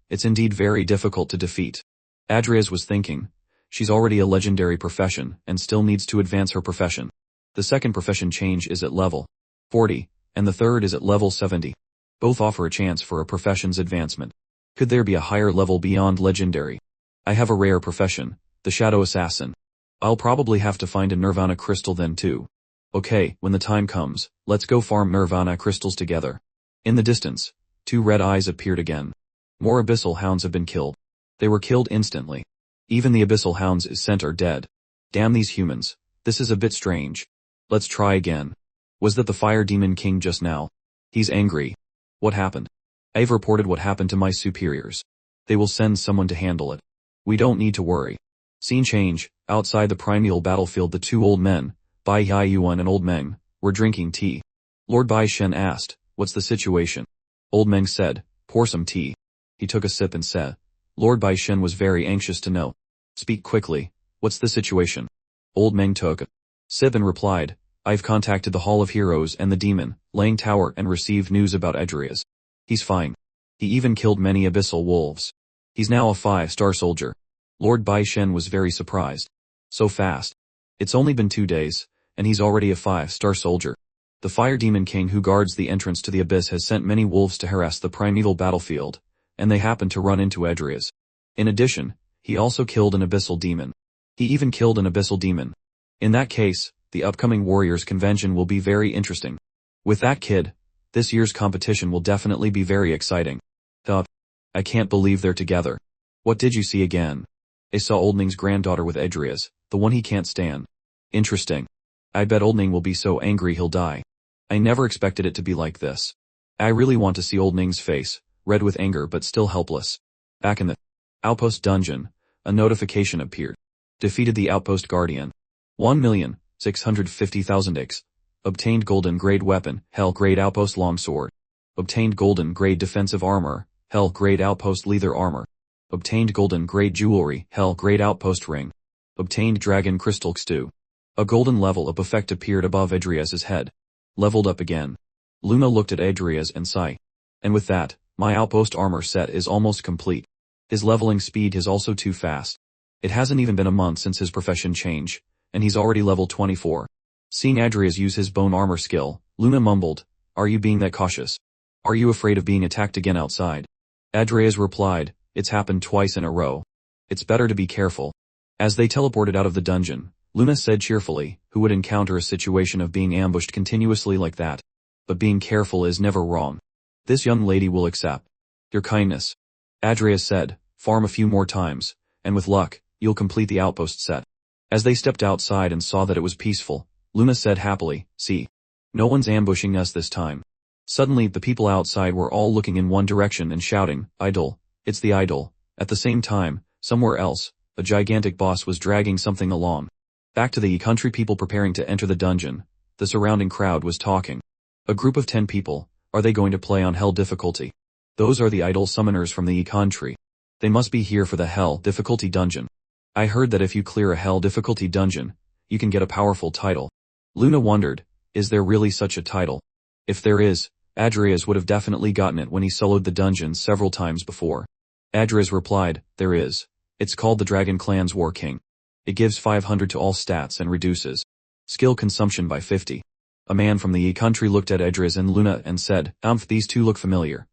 It's indeed very difficult to defeat. Adrias was thinking. She's already a legendary profession and still needs to advance her profession. The second profession change is at level 40, and the third is at level 70. Both offer a chance for a profession's advancement. Could there be a higher level beyond legendary? I have a rare profession, the Shadow Assassin. I'll probably have to find a Nirvana crystal then too. Okay, when the time comes, let's go farm Nirvana crystals together. In the distance, 2 red eyes appeared again. More abyssal hounds have been killed. They were killed instantly. Even the abyssal hounds is sent are dead. Damn these humans. This is a bit strange. Let's try again. Was that the Fire Demon King just now? He's angry. What happened? I've reported what happened to my superiors. They will send someone to handle it. We don't need to worry. Scene change. Outside the primeval battlefield, the 2 old men, Bai Yuan and Old Meng, were drinking tea. Lord Bai Shen asked, what's the situation? Old Meng said, pour some tea. He took a sip and said. Lord Bai Shen was very anxious to know. Speak quickly. What's the situation? Old Meng took a sip and replied, I've contacted the Hall of Heroes and the Demon Lang Tower and received news about Adrias. He's fine. He even killed many abyssal wolves. He's now a 5-star soldier. Lord Bai Shen was very surprised. So fast. It's only been 2 days, and he's already a 5-star soldier. The Fire Demon King who guards the entrance to the abyss has sent many wolves to harass the primeval battlefield, and they happen to run into Adrias. In addition, he also killed an abyssal demon. He even killed an abyssal demon. In that case, the upcoming Warriors convention will be very interesting. With that kid, this year's competition will definitely be very exciting. I can't believe they're together. What did you see again? I saw Oldning's granddaughter with Edrias, the one he can't stand. Interesting. I bet Oldning will be so angry he'll die. I never expected it to be like this. I really want to see Oldning's face, red with anger but still helpless. Back in the outpost dungeon, a notification appeared. Defeated the outpost guardian. 1,650,000 X. Obtained golden grade weapon, hell grade outpost longsword. Obtained golden grade defensive armor, hell grade outpost leather armor. Obtained golden grade jewelry, hell grade outpost ring. Obtained dragon crystal stew. A golden level up effect appeared above Edrias's head. Leveled up again. Luna looked at Edrias and sighed. And with that, my outpost armor set is almost complete. His leveling speed is also too fast. It hasn't even been a month since his profession change, and he's already level 24. Seeing Edrias use his bone armor skill, Luna mumbled, "Are you being that cautious? Are you afraid of being attacked again outside?" Edrias replied, "It's happened twice in a row. It's better to be careful." As they teleported out of the dungeon, Luna said cheerfully, "Who would encounter a situation of being ambushed continuously like that? But being careful is never wrong. This young lady will accept your kindness." Edrias said, "Farm a few more times, and with luck, you'll complete the outpost set." As they stepped outside and saw that it was peaceful, Luna said happily, "See. No one's ambushing us this time." Suddenly the people outside were all looking in one direction and shouting, "Idol, it's the idol." At the same time, somewhere else, a gigantic boss was dragging something along. Back to the country people preparing to enter the dungeon, the surrounding crowd was talking. A group of 10 people, are they going to play on hell difficulty? Those are the idol summoners from the country. They must be here for the hell difficulty dungeon. I heard that if you clear a hell difficulty dungeon, you can get a powerful title. Luna wondered, is there really such a title? If there is, Edrias would have definitely gotten it when he soloed the dungeon several times before. Edrias replied, "There is. It's called the Dragon Clan's War King. It gives 500 to all stats and reduces skill consumption by 50. A man from the country looked at Edrias and Luna and said, these two look familiar.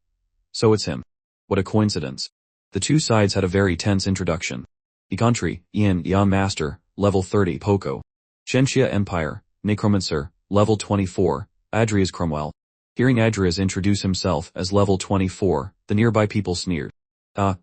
So it's him. What a coincidence." The two sides had a very tense introduction. Country, Ian Master, level 30 Poco. Shenxia Empire, Necromancer, level 24, Edrias Cromwell. Hearing Edrias introduce himself as level 24, the nearby people sneered.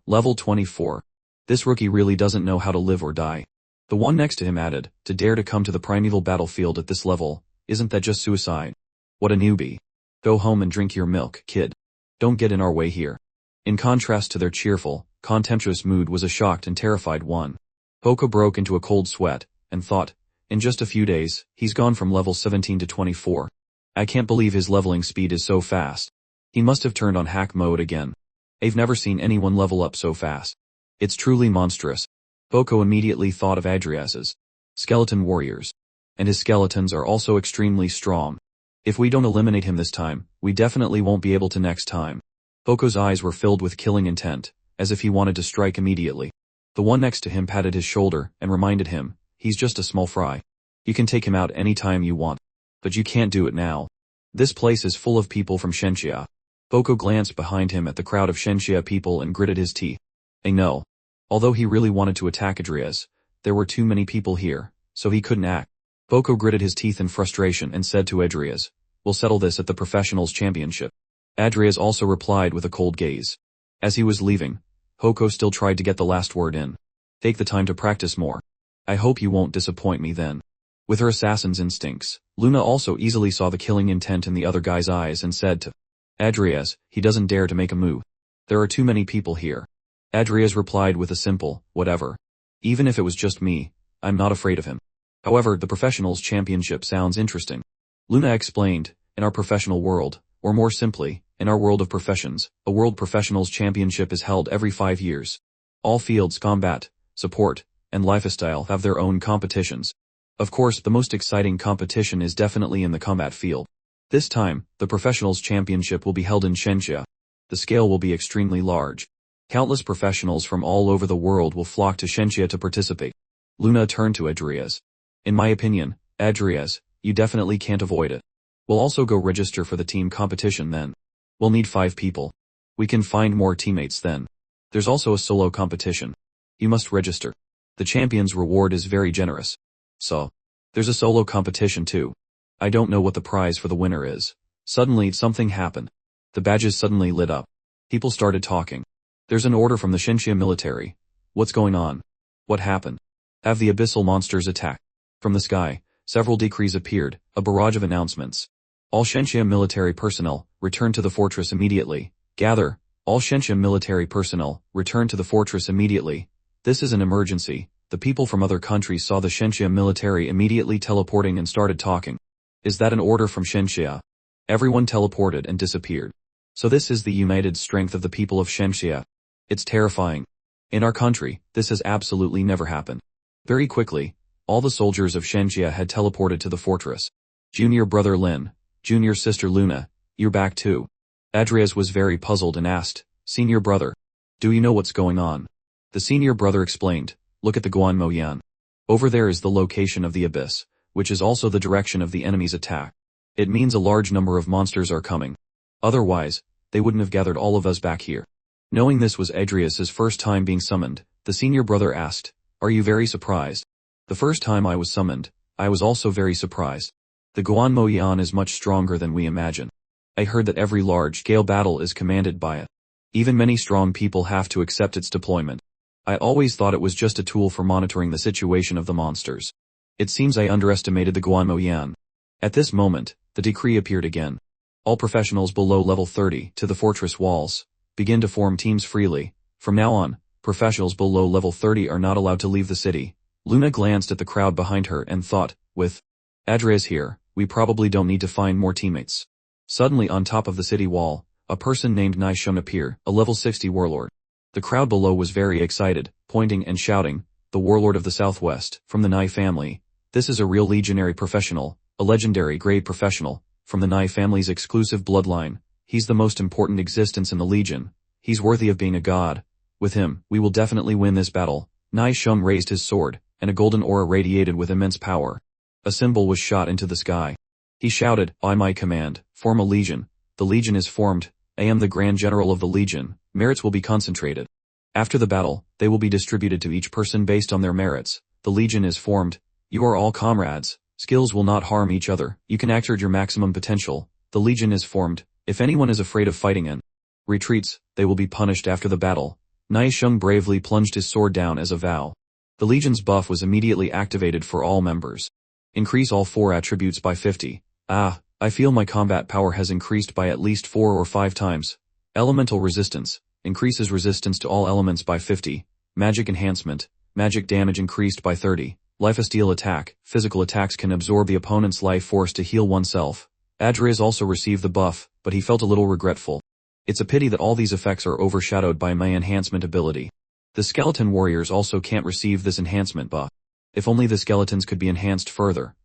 Level 24. This rookie really doesn't know how to live or die. The one next to him added, "To dare to come to the primeval battlefield at this level, isn't that just suicide? What a newbie. Go home and drink your milk, kid. Don't get in our way here." In contrast to their cheerful, contemptuous mood was a shocked and terrified one. Poco broke into a cold sweat, and thought, in just a few days, he's gone from level 17 to 24. I can't believe his leveling speed is so fast. He must have turned on hack mode again. I've never seen anyone level up so fast. It's truly monstrous. Poco immediately thought of Edrias's skeleton warriors. And his skeletons are also extremely strong. If we don't eliminate him this time, we definitely won't be able to next time. Poco's eyes were filled with killing intent, as if he wanted to strike immediately. The one next to him patted his shoulder and reminded him, he's just a small fry. You can take him out any time you want. But you can't do it now. This place is full of people from Shenxia. Poco glanced behind him at the crowd of Shenxia people and gritted his teeth. I know. Although he really wanted to attack Edrias, there were too many people here, so he couldn't act. Poco gritted his teeth in frustration and said to Edrias, "We'll settle this at the Professionals Championship." Edrias also replied with a cold gaze. As he was leaving, Poco still tried to get the last word in. "Take the time to practice more. I hope you won't disappoint me then." With her assassin's instincts, Luna also easily saw the killing intent in the other guy's eyes and said to Edrias, "He doesn't dare to make a move. There are too many people here." Edrias replied with a simple, "Whatever. Even if it was just me, I'm not afraid of him." However, the Professionals Championship sounds interesting. Luna explained, in our professional world, or more simply, in our world of professions, a World Professionals Championship is held every 5 years. All fields, combat, support, and lifestyle have their own competitions. Of course, the most exciting competition is definitely in the combat field. This time, the Professionals Championship will be held in Shenxia. The scale will be extremely large. Countless professionals from all over the world will flock to Shenxia to participate. Luna turned to Edrias. "In my opinion, Edrias, you definitely can't avoid it. We'll also go register for the team competition then. We'll need 5 people. We can find more teammates then. There's also a solo competition. You must register. The champion's reward is very generous. So, There's a solo competition too. I don't know what the prize for the winner is. Suddenly, something happened. The badges suddenly lit up. People started talking. There's an order from the Shenxia military. What's going on? What happened? Have the abyssal monsters attacked? From the sky, several decrees appeared, a barrage of announcements. All Shenxia military personnel, return to the fortress immediately. Gather. All Shenxia military personnel, return to the fortress immediately. This is an emergency. The people from other countries saw the Shenxia military immediately teleporting and started talking. Is that an order from Shenxia? Everyone teleported and disappeared. So this is the united strength of the people of Shenxia. It's terrifying. In our country, this has absolutely never happened. Very quickly, all the soldiers of Shenxia had teleported to the fortress. Junior brother Lin, junior sister Luna, you're back too. Adrias was very puzzled and asked, Senior brother, do you know what's going on? The senior brother explained, look at the Guanmoyan. Over there is the location of the abyss, which is also the direction of the enemy's attack. It means a large number of monsters are coming. Otherwise, they wouldn't have gathered all of us back here. Knowing this was Adrias's first time being summoned, the senior brother asked, are you very surprised? The first time I was summoned, I was also very surprised. The Guanmoyan is much stronger than we imagine. I heard that every large-scale battle is commanded by it. Even many strong people have to accept its deployment. I always thought it was just a tool for monitoring the situation of the monsters. It seems I underestimated the Guanmoyan. At this moment, the decree appeared again. All professionals below level 30 to the fortress walls. Begin to form teams freely. From now on, professionals below level 30 are not allowed to leave the city. Luna glanced at the crowd behind her and thought, with Adrias here, we probably don't need to find more teammates. Suddenly on top of the city wall, a person named Nai Shun appeared, a level 60 warlord. The crowd below was very excited, pointing and shouting, the warlord of the southwest, from the Nai family. This is a real legionary professional, a legendary grade professional, from the Nai family's exclusive bloodline. He's the most important existence in the legion. He's worthy of being a god. With him, we will definitely win this battle. Nai Shun raised his sword, and a golden aura radiated with immense power. A symbol was shot into the sky. He shouted, I my command, form a legion. The legion is formed. I am the grand general of the legion. Merits will be concentrated. After the battle, they will be distributed to each person based on their merits. The legion is formed. You are all comrades. Skills will not harm each other. You can exert your maximum potential. The legion is formed. If anyone is afraid of fighting and retreats, they will be punished after the battle. Nai Shun bravely plunged his sword down as a vow. The legion's buff was immediately activated for all members. Increase all 4 attributes by 50. I feel my combat power has increased by at least 4 or 5 times. Elemental resistance. Increases resistance to all elements by 50. Magic enhancement. Magic damage increased by 30. Lifesteal attack. Physical attacks can absorb the opponent's life force to heal oneself. Adrias also received the buff, but he felt a little regretful. It's a pity that all these effects are overshadowed by my enhancement ability. The skeleton warriors also can't receive this enhancement buff. If only the skeletons could be enhanced further.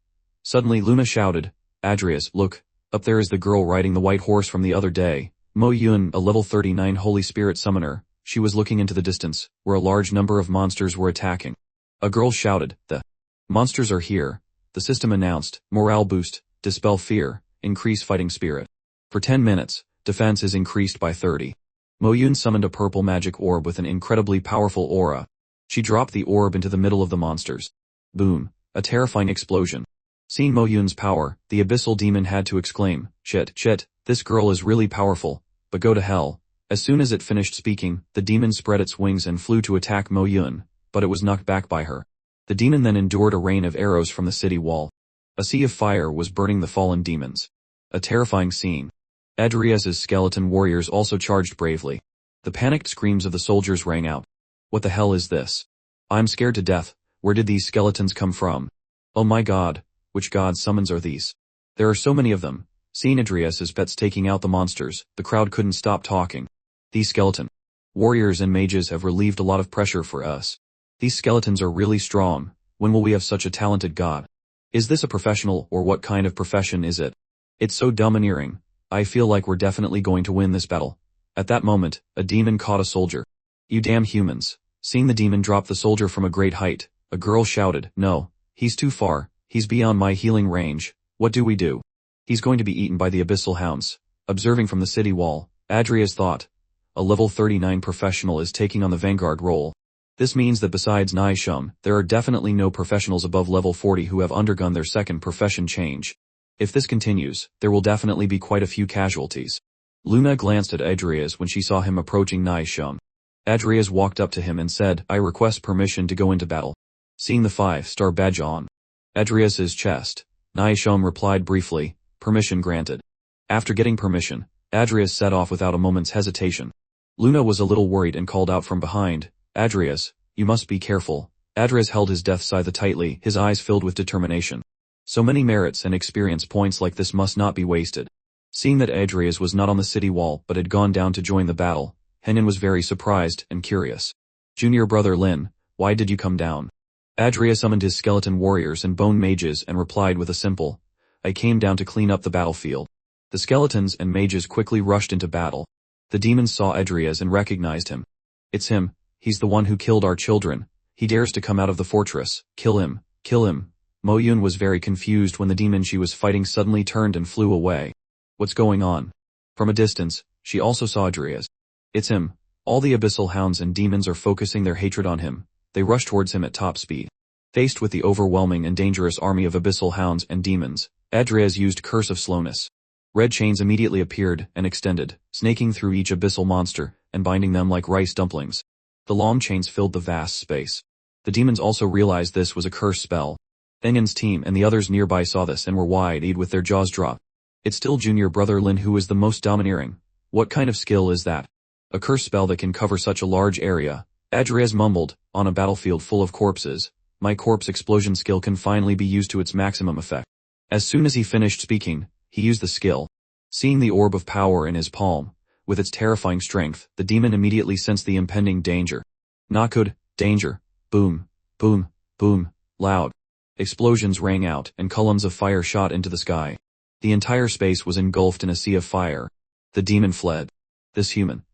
Suddenly Luna shouted, Adrias, look, up there is the girl riding the white horse from the other day. Mo Yun, a level 39 Holy Spirit summoner. She was looking into the distance, where a large number of monsters were attacking. A girl shouted, the monsters are here. The system announced, morale boost, dispel fear, increase fighting spirit. For 10 minutes, defense is increased by 30. Mo Yun summoned a purple magic orb with an incredibly powerful aura. She dropped the orb into the middle of the monsters. Boom, a terrifying explosion. Seeing Mo Yun's power, the abyssal demon had to exclaim, shit, this girl is really powerful, but go to hell. As soon as it finished speaking, the demon spread its wings and flew to attack Mo Yun, but it was knocked back by her. The demon then endured a rain of arrows from the city wall. A sea of fire was burning the fallen demons. A terrifying scene. Adrias's skeleton warriors also charged bravely. The panicked screams of the soldiers rang out. What the hell is this? I'm scared to death. Where did these skeletons come from? Oh my god, which god's summons are these? There are so many of them. Seeing Adrias's pets taking out the monsters, the crowd couldn't stop talking. These skeleton warriors and mages have relieved a lot of pressure for us. These skeletons are really strong. When will we have such a talented god? Is this a professional, or what kind of profession is it? It's so domineering. I feel like we're definitely going to win this battle. At that moment, a demon caught a soldier. You damn humans. Seeing the demon drop the soldier from a great height, a girl shouted, no, he's too far, he's beyond my healing range. What do we do? He's going to be eaten by the abyssal hounds. Observing from the city wall, Adrias thought. A level 39 professional is taking on the vanguard role. This means that besides Nai Shum, there are definitely no professionals above level 40 who have undergone their second profession change. If this continues, there will definitely be quite a few casualties. Luna glanced at Adrias when she saw him approaching Nai Shum. Adrias walked up to him and said, "I request permission to go into battle." Seeing the 5-star badge on Adrias's chest, Nai Shum replied briefly, "Permission granted." After getting permission, Adrias set off without a moment's hesitation. Luna was a little worried and called out from behind, "Adrias, you must be careful." Adrias held his death scythe tightly, his eyes filled with determination. So many merits and experience points like this must not be wasted. Seeing that Adrias was not on the city wall but had gone down to join the battle, Henin was very surprised and curious. "Junior brother Lin, why did you come down?" Adrias summoned his skeleton warriors and bone mages and replied with a simple, "I came down to clean up the battlefield." The skeletons and mages quickly rushed into battle. The demons saw Adrias and recognized him. "It's him, he's the one who killed our children. He dares to come out of the fortress. Kill him, kill him." Mo Yun was very confused when the demon she was fighting suddenly turned and flew away. "What's going on?" From a distance, she also saw Adrias. "It's him. All the abyssal hounds and demons are focusing their hatred on him. They rush towards him at top speed." Faced with the overwhelming and dangerous army of abyssal hounds and demons, Adrias used Curse of Slowness. Red chains immediately appeared and extended, snaking through each abyssal monster and binding them like rice dumplings. The long chains filled the vast space. The demons also realized this was a curse spell. Engin's team and the others nearby saw this and were wide-eyed with their jaws dropped. "It's still junior brother Lin who is the most domineering. What kind of skill is that? A curse spell that can cover such a large area." Adrias mumbled, "On a battlefield full of corpses, my corpse explosion skill can finally be used to its maximum effect." As soon as he finished speaking, he used the skill. Seeing the orb of power in his palm, with its terrifying strength, the demon immediately sensed the impending danger. Nakud, danger. Boom, boom, boom, loud. Explosions rang out and columns of fire shot into the sky. The entire space was engulfed in a sea of fire. The demon fled. "This human.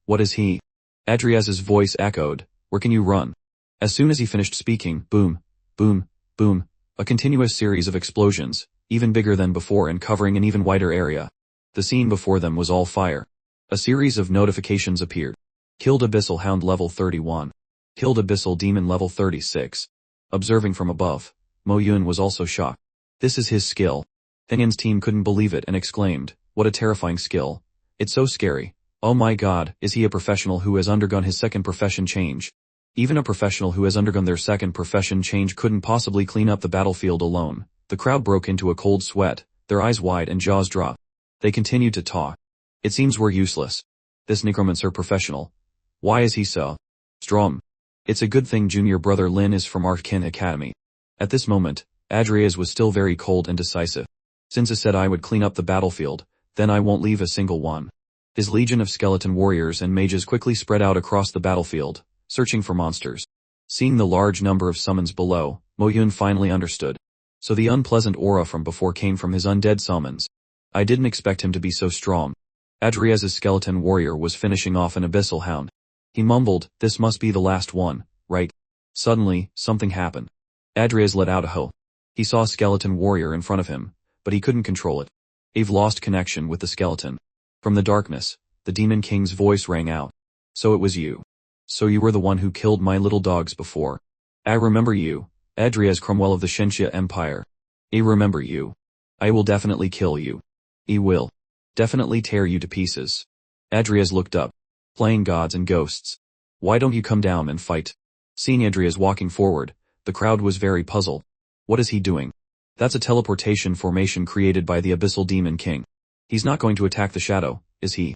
What is he?" Adrias's voice echoed, "Where can you run?" As soon as he finished speaking, boom, boom, boom, a continuous series of explosions, even bigger than before and covering an even wider area. The scene before them was all fire. A series of notifications appeared. Killed Abyssal Hound level 31. Killed Abyssal Demon level 36. Observing from above, Mo Yun was also shocked. This is his skill. Engin's team couldn't believe it and exclaimed, "What a terrifying skill. It's so scary. Oh my god, is he a professional who has undergone his second profession change?" Even a professional who has undergone their second profession change couldn't possibly clean up the battlefield alone. The crowd broke into a cold sweat, their eyes wide and jaws dropped. They continued to talk. "It seems we're useless. This necromancer professional. Why is he so strong? It's a good thing junior brother Lin is from Arkin Academy." At this moment, Adrias was still very cold and decisive. "Since I said I would clean up the battlefield, then I won't leave a single one." His legion of skeleton warriors and mages quickly spread out across the battlefield, searching for monsters. Seeing the large number of summons below, Mo Yun finally understood. So the unpleasant aura from before came from his undead summons. "I didn't expect him to be so strong." Adrias's skeleton warrior was finishing off an abyssal hound. He mumbled, "This must be the last one, right?" Suddenly, something happened. Adrias let out a ho. He saw a skeleton warrior in front of him, but he couldn't control it. Ave lost connection with the skeleton. From the darkness, the Demon King's voice rang out. "So it was you. So you were the one who killed my little dogs before. I remember you, Adrias Cromwell of the Shenxia Empire. I remember you. I will definitely kill you. I will definitely tear you to pieces." Adrias looked up. "Playing gods and ghosts. Why don't you come down and fight?" Seeing Adrias walking forward, the crowd was very puzzled. What is he doing? That's a teleportation formation created by the Abyssal Demon King. He's not going to attack the shadow, is he?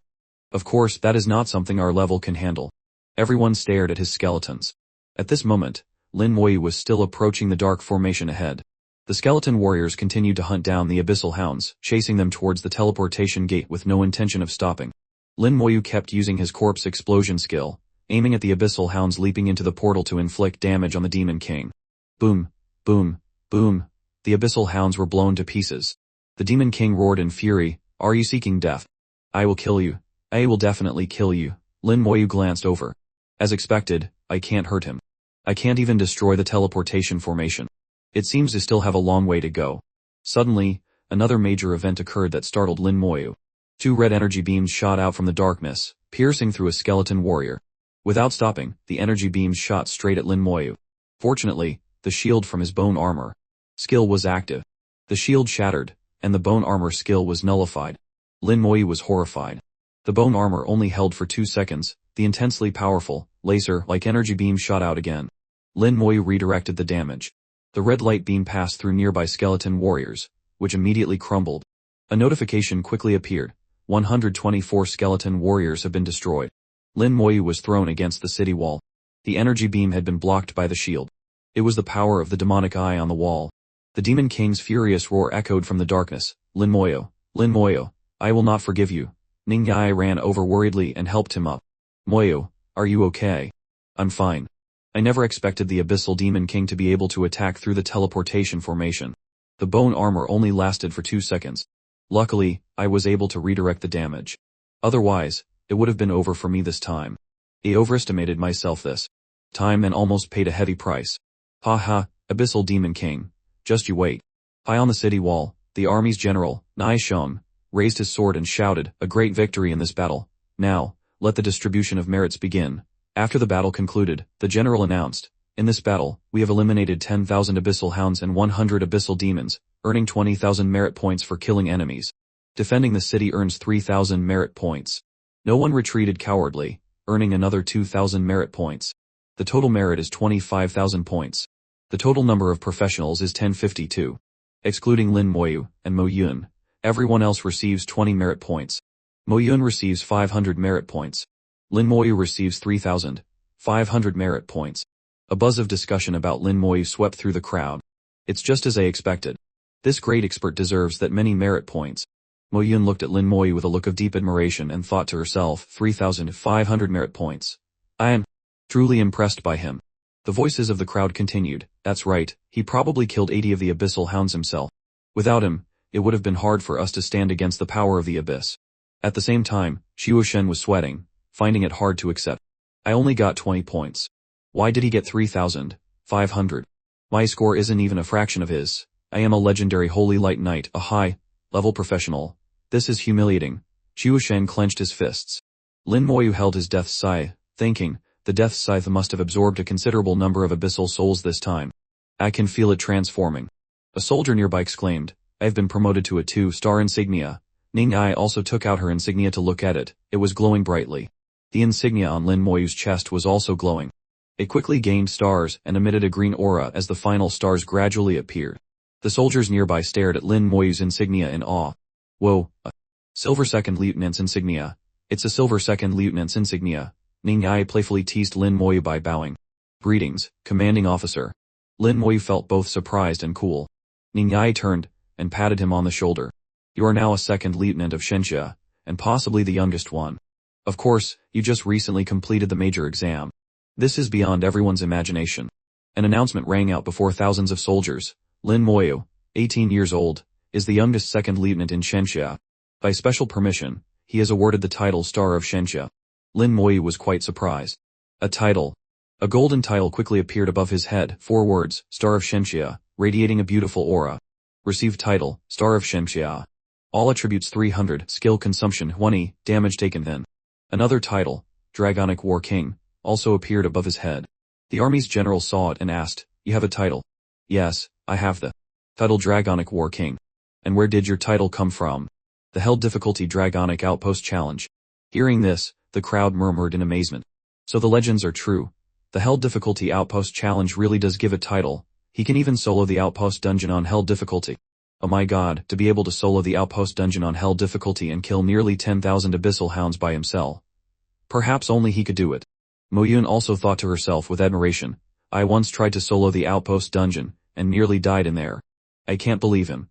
Of course, that is not something our level can handle. Everyone stared at his skeletons. At this moment, Lin Moyi was still approaching the dark formation ahead. The skeleton warriors continued to hunt down the abyssal hounds, chasing them towards the teleportation gate with no intention of stopping. Lin Moyu kept using his corpse explosion skill, aiming at the abyssal hounds leaping into the portal to inflict damage on the Demon King. Boom, boom, boom. The abyssal hounds were blown to pieces. The Demon King roared in fury, "Are you seeking death? I will kill you. I will definitely kill you." Lin Moyu glanced over. As expected, I can't hurt him. I can't even destroy the teleportation formation. It seems to still have a long way to go. Suddenly, another major event occurred that startled Lin Moyu. Two red energy beams shot out from the darkness, piercing through a skeleton warrior. Without stopping, the energy beams shot straight at Lin Moyu. Fortunately, the shield from his bone armor skill was active. The shield shattered, and the bone armor skill was nullified. Lin Moyu was horrified. The bone armor only held for 2 seconds, the intensely powerful, laser-like energy beam shot out again. Lin Moyu redirected the damage. The red light beam passed through nearby skeleton warriors, which immediately crumbled. A notification quickly appeared. 124 skeleton warriors have been destroyed. Lin Moyu was thrown against the city wall. The energy beam had been blocked by the shield. It was the power of the demonic eye on the wall. The Demon King's furious roar echoed from the darkness. Lin Moyu, I will not forgive you. Ning Yai ran over worriedly and helped him up. Moyu, are you okay? I'm fine. I never expected the Abyssal Demon King to be able to attack through the teleportation formation. The bone armor only lasted for 2 seconds. Luckily, I was able to redirect the damage. Otherwise, it would have been over for me this time. I overestimated myself this time and almost paid a heavy price. Ha ha, Abyssal Demon King. Just you wait. High on the city wall, the army's general, Nai Sheng, raised his sword and shouted, a great victory in this battle. Now, let the distribution of merits begin. After the battle concluded, the general announced, in this battle, we have eliminated 10,000 abyssal hounds and 100 abyssal demons, earning 20,000 merit points for killing enemies. Defending the city earns 3,000 merit points. No one retreated cowardly, earning another 2,000 merit points. The total merit is 25,000 points. The total number of professionals is 1052. Excluding Lin Moyu and Mo Yun, everyone else receives 20 merit points. Mo Yun receives 500 merit points. Lin Moyu receives 3,500 merit points. A buzz of discussion about Lin Moyu swept through the crowd. It's just as I expected. This great expert deserves that many merit points. Mo Yun looked at Lin Moyu with a look of deep admiration and thought to herself, 3,500 merit points. I am truly impressed by him. The voices of the crowd continued, that's right, he probably killed 80 of the abyssal hounds himself. Without him, it would have been hard for us to stand against the power of the abyss. At the same time, Xiu Shen was sweating, finding it hard to accept. I only got 20 points. Why did he get 3,500? My score isn't even a fraction of his. I am a legendary Holy Light Knight, a high-level professional. This is humiliating. Xiu Shen clenched his fists. Lin Moyu held his death scythe, thinking, the death scythe must have absorbed a considerable number of abyssal souls this time. I can feel it transforming. A soldier nearby exclaimed, I have been promoted to a 2-star insignia. Ning Ai also took out her insignia to look at it. It was glowing brightly. The insignia on Lin Moyu's chest was also glowing. It quickly gained stars and emitted a green aura as the final stars gradually appeared. The soldiers nearby stared at Lin Moyu's insignia in awe. Whoa, a silver second lieutenant's insignia. It's a silver second lieutenant's insignia. Ning Ai playfully teased Lin Moyu by bowing. Greetings, commanding officer. Lin Moyu felt both surprised and cool. Ning Ai turned and patted him on the shoulder. You are now a second lieutenant of Shenxia, and possibly the youngest one. Of course, you just recently completed the major exam. This is beyond everyone's imagination. An announcement rang out before thousands of soldiers. Lin Moyu, 18 years old, is the youngest second lieutenant in Shenxia. By special permission, he is awarded the title Star of Shenxia. Lin Moyu was quite surprised. A title. A golden title quickly appeared above his head, 4 words, Star of Shenxia, radiating a beautiful aura. Received title, Star of Shenxia. All attributes 300, skill consumption 20, damage taken then. Another title, Dragonic War King, also appeared above his head. The army's general saw it and asked, you have a title? Yes, I have the title Dragonic War King. And where did your title come from? The held difficulty Dragonic Outpost Challenge. Hearing this, the crowd murmured in amazement. So the legends are true. The held difficulty Outpost Challenge really does give a title. He can even solo the Outpost Dungeon on held difficulty. Oh my god, to be able to solo the Outpost Dungeon on held difficulty and kill nearly 10,000 abyssal hounds by himself. Perhaps only he could do it. Mo Yun also thought to herself with admiration, I once tried to solo the Outpost Dungeon, and nearly died in there. I can't believe him.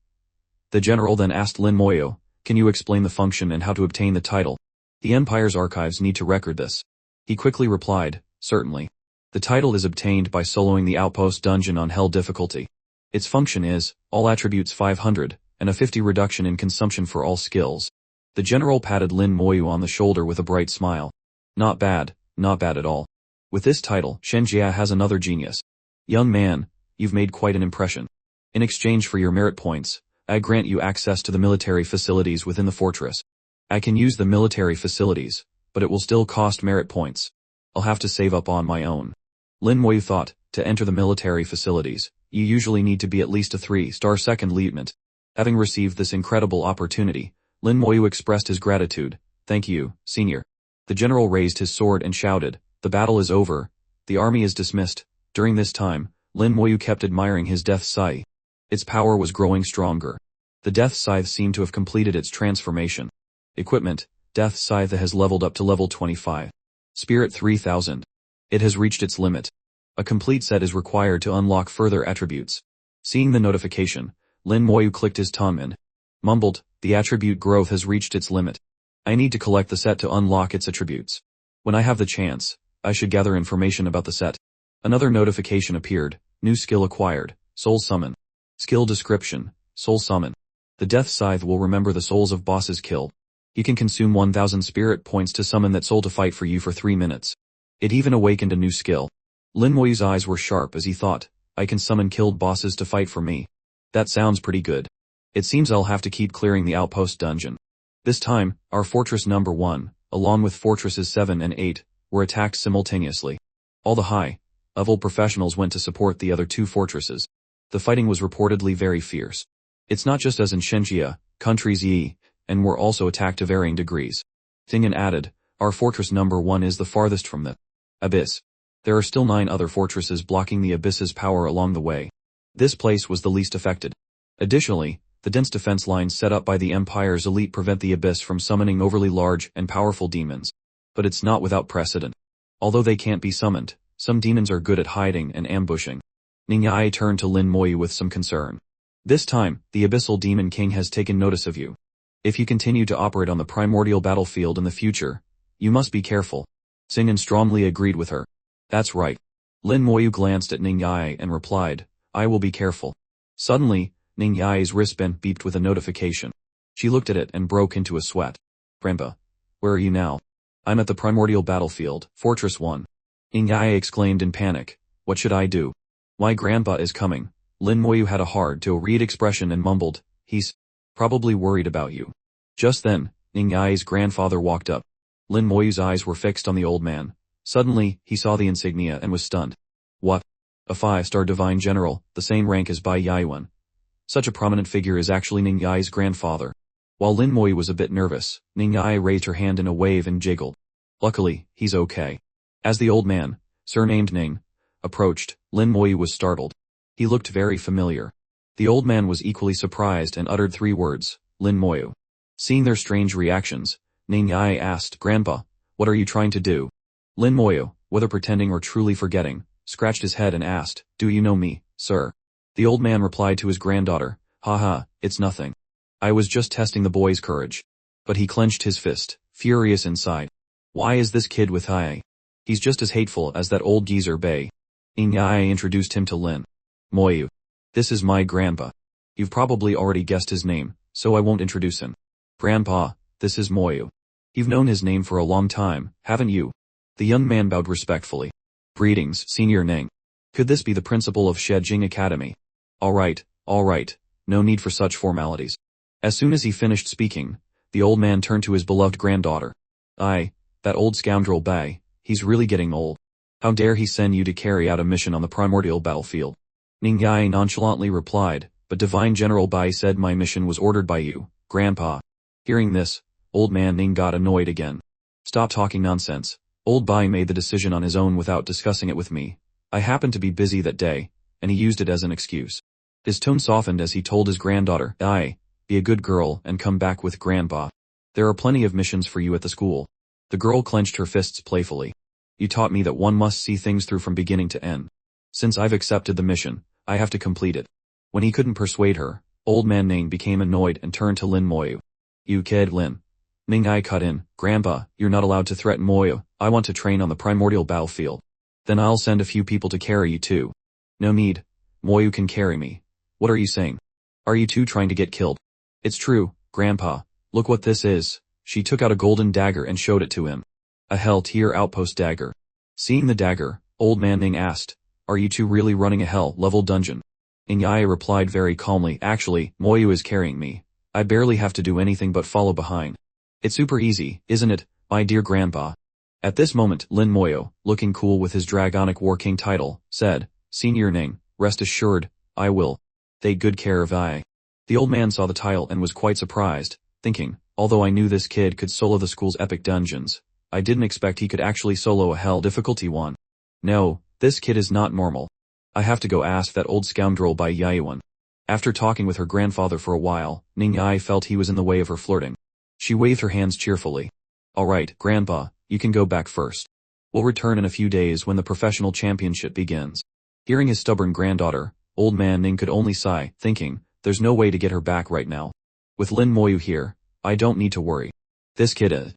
The general then asked Lin Moyu, can you explain the function and how to obtain the title? The Empire's archives need to record this. He quickly replied, certainly. The title is obtained by soloing the Outpost Dungeon on held difficulty. Its function is, all attributes 500, and a 50 reduction in consumption for all skills. The general patted Lin Moyu on the shoulder with a bright smile. Not bad at all. With this title, Shenjia has another genius. Young man, you've made quite an impression. In exchange for your merit points, I grant you access to the military facilities within the fortress. I can use the military facilities, but it will still cost merit points. I'll have to save up on my own. Lin Moyu thought, to enter the military facilities, you usually need to be at least a 3-star second lieutenant. Having received this incredible opportunity, Lin Moyu expressed his gratitude. Thank you, senior. The general raised his sword and shouted, the battle is over. The army is dismissed. During this time, Lin Moyu kept admiring his death scythe. Its power was growing stronger. The death scythe seemed to have completed its transformation. Equipment, death scythe has leveled up to level 25. Spirit 3000. It has reached its limit. A complete set is required to unlock further attributes. Seeing the notification, Lin Moyu clicked his tongue and mumbled, the attribute growth has reached its limit. I need to collect the set to unlock its attributes. When I have the chance, I should gather information about the set. Another notification appeared, new skill acquired, Soul Summon. Skill description, Soul Summon. The Death Scythe will remember the souls of bosses killed. You can consume 1000 spirit points to summon that soul to fight for you for 3 minutes. It even awakened a new skill. Lin Moyu's eyes were sharp as he thought, I can summon killed bosses to fight for me. That sounds pretty good. It seems I'll have to keep clearing the outpost dungeon. This time, our fortress number 1, along with fortresses 7 and 8, were attacked simultaneously. All the high-level professionals went to support the other 2 fortresses. The fighting was reportedly very fierce. It's not just as in Shenjia, countries Yi, and were also attacked to varying degrees. Tingyan added, our fortress number 1 is the farthest from the abyss. There are still 9 other fortresses blocking the abyss's power along the way. This place was the least affected. Additionally, the dense defense lines set up by the Empire's elite prevent the abyss from summoning overly large and powerful demons. But it's not without precedent. Although they can't be summoned, some demons are good at hiding and ambushing. Ningyai turned to Lin Moyu with some concern. This time, the Abyssal Demon King has taken notice of you. If you continue to operate on the primordial battlefield in the future, you must be careful. Xing'an strongly agreed with her. That's right. Lin Moyu glanced at Ningyai and replied, I will be careful. Suddenly, Ningyai's wristband beeped with a notification. She looked at it and broke into a sweat. Grandpa, where are you now? I'm at the primordial battlefield, Fortress 1. Ningyai exclaimed in panic. What should I do? My grandpa is coming. Lin Moyu had a hard-to-read expression and mumbled, he's probably worried about you. Just then, Ningyai's grandfather walked up. Lin Moyu's eyes were fixed on the old man. Suddenly, he saw the insignia and was stunned. What? A 5-star divine general, the same rank as Bai Yaiyuan. Such a prominent figure is actually Ningyai's grandfather. While Lin Moyu was a bit nervous, Ningyai raised her hand in a wave and jiggled. Luckily, he's okay. As the old man, surnamed Ning, approached, Lin Moyu was startled. He looked very familiar. The old man was equally surprised and uttered 3 words, Lin Moyu. Seeing their strange reactions, Ningyai asked, Grandpa, what are you trying to do? Lin Moyu, whether pretending or truly forgetting, scratched his head and asked, do you know me, sir? The old man replied to his granddaughter, haha, it's nothing. I was just testing the boy's courage. But he clenched his fist, furious inside. Why is this kid with Hai? He's just as hateful as that old geezer Bei. Ningyai introduced him to Lin Moyu. This is my grandpa. You've probably already guessed his name, so I won't introduce him. Grandpa, this is Moyu. You've known his name for a long time, haven't you? The young man bowed respectfully. Greetings, Senior Ning. Could this be the principal of Shejing Academy? All right, no need for such formalities. As soon as he finished speaking, the old man turned to his beloved granddaughter. That old scoundrel Bai, he's really getting old. How dare he send you to carry out a mission on the primordial battlefield? Ningyai nonchalantly replied, but Divine General Bai said my mission was ordered by you, Grandpa. Hearing this, old man Ning got annoyed again. Stop talking nonsense. Old Bai made the decision on his own without discussing it with me. I happened to be busy that day, and he used it as an excuse. His tone softened as he told his granddaughter, be a good girl and come back with Grandpa. There are plenty of missions for you at the school. The girl clenched her fists playfully. You taught me that one must see things through from beginning to end. Since I've accepted the mission, I have to complete it. When he couldn't persuade her, old man Ning became annoyed and turned to Lin Moyu. You kid Lin. Ningyai cut in, Grandpa, you're not allowed to threaten Moyu. I want to train on the primordial battlefield. Then I'll send a few people to carry you too. No need. Moyu can carry me. What are you saying? Are you two trying to get killed? It's true, Grandpa. Look what this is. She took out a golden dagger and showed it to him. A Hell-tier outpost dagger. Seeing the dagger, old man Ning asked, are you two really running a Hell-level dungeon? Ningyai replied very calmly, actually, Moyu is carrying me. I barely have to do anything but follow behind. It's super easy, isn't it, my dear Grandpa? At this moment, Lin Moyo, looking cool with his Dragonic War King title, said, Senior Ning, rest assured, I will take good care of I. The old man saw the title and was quite surprised, thinking, although I knew this kid could solo the school's epic dungeons, I didn't expect he could actually solo a hell difficulty one. No, this kid is not normal. I have to go ask that old scoundrel by Yaiyuan. After talking with her grandfather for a while, Ning Yai felt he was in the way of her flirting. She waved her hands cheerfully. Alright, Grandpa, you can go back first. We'll return in a few days when the professional championship begins. Hearing his stubborn granddaughter, old man Ning could only sigh, thinking, there's no way to get her back right now. With Lin Moyu here, I don't need to worry. This kid is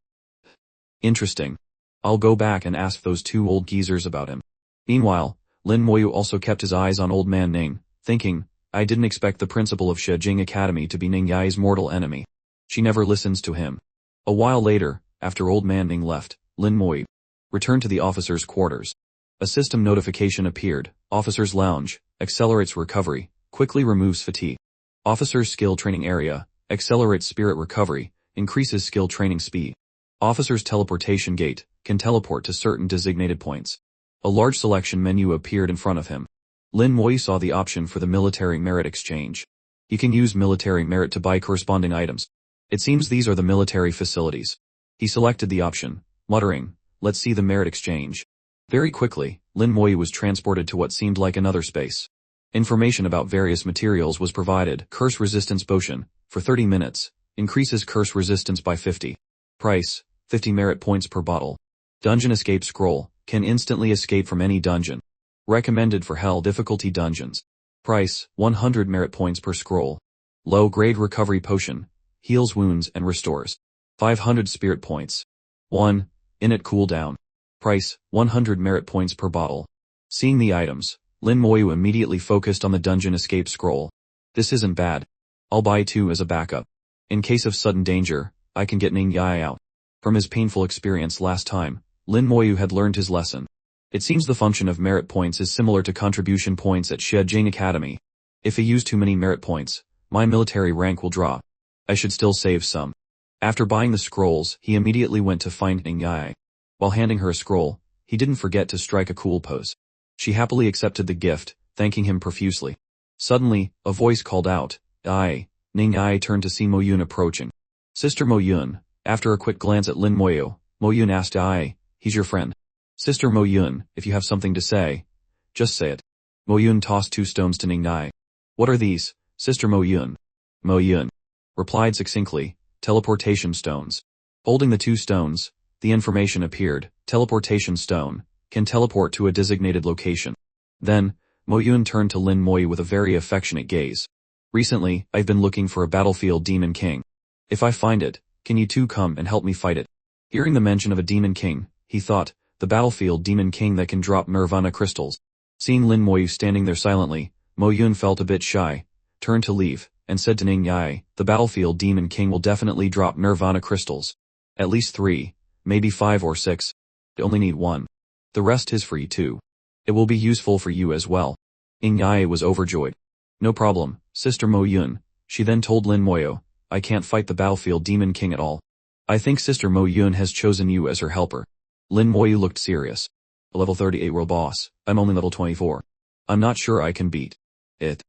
interesting. I'll go back and ask those two old geezers about him. Meanwhile, Lin Moyu also kept his eyes on old man Ning, thinking, I didn't expect the principal of Shijing Academy to be Ning Yai's mortal enemy. She never listens to him. A while later, after old man Ning left, Lin Moyu returned to the officers' quarters. A system notification appeared, Officers' Lounge, accelerates recovery, quickly removes fatigue. Officers' Skill Training Area, accelerates spirit recovery, increases skill training speed. Officers' Teleportation Gate, can teleport to certain designated points. A large selection menu appeared in front of him. Lin Moyu saw the option for the military merit exchange. You can use military merit to buy corresponding items. It seems these are the military facilities. He selected the option, muttering, let's see the merit exchange. Very quickly, Lin Moyu was transported to what seemed like another space. Information about various materials was provided. Curse resistance potion, for 30 minutes, increases curse resistance by 50. Price, 50 merit points per bottle. Dungeon escape scroll, can instantly escape from any dungeon. Recommended for hell difficulty dungeons. Price, 100 merit points per scroll. Low grade recovery potion, heals wounds and restores. 500 spirit points. 1. Init cooldown. Price, 100 merit points per bottle. Seeing the items, Lin Moyu immediately focused on the dungeon escape scroll. This isn't bad. I'll buy 2 as a backup. In case of sudden danger, I can get Ning Yai out. From his painful experience last time, Lin Moyu had learned his lesson. It seems the function of merit points is similar to contribution points at Shijing Academy. If I use too many merit points, my military rank will drop. I should still save some. After buying the scrolls, he immediately went to find Ning Yai. While handing her a scroll, he didn't forget to strike a cool pose. She happily accepted the gift, thanking him profusely. Suddenly, a voice called out, Ai. Ning Yai turned to see Mo Yun approaching. Sister Mo Yun. After a quick glance at Lin Moyu, Mo Yun asked Ai, he's your friend. Sister Mo Yun, if you have something to say, just say it. Mo Yun tossed 2 stones to Ning Yai. What are these, Sister Mo Yun? Mo Yun replied succinctly, teleportation stones. Holding the 2 stones, the information appeared, teleportation stone, can teleport to a designated location. Then, Mo Yun turned to Lin Moyu with a very affectionate gaze. Recently, I've been looking for a battlefield demon king. If I find it, can you 2 come and help me fight it? Hearing the mention of a demon king, he thought, the battlefield demon king that can drop nirvana crystals. Seeing Lin Moyu standing there silently, Mo Yun felt a bit shy, turned to leave, and said to Ning Yai, the battlefield demon king will definitely drop nirvana crystals. At least 3, maybe 5 or 6. I only need 1. The rest is free too. It will be useful for you as well. Ning Yai was overjoyed. No problem, Sister Mo Yun. She then told Lin Moyu, I can't fight the battlefield demon king at all. I think Sister Mo Yun has chosen you as her helper. Lin Moyu looked serious. A level 38 world boss, I'm only level 24. I'm not sure I can beat it.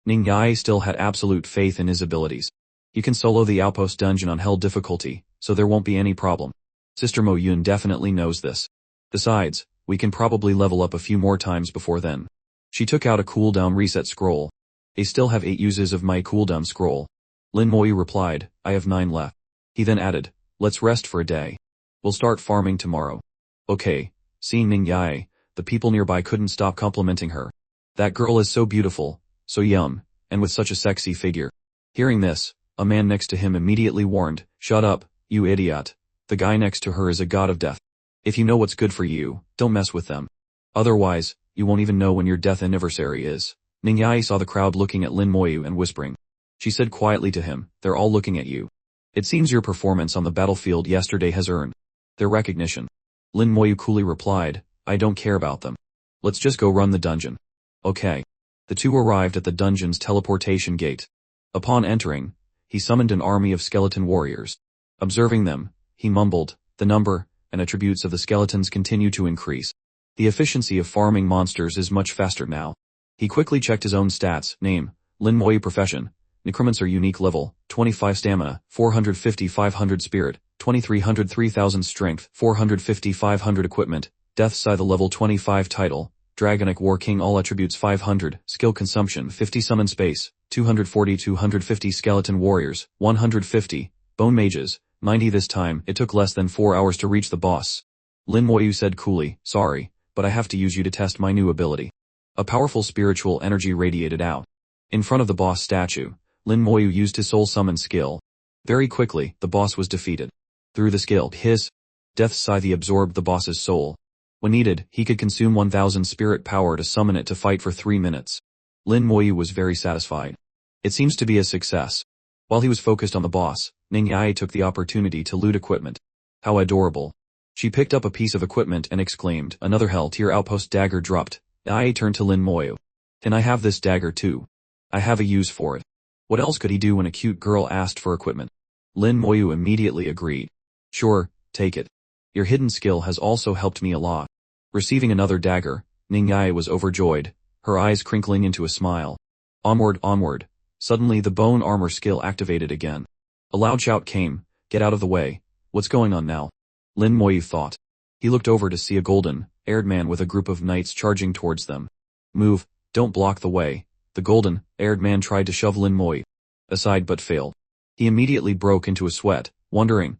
Ning Yai still had absolute faith in his abilities. You can solo the outpost dungeon on hell difficulty, so there won't be any problem. Sister Mo Yun definitely knows this. Besides, we can probably level up a few more times before then. She took out a cooldown reset scroll. I still have 8 uses of my cooldown scroll. Lin Moyu replied, I have 9 left. He then added, let's rest for a day. We'll start farming tomorrow. Okay. Seeing Ning Yai, the people nearby couldn't stop complimenting her. That girl is so beautiful, so young, and with such a sexy figure. Hearing this, a man next to him immediately warned, shut up, you idiot. The guy next to her is a god of death. If you know what's good for you, don't mess with them. Otherwise, you won't even know when your death anniversary is. Ning Yai saw the crowd looking at Lin Moyu and whispering. She said quietly to him, they're all looking at you. It seems your performance on the battlefield yesterday has earned their recognition. Lin Moyu coolly replied, I don't care about them. Let's just go run the dungeon. Okay. The 2 arrived at the dungeon's teleportation gate. Upon entering, he summoned an army of skeleton warriors. Observing them, he mumbled, the number, and attributes of the skeletons continue to increase. The efficiency of farming monsters is much faster now. He quickly checked his own stats. Name, Lin Moyu. Profession, Necromancer. Unique level, 25 stamina, 450 500 spirit, 2300 3000 strength, 450 500 equipment, Death Scythe. Level 25 title, Dragonic War King. All attributes 500, skill consumption 50, summon space, 240 250 skeleton warriors, 150, bone mages, 90. This time, it took less than 4 hours to reach the boss. Lin Moyu said coolly, sorry, but I have to use you to test my new ability. A powerful spiritual energy radiated out. In front of the boss statue, Lin Moyu used his soul summon skill. Very quickly, the boss was defeated. Through the skill, his Death Scythe absorbed the boss's soul. When needed, he could consume 1000 spirit power to summon it to fight for 3 minutes. Lin Moyu was very satisfied. It seems to be a success. While he was focused on the boss, Ning Yae took the opportunity to loot equipment. How adorable. She picked up a piece of equipment and exclaimed, another Hell Tier Outpost dagger dropped. Yae turned to Lin Moyu. Can I have this dagger too? I have a use for it. What else could he do when a cute girl asked for equipment? Lin Moyu immediately agreed. Sure, take it. Your hidden skill has also helped me a lot. Receiving another dagger, Ning Yae was overjoyed, her eyes crinkling into a smile. Onward, onward. Suddenly the bone armor skill activated again. A loud shout came, get out of the way, what's going on now? Lin Moyu thought. He looked over to see a golden-haired man with a group of knights charging towards them. Move, don't block the way. The golden-haired man tried to shove Lin Moyu aside but failed. He immediately broke into a sweat, wondering,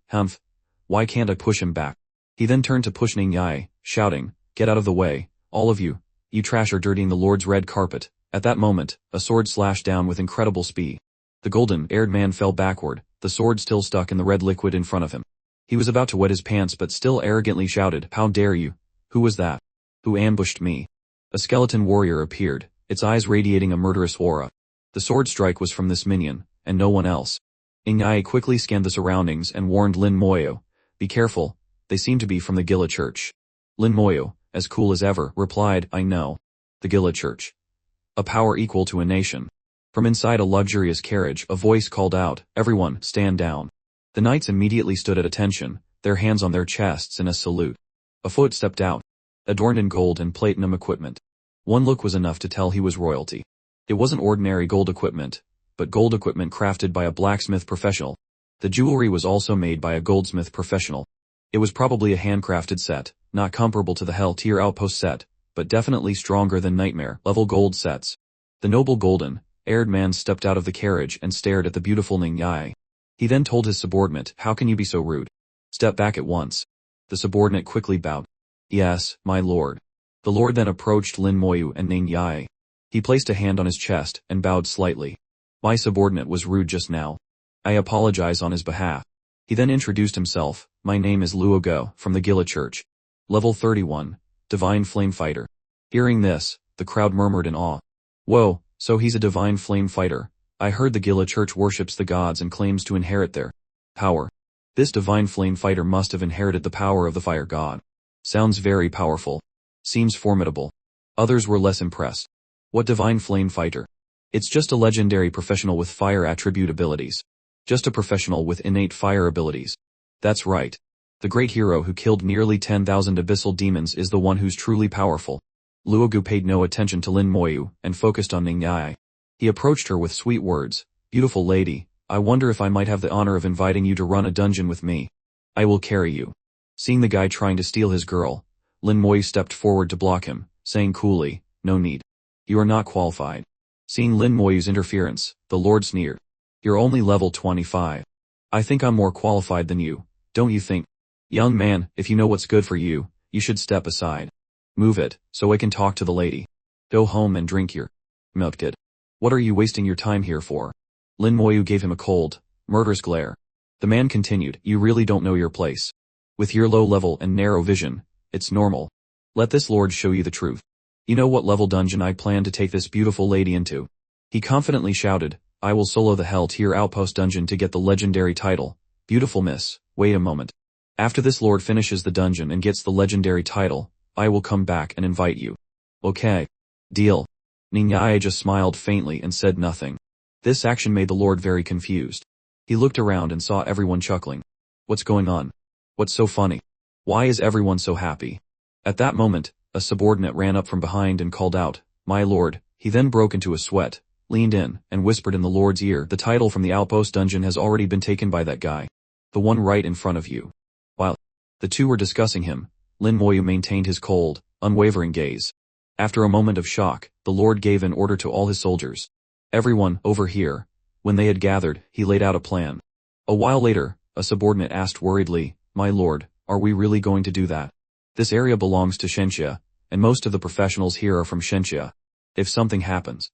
why can't I push him back? He then turned to push Ning Yae, shouting, get out of the way, all of you. You trash are dirtying the Lord's red carpet. At that moment, a sword slashed down with incredible speed. The golden-haired man fell backward, the sword still stuck in the red liquid in front of him. He was about to wet his pants but still arrogantly shouted, how dare you? Who was that? Who ambushed me? A skeleton warrior appeared, its eyes radiating a murderous aura. The sword strike was from this minion, and no one else. Ning Yae quickly scanned the surroundings and warned Lin Moyu, be careful, they seem to be from the Gila Church. Lin Moyu, as cool as ever, replied, I know. The Gila Church. A power equal to a nation. From inside a luxurious carriage, a voice called out, everyone, stand down. The knights immediately stood at attention, their hands on their chests in a salute. A foot stepped out, adorned in gold and platinum equipment. One look was enough to tell he was royalty. It wasn't ordinary gold equipment, but gold equipment crafted by a blacksmith professional. The jewelry was also made by a goldsmith professional. It was probably a handcrafted set, not comparable to the Hell Tier Outpost set, but definitely stronger than nightmare-level gold sets. The noble golden-haired man stepped out of the carriage and stared at the beautiful Ning Yae. He then told his subordinate, how can you be so rude? Step back at once. The subordinate quickly bowed. Yes, my lord. The lord then approached Lin Moyu and Ning Yae. He placed a hand on his chest and bowed slightly. My subordinate was rude just now. I apologize on his behalf. He then introduced himself, my name is Luo Go, from the Gila Church. Level 31, Divine Flame Fighter. Hearing this, the crowd murmured in awe. Whoa, so he's a divine flame fighter. I heard the Gila Church worships the gods and claims to inherit their power. This divine flame fighter must have inherited the power of the fire god. Sounds very powerful. Seems formidable. Others were less impressed. What divine flame fighter? It's just a legendary professional with fire attribute abilities. Just a professional with innate fire abilities. That's right. The great hero who killed nearly 10,000 abyssal demons is the one who's truly powerful. Luogu paid no attention to Lin Moyu and focused on Ning Yae. He approached her with sweet words. Beautiful lady, I wonder if I might have the honor of inviting you to run a dungeon with me. I will carry you. Seeing the guy trying to steal his girl, Lin Moyu stepped forward to block him, saying coolly, no need. You are not qualified. Seeing Lin Moyu's interference, the lord sneered. You're only level 25. I think I'm more qualified than you, don't you think? Young man, if you know what's good for you, you should step aside. Move it, so I can talk to the lady. Go home and drink your milk. Kid. What are you wasting your time here for? Lin Moyu gave him a cold, murderous glare. The man continued, you really don't know your place. With your low level and narrow vision, it's normal. Let this lord show you the truth. You know what level dungeon I plan to take this beautiful lady into? He confidently shouted, I will solo the Hell Tier Outpost dungeon to get the legendary title. Beautiful miss, wait a moment. After this lord finishes the dungeon and gets the legendary title, I will come back and invite you. Okay. Deal. Ning Yae just smiled faintly and said nothing. This action made the lord very confused. He looked around and saw everyone chuckling. What's going on? What's so funny? Why is everyone so happy? At that moment, a subordinate ran up from behind and called out, "My lord." He then broke into a sweat, leaned in, and whispered in the lord's ear, "The title from the outpost dungeon has already been taken by that guy. The one right in front of you." While the two were discussing him, Lin Moyu maintained his cold, unwavering gaze. After a moment of shock, the lord gave an order to all his soldiers. "Everyone, over here." When they had gathered, he laid out a plan. A while later, a subordinate asked worriedly, "My lord, are we really going to do that? This area belongs to Shenxia, and most of the professionals here are from Shenxia. If something happens..."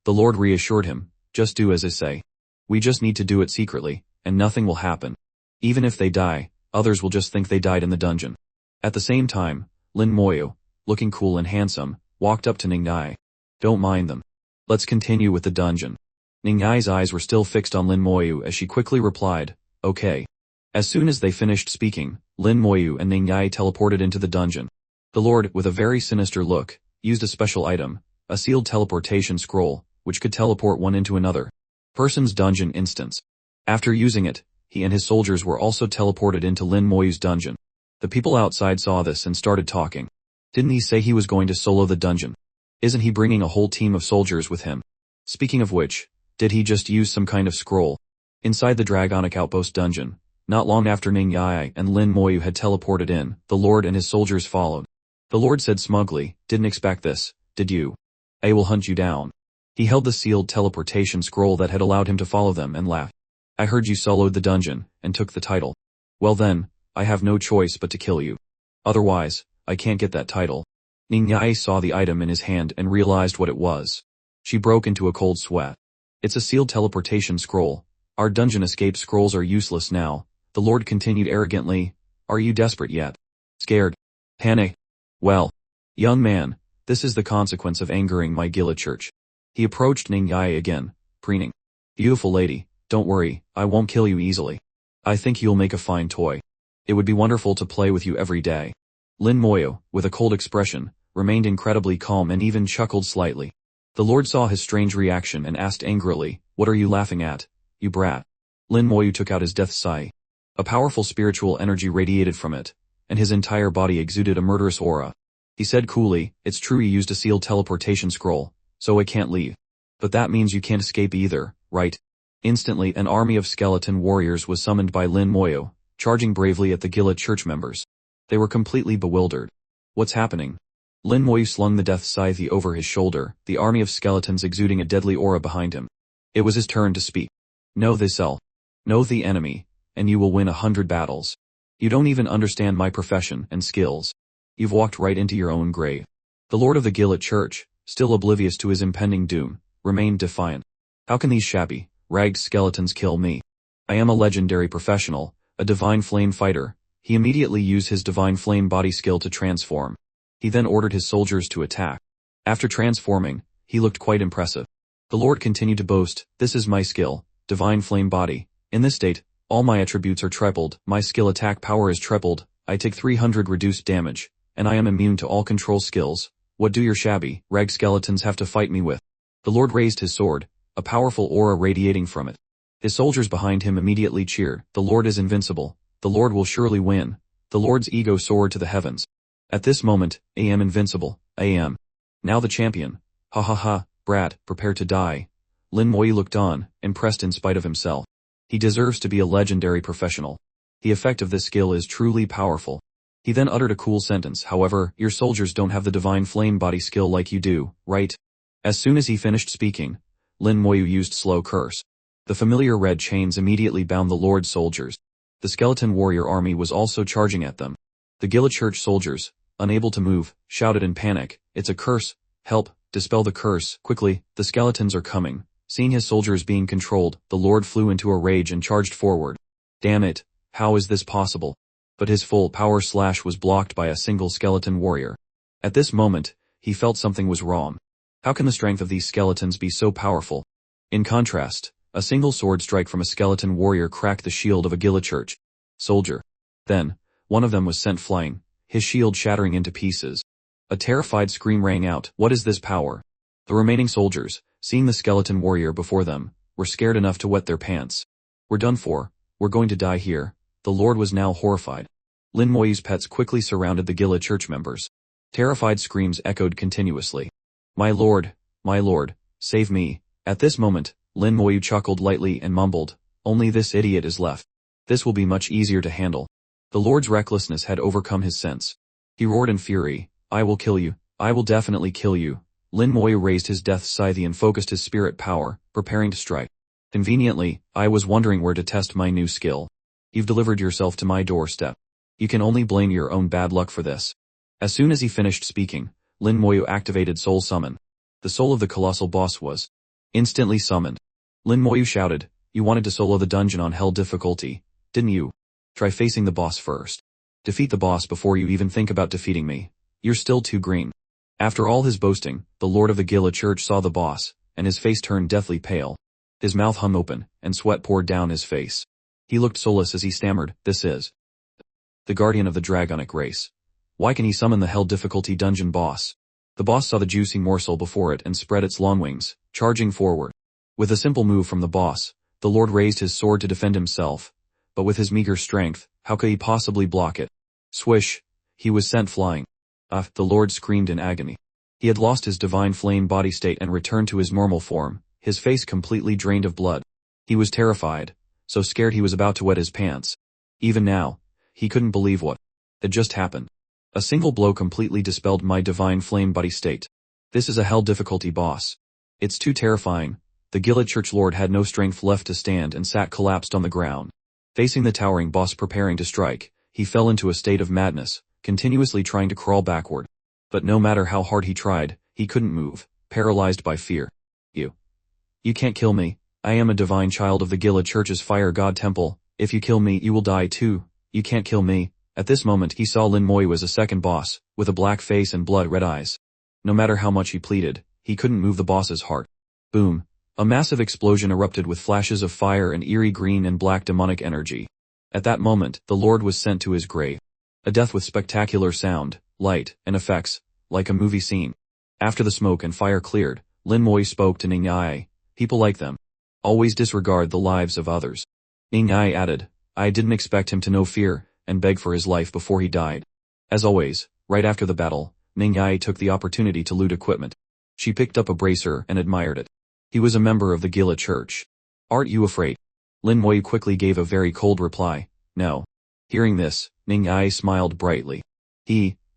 The lord reassured him, "Just do as I say. We just need to do it secretly, and nothing will happen. Even if they die, others will just think they died in the dungeon." At the same time, Lin Moyu, looking cool and handsome, walked up to Ningyai. "Don't mind them. Let's continue with the dungeon." Ningyai's eyes were still fixed on Lin Moyu as she quickly replied, "Okay." As soon as they finished speaking, Lin Moyu and Ningyai teleported into the dungeon. The lord, with a very sinister look, used a special item, a sealed teleportation scroll, which could teleport one into another person's dungeon instance. After using it, he and his soldiers were also teleported into Lin Moyu's dungeon. The people outside saw this and started talking. Didn't he say he was going to solo the dungeon? Isn't he bringing a whole team of soldiers with him? Speaking of which, did he just use some kind of scroll? Inside the Dragonic Outpost dungeon, not long after Ningyai and Lin Moyu had teleported in, the lord and his soldiers followed. The lord said smugly, "Didn't expect this, did you? I will hunt you down." He held the sealed teleportation scroll that had allowed him to follow them and laughed. "I heard you soloed the dungeon, and took the title. Well then, I have no choice but to kill you. Otherwise, I can't get that title." Ningyai saw the item in his hand and realized what it was. She broke into a cold sweat. "It's a sealed teleportation scroll. Our dungeon escape scrolls are useless now." The lord continued arrogantly, "Are you desperate yet? Scared? Panic? Well, young man, this is the consequence of angering my Gila church." He approached Ningyai again, preening, "Beautiful lady, don't worry, I won't kill you easily. I think you'll make a fine toy. It would be wonderful to play with you every day." Lin Moyu, with a cold expression, remained incredibly calm and even chuckled slightly. The lord saw his strange reaction and asked angrily, "What are you laughing at, you brat?" Lin Moyu took out his death sai. A powerful spiritual energy radiated from it, and his entire body exuded a murderous aura. He said coolly, "It's true you used a sealed teleportation scroll, so I can't leave. But that means you can't escape either, right?" Instantly an army of skeleton warriors was summoned by Lin Moyu, charging bravely at the Gila church members. They were completely bewildered. What's happening? Lin Moyu slung the death scythe over his shoulder, the army of skeletons exuding a deadly aura behind him. It was his turn to speak. "Know thyself. Know the enemy, and you will win 100 battles. You don't even understand my profession and skills. You've walked right into your own grave." The lord of the Gila church, still oblivious to his impending doom, remained defiant. "How can these shabby, ragged skeletons kill me? I am a legendary professional, a divine flame fighter." He immediately used his divine flame body skill to transform. He then ordered his soldiers to attack. After transforming, he looked quite impressive. The lord continued to boast, "This is my skill, divine flame body. In this state, all my attributes are tripled, my skill attack power is tripled, I take 300 reduced damage, and I am immune to all control skills. What do your shabby, rag skeletons have to fight me with?" The lord raised his sword, a powerful aura radiating from it. His soldiers behind him immediately cheered, "The lord is invincible. The lord will surely win." The lord's ego soared to the heavens. At this moment, "I am invincible, I am. Now the champion. Ha ha ha, brat, prepare to die." Lin Moyu looked on, impressed in spite of himself. He deserves to be a legendary professional. The effect of this skill is truly powerful. He then uttered a cool sentence, "However, your soldiers don't have the divine flame body skill like you do, right?" As soon as he finished speaking, Lin Moyu used slow curse. The familiar red chains immediately bound the lord's soldiers. The skeleton warrior army was also charging at them. The Gila church soldiers, unable to move, shouted in panic, "It's a curse! Help! Dispel the curse, quickly, the skeletons are coming." Seeing his soldiers being controlled, the lord flew into a rage and charged forward. Damn it, how is this possible? But his full power slash was blocked by a single skeleton warrior. At this moment, he felt something was wrong. How can the strength of these skeletons be so powerful? In contrast, a single sword strike from a skeleton warrior cracked the shield of a Gila church soldier. Then, one of them was sent flying, his shield shattering into pieces. A terrified scream rang out, "What is this power?" The remaining soldiers, seeing the skeleton warrior before them, were scared enough to wet their pants. "We're done for, we're going to die here." The lord was now horrified. Lin Moyu's pets quickly surrounded the Gila church members. Terrified screams echoed continuously. My lord, save me. At this moment, Lin Moyu chuckled lightly and mumbled, only this idiot is left. This will be much easier to handle. The lord's recklessness had overcome his sense. He roared in fury, I will kill you, I will definitely kill you. Lin Moyu raised his death scythe and focused his spirit power, preparing to strike. Conveniently, I was wondering where to test my new skill. You've delivered yourself to my doorstep. You can only blame your own bad luck for this. As soon as he finished speaking, Lin Moyu activated Soul Summon. The soul of the colossal boss was instantly summoned. Lin Moyu shouted, you wanted to solo the dungeon on hell difficulty, didn't you? Try facing the boss first. Defeat the boss before you even think about defeating me. You're still too green. After all his boasting, the lord of the Gila church saw the boss, and his face turned deathly pale. His mouth hung open, and sweat poured down his face. He looked soulless as he stammered, this is the guardian of the dragonic race. Why can he summon the hell difficulty dungeon boss? The boss saw the juicy morsel before it and spread its long wings, charging forward. With a simple move from the boss, the lord raised his sword to defend himself, but with his meager strength, how could he possibly block it? Swish! He was sent flying. The lord screamed in agony. He had lost his divine flame body state and returned to his normal form, his face completely drained of blood. He was terrified, so scared he was about to wet his pants. Even now, he couldn't believe what had just happened. A single blow completely dispelled my divine flame body state. This is a hell difficulty boss. It's too terrifying. The Gila church lord had no strength left to stand and sat collapsed on the ground. Facing the towering boss preparing to strike, he fell into a state of madness, continuously trying to crawl backward. But no matter how hard he tried, he couldn't move, paralyzed by fear. You can't kill me. I am a divine child of the Gila church's fire god temple. If you kill me you will die too. You can't kill me. At this moment he saw Lin Moyu as a second boss, with a black face and blood-red eyes. No matter how much he pleaded, he couldn't move the boss's heart. Boom. A massive explosion erupted with flashes of fire and eerie green and black demonic energy. At that moment, the lord was sent to his grave. A death with spectacular sound, light, and effects, like a movie scene. After the smoke and fire cleared, Lin Moyu spoke to Ning Ai. People like them always disregard the lives of others. Ning Ai added, I didn't expect him to know fear, and beg for his life before he died. As always, right after the battle, Ning Ai took the opportunity to loot equipment. She picked up a bracer and admired it. He was a member of the Gila church. Aren't you afraid? Lin Moyu quickly gave a very cold reply, no. Hearing this, Ning Ai smiled brightly.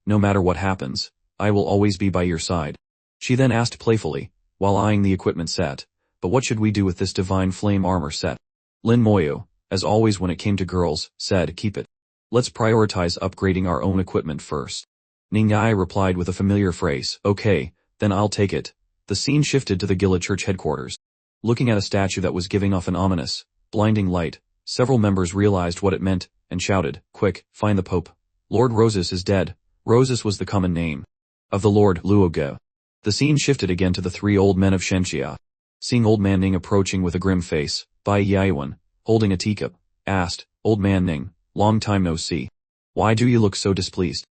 No matter what happens, I will always be by your side. She then asked playfully, while eyeing the equipment set, but what should we do with this divine flame armor set? Lin Moyu, as always when it came to girls, said keep it. Let's prioritize upgrading our own equipment first. Ning Ai replied with a familiar phrase, okay, then I'll take it. The scene shifted to the Gila church headquarters. Looking at a statue that was giving off an ominous, blinding light, several members realized what it meant, and shouted, quick, find the Pope. Lord Rosas is dead. Rosas was the common name of the Lord Luogo. The scene shifted again to the three old men of Shenxia. Seeing Old Man Ning approaching with a grim face, Bai Yaiyuan, holding a teacup, asked, Old Man Ning, long time no see. Why do you look so displeased?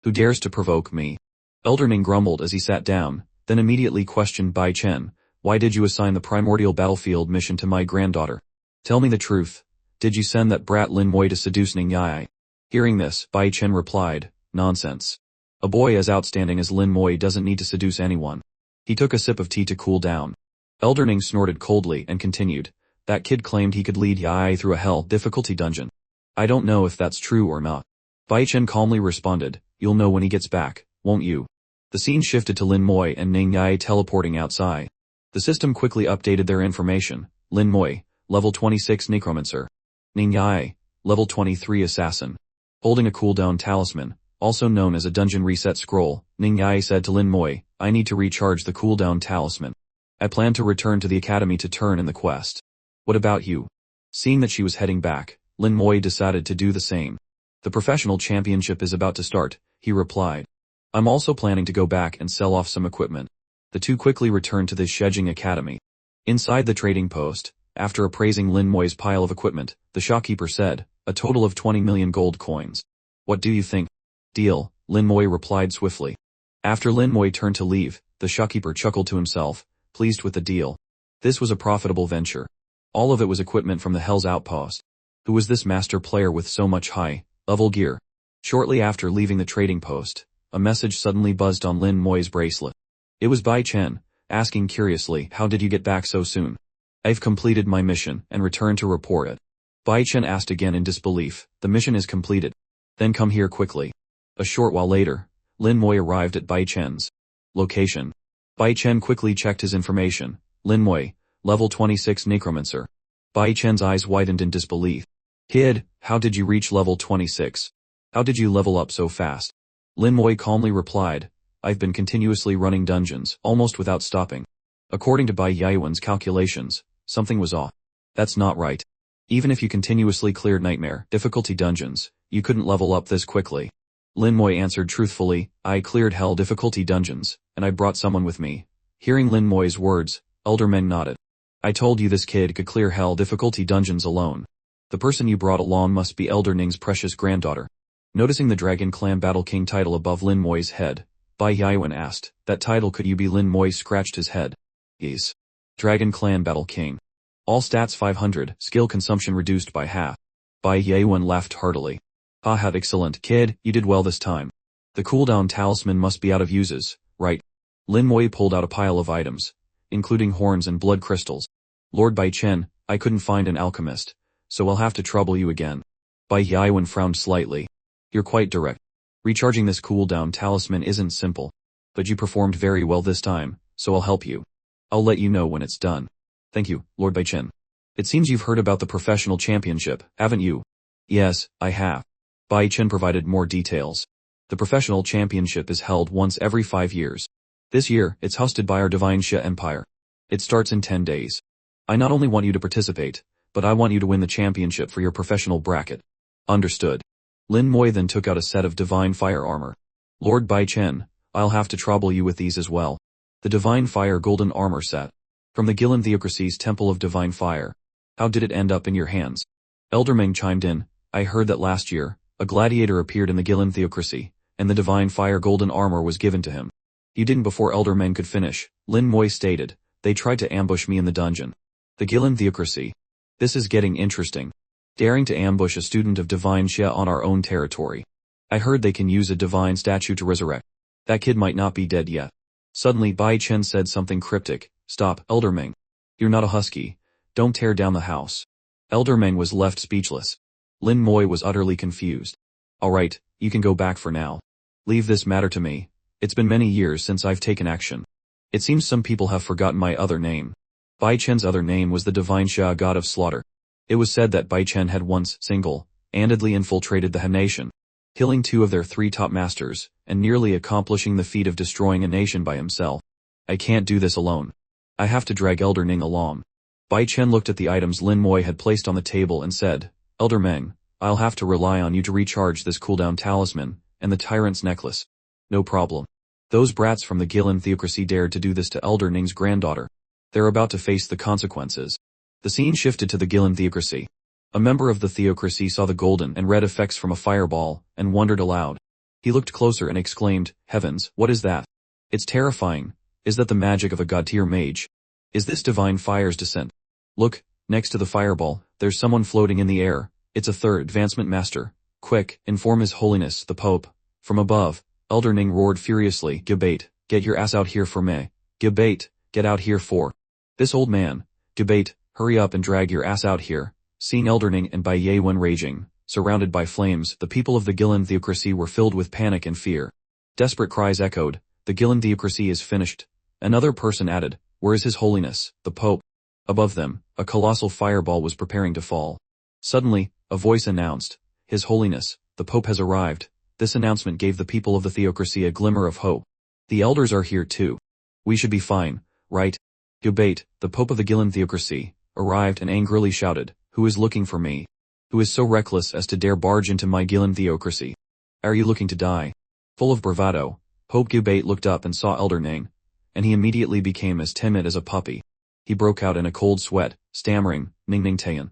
Who dares to provoke me? Elder Ning grumbled as he sat down, then immediately questioned Bai Chen, why did you assign the primordial battlefield mission to my granddaughter? Tell me the truth. Did you send that brat Lin Moyu to seduce Ning Ai? Hearing this, Bai Chen replied, nonsense. A boy as outstanding as Lin Moyu doesn't need to seduce anyone. He took a sip of tea to cool down. Elder Ning snorted coldly and continued, that kid claimed he could lead Yai through a hell difficulty dungeon. I don't know if that's true or not. Bai Chen calmly responded, you'll know when he gets back, won't you? The scene shifted to Lin Moyu and Ning Ai teleporting outside. The system quickly updated their information. Lin Moyu, level 26 Necromancer. Ning Ai, level 23 Assassin. Holding a cooldown talisman, also known as a dungeon reset scroll, Ning Ai said to Lin Moyu, I need to recharge the cooldown talisman. I plan to return to the academy to turn in the quest. What about you? Seeing that she was heading back, Lin Moyu decided to do the same. The professional championship is about to start, he replied. I'm also planning to go back and sell off some equipment. The two quickly returned to the Shejing Academy. Inside the trading post, after appraising Lin Moyu's pile of equipment, the shopkeeper said, a total of 20 million gold coins. What do you think? Deal, Lin Moyu replied swiftly. After Lin Moyu turned to leave, the shopkeeper chuckled to himself, pleased with the deal. This was a profitable venture. All of it was equipment from the Hell's Outpost. Who was this master player with so much high-level gear? Shortly after leaving the trading post, a message suddenly buzzed on Lin Moi's bracelet. It was Bai Chen, asking curiously, "How did you get back so soon?" "I've completed my mission and returned to report it." Bai Chen asked again in disbelief, "The mission is completed. Then come here quickly." A short while later, Lin Moi arrived at Bai Chen's location. Bai Chen quickly checked his information. Lin Moi, level 26 necromancer. Bai Chen's eyes widened in disbelief. "Kid, how did you reach level 26? How did you level up so fast?" Lin Moi calmly replied, "I've been continuously running dungeons, almost without stopping." According to Bai Yaiwen's calculations, something was off. That's not right. Even if you continuously cleared nightmare difficulty dungeons, you couldn't level up this quickly. Lin Moi answered truthfully, "I cleared hell difficulty dungeons, and I brought someone with me." Hearing Lin Moi's words, Elder Meng nodded. "I told you this kid could clear hell difficulty dungeons alone. The person you brought along must be Elder Ning's precious granddaughter." Noticing the Dragon Clan Battle King title above Lin Moi's head, Bai Yaiwen asked, "That title could you be?" Lin Moi scratched his head. "Yes. Dragon Clan Battle King. All stats 500, skill consumption reduced by half." Bai Yaiwen laughed heartily. "Haha, excellent kid, you did well this time. The cooldown talisman must be out of uses, right?" Lin Moi pulled out a pile of items, including horns and blood crystals. "Lord Bai Chen, I couldn't find an alchemist, so I'll have to trouble you again." Bai Yaiwen frowned slightly. "You're quite direct. Recharging this cooldown talisman isn't simple. But you performed very well this time, so I'll help you. I'll let you know when it's done." "Thank you, Lord Bai Chen. It seems you've heard about the professional championship, haven't you?" "Yes, I have." Bai Chen provided more details. "The professional championship is held once every 5 years. This year, it's hosted by our Divine Xia Empire. It starts in 10 days. I not only want you to participate, but I want you to win the championship for your professional bracket." "Understood." Lin Moi then took out a set of Divine Fire armor. "Lord Bai Chen, I'll have to trouble you with these as well." The Divine Fire Golden Armor Set. From the Gillen Theocracy's Temple of Divine Fire. "How did it end up in your hands?" Elder Meng chimed in, "I heard that last year, a gladiator appeared in the Gillen Theocracy, and the Divine Fire Golden Armor was given to him." "You didn't." Before Elder Meng could finish, Lin Moi stated, "They tried to ambush me in the dungeon." The Gillen Theocracy. This is getting interesting. Daring to ambush a student of Divine Xia on our own territory. I heard they can use a divine statue to resurrect. That kid might not be dead yet. Suddenly Bai Chen said something cryptic. "Stop, Elder Meng. You're not a husky. Don't tear down the house." Elder Meng was left speechless. Lin Moi was utterly confused. "Alright, you can go back for now. Leave this matter to me. It's been many years since I've taken action. It seems some people have forgotten my other name." Bai Chen's other name was the Divine Xia God of Slaughter. It was said that Bai Chen had once, single-handedly infiltrated the Han Nation, killing 2 of their 3 top masters, and nearly accomplishing the feat of destroying a nation by himself. "I can't do this alone. I have to drag Elder Ning along." Bai Chen looked at the items Lin Moi had placed on the table and said, "Elder Meng, I'll have to rely on you to recharge this cooldown talisman, and the Tyrant's necklace." "No problem." Those brats from the Gillen Theocracy dared to do this to Elder Ning's granddaughter. They're about to face the consequences. The scene shifted to the Gillen Theocracy. A member of the Theocracy saw the golden and red effects from a fireball, and wondered aloud. He looked closer and exclaimed, "Heavens, what is that? It's terrifying. Is that the magic of a god-tier mage? Is this Divine Fire's descent? Look, next to the fireball, there's someone floating in the air. It's a 3rd advancement master. Quick, inform His Holiness, the Pope." From above, Elder Ning roared furiously, "Gebate, get your ass out here for me. Gebate, get out here for this old man. Gebate, hurry up and drag your ass out here." Seeing Elder Ning and Bai Yaiwen raging, surrounded by flames, the people of the Gillen Theocracy were filled with panic and fear. Desperate cries echoed, "The Gillen Theocracy is finished." Another person added, "Where is His Holiness, the Pope?" Above them, a colossal fireball was preparing to fall. Suddenly, a voice announced, "His Holiness, the Pope has arrived." This announcement gave the people of the Theocracy a glimmer of hope. "The elders are here too. We should be fine, right?" Gebate, the Pope of the Gillen Theocracy, arrived and angrily shouted, "Who is looking for me? Who is so reckless as to dare barge into my Gillen Theocracy? Are you looking to die?" Full of bravado, Pope Gebate looked up and saw Elder Ning, and he immediately became as timid as a puppy. He broke out in a cold sweat, stammering, "Ning Ning Tayan.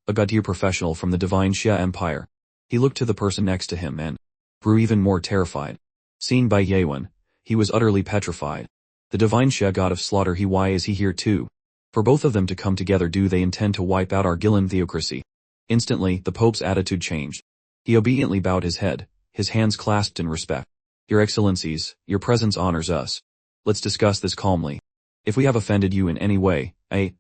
A god-tier professional from the Divine Xia Empire." He looked to the person next to him and grew even more terrified. Seen by Yaiwen, he was utterly petrified. The Divine Xia God of Slaughter, why is he here too? For both of them to come together, do they intend to wipe out our Gillen Theocracy? Instantly, the Pope's attitude changed. He obediently bowed his head, his hands clasped in respect. Your Excellencies, your presence honors us. Let's discuss this calmly. If we have offended you in any way,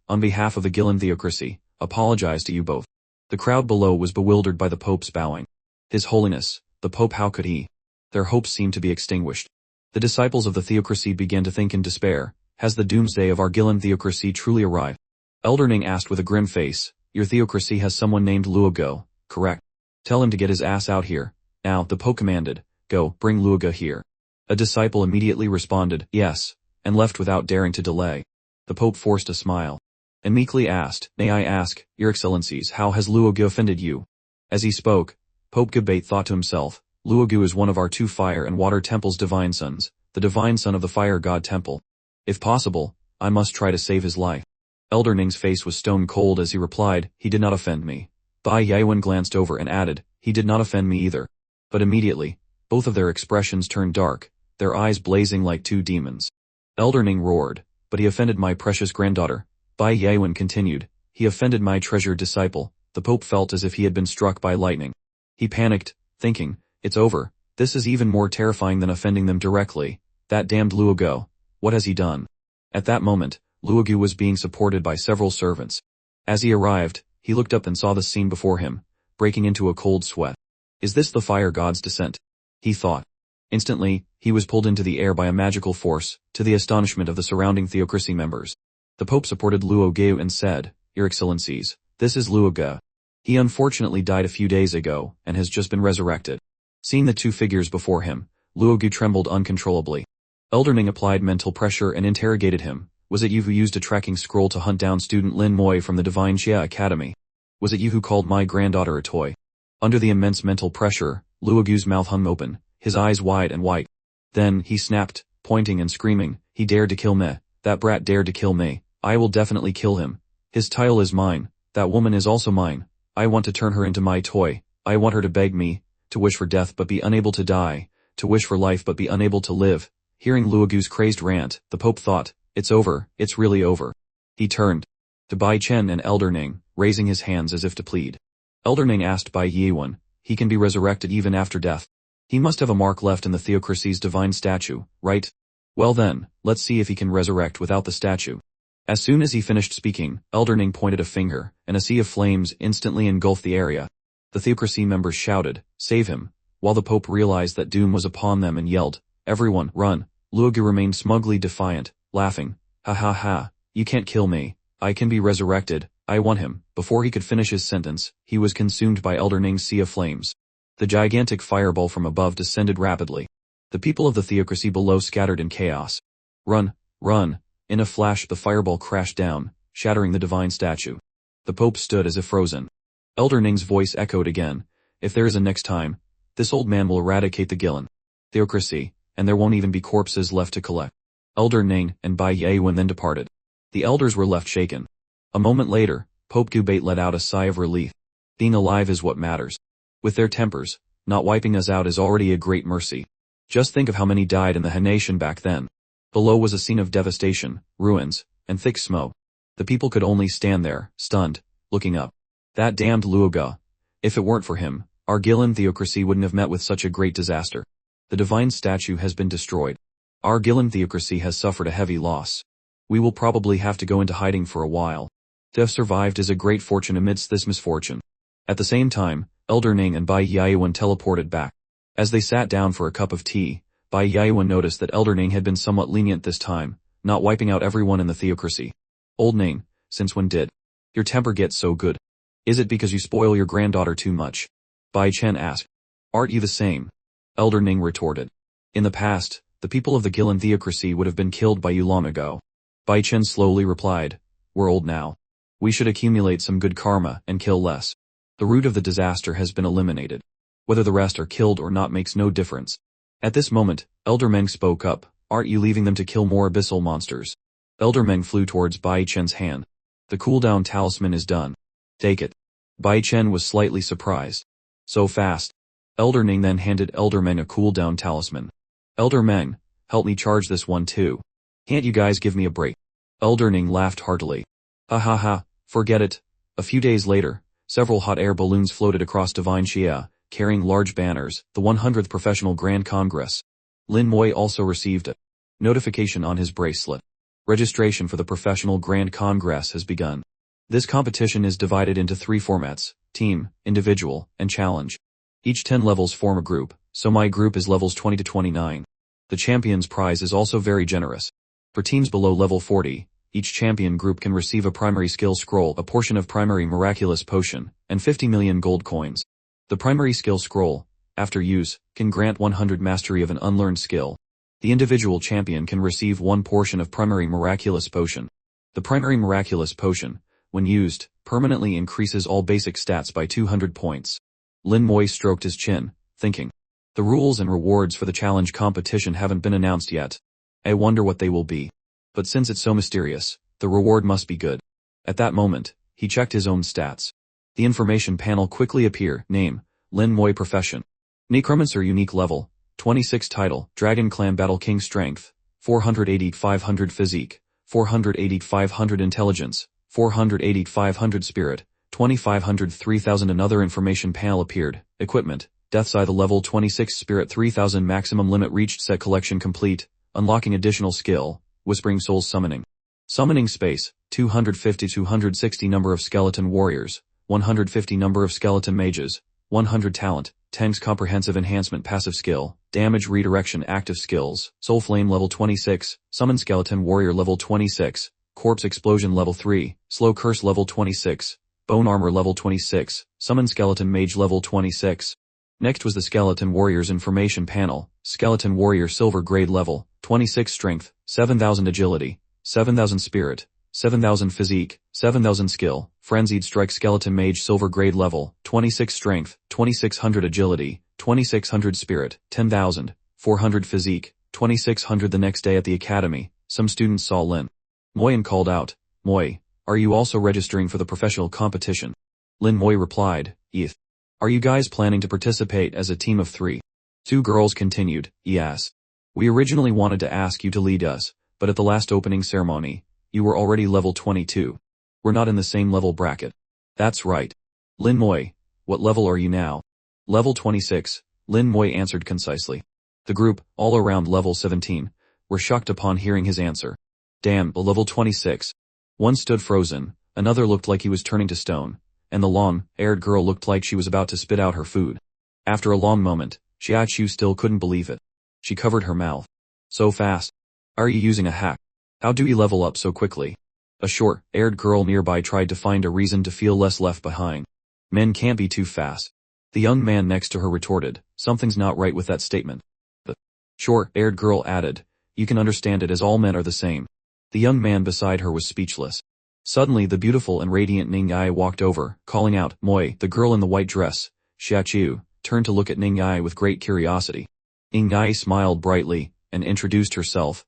on behalf of the Gillen theocracy, apologize to you both. The crowd below was bewildered by the Pope's bowing. His Holiness, the Pope, how could he? Their hopes seemed to be extinguished. The disciples of the theocracy began to think in despair, has the doomsday of our Gillen theocracy truly arrived? Elder Ning asked with a grim face, your theocracy has someone named Luogo, correct? Tell him to get his ass out here. Now, the Pope commanded, go, bring Luogo here. A disciple immediately responded, yes, and left without daring to delay. The Pope forced a smile and meekly asked, may I ask, your Excellencies, how has Luogo offended you? As he spoke, Pope Gebate thought to himself, Luogo is one of our 2 fire and water temple's divine sons, the divine son of the fire god temple. If possible, I must try to save his life. Elder Ning's face was stone cold as he replied, he did not offend me. Bai Yaowen glanced over and added, he did not offend me either. But immediately, both of their expressions turned dark, their eyes blazing like 2 demons. Elder Ning roared, but he offended my precious granddaughter. Bai Yaowen continued, he offended my treasured disciple. The Pope felt as if he had been struck by lightning. He panicked, thinking, it's over, this is even more terrifying than offending them directly. That damned Luogo, what has he done? At that moment, Luogo was being supported by several servants. As he arrived, he looked up and saw the scene before him, breaking into a cold sweat. Is this the fire god's descent? He thought. Instantly, he was pulled into the air by a magical force, to the astonishment of the surrounding theocracy members. The Pope supported Luogo and said, your Excellencies, this is Luogo. He unfortunately died a few days ago, and has just been resurrected. Seeing the 2 figures before him, Luogo trembled uncontrollably. Elder Ning applied mental pressure and interrogated him. Was it you who used a tracking scroll to hunt down student Lin Moy from the Divine Xia Academy? Was it you who called my granddaughter a toy? Under the immense mental pressure, Luogo's mouth hung open, his eyes wide and white. Then, he snapped, pointing and screaming, he dared to kill me. That brat dared to kill me. I will definitely kill him. His title is mine. That woman is also mine. I want to turn her into my toy. I want her to beg me, to wish for death but be unable to die, to wish for life but be unable to live. Hearing Luogo's crazed rant, the Pope thought, it's over, it's really over. He turned to Bai Chen and Elder Ning, raising his hands as if to plead. Elder Ning asked Bai Yaowen, he can be resurrected even after death. He must have a mark left in the theocracy's divine statue, right? Well then, let's see if he can resurrect without the statue. As soon as he finished speaking, Elder Ning pointed a finger, and a sea of flames instantly engulfed the area. The theocracy members shouted, save him, while the Pope realized that doom was upon them and yelled, everyone, run. Luogo remained smugly defiant, laughing, ha ha ha, you can't kill me, I can be resurrected, I want him. Before he could finish his sentence, he was consumed by Elder Ning's sea of flames. The gigantic fireball from above descended rapidly. The people of the theocracy below scattered in chaos. Run, run. In a flash the fireball crashed down, shattering the divine statue. The Pope stood as if frozen. Elder Ning's voice echoed again, if there is a next time, this old man will eradicate the Gillen theocracy, and there won't even be corpses left to collect. Elder Ning and Bai Yaowen then departed. The elders were left shaken. A moment later, Pope Gebate let out a sigh of relief. Being alive is what matters. With their tempers, not wiping us out is already a great mercy. Just think of how many died in the Han Nation back then. Below was a scene of devastation, ruins, and thick smoke. The people could only stand there, stunned, looking up. That damned Luogo. If it weren't for him, our Gillen theocracy wouldn't have met with such a great disaster. The divine statue has been destroyed. Our Gillen theocracy has suffered a heavy loss. We will probably have to go into hiding for a while. To have survived is a great fortune amidst this misfortune. At the same time, Elder Ning and Bai Yaowen teleported back. As they sat down for a cup of tea, Bai Yaowen noticed that Elder Ning had been somewhat lenient this time, not wiping out everyone in the theocracy. Old Ning, since when did your temper get so good? Is it because you spoil your granddaughter too much? Bai Chen asked. Aren't you the same? Elder Ning retorted. In the past, the people of the Gillen theocracy would have been killed by you long ago. Bai Chen slowly replied, we're old now. We should accumulate some good karma and kill less. The root of the disaster has been eliminated. Whether the rest are killed or not makes no difference. At this moment, Elder Meng spoke up, aren't you leaving them to kill more abyssal monsters? Elder Meng flew towards Bai Chen's hand. The cooldown talisman is done. Take it. Bai Chen was slightly surprised. So fast. Elder Ning then handed Elder Meng a cooldown talisman. Elder Meng, help me charge this one too. Can't you guys give me a break? Elder Ning laughed heartily. Ha ha ha, forget it. A few days later, several hot air balloons floated across Divine Xia, carrying large banners, the 100th Professional Grand Congress. Lin Moy also received a notification on his bracelet. Registration for the Professional Grand Congress has begun. This competition is divided into 3 formats: team, individual, and challenge. Each 10 levels form a group, so my group is levels 20 to 29. The champion's prize is also very generous. For teams below level 40, each champion group can receive a primary skill scroll, a portion of primary miraculous potion, and 50 million gold coins. The primary skill scroll, after use, can grant 100 mastery of an unlearned skill. The individual champion can receive 1 portion of primary miraculous potion. The primary miraculous potion, when used, permanently increases all basic stats by 200 points. Lin Moy stroked his chin, thinking. The rules and rewards for the challenge competition haven't been announced yet. I wonder what they will be. But since it's so mysterious, the reward must be good. At that moment, he checked his own stats. The information panel quickly appeared. Name, Lin Moy. Profession, Necromancer. Unique level, 26. Title, Dragon Clan Battle King. Strength, 480-500. Physique, 480-500. Intelligence, 480-500. Spirit, 2500. 3000. Another information panel appeared. Equipment, Death's Eye. The level 26 Spirit 3000. Maximum limit reached. Set collection complete. Unlocking additional skill, Whispering Souls. Summoning. Summoning space, 250-260. Number of skeleton warriors, 150. Number of skeleton mages, 100. Talent, Tang's Comprehensive Enhancement. Passive skill, Damage Redirection. Active skills, Soul Flame level 26, Summon Skeleton Warrior level 26, Corpse Explosion level 3, Slow Curse level 26, Bone Armor level 26, Summon Skeleton Mage level 26. Next was the Skeleton Warrior's information panel. Skeleton Warrior Silver Grade level, 26. Strength, 7000. Agility, 7000. Spirit, 7000. Physique, 7000. Skill, Frenzied Strike. Skeleton Mage Silver Grade level, 26. Strength, 2600. Agility, 2600. Spirit, 10,000, 400. Physique, 2600. The next day at the academy, some students saw Lin Moy and called out, Moy, are you also registering for the professional competition? Lin Moy replied, Eth. Are you guys planning to participate as a team of 3? 2 girls continued, yes. We originally wanted to ask you to lead us, but at the last opening ceremony, you were already level 22. We're not in the same level bracket. That's right. Lin Moy, what level are you now? Level 26, Lin Moy answered concisely. The group, all around level 17, were shocked upon hearing his answer. Damn, a level 26. One stood frozen, another looked like he was turning to stone, and the long-haired girl looked like she was about to spit out her food. After a long moment, Xiaoqiu still couldn't believe it. She covered her mouth. So fast. Are you using a hack? How do you level up so quickly? A short-haired girl nearby tried to find a reason to feel less left behind. Men can't be too fast. The young man next to her retorted, something's not right with that statement. The short-haired girl added, you can understand it as all men are the same. The young man beside her was speechless. Suddenly the beautiful and radiant Ning Ai walked over, calling out, Moy. The girl in the white dress, Xiaoqiu, turned to look at Ning Ai with great curiosity. Ning Ai smiled brightly, and introduced herself.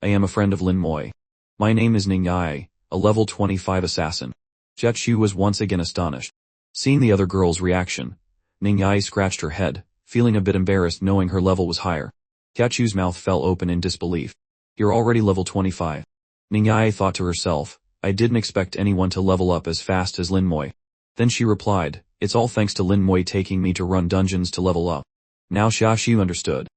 I am a friend of Lin Moy. My name is Ning Ai, a level 25 assassin. Xiaoqiu was once again astonished. Seeing the other girl's reaction, Ning Ai scratched her head, feeling a bit embarrassed knowing her level was higher. Xiaoqiu's mouth fell open in disbelief. You're already level 25. Ning Ai thought to herself, I didn't expect anyone to level up as fast as Lin Moy. Then she replied, it's all thanks to Lin Moy taking me to run dungeons to level up. Now Xiaoqiu understood.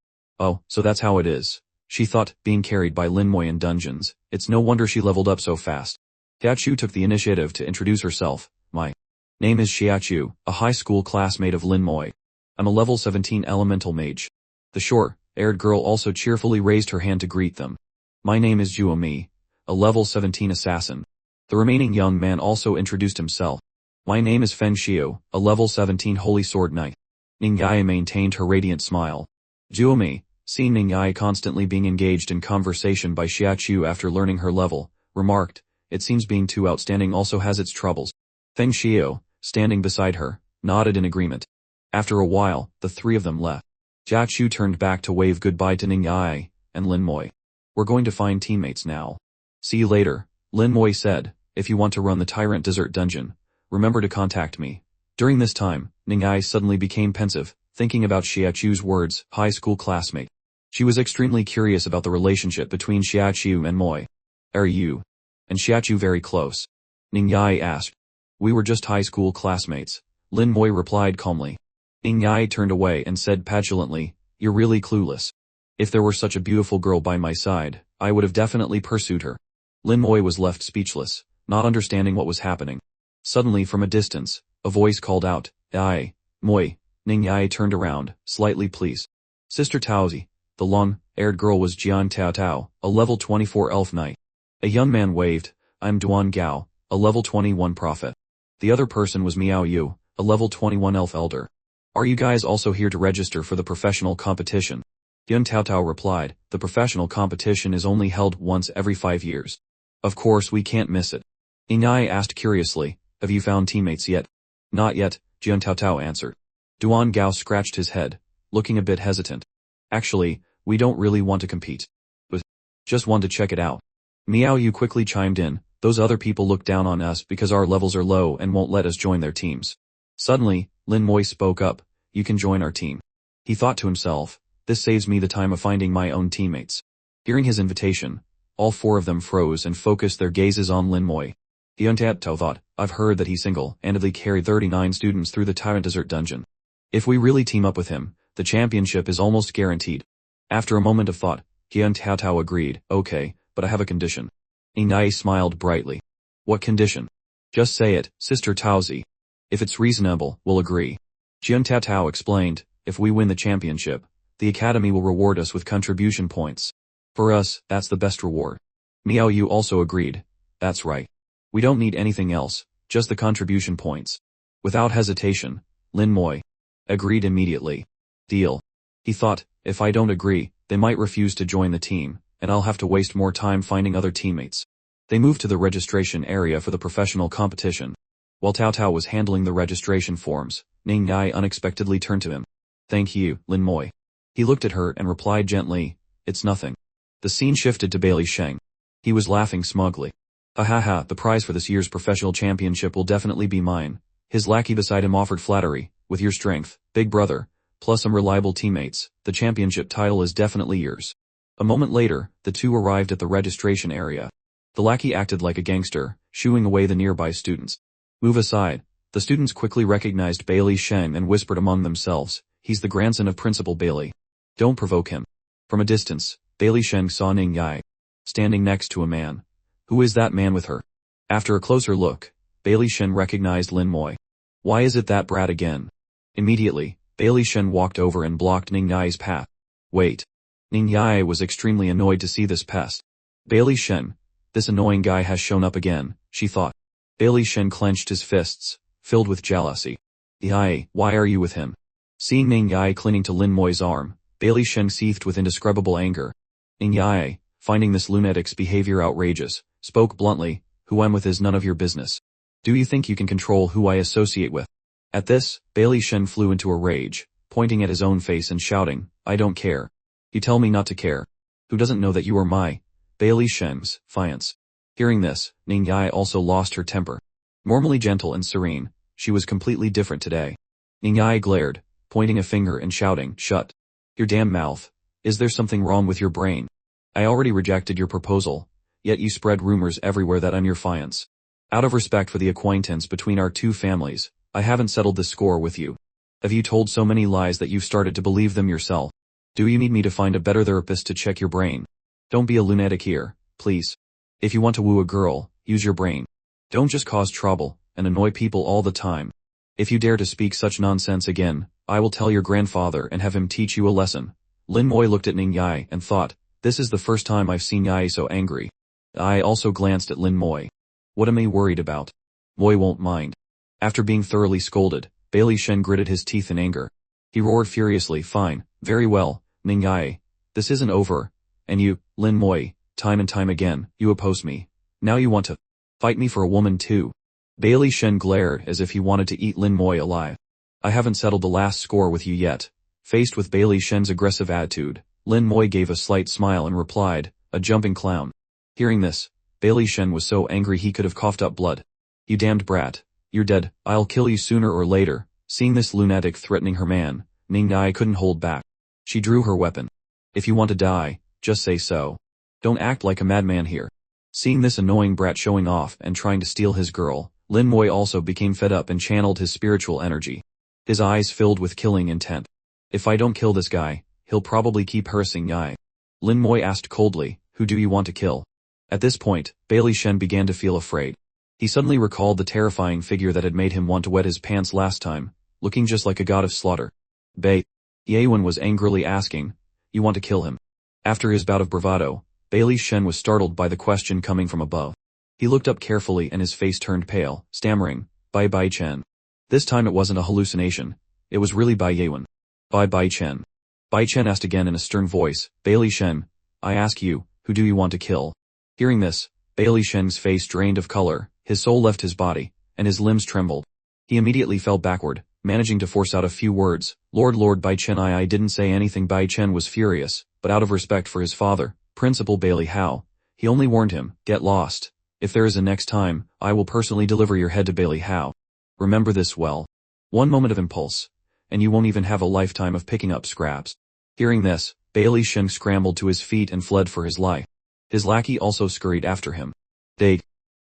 Oh, so that's how it is. She thought, being carried by Lin Moy in dungeons, it's no wonder she leveled up so fast. Xiaoqiu took the initiative to introduce herself. My name is Xiaoqiu, a high school classmate of Lin Moy. I'm a level 17 elemental mage. The short-haired girl also cheerfully raised her hand to greet them. My name is Juomi, a level 17 assassin. The remaining young man also introduced himself. My name is Feng Xiu, a level 17 holy sword knight. Ning Ai maintained her radiant smile. Juomi, seeing Ning Ai constantly being engaged in conversation by Xiaoqiu after learning her level, remarked, it seems being too outstanding also has its troubles. Feng Xiu, standing beside her, nodded in agreement. After a while, the 3 of them left. Xiaoqiu turned back to wave goodbye to Ning Ai and Lin Moy. We're going to find teammates now. See you later, Lin Moy said. If you want to run the Tyrant Desert Dungeon, remember to contact me. During this time, Ning Ai suddenly became pensive, thinking about Xiaoqiu's words, high school classmate. She was extremely curious about the relationship between Xiaoqiu and Moy. Are you and Xiaoqiu very close? Ning Ai asked. We were just high school classmates, Lin Moy replied calmly. Ning Yai turned away and said petulantly, "You're really clueless. If there were such a beautiful girl by my side, I would have definitely pursued her." Lin Moi was left speechless, not understanding what was happening. Suddenly from a distance, a voice called out, "Ai, Moi." Ning Yai turned around, slightly pleased. Sister Taozi. The long-haired girl was Jian Tao Tao, a level 24 elf knight. A young man waved, "I'm Duan Gao, a level 21 prophet." The other person was Miao Yu, a level 21 elf elder. "Are you guys also here to register for the professional competition?" Jian Tao Tao replied, "The professional competition is only held once every 5 years. Of course we can't miss it." Ning Yai asked curiously, "Have you found teammates yet?" "Not yet," Jian Tao Tao answered. Duan Gao scratched his head, looking a bit hesitant. "Actually, we don't really want to compete. But just want to check it out." Miao Yu quickly chimed in, "Those other people look down on us because our levels are low and won't let us join their teams." Suddenly, Lin Moi spoke up, "You can join our team." He thought to himself, "This saves me the time of finding my own teammates." Hearing his invitation, all 4 of them froze and focused their gazes on Lin Moi. Jian Tao Tao thought, "I've heard that he single-handedly carried 39 students through the Tyrant Desert dungeon. If we really team up with him, the championship is almost guaranteed." After a moment of thought, Jian Tao Tao agreed, "Okay, but I have a condition." Ning Yai smiled brightly. "What condition?" "Just say it, Sister Taozi. If it's reasonable, we'll agree." Jian Tao Tao explained, "If we win the championship, the academy will reward us with contribution points. For us, that's the best reward." Miao Yu also agreed, "That's right. We don't need anything else, just the contribution points." Without hesitation, Lin Moi agreed immediately. "Deal." He thought, "If I don't agree, they might refuse to join the team, and I'll have to waste more time finding other teammates." They moved to the registration area for the professional competition. While Tao Tao was handling the registration forms, Ning Yai unexpectedly turned to him. "Thank you, Lin Moi." He looked at her and replied gently, "It's nothing." The scene shifted to Bailey Sheng. He was laughing smugly. "Ha ha ha, the prize for this year's professional championship will definitely be mine." His lackey beside him offered flattery, "With your strength, big brother, plus some reliable teammates, the championship title is definitely yours." A moment later, the two arrived at the registration area. The lackey acted like a gangster, shooing away the nearby students. "Move aside." The students quickly recognized Bailey Sheng and whispered among themselves, "He's the grandson of Principal Bailey. Don't provoke him." From a distance, Bailey Sheng saw Ning Yai standing next to a man. "Who is that man with her?" After a closer look, Bailey Sheng recognized Lin Moi. "Why is it that brat again?" Immediately, Bailey Sheng walked over and blocked Ning Yai's path. "Wait." Ning Yai was extremely annoyed to see this pest. "Bailey Sheng, this annoying guy has shown up again," she thought. Bailey Sheng clenched his fists, filled with jealousy. "Yai, why are you with him?" Seeing Ning Yai clinging to Lin Moi's arm, Bailey Sheng seethed with indescribable anger. Ning Yai, finding this lunatic's behavior outrageous, spoke bluntly, "Who I'm with is none of your business. Do you think you can control who I associate with?" At this, Bailey Sheng flew into a rage, pointing at his own face and shouting, "I don't care. You tell me not to care. Who doesn't know that you are my Bailey Sheng's fiance?" Hearing this, Ning Yai also lost her temper. Normally gentle and serene, she was completely different today. Ning Yai glared, pointing a finger and shouting, "Shut your damn mouth. Is there something wrong with your brain? I already rejected your proposal, yet you spread rumors everywhere that I'm your fiance. Out of respect for the acquaintance between our two families, I haven't settled this score with you. Have you told so many lies that you've started to believe them yourself? Do you need me to find a better therapist to check your brain? Don't be a lunatic here, please. If you want to woo a girl, use your brain. Don't just cause trouble and annoy people all the time. If you dare to speak such nonsense again, I will tell your grandfather and have him teach you a lesson." Lin Moi looked at Ning Yai and thought, "This is the first time I've seen Yai so angry." I also glanced at Lin Moi. What am I worried about? Moi won't mind. After being thoroughly scolded, Bailey Sheng gritted his teeth in anger. He roared furiously, "Fine, very well, Ning Yai. This isn't over. And you, Lin Moi, time and time again, you oppose me. Now you want to fight me for a woman too." Bailey Sheng glared as if he wanted to eat Lin Moi alive. "I haven't settled the last score with you yet." Faced with Bailey Sheng's aggressive attitude, Lin Moi gave a slight smile and replied, "A jumping clown." Hearing this, Bailey Sheng was so angry he could have coughed up blood. "You damned brat. You're dead. I'll kill you sooner or later." Seeing this lunatic threatening her man, Ning Yai couldn't hold back. She drew her weapon. "If you want to die, just say so. Don't act like a madman here." Seeing this annoying brat showing off and trying to steal his girl, Lin Moi also became fed up and channeled his spiritual energy. his eyes filled with killing intent. If I don't kill this guy, he'll probably keep harassing Yai. Lin Moi asked coldly, who do you want to kill? At this point, Bailey Shen began to feel afraid. He suddenly recalled the terrifying figure that had made him want to wet his pants last time, looking just like a god of slaughter. Yawen was angrily asking, you want to kill him? After his bout of bravado, Bailey Shen was startled by the question coming from above. He looked up carefully and his face turned pale, stammering, Bai Chen. This time it wasn't a hallucination, it was really Bai Yawen. Bai Chen. Bai Chen asked again in a stern voice, Bailey Shen, I ask you, who do you want to kill? Hearing this, Bailey Shen's face drained of color, his soul left his body, and his limbs trembled. He immediately fell backward, managing to force out a few words, Lord Bai Chen. I didn't say anything. Bai Chen was furious, but out of respect for his father, Principal Bailey Hao, he only warned him, get lost. If there is a next time, I will personally deliver your head to Bailey Hao. Remember this well. One moment of impulse, and you won't even have a lifetime of picking up scraps. Hearing this, Bailey Shen scrambled to his feet and fled for his life. His lackey also scurried after him.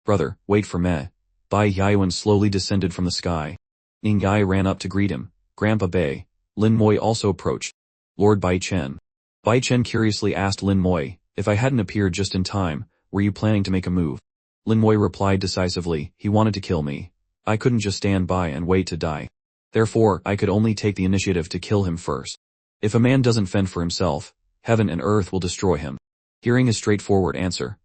Brother, wait for me. Bai Yawen slowly descended from the sky. Ning Yai ran up to greet him. Grandpa Bai. Lin Moi also approached. Lord Bai Chen. Bai Chen curiously asked Lin Moi, if I hadn't appeared just in time, were you planning to make a move? Lin Moi replied decisively, he wanted to kill me. I couldn't just stand by and wait to die. Therefore, I could only take the initiative to kill him first. If a man doesn't fend for himself, heaven and earth will destroy him. Hearing his straightforward answer,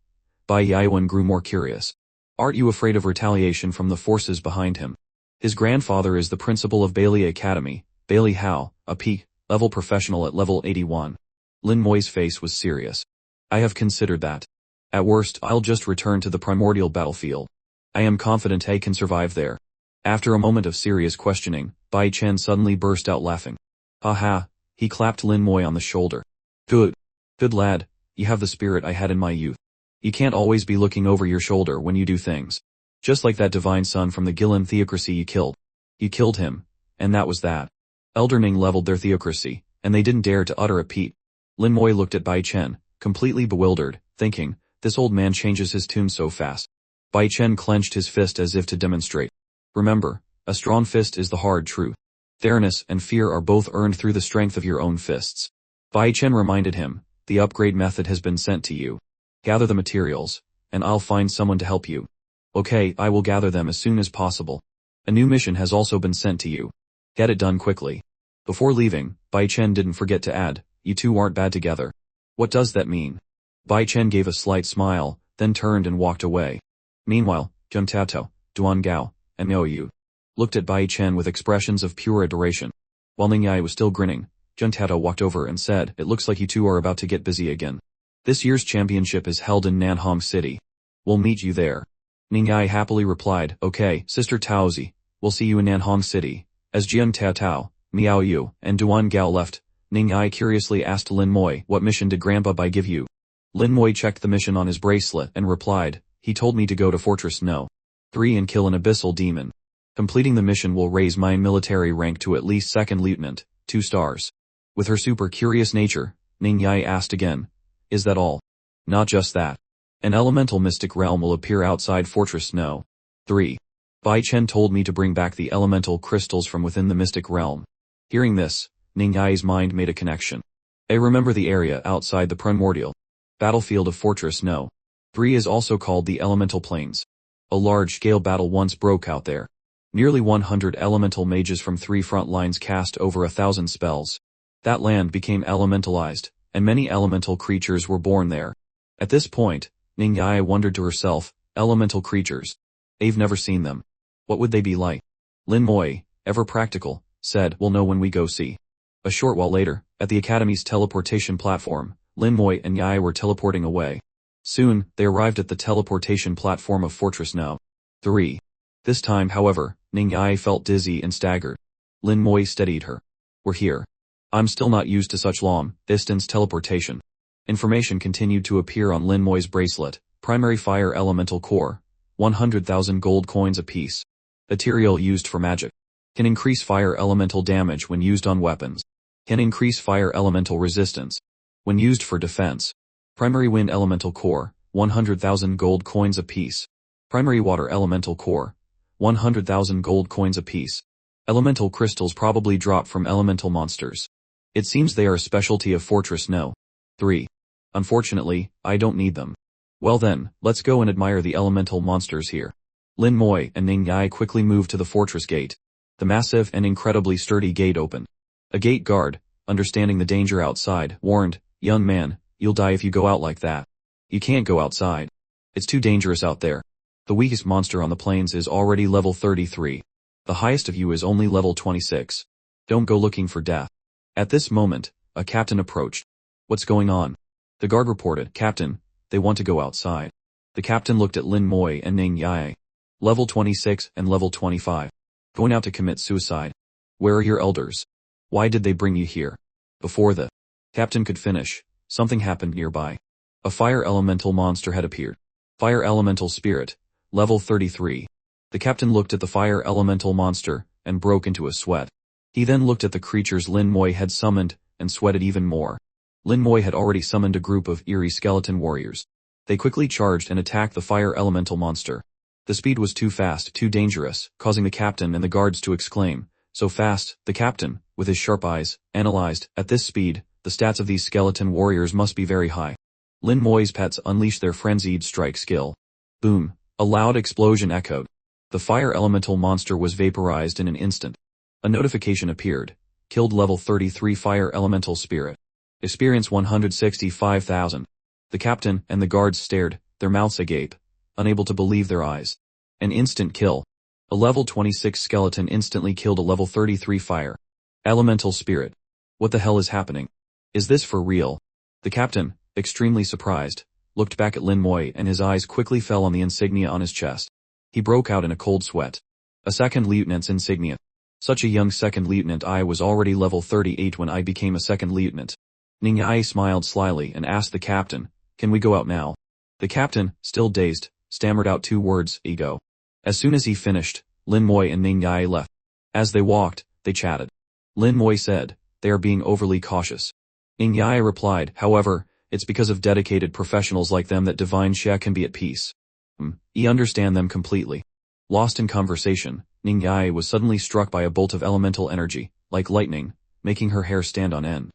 Bai Yawen grew more curious. Aren't you afraid of retaliation from the forces behind him? His grandfather is the principal of Bailey Academy, Bailey Hao, a peak-level professional at level 81. Lin Moi's face was serious. I have considered that. At worst, I'll just return to the primordial battlefield. I am confident I can survive there. After a moment of serious questioning, Bai Chen suddenly burst out laughing. Ha! He clapped Lin Moi on the shoulder. Good lad, you have the spirit I had in my youth. You can't always be looking over your shoulder when you do things. Just like that divine son from the Gillen theocracy you killed. You killed him, and that was that. Elder Ning leveled their theocracy, and they didn't dare to utter a peep. Lin Moi looked at Bai Chen, completely bewildered, thinking, this old man changes his tune so fast. Bai Chen clenched his fist as if to demonstrate. Remember, a strong fist is the hard truth. Fairness and fear are both earned through the strength of your own fists. Bai Chen reminded him, the upgrade method has been sent to you. Gather the materials, and I'll find someone to help you. Okay, I will gather them as soon as possible. A new mission has also been sent to you. Get it done quickly. Before leaving, Bai Chen didn't forget to add, you two aren't bad together. What does that mean? Bai Chen gave a slight smile, then turned and walked away. Meanwhile, Jun Tato, Duan Gao, and Miao Yu looked at Bai Chen with expressions of pure adoration. While Ning Yai was still grinning, Jun Tato walked over and said, it looks like you two are about to get busy again. This year's championship is held in Nanhong City. We'll meet you there. Ning Yai happily replied, okay, Sister Taozi, we'll see you in Nanhong City. As Jian Tao, Miao Yu, and Duan Gao left, Ning Yai curiously asked Lin Moi, what mission did Grandpa Bai give you? Lin Moi checked the mission on his bracelet and replied, he told me to go to Fortress No. 3 and kill an abyssal demon. Completing the mission will raise my military rank to at least 2nd lieutenant, 2 stars. With her super curious nature, Ning Yai asked again, is that all? Not just that. An elemental mystic realm will appear outside Fortress No. 3. Bai Chen told me to bring back the elemental crystals from within the mystic realm. Hearing this, Ning Yai's mind made a connection. I remember the area outside the primordial battlefield of Fortress No. 3 is also called the Elemental Plains. A large-scale battle once broke out there. Nearly 100 elemental mages from 3 front lines cast over 1,000 spells. That land became elementalized, and many elemental creatures were born there. At this point, Ning Yai wondered to herself, elemental creatures. I've never seen them. What would they be like? Lin Moi, ever practical, said, we'll know when we go see. A short while later, at the Academy's teleportation platform, Lin Moi and Yai were teleporting away. Soon, they arrived at the teleportation platform of Fortress No. 3. This time, however, Ning Yai felt dizzy and staggered. Lin Moi steadied her. We're here. I'm still not used to such long-distance teleportation. Information continued to appear on Lin Moi's bracelet. Primary fire elemental core. 100,000 gold coins apiece. Material used for magic. Can increase fire elemental damage when used on weapons. Can increase fire elemental resistance when used for defense. Primary wind elemental core. 100,000 gold coins apiece. Primary water elemental core. 100,000 gold coins apiece. Elemental crystals probably drop from elemental monsters. It seems they are a specialty of Fortress No. 3. Unfortunately, I don't need them. Well then, let's go and admire the elemental monsters here. Lin Moi and Ning Yai quickly moved to the fortress gate. The massive and incredibly sturdy gate opened. A gate guard, understanding the danger outside, warned, "Young man, you'll die if you go out like that. You can't go outside. It's too dangerous out there. The weakest monster on the plains is already level 33. The highest of you is only level 26. Don't go looking for death." At this moment, a captain approached. "What's going on?" The guard reported, "Captain, they want to go outside." The captain looked at Lin Moi and Ning Yai. Level 26 and level 25. Going out to commit suicide. Where are your elders? Why did they bring you here? Before the captain could finish, something happened nearby. A fire elemental monster had appeared. Fire elemental spirit, level 33. The captain looked at the fire elemental monster and broke into a sweat. He then looked at the creatures Lin Moi had summoned and sweated even more. Lin Moi had already summoned a group of eerie skeleton warriors. They quickly charged and attacked the fire elemental monster. The speed was too fast, too dangerous, causing the captain and the guards to exclaim, "So fast!" The captain, with his sharp eyes, analyzed, "At this speed, the stats of these skeleton warriors must be very high." Lin Moi's pets unleashed their frenzied strike skill. Boom! A loud explosion echoed. The fire elemental monster was vaporized in an instant. A notification appeared. Killed level 33 fire elemental spirit. Experience 165,000. The captain and the guards stared, their mouths agape, unable to believe their eyes. An instant kill. A level 26 skeleton instantly killed a level 33 fire elemental spirit. What the hell is happening? Is this for real? The captain, extremely surprised, looked back at Lin Moi and his eyes quickly fell on the insignia on his chest. He broke out in a cold sweat. A second lieutenant's insignia. Such a young second lieutenant. I was already level 38 when I became a second lieutenant. Ning Yai smiled slyly and asked the captain, "Can we go out now?" The captain, still dazed, stammered out two words, "Ego." As soon as he finished, Lin Moi and Ning Yai left. As they walked, they chatted. Lin Moi said, "They are being overly cautious." Ning Yai replied, "However, it's because of dedicated professionals like them that Divine Xia can be at peace. I understand them completely." Lost in conversation, Ning Yai was suddenly struck by a bolt of elemental energy, like lightning, making her hair stand on end.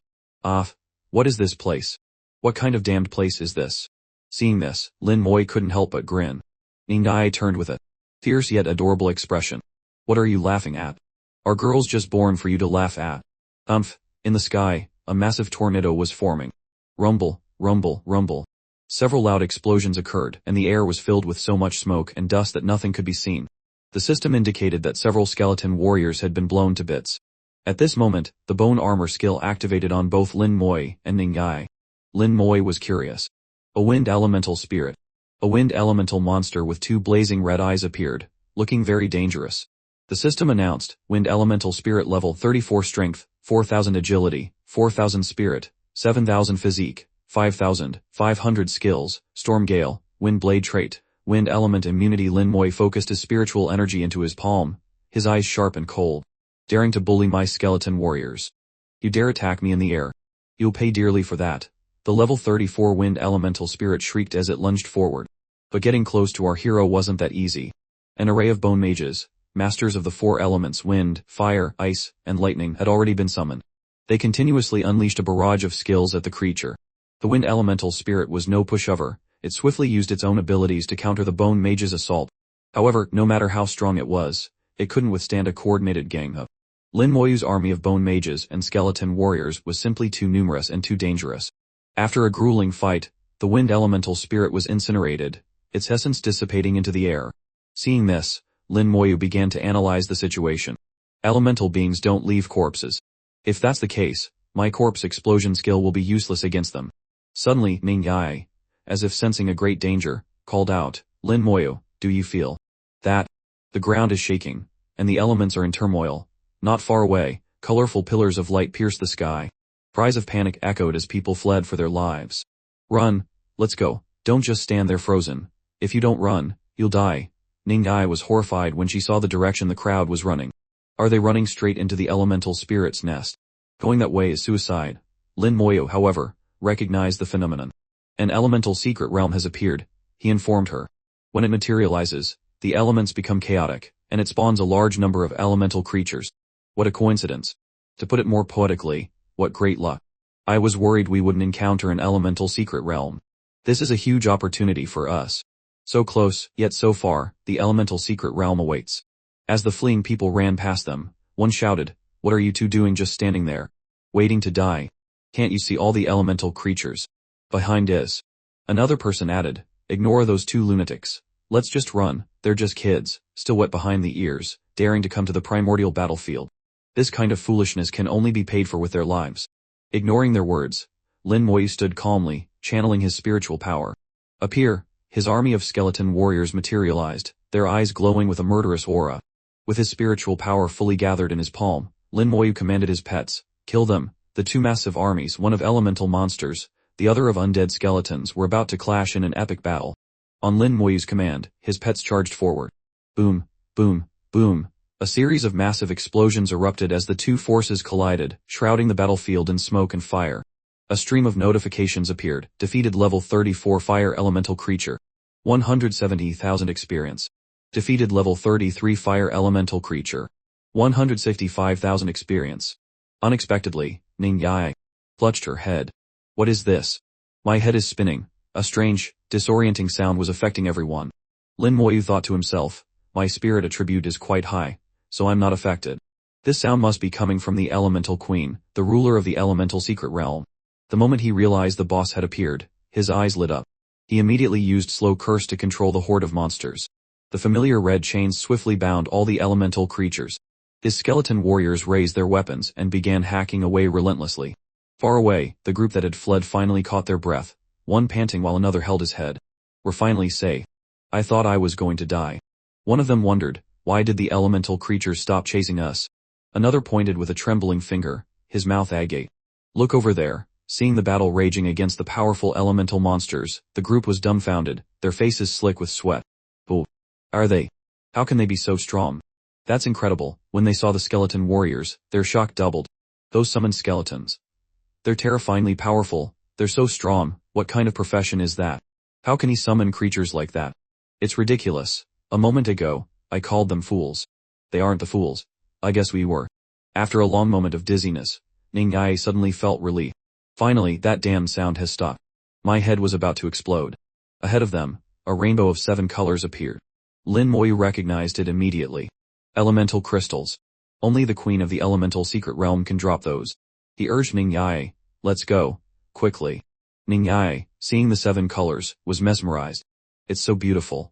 What is this place? What kind of damned place is this? Seeing this, Lin Moi couldn't help but grin. Ning Yai turned with a fierce yet adorable expression. "What are you laughing at? Are girls just born for you to laugh at?" In the sky, a massive tornado was forming. Rumble, rumble, rumble. Several loud explosions occurred, and the air was filled with so much smoke and dust that nothing could be seen. The system indicated that several skeleton warriors had been blown to bits. At this moment, the bone armor skill activated on both Lin Moi and Ning Yai. Lin Moi was curious. A wind elemental spirit. A wind elemental monster with two blazing red eyes appeared, looking very dangerous. The system announced, "Wind elemental spirit level 34 strength, 4,000 agility, 4,000 spirit, 7,000 physique, 5,500 skills, storm gale, wind blade trait, wind element immunity." Lin Moi focused his spiritual energy into his palm, his eyes sharp and cold. "Daring to bully my skeleton warriors. You dare attack me in the air. You'll pay dearly for that." The level 34 wind elemental spirit shrieked as it lunged forward. But getting close to our hero wasn't that easy. An array of bone mages, masters of the four elements wind, fire, ice, and lightning had already been summoned. They continuously unleashed a barrage of skills at the creature. The wind elemental spirit was no pushover. It swiftly used its own abilities to counter the bone mage's assault. However, no matter how strong it was, it couldn't withstand a coordinated gang of Lin Moi's army of bone mages and skeleton warriors was simply too numerous and too dangerous. After a grueling fight, the wind elemental spirit was incinerated, its essence dissipating into the air. Seeing this, Lin Moi began to analyze the situation. Elemental beings don't leave corpses. If that's the case, my corpse explosion skill will be useless against them. Suddenly, Ning Yai, as if sensing a great danger, called out, "Lin Moi, do you feel that? The ground is shaking, and the elements are in turmoil." Not far away, colorful pillars of light pierced the sky. Cries of panic echoed as people fled for their lives. "Run, let's go, don't just stand there frozen. If you don't run, you'll die." Ning Yai was horrified when she saw the direction the crowd was running. Are they running straight into the elemental spirit's nest? Going that way is suicide. Lin Moi, however, recognized the phenomenon. An elemental secret realm has appeared, he informed her. When it materializes, the elements become chaotic, and it spawns a large number of elemental creatures. What a coincidence. To put it more poetically, what great luck. I was worried we wouldn't encounter an elemental secret realm. This is a huge opportunity for us. So close, yet so far, the elemental secret realm awaits. As the fleeing people ran past them, one shouted, "What are you two doing just standing there? Waiting to die? Can't you see all the elemental creatures behind us?" Another person added, "Ignore those two lunatics. Let's just run, they're just kids, still wet behind the ears, daring to come to the primordial battlefield. This kind of foolishness can only be paid for with their lives." Ignoring their words, Lin Moyu stood calmly, channeling his spiritual power. Appear, his army of skeleton warriors materialized, their eyes glowing with a murderous aura. With his spiritual power fully gathered in his palm, Lin Moyu commanded his pets, "Kill them." The two massive armies, one of elemental monsters, the other of undead skeletons, were about to clash in an epic battle. On Lin Moyu's command, his pets charged forward. Boom, boom, boom. A series of massive explosions erupted as the two forces collided, shrouding the battlefield in smoke and fire. A stream of notifications appeared. Defeated level 34 fire elemental creature. 170,000 experience. Defeated level 33 fire elemental creature. 165,000 experience. Unexpectedly, Ning Yai clutched her head. What is this? My head is spinning. A strange, disorienting sound was affecting everyone. Lin Moyu thought to himself, my spirit attribute is quite high, so I'm not affected. This sound must be coming from the Elemental Queen, the ruler of the Elemental Secret Realm. The moment he realized the boss had appeared, his eyes lit up. He immediately used Slow Curse to control the horde of monsters. The familiar red chains swiftly bound all the elemental creatures. His skeleton warriors raised their weapons and began hacking away relentlessly. Far away, the group that had fled finally caught their breath, one panting while another held his head. We're finally safe. I thought I was going to die. One of them wondered, why did the elemental creatures stop chasing us? Another pointed with a trembling finger, his mouth agape. Look over there. Seeing the battle raging against the powerful elemental monsters, the group was dumbfounded, their faces slick with sweat. Who are they? How can they be so strong? That's incredible. When they saw the skeleton warriors, their shock doubled. Those summoned skeletons. They're terrifyingly powerful. They're so strong. What kind of profession is that? How can he summon creatures like that? It's ridiculous. A moment ago, I called them fools. They aren't the fools. I guess we were. After a long moment of dizziness, Ning Ai suddenly felt relief. Finally, that damn sound has stopped. My head was about to explode. Ahead of them, a rainbow of 7 colors appeared. Lin Moyu recognized it immediately. Elemental crystals. Only the queen of the elemental secret realm can drop those. He urged Ning Ai, let's go, quickly. Ning Ai, seeing the 7 colors, was mesmerized. It's so beautiful.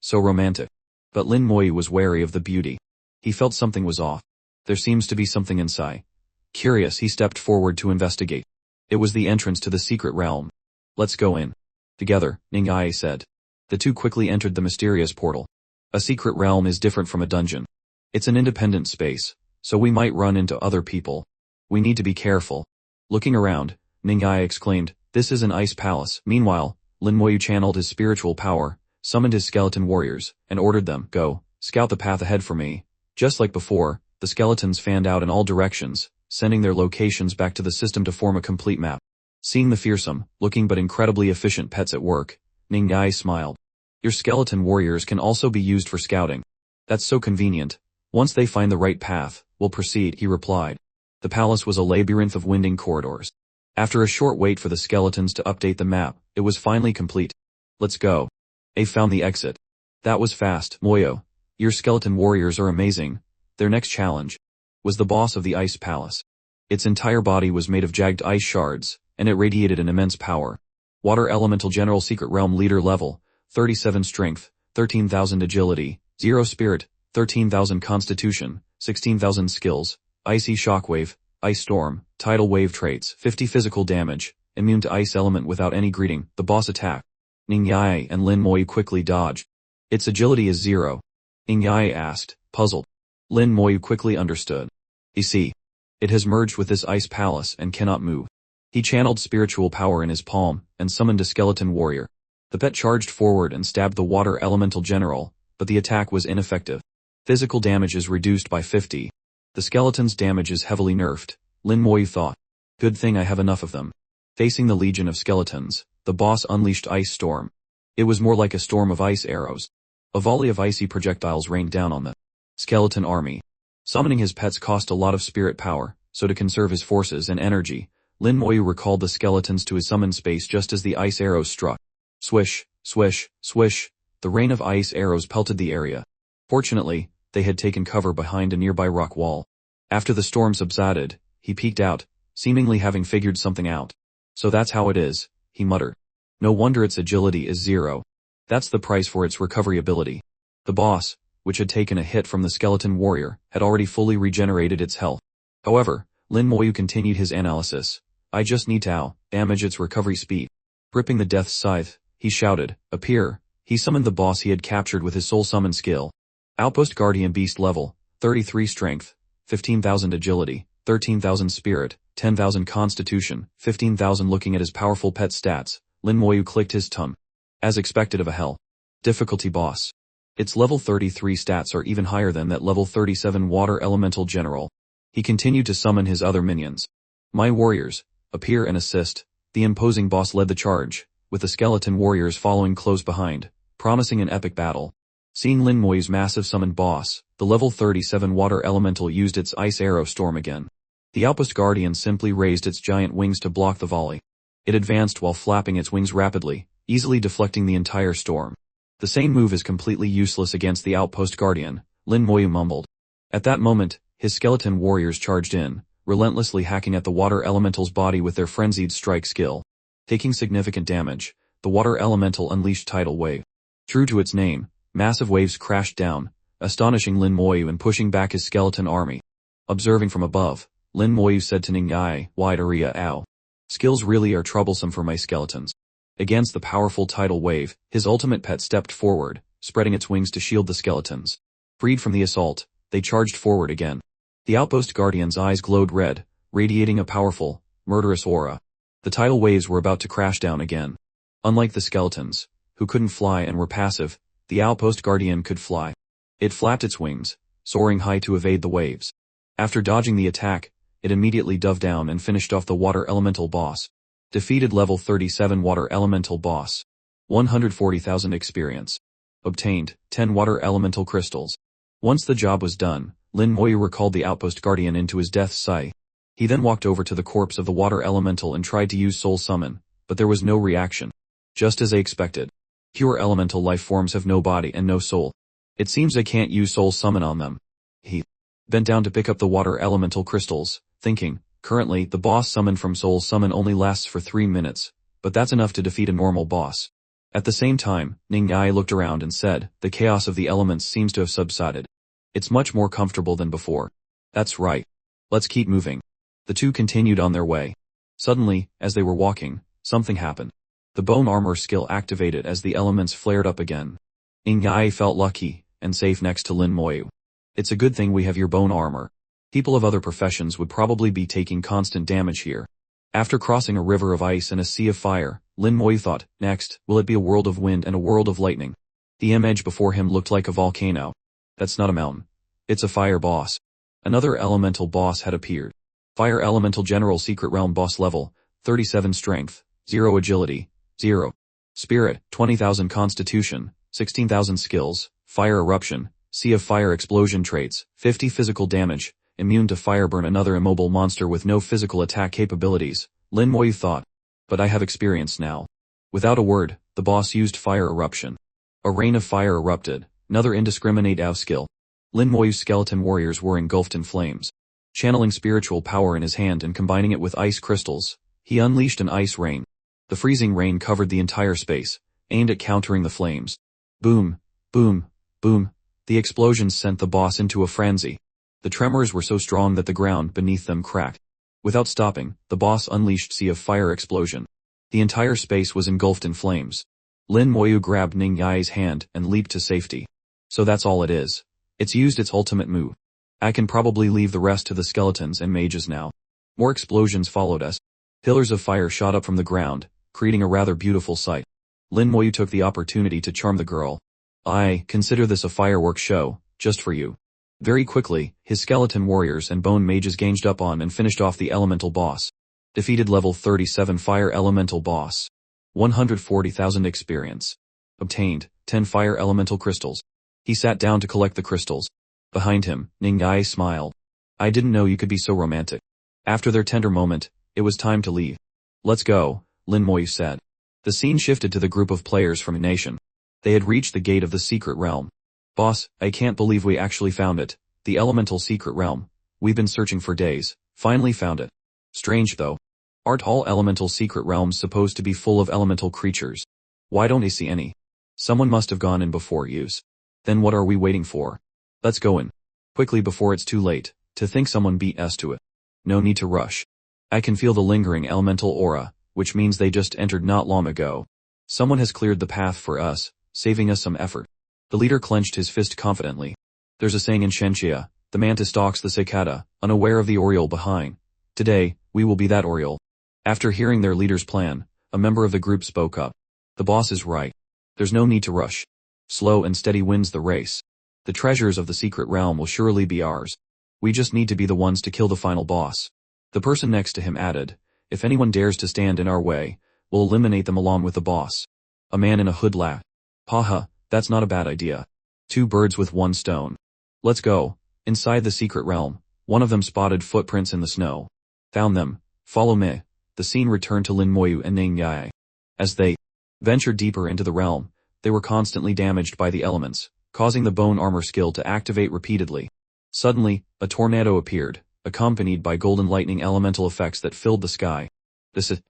So romantic. But Lin Moyu was wary of the beauty. He felt something was off. There seems to be something inside. Curious, he stepped forward to investigate. It was the entrance to the secret realm. Let's go in. Together, Ning Ai said. The two quickly entered the mysterious portal. A secret realm is different from a dungeon. It's an independent space, so we might run into other people. We need to be careful. Looking around, Ning Ai exclaimed, this is an ice palace. Meanwhile, Lin Moyu channeled his spiritual power, summoned his skeleton warriors, and ordered them, go, scout the path ahead for me. Just like before, the skeletons fanned out in all directions, sending their locations back to the system to form a complete map. Seeing the fearsome, looking but incredibly efficient pets at work, Ning Ai smiled. Your skeleton warriors can also be used for scouting. That's so convenient. Once they find the right path, we'll proceed, he replied. The palace was a labyrinth of winding corridors. After a short wait for the skeletons to update the map, it was finally complete. Let's go. A found the exit. That was fast, Moyo. Your skeleton warriors are amazing. Their next challenge was the boss of the ice palace. Its entire body was made of jagged ice shards, and it radiated an immense power. Water Elemental General Secret Realm Leader Level, 37 Strength, 13,000 Agility, 0 Spirit, 13,000 Constitution, 16,000 Skills, Icy Shockwave, Ice Storm, Tidal Wave Traits, 50 Physical Damage, immune to Ice Element without any greeting. The boss attack. Ning Yai and Lin Moyu quickly dodged. Its agility is 0. Ning Yai asked, puzzled. Lin Moyu quickly understood. You see, it has merged with this ice palace and cannot move. He channeled spiritual power in his palm and summoned a skeleton warrior. The pet charged forward and stabbed the water elemental general, but the attack was ineffective. Physical damage is reduced by 50. The skeleton's damage is heavily nerfed, Lin Moyu thought. Good thing I have enough of them. Facing the legion of skeletons, the boss unleashed Ice Storm. It was more like a storm of ice arrows. A volley of icy projectiles rained down on the skeleton army. Summoning his pets cost a lot of spirit power, so to conserve his forces and energy, Lin Moyu recalled the skeletons to his summoned space just as the ice arrows struck. Swish, swish, swish, the rain of ice arrows pelted the area. Fortunately, they had taken cover behind a nearby rock wall. After the storm subsided, he peeked out, seemingly having figured something out. So that's how it is, he muttered. No wonder its agility is 0. That's the price for its recovery ability. The boss, which had taken a hit from the skeleton warrior, had already fully regenerated its health. However, Lin Moyu continued his analysis. I just need to damage its recovery speed. Gripping the death scythe, he shouted, appear. He summoned the boss he had captured with his soul summon skill. Outpost Guardian Beast level, 33 strength, 15,000 agility, 13,000 spirit, 10,000 constitution, 15,000. Looking at his powerful pet stats, Lin Moyu clicked his tongue. As expected of a hell. Difficulty boss. Its level 33 stats are even higher than that level 37 water elemental general. He continued to summon his other minions. My warriors, appear and assist. The imposing boss led the charge, with the skeleton warriors following close behind, promising an epic battle. Seeing Lin Moyu's massive summoned boss, the level 37 water elemental used its ice arrow storm again. The outpost guardian simply raised its giant wings to block the volley. It advanced while flapping its wings rapidly, easily deflecting the entire storm. The same move is completely useless against the outpost guardian, Lin Moyu mumbled. At that moment, his skeleton warriors charged in, relentlessly hacking at the water elemental's body with their frenzied strike skill. Taking significant damage, the water elemental unleashed tidal wave. True to its name, massive waves crashed down, astonishing Lin Moyu and pushing back his skeleton army. Observing from above, Lin Moyu said to Ningai, wide area ow. Skills really are troublesome for my skeletons. Against the powerful tidal wave, his ultimate pet stepped forward, spreading its wings to shield the skeletons. Freed from the assault, they charged forward again. The outpost guardian's eyes glowed red, radiating a powerful, murderous aura. The tidal waves were about to crash down again. Unlike the skeletons, who couldn't fly and were passive, the outpost guardian could fly. It flapped its wings, soaring high to evade the waves. After dodging the attack, it immediately dove down and finished off the water elemental boss. Defeated level 37 water elemental boss. 140,000 experience. Obtained 10 water elemental crystals. Once the job was done, Lin Moyu recalled the outpost guardian into his death sight. He then walked over to the corpse of the water elemental and tried to use soul summon, but there was no reaction. Just as they expected. Pure elemental life forms have no body and no soul. It seems I can't use soul summon on them. He bent down to pick up the water elemental crystals, thinking, currently the boss summoned from soul summon only lasts for 3 minutes, but that's enough to defeat a normal boss. At the same time, Ningai looked around and said, the chaos of the elements seems to have subsided. It's much more comfortable than before. That's right. Let's keep moving. The two continued on their way. Suddenly, as they were walking, something happened. The bone armor skill activated as the elements flared up again. Ningai felt lucky and safe next to Lin Moyu. It's a good thing we have your bone armor. People of other professions would probably be taking constant damage here. After crossing a river of ice and a sea of fire, Lin Moyu thought, next, will it be a world of wind and a world of lightning? The image before him looked like a volcano. That's not a mountain. It's a fire boss. Another elemental boss had appeared. Fire elemental general secret realm boss level, 37 strength, 0 agility, 0 spirit, 20,000 constitution, 16,000 skills, fire eruption, sea of fire explosion traits, 50 physical damage, immune to fire burn. Another immobile monster with no physical attack capabilities, Lin Moyu thought. But I have experience now. Without a word, the boss used fire eruption. A rain of fire erupted, another indiscriminate AoE skill. Lin Moyu's skeleton warriors were engulfed in flames. Channeling spiritual power in his hand and combining it with ice crystals, he unleashed an ice rain. The freezing rain covered the entire space, aimed at countering the flames. Boom, boom, boom. The explosions sent the boss into a frenzy. The tremors were so strong that the ground beneath them cracked. Without stopping, the boss unleashed sea of fire explosion. The entire space was engulfed in flames. Lin Moyu grabbed Ningyai's hand and leaped to safety. So that's all it is. It's used its ultimate move. I can probably leave the rest to the skeletons and mages now. More explosions followed us. Pillars of fire shot up from the ground, creating a rather beautiful sight. Lin Moyu took the opportunity to charm the girl. I consider this a fireworks show, just for you. Very quickly, his skeleton warriors and bone mages ganged up on and finished off the elemental boss. Defeated level 37 fire elemental boss. 140,000 experience. Obtained 10 fire elemental crystals. He sat down to collect the crystals. Behind him, Ning-Ai smiled. I didn't know you could be so romantic. After their tender moment, it was time to leave. Let's go, Lin Moyu said. The scene shifted to the group of players from a nation. They had reached the gate of the secret realm. Boss, I can't believe we actually found it. The elemental secret realm. We've been searching for days. Finally found it. Strange though. Aren't all elemental secret realms supposed to be full of elemental creatures? Why don't I see any? Someone must have gone in before use. Then what are we waiting for? Let's go in. Quickly before it's too late. To think someone beat us to it. No need to rush. I can feel the lingering elemental aura, which means they just entered not long ago. Someone has cleared the path for us, saving us some effort. The leader clenched his fist confidently. There's a saying in Shenxia, the mantis stalks the cicada, unaware of the oriole behind. Today, we will be that oriole. After hearing their leader's plan, a member of the group spoke up. The boss is right. There's no need to rush. Slow and steady wins the race. The treasures of the secret realm will surely be ours. We just need to be the ones to kill the final boss. The person next to him added, if anyone dares to stand in our way, we'll eliminate them along with the boss. A man in a hood laughed. Haha, that's not a bad idea. 2 birds with 1 stone. Let's go. Inside the secret realm, one of them spotted footprints in the snow. Found them. Follow me. The scene returned to Lin Moyu and Ning Yai. As they ventured deeper into the realm, they were constantly damaged by the elements, causing the bone armor skill to activate repeatedly. Suddenly, a tornado appeared, accompanied by golden lightning elemental effects that filled the sky. This is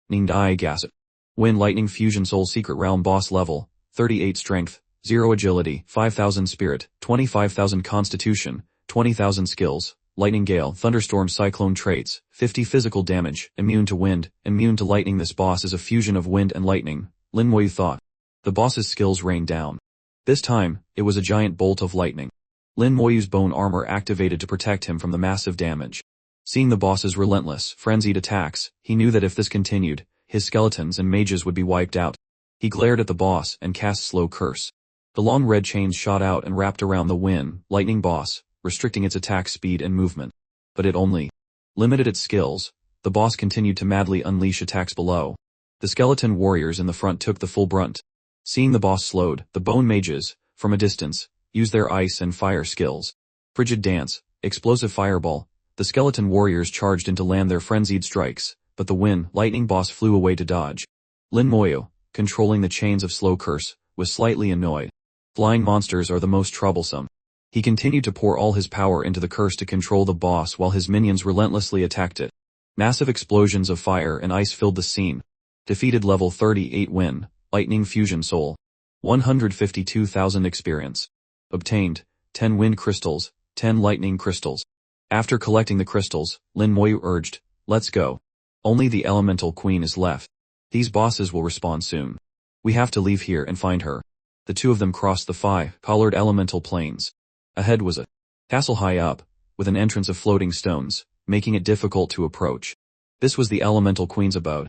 Ning Dai gasped. Wind Lightning Fusion Soul Secret Realm Boss Level, 38 Strength, 0 Agility, 5,000 Spirit, 25,000 Constitution, 20,000 Skills, Lightning Gale, Thunderstorm Cyclone Traits, 50 Physical Damage, Immune to Wind, Immune to Lightning. This boss is a fusion of wind and lightning, Lin Moyu thought. The boss's skills rained down. This time, it was a giant bolt of lightning. Lin Moyu's bone armor activated to protect him from the massive damage. Seeing the boss's relentless, frenzied attacks, he knew that if this continued, his skeletons and mages would be wiped out. He glared at the boss and cast Slow Curse. The long red chains shot out and wrapped around the Wind Lightning boss, restricting its attack speed and movement. But it only limited its skills. The boss continued to madly unleash attacks below. The skeleton warriors in the front took the full brunt. Seeing the boss slowed, the bone mages, from a distance, used their ice and fire skills. Frigid Dance, Explosive Fireball. The skeleton warriors charged in to land their frenzied strikes, but the Wind Lightning boss flew away to dodge. Lin Moyu, controlling the chains of Slow Curse, was slightly annoyed. Flying monsters are the most troublesome. He continued to pour all his power into the curse to control the boss while his minions relentlessly attacked it. Massive explosions of fire and ice filled the scene. Defeated level 38 Wind Lightning Fusion Soul. 152,000 experience. Obtained, 10 wind crystals, 10 lightning crystals. After collecting the crystals, Lin Moyu urged, let's go. Only the elemental queen is left. These bosses will respawn soon. We have to leave here and find her. The two of them crossed the 5-colored elemental plains. Ahead was a castle high up, with an entrance of floating stones, making it difficult to approach. This was the elemental queen's abode.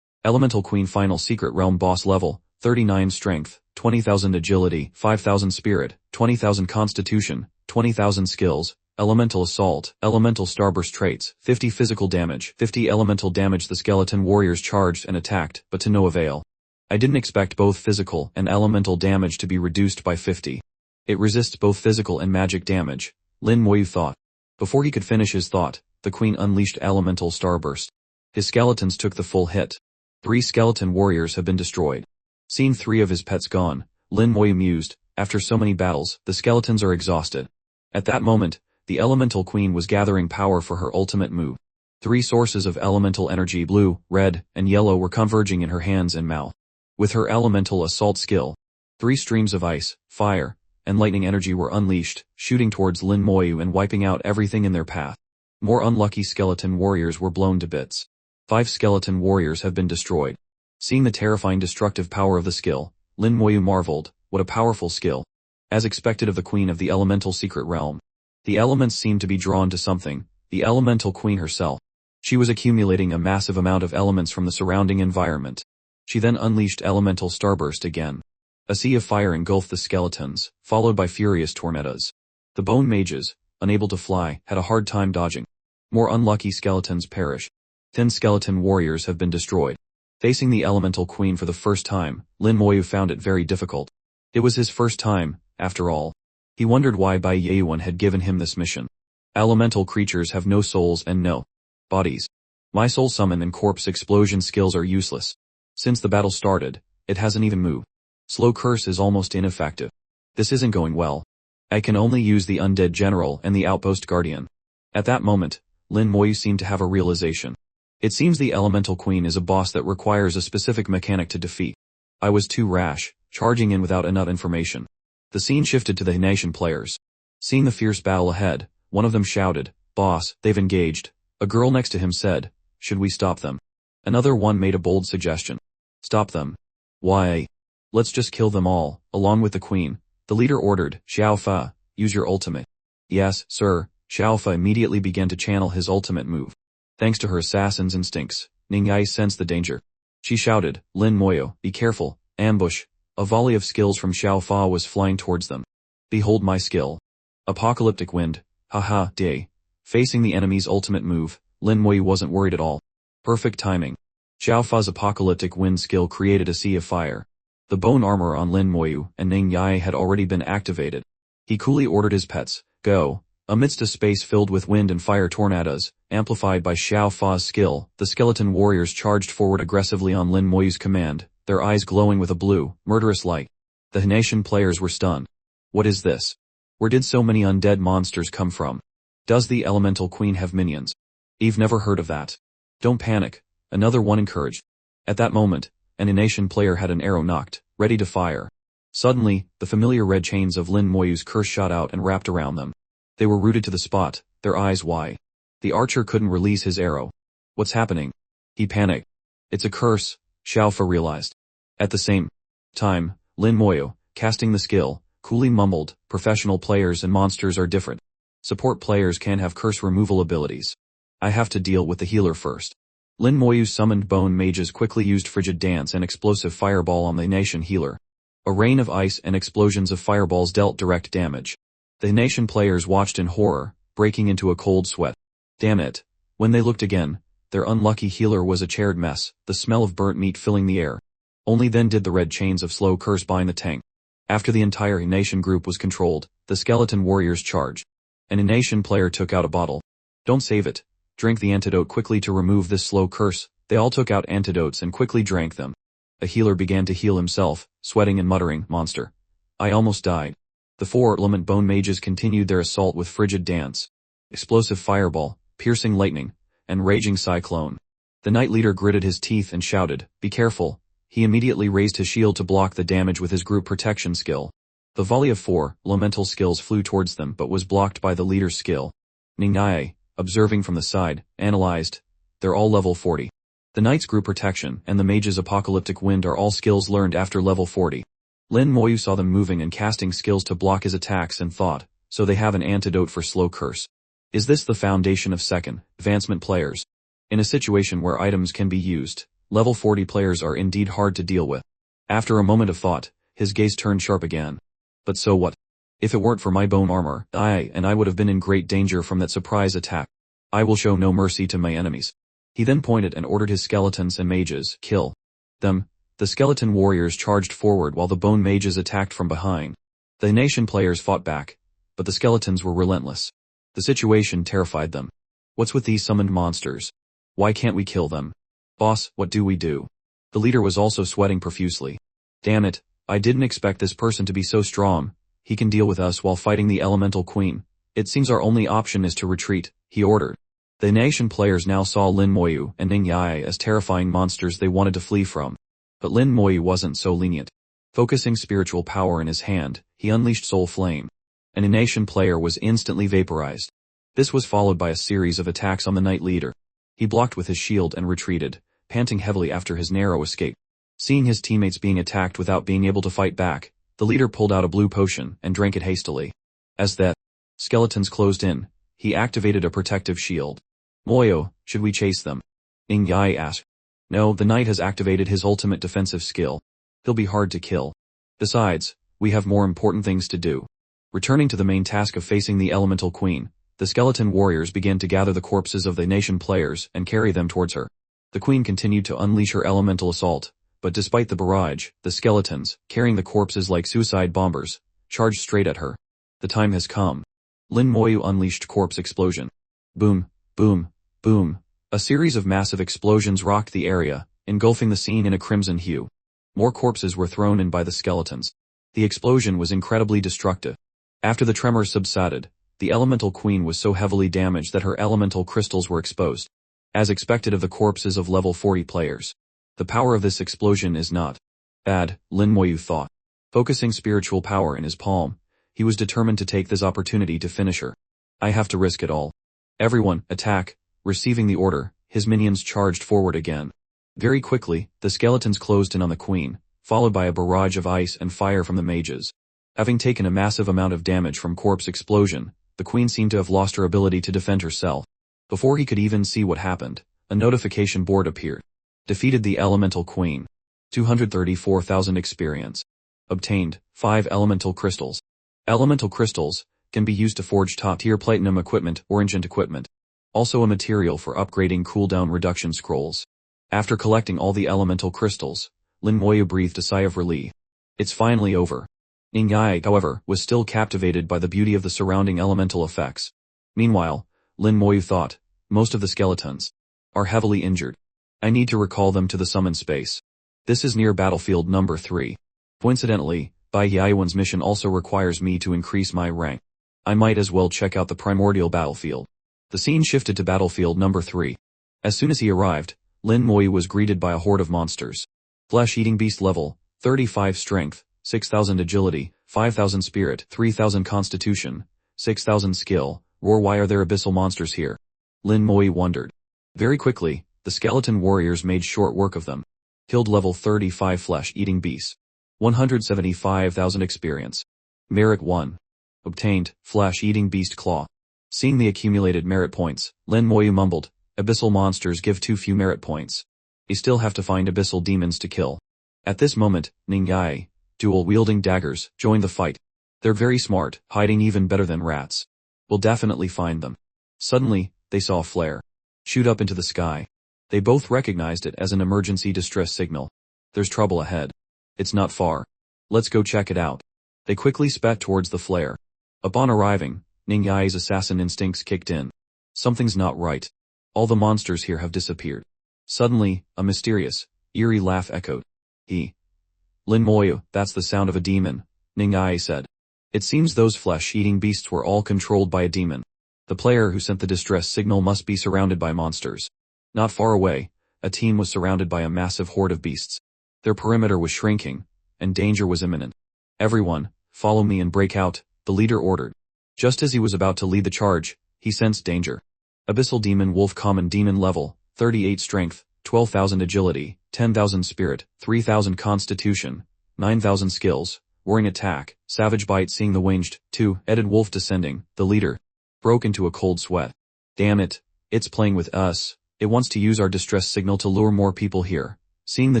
Elemental Queen Final Secret Realm Boss Level, 39 Strength, 20,000 Agility, 5,000 Spirit, 20,000 Constitution, 20,000 Skills, Elemental Assault, Elemental Starburst Traits, 50 Physical Damage, 50 Elemental Damage. The skeleton warriors charged and attacked, but to no avail. I didn't expect both physical and elemental damage to be reduced by 50. It resists both physical and magic damage, Lin Moyu thought. Before he could finish his thought, the queen unleashed Elemental Starburst. His skeletons took the full hit. 3 skeleton warriors have been destroyed. Seeing 3 of his pets gone, Lin Moyu mused, after so many battles, the skeletons are exhausted. At that moment, the Elemental Queen was gathering power for her ultimate move. 3 sources of elemental energy, blue, red, and yellow, were converging in her hands and mouth. With her elemental assault skill, 3 streams of ice, fire, and lightning energy were unleashed, shooting towards Lin Moyu and wiping out everything in their path. More unlucky skeleton warriors were blown to bits. 5 skeleton warriors have been destroyed. Seeing the terrifying destructive power of the skill, Lin Moyu marveled, what a powerful skill. As expected of the queen of the elemental secret realm. The elements seemed to be drawn to something, the elemental queen herself. She was accumulating a massive amount of elements from the surrounding environment. She then unleashed Elemental Starburst again. A sea of fire engulfed the skeletons, followed by furious tornadoes. The bone mages, unable to fly, had a hard time dodging. More unlucky skeletons perished. 10 skeleton warriors have been destroyed. Facing the elemental queen for the first time, Lin Moyu found it very difficult. It was his first time, after all. He wondered why Bai Yeyuan had given him this mission. Elemental creatures have no souls and no bodies. My soul summon and corpse explosion skills are useless. Since the battle started, it hasn't even moved. Slow curse is almost ineffective. This isn't going well. I can only use the undead general and the outpost guardian. At that moment, Lin Moyu seemed to have a realization. It seems the elemental queen is a boss that requires a specific mechanic to defeat. I was too rash, charging in without enough information. The scene shifted to the Hination players. Seeing the fierce battle ahead, one of them shouted, "Boss, they've engaged." A girl next to him said, "Should we stop them?" Another one made a bold suggestion. "Stop them. Why? Let's just kill them all, along with the queen." The leader ordered, "Xiao Fa, use your ultimate." "Yes, sir." Xiao Fa immediately began to channel his ultimate move. Thanks to her assassin's instincts, Ning Yai sensed the danger. She shouted, "Lin Moyo, be careful, ambush." A volley of skills from Xiao Fa was flying towards them. "Behold my skill. Apocalyptic wind, haha, day." Facing the enemy's ultimate move, Lin Moyo wasn't worried at all. Perfect timing. Xiao Fa's apocalyptic wind skill created a sea of fire. The bone armor on Lin Moyu and Ning Yai had already been activated. He coolly ordered his pets, "Go." Amidst a space filled with wind and fire tornadoes, amplified by Xiao Fa's skill, the skeleton warriors charged forward aggressively on Lin Moyu's command, their eyes glowing with a blue, murderous light. The Hination players were stunned. What is this? Where did so many undead monsters come from? Does the elemental queen have minions? Eve never heard of that. Don't panic, another one encouraged. At that moment, an Hination player had an arrow knocked, ready to fire. Suddenly, the familiar red chains of Lin Moyu's curse shot out and wrapped around them. They were rooted to the spot, their eyes wide. The archer couldn't release his arrow. What's happening? He panicked. It's a curse, Xiao Fa realized. At the same time, Lin Moyo, casting the skill, coolly mumbled, "Professional players and monsters are different. Support players can have curse removal abilities. I have to deal with the healer first." Lin Moyu summoned bone mages quickly used frigid dance and explosive fireball on the Hination healer. A rain of ice and explosions of fireballs dealt direct damage. The Hination players watched in horror, breaking into a cold sweat. Damn it. When they looked again, their unlucky healer was a charred mess, the smell of burnt meat filling the air. Only then did the red chains of slow curse bind the tank. After the entire Hination group was controlled, the skeleton warriors charged. An Hination player took out a bottle. "Don't save it. Drink the antidote quickly to remove this slow curse." They all took out antidotes and quickly drank them. A healer began to heal himself, sweating and muttering, "Monster. I almost died." The four element bone mages continued their assault with frigid dance, explosive fireball, piercing lightning, and raging cyclone. The knight leader gritted his teeth and shouted, "Be careful." He immediately raised his shield to block the damage with his group protection skill. The volley of four elemental skills flew towards them but was blocked by the leader's skill. Ning Yai, observing from the side, analyzed. They're all level 40. The knight's group protection and the mage's apocalyptic wind are all skills learned after level 40. Lin Moyu saw them moving and casting skills to block his attacks and thought, so they have an antidote for slow curse. Is this the foundation of second advancement players? In a situation where items can be used, level 40 players are indeed hard to deal with. After a moment of thought, his gaze turned sharp again. But so what? If it weren't for my bone armor, I would have been in great danger from that surprise attack. I will show no mercy to my enemies. He then pointed and ordered his skeletons and mages, "Kill them." The skeleton warriors charged forward while the bone mages attacked from behind. The Hination players fought back, but the skeletons were relentless. The situation terrified them. What's with these summoned monsters? Why can't we kill them? Boss, what do we do? The leader was also sweating profusely. Damn it, I didn't expect this person to be so strong. He can deal with us while fighting the elemental queen. It seems our only option is to retreat, he ordered. The Hination players now saw Lin Moyu and Ning Yai as terrifying monsters they wanted to flee from. But Lin Moyu wasn't so lenient. Focusing spiritual power in his hand, he unleashed Soul Flame. An Hination player was instantly vaporized. This was followed by a series of attacks on the knight leader. He blocked with his shield and retreated, panting heavily after his narrow escape. Seeing his teammates being attacked without being able to fight back, the leader pulled out a blue potion and drank it hastily. As the skeletons closed in, he activated a protective shield. "Moyo, should we chase them?" Ning Yai asked. "No, the knight has activated his ultimate defensive skill. He'll be hard to kill. Besides, we have more important things to do." Returning to the main task of facing the elemental queen, the skeleton warriors began to gather the corpses of the Hination players and carry them towards her. The queen continued to unleash her elemental assault, but despite the barrage, the skeletons, carrying the corpses like suicide bombers, charged straight at her. The time has come. Lin Moyu unleashed corpse explosion. Boom, boom, boom. A series of massive explosions rocked the area, engulfing the scene in a crimson hue. More corpses were thrown in by the skeletons. The explosion was incredibly destructive. After the tremors subsided, the elemental queen was so heavily damaged that her elemental crystals were exposed. As expected of the corpses of level 40 players. The power of this explosion is not bad, Lin Moyu thought. Focusing spiritual power in his palm, he was determined to take this opportunity to finish her. I have to risk it all. Everyone, attack. Receiving the order, his minions charged forward again. Very quickly, the skeletons closed in on the queen, followed by a barrage of ice and fire from the mages. Having taken a massive amount of damage from corpse explosion, the queen seemed to have lost her ability to defend herself. Before he could even see what happened, a notification board appeared. Defeated the elemental queen. 234,000 experience. Obtained 5 elemental crystals. Elemental crystals can be used to forge top-tier platinum equipment or ancient equipment. Also a material for upgrading cooldown reduction scrolls. After collecting all the elemental crystals, Lin Moyu breathed a sigh of relief. It's finally over. Ning Yai, however, was still captivated by the beauty of the surrounding elemental effects. Meanwhile, Lin Moyu thought, most of the skeletons are heavily injured. I need to recall them to the summon space. This is near battlefield number 3. Coincidentally, Bai Yaowen's mission also requires me to increase my rank. I might as well check out the primordial battlefield. The scene shifted to battlefield number 3. As soon as he arrived, Lin Moyu was greeted by a horde of monsters. Flesh-eating beast level, 35 strength, 6,000 agility, 5,000 spirit, 3,000 constitution, 6,000 skill. Roar, why are there abyssal monsters here? Lin Moyu wondered. Very quickly, the skeleton warriors made short work of them. Killed level 35 flesh-eating beasts. 175,000 experience. Merit 1. Obtained, flesh-eating beast claw. Seeing the accumulated merit points, Lin Moyu mumbled, abyssal monsters give too few merit points. You still have to find abyssal demons to kill. At this moment, Ning Yai, dual-wielding daggers, joined the fight. They're very smart, hiding even better than rats. We'll definitely find them. Suddenly, they saw a flare shoot up into the sky. They both recognized it as an emergency distress signal. There's trouble ahead. It's not far. Let's go check it out. They quickly sped towards the flare. Upon arriving, Ning Yai's assassin instincts kicked in. Something's not right. All the monsters here have disappeared. Suddenly, a mysterious, eerie laugh echoed. Lin Moyu, that's the sound of a demon, Ning Yai said. It seems those flesh-eating beasts were all controlled by a demon. The player who sent the distress signal must be surrounded by monsters. Not far away, a team was surrounded by a massive horde of beasts. Their perimeter was shrinking, and danger was imminent. Everyone, follow me and break out, the leader ordered. Just as he was about to lead the charge, he sensed danger. Abyssal Demon Wolf Common Demon Level, 38 Strength, 12,000 Agility, 10,000 Spirit, 3,000 Constitution, 9,000 Skills, Roaring Attack, Savage Bite. Seeing the winged, two-headed wolf descending, the leader broke into a cold sweat. Damn it, it's playing with us. It wants to use our distress signal to lure more people here. Seeing the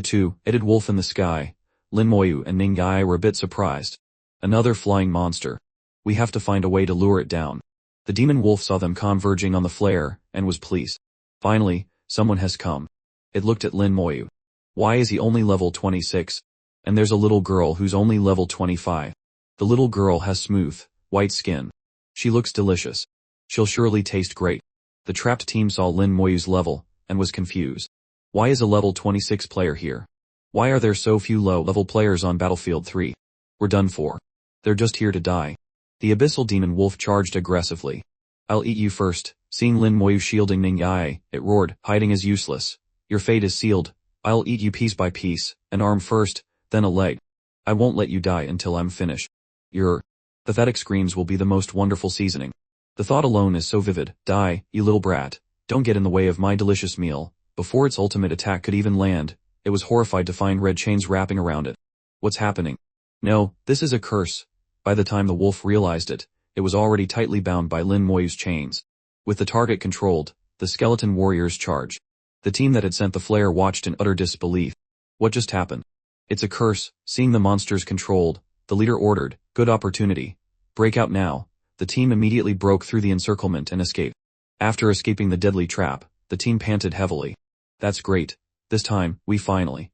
two-headed wolf in the sky, Lin Moyu and Ning Yai were a bit surprised. Another flying monster. We have to find a way to lure it down. The demon wolf saw them converging on the flare, and was pleased. Finally, someone has come. It looked at Lin Moyu. Why is he only level 26? And there's a little girl who's only level 25. The little girl has smooth, white skin. She looks delicious. She'll surely taste great. The trapped team saw Lin Moyu's level, and was confused. Why is a level 26 player here? Why are there so few low-level players on Battlefield 3? We're done for. They're just here to die. The abyssal demon wolf charged aggressively. I'll eat you first. Seeing Lin Moyu shielding Ning Yai, it roared, hiding is useless. Your fate is sealed. I'll eat you piece by piece, an arm first, then a leg. I won't let you die until I'm finished. Your pathetic screams will be the most wonderful seasoning. The thought alone is so vivid. Die, you little brat. Don't get in the way of my delicious meal. Before its ultimate attack could even land, it was horrified to find red chains wrapping around it. What's happening? No, this is a curse. By the time the wolf realized it, it was already tightly bound by Lin Moyu's chains. With the target controlled, the skeleton warriors charged. The team that had sent the flare watched in utter disbelief. What just happened? It's a curse. Seeing the monsters controlled, the leader ordered, good opportunity. Break out now. The team immediately broke through the encirclement and escaped. After escaping the deadly trap, the team panted heavily. That's great. This time, we finally.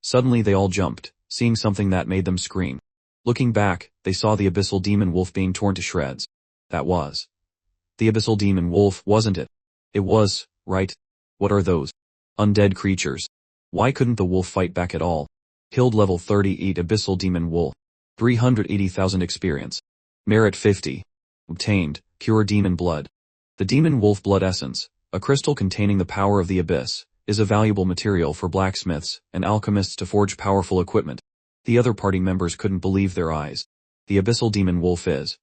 Suddenly they all jumped, seeing something that made them scream. Looking back, they saw the abyssal demon wolf being torn to shreds. That was the abyssal demon wolf, wasn't it? It was, right? What are those undead creatures? Why couldn't the wolf fight back at all? Killed level 38 abyssal demon wolf. 380,000 experience. Merit 50. Obtained, pure demon blood. The demon wolf blood essence, a crystal containing the power of the abyss, is a valuable material for blacksmiths and alchemists to forge powerful equipment. The other party members couldn't believe their eyes. The abyssal demon wolf is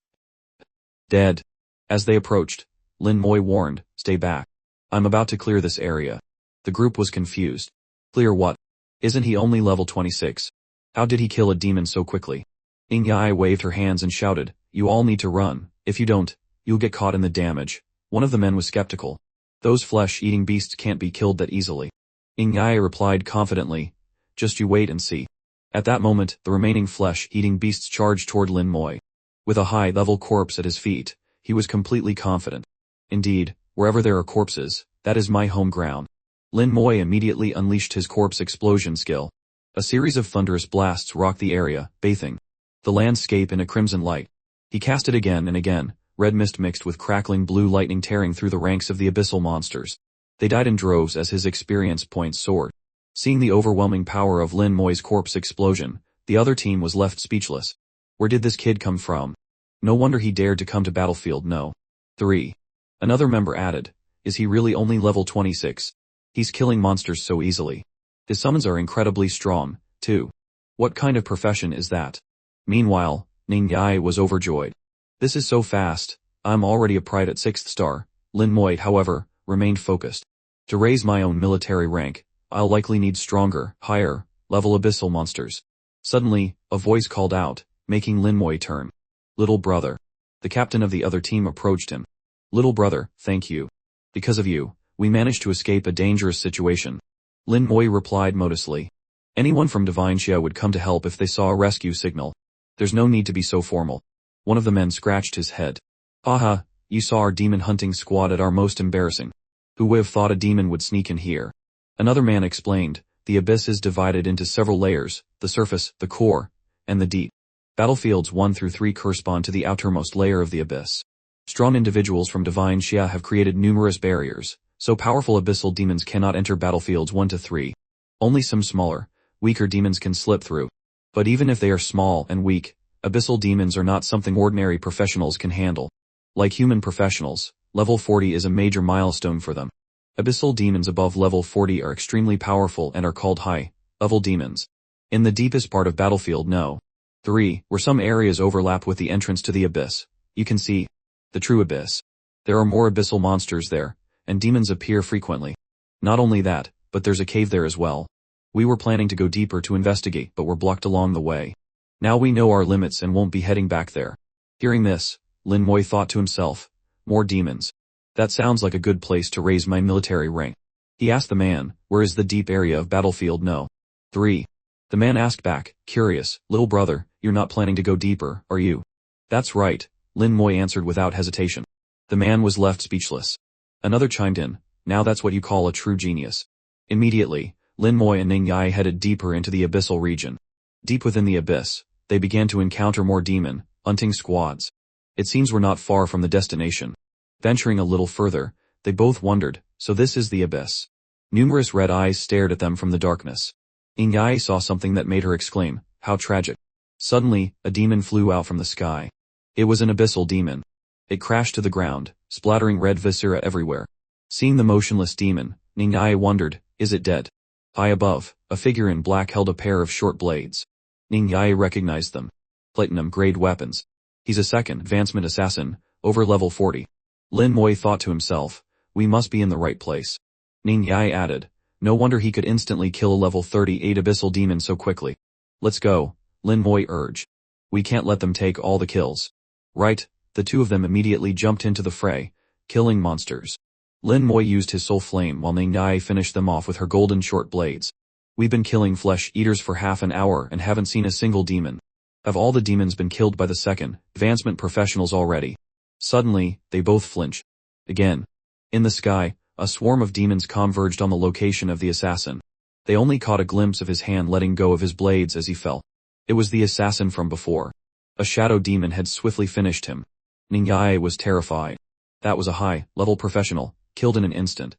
dead. As they approached, Lin Moi warned, "Stay back. I'm about to clear this area." The group was confused. Clear what? Isn't he only level 26? How did he kill a demon so quickly? Ning Yai waved her hands and shouted, "You all need to run. If you don't, you'll get caught in the damage." One of the men was skeptical. "Those flesh-eating beasts can't be killed that easily." Ning Yai replied confidently, "Just you wait and see." At that moment, the remaining flesh-eating beasts charged toward Lin Moi. With a high-level corpse at his feet, he was completely confident. Indeed, wherever there are corpses, that is my home ground. Lin Moi immediately unleashed his corpse explosion skill. A series of thunderous blasts rocked the area, bathing the landscape in a crimson light. He cast it again and again, red mist mixed with crackling blue lightning tearing through the ranks of the abyssal monsters. They died in droves as his experience points soared. Seeing the overwhelming power of Lin Moi's corpse explosion, the other team was left speechless. Where did this kid come from? No wonder he dared to come to battlefield no. 3. Another member added, "Is he really only level 26? He's killing monsters so easily. His summons are incredibly strong, too. What kind of profession is that?" Meanwhile, Ning Yai was overjoyed. "This is so fast, I'm already a pride at 6th star." Lin Moi, however, remained focused. "To raise my own military rank, I'll likely need stronger, higher, level abyssal monsters." Suddenly, a voice called out, making Lin Moi turn. "Little brother." The captain of the other team approached him. "Little brother, thank you. Because of you, we managed to escape a dangerous situation." Lin Moi replied modestly. Anyone from Divine Xia would come to help if they saw a rescue signal. There's no need to be so formal. One of the men scratched his head. "Aha, you saw our demon hunting squad at our most embarrassing. Who would have thought a demon would sneak in here?" Another man explained, "The abyss is divided into several layers, the surface, the core, and the deep. Battlefields 1 through 3 correspond to the outermost layer of the abyss. Strong individuals from Divine Xia have created numerous barriers, so powerful abyssal demons cannot enter battlefields 1 to 3. Only some smaller, weaker demons can slip through. But even if they are small and weak, abyssal demons are not something ordinary professionals can handle. Like human professionals, level 40 is a major milestone for them. Abyssal demons above level 40 are extremely powerful and are called high-level demons. In the deepest part of battlefield No. 3, where some areas overlap with the entrance to the abyss, you can see the true abyss. There are more abyssal monsters there, and demons appear frequently. Not only that, but there's a cave there as well. We were planning to go deeper to investigate but were blocked along the way. Now we know our limits and won't be heading back there." Hearing this, Lin Moi thought to himself, "More demons. That sounds like a good place to raise my military rank." He asked the man, "Where is the deep area of battlefield No. 3? The man asked back, curious, "Little brother, you're not planning to go deeper, are you?" "That's right," Lin Moi answered without hesitation. The man was left speechless. Another chimed in, "Now that's what you call a true genius." Immediately, Lin Moi and Ning Yai headed deeper into the abyssal region. Deep within the abyss, they began to encounter more demon hunting squads. It seems we're not far from the destination. Venturing a little further, they both wondered, so this is the abyss. Numerous red eyes stared at them from the darkness. Ning Yai saw something that made her exclaim, "How tragic." Suddenly, a demon flew out from the sky. It was an abyssal demon. It crashed to the ground, splattering red viscera everywhere. Seeing the motionless demon, Ning Yai wondered, is it dead? High above, a figure in black held a pair of short blades. Ning Yai recognized them. Platinum-grade weapons. He's a second advancement assassin, over level 40. Lin Moi thought to himself, we must be in the right place. Ning Yai added, no wonder he could instantly kill a level 38 abyssal demon so quickly. Let's go, Lin Moi urged. We can't let them take all the kills. Right, the two of them immediately jumped into the fray, killing monsters. Lin Moi used his soul flame while Ning Yai finished them off with her golden short blades. We've been killing flesh eaters for half an hour and haven't seen a single demon. Have all the demons been killed by the second advancement professionals already? Suddenly, they both flinched. Again. In the sky, a swarm of demons converged on the location of the assassin. They only caught a glimpse of his hand letting go of his blades as he fell. It was the assassin from before. A shadow demon had swiftly finished him. Ning Yae was terrified. That was a high-level professional, killed in an instant.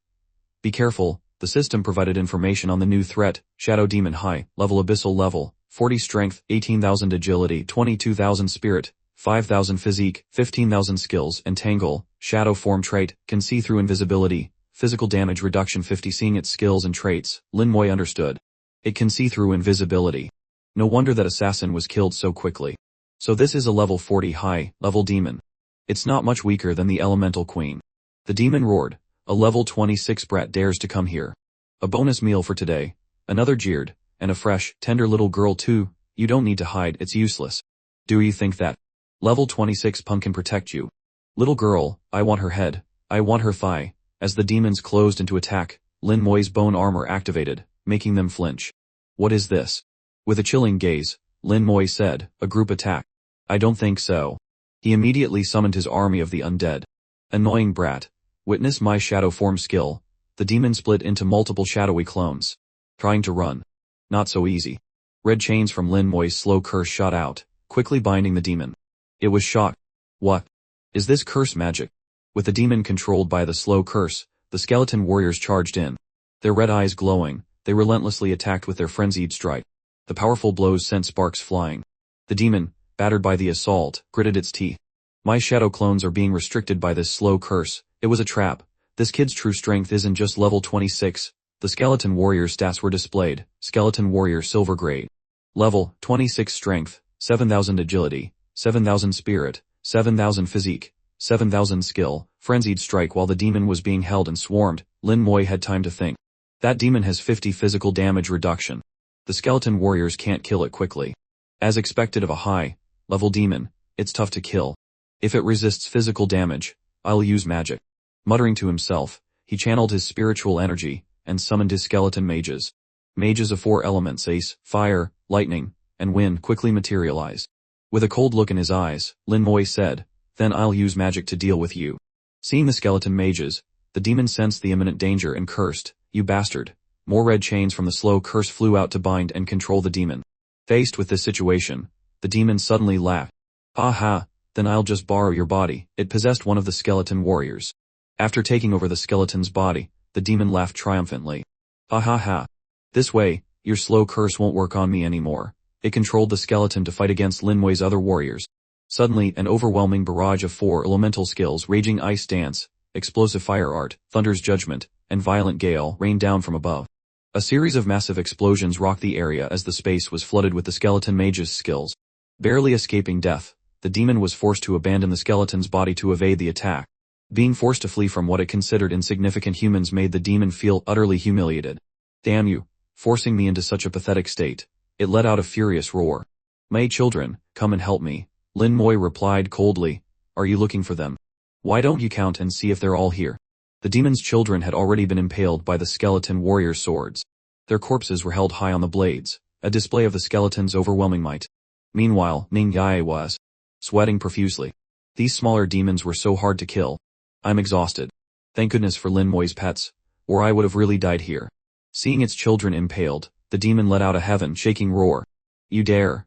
Be careful, the system provided information on the new threat, shadow demon high-level abyssal level, 40 strength, 18,000 agility, 22,000 spirit, 5,000 physique, 15,000 skills, and tangle, shadow form trait, can see through invisibility, physical damage reduction 50. Seeing its skills and traits, Lin Mui understood. It can see through invisibility. No wonder that assassin was killed so quickly. So this is a level 40 high-level demon. It's not much weaker than the elemental queen. The demon roared, a level 26 brat dares to come here. A bonus meal for today. Another jeered, and a fresh, tender little girl too. You don't need to hide, it's useless. Do you think that? Level 26 punk can protect you. Little girl, I want her head. I want her thigh. As the demons closed into attack, Lin Mui's bone armor activated, making them flinch. What is this? With a chilling gaze, Lin Mui said, a group attack. I don't think so. He immediately summoned his army of the undead. Annoying brat. Witness my shadow form skill. The demon split into multiple shadowy clones. Trying to run. Not so easy. Red chains from Lin Mui's slow curse shot out, quickly binding the demon. It was shocked. What? Is this curse magic? With the demon controlled by the slow curse, the skeleton warriors charged in. Their red eyes glowing, they relentlessly attacked with their frenzied strike. The powerful blows sent sparks flying. The demon, battered by the assault, gritted its teeth. My shadow clones are being restricted by this slow curse. It was a trap. This kid's true strength isn't just level 26. The skeleton warrior's stats were displayed. Skeleton warrior silver grade. Level 26 strength, 7,000 agility, 7,000 spirit, 7,000 physique, 7,000 skill, frenzied strike. While the demon was being held and swarmed, Lin Mui had time to think. That demon has 50 physical damage reduction. The skeleton warriors can't kill it quickly. As expected of a high-level demon, it's tough to kill. If it resists physical damage, I'll use magic. Muttering to himself, he channeled his spiritual energy, and summoned his skeleton mages. Mages of 4 elements ace, fire, lightning, and wind quickly materialized. With a cold look in his eyes, Lin Mui said, then I'll use magic to deal with you. Seeing the skeleton mages, the demon sensed the imminent danger and cursed, you bastard. More red chains from the slow curse flew out to bind and control the demon. Faced with this situation, the demon suddenly laughed. Ha ha, then I'll just borrow your body. It possessed one of the skeleton warriors. After taking over the skeleton's body, the demon laughed triumphantly. Ha ha ha. This way, your slow curse won't work on me anymore. It controlled the skeleton to fight against Lin Mui's other warriors. Suddenly, an overwhelming barrage of 4 elemental skills, raging ice dance, explosive fire art, thunder's judgment, and violent gale rained down from above. A series of massive explosions rocked the area as the space was flooded with the skeleton mage's skills. Barely escaping death, the demon was forced to abandon the skeleton's body to evade the attack. Being forced to flee from what it considered insignificant humans made the demon feel utterly humiliated. Damn you, forcing me into such a pathetic state. It let out a furious roar. My children, come and help me. Lin Mui replied coldly. Are you looking for them? Why don't you count and see if they're all here? The demon's children had already been impaled by the skeleton warrior's swords. Their corpses were held high on the blades, a display of the skeleton's overwhelming might. Meanwhile, Ning Yae was sweating profusely. These smaller demons were so hard to kill. I'm exhausted. Thank goodness for Lin Mui's pets, or I would have really died here. Seeing its children impaled, the demon let out a heaven-shaking roar. You dare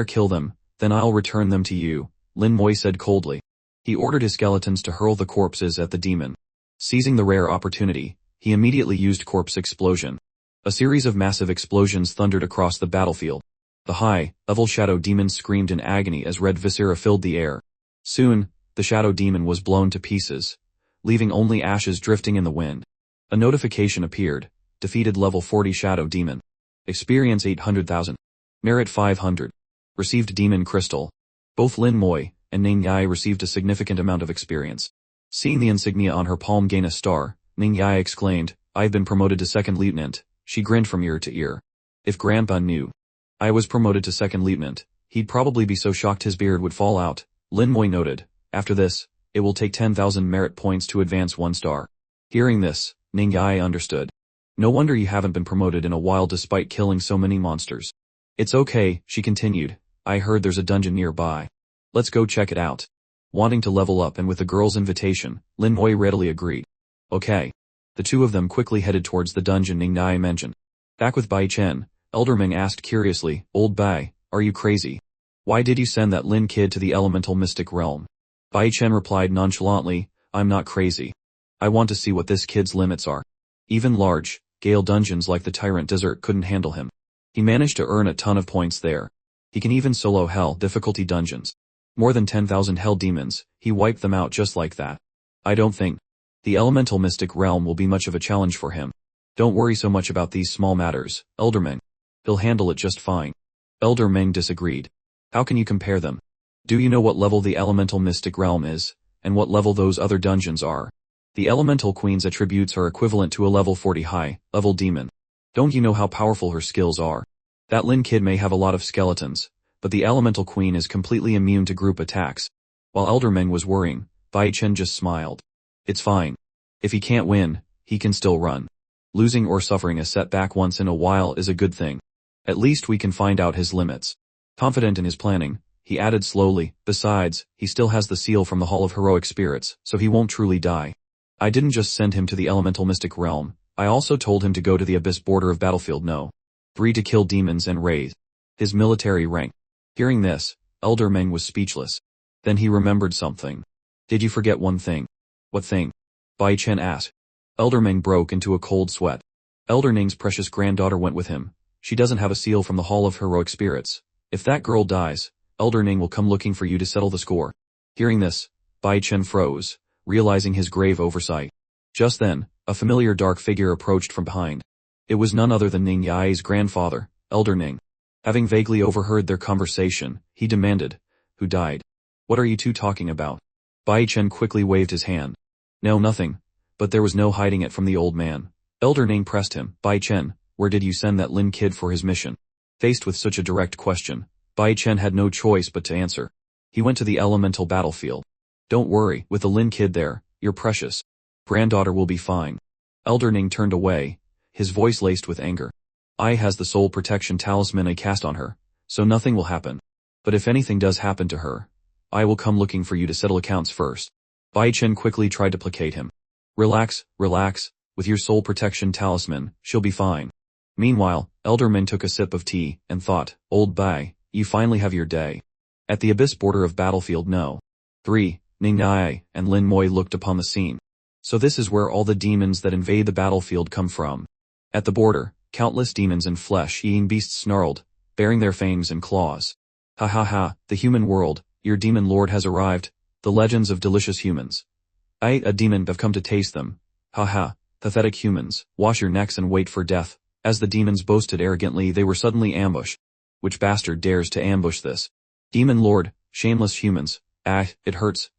kill them, then I'll return them to you, Lin Mui said coldly. He ordered his skeletons to hurl the corpses at the demon. Seizing the rare opportunity, he immediately used corpse explosion. A series of massive explosions thundered across the battlefield. The high-level shadow demon screamed in agony as red viscera filled the air. Soon, the shadow demon was blown to pieces, leaving only ashes drifting in the wind. A notification appeared. Defeated level 40 shadow demon. Experience 800,000. Merit 500. Received demon crystal. Both Lin Mui and Ning Yae received a significant amount of experience. Seeing the insignia on her palm gain a star, Ning Yae exclaimed, I've been promoted to second lieutenant. She grinned from ear to ear. If Grandpa knew I was promoted to second lieutenant, he'd probably be so shocked his beard would fall out. Lin Mui noted, after this, it will take 10,000 merit points to advance 1 star. Hearing this, Ning Yae understood. No wonder you haven't been promoted in a while despite killing so many monsters. It's okay, she continued. I heard there's a dungeon nearby. Let's go check it out. Wanting to level up and with the girl's invitation, Lin Mui readily agreed. Okay. The two of them quickly headed towards the dungeon Ning Yae mentioned. Back with Bai Chen, Elder Ming asked curiously, Old Bai, Are you crazy? Why did you send that Lin kid to the elemental mystic realm? Bai Chen replied nonchalantly, I'm not crazy. I want to see what this kid's limits are. Even large, Gale dungeons like the Tyrant Desert couldn't handle him. He managed to earn a ton of points there. He can even solo hell difficulty dungeons. More than 10,000 hell demons, he wiped them out just like that. I don't think the elemental mystic realm will be much of a challenge for him. Don't worry so much about these small matters, Elder Meng. He'll handle it just fine. Elder Meng disagreed. How can you compare them? Do you know what level the elemental mystic realm is, and what level those other dungeons are? The elemental queen's attributes are equivalent to a level 40 high level demon. Don't you know how powerful her skills are? That Lin kid may have a lot of skeletons, but the elemental queen is completely immune to group attacks. While Elder Meng was worrying, Bai Chen just smiled. It's fine. If he can't win, he can still run. Losing or suffering a setback once in a while is a good thing. At least we can find out his limits. Confident in his planning, he added slowly, besides, he still has the seal from the Hall of Heroic Spirits, so he won't truly die. I didn't just send him to the elemental mystic realm, I also told him to go to the abyss border of Battlefield No. 3 to kill demons and raise his military rank. Hearing this, Elder Meng was speechless. Then he remembered something. Did you forget one thing? What thing? Bai Chen asked. Elder Meng broke into a cold sweat. Elder Ning's precious granddaughter went with him. She doesn't have a seal from the Hall of Heroic Spirits. If that girl dies, Elder Ning will come looking for you to settle the score. Hearing this, Bai Chen froze, realizing his grave oversight. Just then, a familiar dark figure approached from behind. It was none other than Ning Yai's grandfather, Elder Ning. Having vaguely overheard their conversation, he demanded, Who died? What are you two talking about? Bai Chen quickly waved his hand. No, nothing. But there was no hiding it from the old man. Elder Ning pressed him. Bai Chen, where did you send that Lin kid for his mission? Faced with such a direct question, Bai Chen had no choice but to answer. He went to the elemental battlefield. Don't worry, with the Lin kid there, your precious granddaughter will be fine. Elder Ning turned away, his voice laced with anger. I has the soul protection talisman I cast on her, so nothing will happen. But if anything does happen to her, I will come looking for you to settle accounts first. Bai Chen quickly tried to placate him. Relax, relax, with your soul protection talisman, she'll be fine. Meanwhile, Elder Meng took a sip of tea, and thought, Old Bai, you finally have your day. At the abyss border of Battlefield No. 3, Ning Nai and Lin Moi looked upon the scene. So this is where all the demons that invade the battlefield come from. At the border, countless demons and flesh-eating beasts snarled, baring their fangs and claws. Ha ha ha, the human world, your demon lord has arrived, the legends of delicious humans. A demon have come to taste them. Ha ha, pathetic humans, wash your necks and wait for death. As the demons boasted arrogantly, they were suddenly ambushed. Which bastard dares to ambush this demon lord, shameless humans? It hurts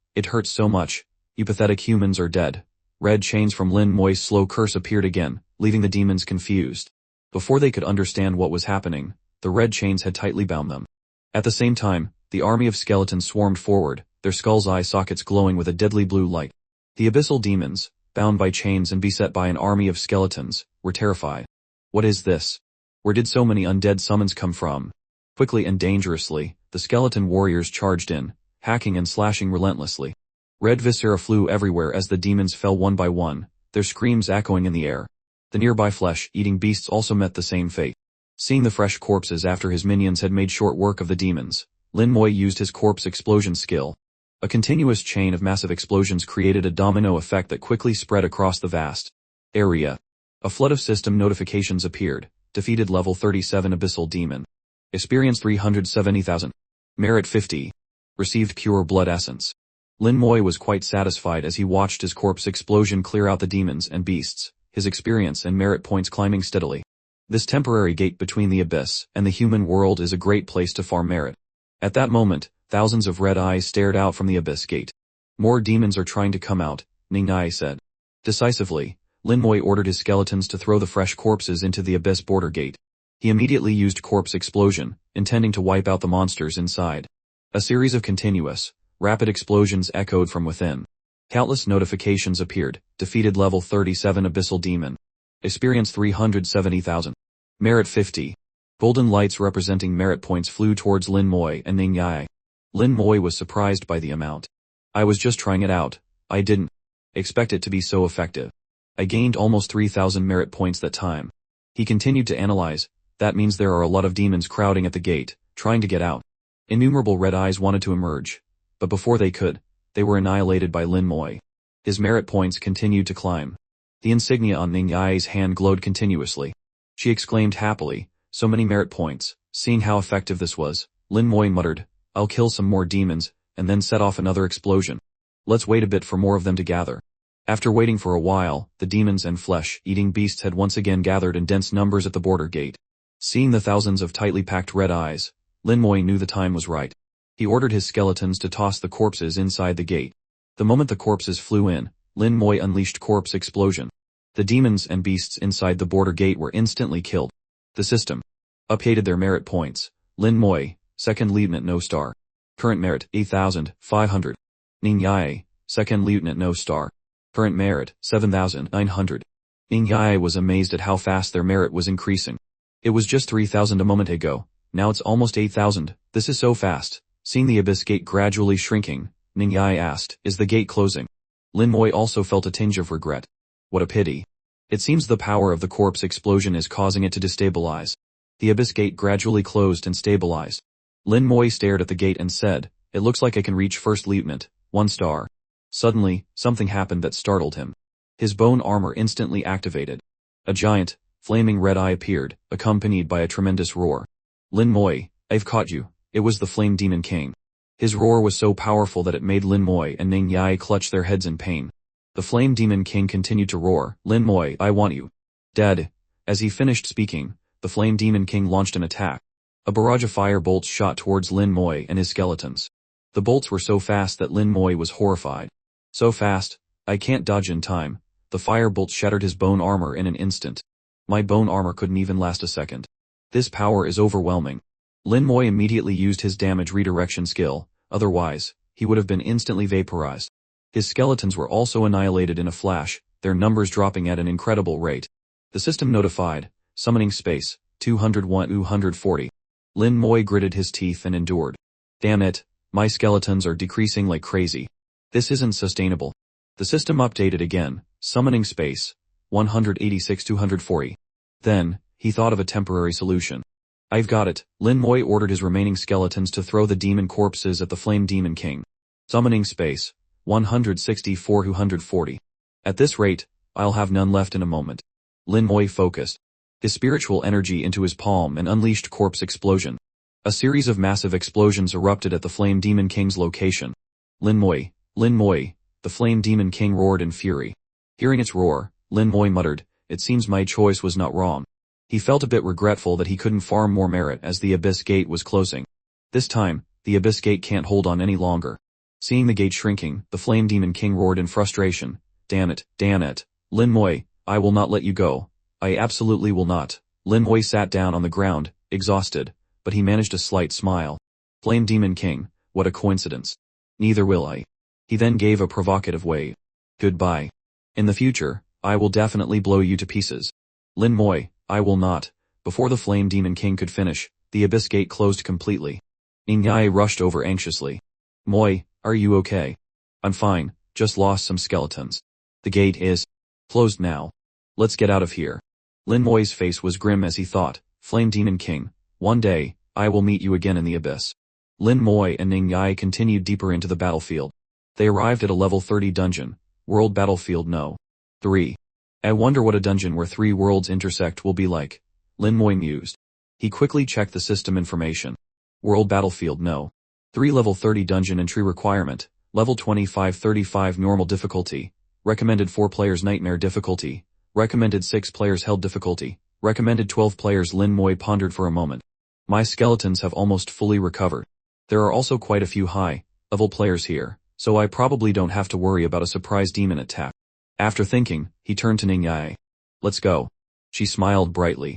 so much. You pathetic humans are dead. Red chains from Lin Moi's slow curse appeared again, leaving the demons confused. Before they could understand what was happening, the red chains had tightly bound them. At the same time, the army of skeletons swarmed forward, their skulls' eye sockets glowing with a deadly blue light. The abyssal demons, bound by chains and beset by an army of skeletons, were terrified. What is this? Where did so many undead summons come from? Quickly and dangerously, the skeleton warriors charged in, hacking and slashing relentlessly. Red viscera flew everywhere as the demons fell one by one, their screams echoing in the air. The nearby flesh-eating beasts also met the same fate. Seeing the fresh corpses after his minions had made short work of the demons, Lin Moi used his corpse explosion skill. A continuous chain of massive explosions created a domino effect that quickly spread across the vast area. A flood of system notifications appeared. Defeated level 37 abyssal demon. Experience 370,000. Merit 50. Received pure blood essence. Lin Moi was quite satisfied as he watched his corpse explosion clear out the demons and beasts, his experience and merit points climbing steadily. This temporary gate between the abyss and the human world is a great place to farm merit. At that moment, thousands of red eyes stared out from the abyss gate. More demons are trying to come out, Ning Nai said. Decisively, Lin Moi ordered his skeletons to throw the fresh corpses into the abyss border gate. He immediately used corpse explosion, intending to wipe out the monsters inside. A series of continuous, rapid explosions echoed from within. Countless notifications appeared. Defeated level 37 abyssal demon. Experience 370,000. Merit 50. Golden lights representing merit points flew towards Lin Moi and Ning Yai. Lin Moi was surprised by the amount. I was just trying it out. I didn't expect it to be so effective. I gained almost 3,000 merit points that time. He continued to analyze. That means there are a lot of demons crowding at the gate, trying to get out. Innumerable red eyes wanted to emerge, but before they could, they were annihilated by Lin Moi. His merit points continued to climb. The insignia on Ning Yae's hand glowed continuously. She exclaimed happily, so many merit points. Seeing how effective this was, Lin Moi muttered, I'll kill some more demons, and then set off another explosion. Let's wait a bit for more of them to gather. After waiting for a while, the demons and flesh-eating beasts had once again gathered in dense numbers at the border gate. Seeing the thousands of tightly packed red eyes, Lin Moi knew the time was right. He ordered his skeletons to toss the corpses inside the gate. The moment the corpses flew in, Lin Moi unleashed corpse explosion. The demons and beasts inside the border gate were instantly killed. The system updated their merit points. Lin Moi, 2nd Lieutenant no star. Current merit, 8,500. Ning Yae, 2nd Lieutenant no star. Current merit, 7,900. Ning Yae was amazed at how fast their merit was increasing. It was just 3,000 a moment ago, now it's almost 8,000, this is so fast. Seeing the abyss gate gradually shrinking, Ning Yae asked, is the gate closing? Lin Moi also felt a tinge of regret. What a pity. It seems the power of the corpse explosion is causing it to destabilize. The abyss gate gradually closed and stabilized. Lin Moi stared at the gate and said, it looks like I can reach 1st Lieutenant, 1 star. Suddenly, something happened that startled him. His bone armor instantly activated. A giant, flaming red eye appeared, accompanied by a tremendous roar. Lin Moi, I've caught you. It was the Flame Demon King. His roar was so powerful that it made Lin Moi and Ning Yae clutch their heads in pain. The Flame Demon King continued to roar, Lin Moi, I want you. Dead. As he finished speaking, the Flame Demon King launched an attack. A barrage of fire bolts shot towards Lin Moi and his skeletons. The bolts were so fast that Lin Moi was horrified. So fast, I can't dodge in time. The fire bolts shattered his bone armor in an instant. My bone armor couldn't even last a second. This power is overwhelming. Lin Moi immediately used his damage redirection skill, otherwise, he would have been instantly vaporized. His skeletons were also annihilated in a flash, their numbers dropping at an incredible rate. The system notified, summoning space, 201-240. Lin Moi gritted his teeth and endured. Damn it, my skeletons are decreasing like crazy. This isn't sustainable. The system updated again, summoning space, 186-240. Then, he thought of a temporary solution. I've got it. Lin Moi ordered his remaining skeletons to throw the demon corpses at the Flame Demon King. Summoning space, 164-240. At this rate, I'll have none left in a moment. Lin Moi focused his spiritual energy into his palm and unleashed corpse explosion. A series of massive explosions erupted at the Flame Demon King's location. Lin Moi, the Flame Demon King roared in fury. Hearing its roar, Lin Moi muttered, it seems my choice was not wrong. He felt a bit regretful that he couldn't farm more merit as the abyss gate was closing. This time, the abyss gate can't hold on any longer. Seeing the gate shrinking, the Flame Demon King roared in frustration. Damn it, Lin Moi, I will not let you go. I absolutely will not. Lin Moi sat down on the ground, exhausted, but he managed a slight smile. Flame Demon King, what a coincidence. Neither will I. He then gave a provocative wave. Goodbye. In the future, I will definitely blow you to pieces. Lin Moi, I will not. Before the Flame Demon King could finish, the abyss gate closed completely. Ning Yae rushed over anxiously. Moi, are you okay? I'm fine, just lost some skeletons. The gate is closed now. Let's get out of here. Lin Moi's face was grim as he thought, Flame Demon King, one day, I will meet you again in the abyss. Lin Moi and Ning Yae continued deeper into the battlefield. They arrived at a level 30 dungeon, World Battlefield No. 3. I wonder what a dungeon where 3 worlds intersect will be like. Lin Moi mused. He quickly checked the system information. World Battlefield No. 3 level 30 dungeon entry requirement, level 25-35 normal difficulty, recommended 4 players nightmare difficulty, recommended 6 players held difficulty, recommended 12 players. Lin Moi pondered for a moment. My skeletons have almost fully recovered. There are also quite a few high-level players here, so I probably don't have to worry about a surprise demon attack. After thinking, he turned to Ning Yae. Let's go. She smiled brightly.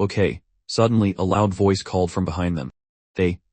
Okay. Suddenly a loud voice called from behind them.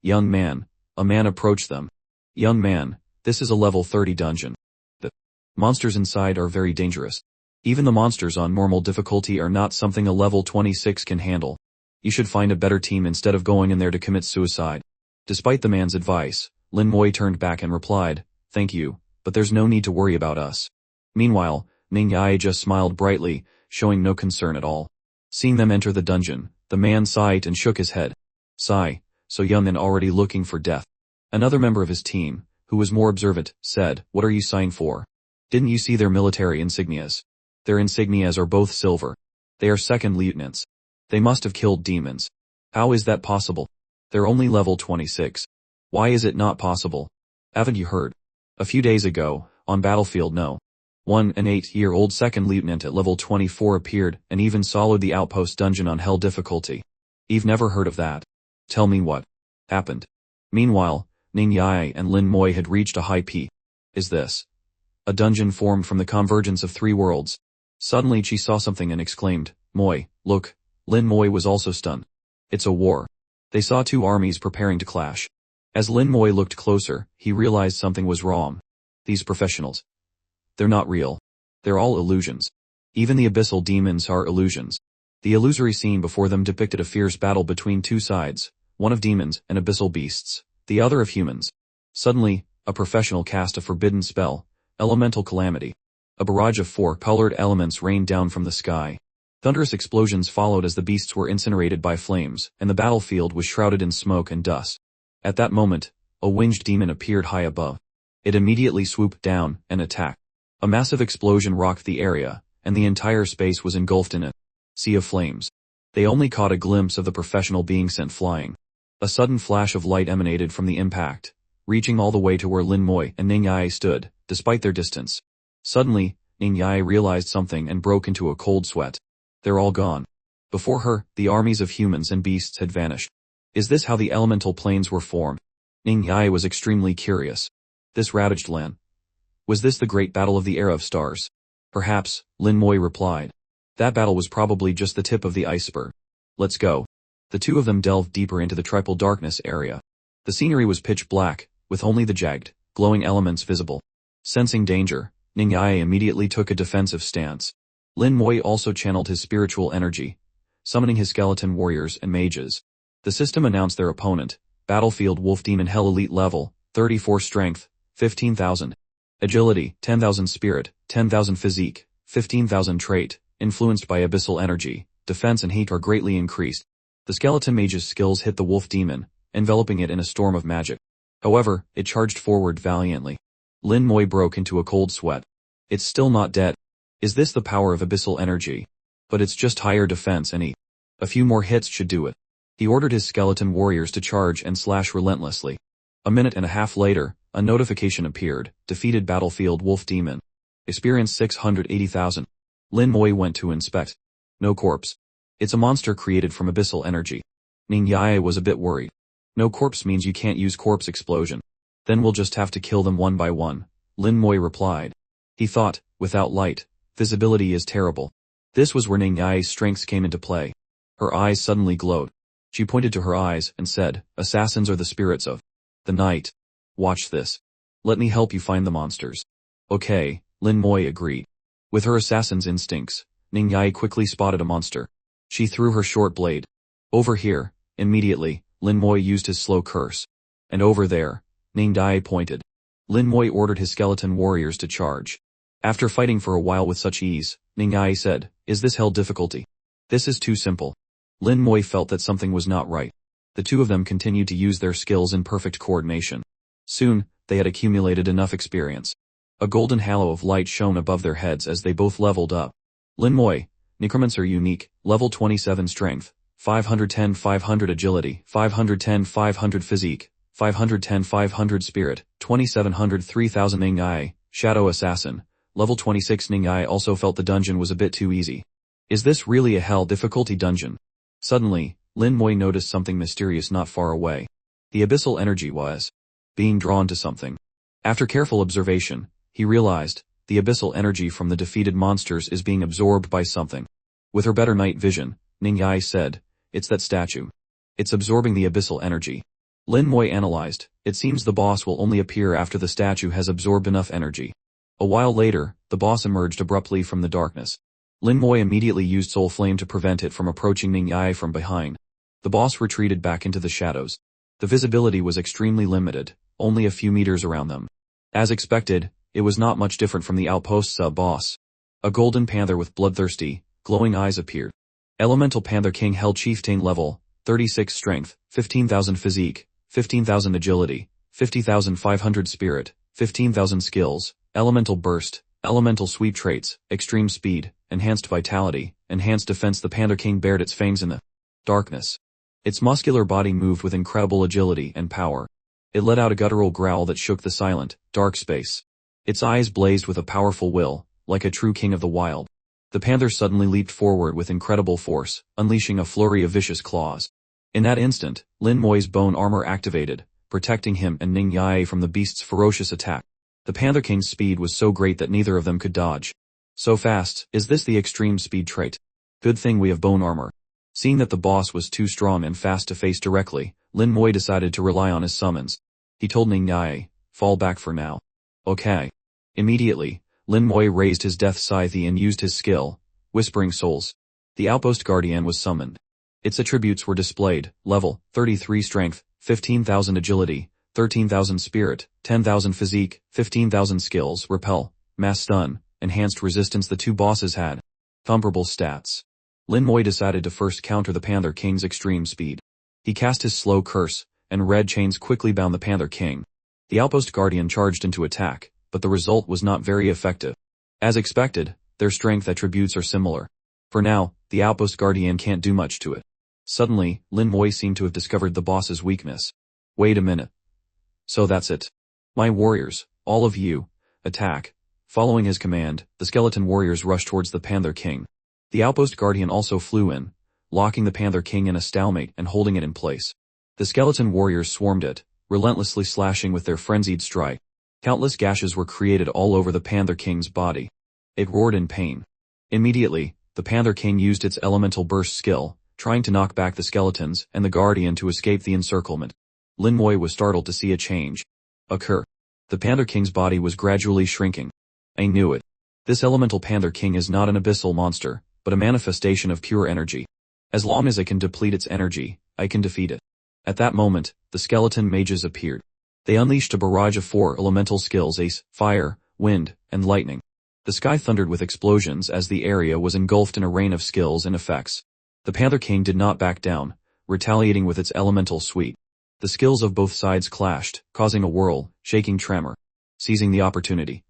Young man. A man approached them. Young man, this is a level 30 dungeon. The monsters inside are very dangerous. Even the monsters on normal difficulty are not something a level 26 can handle. You should find a better team instead of going in there to commit suicide. Despite the man's advice, Lin Moi turned back and replied, thank you, but there's no need to worry about us. Meanwhile, Ning Yae just smiled brightly, showing no concern at all. Seeing them enter the dungeon, the man sighed and shook his head. Sigh, so young and already looking for death. Another member of his team, who was more observant, said, "What are you signed for? Didn't you see their military insignias? Their insignias are both silver. They are second lieutenants. They must have killed demons. How is that possible? They're only level 26. Why is it not possible? Haven't you heard? A few days ago, on Battlefield No. 1, an 8-year-old second lieutenant at level 24 appeared and even soloed the outpost dungeon on hell difficulty. You've never heard of that? Tell me what happened." Meanwhile, Ning Yai and Lin Moi had reached a high peak. Is this a dungeon formed from the convergence of three worlds? Suddenly she saw something and exclaimed, "Moi, look." Lin Moi was also stunned. It's a war. They saw two armies preparing to clash. As Lin Moi looked closer, he realized something was wrong. These professionals. They're not real. They're all illusions. Even the abyssal demons are illusions. The illusory scene before them depicted a fierce battle between two sides, one of demons and abyssal beasts, the other of humans. Suddenly, a professional cast a forbidden spell, Elemental Calamity. A barrage of four-colored elements rained down from the sky. Thunderous explosions followed as the beasts were incinerated by flames, and the battlefield was shrouded in smoke and dust. At that moment, a winged demon appeared high above. It immediately swooped down and attacked. A massive explosion rocked the area, and the entire space was engulfed in a sea of flames. They only caught a glimpse of the professional being sent flying. A sudden flash of light emanated from the impact, reaching all the way to where Lin Moi and Ning Yai stood, despite their distance. Suddenly, Ning Yai realized something and broke into a cold sweat. They're all gone. Before her, the armies of humans and beasts had vanished. Is this how the elemental planes were formed? Ning Yai was extremely curious. This ravaged land. Was this the great battle of the era of stars? Perhaps, Lin Moi replied. That battle was probably just the tip of the iceberg. Let's go. The two of them delved deeper into the triple darkness area. The scenery was pitch black, with only the jagged, glowing elements visible. Sensing danger, Ning Yai immediately took a defensive stance. Lin Moi also channeled his spiritual energy, summoning his skeleton warriors and mages. The system announced their opponent, Battlefield Wolf Demon Hell Elite Level, 34 Strength, 15,000. Agility, 10,000 Spirit, 10,000 Physique, 15,000 Trait, influenced by abyssal energy, defense and heat are greatly increased. The skeleton mage's skills hit the wolf demon, enveloping it in a storm of magic. However, it charged forward valiantly. Lin Moi broke into a cold sweat. It's still not dead. Is this the power of abyssal energy? But it's just higher defense and heat. A few more hits should do it. He ordered his skeleton warriors to charge and slash relentlessly. A minute and a half later, a notification appeared, defeated Battlefield Wolf Demon. Experience 680,000. Lin Moi went to inspect. No corpse. It's a monster created from abyssal energy. Ning Yai was a bit worried. No corpse means you can't use corpse explosion. Then we'll just have to kill them one by one, Lin Moi replied. He thought, without light, visibility is terrible. This was where Ning Yai's strengths came into play. Her eyes suddenly glowed. She pointed to her eyes and said, "Assassins are the spirits of the night. Watch this. Let me help you find the monsters." Okay, Lin Moi agreed. With her assassin's instincts, Ning Yai quickly spotted a monster. She threw her short blade. Over here, immediately, Lin Moi used his slow curse. And over there, Ning Yai pointed. Lin Moi ordered his skeleton warriors to charge. After fighting for a while with such ease, Ning Yai said, "Is this hell difficulty? This is too simple." Lin Moi felt that something was not right. The two of them continued to use their skills in perfect coordination. Soon, they had accumulated enough experience. A golden halo of light shone above their heads as they both leveled up. Lin Moi, Necromancer Unique, level 27 Strength, 510 500 Agility, 510 500 Physique, 510 500 Spirit, 2700 3000 Ning Yai, Shadow Assassin, level 26 Ning Yai also felt the dungeon was a bit too easy. Is this really a hell difficulty dungeon? Suddenly, Lin Moi noticed something mysterious not far away. The abyssal energy was being drawn to something. After careful observation, he realized, the abyssal energy from the defeated monsters is being absorbed by something. With her better night vision, Ning Yai said, "It's that statue. It's absorbing the abyssal energy." Lin Moi analyzed, it seems the boss will only appear after the statue has absorbed enough energy. A while later, the boss emerged abruptly from the darkness. Lin Moi immediately used Soul Flame to prevent it from approaching Ning Yai from behind. The boss retreated back into the shadows. The visibility was extremely limited, only a few meters around them. As expected, it was not much different from the outpost sub-boss. A golden panther with bloodthirsty, glowing eyes appeared. Elemental Panther King held Chieftain level, 36 strength, 15,000 physique, 15,000 agility, 50,500 spirit, 15,000 skills, elemental burst, elemental sweep traits, extreme speed, enhanced vitality, enhanced defense. The Panther King bared its fangs in the darkness. Its muscular body moved with incredible agility and power. It let out a guttural growl that shook the silent, dark space. Its eyes blazed with a powerful will, like a true king of the wild. The panther suddenly leaped forward with incredible force, unleashing a flurry of vicious claws. In that instant, Lin Moi's bone armor activated, protecting him and Ning Yae from the beast's ferocious attack. The Panther King's speed was so great that neither of them could dodge. So fast, is this the extreme speed trait? Good thing we have bone armor. Seeing that the boss was too strong and fast to face directly, Lin Moi decided to rely on his summons. He told Ning Yae, fall back for now. Okay. Immediately, Lin Moi raised his death scythe and used his skill, Whispering Souls. The Outpost Guardian was summoned. Its attributes were displayed: level, 33 strength, 15,000 agility, 13,000 spirit, 10,000 physique, 15,000 skills, repel, mass stun, enhanced resistance. The two bosses had comparable stats. Lin Moi decided to first counter the Panther King's extreme speed. He cast his slow curse, and red chains quickly bound the Panther King. The Outpost Guardian charged into attack, but the result was not very effective. As expected, their strength attributes are similar. For now, the Outpost Guardian can't do much to it. Suddenly, Lin Moi seemed to have discovered the boss's weakness. Wait a minute. So that's it. My warriors, all of you, attack. Following his command, the skeleton warriors rushed towards the Panther King. The Outpost Guardian also flew in, locking the Panther King in a stalemate and holding it in place. The skeleton warriors swarmed it, relentlessly slashing with their frenzied strike. Countless gashes were created all over the Panther King's body. It roared in pain. Immediately, the Panther King used its elemental burst skill, trying to knock back the skeletons and the Guardian to escape the encirclement. Lin Moi was startled to see a change occur. The Panther King's body was gradually shrinking. I knew it. This elemental Panther King is not an abyssal monster, but a manifestation of pure energy. As long as I can deplete its energy, I can defeat it. At that moment, the skeleton mages appeared. They unleashed a barrage of 4 elemental skills: ace, fire, wind, and lightning. The sky thundered with explosions as the area was engulfed in a rain of skills and effects. The Panther King did not back down, retaliating with its elemental suite. The skills of both sides clashed, causing a whirl, shaking tremor. Seizing the opportunity.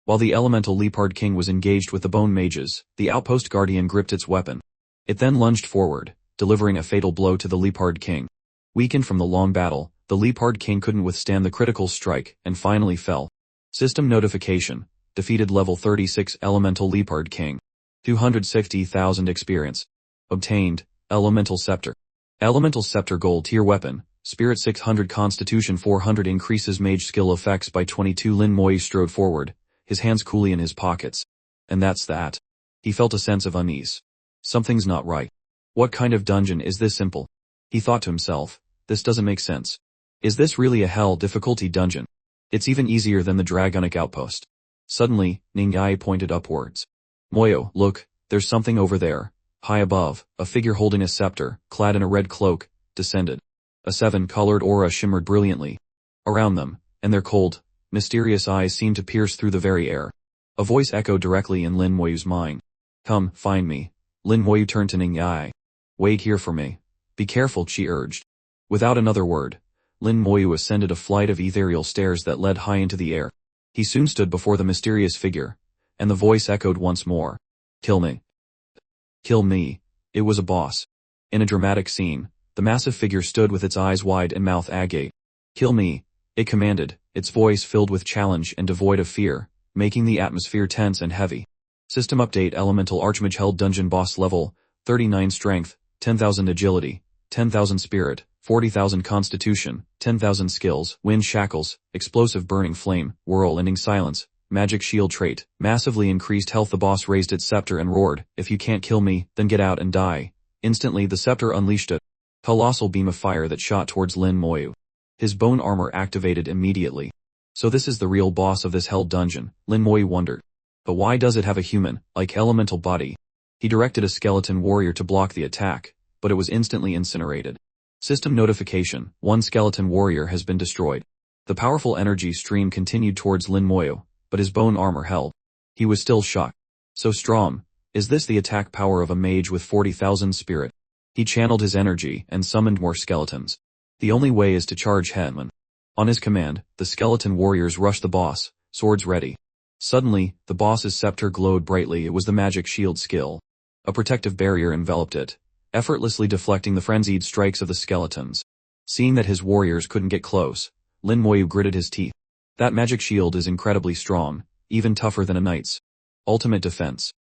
While the elemental Leopard King was engaged with the bone mages, the Outpost Guardian gripped its weapon. It then lunged forward, delivering a fatal blow to the Leopard King. Weakened from the long battle, the Leopard King couldn't withstand the critical strike, and finally fell. System notification: defeated level 36 Elemental Leopard King. 260,000 experience. Obtained, Elemental Scepter. Elemental Scepter Gold Tier Weapon, Spirit 600 Constitution 400 increases mage skill effects by 22. Lin Moi strode forward, his hands coolly in his pockets. And that's that. He felt a sense of unease. Something's not right. What kind of dungeon is this simple? He thought to himself, this doesn't make sense. Is this really a hell difficulty dungeon? It's even easier than the Dragonic Outpost. Suddenly, Ning Yae pointed upwards. Moyo, look, there's something over there. High above, a figure holding a scepter, clad in a red cloak, descended. A 7-colored aura shimmered brilliantly around them, and their cold, mysterious eyes seemed to pierce through the very air. A voice echoed directly in Lin Moyu's mind. Come, find me. Lin Moyu turned to Ning Yae. Wait here for me. Be careful, she urged. Without another word, Lin Moyu ascended a flight of ethereal stairs that led high into the air. He soon stood before the mysterious figure, and the voice echoed once more. Kill me. Kill me. It was a boss. In a dramatic scene, the massive figure stood with its eyes wide and mouth agape. Kill me, it commanded, its voice filled with challenge and devoid of fear, making the atmosphere tense and heavy. System update: Elemental Archmage held dungeon boss level, 39 strength, 10,000 agility, 10,000 spirit, 40,000 constitution, 10,000 skills, wind shackles, explosive burning flame, whirl ending silence, magic shield trait, massively increased health. The boss raised its scepter and roared, if you can't kill me, then get out and die. Instantly the scepter unleashed a colossal beam of fire that shot towards Lin Moyu. His bone armor activated immediately. So this is the real boss of this hell dungeon, Lin Moyu wondered. But why does it have a human-like elemental body? He directed a skeleton warrior to block the attack, but it was instantly incinerated. System notification: one skeleton warrior has been destroyed. The powerful energy stream continued towards Lin Moyu, but his bone armor held. He was still shocked. So strong. Is this the attack power of a mage with 40,000 spirit? He channeled his energy and summoned more skeletons. The only way is to charge headman. On his command, the skeleton warriors rushed the boss, swords ready. Suddenly, the boss's scepter glowed brightly. It was the magic shield skill. A protective barrier enveloped it, effortlessly deflecting the frenzied strikes of the skeletons. Seeing that his warriors couldn't get close, Lin Moyu gritted his teeth. That magic shield is incredibly strong, even tougher than a knight's. Ultimate defense.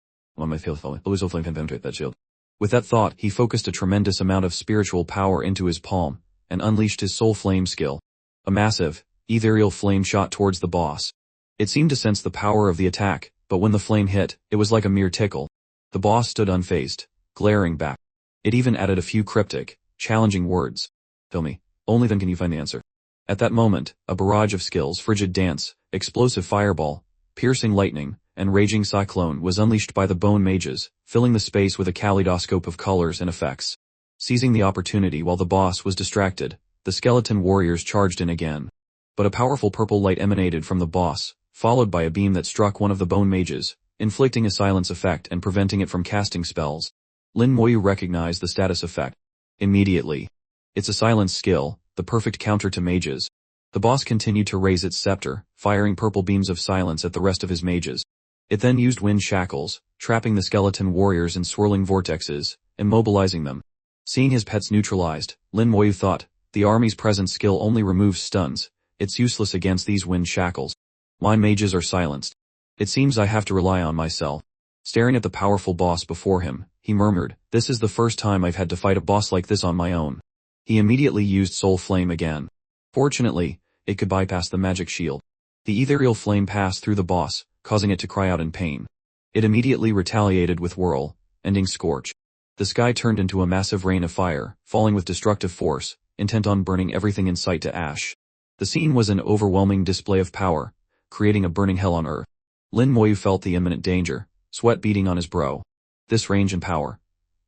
With that thought, he focused a tremendous amount of spiritual power into his palm, and unleashed his soul flame skill. A massive, ethereal flame shot towards the boss. It seemed to sense the power of the attack, but when the flame hit, it was like a mere tickle. The boss stood unfazed, glaring back. It even added a few cryptic, challenging words. Tell me, only then can you find the answer. At that moment, a barrage of skills, frigid dance, explosive fireball, piercing lightning, and raging cyclone was unleashed by the bone mages, filling the space with a kaleidoscope of colors and effects. Seizing the opportunity while the boss was distracted, the skeleton warriors charged in again. But a powerful purple light emanated from the boss, followed by a beam that struck one of the bone mages, inflicting a silence effect and preventing it from casting spells. Lin Moyu recognized the status effect. Immediately. It's a silence skill, the perfect counter to mages. The boss continued to raise its scepter, firing purple beams of silence at the rest of his mages. It then used wind shackles, trapping the skeleton warriors in swirling vortexes, immobilizing them. Seeing his pets neutralized, Lin Moyu thought, the army's present skill only removes stuns. It's useless against these wind shackles. My mages are silenced. It seems I have to rely on myself. Staring at the powerful boss before him, he murmured, this is the first time I've had to fight a boss like this on my own. He immediately used Soul Flame again. Fortunately, it could bypass the magic shield. The ethereal flame passed through the boss, causing it to cry out in pain. It immediately retaliated with Whirl, ending Scorch. The sky turned into a massive rain of fire, falling with destructive force, intent on burning everything in sight to ash. The scene was an overwhelming display of power, creating a burning hell on earth. Lin Moyu felt the imminent danger, sweat beading on his brow. This range and power.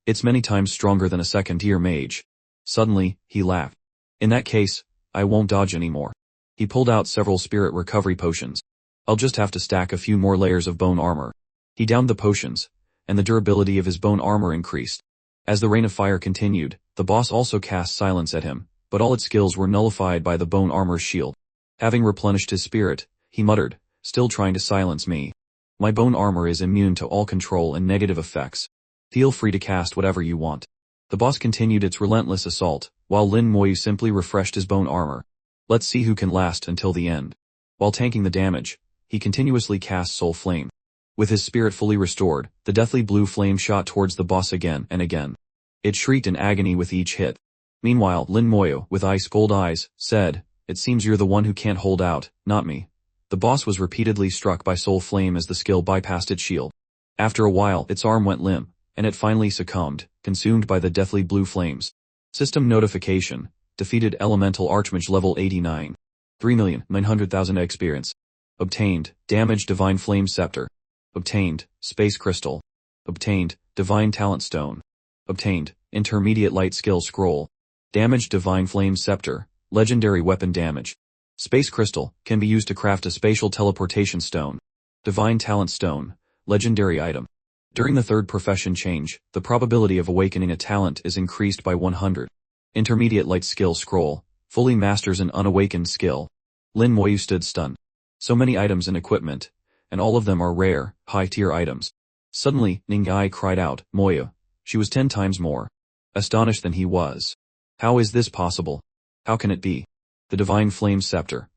It's many times stronger than a second-tier mage. Suddenly, he laughed. In that case, I won't dodge anymore. He pulled out several spirit recovery potions. I'll just have to stack a few more layers of bone armor. He downed the potions, and the durability of his bone armor increased. As the rain of fire continued, the boss also cast silence at him, but all its skills were nullified by the bone armor's shield. Having replenished his spirit, he muttered, still trying to silence me. My bone armor is immune to all control and negative effects. Feel free to cast whatever you want. The boss continued its relentless assault, while Lin Moyu simply refreshed his bone armor. Let's see who can last until the end. While tanking the damage, he continuously cast Soul Flame. With his spirit fully restored, the deathly blue flame shot towards the boss again and again. It shrieked in agony with each hit. Meanwhile, Lin Moyu, with ice-cold eyes, said, it seems you're the one who can't hold out, not me. The boss was repeatedly struck by Soul Flame as the skill bypassed its shield. After a while, its arm went limp, and it finally succumbed, consumed by the deathly blue flames. System notification. Defeated Elemental Archmage level 89. 3,900,000 experience. Obtained, Damaged Divine Flame Scepter. Obtained, Space Crystal. Obtained, Divine Talent Stone. Obtained, Intermediate Light Skill Scroll. Damaged Divine Flame Scepter, Legendary Weapon Damage. Space Crystal, can be used to craft a spatial teleportation stone. Divine Talent Stone, Legendary Item. During the third profession change, the probability of awakening a talent is increased by 100. Intermediate Light Skill Scroll, fully masters an unawakened skill. Lin Moyu stood stunned. So many items and equipment, and all of them are rare, high-tier items. Suddenly, Ningyi cried out, Moyu. She was 10 times more astonished than he was. How is this possible? How can it be? The Divine Flame Scepter.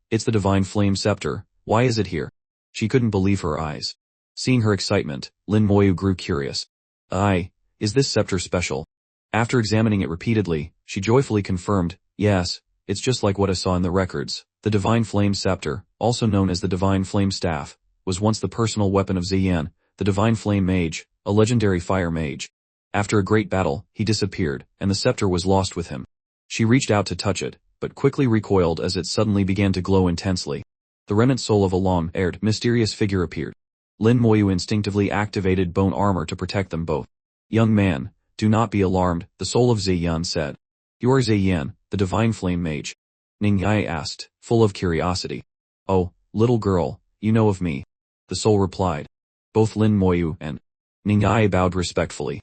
It's the Divine Flame Scepter, why is it here? She couldn't believe her eyes. Seeing her excitement, Lin Moyu grew curious. Is this scepter special? After examining it repeatedly, she joyfully confirmed, yes, it's just like what I saw in the records. The Divine Flame Scepter, also known as the Divine Flame Staff, was once the personal weapon of Ziyan, the Divine Flame Mage, a legendary fire mage. After a great battle, he disappeared, and the scepter was lost with him. She reached out to touch it, but quickly recoiled as it suddenly began to glow intensely. The remnant soul of a long-haired, mysterious figure appeared. Lin Moyu instinctively activated bone armor to protect them both. Young man, do not be alarmed, the soul of Ziyan said. You are Ziyan, the Divine Flame Mage? Ningyi asked, full of curiosity. Oh, little girl, you know of me. The soul replied. Both Lin Moyu and Ningyi bowed respectfully.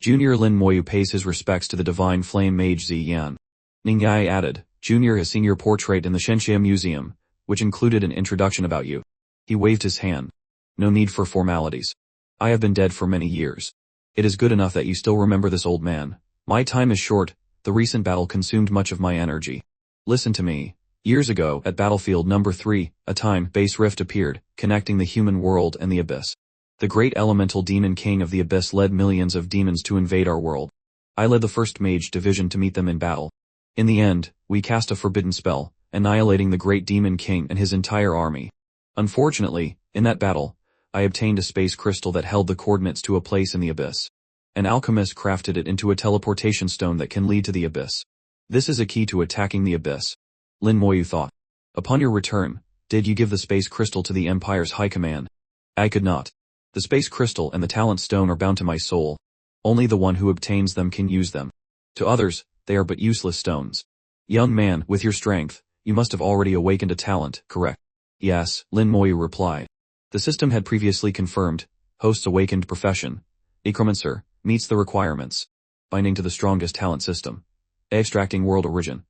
Junior Lin Moyu pays his respects to the divine flame mage Zi Yan. Ning Yai added, Junior has seen your portrait in the Shenxia Museum, which included an introduction about you. He waved his hand. No need for formalities. I have been dead for many years. It is good enough that you still remember this old man. My time is short, the recent battle consumed much of my energy. Listen to me. Years ago, at battlefield number 3, a time-base rift appeared, connecting the human world and the abyss. The great elemental demon king of the abyss led millions of demons to invade our world. I led the first mage division to meet them in battle. In the end, we cast a forbidden spell, annihilating the great demon king and his entire army. Unfortunately, in that battle, I obtained a space crystal that held the coordinates to a place in the abyss. An alchemist crafted it into a teleportation stone that can lead to the abyss. This is a key to attacking the abyss. Lin Moyu thought. Upon your return, did you give the space crystal to the Empire's high command? I could not. The space crystal and the talent stone are bound to my soul. Only the one who obtains them can use them. To others, they are but useless stones. Young man, with your strength, you must have already awakened a talent, correct? Yes, Lin Moyu replied. The system had previously confirmed, host's awakened profession, necromancer, meets the requirements. Binding to the strongest talent system. Extracting world origin.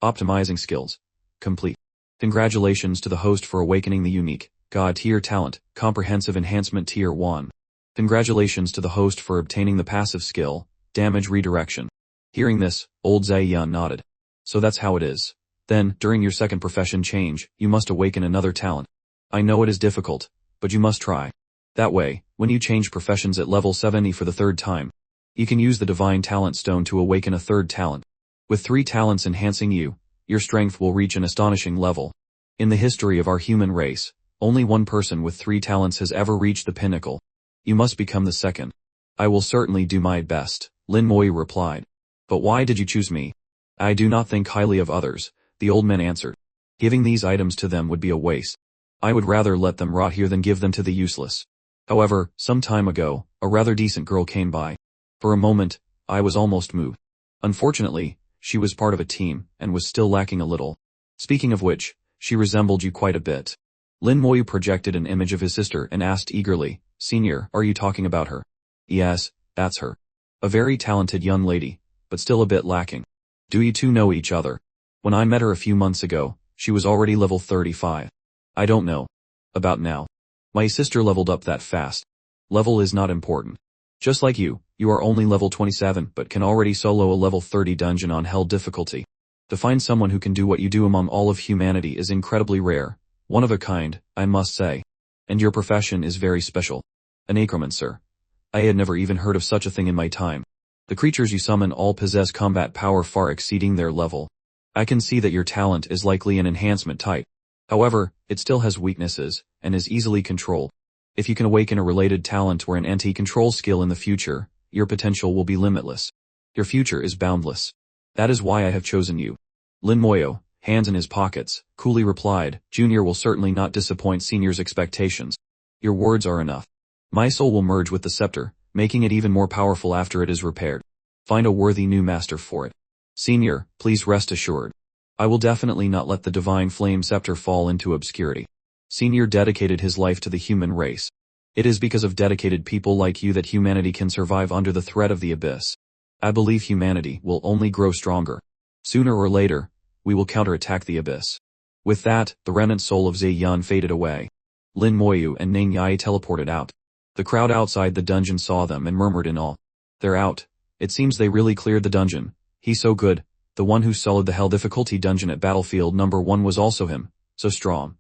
Optimizing skills. Complete. Congratulations to the host for awakening the unique, God tier talent, comprehensive enhancement tier 1. Congratulations to the host for obtaining the passive skill, damage redirection. Hearing this, old Zai Yan nodded. So that's how it is. Then, during your second profession change, you must awaken another talent. I know it is difficult, but you must try. That way, when you change professions at level 70 for the third time, you can use the divine talent stone to awaken a third talent. With 3 talents enhancing you, your strength will reach an astonishing level. In the history of our human race, only one person with 3 talents has ever reached the pinnacle. You must become the second. I will certainly do my best, Lin Moyu replied. But why did you choose me? I do not think highly of others, the old man answered. Giving these items to them would be a waste. I would rather let them rot here than give them to the useless. However, some time ago, a rather decent girl came by. For a moment, I was almost moved. Unfortunately, she was part of a team, and was still lacking a little. Speaking of which, she resembled you quite a bit. Lin Moyu projected an image of his sister and asked eagerly, Senior, are you talking about her? Yes, that's her. A very talented young lady, but still a bit lacking. Do you two know each other? When I met her a few months ago, she was already level 35. I don't know. About now. My sister leveled up that fast. Level is not important. Just like you are only level 27 but can already solo a level 30 dungeon on hell difficulty. To find someone who can do what you do among all of humanity is incredibly rare, one of a kind, I must say. And your profession is very special. A necromancer. I had never even heard of such a thing in my time. The creatures you summon all possess combat power far exceeding their level. I can see that your talent is likely an enhancement type. However, it still has weaknesses, and is easily controlled. If you can awaken a related talent or an anti-control skill in the future, your potential will be limitless. Your future is boundless. That is why I have chosen you. Lin Moyu, hands in his pockets, coolly replied, Junior will certainly not disappoint Senior's expectations. Your words are enough. My soul will merge with the scepter, making it even more powerful after it is repaired. Find a worthy new master for it. Senior, please rest assured. I will definitely not let the divine flame scepter fall into obscurity. Senior dedicated his life to the human race. It is because of dedicated people like you that humanity can survive under the threat of the abyss. I believe humanity will only grow stronger. Sooner or later, we will counterattack the abyss. With that, the remnant soul of Zai Yan faded away. Lin Moyu and Ning Yai teleported out. The crowd outside the dungeon saw them and murmured in awe. They're out. It seems they really cleared the dungeon. He's so good. The one who soloed the hell difficulty dungeon at battlefield number 1 was also him. So strong.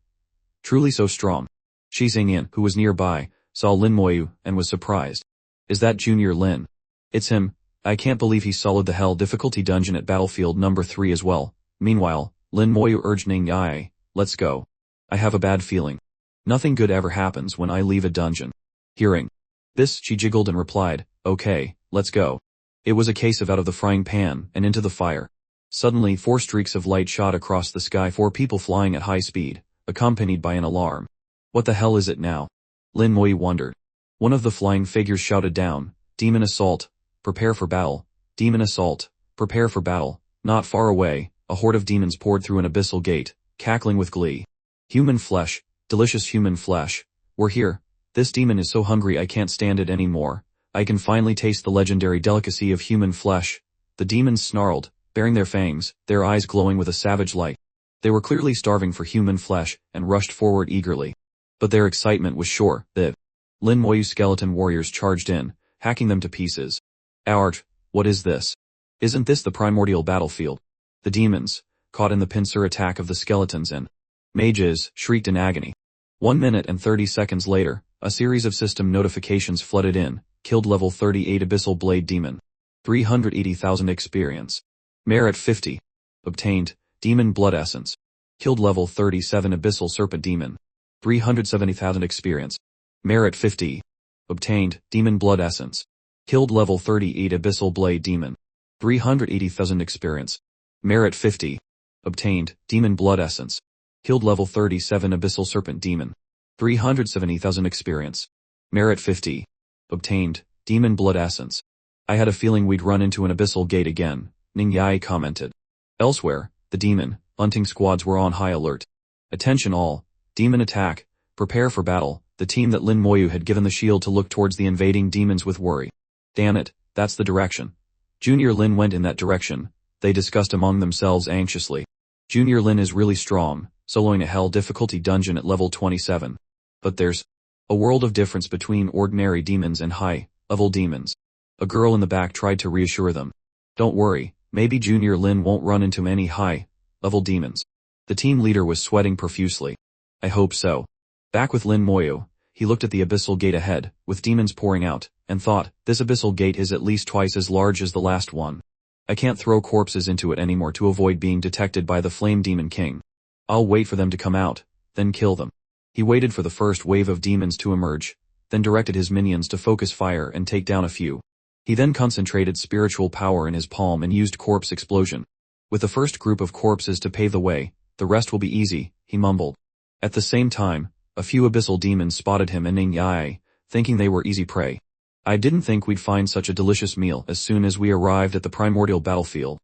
Truly so strong. Shi Xingyan, who was nearby, saw Lin Moyu, and was surprised. Is that Junior Lin? It's him. I can't believe he soloed the hell difficulty dungeon at battlefield number 3 as well. Meanwhile, Lin Moyu urged Ning Yai, let's go. I have a bad feeling. Nothing good ever happens when I leave a dungeon. Hearing this, she giggled and replied, okay, let's go. It was a case of out of the frying pan and into the fire. Suddenly 4 streaks of light shot across the sky, 4 people flying at high speed, accompanied by an alarm. What the hell is it now? Lin Moyu wondered. One of the flying figures shouted down, Demon assault, prepare for battle. Demon assault, prepare for battle. Not far away, a horde of demons poured through an abyssal gate, cackling with glee. Human flesh, delicious human flesh. We're here. This demon is so hungry I can't stand it anymore. I can finally taste the legendary delicacy of human flesh. The demons snarled, baring their fangs, their eyes glowing with a savage light. They were clearly starving for human flesh and rushed forward eagerly. But their excitement was short-lived. Lin Moyu's skeleton warriors charged in, hacking them to pieces. Ouch, what is this? Isn't this the primordial battlefield? The demons, caught in the pincer attack of the skeletons and mages, shrieked in agony. 1 minute and 30 seconds later, a series of system notifications flooded in. Killed level 38 Abyssal Blade Demon. 380,000 experience. Merit 50. Obtained, Demon Blood Essence. Killed level 37 Abyssal Serpent Demon. 370,000 experience. Merit 50. Obtained, Demon Blood Essence. Killed level 38 Abyssal Blade Demon. 380,000 experience. Merit 50. Obtained, Demon Blood Essence. Killed level 37 Abyssal Serpent Demon. 370,000 experience. Merit 50. Obtained, Demon Blood Essence. I had a feeling we'd run into an abyssal gate again, Ning Yai commented. Elsewhere, the demon hunting squads were on high alert. Attention all, demon attack, prepare for battle. The team that Lin Moyu had given the shield to look towards the invading demons with worry. Damn it, that's the direction. Junior Lin went in that direction, they discussed among themselves anxiously. Junior Lin is really strong, soloing a hell difficulty dungeon at level 27. But there's a world of difference between ordinary demons and high-level demons. A girl in the back tried to reassure them. Don't worry, maybe Junior Lin won't run into any high-level demons. The team leader was sweating profusely. I hope so. Back with Lin Moyu, he looked at the abyssal gate ahead, with demons pouring out, and thought, this abyssal gate is at least twice as large as the last one. I can't throw corpses into it anymore to avoid being detected by the Flame Demon King. I'll wait for them to come out, then kill them. He waited for the first wave of demons to emerge, then directed his minions to focus fire and take down a few. He then concentrated spiritual power in his palm and used corpse explosion. With the first group of corpses to pave the way, the rest will be easy, he mumbled. At the same time, a few abyssal demons spotted him and Ning Yai, thinking they were easy prey. I didn't think we'd find such a delicious meal as soon as we arrived at the primordial battlefield.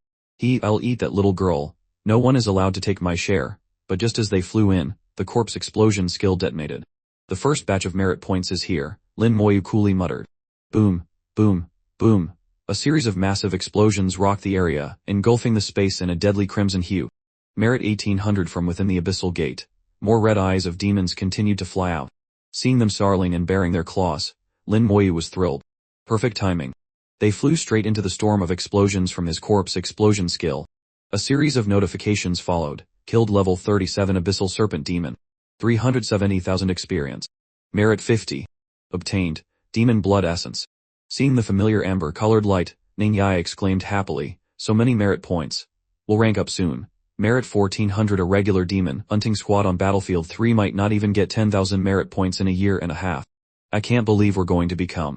I'll eat that little girl. No one is allowed to take my share. But just as they flew in, the corpse explosion skill detonated. The first batch of merit points is here, Lin Moyu coolly muttered. Boom, boom, boom. A series of massive explosions rocked the area, engulfing the space in a deadly crimson hue. Merit 1800 from within the abyssal gate. More red eyes of demons continued to fly out. Seeing them snarling and baring their claws, Lin Moyu was thrilled. Perfect timing. They flew straight into the storm of explosions from his corpse explosion skill. A series of notifications followed. Killed level 37 Abyssal Serpent Demon. 370,000 experience. Merit 50. Obtained, Demon Blood Essence. Seeing the familiar amber-colored light, Ning Yai exclaimed happily, so many merit points. We'll rank up soon. Merit 1400 A regular demon hunting squad on Battlefield 3 might not even get 10,000 merit points in a year and a half. I can't believe we're going to become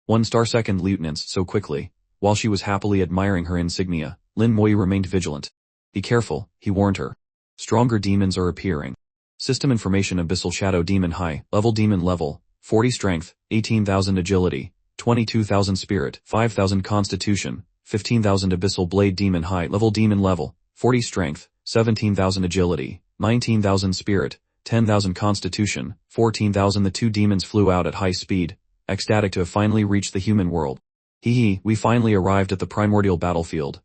1-star second lieutenants so quickly. While she was happily admiring her insignia, Lin Moyu remained vigilant. Be careful, he warned her. Stronger demons are appearing. System information Abyssal Shadow Demon High, Demon Level, 40 Strength, 18,000 Agility, 22,000 Spirit, 5,000 Constitution, 15,000 Abyssal Blade Demon High Demon Level, 40 Strength, 17,000 Agility, 19,000 Spirit, 10,000 Constitution, 14,000 The two demons flew out at high speed, ecstatic to have finally reached the human world. We finally arrived at the primordial battlefield.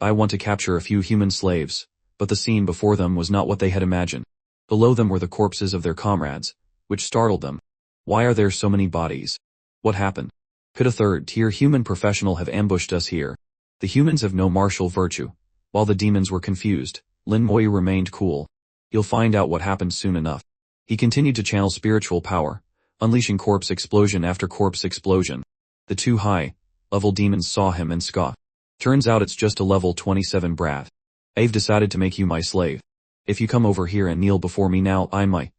I want to capture a few human slaves. But the scene before them was not what they had imagined. Below them were the corpses of their comrades, which startled them. Why are there so many bodies? What happened? Could a third-tier human professional have ambushed us here? The humans have no martial virtue. While the demons were confused, Lin Moyu remained cool. You'll find out what happened soon enough. He continued to channel spiritual power, unleashing corpse explosion after corpse explosion. The two high-level demons saw him and scoffed. Turns out it's just a level 27 brat. I've decided to make you my slave. If you come over here and kneel before me now, I might.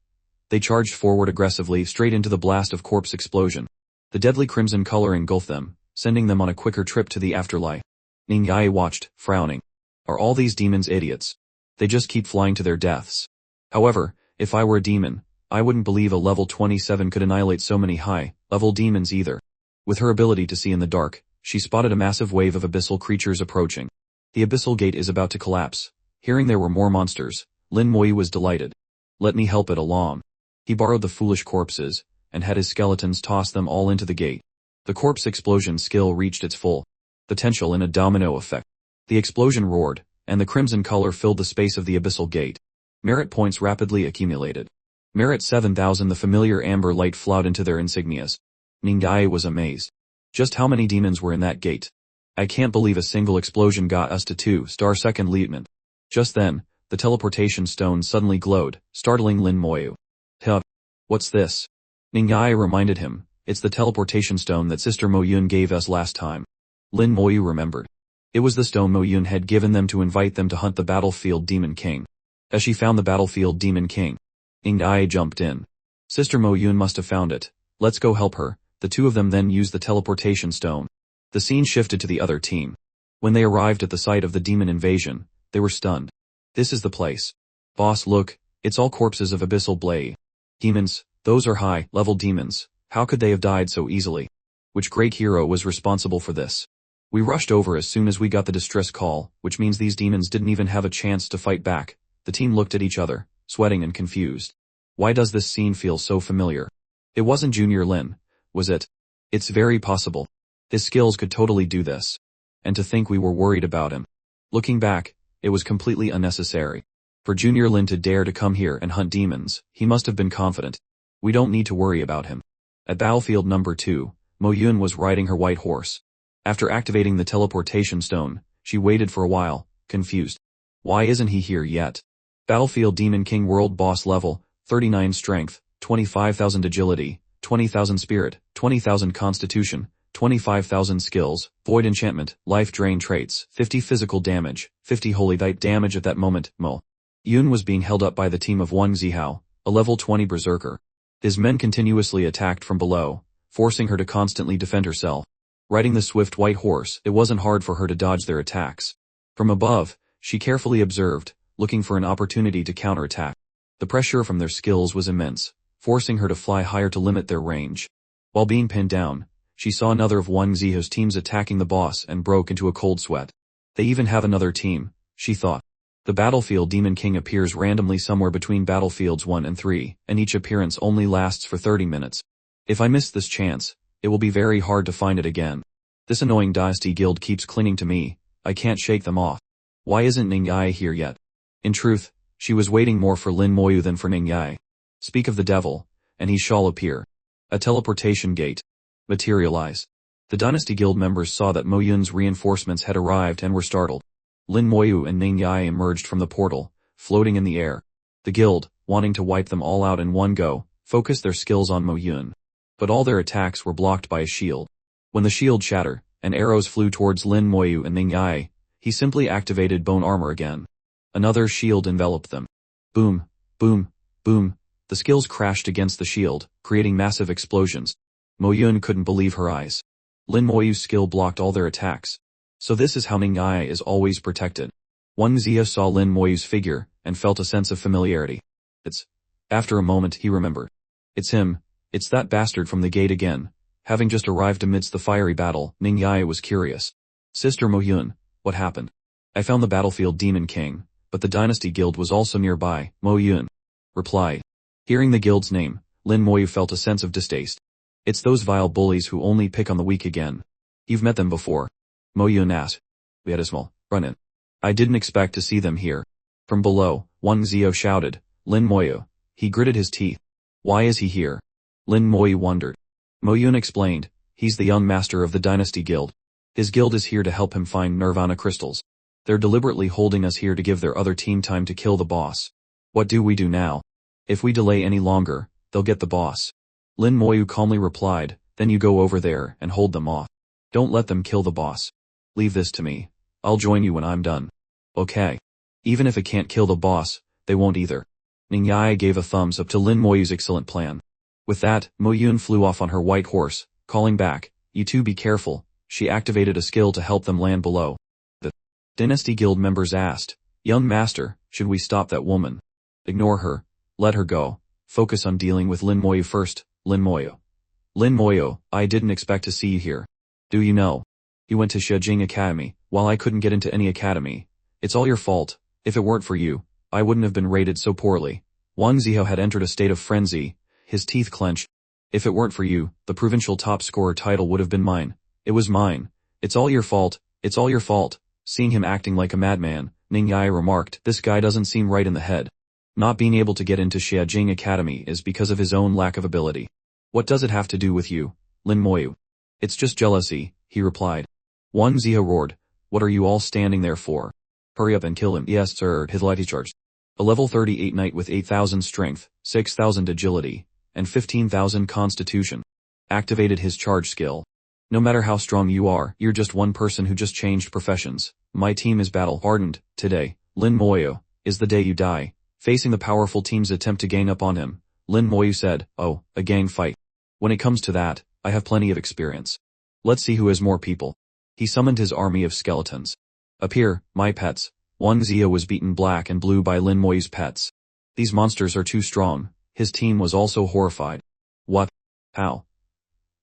They charged forward aggressively straight into the blast of corpse explosion. The deadly crimson color engulfed them, sending them on a quicker trip to the afterlife. Ning Yai watched, frowning. Are all these demons idiots? They just keep flying to their deaths. However, if I were a demon, I wouldn't believe a level 27 could annihilate so many high-level demons either. With her ability to see in the dark, she spotted a massive wave of abyssal creatures approaching. The abyssal gate is about to collapse. Hearing there were more monsters, Lin Moyu was delighted. Let me help it along. He borrowed the foolish corpses, and had his skeletons toss them all into the gate. The corpse explosion skill reached its full potential in a domino effect. The explosion roared, and the crimson color filled the space of the abyssal gate. Merit points rapidly accumulated. Merit 7,000. The familiar amber light flowed into their insignias. Ningai was amazed. Just how many demons were in that gate? I can't believe a single explosion got us to 2-star second leadment. Just then, the teleportation stone suddenly glowed, startling Lin Moyu. Huh. What's this? Ningai reminded him. It's the teleportation stone that Sister Moyun gave us last time. Lin Moyu remembered. It was the stone Moyun had given them to invite them to hunt the battlefield demon king. As she found the battlefield demon king, Ningai jumped in. Sister Moyun must have found it. Let's go help her. The two of them then used the teleportation stone. The scene shifted to the other team. When they arrived at the site of the demon invasion, they were stunned. This is the place. Boss, look, it's all corpses of abyssal blade. Demons, those are high-level demons. How could they have died so easily? Which great hero was responsible for this? We rushed over as soon as we got the distress call, which means these demons didn't even have a chance to fight back. The team looked at each other, sweating and confused. Why does this scene feel so familiar? It wasn't Junior Lin, was it? It's very possible. His skills could totally do this. And to think we were worried about him. Looking back, it was completely unnecessary. For Junior Lin to dare to come here and hunt demons, he must have been confident. We don't need to worry about him. At battlefield number 2, Moyun was riding her white horse. After activating the teleportation stone, she waited for a while, confused. Why isn't he here yet? Battlefield Demon King World Boss Level, 39 Strength, 25,000 Agility, 20,000 Spirit, 20,000 Constitution, 25,000 Skills, Void Enchantment, Life Drain Traits, 50 Physical Damage, 50 Holy Light Damage. At that moment, Yun was being held up by the team of Wang Zihao, a level 20 berserker. His men continuously attacked from below, forcing her to constantly defend herself. Riding the swift white horse, it wasn't hard for her to dodge their attacks. From above, she carefully observed, looking for an opportunity to counterattack. The pressure from their skills was immense, forcing her to fly higher to limit their range. While being pinned down, she saw another of Wang Zihao's teams attacking the boss and broke into a cold sweat. They even have another team, she thought. The battlefield Demon King appears randomly somewhere between battlefields 1 and 3, and each appearance only lasts for 30 minutes. If I miss this chance, it will be very hard to find it again. This annoying dynasty guild keeps clinging to me, I can't shake them off. Why isn't Ningai here yet? In truth, she was waiting more for Lin Moyu than for Ningai. Speak of the devil, and he shall appear. A teleportation gate materialized. The dynasty guild members saw that Moyun's reinforcements had arrived and were startled. Lin Moyu and Ningai emerged from the portal, floating in the air. The guild, wanting to wipe them all out in one go, focused their skills on Moyun. But all their attacks were blocked by a shield. When the shield shattered, and arrows flew towards Lin Moyu and Ningai, he simply activated bone armor again. Another shield enveloped them. Boom, boom, boom. The skills crashed against the shield, creating massive explosions. Moyun couldn't believe her eyes. Lin Moyu's skill blocked all their attacks. So this is how Ningai is always protected. Wang Zihao saw Lin Moyu's figure, and felt a sense of familiarity. After a moment he remembered. It's him, it's that bastard from the gate again. Having just arrived amidst the fiery battle, Ningai was curious. Sister Moyun, what happened? I found the battlefield Demon King, but the dynasty guild was also nearby, Moyun replied. Hearing the guild's name, Lin Moyu felt a sense of distaste. It's those vile bullies who only pick on the weak again. You've met them before. Moyun asked. We had a small run-in. I didn't expect to see them here. From below, Wang Zihao shouted, Lin Moyu. He gritted his teeth. Why is he here? Lin Moyu wondered. Moyun explained, he's the young master of the dynasty guild. His guild is here to help him find nirvana crystals. They're deliberately holding us here to give their other team time to kill the boss. What do we do now? If we delay any longer, they'll get the boss. Lin Moyu calmly replied, then you go over there and hold them off. Don't let them kill the boss. Leave this to me. I'll join you when I'm done. Okay. Even if it can't kill the boss, they won't either. Ningai gave a thumbs up to Lin Moyu's excellent plan. With that, Moyun flew off on her white horse, calling back, you two be careful. She activated a skill to help them land below. The dynasty guild members asked, young master, should we stop that woman? Ignore her. Let her go. Focus on dealing with Lin Moyu first, Lin Moyu. Lin Moyu, I didn't expect to see you here. Do you know? You went to Shijing Academy, while I couldn't get into any academy. It's all your fault. If it weren't for you, I wouldn't have been rated so poorly. Wang Zihao had entered a state of frenzy, his teeth clenched. If it weren't for you, the provincial top scorer title would have been mine. It was mine. It's all your fault, it's all your fault. Seeing him acting like a madman, Ning Yai remarked, this guy doesn't seem right in the head. Not being able to get into Xiajing Academy is because of his own lack of ability. What does it have to do with you, Lin Moyu? It's just jealousy, he replied. Wang Ziha roared, what are you all standing there for? Hurry up and kill him. Yes sir, his lighty charged. A level 38 knight with 8,000 strength, 6,000 agility, and 15,000 constitution. Activated his charge skill. No matter how strong you are, you're just one person who just changed professions. My team is battle-hardened. Today, Lin Moyu, is the day you die. Facing the powerful team's attempt to gang up on him, Lin Moyu said, oh, a gang fight. When it comes to that, I have plenty of experience. Let's see who has more people. He summoned his army of skeletons. Appear, my pets. Wang Zia was beaten black and blue by Lin Moyu's pets. These monsters are too strong. His team was also horrified. What? How?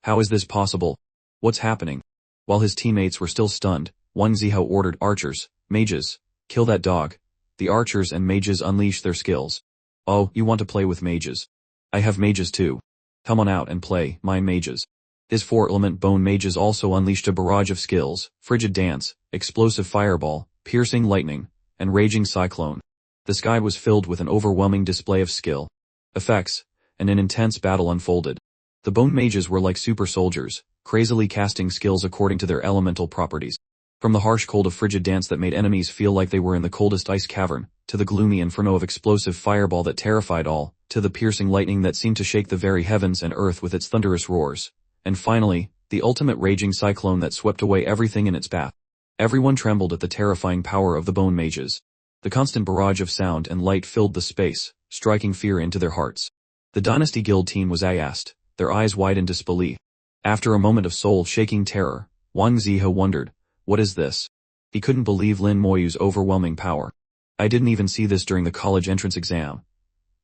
How is this possible? What's happening? While his teammates were still stunned, Wang Ziha ordered archers, mages, kill that dog. The archers and mages unleashed their skills. Oh, you want to play with mages? I have mages too. Come on out and play, my mages. His 4-element bone mages also unleashed a barrage of skills, frigid dance, explosive fireball, piercing lightning, and raging cyclone. The sky was filled with an overwhelming display of skill, effects, and an intense battle unfolded. The bone mages were like super soldiers, crazily casting skills according to their elemental properties. From the harsh cold of frigid dance that made enemies feel like they were in the coldest ice cavern, to the gloomy inferno of explosive fireball that terrified all, to the piercing lightning that seemed to shake the very heavens and earth with its thunderous roars, and finally, the ultimate raging cyclone that swept away everything in its path. Everyone trembled at the terrifying power of the bone mages. The constant barrage of sound and light filled the space, striking fear into their hearts. The Dynasty Guild team was aghast, their eyes wide in disbelief. After a moment of soul-shaking terror, Wang Ziha wondered, what is this? He couldn't believe Lin Moyu's overwhelming power. I didn't even see this during the college entrance exam.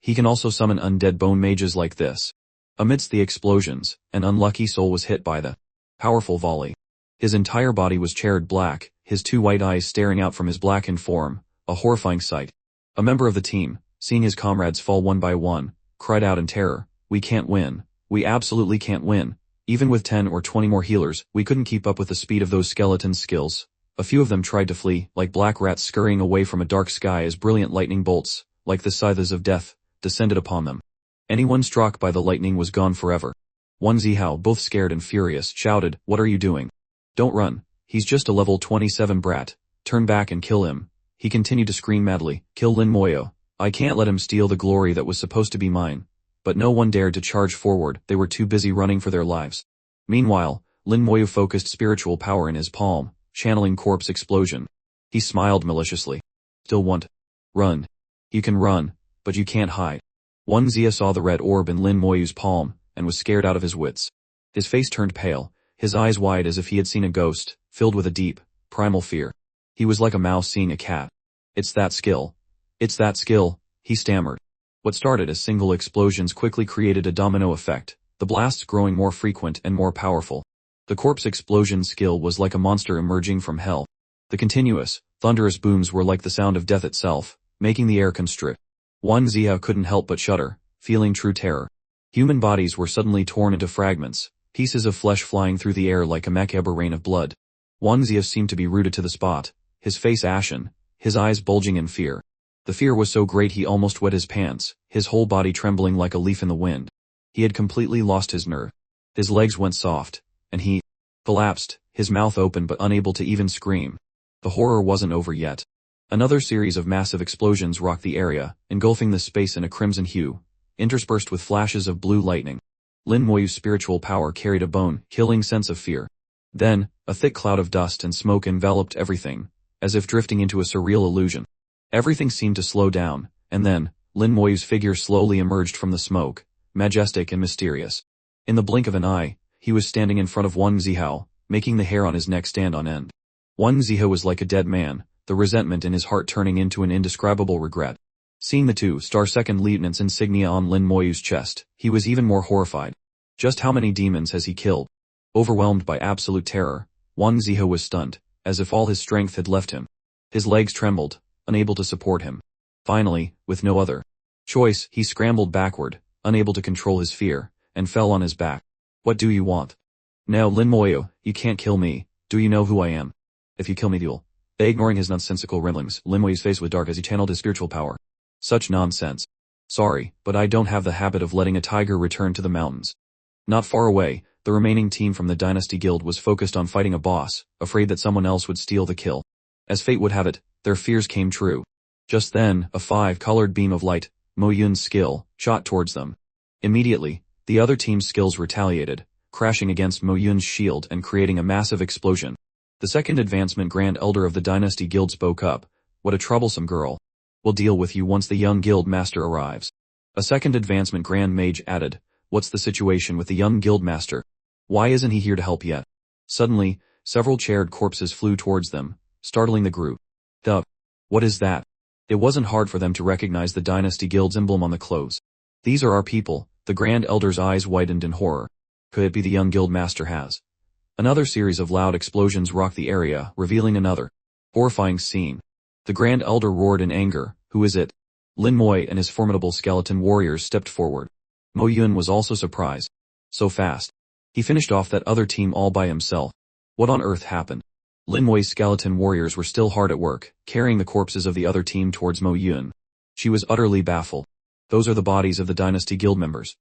He can also summon undead bone mages like this. Amidst the explosions, an unlucky soul was hit by the powerful volley. His entire body was charred black, his 2 white eyes staring out from his blackened form, a horrifying sight. A member of the team, seeing his comrades fall one by one, cried out in terror, we can't win. We absolutely can't win. Even with 10 or 20 more healers, we couldn't keep up with the speed of those skeletons' skills. A few of them tried to flee, like black rats scurrying away from a dark sky as brilliant lightning bolts, like the scythes of death, descended upon them. Anyone struck by the lightning was gone forever. Wang Zihao, both scared and furious, shouted, what are you doing? Don't run. He's just a level 27 brat. Turn back and kill him. He continued to scream madly, kill Lin Moyu. I can't let him steal the glory that was supposed to be mine. But no one dared to charge forward, they were too busy running for their lives. Meanwhile, Lin Moyu focused spiritual power in his palm, channeling corpse explosion. He smiled maliciously. Still want? Run. You can run, but you can't hide. Wang Zia saw the red orb in Lin Moyu's palm, and was scared out of his wits. His face turned pale, his eyes wide as if he had seen a ghost, filled with a deep, primal fear. He was like a mouse seeing a cat. It's that skill. It's that skill, he stammered. What started as single explosions quickly created a domino effect, the blasts growing more frequent and more powerful. The corpse explosion skill was like a monster emerging from hell. The continuous, thunderous booms were like the sound of death itself, making the air constrict. Wang Zia couldn't help but shudder, feeling true terror. Human bodies were suddenly torn into fragments, pieces of flesh flying through the air like a macabre rain of blood. Wang Zia seemed to be rooted to the spot, his face ashen, his eyes bulging in fear. The fear was so great he almost wet his pants, his whole body trembling like a leaf in the wind. He had completely lost his nerve. His legs went soft, and he collapsed, his mouth open but unable to even scream. The horror wasn't over yet. Another series of massive explosions rocked the area, engulfing the space in a crimson hue, interspersed with flashes of blue lightning. Lin Moyu's spiritual power carried a bone-killing sense of fear. Then, a thick cloud of dust and smoke enveloped everything, as if drifting into a surreal illusion. Everything seemed to slow down, and then, Lin Moyu's figure slowly emerged from the smoke, majestic and mysterious. In the blink of an eye, he was standing in front of Wang Zihao, making the hair on his neck stand on end. Wang Zihao was like a dead man, the resentment in his heart turning into an indescribable regret. Seeing the 2-star second lieutenant's insignia on Lin Moyu's chest, he was even more horrified. Just how many demons has he killed? Overwhelmed by absolute terror, Wang Zihao was stunned, as if all his strength had left him. His legs trembled, unable to support him. Finally, with no other choice, he scrambled backward, unable to control his fear, and fell on his back. What do you want? No, Lin Moyo, you can't kill me. Do you know who I am? If you kill me, you'll. Ignoring his nonsensical ramblings, Lin Moyo's face was dark as he channeled his spiritual power. Such nonsense. Sorry, but I don't have the habit of letting a tiger return to the mountains. Not far away, the remaining team from the Dynasty Guild was focused on fighting a boss, afraid that someone else would steal the kill. As fate would have it, their fears came true. Just then, a 5-colored beam of light, Mo Yun's skill, shot towards them. Immediately, the other team's skills retaliated, crashing against Mo Yun's shield and creating a massive explosion. The second advancement Grand Elder of the Dynasty Guild spoke up. What a troublesome girl. We'll deal with you once the young guild master arrives. A second advancement Grand Mage added. What's the situation with the young guild master? Why isn't he here to help yet? Suddenly, several charred corpses flew towards them, startling the group. What is that? It wasn't hard for them to recognize the Dynasty Guild's emblem on the clothes. These are our people. The Grand Elder's eyes widened in horror. Could it be the young guild master has? Another series of loud explosions rocked the area, revealing another horrifying scene. The Grand Elder roared in anger. Who is it? Lin Moy and his formidable skeleton warriors stepped forward. Mo Yun was also surprised. So fast. He finished off that other team all by himself. What on earth happened? Lin Moy's skeleton warriors were still hard at work, carrying the corpses of the other team towards Mo Yun. She was utterly baffled. Those are the bodies of the Dynasty Guild members.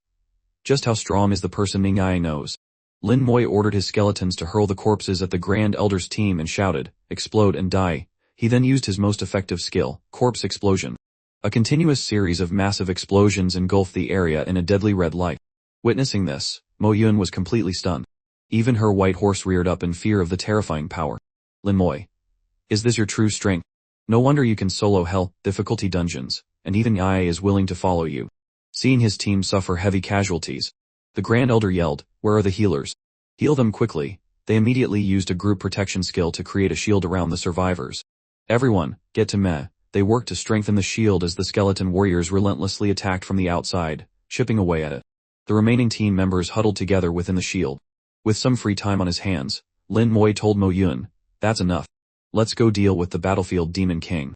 Just how strong is the person Ning Ai knows? Lin Moy ordered his skeletons to hurl the corpses at the Grand Elder's team and shouted, explode and die. He then used his most effective skill, corpse explosion. A continuous series of massive explosions engulfed the area in a deadly red light. Witnessing this, Mo Yun was completely stunned. Even her white horse reared up in fear of the terrifying power. Lin Moy. Is this your true strength? No wonder you can solo hell, difficulty dungeons, and even I is willing to follow you. Seeing his team suffer heavy casualties, the Grand Elder yelled, where are the healers? Heal them quickly. They immediately used a group protection skill to create a shield around the survivors. Everyone, get to Meh. They worked to strengthen the shield as the skeleton warriors relentlessly attacked from the outside, chipping away at it. The remaining team members huddled together within the shield. With some free time on his hands, Lin Moy told Mo Yun, that's enough. Let's go deal with the battlefield Demon King.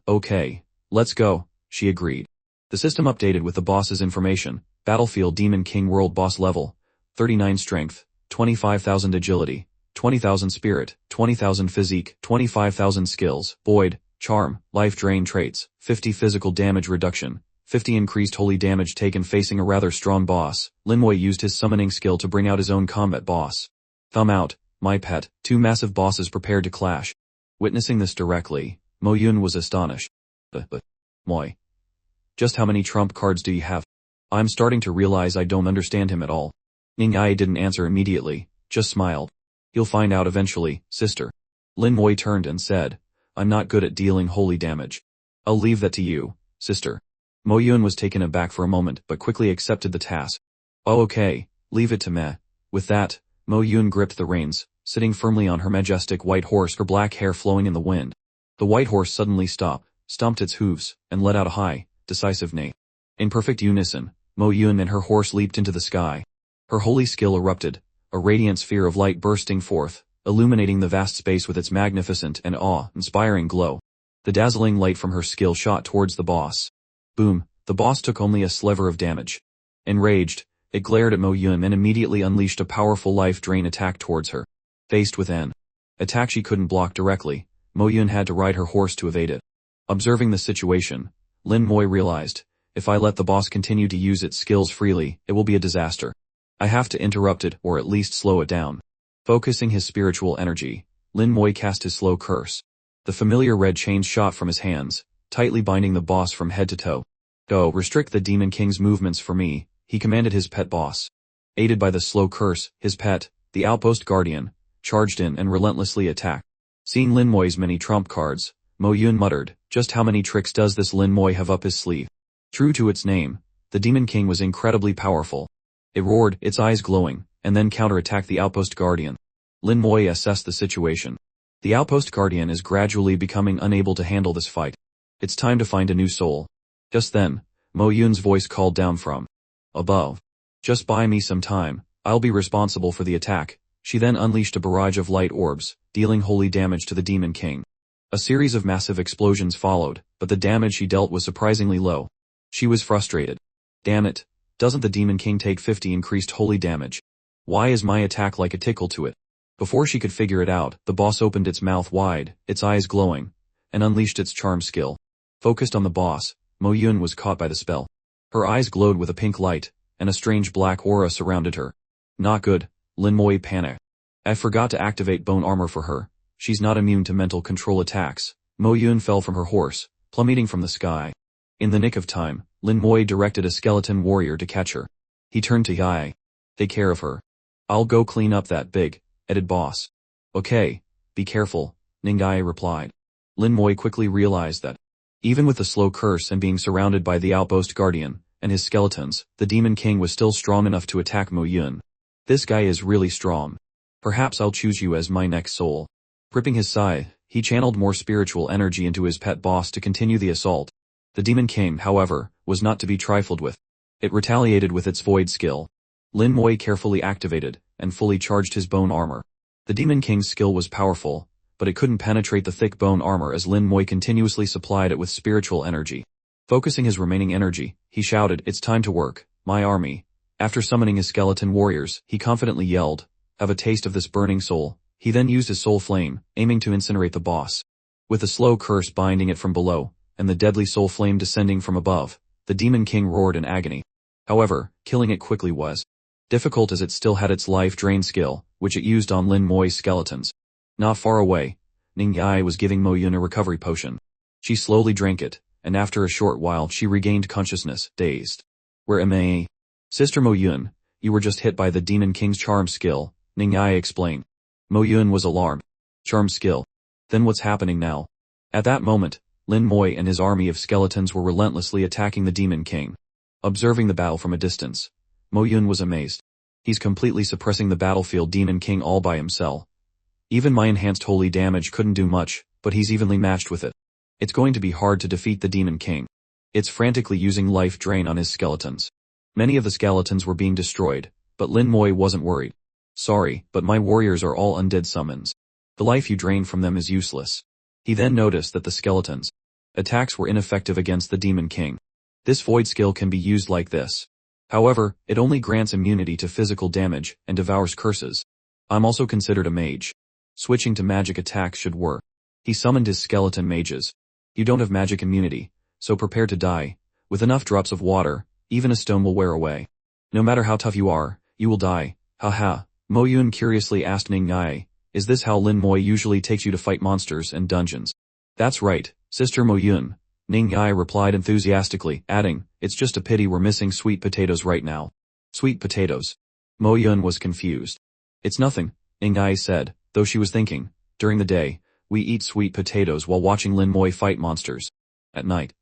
Okay. Let's go, she agreed. The system updated with the boss's information. Battlefield Demon King World Boss Level, 39 Strength, 25,000 Agility, 20,000 Spirit, 20,000 Physique, 25,000 Skills, Void, Charm, Life Drain Traits, 50 Physical Damage Reduction, 50 Increased Holy Damage taken facing a rather strong boss. Lin Moy used his summoning skill to bring out his own combat boss. Thumb out, my pet, two massive bosses prepared to clash. Witnessing this directly, Mo Yun was astonished. But, Moy. Just how many trump cards do you have? I'm starting to realize I don't understand him at all. Ning Ai didn't answer immediately, just smiled. You'll find out eventually, sister. Lin Moy turned and said, I'm not good at dealing holy damage. I'll leave that to you, sister. Mo Yun was taken aback for a moment but quickly accepted the task. Oh okay, leave it to me. With that, Mo Yun gripped the reins, sitting firmly on her majestic white horse, her black hair flowing in the wind. The white horse suddenly stopped, stomped its hooves, and let out a high, decisive neigh. In perfect unison, Mo Yun and her horse leaped into the sky. Her holy skill erupted, a radiant sphere of light bursting forth, illuminating the vast space with its magnificent and awe-inspiring glow. The dazzling light from her skill shot towards the boss. Boom, the boss took only a sliver of damage. Enraged, it glared at Mo Yun and immediately unleashed a powerful life drain attack towards her. Faced with an attack she couldn't block directly, Mo Yun had to ride her horse to evade it. Observing the situation, Lin Moy realized, if I let the boss continue to use its skills freely, it will be a disaster. I have to interrupt it or at least slow it down. Focusing his spiritual energy, Lin Moy cast his slow curse. The familiar red chain shot from his hands, tightly binding the boss from head to toe. Go, restrict the Demon King's movements for me, he commanded his pet boss. Aided by the slow curse, his pet, the outpost guardian, charged in and relentlessly attacked. Seeing Lin Moy's many trump cards, Mo Yun muttered, just how many tricks does this Lin Moy have up his sleeve? True to its name, the Demon King was incredibly powerful. It roared, its eyes glowing, and then counterattacked the outpost guardian. Lin Moy assessed the situation. The outpost guardian is gradually becoming unable to handle this fight. It's time to find a new soul. Just then, Mo Yun's voice called down from above. Just buy me some time, I'll be responsible for the attack. She then unleashed a barrage of light orbs, dealing holy damage to the Demon King. A series of massive explosions followed, but the damage she dealt was surprisingly low. She was frustrated. Damn it, Doesn't the Demon King take 50 increased holy damage? Why is my attack like a tickle to it? Before she could figure it out, the boss opened its mouth wide, its eyes glowing, and unleashed its charm skill. Focused on the boss, Mo Yun was caught by the spell. Her eyes glowed with a pink light, and a strange black aura surrounded her. Not good, Lin Moi panicked. I forgot to activate bone armor for her. She's not immune to mental control attacks. Mo Yun fell from her horse, plummeting from the sky. In the nick of time, Lin Moi directed a skeleton warrior to catch her. He turned to Yae. Take care of her. I'll go clean up that big-headed boss. Okay, be careful, Ningyae replied. Lin Moi quickly realized that, even with the slow curse and being surrounded by the outpost guardian and his skeletons, the Demon King was still strong enough to attack Mo Yun. This guy is really strong. Perhaps I'll choose you as my next soul. Gripping his scythe, he channeled more spiritual energy into his pet boss to continue the assault. The Demon King, however, was not to be trifled with. It retaliated with its void skill. Lin Moi carefully activated and fully charged his bone armor. The Demon King's skill was powerful, but it couldn't penetrate the thick bone armor as Lin Moi continuously supplied it with spiritual energy. Focusing his remaining energy, he shouted, "It's time to work, my army." After summoning his skeleton warriors, he confidently yelled, "Have a taste of this burning soul." He then used his soul flame, aiming to incinerate the boss. With a slow curse binding it from below, and the deadly soul flame descending from above, the Demon King roared in agony. However, killing it quickly was difficult as it still had its life drain skill, which it used on Lin Moi's skeletons. Not far away, Ningyae was giving Mo Yun a recovery potion. She slowly drank it, and after a short while she regained consciousness, dazed. "Where am I?" "Sister Mo Yun, you were just hit by the Demon King's charm skill," Ningyae explained. Mo Yun was alarmed. "Charm skill? Then what's happening now?" At that moment, Lin Moi and his army of skeletons were relentlessly attacking the Demon King. Observing the battle from a distance, Mo Yun was amazed. He's completely suppressing the battlefield Demon King all by himself. Even my enhanced holy damage couldn't do much, but he's evenly matched with it. It's going to be hard to defeat the Demon King. It's frantically using life drain on his skeletons. Many of the skeletons were being destroyed, but Lin Moi wasn't worried. "Sorry, but my warriors are all undead summons. The life you drain from them is useless." He then noticed that the skeletons' attacks were ineffective against the Demon King. This void skill can be used like this. However, it only grants immunity to physical damage and devours curses. I'm also considered a mage. Switching to magic attacks should work. He summoned his skeleton mages. "You don't have magic immunity, so prepare to die. With enough drops of water, even a stone will wear away. No matter how tough you are, you will die. Haha." Mo Yun curiously asked Ningyae, "Is this how Lin Moi usually takes you to fight monsters and dungeons?" "That's right, Sister Mo Yun," Ningyae replied enthusiastically, adding, "It's just a pity we're missing sweet potatoes right now." "Sweet potatoes?" Mo Yun was confused. "It's nothing," Ningyae said, though she was thinking, "During the day, we eat sweet potatoes while watching Lin Moi fight monsters. At night,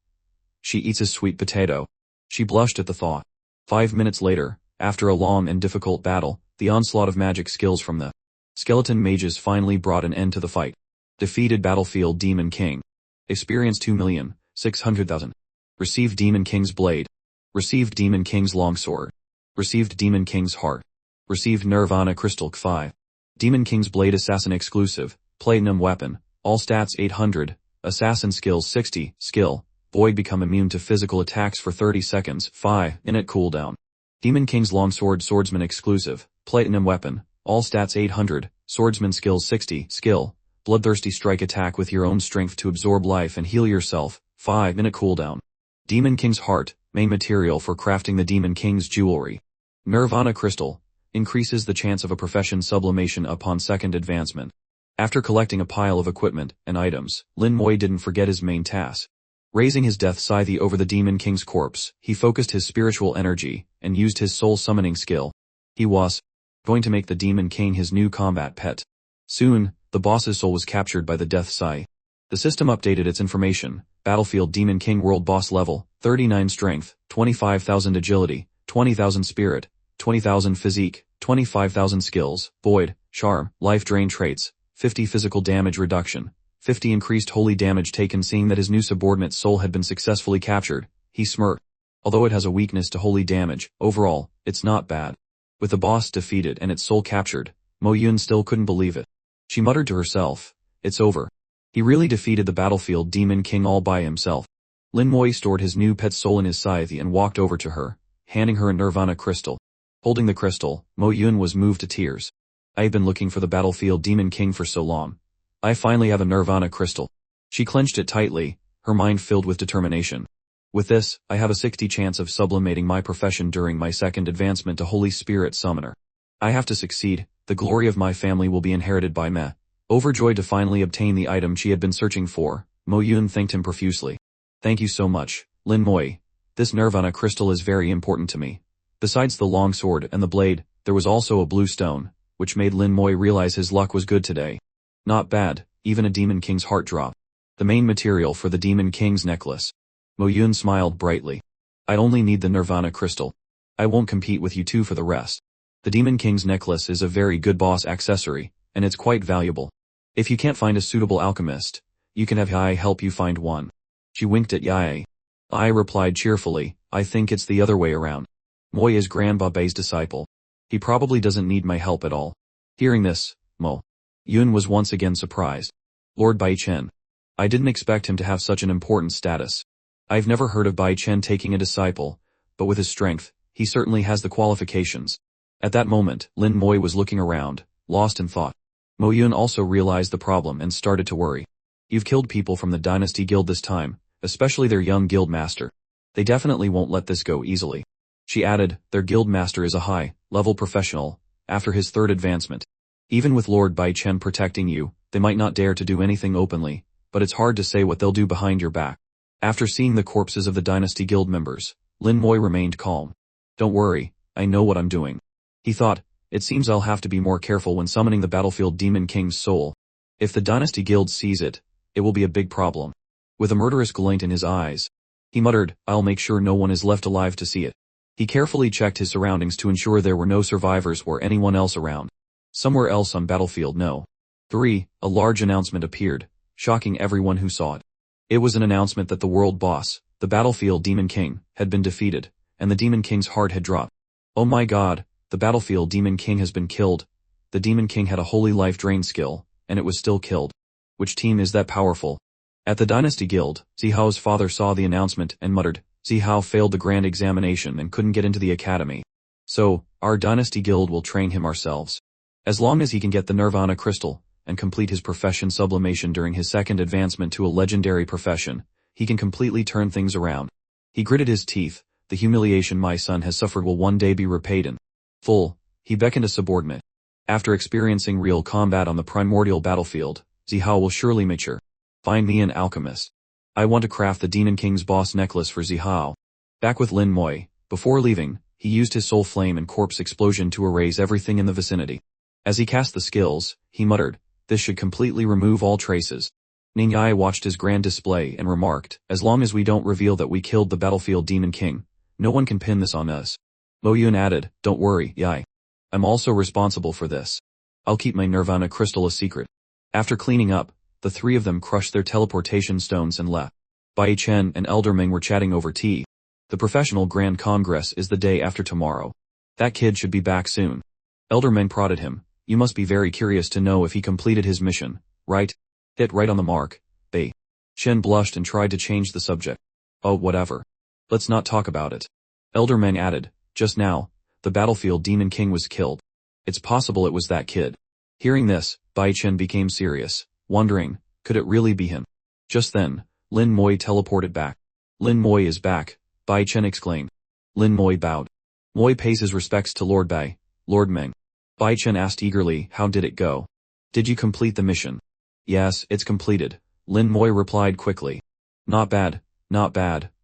she eats a sweet potato." She blushed at the thought. 5 minutes later, after a long and difficult battle, the onslaught of magic skills from the skeleton mages finally brought an end to the fight. Defeated Battlefield Demon King. Experience 2,600,000. Received Demon King's Blade. Received Demon King's Longsword. Received Demon King's Heart. Received Nirvana Crystal 5. Demon King's Blade Assassin Exclusive, Platinum Weapon, all stats 800, Assassin Skills 60, Skill, Void become immune to physical attacks for 30 seconds, 5-minute cooldown. Demon King's Longsword Swordsman Exclusive, Platinum Weapon, all stats 800, Swordsman Skills 60, Skill, Bloodthirsty Strike attack with your own strength to absorb life and heal yourself, 5-minute cooldown. Demon King's Heart, main material for crafting the Demon King's jewelry. Nirvana Crystal, increases the chance of a profession sublimation upon second advancement. After collecting a pile of equipment and items, Lin Moi didn't forget his main task. Raising his death scythe over the Demon King's corpse, he focused his spiritual energy and used his soul summoning skill. He was going to make the Demon King his new combat pet. Soon, the boss's soul was captured by the death scythe. The system updated its information. Battlefield Demon King World Boss Level, 39 Strength, 25,000 Agility, 20,000 Spirit, 20,000 Physique, 25,000 Skills, Void, Charm, Life Drain Traits, 50 Physical Damage Reduction, 50 Increased Holy Damage taken. Seeing that his new subordinate's soul had been successfully captured, he smirked. Although it has a weakness to holy damage, overall, it's not bad. With the boss defeated and its soul captured, Mo Yun still couldn't believe it. She muttered to herself, "It's over. He really defeated the Battlefield Demon King all by himself." Lin Moi stored his new pet's soul in his scythe and walked over to her, handing her a Nirvana crystal. Holding the crystal, Mo Yun was moved to tears. I have been looking for the battlefield Demon King for so long. I finally have a Nirvana crystal. She clenched it tightly, her mind filled with determination. With this, I have a 60 chance of sublimating my profession during my second advancement to Holy Spirit Summoner. I have to succeed, the glory of my family will be inherited by me. Overjoyed to finally obtain the item she had been searching for, Mo Yun thanked him profusely. Thank you so much, Lin Moi. This Nirvana crystal is very important to me. Besides the long sword and the blade, there was also a blue stone, which made Lin Moi realize his luck was good today. Not bad, even a Demon King's heart drop. The main material for the Demon King's necklace. Mo Yun smiled brightly. I only need the Nirvana crystal. I won't compete with you two for the rest. The Demon King's necklace is a very good boss accessory, and it's quite valuable. If you can't find a suitable alchemist, you can have Yae help you find one. She winked at Yae. I replied cheerfully, I think it's the other way around. Moi is Grandpa Bei's disciple. He probably doesn't need my help at all. Hearing this, Mo Yun was once again surprised. Lord Bai Chen. I didn't expect him to have such an important status. I've never heard of Bai Chen taking a disciple, but with his strength, he certainly has the qualifications. At that moment, Lin Moi was looking around, lost in thought. Mo Yun also realized the problem and started to worry. You've killed people from the Dynasty Guild this time, especially their young guild master. They definitely won't let this go easily. She added, their guild master is a high-level professional, after his third advancement. Even with Lord Bai Chen protecting you, they might not dare to do anything openly, but it's hard to say what they'll do behind your back. After seeing the corpses of the Dynasty Guild members, Lin Moi remained calm. Don't worry, I know what I'm doing. He thought, it seems I'll have to be more careful when summoning the battlefield Demon King's soul. If the Dynasty Guild sees it, it will be a big problem. With a murderous glint in his eyes, he muttered, I'll make sure no one is left alive to see it. He carefully checked his surroundings to ensure there were no survivors or anyone else around. Somewhere else on battlefield No. 3, a large announcement appeared, shocking everyone who saw it. It was an announcement that the world boss, the battlefield Demon King, had been defeated, and the Demon King's heart had dropped. Oh my god, the battlefield Demon King has been killed. The Demon King had a holy life drain skill, and it was still killed. Which team is that powerful? At the Dynasty Guild, Zihao's father saw the announcement and muttered, Zihao failed the grand examination and couldn't get into the academy. So, our Dynasty Guild will train him ourselves. As long as he can get the Nirvana crystal, and complete his profession sublimation during his second advancement to a legendary profession, he can completely turn things around. He gritted his teeth, the humiliation my son has suffered will one day be repaid in full. He beckoned a subordinate. After experiencing real combat on the primordial battlefield, Zihao will surely mature. Find me an alchemist. I want to craft the Demon King's boss necklace for Zihao. Back with Lin Moi, before leaving, he used his soul flame and corpse explosion to erase everything in the vicinity. As he cast the skills, he muttered, this should completely remove all traces. Ning Yai watched his grand display and remarked, as long as we don't reveal that we killed the battlefield Demon King, no one can pin this on us. Mo Yun added, don't worry, Yai. I'm also responsible for this. I'll keep my Nirvana crystal a secret. After cleaning up, the three of them crushed their teleportation stones and left. Bai Chen and Elder Ming were chatting over tea. The professional Grand Congress is the day after tomorrow. That kid should be back soon. Elder Ming prodded him. You must be very curious to know if he completed his mission, right? Hit right on the mark, Bai Chen blushed and tried to change the subject. Oh, whatever. Let's not talk about it. Elder Meng added, just now, the battlefield Demon King was killed. It's possible it was that kid. Hearing this, Bai Chen became serious, wondering, could it really be him? Just then, Lin Moi teleported back. Lin Moi is back, Bai Chen exclaimed. Lin Moi bowed. Moi pays his respects to Lord Bai, Lord Meng. Bai Chen asked eagerly, how did it go? Did you complete the mission? Yes, it's completed, Lin Moi replied quickly. Not bad,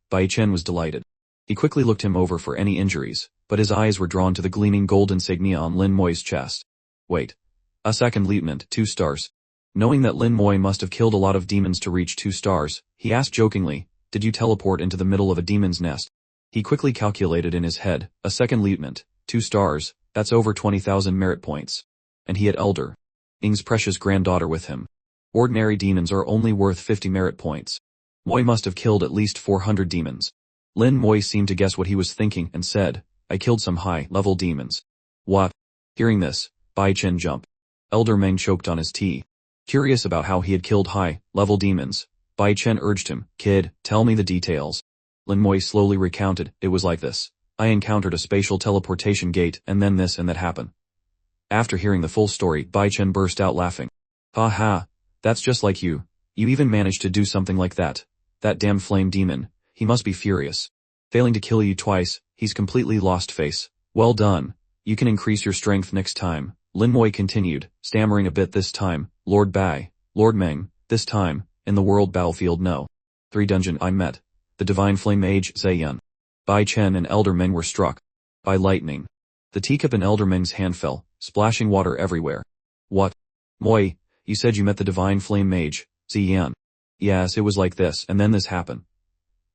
Bai Chen was delighted. He quickly looked him over for any injuries, but his eyes were drawn to the gleaming gold insignia on Lin Moi's chest. Wait. A second lieutenant, 2 stars. Knowing that Lin Moi must have killed a lot of demons to reach 2 stars, he asked jokingly, did you teleport into the middle of a demon's nest? He quickly calculated in his head, a second lieutenant, 2 stars, that's over 20,000 merit points. And he had Elder Ming's precious granddaughter with him. Ordinary demons are only worth 50 merit points. Moi must have killed at least 400 demons. Lin Moi seemed to guess what he was thinking and said, I killed some high-level demons. What? Hearing this, Bai Chen jumped. Elder Meng choked on his tea. Curious about how he had killed high-level demons, Bai Chen urged him, kid, tell me the details. Lin Moi slowly recounted, it was like this. I encountered a spatial teleportation gate and then this and that happened. After hearing the full story, Bai Chen burst out laughing. Ha ha, that's just like you. You even managed to do something like that. That damn flame demon, he must be furious. Failing to kill you twice, he's completely lost face. Well done. You can increase your strength next time. Lin Moi continued, stammering a bit this time. Lord Bai, Lord Meng, this time, in the world battlefield no. 3 dungeon I met. The divine flame mage Zayan. Bai Chen and Elder Meng were struck by lightning. The teacup in Elder Meng's hand fell, splashing water everywhere. What? Moi, you said you met the divine flame mage, Ziyan. Yes, it was like this, and then this happened.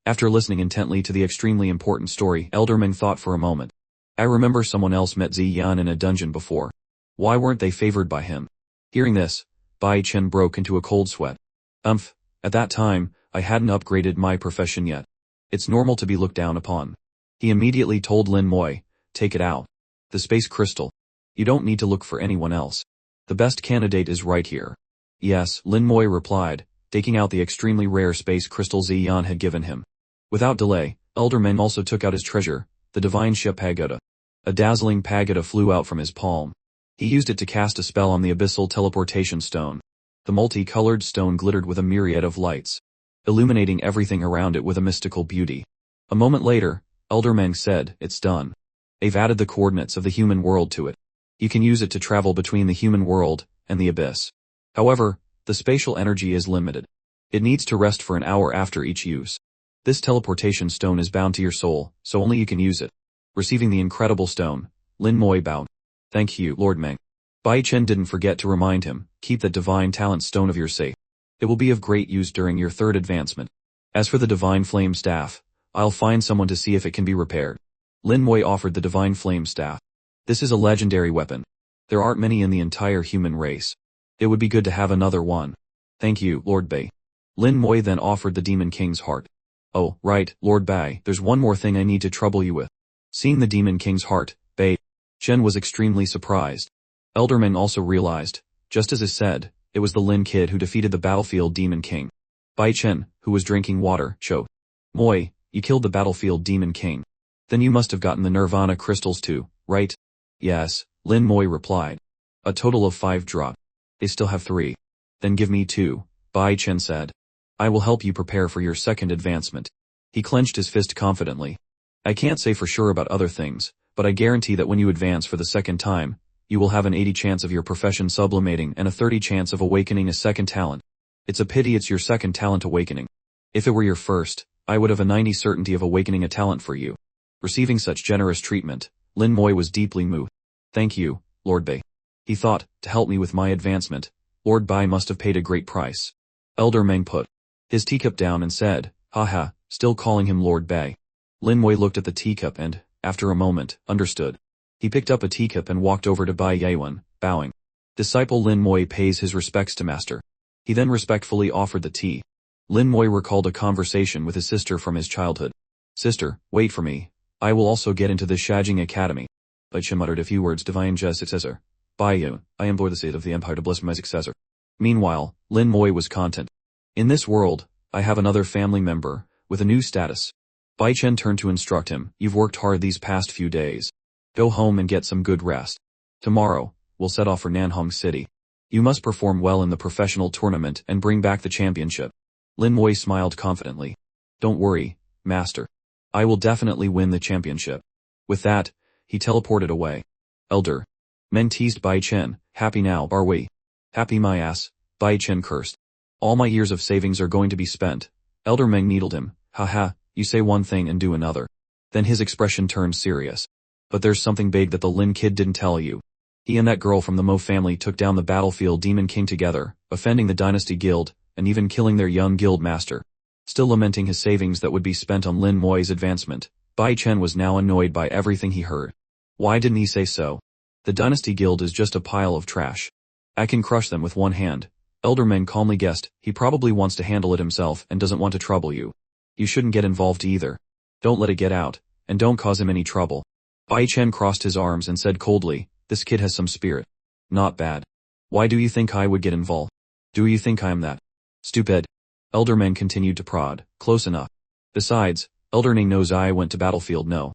After listening intently to the extremely important story, Elder Meng thought for a moment. I remember someone else met Ziyan in a dungeon before. Why weren't they favored by him? Hearing this, Bai Chen broke into a cold sweat. At that time, I hadn't upgraded my profession yet. It's normal to be looked down upon. He immediately told Lin Moi, take it out. The space crystal. You don't need to look for anyone else. The best candidate is right here. Yes, Lin Moi replied, taking out the extremely rare space crystal Ziyan had given him. Without delay, Elder Meng also took out his treasure, the divine ship pagoda. A dazzling pagoda flew out from his palm. He used it to cast a spell on the abyssal teleportation stone. The multicolored stone glittered with a myriad of lights, illuminating everything around it with a mystical beauty. A moment later, Elder Meng said, it's done. They've added the coordinates of the human world to it. You can use it to travel between the human world and the abyss. However, the spatial energy is limited. It needs to rest for an hour after each use. This teleportation stone is bound to your soul, so only you can use it. Receiving the incredible stone, Lin Moi bowed. Thank you, Lord Meng. Bai Chen didn't forget to remind him, keep that divine talent stone of yours safe. It will be of great use during your 3rd advancement. As for the divine flame staff, I'll find someone to see if it can be repaired. Lin Moi offered the divine flame staff. This is a legendary weapon. There aren't many in the entire human race. It would be good to have another one. Thank you, Lord Bai. Lin Moi then offered the Demon King's heart. Oh, right, Lord Bai, there's one more thing I need to trouble you with. Seeing the Demon King's heart, Bai Chen was extremely surprised. Elder Meng also realized, just as is said, it was the Lin kid who defeated the battlefield Demon King. Bai Chen, who was drinking water, choked. Moi, you killed the battlefield Demon King. Then you must have gotten the Nirvana crystals too, right? Yes, Lin Moi replied. A total of 5 dropped. They still have 3. Then give me 2, Bai Chen said. I will help you prepare for your 2nd advancement. He clenched his fist confidently. I can't say for sure about other things, but I guarantee that when you advance for the 2nd time, you will have an 80 chance of your profession sublimating and a 30 chance of awakening a 2nd talent. It's a pity it's your 2nd talent awakening. If it were your 1st, I would have a 90 certainty of awakening a talent for you. Receiving such generous treatment, Lin Moi was deeply moved. Thank you, Lord Bai. He thought, to help me with my advancement, Lord Bai must have paid a great price. Elder Meng put his teacup down and said, haha, still calling him Lord Bai. Lin Moi looked at the teacup and, after a moment, understood. He picked up a teacup and walked over to Bai Yawen, bowing. Disciple Lin Moi pays his respects to master. He then respectfully offered the tea. Lin Moi recalled a conversation with his sister from his childhood. Sister, wait for me. I will also get into the Shajing Academy. Bai Chen muttered a few words divine just successor. Bai Yawen, I implore the seat of the empire to bless my successor. Meanwhile, Lin Moi was content. In this world, I have another family member, with a new status. Bai Chen turned to instruct him, you've worked hard these past few days. Go home and get some good rest. Tomorrow, we'll set off for Nanhong City. You must perform well in the professional tournament and bring back the championship. Lin Moi smiled confidently. Don't worry, master. I will definitely win the championship. With that, he teleported away. Elder Meng teased Bai Chen, happy now, are we? Happy my ass, Bai Chen cursed. All my years of savings are going to be spent. Elder Meng needled him, haha, you say one thing and do another. Then his expression turned serious. But there's something big that the Lin kid didn't tell you. He and that girl from the Mo family took down the battlefield Demon King together, offending the Dynasty Guild, and even killing their young guild master. Still lamenting his savings that would be spent on Lin Moi's advancement, Bai Chen was now annoyed by everything he heard. Why didn't he say so? The Dynasty Guild is just a pile of trash. I can crush them with one hand. Elder Meng calmly guessed, he probably wants to handle it himself and doesn't want to trouble you. You shouldn't get involved either. Don't let it get out, and don't cause him any trouble. Bai Chen crossed his arms and said coldly, this kid has some spirit. Not bad. Why do you think I would get involved? Do you think I am that stupid? Elder Meng continued to prod, close enough. Besides, Elder Ning knows I went to battlefield no.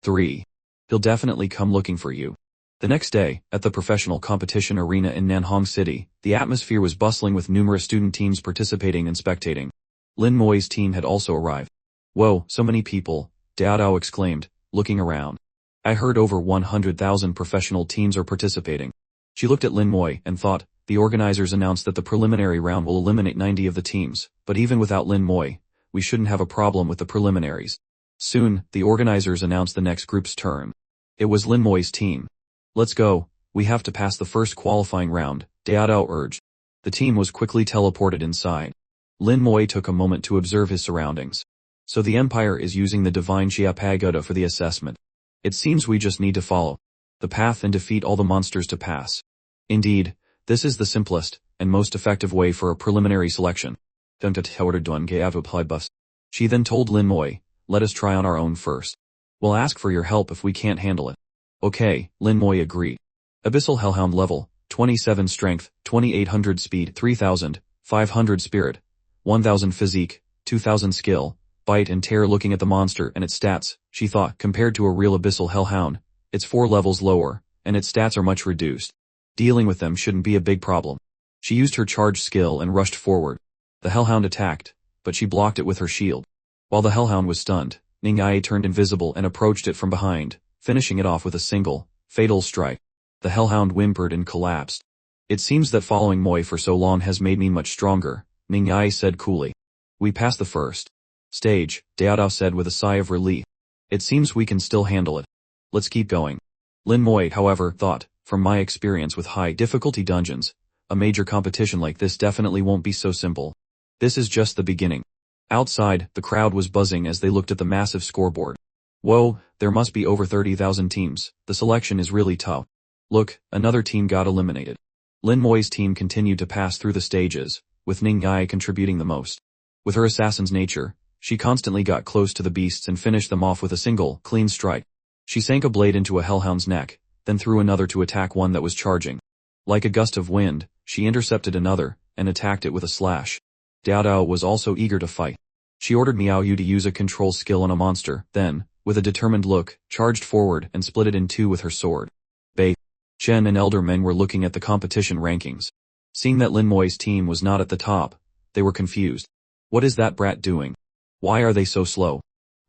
3. He'll definitely come looking for you. The next day, at the professional competition arena in Nanhong City, the atmosphere was bustling with numerous student teams participating and spectating. Lin Moi's team had also arrived. Whoa, so many people, Dao Dao exclaimed, looking around. I heard over 100,000 professional teams are participating. She looked at Lin Moi and thought, the organizers announced that the preliminary round will eliminate 90 of the teams, but even without Lin Moi, we shouldn't have a problem with the preliminaries. Soon, the organizers announced the next group's turn. It was Lin Moi's team. Let's go, we have to pass the first qualifying round, Dao Dao urged. The team was quickly teleported inside. Lin Moi took a moment to observe his surroundings. So the Empire is using the Divine Xia Pagoda for the assessment. It seems we just need to follow the path and defeat all the monsters to pass. Indeed, this is the simplest and most effective way for a preliminary selection. She then told Lin Moi, let us try on our own first. We'll ask for your help if we can't handle it. Okay, Lin Moi agreed. Abyssal Hellhound level, 27 strength, 2800 speed, 3500 spirit, 1000 physique, 2000 skill, bite and tear. Looking at the monster and its stats, she thought, compared to a real Abyssal Hellhound, it's 4 levels lower, and its stats are much reduced. Dealing with them shouldn't be a big problem. She used her charge skill and rushed forward. The Hellhound attacked, but she blocked it with her shield. While the Hellhound was stunned, Ning Yae turned invisible and approached it from behind, finishing it off with a single, fatal strike. The Hellhound whimpered and collapsed. It seems that following Moi for so long has made me much stronger, Ning Yae said coolly. We passed the first stage, Dao Dao said with a sigh of relief. It seems we can still handle it. Let's keep going. Lin Moi, however, thought, from my experience with high difficulty dungeons, a major competition like this definitely won't be so simple. This is just the beginning. Outside, the crowd was buzzing as they looked at the massive scoreboard. Whoa, there must be over 30,000 teams, the selection is really tough. Look, another team got eliminated. Lin Moi's team continued to pass through the stages, with Ning Yae contributing the most. With her assassin's nature, she constantly got close to the beasts and finished them off with a single, clean strike. She sank a blade into a hellhound's neck, then threw another to attack one that was charging. Like a gust of wind, she intercepted another, and attacked it with a slash. Dao Dao was also eager to fight. She ordered Miao Yu to use a control skill on a monster, then, with a determined look, charged forward and split it in two with her sword. Bei Chen and Elder Meng were looking at the competition rankings. Seeing that Lin Moi's team was not at the top, they were confused. What is that brat doing? Why are they so slow?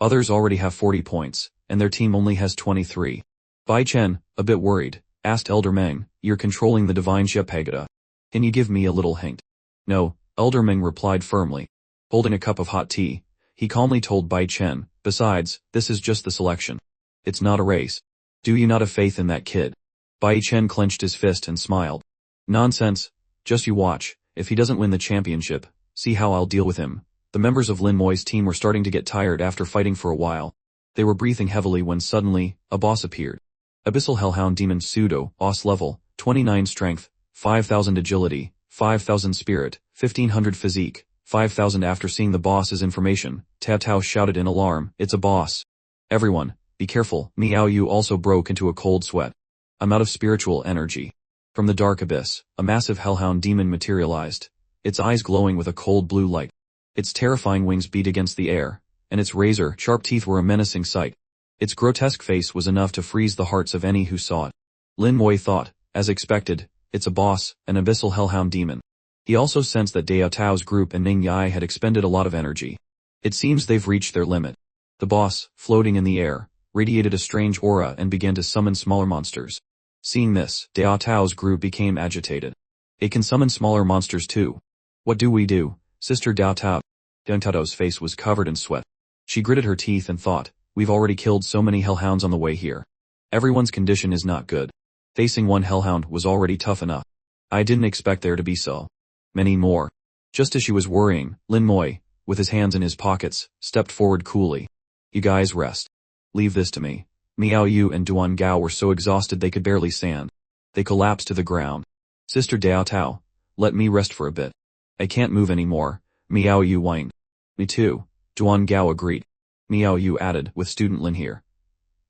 Others already have 40 points, and their team only has 23. Bai Chen, a bit worried, asked Elder Meng, you're controlling the Divine Xia Pagoda. Can you give me a little hint? No, Elder Meng replied firmly. Holding a cup of hot tea, he calmly told Bai Chen, besides, this is just the selection. It's not a race. Do you not have faith in that kid? Bai Chen clenched his fist and smiled. Nonsense, just you watch, if he doesn't win the championship, see how I'll deal with him. The members of Lin Moi's team were starting to get tired after fighting for a while. They were breathing heavily when suddenly, a boss appeared. Abyssal Hellhound Demon Pseudo, boss level, 29 strength, 5000 agility, 5000 spirit, 1500 physique, 5000. After seeing the boss's information, Tao Tao shouted in alarm, it's a boss. Everyone, be careful. Miao Yu also broke into a cold sweat. I'm out of spiritual energy. From the dark abyss, a massive hellhound demon materialized, its eyes glowing with a cold blue light. Its terrifying wings beat against the air, and its razor-sharp teeth were a menacing sight. Its grotesque face was enough to freeze the hearts of any who saw it. Lin Moi thought, as expected, it's a boss, an abyssal hellhound demon. He also sensed that Dao Tao's group and Ning Yae had expended a lot of energy. It seems they've reached their limit. The boss, floating in the air, radiated a strange aura and began to summon smaller monsters. Seeing this, Dao Tao's group became agitated. It can summon smaller monsters too. What do we do, Sister Dao Tao? Dao Tao's face was covered in sweat. She gritted her teeth and thought, we've already killed so many hellhounds on the way here. Everyone's condition is not good. Facing one hellhound was already tough enough. I didn't expect there to be so many more. Just as she was worrying, Lin Moi, with his hands in his pockets, stepped forward coolly. You guys rest. Leave this to me. Miao Yu and Duan Gao were so exhausted they could barely stand. They collapsed to the ground. Sister Dao Tao, let me rest for a bit. I can't move anymore, Miao Yu whined. Me too, Duan Gao agreed. Miao Yu added, with student Lin here.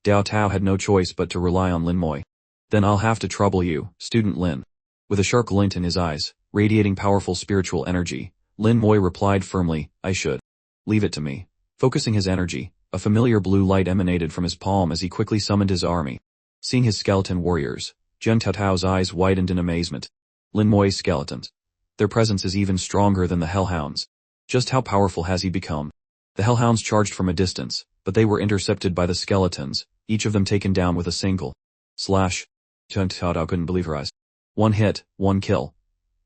Dao Tao had no choice but to rely on Lin Moi. Then I'll have to trouble you, student Lin. With a sharp glint in his eyes, radiating powerful spiritual energy, Lin Moi replied firmly, I should. Leave it to me. Focusing his energy, A familiar blue light emanated from his palm as he quickly summoned his army. Seeing his skeleton warriors, Jiang Taotao's eyes widened in amazement. Lin Moi's skeletons. Their presence is even stronger than the Hellhounds. Just how powerful has he become? The Hellhounds charged from a distance, but they were intercepted by the skeletons, each of them taken down with a single slash. Jiang Taotao couldn't believe her eyes. One hit, one kill.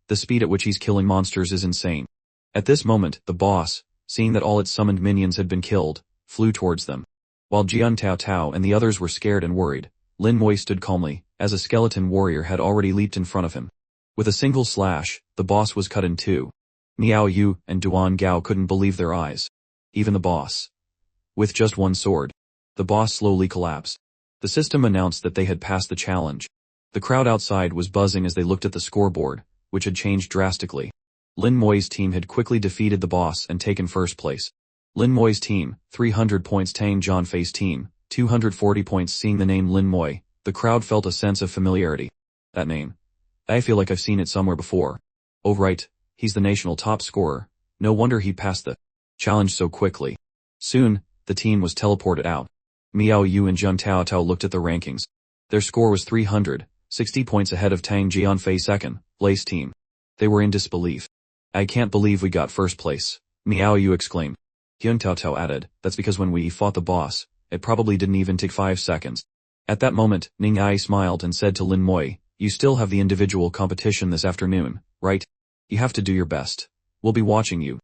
The speed at which he's killing monsters is insane. At this moment, the boss, seeing that all its summoned minions had been killed, flew towards them. While Jiang Taotao and the others were scared and worried, Lin Moi stood calmly, as a skeleton warrior had already leaped in front of him. With a single slash, the boss was cut in two. Miao Yu and Duan Gao couldn't believe their eyes. Even the boss. With just one sword. The boss slowly collapsed. The system announced that they had passed the challenge. The crowd outside was buzzing as they looked at the scoreboard, which had changed drastically. Lin Moi's team had quickly defeated the boss and taken first place. Lin Moi's team, 300 points. Tang Jianfei's team, 240 points. Seeing the name Lin Moi, the crowd felt a sense of familiarity. That name. I feel like I've seen it somewhere before. Oh right, he's the national top scorer. No wonder he passed the challenge so quickly. Soon, the team was teleported out. Miao Yu and Jiang Taotao looked at the rankings. Their score was 360 points ahead of Tang Jianfei's second place team. They were in disbelief. I can't believe we got first place, Miao Yu exclaimed. Jiang Taotao added, that's because when we fought the boss, it probably didn't even take 5 seconds. At that moment, Ning Ai smiled and said to Lin Moi, you still have the individual competition this afternoon, right? You have to do your best. We'll be watching you.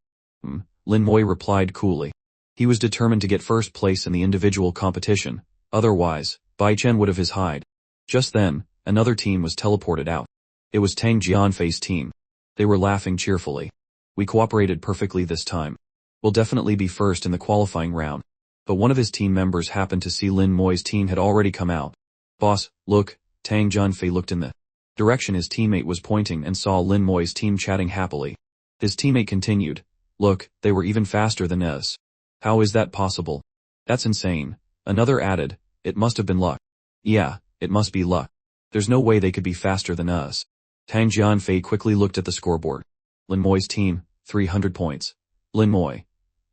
Lin Moi replied coolly. He was determined to get first place in the individual competition, otherwise, Bai Chen would have his hide. Just then, another team was teleported out. It was Tang Jianfei's team. They were laughing cheerfully. We cooperated perfectly this time. We'll definitely be first in the qualifying round. But one of his team members happened to see Lin Moi's team had already come out. Boss, look, Tang Jianfei looked in the direction his teammate was pointing and saw Lin Moi's team chatting happily. His teammate continued, look, they were even faster than us. How is that possible? That's insane. Another added, it must have been luck. Yeah, it must be luck. There's no way they could be faster than us. Tang Jianfei quickly looked at the scoreboard. Lin Moi's team, 300 points. Lin Moi.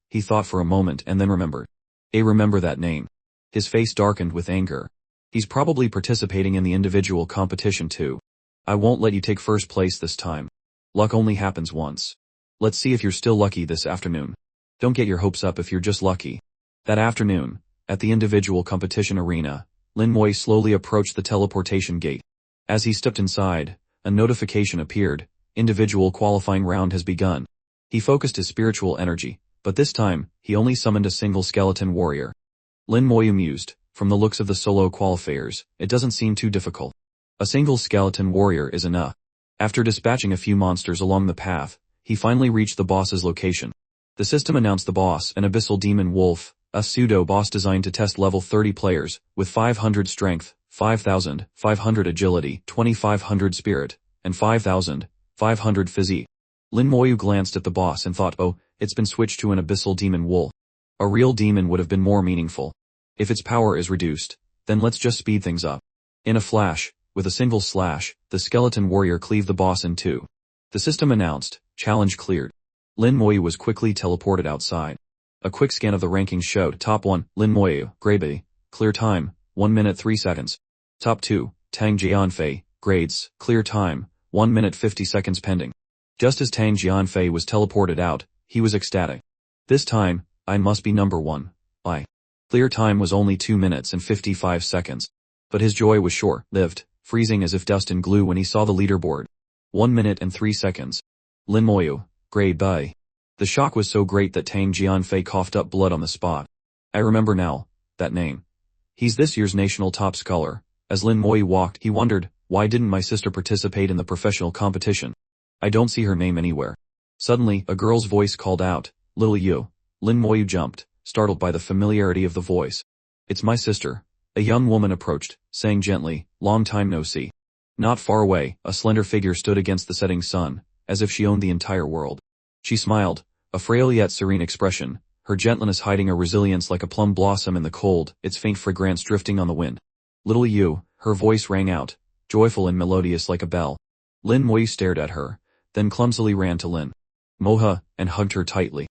He thought for a moment and then remembered. Remember that name. His face darkened with anger. He's probably participating in the individual competition too. I won't let you take first place this time. Luck only happens once. Let's see if you're still lucky this afternoon. Don't get your hopes up if you're just lucky. That afternoon, at the individual competition arena, Lin Moi slowly approached the teleportation gate. As he stepped inside, a notification appeared. Individual qualifying round has begun. He focused his spiritual energy, but this time, he only summoned a single skeleton warrior. Lin Moi amused, from the looks of the solo qualifiers, it doesn't seem too difficult. A single skeleton warrior is enough. After dispatching a few monsters along the path, he finally reached the boss's location. The system announced the boss, an abyssal demon wolf, a pseudo-boss designed to test level 30 players, with 500 strength, 5,500 agility, 2,500 spirit, and 5,500 physique. Lin Moi glanced at the boss and thought, oh, it's been switched to an abyssal demon wolf. A real demon would have been more meaningful. If its power is reduced, then let's just speed things up. In a flash, with a single slash, the skeleton warrior cleaved the boss in two. The system announced, challenge cleared. Lin Moi was quickly teleported outside. A quick scan of the rankings showed top 1, Lin Moi, grade, clear time, 1 minute 3 seconds. Top 2, Tang Jianfei, grades, clear time, 1 minute 50 seconds pending. Just as Tang Jianfei was teleported out, he was ecstatic. This time, I must be number 1. Clear time was only 2 minutes and 55 seconds. But his joy was short-lived, freezing as if dust and glue when he saw the leaderboard. 1 minute and 3 seconds. Lin Moi, grade by. The shock was so great that Tang Jianfei coughed up blood on the spot. I remember now, that name. He's this year's national top scholar. As Lin Moi walked, he wondered, why didn't my sister participate in the professional competition? I don't see her name anywhere. Suddenly, a girl's voice called out, Lil Yu. Lin Moi jumped, startled by the familiarity of the voice. It's my sister. A young woman approached, saying gently, long time no see. Not far away, a slender figure stood against the setting sun, as if she owned the entire world. She smiled, a frail yet serene expression, her gentleness hiding a resilience like a plum blossom in the cold, its faint fragrance drifting on the wind. Little Yu, her voice rang out, joyful and melodious like a bell. Lin Moi stared at her, then clumsily ran to Lin Moha and hugged her tightly.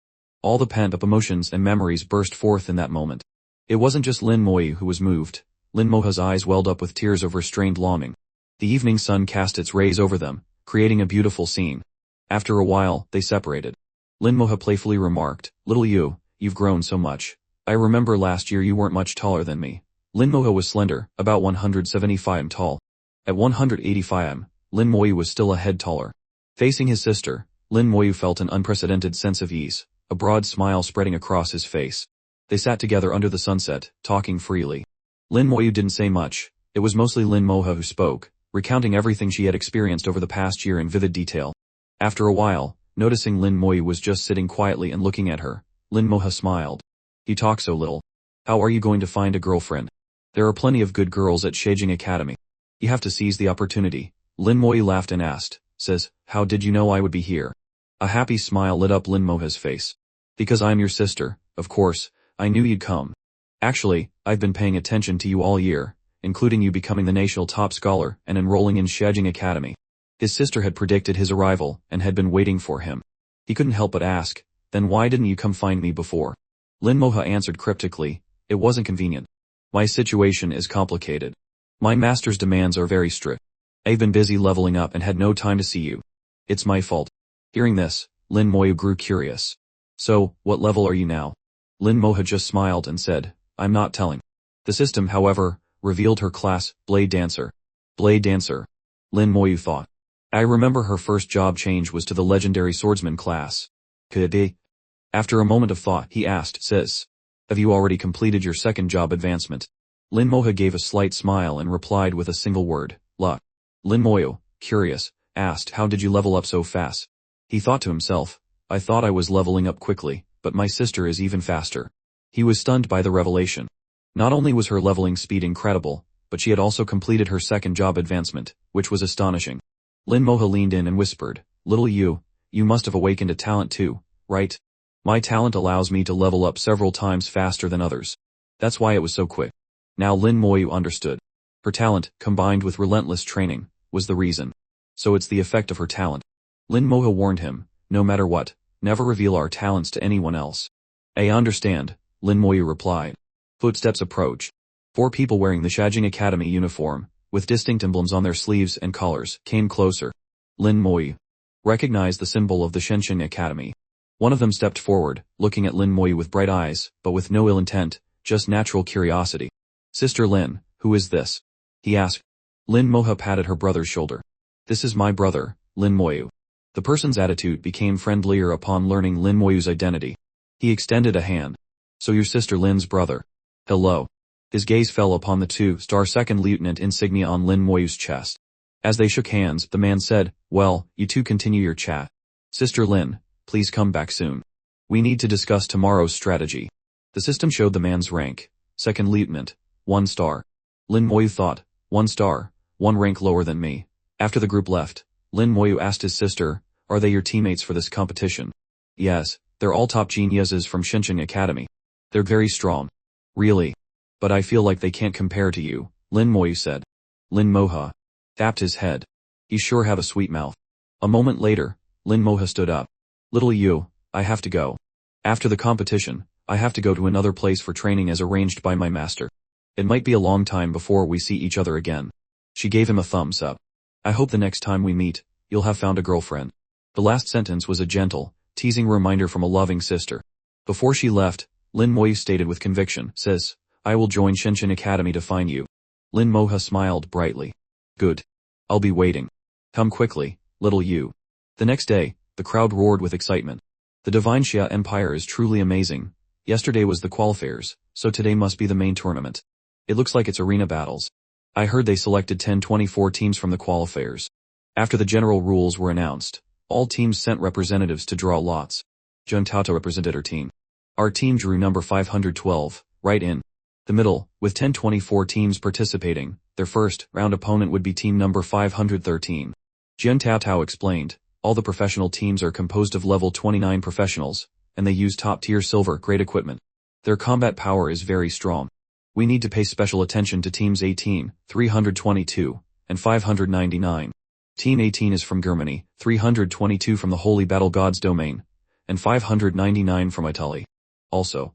All the pent-up emotions and memories burst forth in that moment. It wasn't just Lin Moyu who was moved. Lin Moha's eyes welled up with tears of restrained longing. The evening sun cast its rays over them, creating a beautiful scene. After a while, they separated. Lin Moha playfully remarked, "Little you, you've grown so much. I remember last year you weren't much taller than me." Lin Moha was slender, about 175 m tall. At 185 m, Lin Moyu was still a head taller. Facing his sister, Lin Moyu felt an unprecedented sense of ease, a broad smile spreading across his face. They sat together under the sunset, talking freely. Lin Moyu didn't say much. It was mostly Lin Moha who spoke, recounting everything she had experienced over the past year in vivid detail. After a while, noticing Lin Moyu was just sitting quietly and looking at her, Lin Moha smiled. "You talk so little. How are you going to find a girlfriend? There are plenty of good girls at Shejing Academy. You have to seize the opportunity." Lin Moyu laughed and asked, "Says, how did you know I would be here?" A happy smile lit up Lin Moha's face. "Because I'm your sister, of course, I knew you'd come. Actually, I've been paying attention to you all year, including you becoming the national top scholar and enrolling in Shejing Academy." His sister had predicted his arrival and had been waiting for him. He couldn't help but ask, "Then why didn't you come find me before?" Lin Moha answered cryptically, "It wasn't convenient. My situation is complicated. My master's demands are very strict. I've been busy leveling up and had no time to see you. It's my fault." Hearing this, Lin Moyu grew curious. "So, what level are you now?" Lin Moha just smiled and said, "I'm not telling." The system, however, revealed her class, Blade Dancer. Blade Dancer. Lin Moyu thought. I remember her first job change was to the legendary swordsman class. Could it be? After a moment of thought, he asked, "Sis, have you already completed your second job advancement?" Lin Moha gave a slight smile and replied with a single word, "Luck." Lin Moyu, curious, asked, "How did you level up so fast?" He thought to himself, "I thought I was leveling up quickly, but my sister is even faster." He was stunned by the revelation. Not only was her leveling speed incredible, but she had also completed her second job advancement, which was astonishing. Lin Moha leaned in and whispered, "Little you must have awakened a talent too, right? My talent allows me to level up several times faster than others. That's why it was so quick." Now Lin Moyu understood. Her talent, combined with relentless training, was the reason. So it's the effect of her talent. Lin Moha warned him, "No matter what, never reveal our talents to anyone else." "I understand," Lin Moyu replied. Footsteps approached. 4 people wearing the Shejing Academy uniform, with distinct emblems on their sleeves and collars, came closer. Lin Moyu recognized the symbol of the Shejing Academy. One of them stepped forward, looking at Lin Moyu with bright eyes, but with no ill intent, just natural curiosity. "Sister Lin, who is this?" he asked. Lin Moha patted her brother's shoulder. "This is my brother, Lin Moyu." The person's attitude became friendlier upon learning Lin Moyu's identity. He extended a hand. "So your sister Lin's brother. Hello." His gaze fell upon the 2-star second lieutenant insignia on Lin Moyu's chest. As they shook hands, the man said, "Well, you two continue your chat. Sister Lin, please come back soon. We need to discuss tomorrow's strategy." The system showed the man's rank. Second lieutenant, 1 star. Lin Moyu thought, 1 star, 1 rank lower than me. After the group left, Lin Moyu asked his sister, "Are they your teammates for this competition?" "Yes, they're all top geniuses from Shejing Academy. They're very strong." "Really? But I feel like they can't compare to you," Lin Moyu said. Lin Moha tapped his head. "You sure have a sweet mouth." A moment later, Lin Moha stood up. "Little you, I have to go. After the competition, I have to go to another place for training as arranged by my master. It might be a long time before we see each other again." She gave him a thumbs up. "I hope the next time we meet, you'll have found a girlfriend." The last sentence was a gentle, teasing reminder from a loving sister. Before she left, Lin Moyu stated with conviction, "Sis, I will join Shejing Academy to find you." Lin Moha smiled brightly. "Good. I'll be waiting. Come quickly, little you." The next day, the crowd roared with excitement. The Divine Xia Empire is truly amazing. Yesterday was the qualifiers, so today must be the main tournament. It looks like it's arena battles. I heard they selected 10-24 teams from the qualifiers. After the general rules were announced, all teams sent representatives to draw lots. Jun Taoto represented her team. Our team drew number 512, right in the middle, with 10-24 teams participating. Their first round opponent would be team number 513. Jun Taoto explained, "All the professional teams are composed of level 29 professionals, and they use top-tier silver-grade equipment. Their combat power is very strong. We need to pay special attention to teams 18, 322, and 599. Team 18 is from Germany, 322 from the Holy Battle God's domain, and 599 from Italy. Also.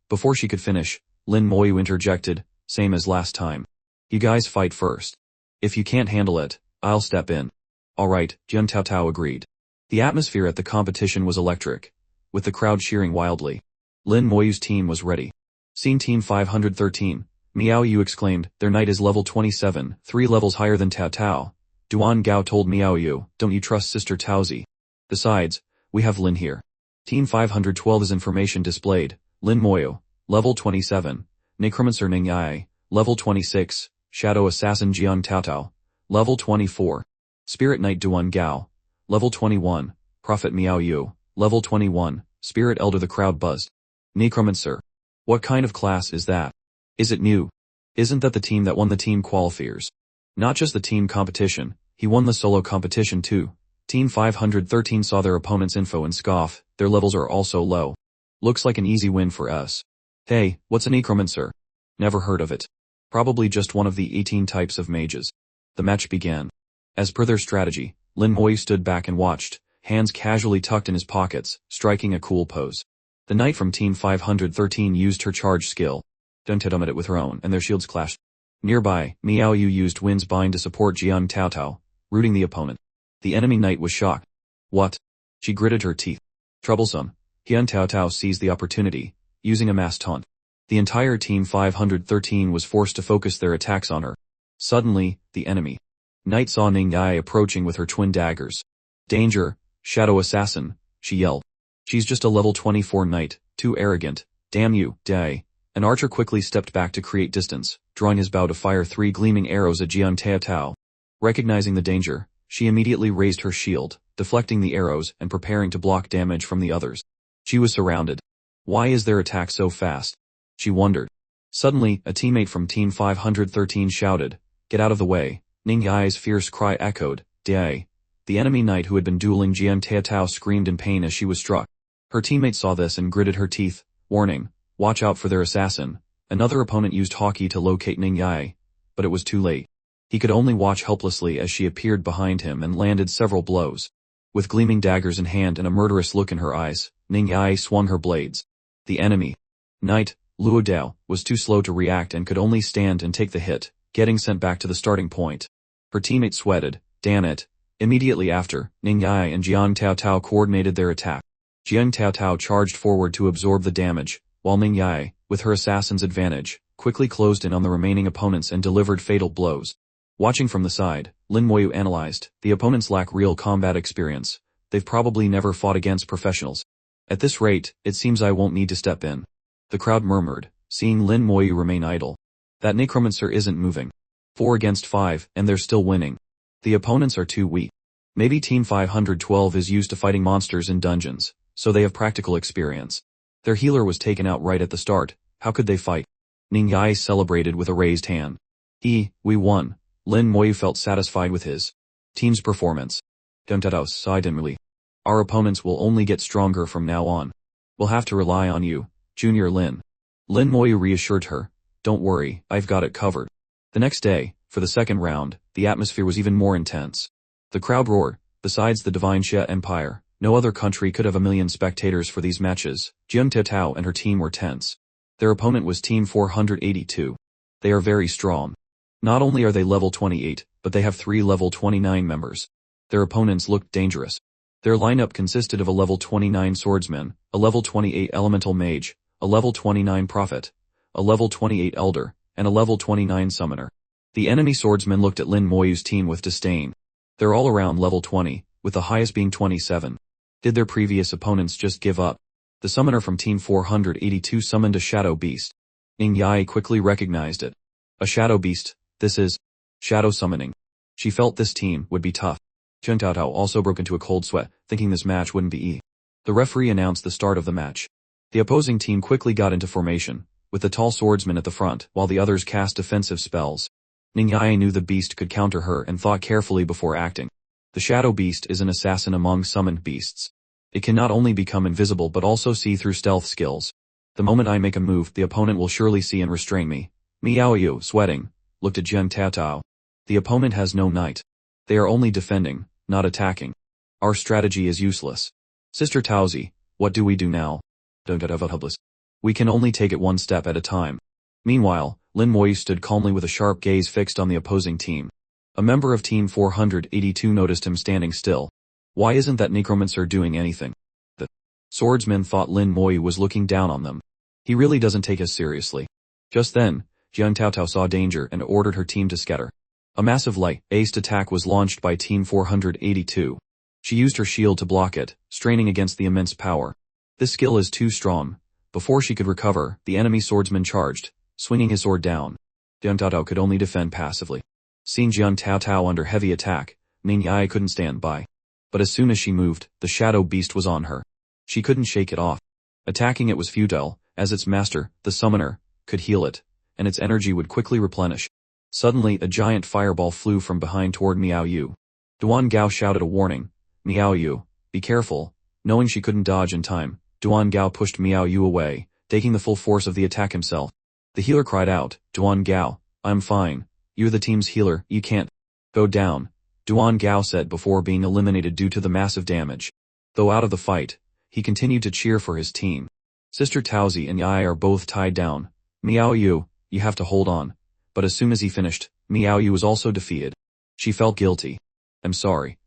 Before she could finish, Lin Moyu interjected, same as last time. You guys fight first. If you can't handle it, I'll step in. Alright, Jian Taotao agreed. The atmosphere at the competition was electric, with the crowd cheering wildly. Lin Moyu's team was ready. Scene Team 513, Miao Yu exclaimed, their knight is level 27, 3 levels higher than Tao Tao. Duan Gao told Miao Yu, don't you trust Sister Taozi? Besides, we have Lin here. Team 512's information displayed, Lin Moyu, level 27, Necromancer Ning Yai, level 26, Shadow Assassin Jiang Taotao, level 24, Spirit Knight Duan Gao, level 21, Prophet Miao Yu, level 21, Spirit Elder. The crowd buzzed. Necromancer. What kind of class is that? Is it new? Isn't that the team that won the team qualifiers? Not just the team competition, he won the solo competition too. Team 513 saw their opponent's info and scoff, their levels are also low. Looks like an easy win for us. Hey, what's a necromancer? Never heard of it. Probably just one of the 18 types of mages. The match began. As per their strategy, Lin Moyu stood back and watched, hands casually tucked in his pockets, striking a cool pose. The knight from Team 513 used her charge skill. Dun-ta-dum it with her own, and their shields clashed. Nearby, Miao Yu used Wind's Bind to support Jiang Taotao, rooting the opponent. The enemy knight was shocked. What? She gritted her teeth. Troublesome. Jiang Taotao seized the opportunity, using a mass taunt. The entire Team 513 was forced to focus their attacks on her. Suddenly, the enemy knight saw Ning Yai approaching with her twin daggers. Danger, Shadow Assassin, she yelled. She's just a level 24 knight, too arrogant, damn you, Dai. An archer quickly stepped back to create distance, drawing his bow to fire 3 gleaming arrows at Jiang Taotao. Recognizing the danger, she immediately raised her shield, deflecting the arrows and preparing to block damage from the others. She was surrounded. Why is their attack so fast? She wondered. Suddenly, a teammate from Team 513 shouted, get out of the way. Ning Yai's fierce cry echoed, Dai. The enemy knight who had been dueling Jiang Taotao screamed in pain as she was struck. Her teammate saw this and gritted her teeth, warning, watch out for their assassin. Another opponent used Haki to locate Ning Yai, but it was too late. He could only watch helplessly as she appeared behind him and landed several blows. With gleaming daggers in hand and a murderous look in her eyes, Ning Yai swung her blades. The enemy knight, Luo Dao, was too slow to react and could only stand and take the hit, getting sent back to the starting point. Her teammate sweated, damn it. Immediately after, Ning Yai and Jiang Taotao coordinated their attack. Jiang Taotao charged forward to absorb the damage, while Ning Yai, with her assassin's advantage, quickly closed in on the remaining opponents and delivered fatal blows. Watching from the side, Lin Moyu analyzed, the opponents lack real combat experience. They've probably never fought against professionals. At this rate, it seems I won't need to step in. The crowd murmured, seeing Lin Moyu remain idle. That necromancer isn't moving. 4 against 5, and they're still winning. The opponents are too weak. Maybe Team 512 is used to fighting monsters in dungeons, so they have practical experience. Their healer was taken out right at the start, how could they fight? Ning Yai celebrated with a raised hand. We won. Lin Moyu felt satisfied with his team's performance. Dun-ta-tao sighed inwardly. Our opponents will only get stronger from now on. We'll have to rely on you, Junior Lin. Lin Moyu reassured her, don't worry, I've got it covered. The next day, for the second round, the atmosphere was even more intense. The crowd roared. Besides the Divine Xia Empire, no other country could have 1 million spectators for these matches. Jiang Taotao and her team were tense. Their opponent was Team 482. They are very strong. Not only are they level 28, but they have 3 level 29 members. Their opponents looked dangerous. Their lineup consisted of a level 29 swordsman, a level 28 elemental mage, a level 29 prophet, a level 28 elder, and a level 29 summoner. The enemy swordsman looked at Lin Moyu's team with disdain. They're all around level 20, with the highest being 27. Did their previous opponents just give up? The summoner from Team 482 summoned a shadow beast. Ning Yai quickly recognized it. A shadow beast, this is shadow summoning. She felt this team would be tough. Jiang Taotao also broke into a cold sweat, thinking this match wouldn't be easy. The referee announced the start of the match. The opposing team quickly got into formation, with the tall swordsman at the front, while the others cast defensive spells. Ning Yai knew the beast could counter her and thought carefully before acting. The shadow beast is an assassin among summoned beasts. It can not only become invisible but also see through stealth skills. The moment I make a move, the opponent will surely see and restrain me. Miao Yu, sweating, looked at Jiang Taotao. The opponent has no knight. They are only defending, not attacking. Our strategy is useless. Sister Taozi, What do we do now? Don't get hopeless. We can only take it one step at a time. Meanwhile, Lin Moyu stood calmly with a sharp gaze fixed on the opposing team. A member of Team 482 noticed him standing still. Why isn't that necromancer doing anything? The swordsman thought Lin Moyu was looking down on them. He really doesn't take us seriously. Just then, Jiang Taotao saw danger and ordered her team to scatter. A massive light-aced attack was launched by Team 482. She used her shield to block it, straining against the immense power. This skill is too strong. Before she could recover, the enemy swordsman charged, swinging his sword down. Jiang Taotao could only defend passively. Seeing Jiang Taotao under heavy attack, Ning Yai couldn't stand by. But as soon as she moved, the shadow beast was on her. She couldn't shake it off. Attacking it was futile, as its master, the summoner, could heal it, and its energy would quickly replenish. Suddenly, a giant fireball flew from behind toward Miao Yu. Duan Gao shouted a warning. Miao Yu, be careful. Knowing she couldn't dodge in time, Duan Gao pushed Miao Yu away, taking the full force of the attack himself. The healer cried out, Duan Gao, I'm fine. You're the team's healer, you can't go down, Duan Gao said before being eliminated due to the massive damage. Though out of the fight, he continued to cheer for his team. Sister Taozi and Yai are both tied down. Miao Yu, you have to hold on. But as soon as he finished, Miao Yu was also defeated. She felt guilty. I'm sorry.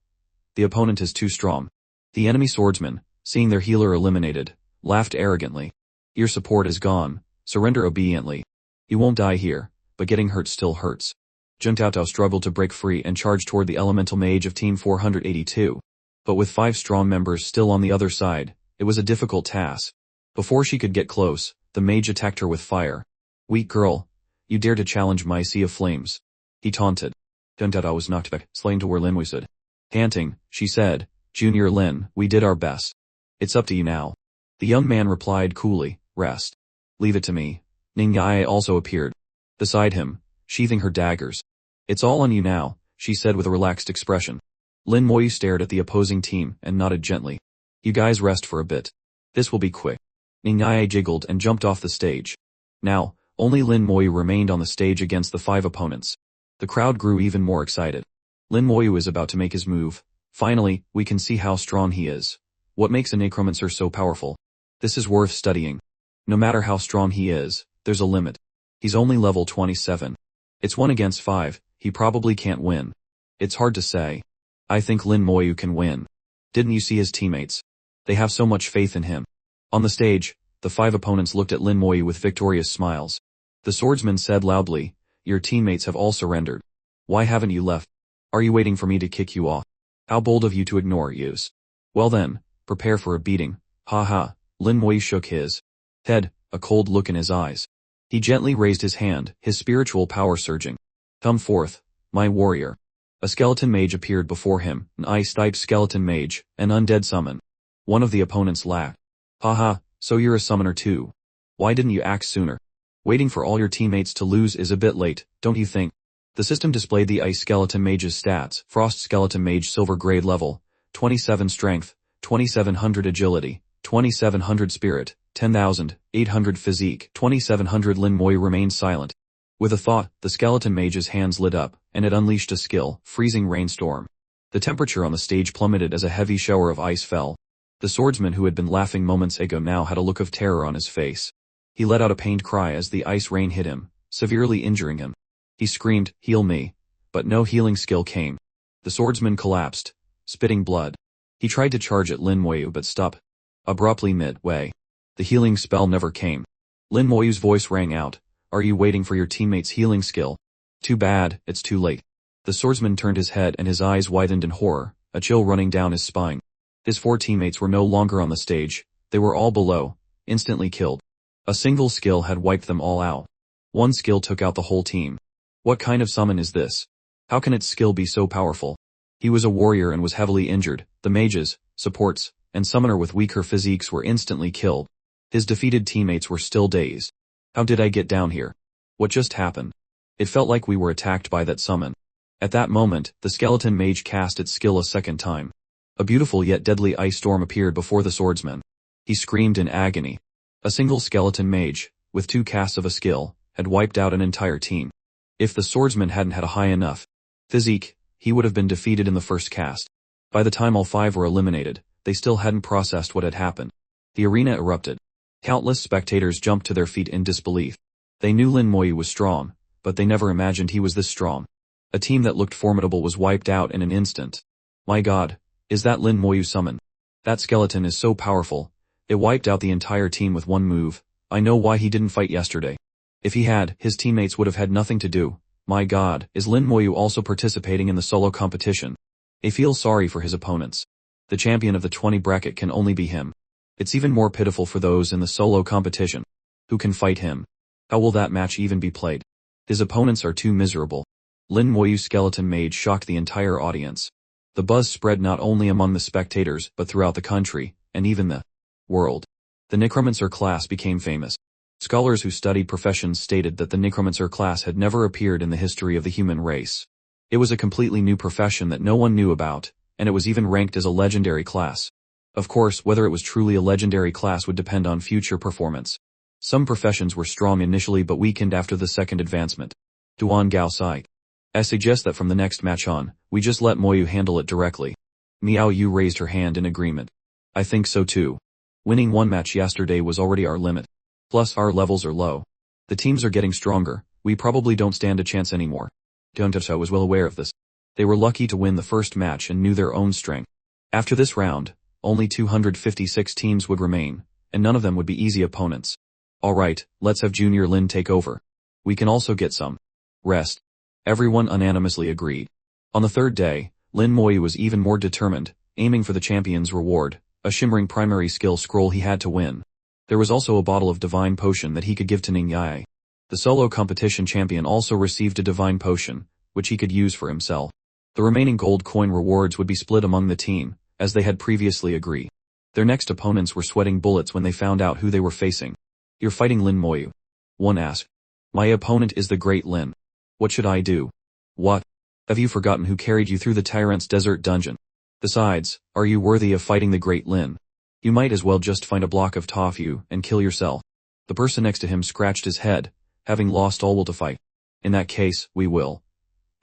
The opponent is too strong. The enemy swordsmen, seeing their healer eliminated, laughed arrogantly. Your support is gone, surrender obediently. You won't die here, but getting hurt still hurts. Jiang Taotao struggled to break free and charged toward the elemental mage of Team 482. But with 5 strong members still on the other side, it was a difficult task. Before she could get close, the mage attacked her with fire. Weak girl. You dare to challenge my sea of flames. He taunted. Jiang Taotao was knocked back, slain to where Lin Wei stood. Panting, she said, Junior Lin, we did our best. It's up to you now. The young man replied coolly, rest. Leave it to me. Ning Yai also appeared beside him, sheathing her daggers. It's all on you now, she said with a relaxed expression. Lin Moyu stared at the opposing team and nodded gently. You guys rest for a bit. This will be quick. Ning Yai jiggled and jumped off the stage. Now, only Lin Moyu remained on the stage against the 5 opponents. The crowd grew even more excited. Lin Moyu is about to make his move. Finally, we can see how strong he is. What makes a necromancer so powerful? This is worth studying. No matter how strong he is, there's a limit. He's only level 27. It's 1 against 5, he probably can't win. It's hard to say. I think Lin Moyu can win. Didn't you see his teammates? They have so much faith in him. On the stage, the 5 opponents looked at Lin Moyu with victorious smiles. The swordsman said loudly, your teammates have all surrendered. Why haven't you left? Are you waiting for me to kick you off? How bold of you to ignore use. Well then, prepare for a beating. Ha ha. Lin Moyu shook his head, a cold look in his eyes. He gently raised his hand, his spiritual power surging. Come forth, my warrior. A skeleton mage appeared before him, an ice-type skeleton mage, an undead summon. One of the opponents laughed. Haha, so you're a summoner too. Why didn't you act sooner? Waiting for all your teammates to lose is a bit late, don't you think? The system displayed the ice skeleton mage's stats. Frost skeleton mage silver grade level, 27 strength, 2700 agility, 2700 spirit, 10,800 physique, 2700. Lin Moyu remained silent. With a thought, the skeleton mage's hands lit up, and it unleashed a skill, freezing rainstorm. The temperature on the stage plummeted as a heavy shower of ice fell. The swordsman who had been laughing moments ago now had a look of terror on his face. He let out a pained cry as the ice rain hit him, severely injuring him. He screamed, heal me. But no healing skill came. The swordsman collapsed, spitting blood. He tried to charge at Lin Moyu but stopped abruptly midway. The healing spell never came. Lin Moyu's voice rang out, are you waiting for your teammate's healing skill? Too bad, it's too late. The swordsman turned his head and his eyes widened in horror, a chill running down his spine. His 4 teammates were no longer on the stage, they were all below, instantly killed. A single skill had wiped them all out. One skill took out the whole team. What kind of summon is this? How can its skill be so powerful? He was a warrior and was heavily injured. The mages, supports, and summoner with weaker physiques were instantly killed. His defeated teammates were still dazed. How did I get down here? What just happened? It felt like we were attacked by that summon. At that moment, the skeleton mage cast its skill a second time. A beautiful yet deadly ice storm appeared before the swordsman. He screamed in agony. A single skeleton mage, with 2 casts of a skill, had wiped out an entire team. If the swordsman hadn't had a high enough physique, he would have been defeated in the first cast. By the time all 5 were eliminated, they still hadn't processed what had happened. The arena erupted. Countless spectators jumped to their feet in disbelief. They knew Lin Moyu was strong, but they never imagined he was this strong. A team that looked formidable was wiped out in an instant. My God, is that Lin Moyu summoned? That skeleton is so powerful. It wiped out the entire team with one move. I know why he didn't fight yesterday. If he had, his teammates would have had nothing to do. My God, is Lin Moyu also participating in the solo competition? I feel sorry for his opponents. The champion of the 20 bracket can only be him. It's even more pitiful for those in the solo competition. Who can fight him? How will that match even be played? His opponents are too miserable. Lin Moyu's skeleton mage shocked the entire audience. The buzz spread not only among the spectators but throughout the country, and even the world. The necromancer class became famous. Scholars who studied professions stated that the necromancer class had never appeared in the history of the human race. It was a completely new profession that no one knew about, and it was even ranked as a legendary class. Of course, whether it was truly a legendary class would depend on future performance. Some professions were strong initially but weakened after the second advancement. Duan Gao sighed. I suggest that from the next match on, we just let Moyu handle it directly. Miao Yu raised her hand in agreement. I think so too. Winning one match yesterday was already our limit. Plus our levels are low. The teams are getting stronger, we probably don't stand a chance anymore. Duntasa was well aware of this. They were lucky to win the first match and knew their own strength. After this round, only 256 teams would remain, and none of them would be easy opponents. Alright, let's have Junior Lin take over. We can also get some rest. Everyone unanimously agreed. On the third day, Lin Moyu was even more determined, aiming for the champion's reward, a shimmering primary skill scroll he had to win. There was also a bottle of divine potion that he could give to Ning Yai. The solo competition champion also received a divine potion, which he could use for himself. The remaining gold coin rewards would be split among the team, as they had previously agreed. Their next opponents were sweating bullets when they found out who they were facing. You're fighting Lin Moyu. One asked. My opponent is the great Lin. What should I do? What? Have you forgotten who carried you through the tyrant's desert dungeon? Besides, are you worthy of fighting the great Lin? You might as well just find a block of tofu and kill yourself. The person next to him scratched his head, having lost all will to fight. In that case, we will.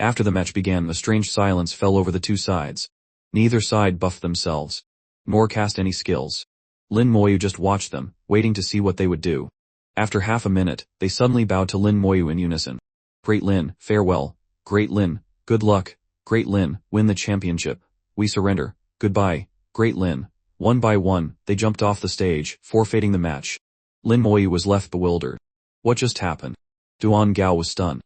After the match began, a strange silence fell over the two sides. Neither side buffed themselves, nor cast any skills. Lin Moyu just watched them, waiting to see what they would do. After half a minute, they suddenly bowed to Lin Moyu in unison. Great Lin, farewell. Great Lin, good luck. Great Lin, win the championship. We surrender. Goodbye. Great Lin. One by one, they jumped off the stage, forfeiting the match. Lin Moyu was left bewildered. What just happened? Duan Gao was stunned.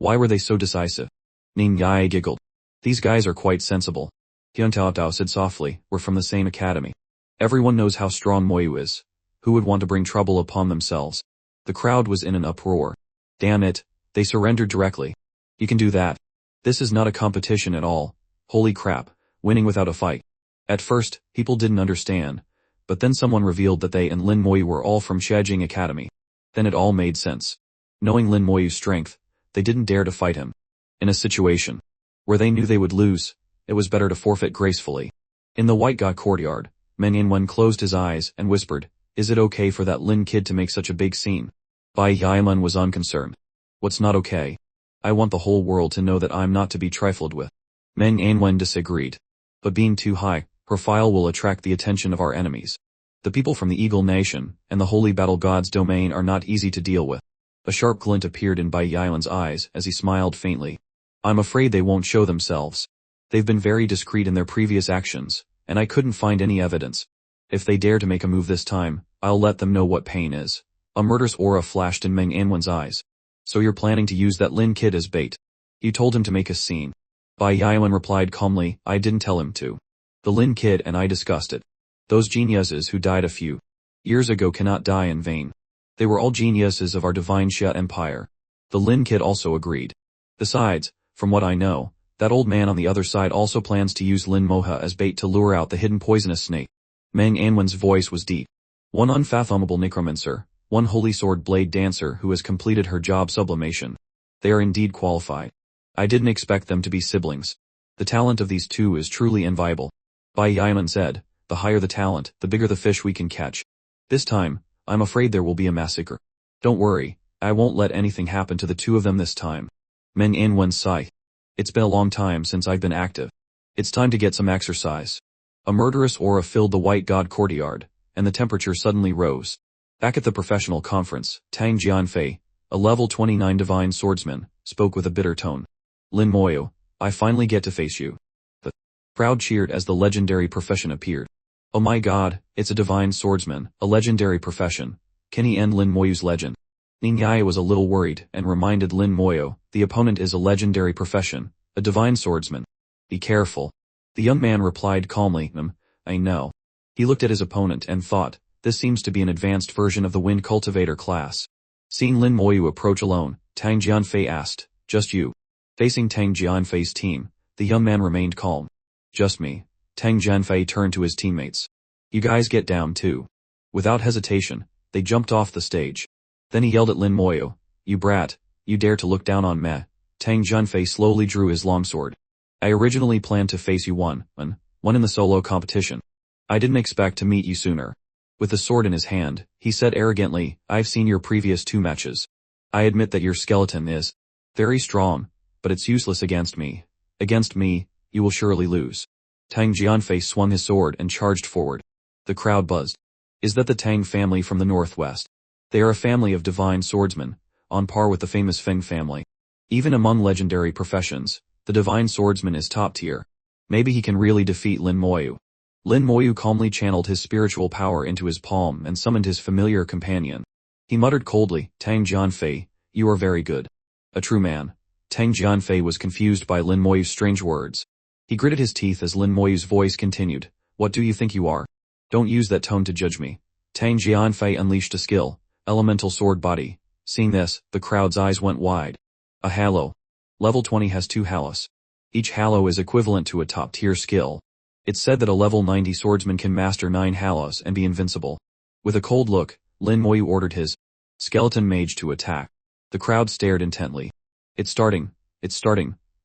Why were they so decisive? Ning Yai giggled. These guys are quite sensible. Hyun Tao Tao said softly, we're from the same academy. Everyone knows how strong Moyu is. Who would want to bring trouble upon themselves? The crowd was in an uproar. Damn it, they surrendered directly. You can do that. This is not a competition at all. Holy crap, winning without a fight. At first, people didn't understand, but then someone revealed that they and Lin Moyu were all from Shajing Academy. Then it all made sense. Knowing Lin Moyu's strength, they didn't dare to fight him. In a situation where they knew they would lose, it was better to forfeit gracefully. In the White God courtyard, Men Yanwen closed his eyes and whispered, is it okay for that Lin kid to make such a big scene? Bai Yaiman was unconcerned. What's not okay? I want the whole world to know that I'm not to be trifled with. Men Yanwen disagreed. But being too high, profile will attract the attention of our enemies. The people from the Eagle Nation and the Holy Battle God's domain are not easy to deal with. A sharp glint appeared in Bai Yailan's eyes as he smiled faintly. I'm afraid they won't show themselves. They've been very discreet in their previous actions, and I couldn't find any evidence. If they dare to make a move this time, I'll let them know what pain is. A murderous aura flashed in Meng Anwen's eyes. So you're planning to use that Lin kid as bait? You told him to make a scene. Bai Yailan replied calmly, I didn't tell him to. The Lin kid and I discussed it. Those geniuses who died a few years ago cannot die in vain. They were all geniuses of our divine Xia Empire. The Lin kid also agreed. Besides, from what I know, that old man on the other side also plans to use Lin Moha as bait to lure out the hidden poisonous snake. Meng Anwen's voice was deep. One unfathomable necromancer, one holy sword blade dancer who has completed her job sublimation. They are indeed qualified. I didn't expect them to be siblings. The talent of these two is truly enviable. Bai Yaiman said, the higher the talent, the bigger the fish we can catch. This time, I'm afraid there will be a massacre. Don't worry, I won't let anything happen to the two of them this time. Meng Anwen sighed. It's been a long time since I've been active. It's time to get some exercise. A murderous aura filled the White God courtyard, and the temperature suddenly rose. Back at the professional conference, Tang Jianfei, a level 29 divine swordsman, spoke with a bitter tone. Lin Moyu, I finally get to face you. The crowd cheered as the legendary profession appeared. Oh my god, it's a divine swordsman, a legendary profession. Can he end Lin Moyu's legend? Ning Yai was a little worried and reminded Lin Moyu, the opponent is a legendary profession, a divine swordsman. Be careful. The young man replied calmly, I know. He looked at his opponent and thought, this seems to be an advanced version of the Wind Cultivator class. Seeing Lin Moyu approach alone, Tang Jianfei asked, just you? Facing Tang Jianfei's team, the young man remained calm. Just me. Tang Jianfei turned to his teammates. You guys get down too. Without hesitation, they jumped off the stage. Then he yelled at Lin Moyu, you brat, you dare to look down on me. Tang Jianfei slowly drew his longsword. I originally planned to face you one in the solo competition. I didn't expect to meet you sooner. With the sword in his hand, he said arrogantly, I've seen your previous 2 matches. I admit that your skeleton is very strong, but it's useless against me. Against me, you will surely lose. Tang Jianfei swung his sword and charged forward. The crowd buzzed. Is that the Tang family from the northwest? They are a family of divine swordsmen, on par with the famous Feng family. Even among legendary professions, the divine swordsman is top tier. Maybe he can really defeat Lin Moyu. Lin Moyu calmly channeled his spiritual power into his palm and summoned his familiar companion. He muttered coldly, Tang Jianfei, you are very good. A true man. Tang Jianfei was confused by Lin Moyu's strange words. He gritted his teeth as Lin Moyu's voice continued, what do you think you are? Don't use that tone to judge me. Tang Jianfei unleashed a skill, elemental sword body. Seeing this, the crowd's eyes went wide. A halo. Level 20 has 2 halos. Each halo is equivalent to a top-tier skill. It's said that a level 90 swordsman can master 9 halos and be invincible. With a cold look, Lin Moyu ordered his skeleton mage to attack. The crowd stared intently. It's starting.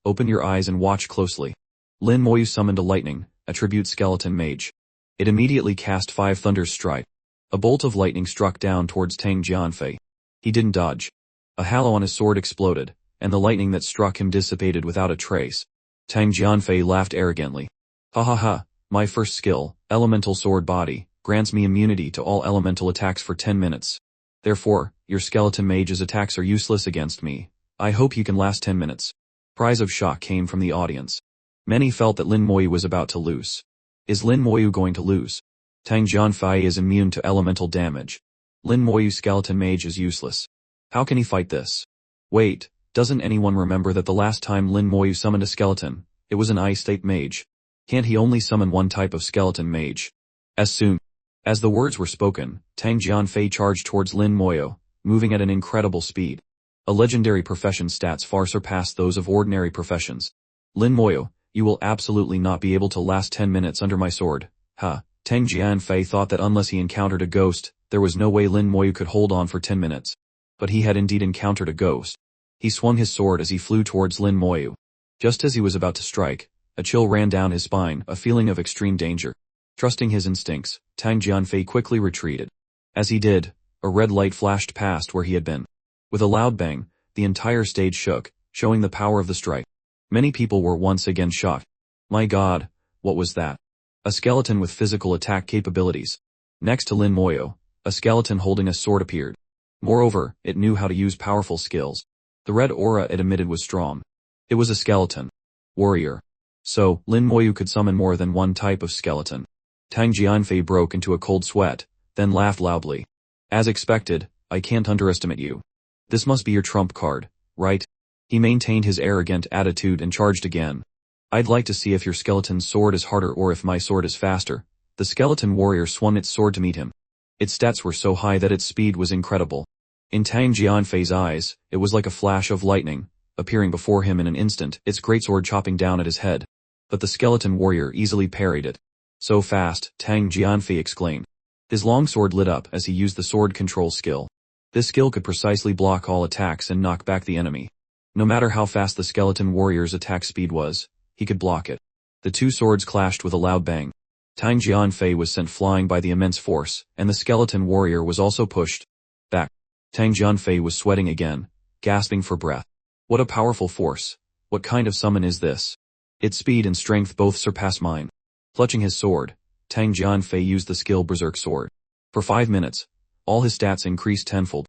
Open your eyes and watch closely. Lin Moyu summoned a lightning, attribute skeleton mage. It immediately cast 5 thunder's strike. A bolt of lightning struck down towards Tang Jianfei. He didn't dodge. A halo on his sword exploded, and the lightning that struck him dissipated without a trace. Tang Jianfei laughed arrogantly. Ha ha ha, my first skill, elemental sword body, grants me immunity to all elemental attacks for 10 minutes. Therefore, your skeleton mage's attacks are useless against me. I hope you can last 10 minutes. Cries of shock came from the audience. Many felt that Lin Moyu was about to lose. Is Lin Moyu going to lose? Tang Jianfei is immune to elemental damage. Lin Moyu's skeleton mage is useless. How can he fight this? Wait, doesn't anyone remember that the last time Lin Moyu summoned a skeleton, it was an ice-type mage? Can't he only summon one type of skeleton mage? As soon as the words were spoken, Tang Jianfei charged towards Lin Moyu, moving at an incredible speed. A legendary profession's stats far surpass those of ordinary professions. Lin Moyu, you will absolutely not be able to last 10 minutes under my sword. Tang Jianfei thought that unless he encountered a ghost, there was no way Lin Moyu could hold on for 10 minutes. But he had indeed encountered a ghost. He swung his sword as he flew towards Lin Moyu. Just as he was about to strike, a chill ran down his spine, a feeling of extreme danger. Trusting his instincts, Tang Jianfei quickly retreated. As he did, a red light flashed past where he had been. With a loud bang, the entire stage shook, showing the power of the strike. Many people were once again shocked. My god, what was that? A skeleton with physical attack capabilities. Next to Lin Moyu, a skeleton holding a sword appeared. Moreover, it knew how to use powerful skills. The red aura it emitted was strong. It was a skeleton warrior. So, Lin Moyu could summon more than one type of skeleton. Tang Jianfei broke into a cold sweat, then laughed loudly. As expected, I can't underestimate you. This must be your trump card, right? He maintained his arrogant attitude and charged again. I'd like to see if your skeleton's sword is harder or if my sword is faster. The skeleton warrior swung its sword to meet him. Its stats were so high that its speed was incredible. In Tang Jianfei's eyes, it was like a flash of lightning, appearing before him in an instant, its greatsword chopping down at his head. But the skeleton warrior easily parried it. So fast, Tang Jianfei exclaimed. His long sword lit up as he used the sword control skill. This skill could precisely block all attacks and knock back the enemy. No matter how fast the skeleton warrior's attack speed was, he could block it. The two swords clashed with a loud bang. Tang Jianfei was sent flying by the immense force, and the skeleton warrior was also pushed back. Tang Jianfei was sweating again, gasping for breath. What a powerful force. What kind of summon is this? Its speed and strength both surpass mine. Clutching his sword, Tang Jianfei used the skill Berserk Sword. For 5 minutes, all his stats increased tenfold.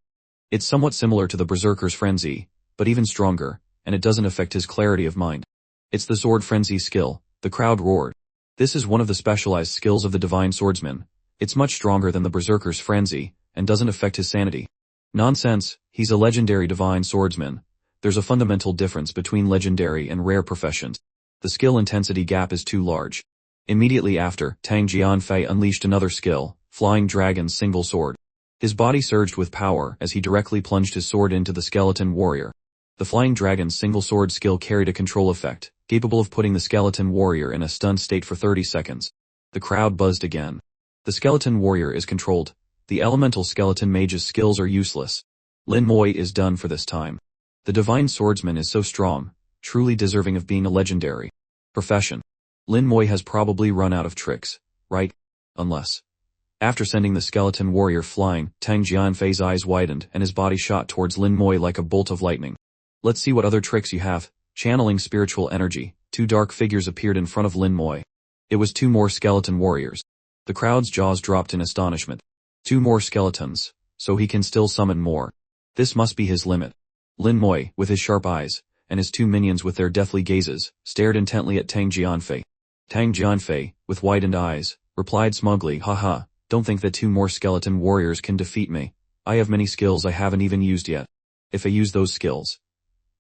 It's somewhat similar to the Berserker's Frenzy, but even stronger, and it doesn't affect his clarity of mind. It's the Sword Frenzy skill. The crowd roared. This is one of the specialized skills of the Divine Swordsman. It's much stronger than the Berserker's Frenzy, and doesn't affect his sanity. Nonsense, he's a legendary Divine Swordsman. There's a fundamental difference between legendary and rare professions. The skill intensity gap is too large. Immediately after, Tang Jianfei unleashed another skill, Flying Dragon's Single Sword. His body surged with power as he directly plunged his sword into the skeleton warrior. The Flying Dragon's Single Sword skill carried a control effect, capable of putting the skeleton warrior in a stunned state for 30 seconds. The crowd buzzed again. The skeleton warrior is controlled. The elemental skeleton mage's skills are useless. Lin Moi is done for this time. The Divine Swordsman is so strong, truly deserving of being a legendary profession. Lin Moi has probably run out of tricks, right? Unless. After sending the skeleton warrior flying, Tang Jianfei's eyes widened and his body shot towards Lin Moi like a bolt of lightning. Let's see what other tricks you have. Channeling spiritual energy, 2 dark figures appeared in front of Lin Moi. It was 2 more skeleton warriors. The crowd's jaws dropped in astonishment. 2 more skeletons, so he can still summon more. This must be his limit. Lin Moi, with his sharp eyes, and his 2 minions with their deathly gazes, stared intently at Tang Jianfei. Tang Jianfei, with widened eyes, replied smugly, haha, don't think that 2 more skeleton warriors can defeat me. I have many skills I haven't even used yet. If I use those skills.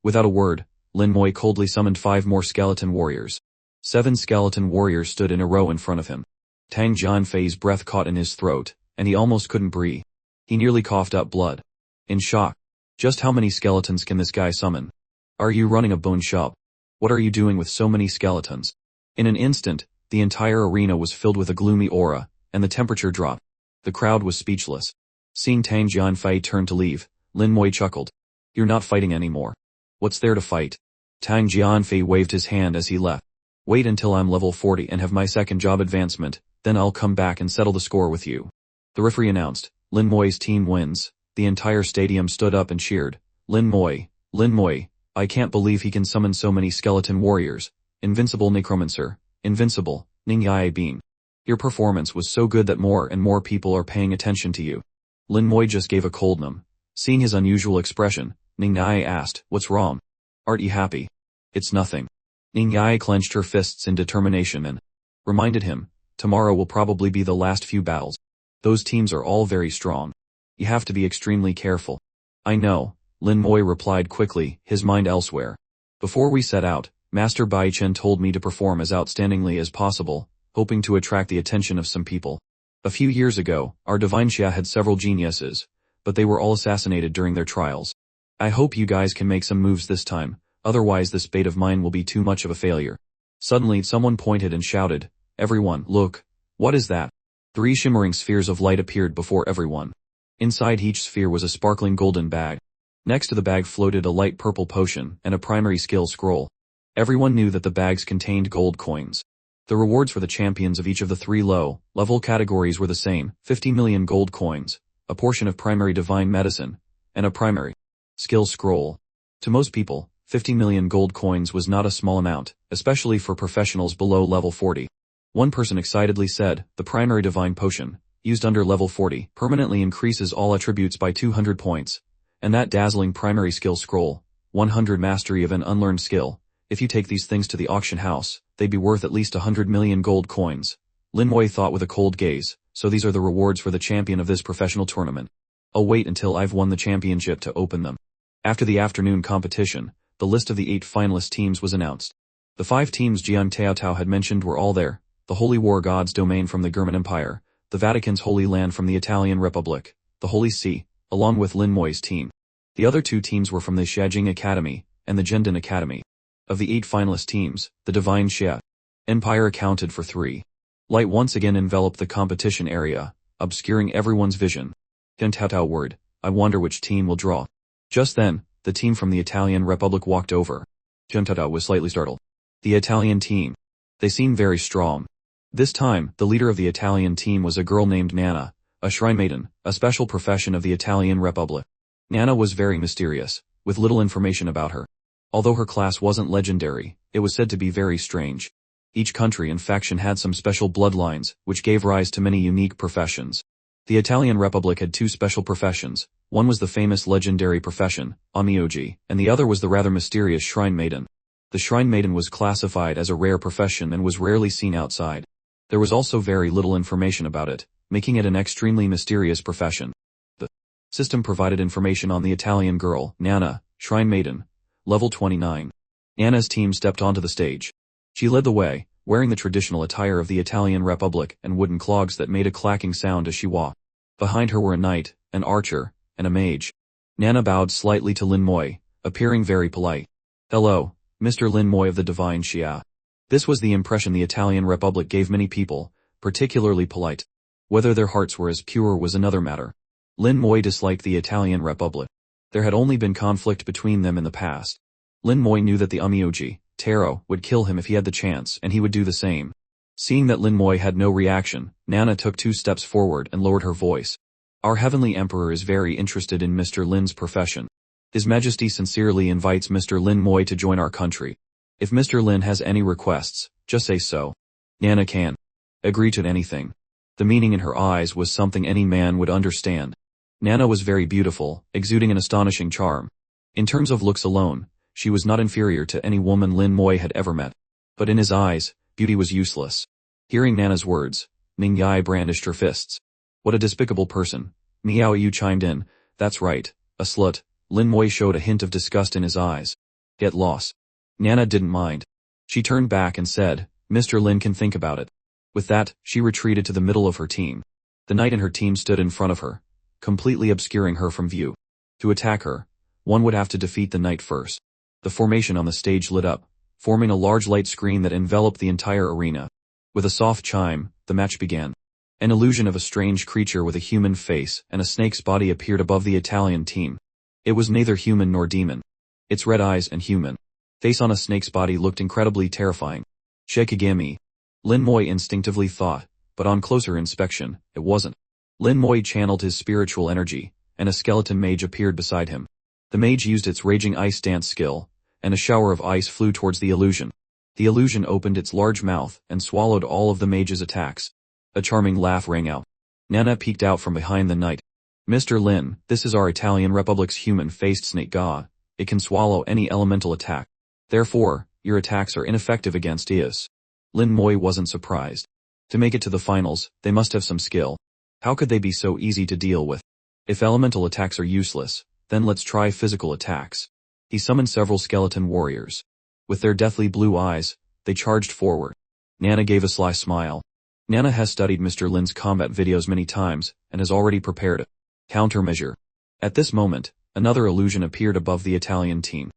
Without a word, Lin Moi coldly summoned 5 more skeleton warriors. 7 skeleton warriors stood in a row in front of him. Tang Jianfei's breath caught in his throat, and he almost couldn't breathe. He nearly coughed up blood. In shock. Just how many skeletons can this guy summon? Are you running a bone shop? What are you doing with so many skeletons? In an instant, the entire arena was filled with a gloomy aura, and the temperature dropped. The crowd was speechless. Seeing Tang Jianfei turn to leave, Lin Moi chuckled. You're not fighting anymore. What's there to fight? Tang Jianfei waved his hand as he left. Wait until I'm level 40 and have my second job advancement, then I'll come back and settle the score with you. The referee announced, Lin Moi's team wins. The entire stadium stood up and cheered. Lin Moi, I can't believe he can summon so many skeleton warriors. Invincible Necromancer, invincible, Ning Yae Bean. Your performance was so good that more and more people are paying attention to you. Lin Moi just gave a cold num. Seeing his unusual expression, Ning Yae asked, what's wrong? Aren't you happy? It's nothing. Ning Yae clenched her fists in determination and reminded him, tomorrow will probably be the last few battles. Those teams are all very strong. You have to be extremely careful. I know, Lin Moi replied quickly, his mind elsewhere. Before we set out, Master Bai Chen told me to perform as outstandingly as possible, hoping to attract the attention of some people. A few years ago, our Divine Xia had several geniuses, but they were all assassinated during their trials. I hope you guys can make some moves this time, otherwise this bait of mine will be too much of a failure. Suddenly someone pointed and shouted, everyone, look. What is that? 3 shimmering spheres of light appeared before everyone. Inside each sphere was a sparkling golden bag. Next to the bag floated a light purple potion and a primary skill scroll. Everyone knew that the bags contained gold coins. The rewards for the champions of each of the 3 low-level categories were the same, 50 million gold coins, a portion of primary divine medicine, and a primary skill scroll. To most people, 50 million gold coins was not a small amount, especially for professionals below level 40. One person excitedly said, the primary divine potion, used under level 40, permanently increases all attributes by 200 points. And that dazzling primary skill scroll, 100 mastery of an unlearned skill. If you take these things to the auction house, they'd be worth at least 100 million gold coins. Lin Moi thought with a cold gaze, so these are the rewards for the champion of this professional tournament. I'll wait until I've won the championship to open them. After the afternoon competition, the list of the 8 finalist teams was announced. The 5 teams Jiang Taotao had mentioned were all there. The Holy War God's domain from the German Empire, the Vatican's Holy Land from the Italian Republic, the Holy See, along with Lin Moi's team. The other 2 teams were from the Xiajing Academy and the Zhendon Academy. Of the 8 finalist teams, the Divine Xia Empire accounted for 3. Light once again enveloped the competition area, obscuring everyone's vision. Jiang Taotao worried, I wonder which team will draw. Just then, the team from the Italian Republic walked over. Jiang Taotao was slightly startled. The Italian team. They seemed very strong. This time, the leader of the Italian team was a girl named Nana, a shrine maiden, a special profession of the Italian Republic. Nana was very mysterious, with little information about her. Although her class wasn't legendary, it was said to be very strange. Each country and faction had some special bloodlines, which gave rise to many unique professions. The Italian Republic had two special professions. One was the famous legendary profession, Onmyoji, and the other was the rather mysterious shrine maiden. The shrine maiden was classified as a rare profession and was rarely seen outside. There was also very little information about it, making it an extremely mysterious profession. The system provided information on the Italian girl, Nana, shrine maiden, level 29. Nana's team stepped onto the stage. She led the way, wearing the traditional attire of the Italian Republic and wooden clogs that made a clacking sound as she walked. Behind her were a knight, an archer, and a mage. Nana bowed slightly to Lin Moy, appearing very polite. "Hello, Mr. Lin Moy of the Divine Xia." This was the impression the Italian Republic gave many people, particularly polite. Whether their hearts were as pure was another matter. Lin Moy disliked the Italian Republic. There had only been conflict between them in the past. Lin Moy knew that the Onmyoji, Taro, would kill him if he had the chance, and he would do the same. Seeing that Lin Moy had no reaction, Nana took 2 steps forward and lowered her voice. "Our Heavenly Emperor is very interested in Mr. Lin's profession. His Majesty sincerely invites Mr. Lin Moy to join our country. If Mr. Lin has any requests, just say so. Nana can agree to anything." The meaning in her eyes was something any man would understand. Nana was very beautiful, exuding an astonishing charm. In terms of looks alone, she was not inferior to any woman Lin Moy had ever met. But in his eyes, beauty was useless. Hearing Nana's words, Ning Yai brandished her fists. "What a despicable person." Miao Yu chimed in, "That's right, a slut." Lin Moy showed a hint of disgust in his eyes. "Get lost." Nana didn't mind. She turned back and said, "Mr. Lin can think about it." With that, she retreated to the middle of her team. The knight and her team stood in front of her, completely obscuring her from view. To attack her, one would have to defeat the knight first. The formation on the stage lit up, forming a large light screen that enveloped the entire arena. With a soft chime, the match began. An illusion of a strange creature with a human face and a snake's body appeared above the Italian team. It was neither human nor demon. Its red eyes and human face on a snake's body looked incredibly terrifying. "Shikigami," Lin Moy instinctively thought, but on closer inspection, it wasn't. Lin Moy channeled his spiritual energy, and a skeleton mage appeared beside him. The mage used its raging ice dance skill, and a shower of ice flew towards the illusion. The illusion opened its large mouth and swallowed all of the mage's attacks. A charming laugh rang out. Nana peeked out from behind the knight. "Mr. Lin, this is our Italian Republic's human-faced snake god. It can swallow any elemental attack. Therefore, your attacks are ineffective against Ius." Lin Moy wasn't surprised. To make it to the finals, they must have some skill. How could they be so easy to deal with? If elemental attacks are useless, then let's try physical attacks. He summoned several skeleton warriors. With their deathly blue eyes, they charged forward. Nana gave a sly smile. Nana has studied Mr. Lin's combat videos many times, and has already prepared a countermeasure. At this moment, another illusion appeared above the Italian team.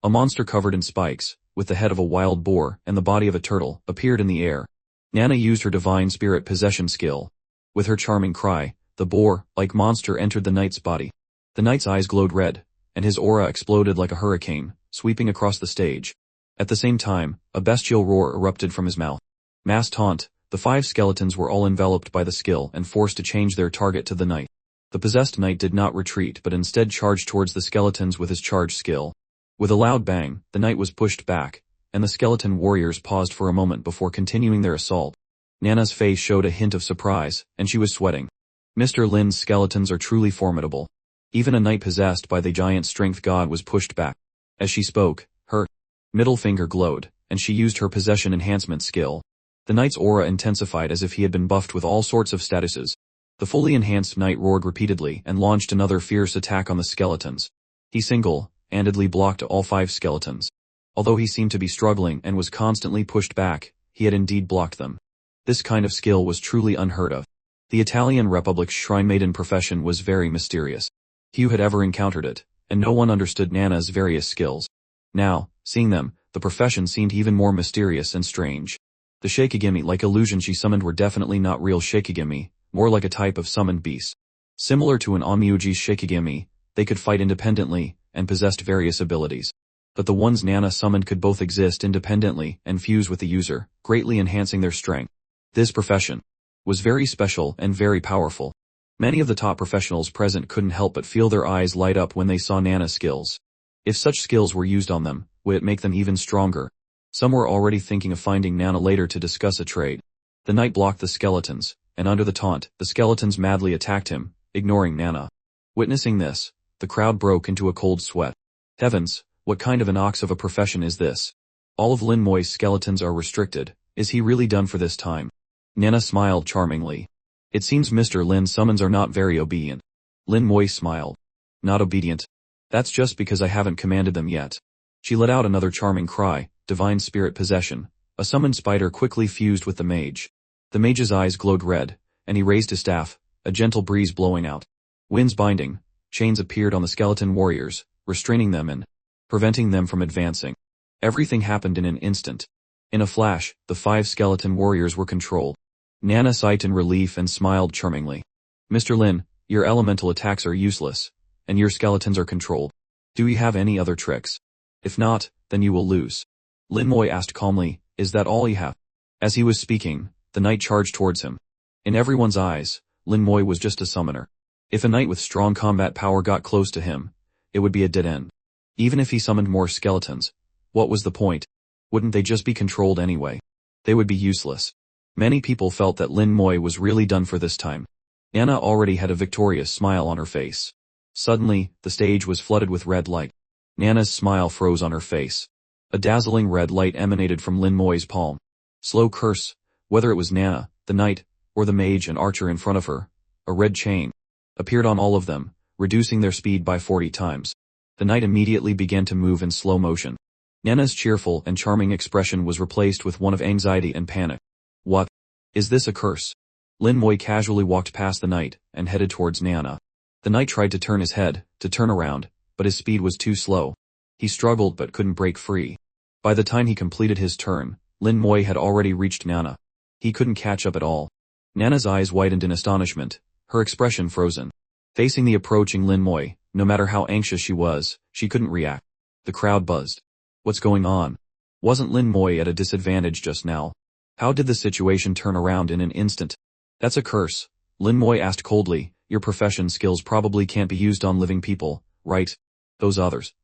A monster covered in spikes, with the head of a wild boar and the body of a turtle, appeared in the air. Nana used her divine spirit possession skill. With her charming cry, the boar-like monster entered the knight's body. The knight's eyes glowed red, and his aura exploded like a hurricane, sweeping across the stage. At the same time, a bestial roar erupted from his mouth. Mass taunt, the 5 skeletons were all enveloped by the skill and forced to change their target to the knight. The possessed knight did not retreat but instead charged towards the skeletons with his charge skill. With a loud bang, the knight was pushed back, and the skeleton warriors paused for a moment before continuing their assault. Nana's face showed a hint of surprise, and she was sweating. Mr. Lin's skeletons are truly formidable. Even a knight possessed by the giant strength god was pushed back. As she spoke, her middle finger glowed, and she used her possession enhancement skill. The knight's aura intensified as if he had been buffed with all sorts of statuses. The fully enhanced knight roared repeatedly and launched another fierce attack on the skeletons. He single-handedly blocked all 5 skeletons. Although he seemed to be struggling and was constantly pushed back, he had indeed blocked them. This kind of skill was truly unheard of. The Italian Republic's shrine maiden profession was very mysterious. Few had ever encountered it, and no one understood Nana's various skills. Now, seeing them, the profession seemed even more mysterious and strange. The Shikigami-like illusions she summoned were definitely not real Shikigami, more like a type of summoned beast. Similar to an Onmyoji's Shikigami, they could fight independently, and possessed various abilities. But the ones Nana summoned could both exist independently and fuse with the user, greatly enhancing their strength. This profession was very special and very powerful. Many of the top professionals present couldn't help but feel their eyes light up when they saw Nana's skills. If such skills were used on them, would it make them even stronger? Some were already thinking of finding Nana later to discuss a trade. The knight blocked the skeletons, and under the taunt, the skeletons madly attacked him, ignoring Nana. Witnessing this, the crowd broke into a cold sweat. Heavens, what kind of an ox of a profession is this? All of Lin Moi's skeletons are restricted. Is he really done for this time? Nana smiled charmingly. It seems Mr. Lin's summons are not very obedient. Lin Moi smiled. Not obedient? That's just because I haven't commanded them yet. She let out another charming cry, divine spirit possession. A summoned spider quickly fused with the mage. The mage's eyes glowed red, and he raised his staff, a gentle breeze blowing out. Winds binding, chains appeared on the skeleton warriors, restraining them and preventing them from advancing. Everything happened in an instant. In a flash, the 5 skeleton warriors were controlled. Nana sighed in relief and smiled charmingly. Mr. Lin, your elemental attacks are useless, and your skeletons are controlled. Do you have any other tricks? If not, then you will lose. Lin Moi asked calmly, is that all you have? As he was speaking, the knight charged towards him. In everyone's eyes, Lin Moi was just a summoner. If a knight with strong combat power got close to him, it would be a dead end. Even if he summoned more skeletons, what was the point? Wouldn't they just be controlled anyway? They would be useless. Many people felt that Lin Moi was really done for this time. Nana already had a victorious smile on her face. Suddenly, the stage was flooded with red light. Nana's smile froze on her face. A dazzling red light emanated from Lin Moi's palm. Slow curse, whether it was Nana, the knight, or the mage and archer in front of her, a red chain appeared on all of them, reducing their speed by 40 times. The knight immediately began to move in slow motion. Nana's cheerful and charming expression was replaced with one of anxiety and panic. What? Is this a curse? Lin Moi casually walked past the knight and headed towards Nana. The knight tried to turn his head, to turn around, but his speed was too slow. He struggled but couldn't break free. By the time he completed his turn, Lin Moi had already reached Nana. He couldn't catch up at all. Nana's eyes widened in astonishment, her expression frozen. Facing the approaching Lin Moi, no matter how anxious she was, she couldn't react. The crowd buzzed. What's going on? Wasn't Lin Moi at a disadvantage just now? How did the situation turn around in an instant? That's a curse, Lin Moi asked coldly. Your profession skills probably can't be used on living people, right? Those others.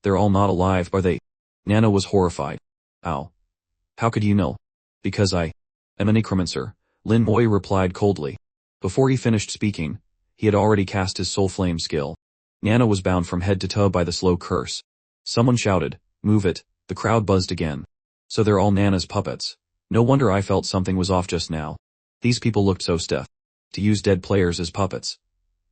They're all not alive, are they? Nana was horrified. How? How could you know? Because I am a necromancer, Lin Moi replied coldly. Before he finished speaking, he had already cast his soul flame skill. Nana was bound from head to toe by the slow curse. Someone shouted, move it. The crowd buzzed again. So they're all Nana's puppets. No wonder I felt something was off just now. These people looked so stiff. To use dead players as puppets.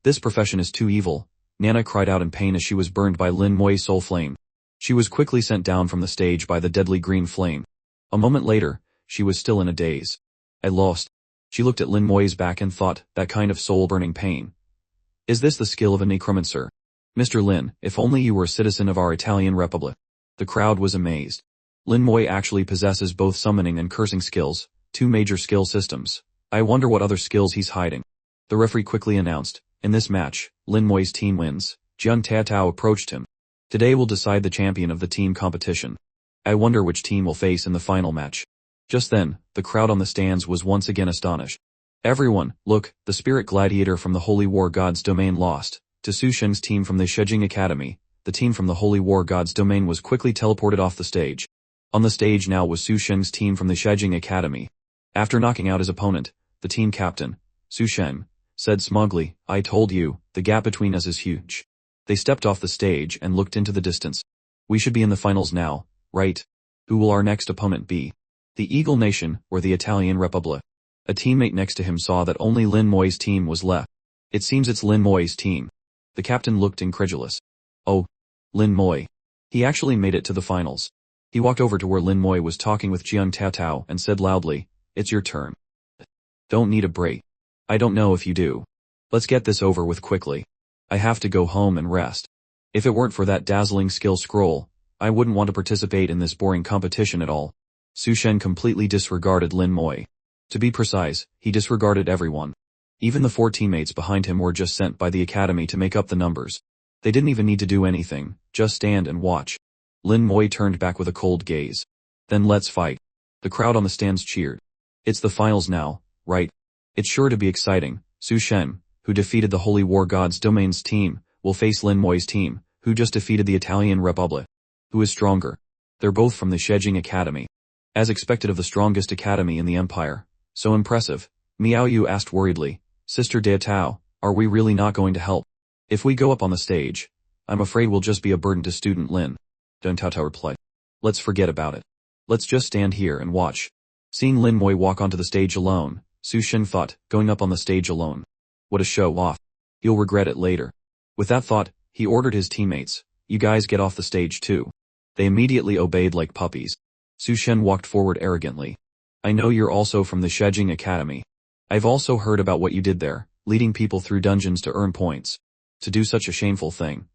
This profession is too evil. Nana cried out in pain as she was burned by Lin Moi's soul flame. She was quickly sent down from the stage by the deadly green flame. A moment later, she was still in a daze. I lost. She looked at Lin Moi's back and thought, that kind of soul-burning pain. Is this the skill of a necromancer? Mr. Lin, if only you were a citizen of our Italian Republic. The crowd was amazed. Lin Moi actually possesses both summoning and cursing skills, 2 major skill systems. I wonder what other skills he's hiding. The referee quickly announced, in this match, Lin Moi's team wins. Jiang Tatao approached him. Today will decide the champion of the team competition. I wonder which team will face in the final match. Just then, the crowd on the stands was once again astonished. Everyone, look, the spirit gladiator from the Holy War God's domain lost. To Su Sheng's team from the Shejing Academy, the team from the Holy War God's domain was quickly teleported off the stage. On the stage now was Su Sheng's team from the Shejing Academy. After knocking out his opponent, the team captain, Su Sheng, said smugly, I told you, the gap between us is huge. They stepped off the stage and looked into the distance. We should be in the finals now, right? Who will our next opponent be? The Eagle Nation, or the Italian Republic? A teammate next to him saw that only Lin Moi's team was left. It seems it's Lin Moi's team. The captain looked incredulous. Oh, Lin Moi. He actually made it to the finals. He walked over to where Lin Moi was talking with Jiang Tatao and said loudly, it's your turn. Don't need a break. I don't know if you do. Let's get this over with quickly. I have to go home and rest. If it weren't for that dazzling skill scroll, I wouldn't want to participate in this boring competition at all. Su Shen completely disregarded Lin Moi. To be precise, he disregarded everyone. Even the 4 teammates behind him were just sent by the academy to make up the numbers. They didn't even need to do anything, just stand and watch. Lin Moi turned back with a cold gaze. Then let's fight. The crowd on the stands cheered. It's the finals now, right? It's sure to be exciting. Su Shen, who defeated the Holy War God's Domain's team, will face Lin Moi's team, who just defeated the Italian Republic. Who is stronger? They're both from the Shejing Academy. As expected of the strongest academy in the empire. So impressive. Miao Yu asked worriedly. Sister De Tao, are we really not going to help? If we go up on the stage, I'm afraid we'll just be a burden to student Lin. Dun Tao Tao replied. Let's forget about it. Let's just stand here and watch. Seeing Lin Moi walk onto the stage alone, Su Shen thought, going up on the stage alone. What a show off. You'll regret it later. With that thought, he ordered his teammates, you guys get off the stage too. They immediately obeyed like puppies. Su Shen walked forward arrogantly. I know you're also from the Shejing Academy. I've also heard about what you did there, leading people through dungeons to earn points. To do such a shameful thing.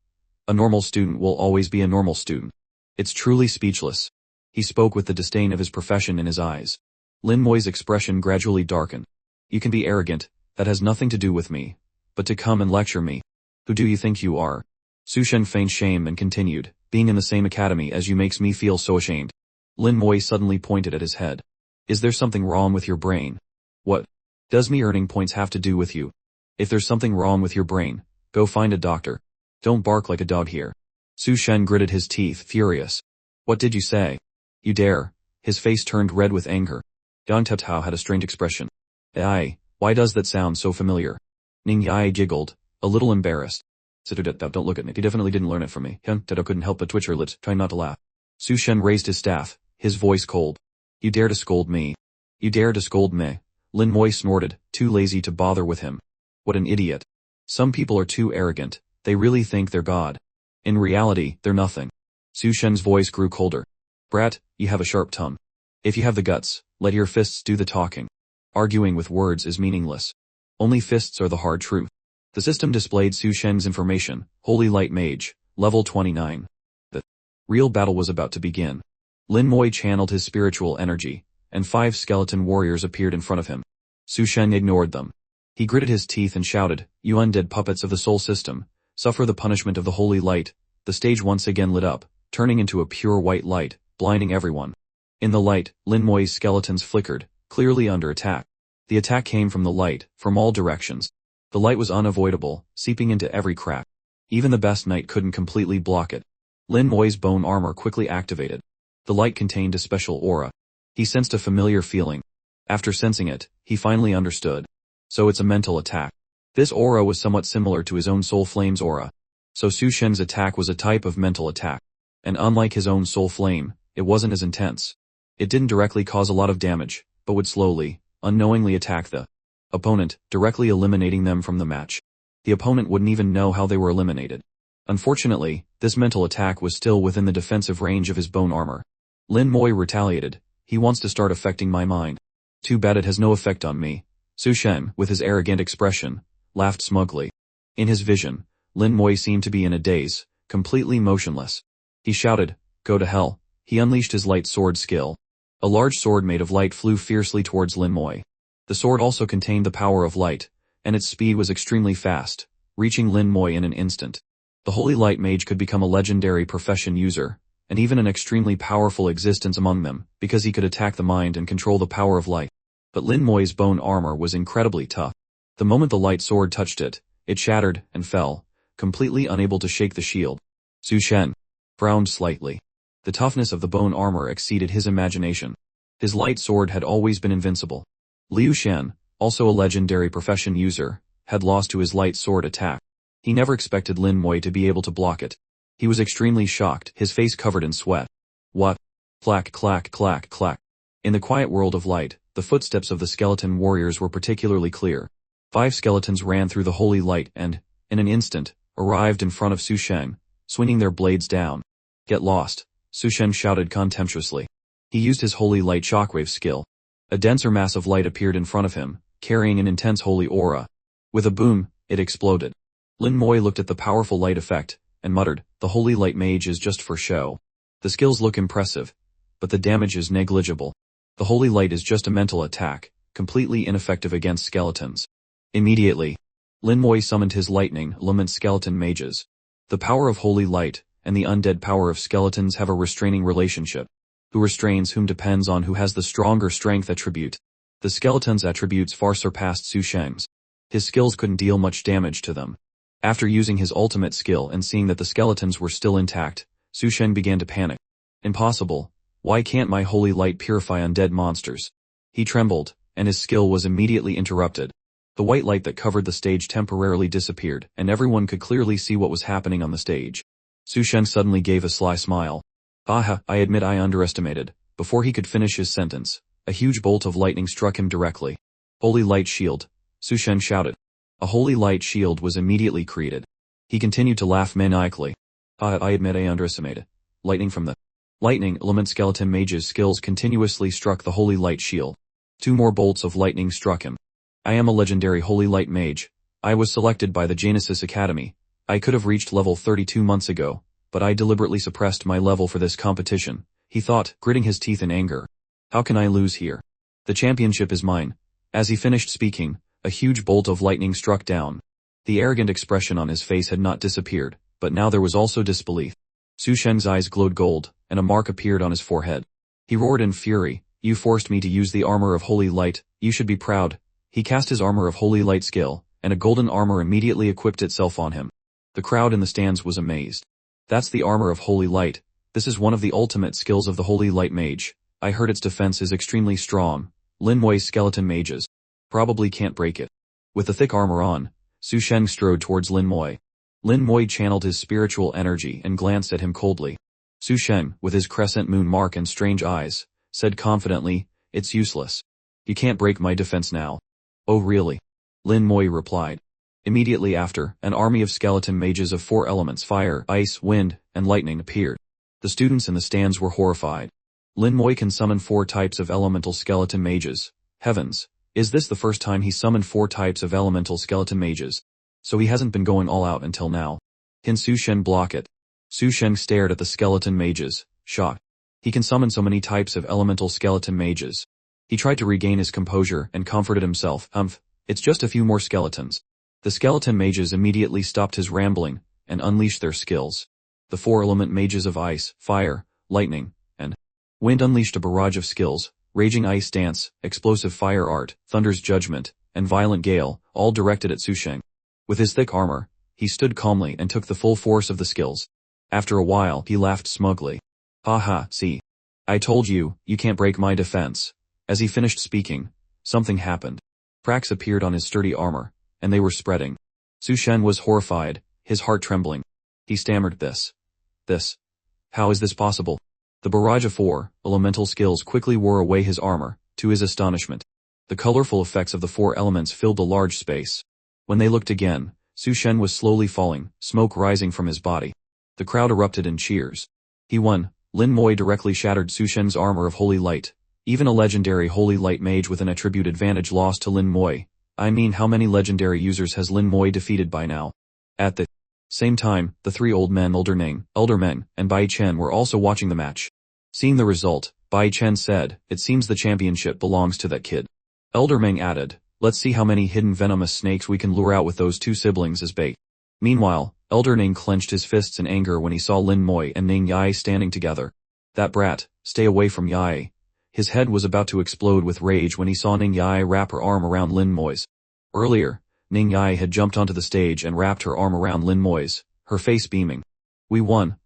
A normal student will always be a normal student. It's truly speechless. He spoke with the disdain of his profession in his eyes. Lin Moi's expression gradually darkened. You can be arrogant, that has nothing to do with me. But to come and lecture me. Who do you think you are? Su Shen feigned shame and continued, being in the same academy as you makes me feel so ashamed. Lin Moi suddenly pointed at his head. Is there something wrong with your brain? What does me earning points have to do with you? If there's something wrong with your brain, go find a doctor. Don't bark like a dog here. Su Shen gritted his teeth, furious. What did you say? You dare? His face turned red with anger. Dun Tao Tao had a strange expression. Why does that sound so familiar? Ning Yai giggled, a little embarrassed. Don't look at me, he definitely didn't learn it from me. Dun Tao Tao couldn't help but twitch her lips, trying not to laugh. Su Shen raised his staff, his voice cold. You dare to scold me? You dare to scold me? Lin Moi snorted, too lazy to bother with him. What an idiot. Some people are too arrogant, they really think they're God. In reality, they're nothing. Su Shen's voice grew colder. Brat, you have a sharp tongue. If you have the guts, let your fists do the talking. Arguing with words is meaningless. Only fists are the hard truth. The system displayed Su Shen's information, Holy Light Mage, level 29. The real battle was about to begin. Lin Moi channeled his spiritual energy, and 5 skeleton warriors appeared in front of him. Su Shen ignored them. He gritted his teeth and shouted, you undead puppets of the soul system, suffer the punishment of the holy light. The stage once again lit up, turning into a pure white light, blinding everyone. In the light, Lin Moi's skeletons flickered, clearly under attack. The attack came from the light, from all directions. The light was unavoidable, seeping into every crack. Even the best knight couldn't completely block it. Lin Moi's bone armor quickly activated. The light contained a special aura. He sensed a familiar feeling. After sensing it, he finally understood. So it's a mental attack. This aura was somewhat similar to his own soul flame's aura. So Su Shen's attack was a type of mental attack. And unlike his own soul flame, it wasn't as intense. It didn't directly cause a lot of damage, but would slowly, unknowingly attack the opponent, directly eliminating them from the match. The opponent wouldn't even know how they were eliminated. Unfortunately, this mental attack was still within the defensive range of his bone armor. Lin Moi retaliated. He wants to start affecting my mind. Too bad it has no effect on me. Su Shen, with his arrogant expression, laughed smugly. In his vision, Lin Moi seemed to be in a daze, completely motionless. He shouted, go to hell. He unleashed his light sword skill. A large sword made of light flew fiercely towards Lin Moi. The sword also contained the power of light, and its speed was extremely fast, reaching Lin Moi in an instant. The Holy Light Mage could become a legendary profession user, and even an extremely powerful existence among them, because he could attack the mind and control the power of light. But Lin Moi's bone armor was incredibly tough. The moment the light sword touched it, it shattered and fell, completely unable to shake the shield. Su Shen frowned slightly. The toughness of the bone armor exceeded his imagination. His light sword had always been invincible. Liu Shen, also a legendary profession user, had lost to his light sword attack. He never expected Lin Moi to be able to block it. He was extremely shocked, his face covered in sweat. What? Clack clack clack clack. In the quiet world of light, the footsteps of the skeleton warriors were particularly clear. 5 skeletons ran through the holy light and, in an instant, arrived in front of Su Shen, swinging their blades down. Get lost, Su Shen shouted contemptuously. He used his holy light shockwave skill. A denser mass of light appeared in front of him, carrying an intense holy aura. With a boom, it exploded. Lin Moi looked at the powerful light effect, and muttered, the Holy Light Mage is just for show. The skills look impressive, but the damage is negligible. The Holy Light is just a mental attack, completely ineffective against skeletons. Immediately, Lin Moi summoned his lightning element skeleton mages. The power of Holy Light and the undead power of skeletons have a restraining relationship. Who restrains whom depends on who has the stronger strength attribute. The skeleton's attributes far surpassed Su Shen's. His skills couldn't deal much damage to them. After using his ultimate skill and seeing that the skeletons were still intact, Su Shen began to panic. Impossible. Why can't my holy light purify undead monsters? He trembled, and his skill was immediately interrupted. The white light that covered the stage temporarily disappeared, and everyone could clearly see what was happening on the stage. Su Shen suddenly gave a sly smile. "Aha, I admit I underestimated." Before he could finish his sentence, a huge bolt of lightning struck him directly. "Holy light shield!" Su Shen shouted. A holy light shield was immediately created. He continued to laugh maniacally. I admit I underestimated." Lightning from the lightning element skeleton mage's skills continuously struck the holy light shield. 2 more bolts of lightning struck him. "I am a legendary holy light mage. I was selected by the Genesis Academy. I could have reached level 32 months ago, but I deliberately suppressed my level for this competition," he thought, gritting his teeth in anger. "How can I lose here? The championship is mine." As he finished speaking, a huge bolt of lightning struck down. The arrogant expression on his face had not disappeared, but now there was also disbelief. Su Shen's eyes glowed gold, and a mark appeared on his forehead. He roared in fury, "You forced me to use the armor of holy light, you should be proud." He cast his armor of holy light skill, and a golden armor immediately equipped itself on him. The crowd in the stands was amazed. "That's the armor of holy light. This is one of the ultimate skills of the holy light mage. I heard its defense is extremely strong. Lin Mui's skeleton mages probably can't break it." With the thick armor on, Su Shen strode towards Lin Mui. Lin Mui channeled his spiritual energy and glanced at him coldly. Su Shen, with his crescent moon mark and strange eyes, said confidently, "It's useless. You can't break my defense now." "Oh really?" Lin Mui replied. Immediately after, an army of skeleton mages of 4 elements fire, ice, wind, and lightning appeared. The students in the stands were horrified. Lin Mui can summon 4 types of elemental skeleton mages. Heavens, is this the first time he summoned 4 types of elemental skeleton mages? So he hasn't been going all out until now. Can Su Shen block it? Su Shen stared at the skeleton mages, shocked. He can summon so many types of elemental skeleton mages. He tried to regain his composure and comforted himself, it's just a few more skeletons." The skeleton mages immediately stopped his rambling, and unleashed their skills. The 4 element mages of ice, fire, lightning, and wind unleashed a barrage of skills: raging ice dance, explosive fire art, thunder's judgment, and violent gale, all directed at Su Shen. With his thick armor, he stood calmly and took the full force of the skills. After a while, he laughed smugly. "Ha, see. I told you, you can't break my defense." As he finished speaking, something happened. Cracks appeared on his sturdy armor, and they were spreading. Su Shen was horrified, his heart trembling. He stammered, This. How is this possible?" The barrage of 4 elemental skills quickly wore away his armor, to his astonishment. The colorful effects of the 4 elements filled a large space. When they looked again, Su Shen was slowly falling, smoke rising from his body. The crowd erupted in cheers. He won. Lin Mui directly shattered Su Shen's armor of holy light. Even a legendary holy light mage with an attribute advantage lost to Lin Mui. I mean, how many legendary users has Lin Mui defeated by now? At the same time, the 3 old men Elder Meng, and Bai Chen were also watching the match. Seeing the result, Bai Chen said, "It seems the championship belongs to that kid." Elder Meng added, "Let's see how many hidden venomous snakes we can lure out with those 2 siblings as bait." Meanwhile, Elder Ning clenched his fists in anger when he saw Lin Mui and Ning Yai standing together. "That brat, stay away from Yai." His head was about to explode with rage when he saw Ning Yai wrap her arm around Lin Mui's. Earlier, Ning Yai had jumped onto the stage and wrapped her arm around Lin Mui's, her face beaming. We won.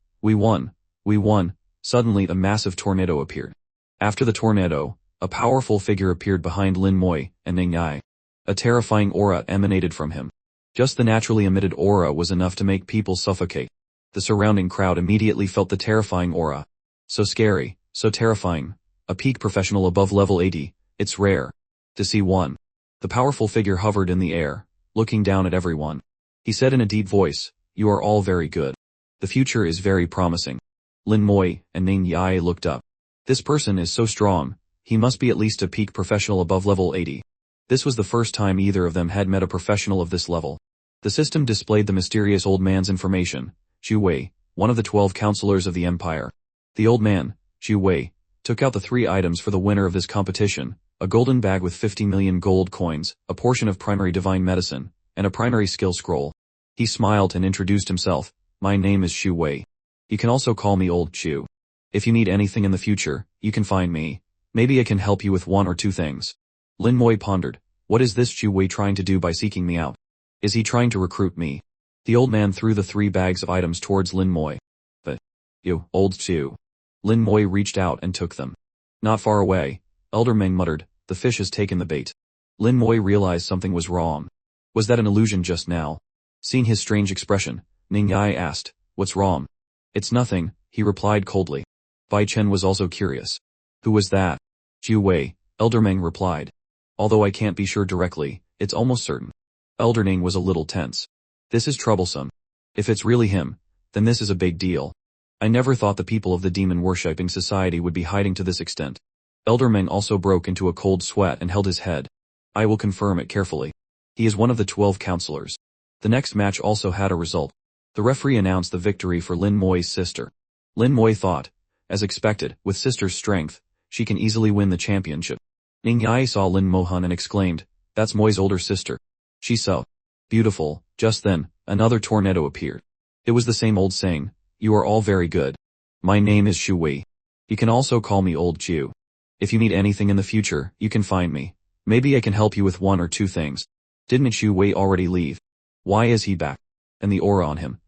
Suddenly a massive tornado appeared. After the tornado, a powerful figure appeared behind Lin Mui and Ning Yai. A terrifying aura emanated from him. Just the naturally emitted aura was enough to make people suffocate. The surrounding crowd immediately felt the terrifying aura. So scary, so terrifying. A peak professional above level 80, it's rare to see one. The powerful figure hovered in the air, looking down at everyone. He said in a deep voice, "You are all very good. The future is very promising." Lin Mui and Ning Yai looked up. This person is so strong, he must be at least a peak professional above level 80. This was the first time either of them had met a professional of this level. The system displayed the mysterious old man's information, Xu Wei, one of the 12 counselors of the empire. The old man, Xu Wei, took out the 3 items for the winner of this competition: a golden bag with 50 million gold coins, a portion of primary divine medicine, and a primary skill scroll. He smiled and introduced himself. "My name is Xu Wei. You can also call me Old Xu. If you need anything in the future, you can find me. Maybe I can help you with 1 or 2 things." Lin Mui pondered. What is this Xu Wei trying to do by seeking me out? Is he trying to recruit me? The old man threw the 3 bags of items towards Lin Mui. But, you, Old Xu. Lin Mui reached out and took them. Not far away, Elder Meng muttered, the fish has taken the bait. Lin Moi realized something was wrong. Was that an illusion just now? Seeing his strange expression, Ning Yai asked, "What's wrong?" "It's nothing," he replied coldly. Bai Chen was also curious. "Who was that?" "Jiu Wei," Elder Meng replied. "Although I can't be sure directly, it's almost certain." Elder Ning was a little tense. "This is troublesome. If it's really him, then this is a big deal. I never thought the people of the demon worshipping society would be hiding to this extent." Elder Meng also broke into a cold sweat and held his head. "I will confirm it carefully. He is one of the 12 counselors." The next match also had a result. The referee announced the victory for Lin Moi's sister. Lin Moi thought, as expected, with sister's strength, she can easily win the championship. Ning Yai saw Lin Mohan and exclaimed, "That's Moi's older sister. She's so beautiful." Just then, another tornado appeared. It was the same old saying, "You are all very good. My name is Shu Wei. You can also call me Old Jiu. If you need anything in the future, you can find me. Maybe I can help you with one or two things." Didn't Shu Wei already leave? Why is he back? And the aura on him?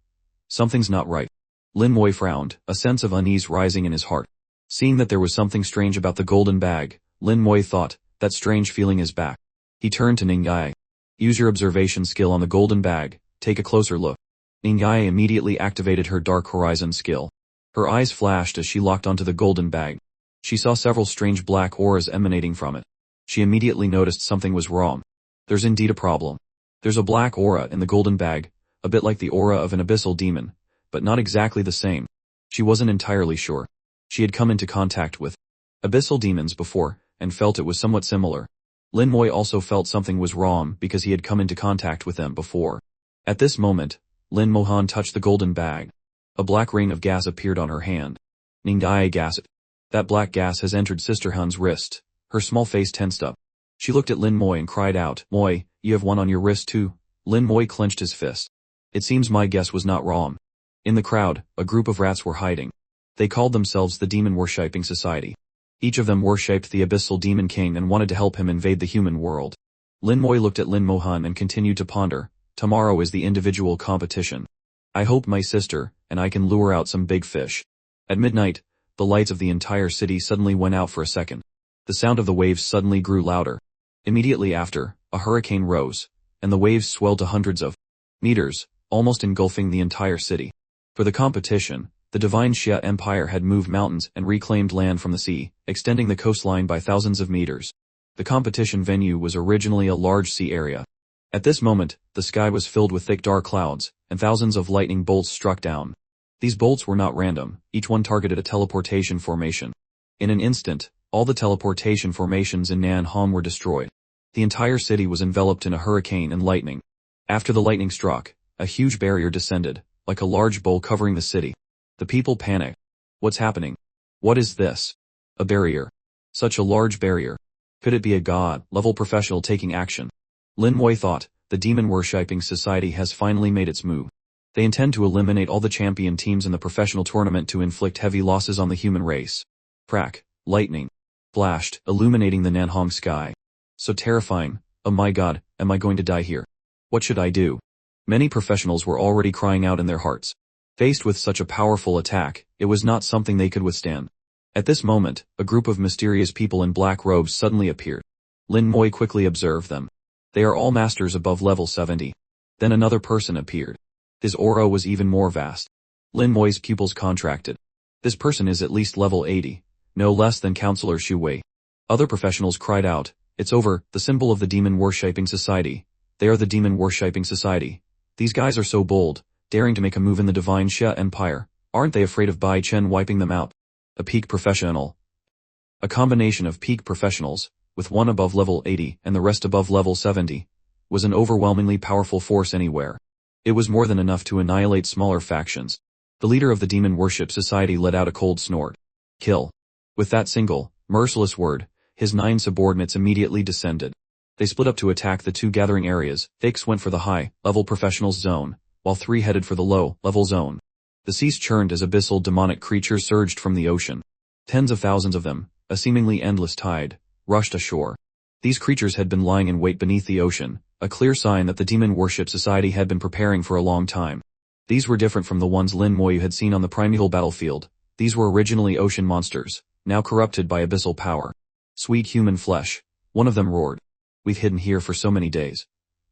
Something's not right. Lin Moi frowned, a sense of unease rising in his heart. Seeing that there was something strange about the golden bag, Lin Moi thought, that strange feeling is back. He turned to Ning Yai. "Use your observation skill on the golden bag, take a closer look." Ning Yai immediately activated her Dark Horizon skill. Her eyes flashed as she locked onto the golden bag. She saw several strange black auras emanating from it. She immediately noticed something was wrong. There's indeed a problem. There's a black aura in the golden bag, a bit like the aura of an abyssal demon, but not exactly the same. She wasn't entirely sure. She had come into contact with abyssal demons before, and felt it was somewhat similar. Lin Moi also felt something was wrong because he had come into contact with them before. At this moment, Lin Mohan touched the golden bag. A black ring of gas appeared on her hand. Ning Yai gasped. That black gas has entered Sister Hun's wrist. Her small face tensed up. She looked at Lin Moi and cried out, "Moi, you have one on your wrist too?" Lin Moi clenched his fist. It seems my guess was not wrong. In the crowd, a group of rats were hiding. They called themselves the Demon Worshipping Society. Each of them worshipped the Abyssal Demon King and wanted to help him invade the human world. Lin Moi looked at Lin Mohan and continued to ponder. Tomorrow is the individual competition. I hope my sister and I can lure out some big fish. At midnight, the lights of the entire city suddenly went out for a second. The sound of the waves suddenly grew louder. Immediately after, a hurricane rose, and the waves swelled to hundreds of meters, almost engulfing the entire city. For the competition, the divine Xia Empire had moved mountains and reclaimed land from the sea, extending the coastline by thousands of meters. The competition venue was originally a large sea area. At this moment, the sky was filled with thick dark clouds, and thousands of lightning bolts struck down. These bolts were not random, each one targeted a teleportation formation. In an instant, all the teleportation formations in Nanhong were destroyed. The entire city was enveloped in a hurricane and lightning. After the lightning struck, a huge barrier descended, like a large bowl covering the city. The people panicked. What's happening? What is this? A barrier. Such a large barrier. Could it be a god-level professional taking action? Lin Moi thought, the Demon Worshipping Society has finally made its move. They intend to eliminate all the champion teams in the professional tournament to inflict heavy losses on the human race. Crack, lightning flashed, illuminating the Nanhong sky. So terrifying. Oh my god, am I going to die here? What should I do? Many professionals were already crying out in their hearts. Faced with such a powerful attack, it was not something they could withstand. At this moment, a group of mysterious people in black robes suddenly appeared. Lin Moi quickly observed them. They are all masters above level 70. Then another person appeared. His aura was even more vast. Lin Moi's pupils contracted. This person is at least level 80, no less than Counselor Shu Wei. Other professionals cried out, "It's over, the symbol of the Demon Worshipping Society. They are the Demon Worshipping Society. These guys are so bold, daring to make a move in the Divine Xia Empire. Aren't they afraid of Bai Chen wiping them out?" A peak professional. A combination of peak professionals, with one above level 80 and the rest above level 70, was an overwhelmingly powerful force anywhere. It was more than enough to annihilate smaller factions. The leader of the Demon Worship Society let out a cold snort. Kill. With that single, merciless word, his 9 subordinates immediately descended. They split up to attack the 2 gathering areas. 6 went for the high-level professionals zone, while 3 headed for the low-level zone. The seas churned as abyssal demonic creatures surged from the ocean. Tens of thousands of them, a seemingly endless tide, rushed ashore. These creatures had been lying in wait beneath the ocean, a clear sign that the Demon Worship Society had been preparing for a long time. These were different from the ones Lin Moi had seen on the primeval battlefield. These were originally ocean monsters, now corrupted by abyssal power. Sweet human flesh, One of them roared. We've hidden here for so many days.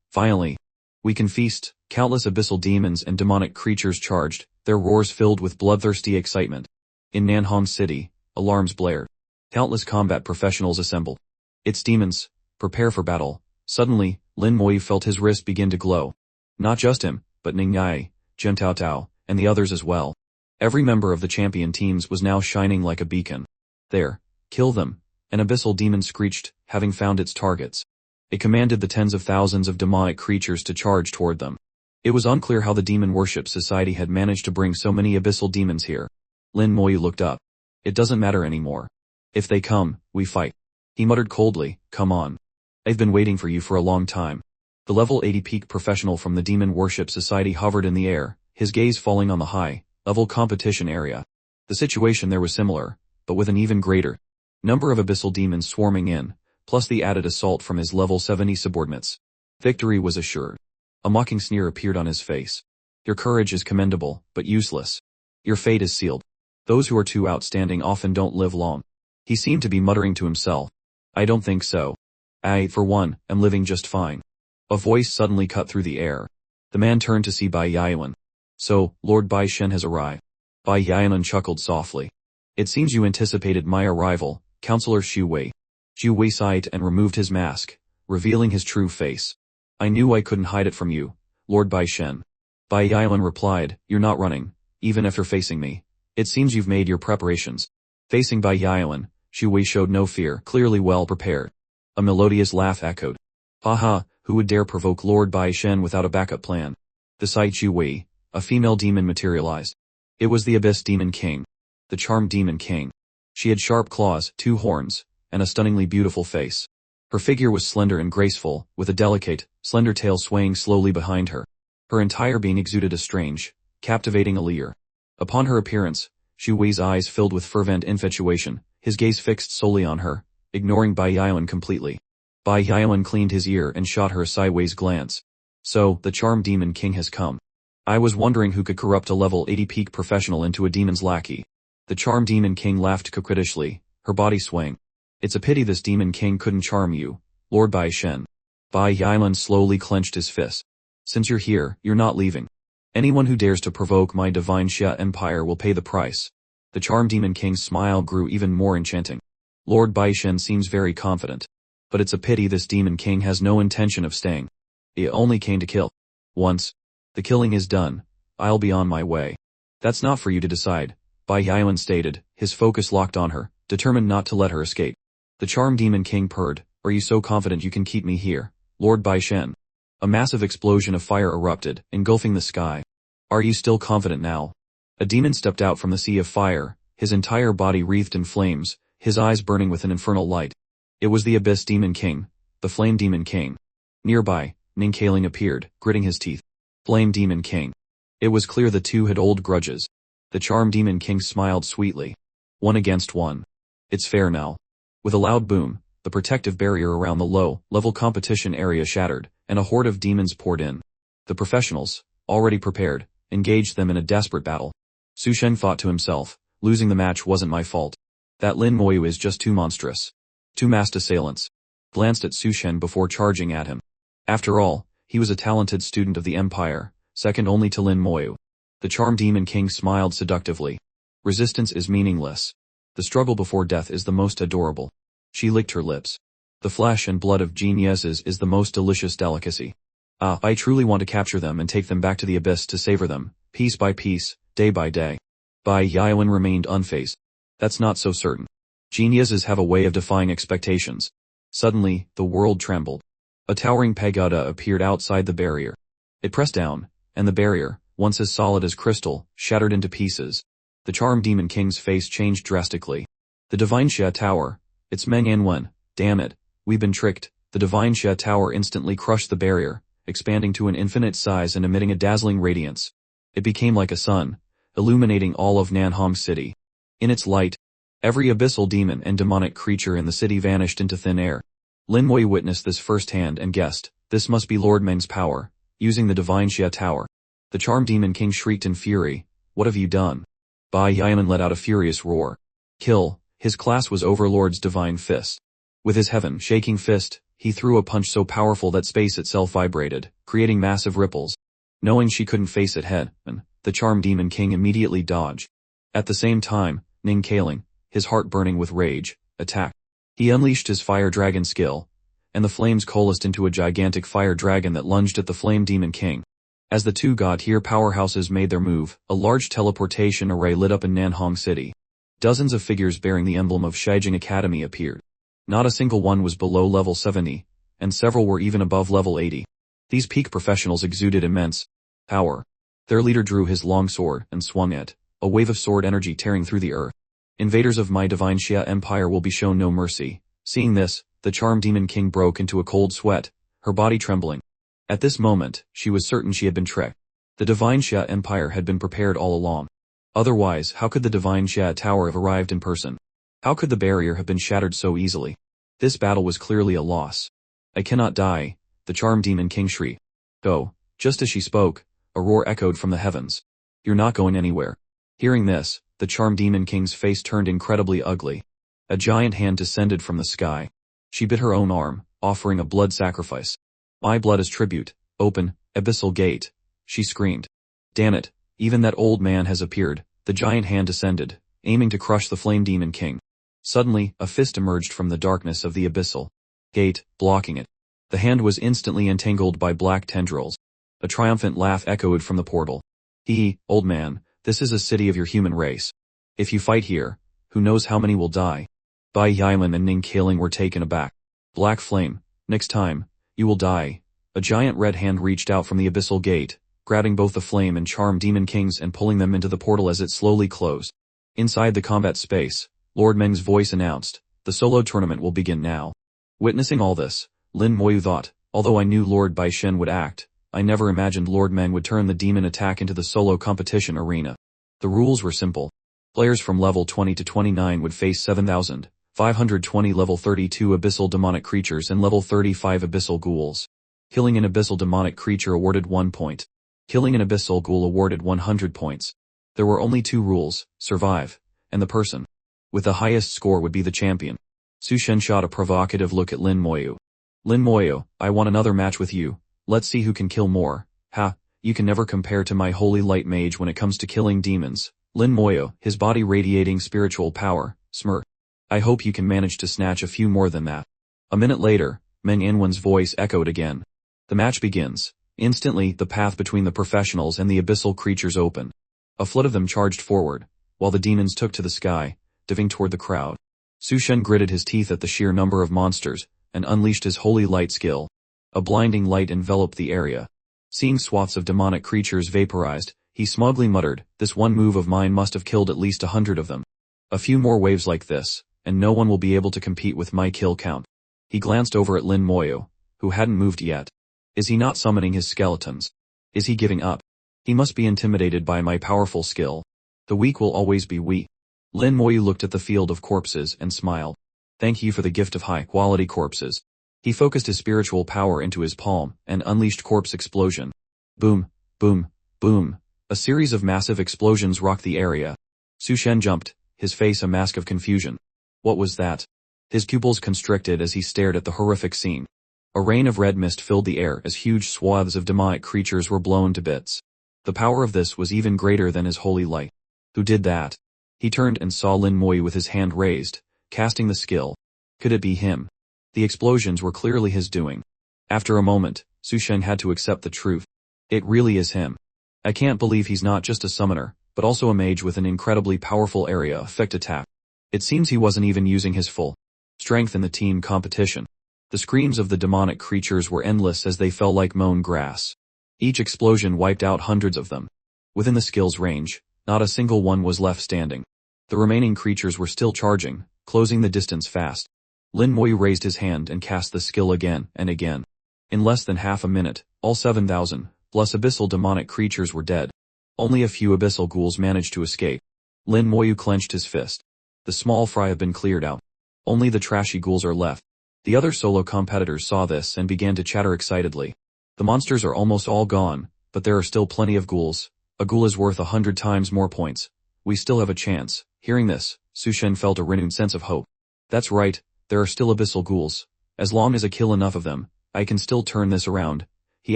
Finally, we can feast. Countless abyssal demons and demonic creatures charged, their roars filled with bloodthirsty excitement. In Nanhong City, alarms blared. Countless combat professionals assembled. It's demons. Prepare for battle. Suddenly, Lin Moi felt his wrist begin to glow. Not just him, but Ning Yai, Zhen Taotao, and the others as well. Every member of the champion teams was now shining like a beacon. There, kill them, an abyssal demon screeched, having found its targets. It commanded the tens of thousands of demonic creatures to charge toward them. It was unclear how the Demon Worship Society had managed to bring so many abyssal demons here. Lin Moi looked up. It doesn't matter anymore. If they come, we fight. He muttered coldly, come on. I've been waiting for you for a long time. The level 80 peak professional from the Demon Worship Society hovered in the air, his gaze falling on the high-level competition area. The situation there was similar, but with an even greater number of abyssal demons swarming in, plus the added assault from his level 70 subordinates. Victory was assured. A mocking sneer appeared on his face. Your courage is commendable, but useless. Your fate is sealed. Those who are too outstanding often don't live long. He seemed to be muttering to himself. I don't think so. I, for one, am living just fine. A voice suddenly cut through the air. The man turned to see Bai Yaoan. So, Lord Bai Shen has arrived. Bai Yaoan chuckled softly. It seems you anticipated my arrival, Counselor Xu Wei. Xu Wei sighed and removed his mask, revealing his true face. I knew I couldn't hide it from you, Lord Bai Shen. Bai Yaoan replied, you're not running, even after facing me. It seems you've made your preparations. Facing Bai Yaoan, Xu Wei showed no fear, clearly well prepared. A melodious laugh echoed. Haha, who would dare provoke Lord Bai Shen without a backup plan? Beside Xu Wei, a female demon materialized. It was the Abyss Demon King. The Charmed Demon King. She had sharp claws, 2 horns, and a stunningly beautiful face. Her figure was slender and graceful, with a delicate, slender tail swaying slowly behind her. Her entire being exuded a strange, captivating allure. Upon her appearance, Xu Wei's eyes filled with fervent infatuation, his gaze fixed solely on her, ignoring Bai Yaoan completely. Bai Yaoan cleaned his ear and shot her a sideways glance. So, the Charmed Demon King has come. I was wondering who could corrupt a level 80 peak professional into a demon's lackey. The Charmed Demon King laughed coquettishly, her body swaying. It's a pity this Demon King couldn't charm you, Lord Bai Shen. Bai Yaoan slowly clenched his fist. Since you're here, you're not leaving. Anyone who dares to provoke my divine Xia Empire will pay the price. The Charmed Demon King's smile grew even more enchanting. Lord Bai Shen seems very confident. But it's a pity this Demon King has no intention of staying. He only came to kill. Once the killing is done, I'll be on my way. That's not for you to decide, Bai Yaoan stated, his focus locked on her, determined not to let her escape. The Charmed Demon King purred, are you so confident you can keep me here, Lord Bai Shen? A massive explosion of fire erupted, engulfing the sky. Are you still confident now? A demon stepped out from the sea of fire, his entire body wreathed in flames, his eyes burning with an infernal light. It was the Abyss Demon King, the Flame Demon King. Nearby, Ning Kaling appeared, gritting his teeth. Flame Demon King. It was clear the two had old grudges. The Charmed Demon King smiled sweetly. 1 against 1. It's fair now. With a loud boom, the protective barrier around the low-level competition area shattered, and a horde of demons poured in. The professionals, already prepared, engaged them in a desperate battle. Su Shen thought to himself, losing the match wasn't my fault. That Lin Moyu is just too monstrous. 2 masked assailants glanced at Su Shen before charging at him. After all, he was a talented student of the Empire, second only to Lin Moyu. The Charmed Demon King smiled seductively. Resistance is meaningless. The struggle before death is the most adorable. She licked her lips. The flesh and blood of geniuses is the most delicious delicacy. I truly want to capture them and take them back to the abyss to savor them, piece by piece, day by day. Bai Yaoan remained unfazed. That's not so certain. Geniuses have a way of defying expectations. Suddenly, the world trembled. A towering pagoda appeared outside the barrier. It pressed down, and the barrier, once as solid as crystal, shattered into pieces. The Charmed Demon King's face changed drastically. The Divine Xia Tower. It's Meng Anwen. Damn it. We've been tricked. The Divine Xia Tower instantly crushed the barrier, expanding to an infinite size and emitting a dazzling radiance. It became like a sun, illuminating all of Nanhong City. In its light, every abyssal demon and demonic creature in the city vanished into thin air. Lin Moi witnessed this firsthand and guessed, this must be Lord Meng's power, using the Divine Xia Tower. The Charmed Demon King shrieked in fury, what have you done? Bai Yaoan let out a furious roar. Kill, his class was Overlord's Divine Fist. With his shaking fist, he threw a punch so powerful that space itself vibrated, creating massive ripples. Knowing she couldn't face it head-on, the Charm Demon King immediately dodged. At the same time, Ning Kaling, his heart burning with rage, attacked. He unleashed his Fire Dragon skill, and the flames coalesced into a gigantic fire dragon that lunged at the Flame Demon King. As the two god-tier powerhouses made their move, a large teleportation array lit up in Nanhong City. Dozens of figures bearing the emblem of Shijing Academy appeared. Not a single one was below level 70, and several were even above level 80. These peak professionals exuded immense power. Their leader drew his long sword and swung it, a wave of sword energy tearing through the earth. Invaders of my divine Xia Empire will be shown no mercy. Seeing this, the Charm Demon King broke into a cold sweat, her body trembling. At this moment, she was certain she had been tricked. The divine Xia Empire had been prepared all along. Otherwise, how could the divine Xia Tower have arrived in person? How could the barrier have been shattered so easily? This battle was clearly a loss. I cannot die, the Charm Demon King shrieked. Oh, just as she spoke, a roar echoed from the heavens. You're not going anywhere. Hearing this, the Charm Demon King's face turned incredibly ugly. A giant hand descended from the sky. She bit her own arm, offering a blood sacrifice. My blood is tribute, open, abyssal gate, she screamed. Damn it, even that old man has appeared. The giant hand descended, aiming to crush the Flame Demon King. Suddenly, a fist emerged from the darkness of the abyssal gate, blocking it. The hand was instantly entangled by black tendrils. A triumphant laugh echoed from the portal. Hee, old man, this is a city of your human race. If you fight here, who knows how many will die? Bai Yilan and Ning Kaling were taken aback. Black Flame, next time, you will die. A giant red hand reached out from the abyssal gate, grabbing both the Flame and Charm Demon Kings and pulling them into the portal as it slowly closed. Inside the combat space, Lord Meng's voice announced, the solo tournament will begin now. Witnessing all this, Lin Moyu thought, although I knew Lord Bai Shen would act, I never imagined Lord Meng would turn the demon attack into the solo competition arena. The rules were simple. Players from level 20 to 29 would face 7,520 level 32 abyssal demonic creatures and level 35 abyssal ghouls. Killing an abyssal demonic creature awarded 1 point. Killing an abyssal ghoul awarded 100 points. There were only 2 rules, survive, and the person with the highest score would be the champion. Su Shen shot a provocative look at Lin Moyu. Lin Moyu, I want another match with you. Let's see who can kill more. Ha, you can never compare to my holy light mage when it comes to killing demons. Lin Moyu, his body radiating spiritual power, smirked. I hope you can manage to snatch a few more than that. A minute later, Meng Inwen's voice echoed again. The match begins. Instantly, the path between the professionals and the abyssal creatures opened. A flood of them charged forward, while the demons took to the sky, diving toward the crowd. Su Shen gritted his teeth at the sheer number of monsters, and unleashed his holy light skill. A blinding light enveloped the area. Seeing swaths of demonic creatures vaporized, he smugly muttered, this one move of mine must have killed at least 100 of them. A few more waves like this, and no one will be able to compete with my kill count. He glanced over at Lin Moyu, who hadn't moved yet. Is he not summoning his skeletons? Is he giving up? He must be intimidated by my powerful skill. The weak will always be weak. Lin Moyu looked at the field of corpses and smiled. Thank you for the gift of high-quality corpses. He focused his spiritual power into his palm and unleashed corpse explosion. Boom, boom, boom. A series of massive explosions rocked the area. Su Shen jumped, his face a mask of confusion. What was that? His pupils constricted as he stared at the horrific scene. A rain of red mist filled the air as huge swaths of demonic creatures were blown to bits. The power of this was even greater than his holy light. Who did that? He turned and saw Lin Moyu with his hand raised, casting the skill. Could it be him? The explosions were clearly his doing. After a moment, Su Shen had to accept the truth. It really is him. I can't believe he's not just a summoner, but also a mage with an incredibly powerful area effect attack. It seems he wasn't even using his full strength in the team competition. The screams of the demonic creatures were endless as they fell like mown grass. Each explosion wiped out hundreds of them. Within the skill's range, not a single one was left standing. The remaining creatures were still charging, closing the distance fast. Lin Moyu raised his hand and cast the skill again and again. In less than half a minute, all 7,000, plus abyssal demonic creatures were dead. Only a few abyssal ghouls managed to escape. Lin Moyu clenched his fist. The small fry have been cleared out. Only the trashy ghouls are left. The other solo competitors saw this and began to chatter excitedly. The monsters are almost all gone, but there are still plenty of ghouls. A ghoul is worth 100 times more points. We still have a chance. Hearing this, Su Shen felt a renewed sense of hope. That's right, There are still abyssal ghouls. As long as I kill enough of them, I can still turn this around. He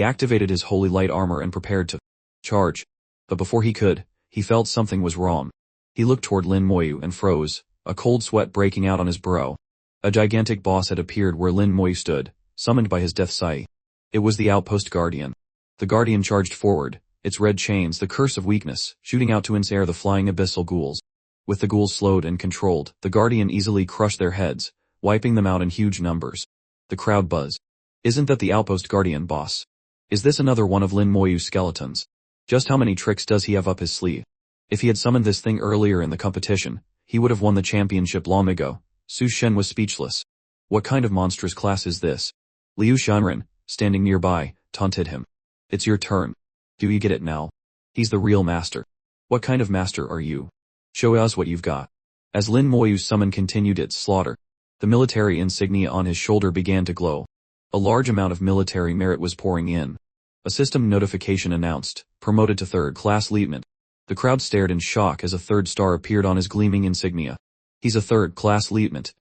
activated his holy light armor and prepared to charge. But before he could, he felt something was wrong. He looked toward Lin Moyu and froze, a cold sweat breaking out on his brow. A gigantic boss had appeared where Lin Moyu stood, summoned by his death sai. It was the outpost guardian. The guardian charged forward, its red chains the curse of weakness, shooting out to ensnare the flying abyssal ghouls. With the ghouls slowed and controlled, the guardian easily crushed their heads, wiping them out in huge numbers. The crowd buzzed. Isn't that the outpost guardian boss? Is this another one of Lin Moyu's skeletons? Just how many tricks does he have up his sleeve? If he had summoned this thing earlier in the competition, he would have won the championship long ago. Su Shen was speechless. What kind of monstrous class is this? Liu Shanren, standing nearby, taunted him. It's your turn. Do you get it now? He's the real master. What kind of master are you? Show us what you've got. As Lin Moyu's summon continued its slaughter, the military insignia on his shoulder began to glow. A large amount of military merit was pouring in. A system notification announced, promoted to third-class lieutenant. The crowd stared in shock as a third star appeared on his gleaming insignia. He's a third-class lieutenant.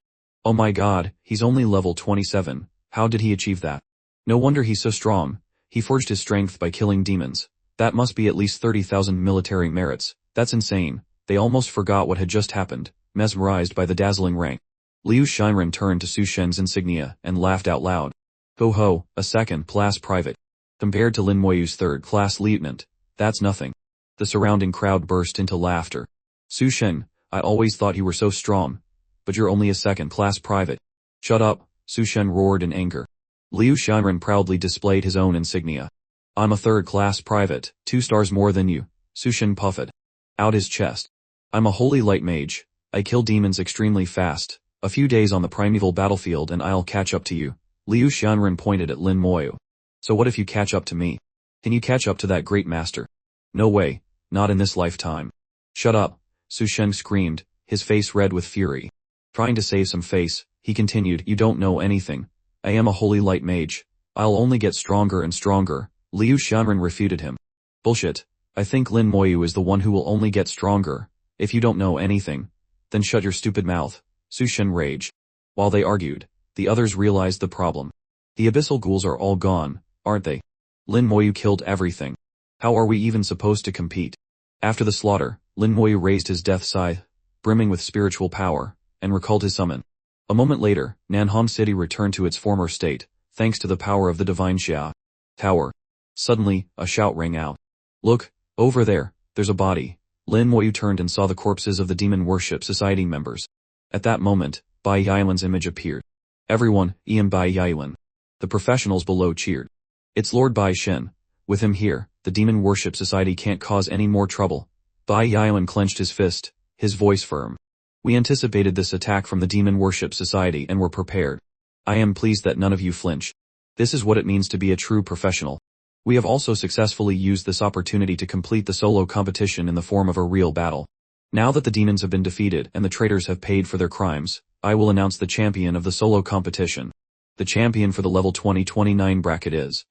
Oh my god, he's only level 27, how did he achieve that? No wonder he's so strong. He forged his strength by killing demons. That must be at least 30,000 military merits. That's insane. They almost forgot what had just happened, mesmerized by the dazzling rank. Liu Shanren turned to Su Shen's insignia and laughed out loud. Ho ho, a second-class private. Compared to Lin Moyu's third-class lieutenant, that's nothing. The surrounding crowd burst into laughter. Su Shen, I always thought you were so strong. But you're only a second-class private. Shut up, Su Shen roared in anger. Liu Shanren proudly displayed his own insignia. I'm a third-class private, 2 stars more than you, Su Shen puffed out his chest. I'm a holy light mage. I kill demons extremely fast. A few days on the primeval battlefield and I'll catch up to you. Liu Shanren pointed at Lin Moyu. So what if you catch up to me? Can you catch up to that great master? No way, not in this lifetime. Shut up, Su Shen screamed, his face red with fury. Trying to save some face, he continued, you don't know anything. I am a holy light mage. I'll only get stronger and stronger. Liu Shanren refuted him. Bullshit. I think Lin Moyu is the one who will only get stronger. If you don't know anything, then shut your stupid mouth, Su Shen raged. While they argued, the others realized the problem. The abyssal ghouls are all gone, aren't they? Lin Moyu killed everything. How are we even supposed to compete? After the slaughter, Lin Moyu raised his death scythe, brimming with spiritual power, and recalled his summon. A moment later, Nanhong City returned to its former state, thanks to the power of the divine Xia Tower. Suddenly, a shout rang out. Look, over there, there's a body. Lin Moyu turned and saw the corpses of the Demon Worship Society members. At that moment, Bai Yailan's image appeared. Everyone, Ian Bai Yailan. The professionals below cheered. It's Lord Bai Shen. With him here, the Demon Worship Society can't cause any more trouble. Bai Yailan clenched his fist, his voice firm. We anticipated this attack from the Demon Worship Society and were prepared. I am pleased that none of you flinch. This is what it means to be a true professional. We have also successfully used this opportunity to complete the solo competition in the form of a real battle. Now that the demons have been defeated and the traitors have paid for their crimes, I will announce the champion of the solo competition. The champion for the level 2029 bracket is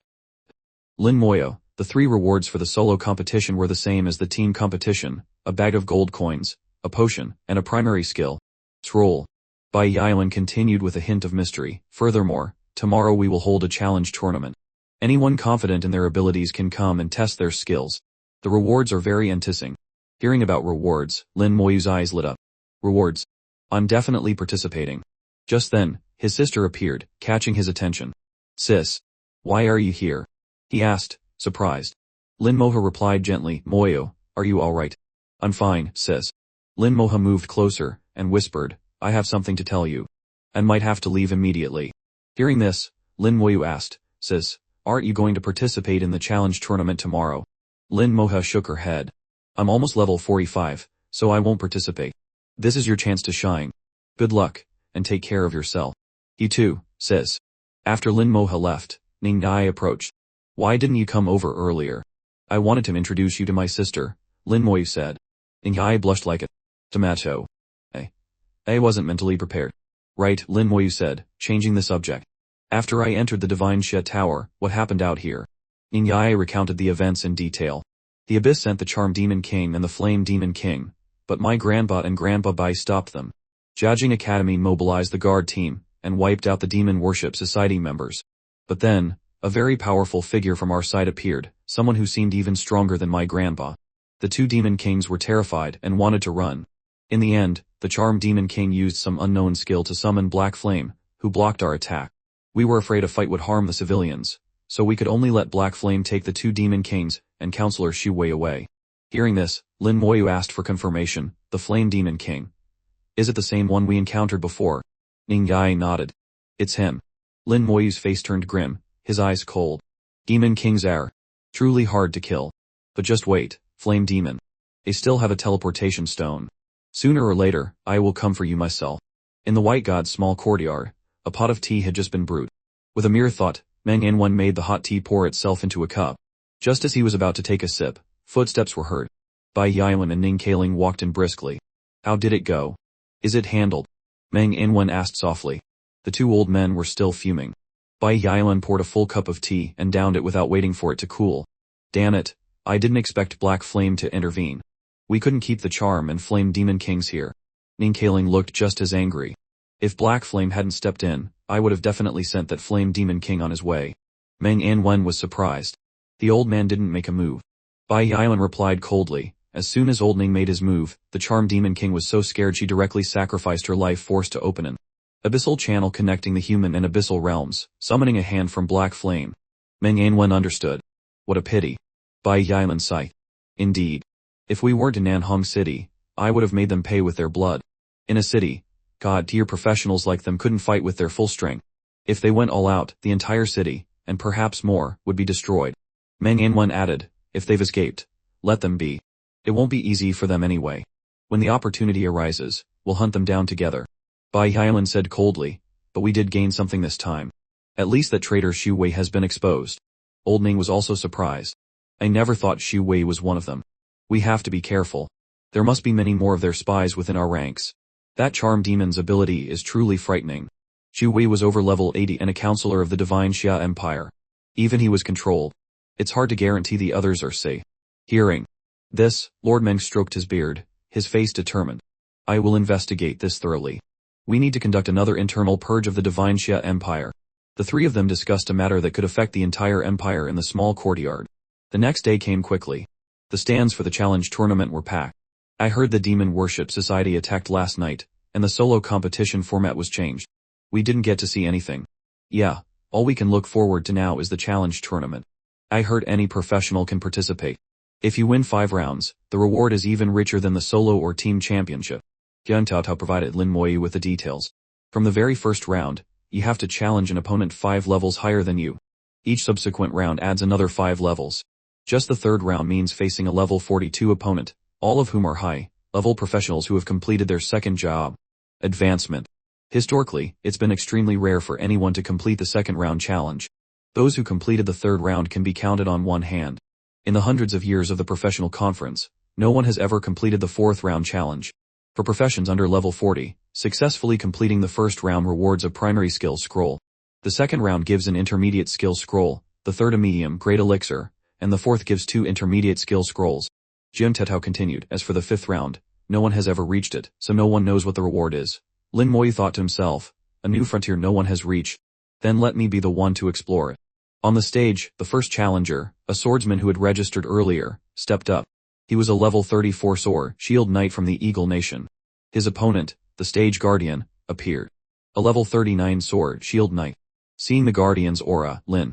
Lin Moyo. The 3 rewards for the solo competition were the same as the team competition, a bag of gold coins, a potion, and a primary skill. Troll. Bai Yailan continued with a hint of mystery. Furthermore, tomorrow we will hold a challenge tournament. Anyone confident in their abilities can come and test their skills. The rewards are very enticing. Hearing about rewards, Lin Moyu's eyes lit up. Rewards. I'm definitely participating. Just then, his sister appeared, catching his attention. Sis. Why are you here? He asked, surprised. Lin Moha replied gently, Moyo, are you alright? I'm fine, sis. Lin Moha moved closer, and whispered, I have something to tell you. And might have to leave immediately. Hearing this, Lin Moyu asked, Sis, aren't you going to participate in the challenge tournament tomorrow? Lin Moha shook her head. I'm almost level 45, so I won't participate. This is your chance to shine. Good luck, and take care of yourself. You too, sis. After Lin Moha left, Ning Dai approached. Why didn't you come over earlier? I wanted to introduce you to my sister, Lin Moyu said. Ning Dai blushed like a tomato. I wasn't mentally prepared. Right, Lin Moyu said, changing the subject. After I entered the Divine Xia Tower, what happened out here? Ning Dai recounted the events in detail. The Abyss sent the Charm Demon King and the Flame Demon King, but my Grandpa and Grandpa Bai stopped them. Jiajing Academy mobilized the guard team, and wiped out the Demon Worship Society members. But then, a very powerful figure from our side appeared, someone who seemed even stronger than my grandpa. The two Demon Kings were terrified and wanted to run. In the end, the charmed Demon King used some unknown skill to summon Black Flame, who blocked our attack. We were afraid a fight would harm the civilians, so we could only let Black Flame take the two Demon Kings and Counselor Xu Wei away. Hearing this, Lin Moyu asked for confirmation, the Flame Demon King. Is it the same one we encountered before? Ning Yai nodded. It's him. Lin Moyu's face turned grim, his eyes cold. Demon Kings are truly hard to kill. But just wait, Flame Demon. I still have a teleportation stone. Sooner or later, I will come for you myself. In the White God's small courtyard, a pot of tea had just been brewed. With a mere thought, Meng Yanwen made the hot tea pour itself into a cup. Just as he was about to take a sip, footsteps were heard. Bai Yiwen and Ning Kaling walked in briskly. How did it go? Is it handled? Meng Yanwen asked softly. The two old men were still fuming. Bai Yiwen poured a full cup of tea and downed it without waiting for it to cool. Damn it, I didn't expect Black Flame to intervene. We couldn't keep the Charm and Flame Demon Kings here. Ning Kaling looked just as angry. If Black Flame hadn't stepped in, I would have definitely sent that Flame Demon King on his way. Meng Yanwen was surprised. The old man didn't make a move. Bai Yiwen replied coldly. As soon as old Ning made his move, the Charm Demon King was so scared she directly sacrificed her life force to open an abyssal channel connecting the human and abyssal realms, summoning a hand from Black Flame. Meng Yanwen understood. What a pity. Bai Yiwen sighed. Indeed. If we weren't in Nanhong City, I would have made them pay with their blood. In a city, God-tier professionals like them couldn't fight with their full strength. If they went all out, the entire city, and perhaps more, would be destroyed. Meng Yanwen added, if they've escaped, let them be. It won't be easy for them anyway. When the opportunity arises, we'll hunt them down together. Bai Yiwen said coldly, but we did gain something this time. At least that traitor Xu Wei has been exposed. Old Ning was also surprised. I never thought Xu Wei was one of them. We have to be careful. There must be many more of their spies within our ranks. That Charm Demon's ability is truly frightening. Xu Wei was over level 80 and a counselor of the Divine Xia Empire. Even he was controlled. It's hard to guarantee the others are safe. Hearing this, Lord Meng stroked his beard, his face determined. I will investigate this thoroughly. We need to conduct another internal purge of the Divine Xia Empire. The three of them discussed a matter that could affect the entire empire in the small courtyard. The next day came quickly. The stands for the challenge tournament were packed. I heard the Demon Worship Society attacked last night, and the solo competition format was changed. We didn't get to see anything. Yeah, all we can look forward to now is the challenge tournament. I heard any professional can participate. If you win 5 rounds, the reward is even richer than the solo or team championship. Jian Taotao provided Lin Moyu with the details. From the very first round, you have to challenge an opponent 5 levels higher than you. Each subsequent round adds another 5 levels. Just the third round means facing a level 42 opponent, all of whom are high-level professionals who have completed their second job. Advancement. Historically, it's been extremely rare for anyone to complete the second round challenge. Those who completed the third round can be counted on one hand. In the hundreds of years of the professional conference, no one has ever completed the fourth round challenge. For professions under level 40, successfully completing the first round rewards a primary skill scroll. The second round gives an intermediate skill scroll, the third a medium-grade elixir, and the fourth gives 2 intermediate skill scrolls. Jian Tetao continued, as for the 5th round, no one has ever reached it, so no one knows what the reward is. Lin Moyu thought to himself, a new frontier no one has reached. Then let me be the one to explore it. On the stage, the first challenger, a swordsman who had registered earlier, stepped up. He was a level 34 sword shield knight from the Eagle Nation. His opponent, the stage guardian, appeared. A level 39 sword shield knight. Seeing the guardian's aura, Lin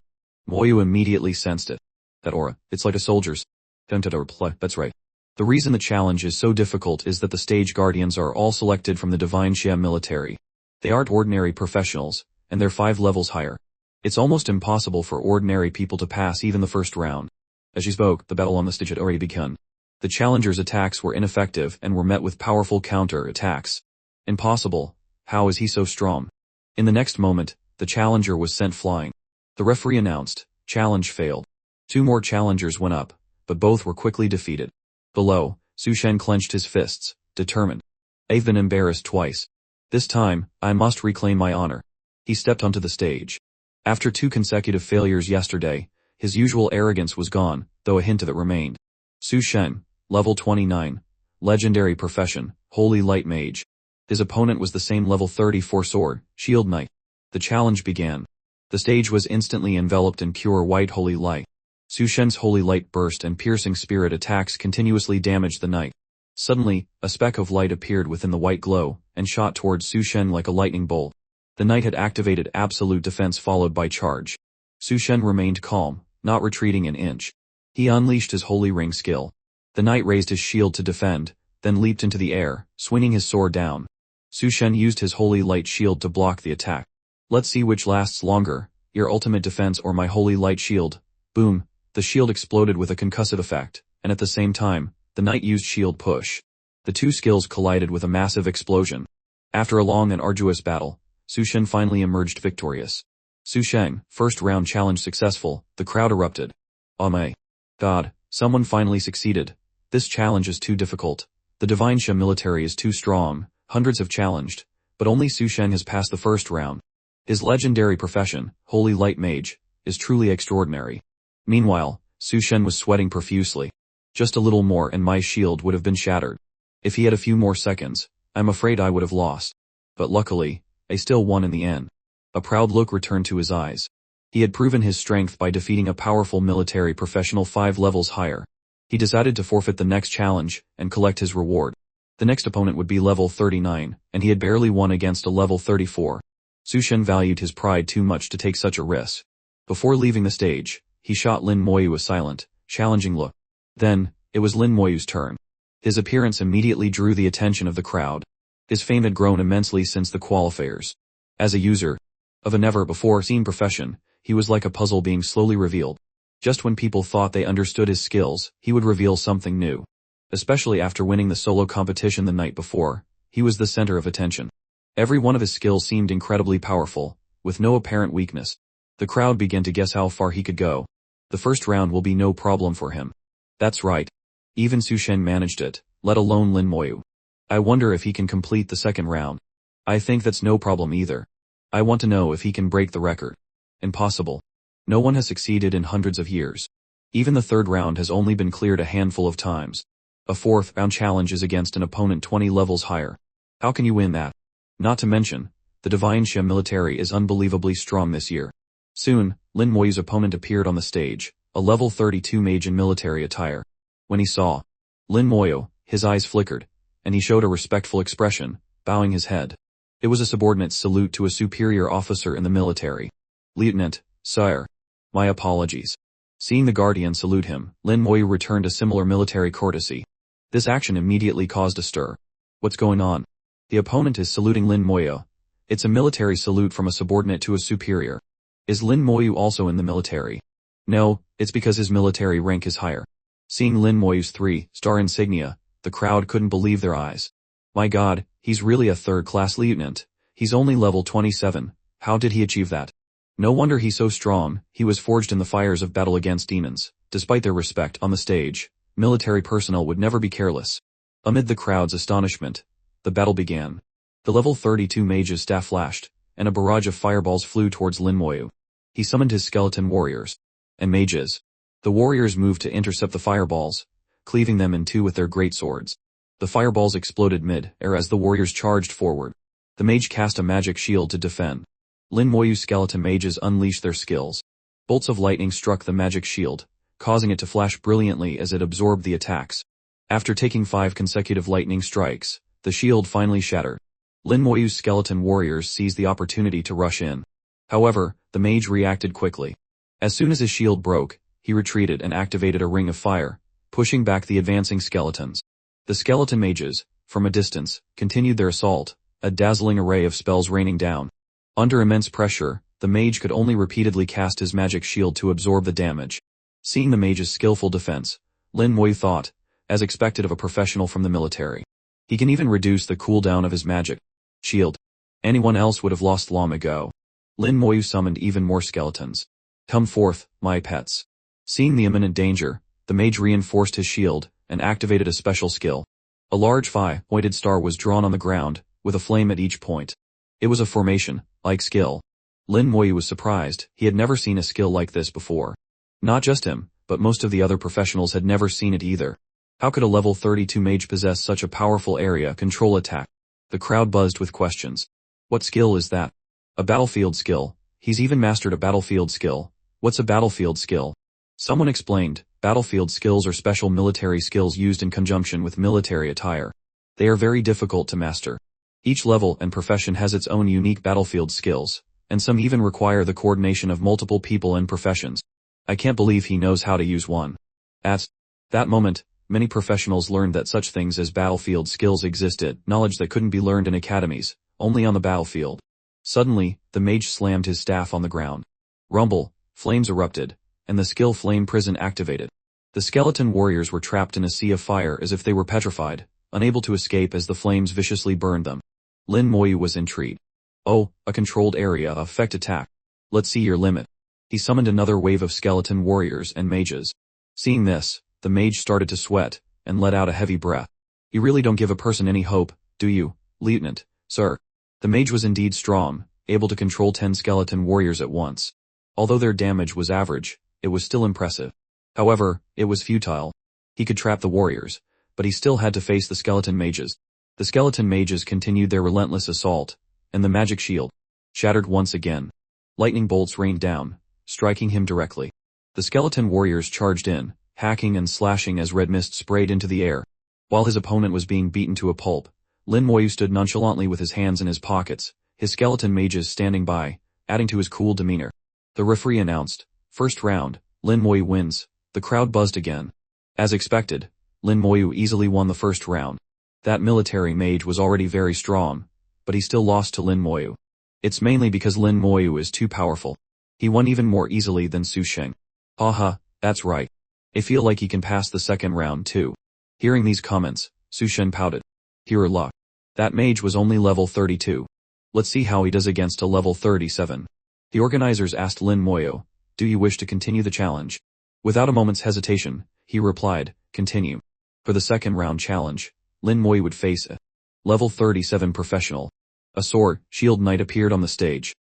Moyu immediately sensed it. That aura, it's like a soldier's. Dentata replied, that's right. The reason the challenge is so difficult is that the stage guardians are all selected from the Divine Xia military. They aren't ordinary professionals, and they're 5 levels higher. It's almost impossible for ordinary people to pass even the first round. As she spoke, the battle on the stage had already begun. The challenger's attacks were ineffective and were met with powerful counter-attacks. Impossible. How is he so strong? In the next moment, the challenger was sent flying. The referee announced, challenge failed. 2 more challengers went up, but both were quickly defeated. Below, Su Shen clenched his fists, determined. I've been embarrassed twice. This time, I must reclaim my honor. He stepped onto the stage. After 2 consecutive failures yesterday, his usual arrogance was gone, though a hint of it remained. Su Shen, level 29, legendary profession, Holy Light Mage. His opponent was the same level 34 sword, shield knight. The challenge began. The stage was instantly enveloped in pure white holy light. Su Shen's holy light burst and piercing spirit attacks continuously damaged the knight. Suddenly, a speck of light appeared within the white glow, and shot towards Su Shen like a lightning bolt. The knight had activated absolute defense followed by charge. Su Shen remained calm, not retreating an inch. He unleashed his holy ring skill. The knight raised his shield to defend, then leaped into the air, swinging his sword down. Su Shen used his holy light shield to block the attack. Let's see which lasts longer, your ultimate defense or my holy light shield. Boom, the shield exploded with a concussive effect, and at the same time, the knight used shield push. The two skills collided with a massive explosion. After a long and arduous battle, Su Shen finally emerged victorious. Su Shen, first round challenge successful, the crowd erupted. Oh my God, someone finally succeeded. This challenge is too difficult. The Divine Sha military is too strong, hundreds have challenged, but only Su Shen has passed the first round. His legendary profession, Holy Light Mage, is truly extraordinary. Meanwhile, Su Shen was sweating profusely. Just a little more and my shield would have been shattered. If he had a few more seconds, I'm afraid I would have lost. But luckily, I still won in the end. A proud look returned to his eyes. He had proven his strength by defeating a powerful military professional 5 levels higher. He decided to forfeit the next challenge and collect his reward. The next opponent would be level 39, and he had barely won against a level 34. Su Shen valued his pride too much to take such a risk. Before leaving the stage, he shot Lin Moyu a silent, challenging look. Then, it was Lin Moyu's turn. His appearance immediately drew the attention of the crowd. His fame had grown immensely since the qualifiers. As a user of a never-before-seen profession, he was like a puzzle being slowly revealed. Just when people thought they understood his skills, he would reveal something new. Especially after winning the solo competition the night before, he was the center of attention. Every one of his skills seemed incredibly powerful, with no apparent weakness. The crowd began to guess how far he could go. The first round will be no problem for him. That's right. Even Su Shen managed it, let alone Lin Moyu. I wonder if he can complete the second round. I think that's no problem either. I want to know if he can break the record. Impossible. No one has succeeded in hundreds of years. Even the third round has only been cleared a handful of times. A fourth round challenge is against an opponent 20 levels higher. How can you win that? Not to mention, the Divine Sha military is unbelievably strong this year. Soon, Lin Moyu's opponent appeared on the stage, a level 32 mage in military attire. When he saw Lin Moyu, his eyes flickered, and he showed a respectful expression, bowing his head. It was a subordinate's salute to a superior officer in the military. Lieutenant, sire. My apologies. Seeing the guardian salute him, Lin Moyu returned a similar military courtesy. This action immediately caused a stir. What's going on? The opponent is saluting Lin Moyu. It's a military salute from a subordinate to a superior. Is Lin Moyu also in the military? No, it's because his military rank is higher. Seeing Lin Moyu's 3-star insignia, the crowd couldn't believe their eyes. My God, he's really a third-class lieutenant. He's only level 27. How did he achieve that? No wonder he's so strong. He was forged in the fires of battle against demons. Despite their respect on the stage, military personnel would never be careless. Amid the crowd's astonishment, the battle began. The level 32 mage's staff flashed, and a barrage of fireballs flew towards Lin Moyu. He summoned his skeleton warriors and mages. The warriors moved to intercept the fireballs, cleaving them in two with their great swords. The fireballs exploded mid-air as the warriors charged forward. The mage cast a magic shield to defend. Lin Moyu's skeleton mages unleashed their skills. Bolts of lightning struck the magic shield, causing it to flash brilliantly as it absorbed the attacks. After taking 5 consecutive lightning strikes, the shield finally shattered. Lin Moyu's skeleton warriors seized the opportunity to rush in. However, the mage reacted quickly. As soon as his shield broke, he retreated and activated a ring of fire, pushing back the advancing skeletons. The skeleton mages, from a distance, continued their assault, a dazzling array of spells raining down. Under immense pressure, the mage could only repeatedly cast his magic shield to absorb the damage. Seeing the mage's skillful defense, Lin Moyu thought, as expected of a professional from the military. He can even reduce the cooldown of his magic shield. Anyone else would have lost long ago. Lin Moyu summoned even more skeletons. Come forth, my pets. Seeing the imminent danger, the mage reinforced his shield and activated a special skill. A large 5-pointed star was drawn on the ground, with a flame at each point. It was a formation-like skill. Lin Moyu was surprised. He had never seen a skill like this before. Not just him, but most of the other professionals had never seen it either. How could a level 32 mage possess such a powerful area control attack? The crowd buzzed with questions. What skill is that? A battlefield skill. He's even mastered a battlefield skill. What's a battlefield skill? Someone explained, battlefield skills are special military skills used in conjunction with military attire. They are very difficult to master. Each level and profession has its own unique battlefield skills, and some even require the coordination of multiple people and professions. I can't believe he knows how to use one. At that moment, many professionals learned that such things as battlefield skills existed, knowledge that couldn't be learned in academies, only on the battlefield. Suddenly, the mage slammed his staff on the ground. Rumble, flames erupted, and the skill Flame Prison activated. The skeleton warriors were trapped in a sea of fire as if they were petrified, unable to escape as the flames viciously burned them. Lin Moyu was intrigued. Oh, a controlled area effect attack. Let's see your limit. He summoned another wave of skeleton warriors and mages. Seeing this, the mage started to sweat, and let out a heavy breath. You really don't give a person any hope, do you, Lieutenant, sir? The mage was indeed strong, able to control 10 skeleton warriors at once. Although their damage was average, it was still impressive. However, it was futile. He could trap the warriors, but he still had to face the skeleton mages. The skeleton mages continued their relentless assault, and the magic shield shattered once again. Lightning bolts rained down, striking him directly. The skeleton warriors charged in, hacking and slashing as red mist sprayed into the air. While his opponent was being beaten to a pulp, Lin Moyu stood nonchalantly with his hands in his pockets, his skeleton mages standing by, adding to his cool demeanor. The referee announced, "First round, Lin Moyu wins." The crowd buzzed again. As expected, Lin Moyu easily won the first round. That military mage was already very strong, but he still lost to Lin Moyu. It's mainly because Lin Moyu is too powerful. He won even more easily than Su Sheng. Haha, that's right. I feel like he can pass the second round too. Hearing these comments, Su Sheng pouted. Hero luck. That mage was only level 32. Let's see how he does against a level 37. The organizers asked Lin Moyu, "Do you wish to continue the challenge?" Without a moment's hesitation, he replied, "Continue." For the second round challenge, Lin Moyu would face a level 37 professional. A sword, shield knight appeared on the stage.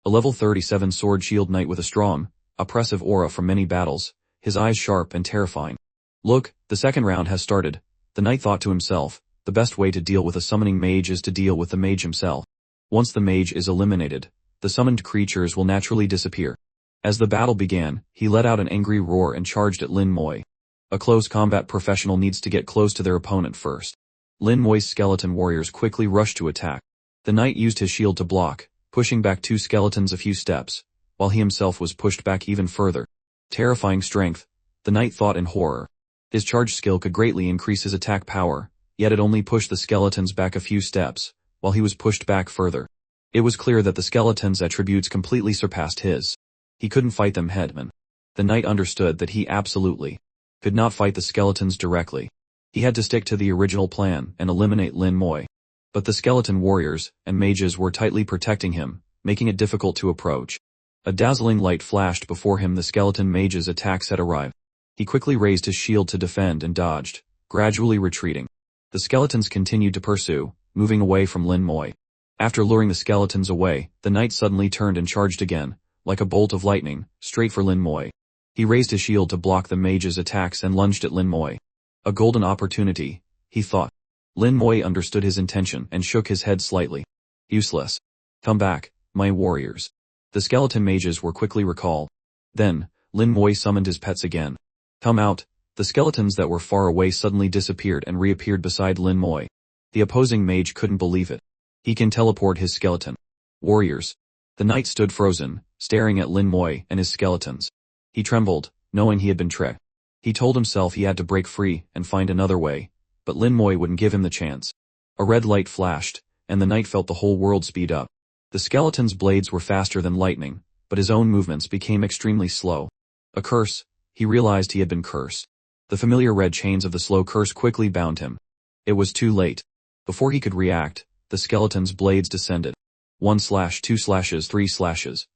A level 37 sword shield knight with a strong, oppressive aura from many battles, his eyes sharp and terrifying. Look, the second round has started. The knight thought to himself, the best way to deal with a summoning mage is to deal with the mage himself. Once the mage is eliminated, the summoned creatures will naturally disappear. As the battle began, he let out an angry roar and charged at Lin Moyu. A close combat professional needs to get close to their opponent first. Lin Moyu's skeleton warriors quickly rushed to attack. The knight used his shield to block, pushing back two skeletons a few steps, while he himself was pushed back even further. Terrifying strength, the knight thought in horror. His charge skill could greatly increase his attack power, yet it only pushed the skeletons back a few steps, while he was pushed back further. It was clear that the skeleton's attributes completely surpassed his. He couldn't fight them head-on. The knight understood that he absolutely could not fight the skeletons directly. He had to stick to the original plan and eliminate Lin Moyu. But the skeleton warriors and mages were tightly protecting him, making it difficult to approach. A dazzling light flashed before him. The skeleton mage's attacks had arrived. He quickly raised his shield to defend and dodged, gradually retreating. The skeletons continued to pursue, moving away from Lin Moyu. After luring the skeletons away, the knight suddenly turned and charged again, like a bolt of lightning, straight for Lin Moyu. He raised his shield to block the mage's attacks and lunged at Lin Moyu. A golden opportunity, he thought. Lin Moyu understood his intention and shook his head slightly. Useless. Come back, my warriors. The skeleton mages were quickly recalled. Then, Lin Moyu summoned his pets again. Come out. The skeletons that were far away suddenly disappeared and reappeared beside Lin Moyu. The opposing mage couldn't believe it. He can teleport his skeleton warriors. The knight stood frozen, staring at Lin Moyu and his skeletons. He trembled, knowing he had been tricked. He told himself he had to break free and find another way, but Lin Moyu wouldn't give him the chance. A red light flashed, and the knight felt the whole world speed up. The skeleton's blades were faster than lightning, but his own movements became extremely slow. A curse. He realized he had been cursed. The familiar red chains of the slow curse quickly bound him. It was too late. Before he could react, the skeleton's blades descended. 1 slash, 2 slashes, 3 slashes.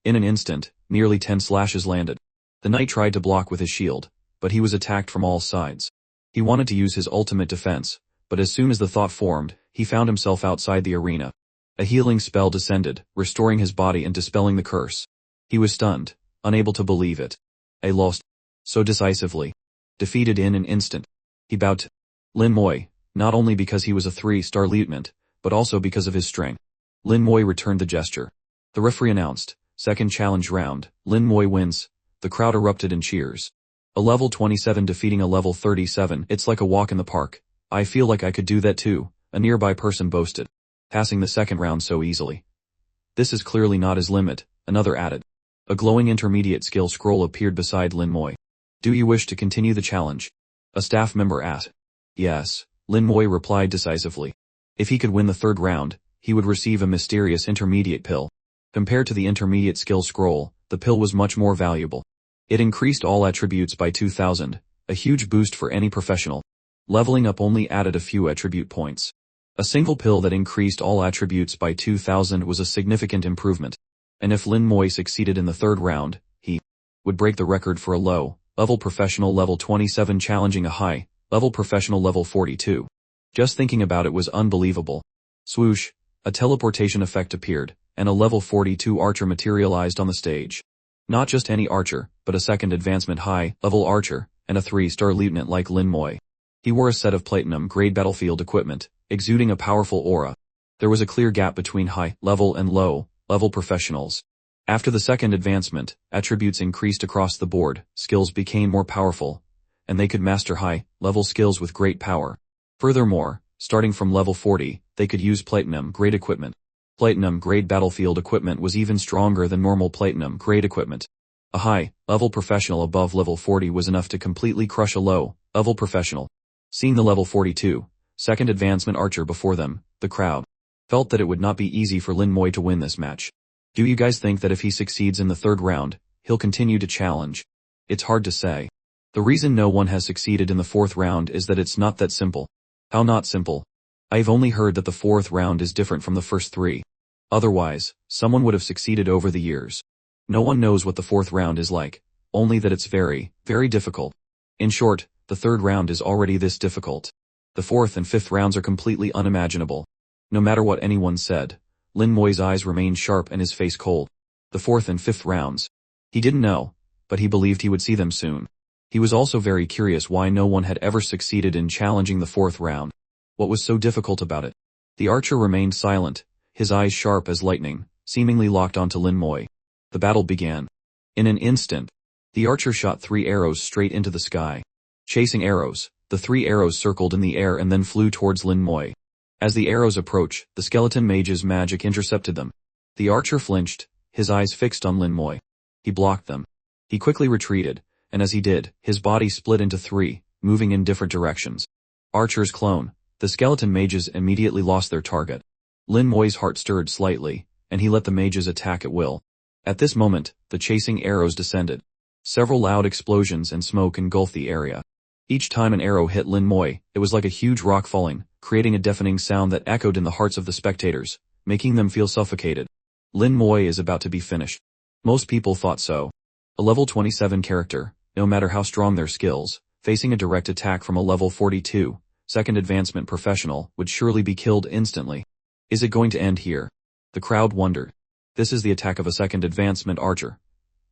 In an instant, nearly 10 slashes landed. The knight tried to block with his shield, but he was attacked from all sides. He wanted to use his ultimate defense, but as soon as the thought formed, he found himself outside the arena. A healing spell descended, restoring his body and dispelling the curse. He was stunned, unable to believe it. I lost so decisively. Defeated in an instant. He bowed to Lin Moyu, not only because he was a 3-star lieutenant, but also because of his strength. Lin Moyu returned the gesture. The referee announced, "Second challenge round, Lin Moy wins." The crowd erupted in cheers. A level 27 defeating a level 37, it's like a walk in the park. I feel like I could do that too, a nearby person boasted. Passing the second round so easily. This is clearly not his limit, another added. A glowing intermediate skill scroll appeared beside Lin Moy. Do you wish to continue the challenge? A staff member asked. Yes, Lin Moy replied decisively. If he could win the third round, he would receive a mysterious intermediate pill. Compared to the intermediate skill scroll, the pill was much more valuable. It increased all attributes by 2,000, a huge boost for any professional. Leveling up only added a few attribute points. A single pill that increased all attributes by 2,000 was a significant improvement. And if Lin Moy succeeded in the third round, he would break the record for a low-level professional level 27 challenging a high-level professional level 42. Just thinking about it was unbelievable. Swoosh, a teleportation effect appeared, and a level 42 archer materialized on the stage. Not just any archer, but a second advancement high-level archer, and a 3-star lieutenant like Lin Moy. He wore a set of platinum-grade battlefield equipment, exuding a powerful aura. There was a clear gap between high-level and low-level professionals. After the second advancement, attributes increased across the board, skills became more powerful, and they could master high-level skills with great power. Furthermore, starting from level 40, they could use platinum-grade equipment. Platinum-grade battlefield equipment was even stronger than normal platinum-grade equipment. A high-level professional above level 40 was enough to completely crush a low-level professional. Seeing the level 42, second advancement archer before them, the crowd felt that it would not be easy for Lin Moy to win this match. Do you guys think that if he succeeds in the third round, he'll continue to challenge? It's hard to say. The reason no one has succeeded in the fourth round is that it's not that simple. How not simple? I've only heard that the fourth round is different from the first three. Otherwise, someone would have succeeded over the years. No one knows what the fourth round is like, only that it's very, very difficult. In short, the third round is already this difficult. The fourth and fifth rounds are completely unimaginable. No matter what anyone said, Lin Moy's eyes remained sharp and his face cold. The fourth and fifth rounds. He didn't know, but he believed he would see them soon. He was also very curious why no one had ever succeeded in challenging the fourth round. What was so difficult about it? The archer remained silent, his eyes sharp as lightning, seemingly locked onto Lin Moy. The battle began. In an instant, the archer shot 3 arrows straight into the sky. Chasing arrows, the 3 arrows circled in the air and then flew towards Lin Moy. As the arrows approached, the skeleton mage's magic intercepted them. The archer flinched, his eyes fixed on Lin Moy. He blocked them. He quickly retreated, and as he did, his body split into 3, moving in different directions. Archer's clone, the skeleton mages immediately lost their target. Lin Moy's heart stirred slightly, and he let the mages attack at will. At this moment, the chasing arrows descended. Several loud explosions and smoke engulfed the area. Each time an arrow hit Lin Moy, it was like a huge rock falling, creating a deafening sound that echoed in the hearts of the spectators, making them feel suffocated. Lin Moy is about to be finished. Most people thought so. A level 27 character, no matter how strong their skills, facing a direct attack from a level 42, second advancement professional, would surely be killed instantly. Is it going to end here? The crowd wondered. This is the attack of a second advancement archer.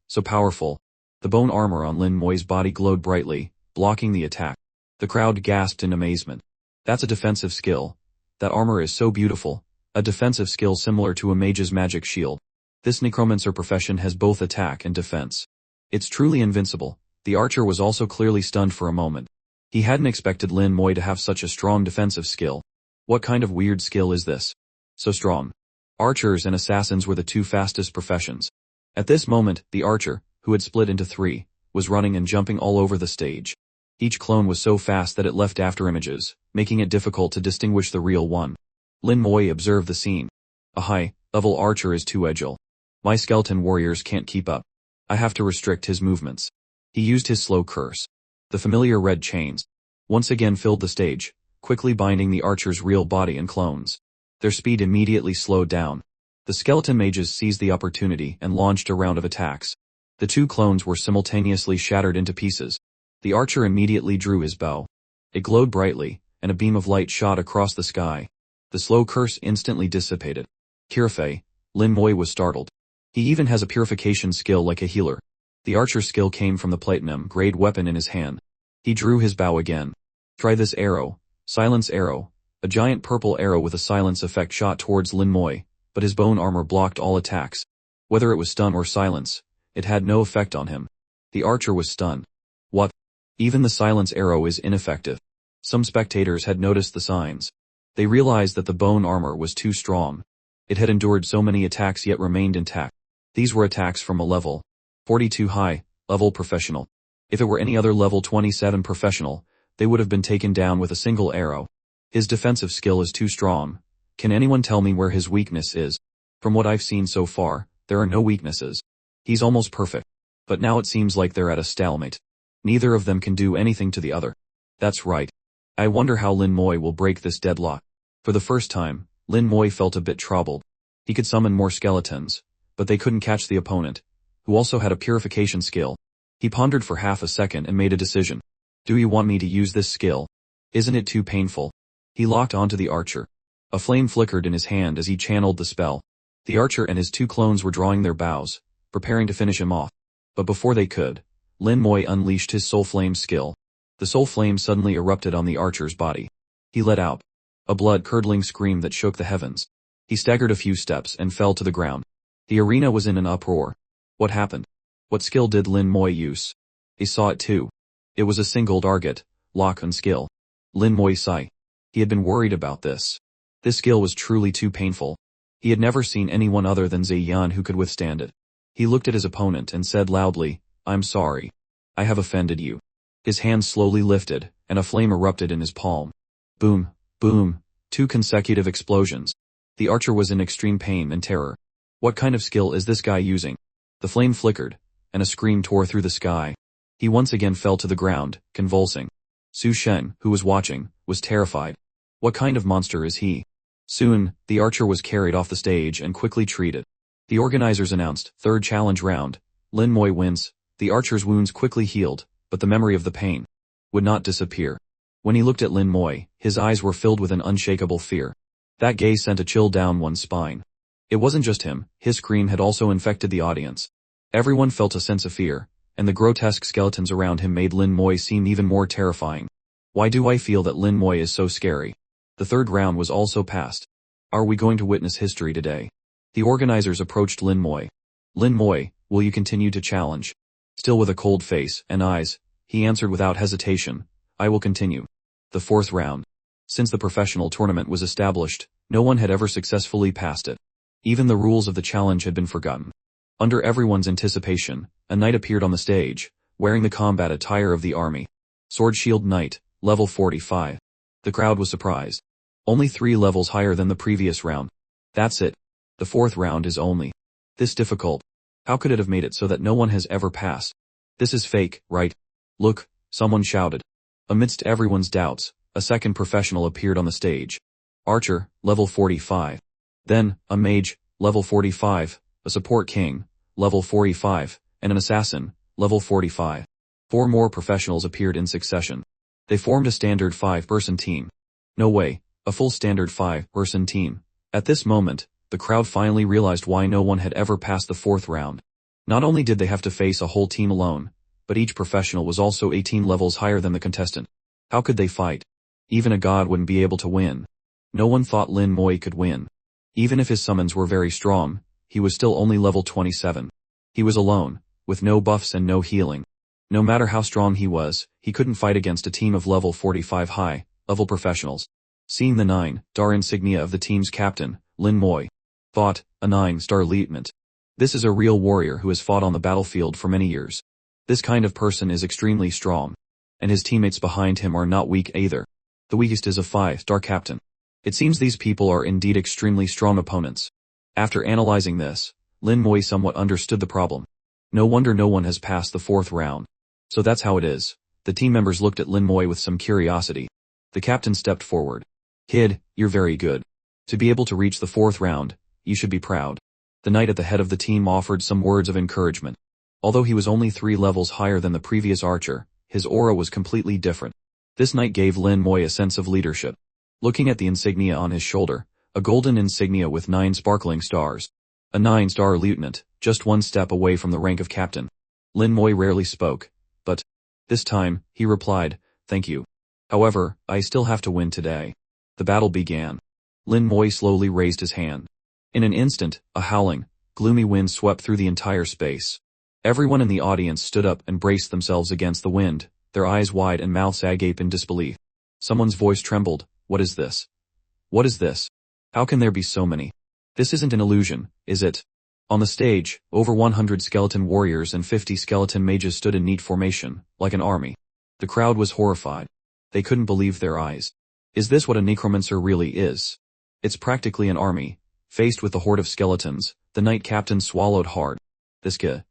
So powerful. The bone armor on Lin Moy's body glowed brightly, blocking the attack. The crowd gasped in amazement. That's a defensive skill. That armor is so beautiful. A defensive skill similar to a mage's magic shield. This necromancer profession has both attack and defense. It's truly invincible. The archer was also clearly stunned for a moment. He hadn't expected Lin Moy to have such a strong defensive skill. What kind of weird skill is this? So strong. Archers and assassins were the 2 fastest professions. At this moment, the archer, who had split into 3, was running and jumping all over the stage. Each clone was so fast that it left afterimages, making it difficult to distinguish the real one. Lin Moy observed the scene. A high-level archer is too agile. My skeleton warriors can't keep up. I have to restrict his movements. He used his slow curse. The familiar red chains once again filled the stage, quickly binding the archer's real body and clones. Their speed immediately slowed down. The skeleton mages seized the opportunity and launched a round of attacks. The 2 clones were simultaneously shattered into pieces. The archer immediately drew his bow. It glowed brightly, and a beam of light shot across the sky. The slow curse instantly dissipated. Purify. Lin Moy was startled. He even has a purification skill like a healer. The archer skill came from the platinum-grade weapon in his hand. He drew his bow again. Try this arrow. Silence arrow. A giant purple arrow with a silence effect shot towards Lin Moy, but his bone armor blocked all attacks. Whether it was stun or silence, it had no effect on him. The archer was stunned. What? Even the silence arrow is ineffective. Some spectators had noticed the signs. They realized that the bone armor was too strong. It had endured so many attacks yet remained intact. These were attacks from a level 42 high level professional. If it were any other level 27 professional, they would have been taken down with a single arrow. His defensive skill is too strong. Can anyone tell me where his weakness is? From what I've seen so far, there are no weaknesses. He's almost perfect. But now it seems like they're at a stalemate. Neither of them can do anything to the other. That's right. I wonder how Lin Moy will break this deadlock. For the first time, Lin Moy felt a bit troubled. He could summon more skeletons, but they couldn't catch the opponent, who also had a purification skill. He pondered for half a second and made a decision. Do you want me to use this skill? Isn't it too painful? He locked onto the archer. A flame flickered in his hand as he channeled the spell. The archer and his two clones were drawing their bows, preparing to finish him off. But before they could, Lin Moy unleashed his soul flame skill. The soul flame suddenly erupted on the archer's body. He let out a blood-curdling scream that shook the heavens. He staggered a few steps and fell to the ground. The arena was in an uproar. What happened? What skill did Lin Moy use? He saw it too. It was a single target, lock-on skill. Lin Moy sighed. He had been worried about this. This skill was truly too painful. He had never seen anyone other than Ziyan who could withstand it. He looked at his opponent and said loudly, "I'm sorry. I have offended you." His hand slowly lifted, and a flame erupted in his palm. Boom, boom, 2 consecutive explosions. The archer was in extreme pain and terror. What kind of skill is this guy using? The flame flickered, and a scream tore through the sky. He once again fell to the ground, convulsing. Su Shen, who was watching, was terrified. What kind of monster is he? Soon, the archer was carried off the stage and quickly treated. The organizers announced, third challenge round. Lin Moy wins. The archer's wounds quickly healed, but the memory of the pain would not disappear. When he looked at Lin Moy, his eyes were filled with an unshakable fear. That gaze sent a chill down one's spine. It wasn't just him, his scream had also infected the audience. Everyone felt a sense of fear, and the grotesque skeletons around him made Lin Moy seem even more terrifying. Why do I feel that Lin Moy is so scary? The third round was also passed. Are we going to witness history today? The organizers approached Lin Moy. Lin Moy, will you continue to challenge? Still with a cold face and eyes, he answered without hesitation, I will continue. The fourth round. Since the professional tournament was established, no one had ever successfully passed it. Even the rules of the challenge had been forgotten. Under everyone's anticipation, a knight appeared on the stage, wearing the combat attire of the army. Sword Shield Knight, level 45. The crowd was surprised. Only 3 levels higher than the previous round. That's it. The fourth round is only this difficult. How could it have made it so that no one has ever passed? This is fake, right? Look, someone shouted. Amidst everyone's doubts, a second professional appeared on the stage. Archer, level 45. Then, a mage, level 45, a support king, level 45, and an assassin, level 45. 4 more professionals appeared in succession. They formed a standard 5-person team. No way, a full standard 5-person team. At this moment, the crowd finally realized why no one had ever passed the fourth round. Not only did they have to face a whole team alone, but each professional was also 18 levels higher than the contestant. How could they fight? Even a god wouldn't be able to win. No one thought Lin Moy could win. Even if his summons were very strong, he was still only level 27. He was alone, with no buffs and no healing. No matter how strong he was, he couldn't fight against a team of level 45 high-level professionals. Seeing the 9-star insignia of the team's captain, Lin Moy thought, a 9-star lieutenant. This is a real warrior who has fought on the battlefield for many years. This kind of person is extremely strong. And his teammates behind him are not weak either. The weakest is a 5-star captain. It seems these people are indeed extremely strong opponents. After analyzing this, Lin Moy somewhat understood the problem. No wonder no one has passed the fourth round. So that's how it is. The team members looked at Lin Moy with some curiosity. The captain stepped forward. Kid, you're very good. To be able to reach the fourth round, you should be proud. The knight at the head of the team offered some words of encouragement. Although he was only 3 levels higher than the previous archer, his aura was completely different. This knight gave Lin Moy a sense of leadership. Looking at the insignia on his shoulder, a golden insignia with 9 sparkling stars. A 9-star lieutenant, just 1 step away from the rank of captain. Lin Moy rarely spoke, but this time, he replied, thank you. However, I still have to win today. The battle began. Lin Moy slowly raised his hand. In an instant, a howling, gloomy wind swept through the entire space. Everyone in the audience stood up and braced themselves against the wind, their eyes wide and mouths agape in disbelief. Someone's voice trembled. What is this? What is this? How can there be so many? This isn't an illusion, is it? On the stage, over 100 skeleton warriors and 50 skeleton mages stood in neat formation, like an army. The crowd was horrified. They couldn't believe their eyes. Is this what a necromancer really is? It's practically an army. Faced with the horde of skeletons, the knight captain swallowed hard. This guy.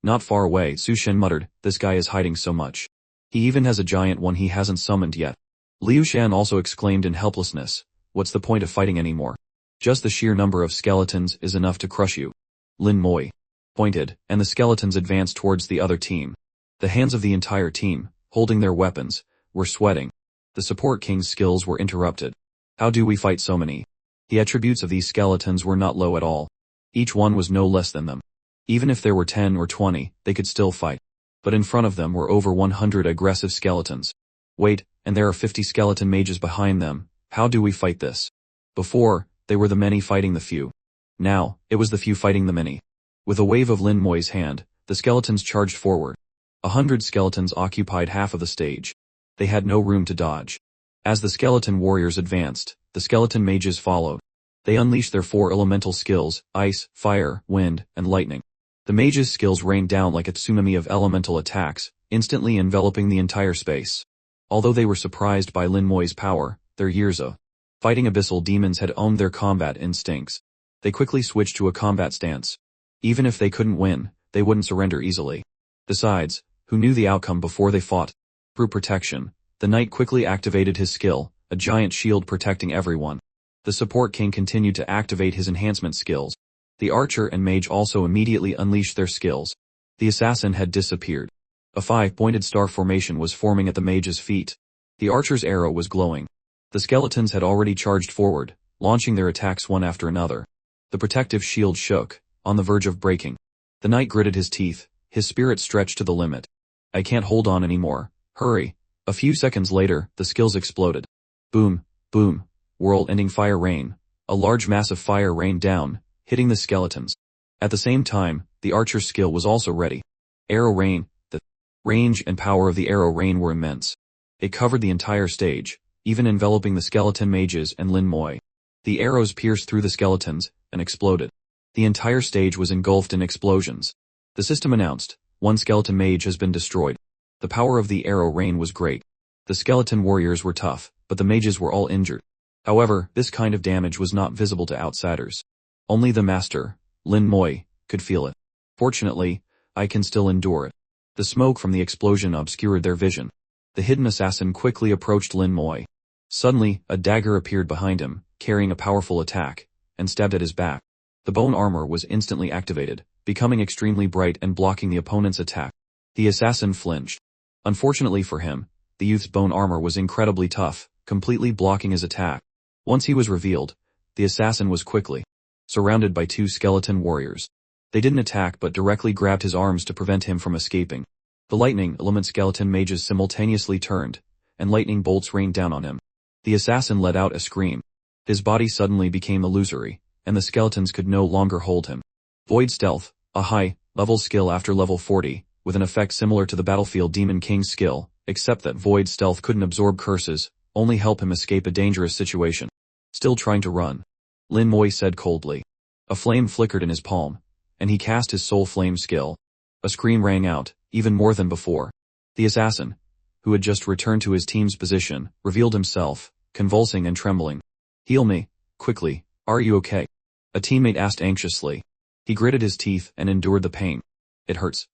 Not far away, Su Shen muttered, this guy is hiding so much. He even has a giant one he hasn't summoned yet. Liu Shan also exclaimed in helplessness, what's the point of fighting anymore? Just the sheer number of skeletons is enough to crush you. Lin Moi pointed, and the skeletons advanced towards the other team. The hands of the entire team, holding their weapons, were sweating. The support king's skills were interrupted. How do we fight so many? The attributes of these skeletons were not low at all. Each one was no less than them. Even if there were 10 or 20, they could still fight. But in front of them were over 100 aggressive skeletons. Wait, and there are 50 skeleton mages behind them. How do we fight this? Before, they were the many fighting the few. Now, it was the few fighting the many. With a wave of Lin Moi's hand, the skeletons charged forward. 100 skeletons occupied half of the stage. They had no room to dodge. As the skeleton warriors advanced, the skeleton mages followed. They unleashed their 4 elemental skills, ice, fire, wind, and lightning. The mages' skills rained down like a tsunami of elemental attacks, instantly enveloping the entire space. Although they were surprised by Lin Moi's power, their years of fighting abyssal demons had owned their combat instincts. They quickly switched to a combat stance. Even if they couldn't win, they wouldn't surrender easily. Besides, who knew the outcome before they fought? Through protection, the knight quickly activated his skill, a giant shield protecting everyone. The support king continued to activate his enhancement skills. The archer and mage also immediately unleashed their skills. The assassin had disappeared. A 5-pointed star formation was forming at the mage's feet. The archer's arrow was glowing. The skeletons had already charged forward, launching their attacks one after another. The protective shield shook, on the verge of breaking. The knight gritted his teeth, his spirit stretched to the limit. I can't hold on anymore. Hurry. A few seconds later, the skills exploded. Boom, boom, world-ending fire rain. A large mass of fire rained down, hitting the skeletons. At the same time, the archer's skill was also ready. Arrow rain. The range and power of the arrow rain were immense. It covered the entire stage, even enveloping the skeleton mages and Lin Moi. The arrows pierced through the skeletons, and exploded. The entire stage was engulfed in explosions. The system announced, one skeleton mage has been destroyed. The power of the arrow rain was great. The skeleton warriors were tough, but the mages were all injured. However, this kind of damage was not visible to outsiders. Only the master, Lin Moi, could feel it. Fortunately, I can still endure it. The smoke from the explosion obscured their vision. The hidden assassin quickly approached Lin Moi. Suddenly, a dagger appeared behind him, carrying a powerful attack, and stabbed at his back. The bone armor was instantly activated, becoming extremely bright and blocking the opponent's attack. The assassin flinched. Unfortunately for him, the youth's bone armor was incredibly tough, completely blocking his attack. Once he was revealed, the assassin was quickly surrounded by 2 skeleton warriors. They didn't attack but directly grabbed his arms to prevent him from escaping. The lightning element skeleton mages simultaneously turned, and lightning bolts rained down on him. The assassin let out a scream. His body suddenly became illusory, and the skeletons could no longer hold him. Void Stealth, a high-level skill after level 40, with an effect similar to the Battlefield Demon King's skill, except that Void Stealth couldn't absorb curses, only help him escape a dangerous situation. Still trying to run, Lin Moi said coldly. A flame flickered in his palm, and he cast his Soul Flame skill. A scream rang out, even more than before. The assassin, who had just returned to his team's position, revealed himself, convulsing and trembling. Heal me, quickly, are you okay? A teammate asked anxiously. He gritted his teeth and endured the pain. It hurts.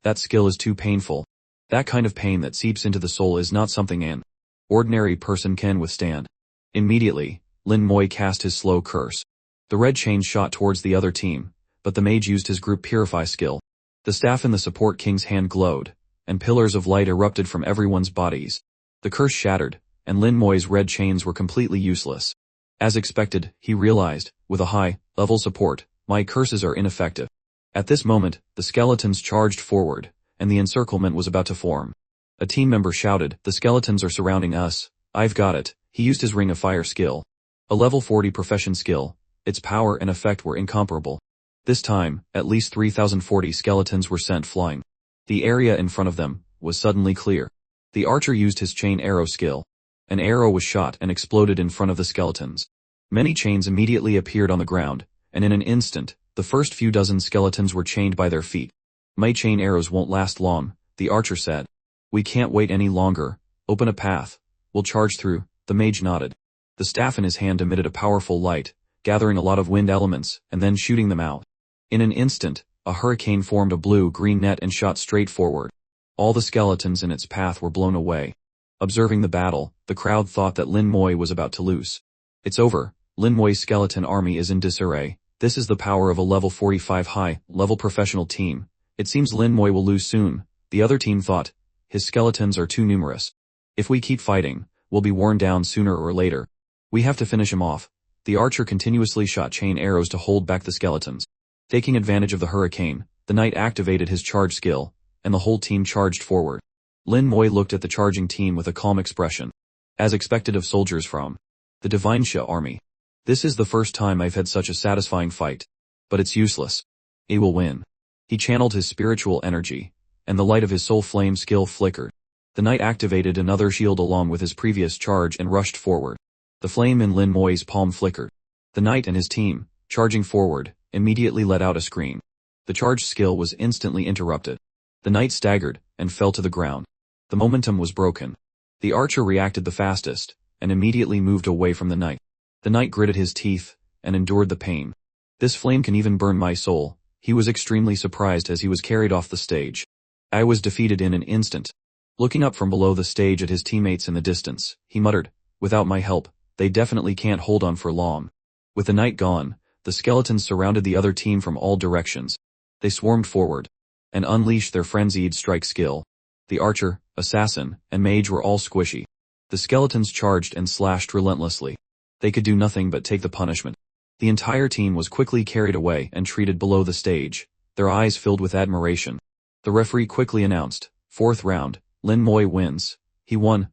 That skill is too painful. That kind of pain that seeps into the soul is not something an ordinary person can withstand. Immediately, Lin Moi cast his slow curse. The red chain shot towards the other team, but the mage used his group purify skill. The staff in the support king's hand glowed, and pillars of light erupted from everyone's bodies. The curse shattered, and Lin Moi's red chains were completely useless. As expected, he realized, with a high-level support, my curses are ineffective. At this moment, the skeletons charged forward, and the encirclement was about to form. A team member shouted, the skeletons are surrounding us. I've got it. He used his Ring of Fire skill. A level 40 profession skill. Its power and effect were incomparable. This time, at least 3040 skeletons were sent flying. The area in front of them was suddenly clear. The archer used his chain arrow skill. An arrow was shot and exploded in front of the skeletons. Many chains immediately appeared on the ground, and in an instant, the first few dozen skeletons were chained by their feet. My chain arrows won't last long, the archer said. We can't wait any longer. Open a path. We'll charge through. The mage nodded. The staff in his hand emitted a powerful light, gathering a lot of wind elements, and then shooting them out. In an instant, a hurricane formed a blue-green net and shot straight forward. All the skeletons in its path were blown away. Observing the battle, the crowd thought that Lin Moi was about to lose. It's over. Lin Moi's skeleton army is in disarray. This is the power of a level 45 high-level professional team. It seems Lin Moi will lose soon, the other team thought. His skeletons are too numerous. If we keep fighting, we'll be worn down sooner or later. We have to finish him off. The archer continuously shot chain arrows to hold back the skeletons. Taking advantage of the hurricane, the knight activated his charge skill, and the whole team charged forward. Lin Moi looked at the charging team with a calm expression. As expected of soldiers from the Divine Sha army. This is the first time I've had such a satisfying fight. But it's useless. He will win. He channeled his spiritual energy, and the light of his soul flame skill flickered. The knight activated another shield along with his previous charge and rushed forward. The flame in Lin Moi's palm flickered. The knight and his team, charging forward, immediately let out a scream. The charge skill was instantly interrupted. The knight staggered, and fell to the ground. The momentum was broken. The archer reacted the fastest, and immediately moved away from the knight. The knight gritted his teeth, and endured the pain. This flame can even burn my soul. He was extremely surprised as he was carried off the stage. I was defeated in an instant. Looking up from below the stage at his teammates in the distance, he muttered, without my help, they definitely can't hold on for long. With the knight gone, the skeletons surrounded the other team from all directions. They swarmed forward, and unleashed their frenzied strike skill. The archer, assassin, and mage were all squishy. The skeletons charged and slashed relentlessly. They could do nothing but take the punishment. The entire team was quickly carried away and treated below the stage, their eyes filled with admiration. The referee quickly announced, 4th round, Lin Moi wins. He won.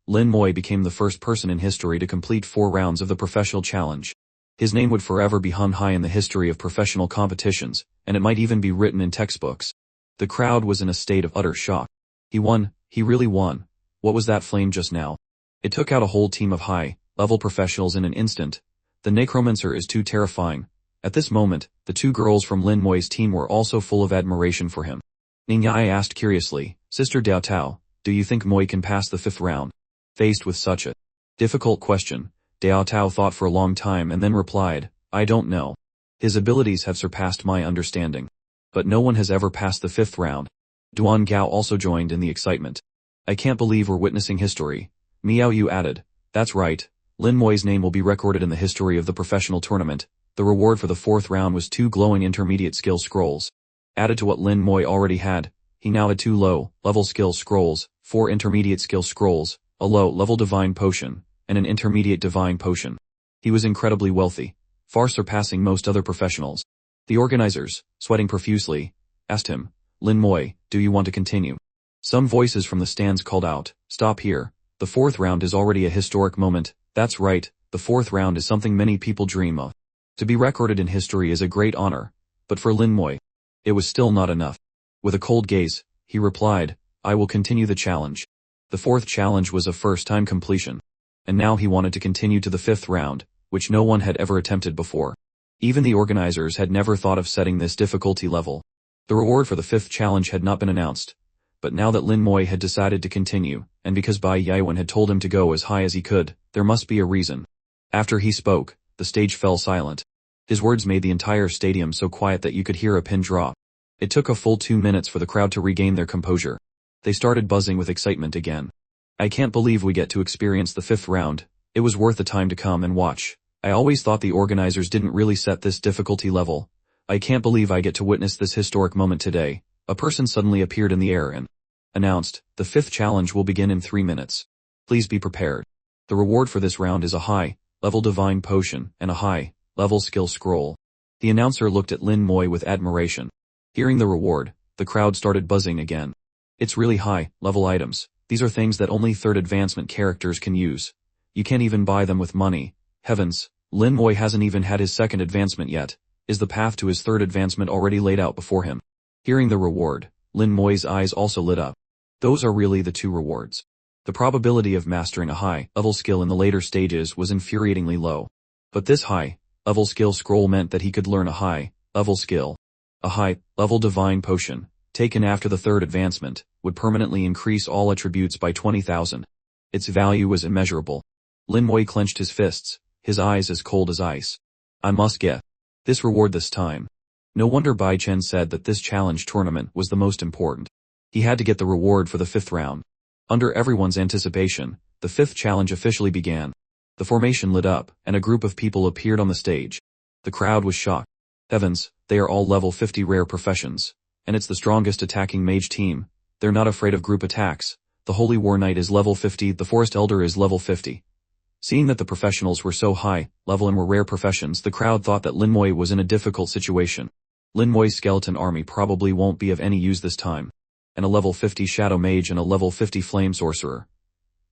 Lin Moi became the first person in history to complete 4 rounds of the professional challenge. His name would forever be hung high in the history of professional competitions, and it might even be written in textbooks. The crowd was in a state of utter shock. He won. He really won. What was that flame just now? It took out a whole team of high-level professionals in an instant. The necromancer is too terrifying. At this moment, the 2 girls from Lin Moi's team were also full of admiration for him. Ning Yai asked curiously, Sister Dao Tao, do you think Moi can pass the 5th round? Faced with such a difficult question, Dao Tao thought for a long time and then replied, I don't know. His abilities have surpassed my understanding. But no one has ever passed the 5th round. Duan Gao also joined in the excitement. I can't believe we're witnessing history. Miao Yu added, that's right. Lin Moi's name will be recorded in the history of the professional tournament. The reward for the 4th round was 2 glowing intermediate skill scrolls. Added to what Lin Moi already had, he now had 2 low-level skill scrolls, 4 intermediate skill scrolls, a low-level divine potion, and an intermediate divine potion. He was incredibly wealthy, far surpassing most other professionals. The organizers, sweating profusely, asked him, Lin Moi, do you want to continue? Some voices from the stands called out, stop here. The 4th round is already a historic moment. That's right, the 4th round is something many people dream of. To be recorded in history is a great honor. But for Lin Moi, it was still not enough. With a cold gaze, he replied, I will continue the challenge. The 4th challenge was a first-time completion. And now he wanted to continue to the 5th round, which no one had ever attempted before. Even the organizers had never thought of setting this difficulty level. The reward for the 5th challenge had not been announced. But now that Lin Moi had decided to continue, and because Bai Yaiwen had told him to go as high as he could, there must be a reason. After he spoke, the stage fell silent. His words made the entire stadium so quiet that you could hear a pin drop. It took a full 2 minutes for the crowd to regain their composure. They started buzzing with excitement again. I can't believe we get to experience the 5th round. It was worth the time to come and watch. I always thought the organizers didn't really set this difficulty level. I can't believe I get to witness this historic moment today. A person suddenly appeared in the air and announced, the 5th challenge will begin in 3 minutes. Please be prepared. The reward for this round is a high-level divine potion and a high-level skill scroll. The announcer looked at Lin Moi with admiration. Hearing the reward, the crowd started buzzing again. It's really high-level items. These are things that only 3rd advancement characters can use. You can't even buy them with money. Heavens, Lin Moi hasn't even had his 2nd advancement yet. Is the path to his third advancement already laid out before him? Hearing the reward, Lin Moi's eyes also lit up. Those are really the two rewards. The probability of mastering a high-level skill in the later stages was infuriatingly low. But this high-level skill scroll meant that he could learn a high-level skill. A high-level divine potion, taken after the third advancement, would permanently increase all attributes by 20,000. Its value was immeasurable. Lin Moi clenched his fists, his eyes as cold as ice. I must get this reward this time. No wonder Bai Chen said that this challenge tournament was the most important. He had to get the reward for the 5th round. Under everyone's anticipation, the 5th challenge officially began. The formation lit up, and a group of people appeared on the stage. The crowd was shocked. Heavens, they are all level 50 rare professions. And it's the strongest attacking mage team. They're not afraid of group attacks. The Holy War Knight is level 50, the Forest Elder is level 50. Seeing that the professionals were so high level and were rare professions, the crowd thought that Lin Moi was in a difficult situation. Lin Moi's skeleton army probably won't be of any use this time. And a level 50 Shadow Mage and a level 50 Flame Sorcerer.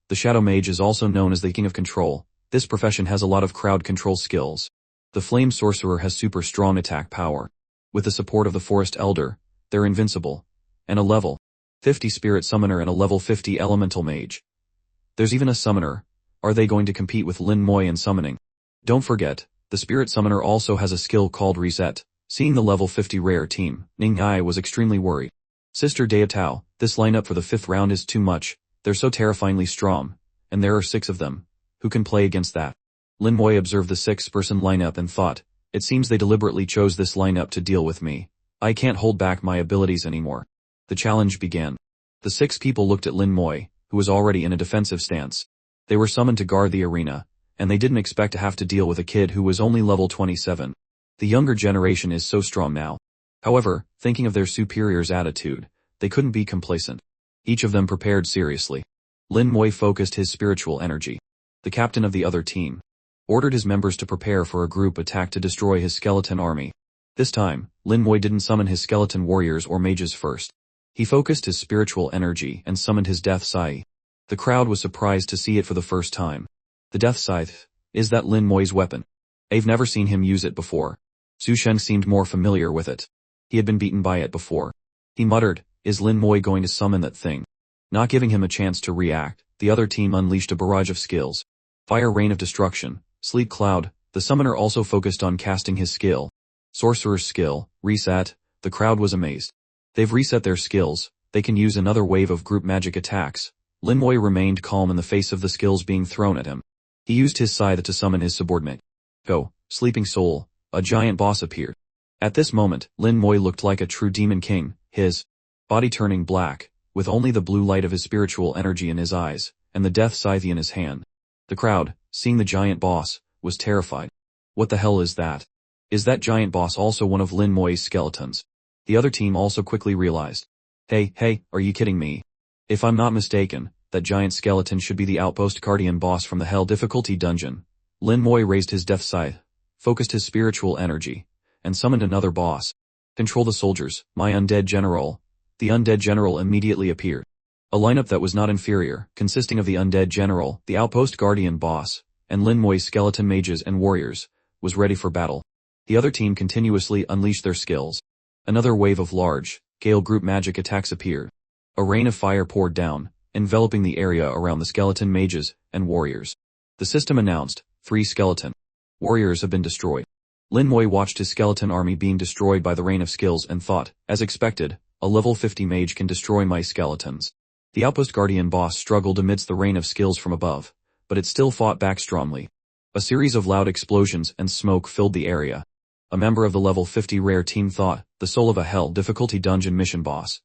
The Shadow Mage is also known as the King of Control. This profession has a lot of crowd control skills. The Flame Sorcerer has super strong attack power. With the support of the Forest Elder, they're invincible. And a level 50 Spirit Summoner and a level 50 Elemental Mage. There's even a Summoner. Are they going to compete with Lin Moi in summoning? Don't forget, the Spirit Summoner also has a skill called Reset. Seeing the level 50 rare team, Ning Ai was extremely worried. Sister Dea Tao, this lineup for the 5th round is too much. They're so terrifyingly strong. And there are 6 of them. Who can play against that? Lin Moi observed the 6-person lineup and thought, it seems they deliberately chose this lineup to deal with me. I can't hold back my abilities anymore. The challenge began. The 6 people looked at Lin Moi, who was already in a defensive stance. They were summoned to guard the arena, and they didn't expect to have to deal with a kid who was only level 27. The younger generation is so strong now. However, thinking of their superior's attitude, they couldn't be complacent. Each of them prepared seriously. Lin Moi focused his spiritual energy. The captain of the other team ordered his members to prepare for a group attack to destroy his skeleton army. This time, Lin Moi didn't summon his skeleton warriors or mages first. He focused his spiritual energy and summoned his death scythe. The crowd was surprised to see it for the first time. The death scythe, is that Lin Moi's weapon? I've never seen him use it before. Su Shen seemed more familiar with it. He had been beaten by it before. He muttered, is Lin Moi going to summon that thing? Not giving him a chance to react, the other team unleashed a barrage of skills. Fire Rain of Destruction, Sleep Cloud, the summoner also focused on casting his skill. Sorcerer's skill, Reset, the crowd was amazed. They've reset their skills, they can use another wave of group magic attacks. Lin Moi remained calm in the face of the skills being thrown at him. He used his scythe to summon his subordinate. Go, Sleeping Soul, a giant boss appeared. At this moment, Lin Moi looked like a true demon king, his body turning black, with only the blue light of his spiritual energy in his eyes, and the death scythe in his hand. The crowd, seeing the giant boss, was terrified. What the hell is that? Is that giant boss also one of Lin Moi's skeletons? The other team also quickly realized. Hey, are you kidding me? If I'm not mistaken, that giant skeleton should be the outpost guardian boss from the Hell difficulty dungeon. Lin Moi raised his death scythe, focused his spiritual energy, and summoned another boss. Control the soldiers, my undead general. The undead general immediately appeared. A lineup that was not inferior, consisting of the undead general, the outpost guardian boss, and Lin Moi's skeleton mages and warriors, was ready for battle. The other team continuously unleashed their skills. Another wave of large, scale group magic attacks appeared. A rain of fire poured down, enveloping the area around the skeleton mages and warriors. The system announced, 3 skeleton warriors have been destroyed. Lin Moi watched his skeleton army being destroyed by the rain of skills and thought, as expected, a level 50 mage can destroy my skeletons. The outpost guardian boss struggled amidst the rain of skills from above, but it still fought back strongly. A series of loud explosions and smoke filled the area. A member of the level 50 rare team thought, the soul of a Hell difficulty dungeon mission boss.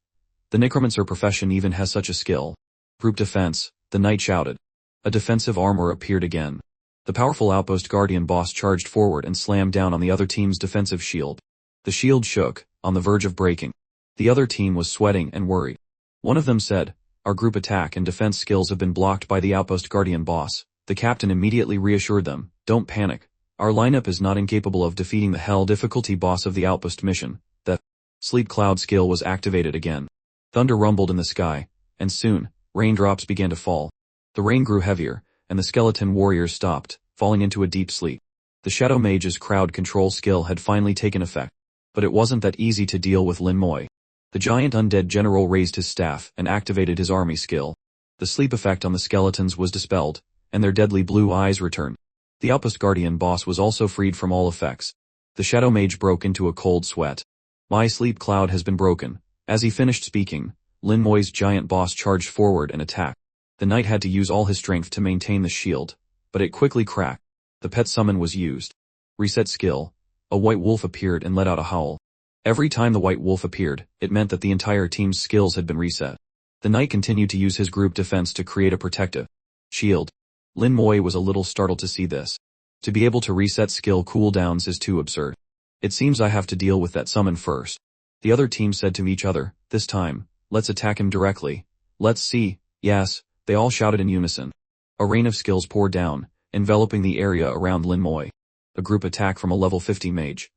The necromancer profession even has such a skill. Group defense, the knight shouted. A defensive armor appeared again. The powerful outpost guardian boss charged forward and slammed down on the other team's defensive shield. The shield shook, on the verge of breaking. The other team was sweating and worried. One of them said, our group attack and defense skills have been blocked by the outpost guardian boss. The captain immediately reassured them, don't panic. Our lineup is not incapable of defeating the Hell difficulty boss of the outpost mission. The Sleep Cloud skill was activated again. Thunder rumbled in the sky, and soon, raindrops began to fall. The rain grew heavier, and the skeleton warriors stopped, falling into a deep sleep. The Shadow Mage's crowd control skill had finally taken effect. But it wasn't that easy to deal with Lin Moy. The giant undead general raised his staff and activated his army skill. The sleep effect on the skeletons was dispelled, and their deadly blue eyes returned. The Outpost Guardian boss was also freed from all effects. The Shadow Mage broke into a cold sweat. My sleep cloud has been broken. As he finished speaking, Lin Moy's giant boss charged forward and attacked. The knight had to use all his strength to maintain the shield, but it quickly cracked. The pet summon was used. Reset skill. A white wolf appeared and let out a howl. Every time the white wolf appeared, it meant that the entire team's skills had been reset. The knight continued to use his group defense to create a protective shield. Lin Moy was a little startled to see this. To be able to reset skill cooldowns is too absurd. It seems I have to deal with that summon first. The other team said to each other, this time, let's attack him directly. Let's see. Yes, they all shouted in unison. A rain of skills poured down, enveloping the area around Lin Moy. A group attack from a level 50 mage.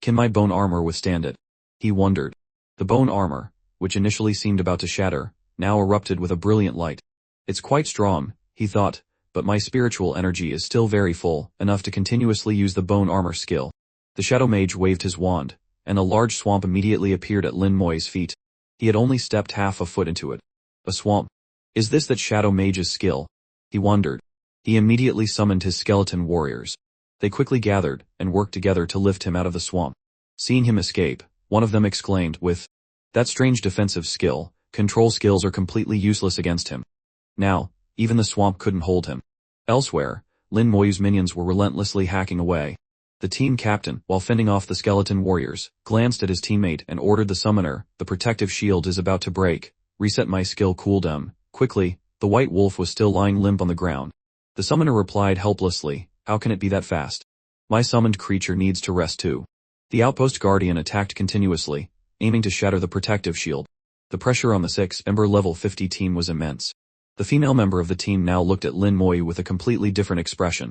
Can my bone armor withstand it? He wondered. The bone armor, which initially seemed about to shatter, now erupted with a brilliant light. It's quite strong, he thought, but my spiritual energy is still very full, enough to continuously use the bone armor skill. The Shadow Mage waved his wand, and a large swamp immediately appeared at Lin Moy's feet. He had only stepped half a foot into it. A swamp. Is this that Shadow Mage's skill? He wondered. He immediately summoned his skeleton warriors. They quickly gathered and worked together to lift him out of the swamp. Seeing him escape, one of them exclaimed with, that strange defensive skill, control skills are completely useless against him. Now, even the swamp couldn't hold him. Elsewhere, Lin Moy's minions were relentlessly hacking away. The team captain, while fending off the skeleton warriors, glanced at his teammate and ordered the summoner, the protective shield is about to break. Reset my skill cooldown. Quickly, the white wolf was still lying limp on the ground. The summoner replied helplessly, how can it be that fast? My summoned creature needs to rest too. The Outpost Guardian attacked continuously, aiming to shatter the protective shield. The pressure on the 6-member level 50 team was immense. The female member of the team now looked at Lin Moy with a completely different expression.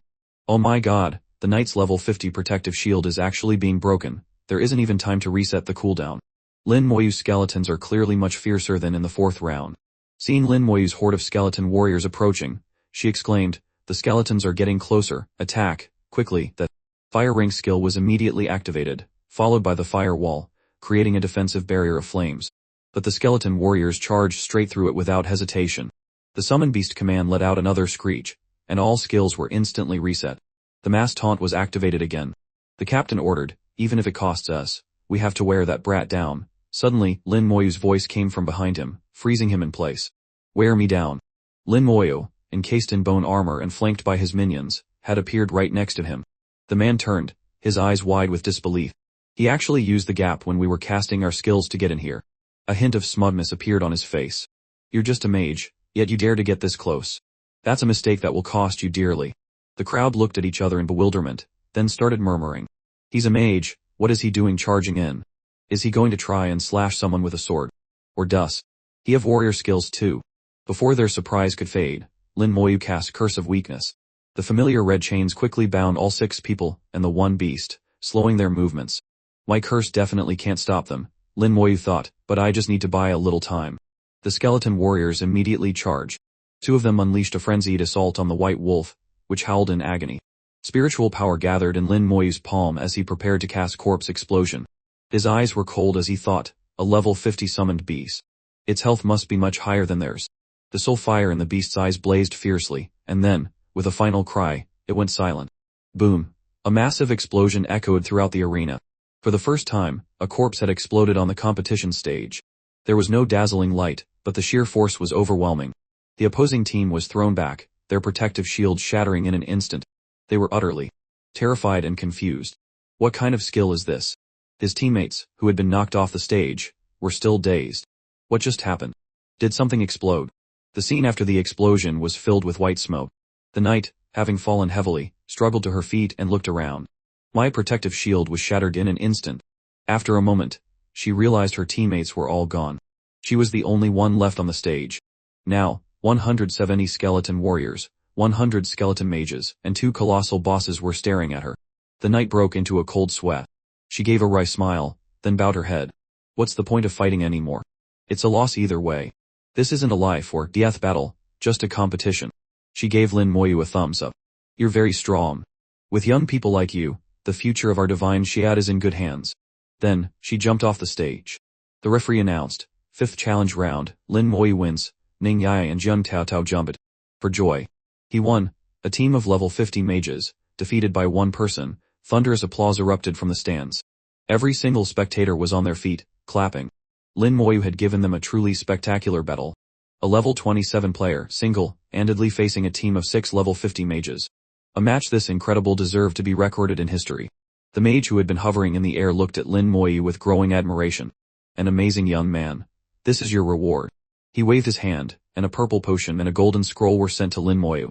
Oh my god, the knight's level 50 protective shield is actually being broken. There isn't even time to reset the cooldown. Lin Moy's skeletons are clearly much fiercer than in the 4th round. Seeing Lin Moy's horde of skeleton warriors approaching, she exclaimed, the skeletons are getting closer, attack, quickly. The fire ring skill was immediately activated, followed by the fire wall, creating a defensive barrier of flames. But the skeleton warriors charged straight through it without hesitation. The summon beast command let out another screech, and all skills were instantly reset. The mass taunt was activated again. The captain ordered, even if it costs us, we have to wear that brat down. Suddenly, Lin Moyu's voice came from behind him, freezing him in place. Wear me down. Lin Moyu, encased in bone armor and flanked by his minions, had appeared right next to him. The man turned, his eyes wide with disbelief. He actually used the gap when we were casting our skills to get in here. A hint of smugness appeared on his face. You're just a mage, yet you dare to get this close. That's a mistake that will cost you dearly. The crowd looked at each other in bewilderment, then started murmuring. He's a mage, what is he doing charging in? Is he going to try and slash someone with a sword? Or does he have warrior skills too? Before their surprise could fade, Lin Moyu cast Curse of Weakness. The familiar red chains quickly bound all 6 people and the one beast, slowing their movements. My curse definitely can't stop them, Lin Moyu thought, but I just need to buy a little time. The skeleton warriors immediately charged. 2 of them unleashed a frenzied assault on the white wolf, which howled in agony. Spiritual power gathered in Lin Moyu's palm as he prepared to cast Corpse Explosion. His eyes were cold as he thought, a level 50 summoned beast. Its health must be much higher than theirs. The soul fire in the beast's eyes blazed fiercely, and then, with a final cry, it went silent. Boom. A massive explosion echoed throughout the arena. For the first time, a corpse had exploded on the competition stage. There was no dazzling light, but the sheer force was overwhelming. The opposing team was thrown back, their protective shield shattering in an instant. They were utterly terrified and confused. What kind of skill is this? His teammates, who had been knocked off the stage, were still dazed. What just happened? Did something explode? The scene after the explosion was filled with white smoke. The knight, having fallen heavily, struggled to her feet and looked around. My protective shield was shattered in an instant. After a moment, she realized her teammates were all gone. She was the only one left on the stage. Now, 170 skeleton warriors, 100 skeleton mages, and 2 colossal bosses were staring at her. The knight broke into a cold sweat. She gave a wry smile, then bowed her head. What's the point of fighting anymore? It's a loss either way. This isn't a life or death battle, just a competition. She gave Lin Moyu a thumbs up. You're very strong. With young people like you, the future of our divine Shiat is in good hands. Then, she jumped off the stage. The referee announced, 5th challenge round, Lin Moyu wins, Ning Yai and Jun Tao Tao jump it. For joy. He won. A team of level 50 mages, defeated by one person. Thunderous applause erupted from the stands. Every single spectator was on their feet, clapping. Lin Moyu had given them a truly spectacular battle. A level 27 player, single-handedly facing a team of 6 level 50 mages. A match this incredible deserved to be recorded in history. The mage who had been hovering in the air looked at Lin Moyu with growing admiration. An amazing young man. This is your reward. He waved his hand, and a purple potion and a golden scroll were sent to Lin Moyu.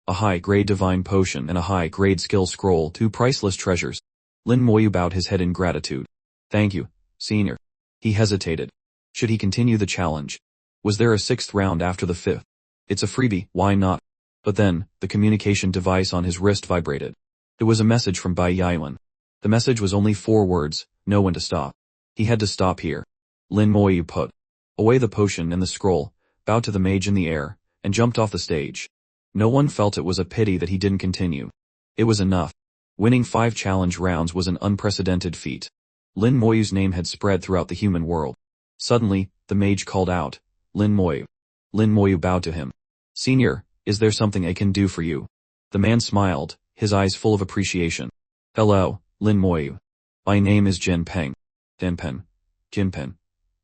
A high-grade divine potion and a high-grade skill scroll, 2 priceless treasures. Lin Moyu bowed his head in gratitude. Thank you, senior. He hesitated. Should he continue the challenge? Was there a 6th round after the 5th? It's a freebie, why not? But then, the communication device on his wrist vibrated. It was a message from Bai Yaiyuan. The message was only 4 words, know when to stop. He had to stop here. Lin Moyu put away the potion and the scroll, bowed to the mage in the air, and jumped off the stage. No one felt it was a pity that he didn't continue. It was enough. Winning 5 challenge rounds was an unprecedented feat. Lin Moyu's name had spread throughout the human world. Suddenly, the mage called out, Lin Moyu. Lin Moyu bowed to him. Senior, is there something I can do for you? The man smiled, his eyes full of appreciation. Hello, Lin Moyu. My name is Jin Peng. Jin Peng.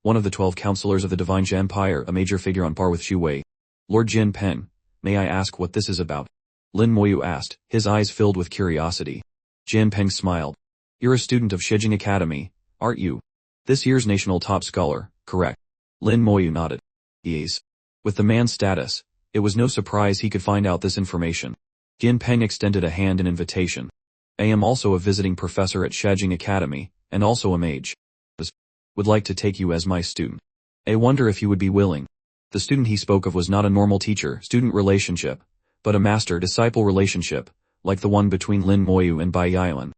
One of the 12 counselors of the Divine Empire, a major figure on par with Xu Wei. Lord Jin Peng, may I ask what this is about? Lin Moyu asked, his eyes filled with curiosity. Jin Peng smiled. You're a student of Shijing Academy, aren't you? This year's national top scholar, correct? Lin Moyu nodded. Yes. With the man's status, it was no surprise he could find out this information. Jin Peng extended a hand in invitation. I am also a visiting professor at Shijing Academy, and also a mage. Would like to take you as my student. I wonder if you would be willing. The student he spoke of was not a normal teacher-student relationship, but a master-disciple relationship, like the one between Lin Moyu and Bai Yaiyuan.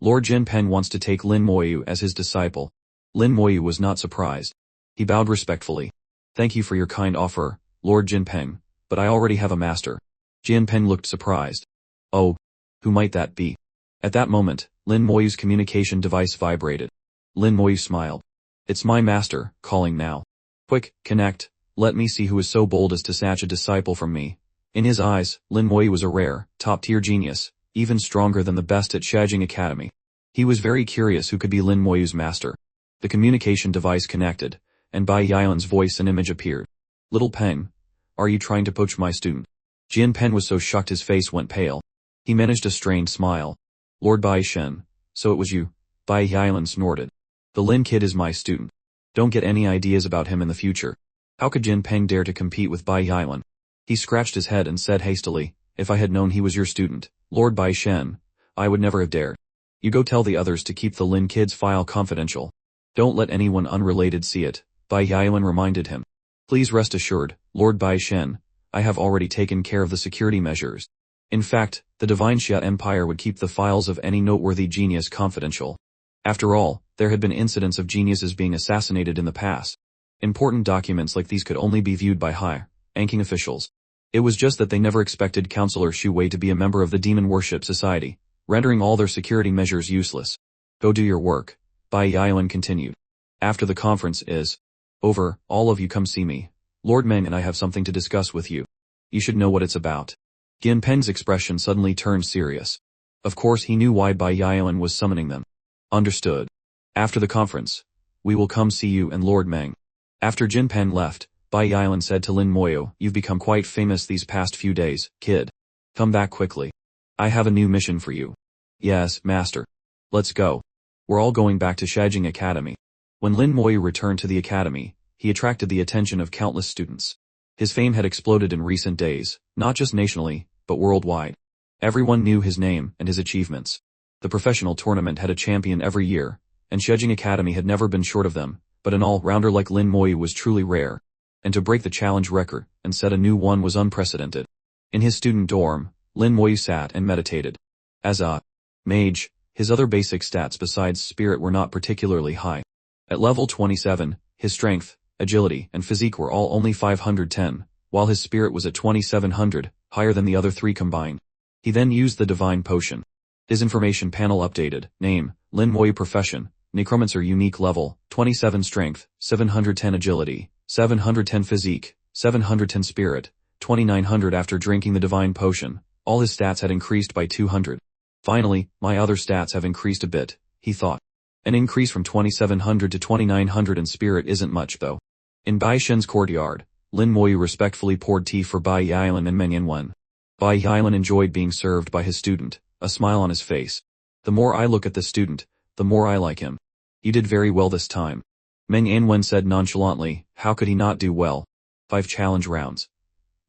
Lord Jin Peng wants to take Lin Moyu as his disciple. Lin Moyu was not surprised. He bowed respectfully. Thank you for your kind offer, Lord Jin Peng, but I already have a master. Jin Peng looked surprised. Oh, who might that be? At that moment, Lin Moyu's communication device vibrated. Lin Moyu smiled. It's my master, calling now. Quick, connect, let me see who is so bold as to snatch a disciple from me. In his eyes, Lin Moyu was a rare, top-tier genius, even stronger than the best at Shijing Academy. He was very curious who could be Lin Moyu's master. The communication device connected, and Bai Yaiyuan's voice and image appeared. Little Peng, are you trying to poach my student? Jin Peng was so shocked his face went pale. He managed a strained smile. Lord Bai Shen, so it was you. Bai Yaiyuan snorted. The Lin kid is my student. Don't get any ideas about him in the future. How could Jin Peng dare to compete with Bai Yaiyuan? He scratched his head and said hastily, if I had known he was your student, Lord Bai Shen, I would never have dared. You go tell the others to keep the Lin kid's file confidential. Don't let anyone unrelated see it, Bai Yaiyuan reminded him. Please rest assured, Lord Bai Shen, I have already taken care of the security measures. In fact, the Divine Xia Empire would keep the files of any noteworthy genius confidential. After all, there had been incidents of geniuses being assassinated in the past. Important documents like these could only be viewed by high-ranking officials. It was just that they never expected Counselor Xu Wei to be a member of the Demon Worship Society, rendering all their security measures useless. Go do your work, Bai Yaiyuan continued. After the conference is over, all of you come see me. Lord Meng and I have something to discuss with you. You should know what it's about. Jin Peng's expression suddenly turned serious. Of course he knew why Bai Yaiyuan was summoning them. Understood. After the conference, we will come see you and Lord Meng. After Jin Peng left, Bai Yaiyuan said to Lin Moyu, you've become quite famous these past few days, kid. Come back quickly. I have a new mission for you. Yes, master. Let's go. We're all going back to Shijing Academy. When Lin Moyu returned to the academy, he attracted the attention of countless students. His fame had exploded in recent days, not just nationally, but worldwide. Everyone knew his name and his achievements. The professional tournament had a champion every year, and Shijing Academy had never been short of them, but an all-rounder like Lin Moyu was truly rare. And to break the challenge record and set a new one was unprecedented. In his student dorm, Lin Moyu sat and meditated. As a mage, his other basic stats besides spirit were not particularly high. At level 27, his strength, agility, and physique were all only 510, while his spirit was at 2700, higher than the other three combined. He then used the divine potion. His information panel updated. Name, Lin Moyu. Profession, necromancer. Unique level, 27 strength, 710 agility, 710 physique, 710 spirit, 2900. After drinking the divine potion, all his stats had increased by 200. Finally, my other stats have increased a bit, he thought. An increase from 2700 to 2900 in spirit isn't much though. In Bai Shen's courtyard, Lin Moyu respectfully poured tea for Bai Yilan and Meng Yanwen. Bai Yilan enjoyed being served by his student, a smile on his face. The more I look at this student, the more I like him. You did very well this time. Meng Yanwen said nonchalantly. How could he not do well? 5 challenge rounds.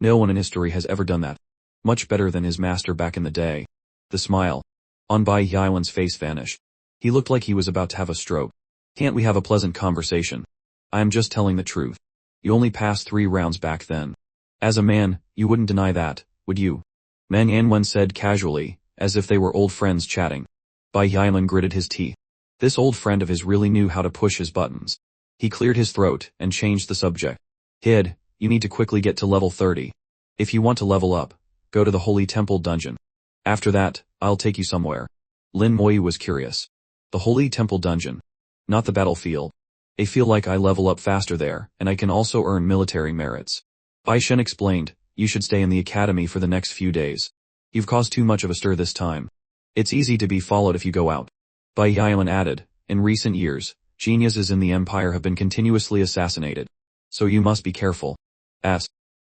No one in history has ever done that. Much better than his master back in the day. The smile on Bai Yilan's face vanished. He looked like he was about to have a stroke. Can't we have a pleasant conversation? I am just telling the truth. You only passed 3 rounds back then. As a man, you wouldn't deny that, would you? Meng Yanwen said casually, as if they were old friends chatting. Bai Yilan gritted his teeth. This old friend of his really knew how to push his buttons. He cleared his throat and changed the subject. Kid, you need to quickly get to level 30. If you want to level up, go to the Holy Temple dungeon. After that, I'll take you somewhere. Lin Moyu was curious. The Holy Temple dungeon. Not the battlefield. I feel like I level up faster there, and I can also earn military merits. Bai Shen explained, you should stay in the academy for the next few days. You've caused too much of a stir this time. It's easy to be followed if you go out. Bai Yilan added, in recent years, geniuses in the empire have been continuously assassinated. So you must be careful.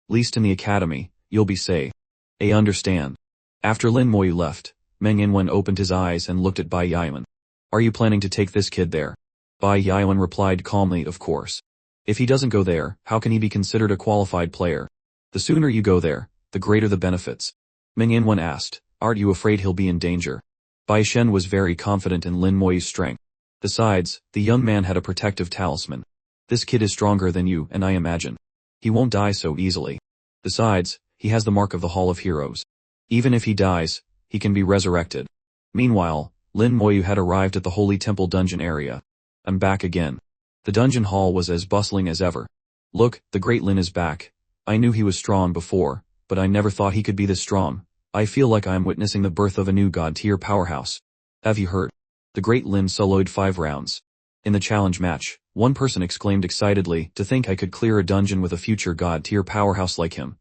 Least in the academy, you'll be safe. I understand. After Lin Moyu left, Meng Yanwen opened his eyes and looked at Bai Yilan. Are you planning to take this kid there? Bai Yilan replied calmly, of course. If he doesn't go there, how can he be considered a qualified player? The sooner you go there, the greater the benefits. Meng Yanwen asked, aren't you afraid he'll be in danger? Bai Shen was very confident in Lin Moyu's strength. Besides, the young man had a protective talisman. This kid is stronger than you and I imagine. He won't die so easily. Besides, he has the mark of the Hall of Heroes. Even if he dies, he can be resurrected. Meanwhile, Lin Moyu had arrived at the Holy Temple dungeon area. I'm back again. The dungeon hall was as bustling as ever. Look, the great Lin is back. I knew he was strong before, but I never thought he could be this strong. I feel like I am witnessing the birth of a new god-tier powerhouse. Have you heard? The great Lin soloed 5 rounds. In the challenge match, one person exclaimed excitedly, to think I could clear a dungeon with a future god-tier powerhouse like him.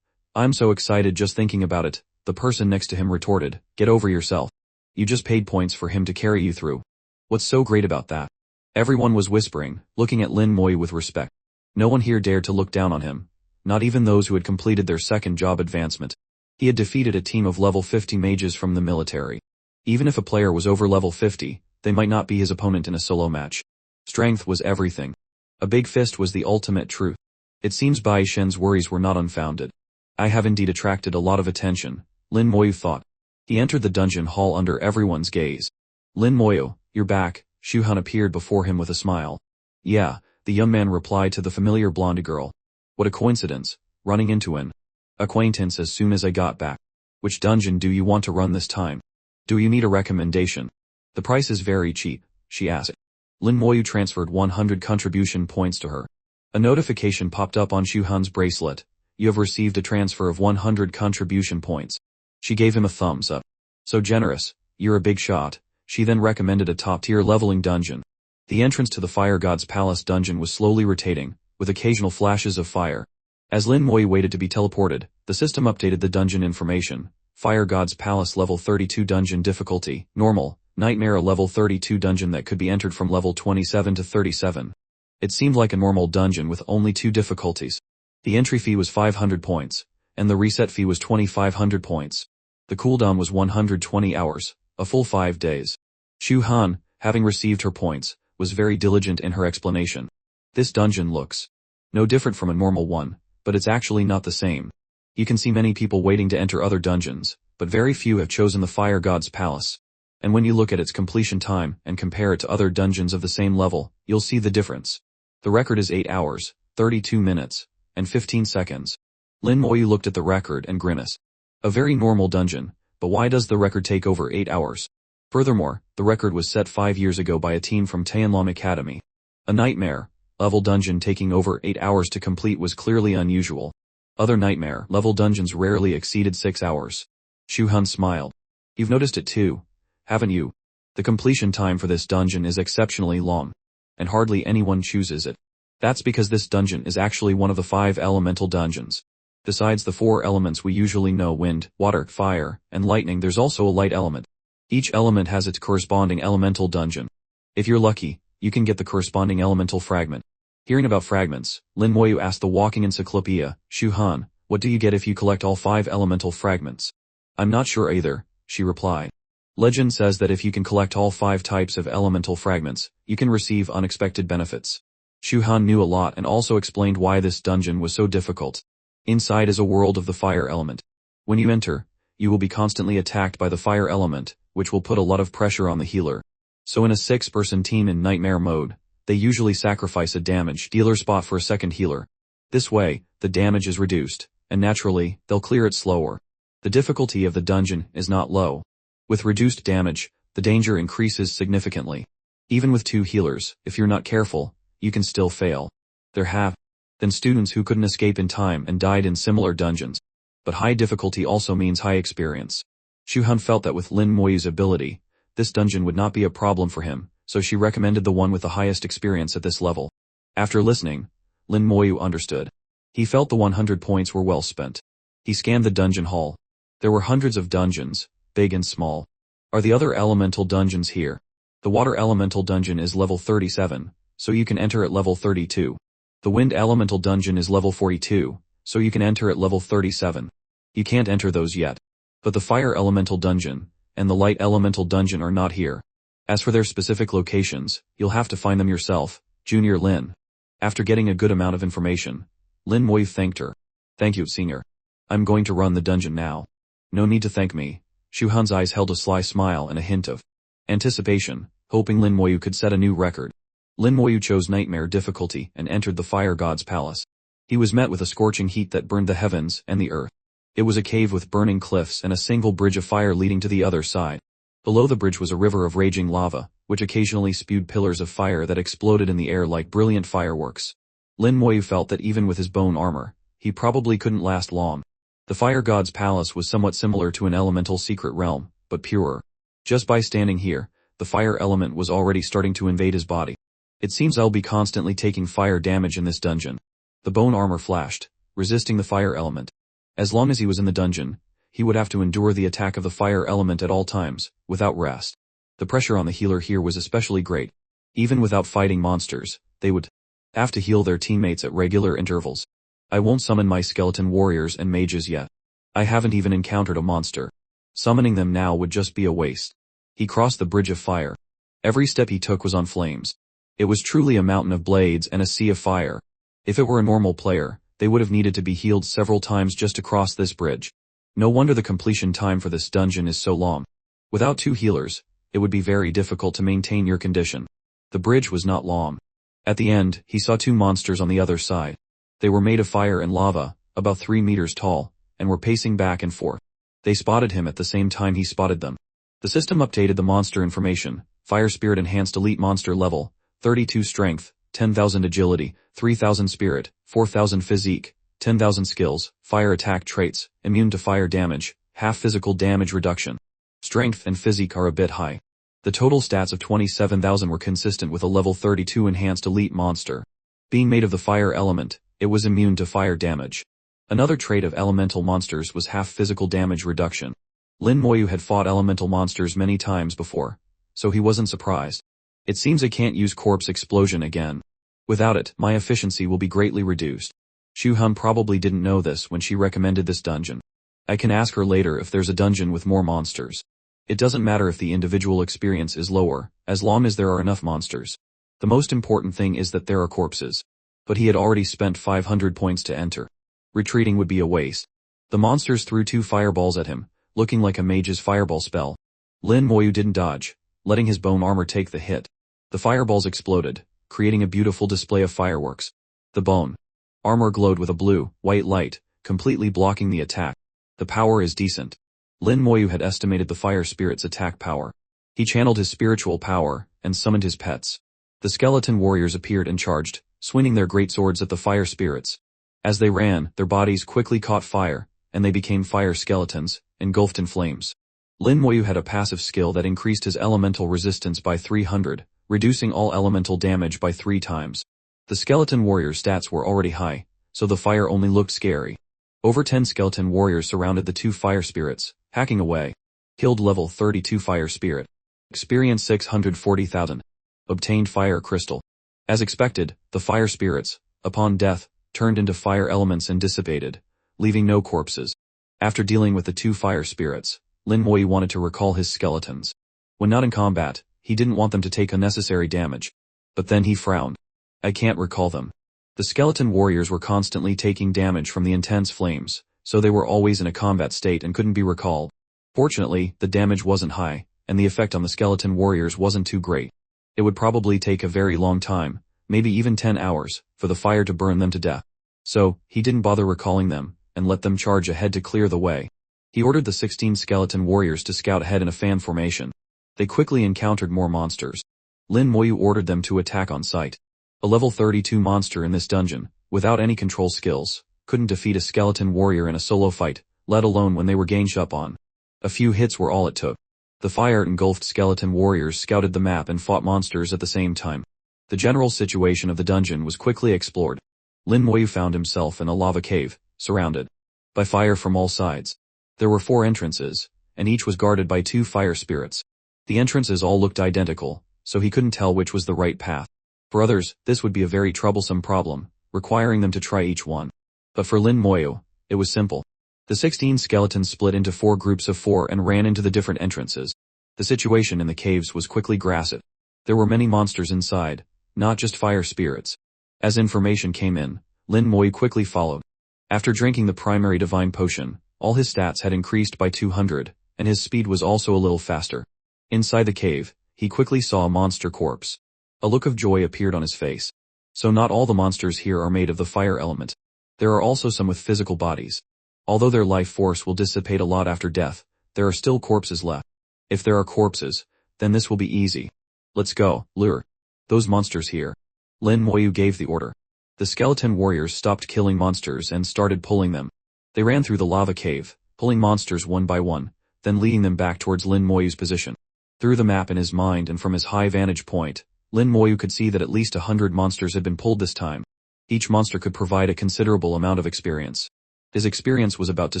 I'm so excited just thinking about it, the person next to him retorted, get over yourself. You just paid points for him to carry you through. What's so great about that? Everyone was whispering, looking at Lin Moyu with respect. No one here dared to look down on him. Not even those who had completed their second job advancement. He had defeated a team of level 50 mages from the military. Even if a player was over level 50, they might not be his opponent in a solo match. Strength was everything. A big fist was the ultimate truth. It seems Bai Shen's worries were not unfounded. I have indeed attracted a lot of attention, Lin Moyu thought. He entered the dungeon hall under everyone's gaze. Lin Moyu, you're back, Shu Han appeared before him with a smile. Yeah, the young man replied to the familiar blonde girl. What a coincidence, running into an acquaintance as soon as I got back. Which dungeon do you want to run this time? Do you need a recommendation? The price is very cheap, she asked. Lin Moyu transferred 100 contribution points to her. A notification popped up on Shu Han's bracelet. You have received a transfer of 100 contribution points. She gave him a thumbs up. So generous, you're a big shot. She then recommended a top-tier leveling dungeon. The entrance to the Fire God's Palace dungeon was slowly rotating, with occasional flashes of fire. As Lin Moyu waited to be teleported, the system updated the dungeon information. Fire God's Palace level 32 dungeon difficulty, normal, nightmare. A level 32 dungeon that could be entered from level 27 to 37. It seemed like a normal dungeon with only 2 difficulties. The entry fee was 500 points, and the reset fee was 2500 points. The cooldown was 120 hours, a full 5 days. Shu Han, having received her points, was very diligent in her explanation. This dungeon looks no different from a normal one, but it's actually not the same. You can see many people waiting to enter other dungeons, but very few have chosen the Fire God's Palace. And when you look at its completion time and compare it to other dungeons of the same level, you'll see the difference. The record is 8 hours, 32 minutes, and 15 seconds. Lin Moyu looked at the record and grimaced. A very normal dungeon, but why does the record take over 8 hours? Furthermore, the record was set 5 years ago by a team from Tianlam Academy. A nightmare level dungeon taking over 8 hours to complete was clearly unusual. Other nightmare level dungeons rarely exceeded 6 hours. Shu Han smiled. You've noticed it too, haven't you? The completion time for this dungeon is exceptionally long, and hardly anyone chooses it. That's because this dungeon is actually one of the 5 elemental dungeons. Besides the 4 elements we usually know, wind, water, fire, and lightning, there's also a light element. Each element has its corresponding elemental dungeon. If you're lucky, you can get the corresponding elemental fragment. Hearing about fragments, Lin Moyu asked the walking encyclopedia, Shu Han, what do you get if you collect all 5 elemental fragments? I'm not sure either, she replied. Legend says that if you can collect all 5 types of elemental fragments, you can receive unexpected benefits. Shu Han knew a lot and also explained why this dungeon was so difficult. Inside is a world of the fire element. When you enter, you will be constantly attacked by the fire element, which will put a lot of pressure on the healer. So in a 6-person team in nightmare mode, they usually sacrifice a damage dealer spot for a second healer. This way, the damage is reduced, and naturally, they'll clear it slower. The difficulty of the dungeon is not low. With reduced damage, the danger increases significantly. Even with 2 healers, if you're not careful, you can still fail. There have been students who couldn't escape in time and died in similar dungeons. But high difficulty also means high experience. Shu Han felt that with Lin Moyu's ability, this dungeon would not be a problem for him, so she recommended the one with the highest experience at this level. After listening, Lin Moyu understood. He felt the 100 points were well spent. He scanned the dungeon hall. There were hundreds of dungeons, big and small. Are the other elemental dungeons here? The water elemental dungeon is level 37, so you can enter at level 32. The wind elemental dungeon is level 42, so you can enter at level 37. You can't enter those yet. But the fire elemental dungeon and the light elemental dungeon are not here. As for their specific locations, you'll have to find them yourself, Junior Lin. After getting a good amount of information, Lin Moyu thanked her. Thank you, Senior. I'm going to run the dungeon now. No need to thank me. Shu Han's eyes held a sly smile and a hint of anticipation, hoping Lin Moyu could set a new record. Lin Moyu chose nightmare difficulty and entered the fire god's palace. He was met with a scorching heat that burned the heavens and the earth. It was a cave with burning cliffs and a single bridge of fire leading to the other side. Below the bridge was a river of raging lava, which occasionally spewed pillars of fire that exploded in the air like brilliant fireworks. Lin Moyu felt that even with his bone armor, he probably couldn't last long. The fire god's palace was somewhat similar to an elemental secret realm, but purer. Just by standing here, the fire element was already starting to invade his body. It seems I'll be constantly taking fire damage in this dungeon. The bone armor flashed, resisting the fire element. As long as he was in the dungeon, he would have to endure the attack of the fire element at all times, without rest. The pressure on the healer here was especially great. Even without fighting monsters, they would have to heal their teammates at regular intervals. I won't summon my skeleton warriors and mages yet. I haven't even encountered a monster. Summoning them now would just be a waste. He crossed the bridge of fire. Every step he took was on flames. It was truly a mountain of blades and a sea of fire. If it were a normal player, they would have needed to be healed several times just to cross this bridge. No wonder the completion time for this dungeon is so long. Without 2 healers, it would be very difficult to maintain your condition. The bridge was not long. At the end, he saw 2 monsters on the other side. They were made of fire and lava, about 3 meters tall, and were pacing back and forth. They spotted him at the same time he spotted them. The system updated the monster information. Fire Spirit Enhanced Elite Monster Level, 32 Strength, 10,000 Agility, 3,000 Spirit, 4,000 Physique, 10,000 Skills, Fire Attack Traits, Immune to Fire Damage, Half Physical Damage Reduction. Strength and Physique are a bit high. The total stats of 27,000 were consistent with a level 32 Enhanced Elite Monster. Being made of the fire element, it was immune to fire damage. Another trait of elemental monsters was half physical damage reduction. Lin Moyu had fought elemental monsters many times before, so he wasn't surprised. It seems I can't use Corpse Explosion again. Without it, my efficiency will be greatly reduced. Shu Han probably didn't know this when she recommended this dungeon. I can ask her later if there's a dungeon with more monsters. It doesn't matter if the individual experience is lower, as long as there are enough monsters. The most important thing is that there are corpses. But he had already spent 500 points to enter. Retreating would be a waste. The monsters threw 2 fireballs at him, looking like a mage's fireball spell. Lin Moyu didn't dodge, letting his bone armor take the hit. The fireballs exploded, creating a beautiful display of fireworks. The bone armor glowed with a blue-white light, completely blocking the attack. The power is decent. Lin Moyu had estimated the fire spirit's attack power. He channeled his spiritual power and summoned his pets. The skeleton warriors appeared and charged, swinging their great swords at the fire spirits. As they ran, their bodies quickly caught fire, and they became fire skeletons, engulfed in flames. Lin Moyu had a passive skill that increased his elemental resistance by 300, reducing all elemental damage by 3 times. The skeleton warrior's stats were already high, so the fire only looked scary. Over 10 skeleton warriors surrounded the 2 fire spirits, hacking away. Killed level 32 fire spirit. Experience 640,000. Obtained fire crystal. As expected, the fire spirits, upon death, turned into fire elements and dissipated, leaving no corpses. After dealing with the 2 fire spirits, Lin Moyu wanted to recall his skeletons. When not in combat, he didn't want them to take unnecessary damage. But then he frowned. I can't recall them. The skeleton warriors were constantly taking damage from the intense flames, so they were always in a combat state and couldn't be recalled. Fortunately, the damage wasn't high, and the effect on the skeleton warriors wasn't too great. It would probably take a very long time, maybe even 10 hours, for the fire to burn them to death. So, he didn't bother recalling them, and let them charge ahead to clear the way. He ordered the 16 skeleton warriors to scout ahead in a fan formation. They quickly encountered more monsters. Lin Moyu ordered them to attack on sight. A level 32 monster in this dungeon, without any control skills, couldn't defeat a skeleton warrior in a solo fight, let alone when they were ganged up on. A few hits were all it took. The fire-engulfed skeleton warriors scouted the map and fought monsters at the same time. The general situation of the dungeon was quickly explored. Lin Moyu found himself in a lava cave, surrounded by fire from all sides. There were 4 entrances, and each was guarded by 2 fire spirits. The entrances all looked identical, so he couldn't tell which was the right path. For others, this would be a very troublesome problem, requiring them to try each one. But for Lin Moyu, it was simple. The 16 skeletons split into 4 groups of 4 and ran into the different entrances. The situation in the caves was quickly grasped. There were many monsters inside, not just fire spirits. As information came in, Lin Moyu quickly followed. After drinking the primary divine potion, all his stats had increased by 200, and his speed was also a little faster. Inside the cave, he quickly saw a monster corpse. A look of joy appeared on his face. So not all the monsters here are made of the fire element. There are also some with physical bodies. Although their life force will dissipate a lot after death, there are still corpses left. If there are corpses, then this will be easy. Let's go, lure those monsters here. Lin Moyu gave the order. The skeleton warriors stopped killing monsters and started pulling them. They ran through the lava cave, pulling monsters one by one, then leading them back towards Lin Moyu's position. Through the map in his mind and from his high vantage point, Lin Moyu could see that at least 100 monsters had been pulled this time. Each monster could provide a considerable amount of experience. His experience was about to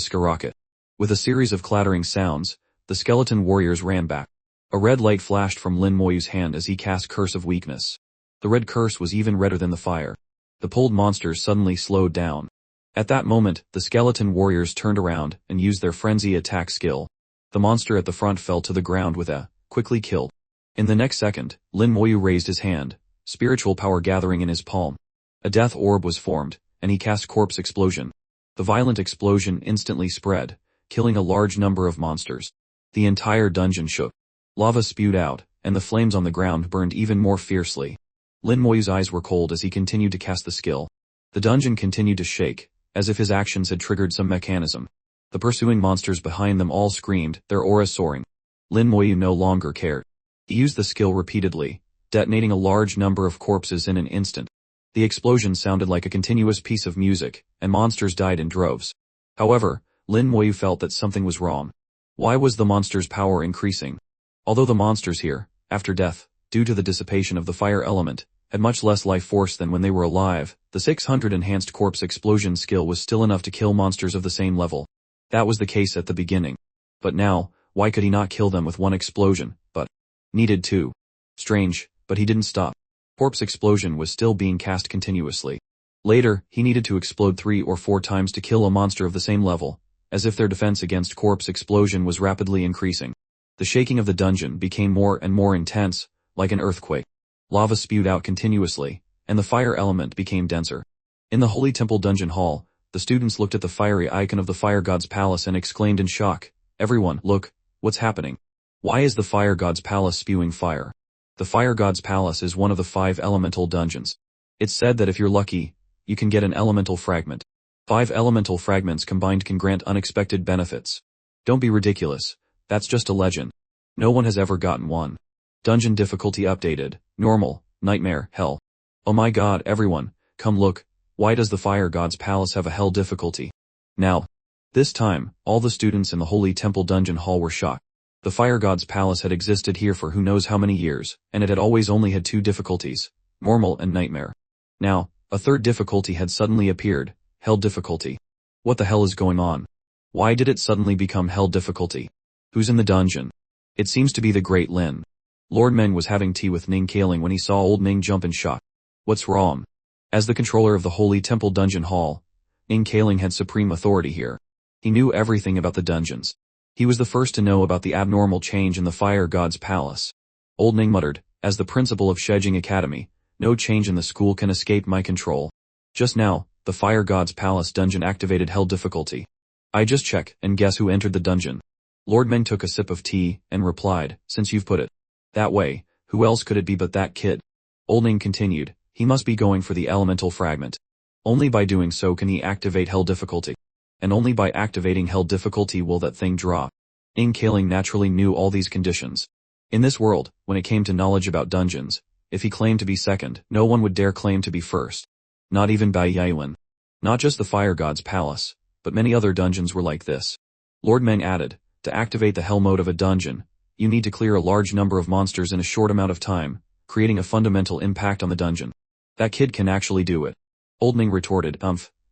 skyrocket. With a series of clattering sounds, the skeleton warriors ran back. A red light flashed from Lin Moyu's hand as he cast Curse of Weakness. The red curse was even redder than the fire. The pulled monsters suddenly slowed down. At that moment, the skeleton warriors turned around and used their frenzy attack skill. The monster at the front fell to the ground with a quickly killed. In the next second, Lin Moyu raised his hand, spiritual power gathering in his palm. A death orb was formed, and he cast Corpse Explosion. The violent explosion instantly spread, killing a large number of monsters. The entire dungeon shook. Lava spewed out, and the flames on the ground burned even more fiercely. Lin Moyu's eyes were cold as he continued to cast the skill. The dungeon continued to shake, as if his actions had triggered some mechanism. The pursuing monsters behind them all screamed, their auras soaring. Lin Moyu no longer cared. He used the skill repeatedly, detonating a large number of corpses in an instant. The explosion sounded like a continuous piece of music, and monsters died in droves. However, Lin Moyu felt that something was wrong. Why was the monster's power increasing? Although the monsters here, after death, due to the dissipation of the fire element, had much less life force than when they were alive, the 600 enhanced corpse explosion skill was still enough to kill monsters of the same level. That was the case at the beginning. But now, why could he not kill them with one explosion, but needed two? Strange, but he didn't stop. Corpse explosion was still being cast continuously. Later, he needed to explode 3 or 4 times to kill a monster of the same level, as if their defense against corpse explosion was rapidly increasing. The shaking of the dungeon became more and more intense, like an earthquake. Lava spewed out continuously, and the fire element became denser. In the Holy Temple dungeon hall, the students looked at the fiery icon of the fire god's palace and exclaimed in shock, "Everyone, look, what's happening? Why is the fire god's palace spewing fire?" The fire god's palace is one of the 5 elemental dungeons. It's said that if you're lucky, you can get an elemental fragment. 5 elemental fragments combined can grant unexpected benefits. Don't be ridiculous, that's just a legend. No one has ever gotten one. Dungeon difficulty updated, normal, nightmare, hell. Oh my god, everyone, come look, why does the fire god's palace have a hell difficulty? Now, This time, all the students in the Holy Temple Dungeon Hall were shocked. The Fire God's Palace had existed here for who knows how many years, and it had always only had two difficulties, normal and nightmare. Now, a third difficulty had suddenly appeared, hell difficulty. What the hell is going on? Why did it suddenly become hell difficulty? Who's in the dungeon? It seems to be the Great Lin. Lord Meng was having tea with Ning Kaling when he saw old Ning jump in shock. What's wrong? As the controller of the Holy Temple Dungeon Hall, Ning Kaling had supreme authority here. He knew everything about the dungeons. He was the first to know about the abnormal change in the Fire God's Palace. Old Ning muttered, as the principal of Shejing Academy, no change in the school can escape my control. Just now, the Fire God's Palace dungeon activated hell difficulty. I just check, and guess who entered the dungeon? Lord Meng took a sip of tea, and replied, since you've put it that way, who else could it be but that kid? Old Ning continued, he must be going for the elemental fragment. Only by doing so can he activate hell difficulty. And only by activating hell difficulty will that thing drop. Ning Kaling naturally knew all these conditions. In this world, when it came to knowledge about dungeons, if he claimed to be second, no one would dare claim to be first. Not even Bai Yaowen. Not just the Fire God's Palace, but many other dungeons were like this. Lord Meng added, to activate the hell mode of a dungeon, you need to clear a large number of monsters in a short amount of time, creating a fundamental impact on the dungeon. That kid can actually do it. Old Ning retorted,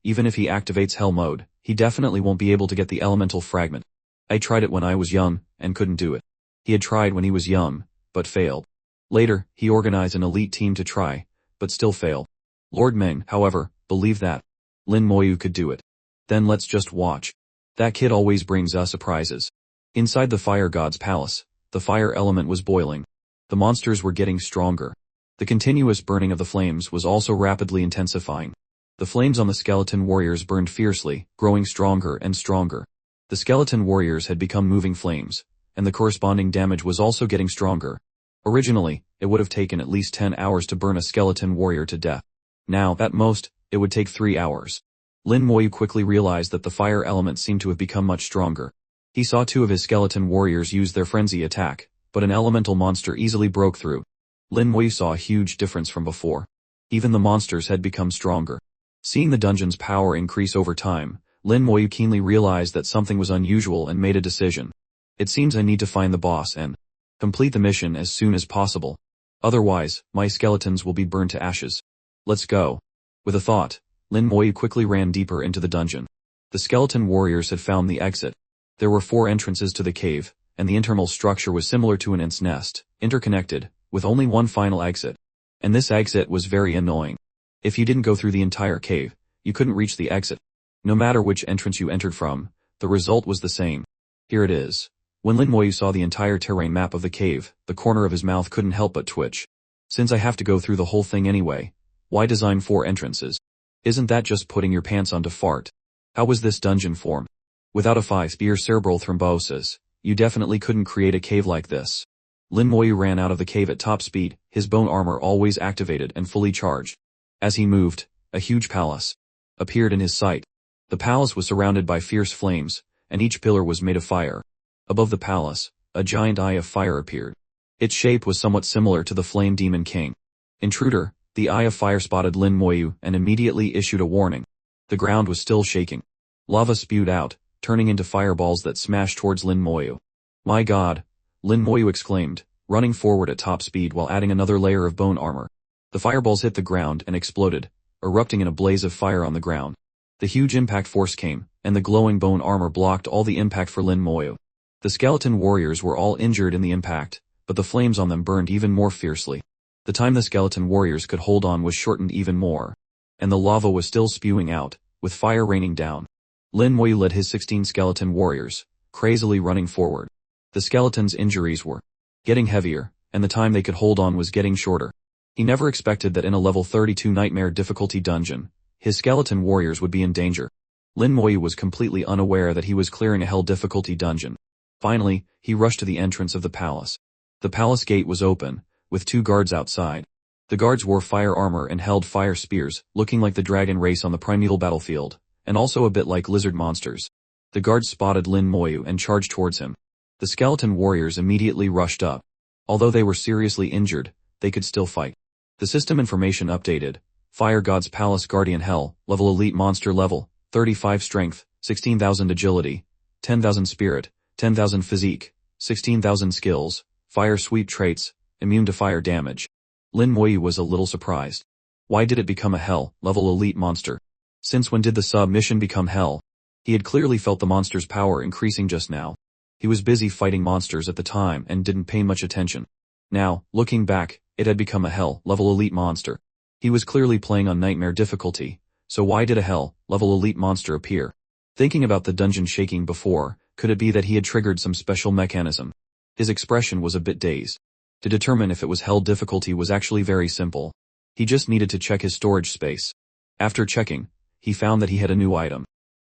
even if he activates hell mode, he definitely won't be able to get the elemental fragment. I tried it when I was young, and couldn't do it. He had tried when he was young, but failed. Later, he organized an elite team to try, but still failed. Lord Meng, however, believed that Lin Moyu could do it. Then let's just watch. That kid always brings us surprises. Inside the Fire God's Palace, the fire element was boiling. The monsters were getting stronger. The continuous burning of the flames was also rapidly intensifying. The flames on the skeleton warriors burned fiercely, growing stronger and stronger. The skeleton warriors had become moving flames, and the corresponding damage was also getting stronger. Originally, it would have taken at least 10 hours to burn a skeleton warrior to death. Now, at most, it would take 3 hours. Lin Moyu quickly realized that the fire element seemed to have become much stronger. He saw 2 of his skeleton warriors use their frenzy attack, but an elemental monster easily broke through. Lin Moyu saw a huge difference from before. Even the monsters had become stronger. Seeing the dungeon's power increase over time, Lin Moyu keenly realized that something was unusual and made a decision. It seems I need to find the boss and complete the mission as soon as possible. Otherwise, my skeletons will be burned to ashes. Let's go. With a thought, Lin Moyu quickly ran deeper into the dungeon. The skeleton warriors had found the exit. There were 4 entrances to the cave, and the internal structure was similar to an ant's nest, interconnected, with only one final exit. And this exit was very annoying. If you didn't go through the entire cave, you couldn't reach the exit. No matter which entrance you entered from, the result was the same. Here it is. When Lin Moyu saw the entire terrain map of the cave, the corner of his mouth couldn't help but twitch. Since I have to go through the whole thing anyway, why design 4 entrances? Isn't that just putting your pants on to fart? How was this dungeon formed? Without a 5-spear cerebral thrombosis, you definitely couldn't create a cave like this. Lin Moyu ran out of the cave at top speed, his bone armor always activated and fully charged. As he moved, a huge palace appeared in his sight. The palace was surrounded by fierce flames, and each pillar was made of fire. Above the palace, a giant eye of fire appeared. Its shape was somewhat similar to the Flame Demon King. Intruder, the eye of fire spotted Lin Moyu and immediately issued a warning. The ground was still shaking. Lava spewed out, turning into fireballs that smashed towards Lin Moyu. My god! Lin Moyu exclaimed, running forward at top speed while adding another layer of bone armor. The fireballs hit the ground and exploded, erupting in a blaze of fire on the ground. The huge impact force came, and the glowing bone armor blocked all the impact for Lin Moyu. The skeleton warriors were all injured in the impact, but the flames on them burned even more fiercely. The time the skeleton warriors could hold on was shortened even more. And the lava was still spewing out, with fire raining down. Lin Moyu led his 16 skeleton warriors, crazily running forward. The skeletons' injuries were getting heavier, and the time they could hold on was getting shorter. He never expected that in a level 32 nightmare difficulty dungeon, his skeleton warriors would be in danger. Lin Moyu was completely unaware that he was clearing a hell difficulty dungeon. Finally, he rushed to the entrance of the palace. The palace gate was open, with 2 guards outside. The guards wore fire armor and held fire spears, looking like the dragon race on the primeval battlefield, and also a bit like lizard monsters. The guards spotted Lin Moyu and charged towards him. The skeleton warriors immediately rushed up. Although they were seriously injured, they could still fight. The system information updated. Fire God's Palace Guardian Hell, level elite monster level, 35 strength, 16,000 agility, 10,000 spirit, 10,000 physique, 16,000 skills, fire sweep traits, immune to fire damage. Lin Moyu was a little surprised. Why did it become a hell-level elite monster? Since when did the sub-mission become hell? He had clearly felt the monster's power increasing just now. He was busy fighting monsters at the time and didn't pay much attention. Now, looking back, it had become a hell-level elite monster. He was clearly playing on nightmare difficulty, so why did a hell-level elite monster appear? Thinking about the dungeon shaking before, could it be that he had triggered some special mechanism? His expression was a bit dazed. To determine if it was hell difficulty was actually very simple. He just needed to check his storage space. After checking, he found that he had a new item.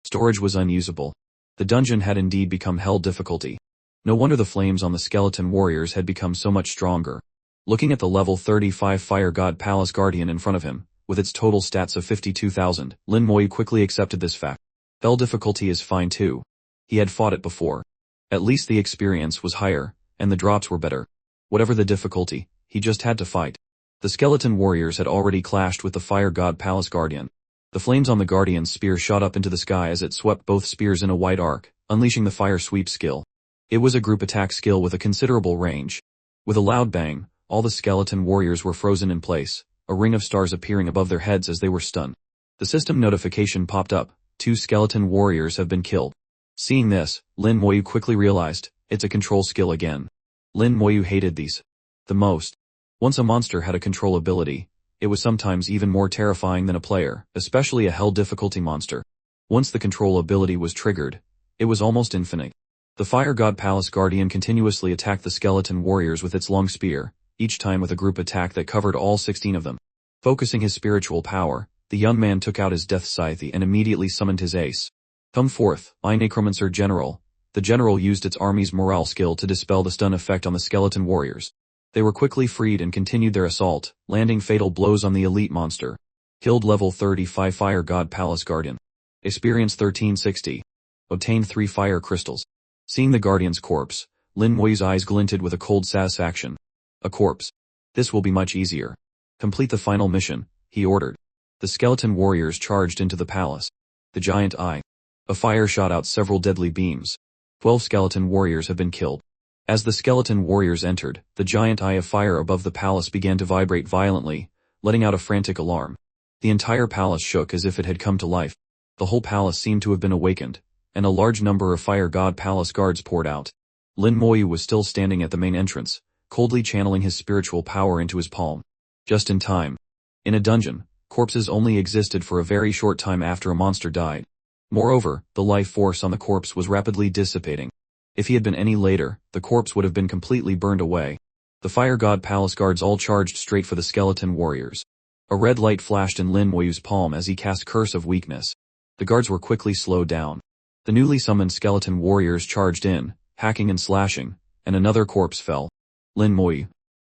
Storage was unusable. The dungeon had indeed become hell difficulty. No wonder the flames on the skeleton warriors had become so much stronger. Looking at the level 35 Fire God Palace Guardian in front of him, with its total stats of 52,000, Lin Moyu quickly accepted this fact. Hell difficulty is fine too. He had fought it before. At least the experience was higher, and the drops were better. Whatever the difficulty, he just had to fight. The skeleton warriors had already clashed with the Fire God Palace Guardian. The flames on the Guardian's spear shot up into the sky as it swept both spears in a wide arc, unleashing the fire sweep skill. It was a group attack skill with a considerable range. With a loud bang, all the skeleton warriors were frozen in place, a ring of stars appearing above their heads as they were stunned. The system notification popped up, 2 skeleton warriors have been killed. Seeing this, Lin Moyu quickly realized, it's a control skill again. Lin Moyu hated these the most. Once a monster had a control ability, it was sometimes even more terrifying than a player, especially a hell difficulty monster. Once the control ability was triggered, it was almost infinite. The Fire God Palace Guardian continuously attacked the skeleton warriors with its long spear, each time with a group attack that covered all 16 of them. Focusing his spiritual power, the young man took out his death scythe and immediately summoned his ace. Come forth, I Necromancer General. The general used its army's morale skill to dispel the stun effect on the skeleton warriors. They were quickly freed and continued their assault, landing fatal blows on the elite monster. Killed level 35 Fire God Palace Guardian. Experience 1360. Obtained 3 fire crystals. Seeing the Guardian's corpse, Lin Moyu's eyes glinted with a cold satisfaction. A corpse. This will be much easier. Complete the final mission, he ordered. The skeleton warriors charged into the palace. The giant eye. A fire shot out several deadly beams. 12 skeleton warriors have been killed. As the skeleton warriors entered, the giant eye of fire above the palace began to vibrate violently, letting out a frantic alarm. The entire palace shook as if it had come to life. The whole palace seemed to have been awakened, and a large number of Fire God Palace guards poured out. Lin Moyu was still standing at the main entrance, coldly channeling his spiritual power into his palm. Just in time. In a dungeon, corpses only existed for a very short time after a monster died. Moreover, the life force on the corpse was rapidly dissipating. If he had been any later, the corpse would have been completely burned away. The Fire God Palace guards all charged straight for the skeleton warriors. A red light flashed in Lin Moyu's palm as he cast Curse of Weakness. The guards were quickly slowed down. The newly summoned skeleton warriors charged in, hacking and slashing, and another corpse fell. Lin Moyu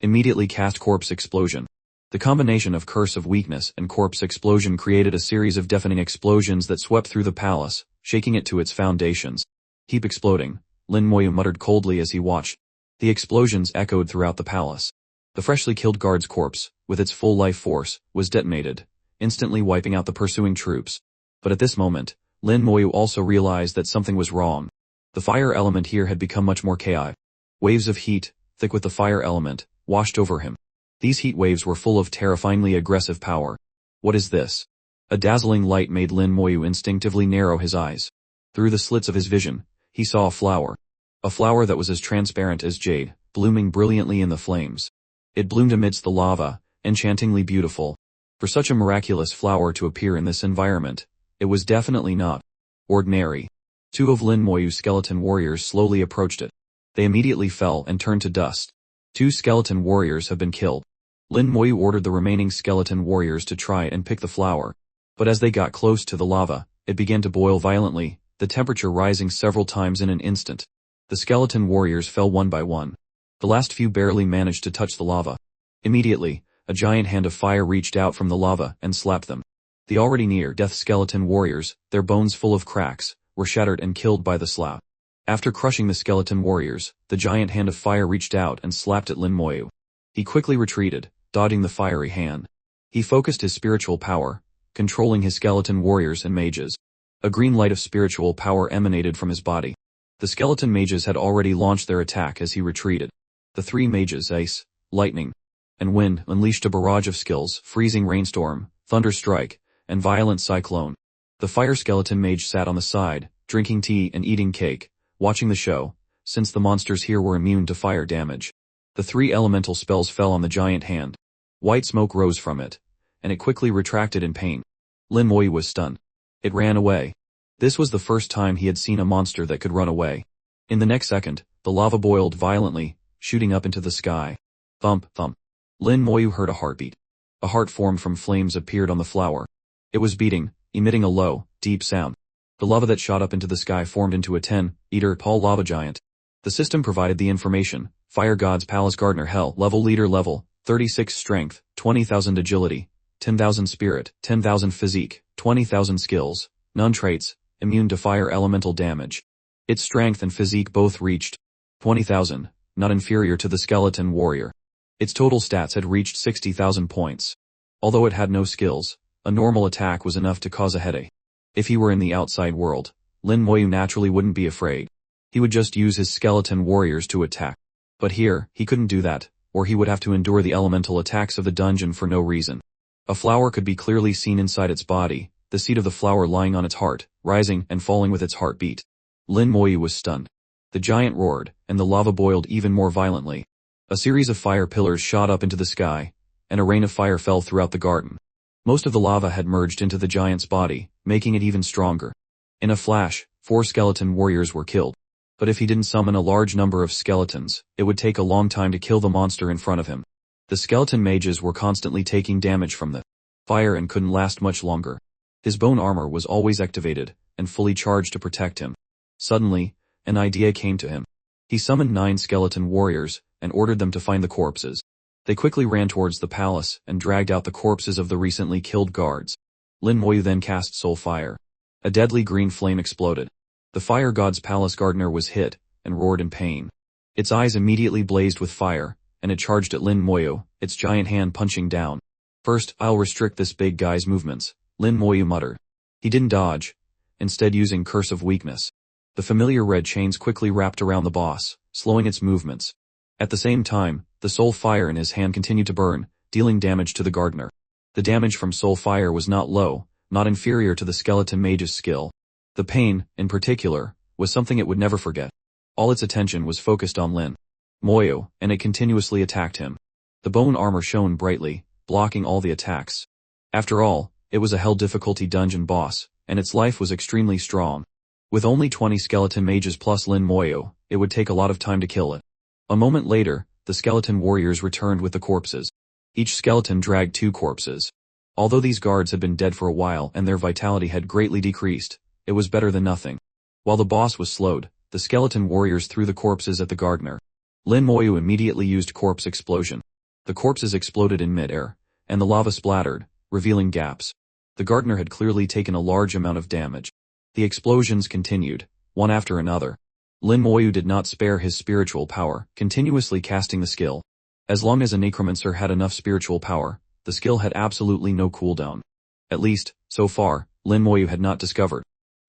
immediately cast Corpse Explosion. The combination of Curse of Weakness and Corpse Explosion created a series of deafening explosions that swept through the palace, shaking it to its foundations. Keep exploding, Lin Moyu muttered coldly as he watched. The explosions echoed throughout the palace. The freshly killed guard's corpse, with its full life force, was detonated, instantly wiping out the pursuing troops. But at this moment, Lin Moyu also realized that something was wrong. The fire element here had become much more chaotic. Waves of heat, thick with the fire element, washed over him. These heat waves were full of terrifyingly aggressive power. What is this? A dazzling light made Lin Moyu instinctively narrow his eyes. Through the slits of his vision, he saw a flower. A flower that was as transparent as jade, blooming brilliantly in the flames. It bloomed amidst the lava, enchantingly beautiful. For such a miraculous flower to appear in this environment, it was definitely not ordinary. 2 of Lin Moyu's skeleton warriors slowly approached it. They immediately fell and turned to dust. 2 skeleton warriors have been killed. Lin Moyu ordered the remaining skeleton warriors to try and pick the flower. But as they got close to the lava, it began to boil violently, the temperature rising several times in an instant. The skeleton warriors fell one by one. The last few barely managed to touch the lava. Immediately, a giant hand of fire reached out from the lava and slapped them. The already near-death skeleton warriors, their bones full of cracks, were shattered and killed by the slap. After crushing the skeleton warriors, the giant hand of fire reached out and slapped at Lin Moyu. He quickly retreated, dodging the fiery hand. He focused his spiritual power, controlling his skeleton warriors and mages. A green light of spiritual power emanated from his body. The skeleton mages had already launched their attack as he retreated. The three mages, ice, lightning, and wind, unleashed a barrage of skills: freezing rainstorm, thunder strike, and violent cyclone. The fire skeleton mage sat on the side, drinking tea and eating cake, watching the show, since the monsters here were immune to fire damage. The three elemental spells fell on the giant hand. White smoke rose from it, and it quickly retracted in pain. Lin Moyu was stunned. It ran away. This was the first time he had seen a monster that could run away. In the next second, the lava boiled violently, shooting up into the sky. Thump, thump. Lin Moyu heard a heartbeat. A heart formed from flames appeared on the flower. It was beating, emitting a low, deep sound. The lava that shot up into the sky formed into a 10-meter tall lava giant. The system provided the information: Fire God's Palace Gardener Hell, level leader level, 36 strength, 20,000 agility, 10,000 spirit, 10,000 physique, 20,000 skills, none traits, immune to fire elemental damage. Its strength and physique both reached 20,000, not inferior to the skeleton warrior. Its total stats had reached 60,000 points. Although it had no skills, a normal attack was enough to cause a headache. If he were in the outside world, Lin Moyu naturally wouldn't be afraid. He would just use his skeleton warriors to attack. But here, he couldn't do that, or he would have to endure the elemental attacks of the dungeon for no reason. A flower could be clearly seen inside its body, the seed of the flower lying on its heart, rising and falling with its heartbeat. Lin Moyu was stunned. The giant roared, and the lava boiled even more violently. A series of fire pillars shot up into the sky, and a rain of fire fell throughout the garden. Most of the lava had merged into the giant's body, making it even stronger. In a flash, 4 skeleton warriors were killed. But if he didn't summon a large number of skeletons, it would take a long time to kill the monster in front of him. The skeleton mages were constantly taking damage from the fire and couldn't last much longer. His bone armor was always activated, and fully charged to protect him. Suddenly, an idea came to him. He summoned 9 skeleton warriors, and ordered them to find the corpses. They quickly ran towards the palace, and dragged out the corpses of the recently killed guards. Lin Moyu then cast Soul Fire. A deadly green flame exploded. The fire god's palace gardener was hit, and roared in pain. Its eyes immediately blazed with fire, and it charged at Lin Moyu, its giant hand punching down. First, I'll restrict this big guy's movements, Lin Moyu muttered. He didn't dodge, instead using Curse of Weakness. The familiar red chains quickly wrapped around the boss, slowing its movements. At the same time, the soul fire in his hand continued to burn, dealing damage to the gardener. The damage from soul fire was not low, not inferior to the skeleton mage's skill. The pain, in particular, was something it would never forget. All its attention was focused on Lin Moyu, and it continuously attacked him. The bone armor shone brightly, blocking all the attacks. After all, it was a hell difficulty dungeon boss, and its life was extremely strong. With only 20 skeleton mages plus Lin Moyu, it would take a lot of time to kill it. A moment later, the skeleton warriors returned with the corpses. Each skeleton dragged 2 corpses. Although these guards had been dead for a while and their vitality had greatly decreased, it was better than nothing. While the boss was slowed, the skeleton warriors threw the corpses at the gardener. Lin Moyu immediately used Corpse Explosion. The corpses exploded in mid-air, and the lava splattered, revealing gaps. The gardener had clearly taken a large amount of damage. The explosions continued, one after another. Lin Moyu did not spare his spiritual power, continuously casting the skill. As long as a necromancer had enough spiritual power, the skill had absolutely no cooldown. At least, so far, Lin Moyu had not discovered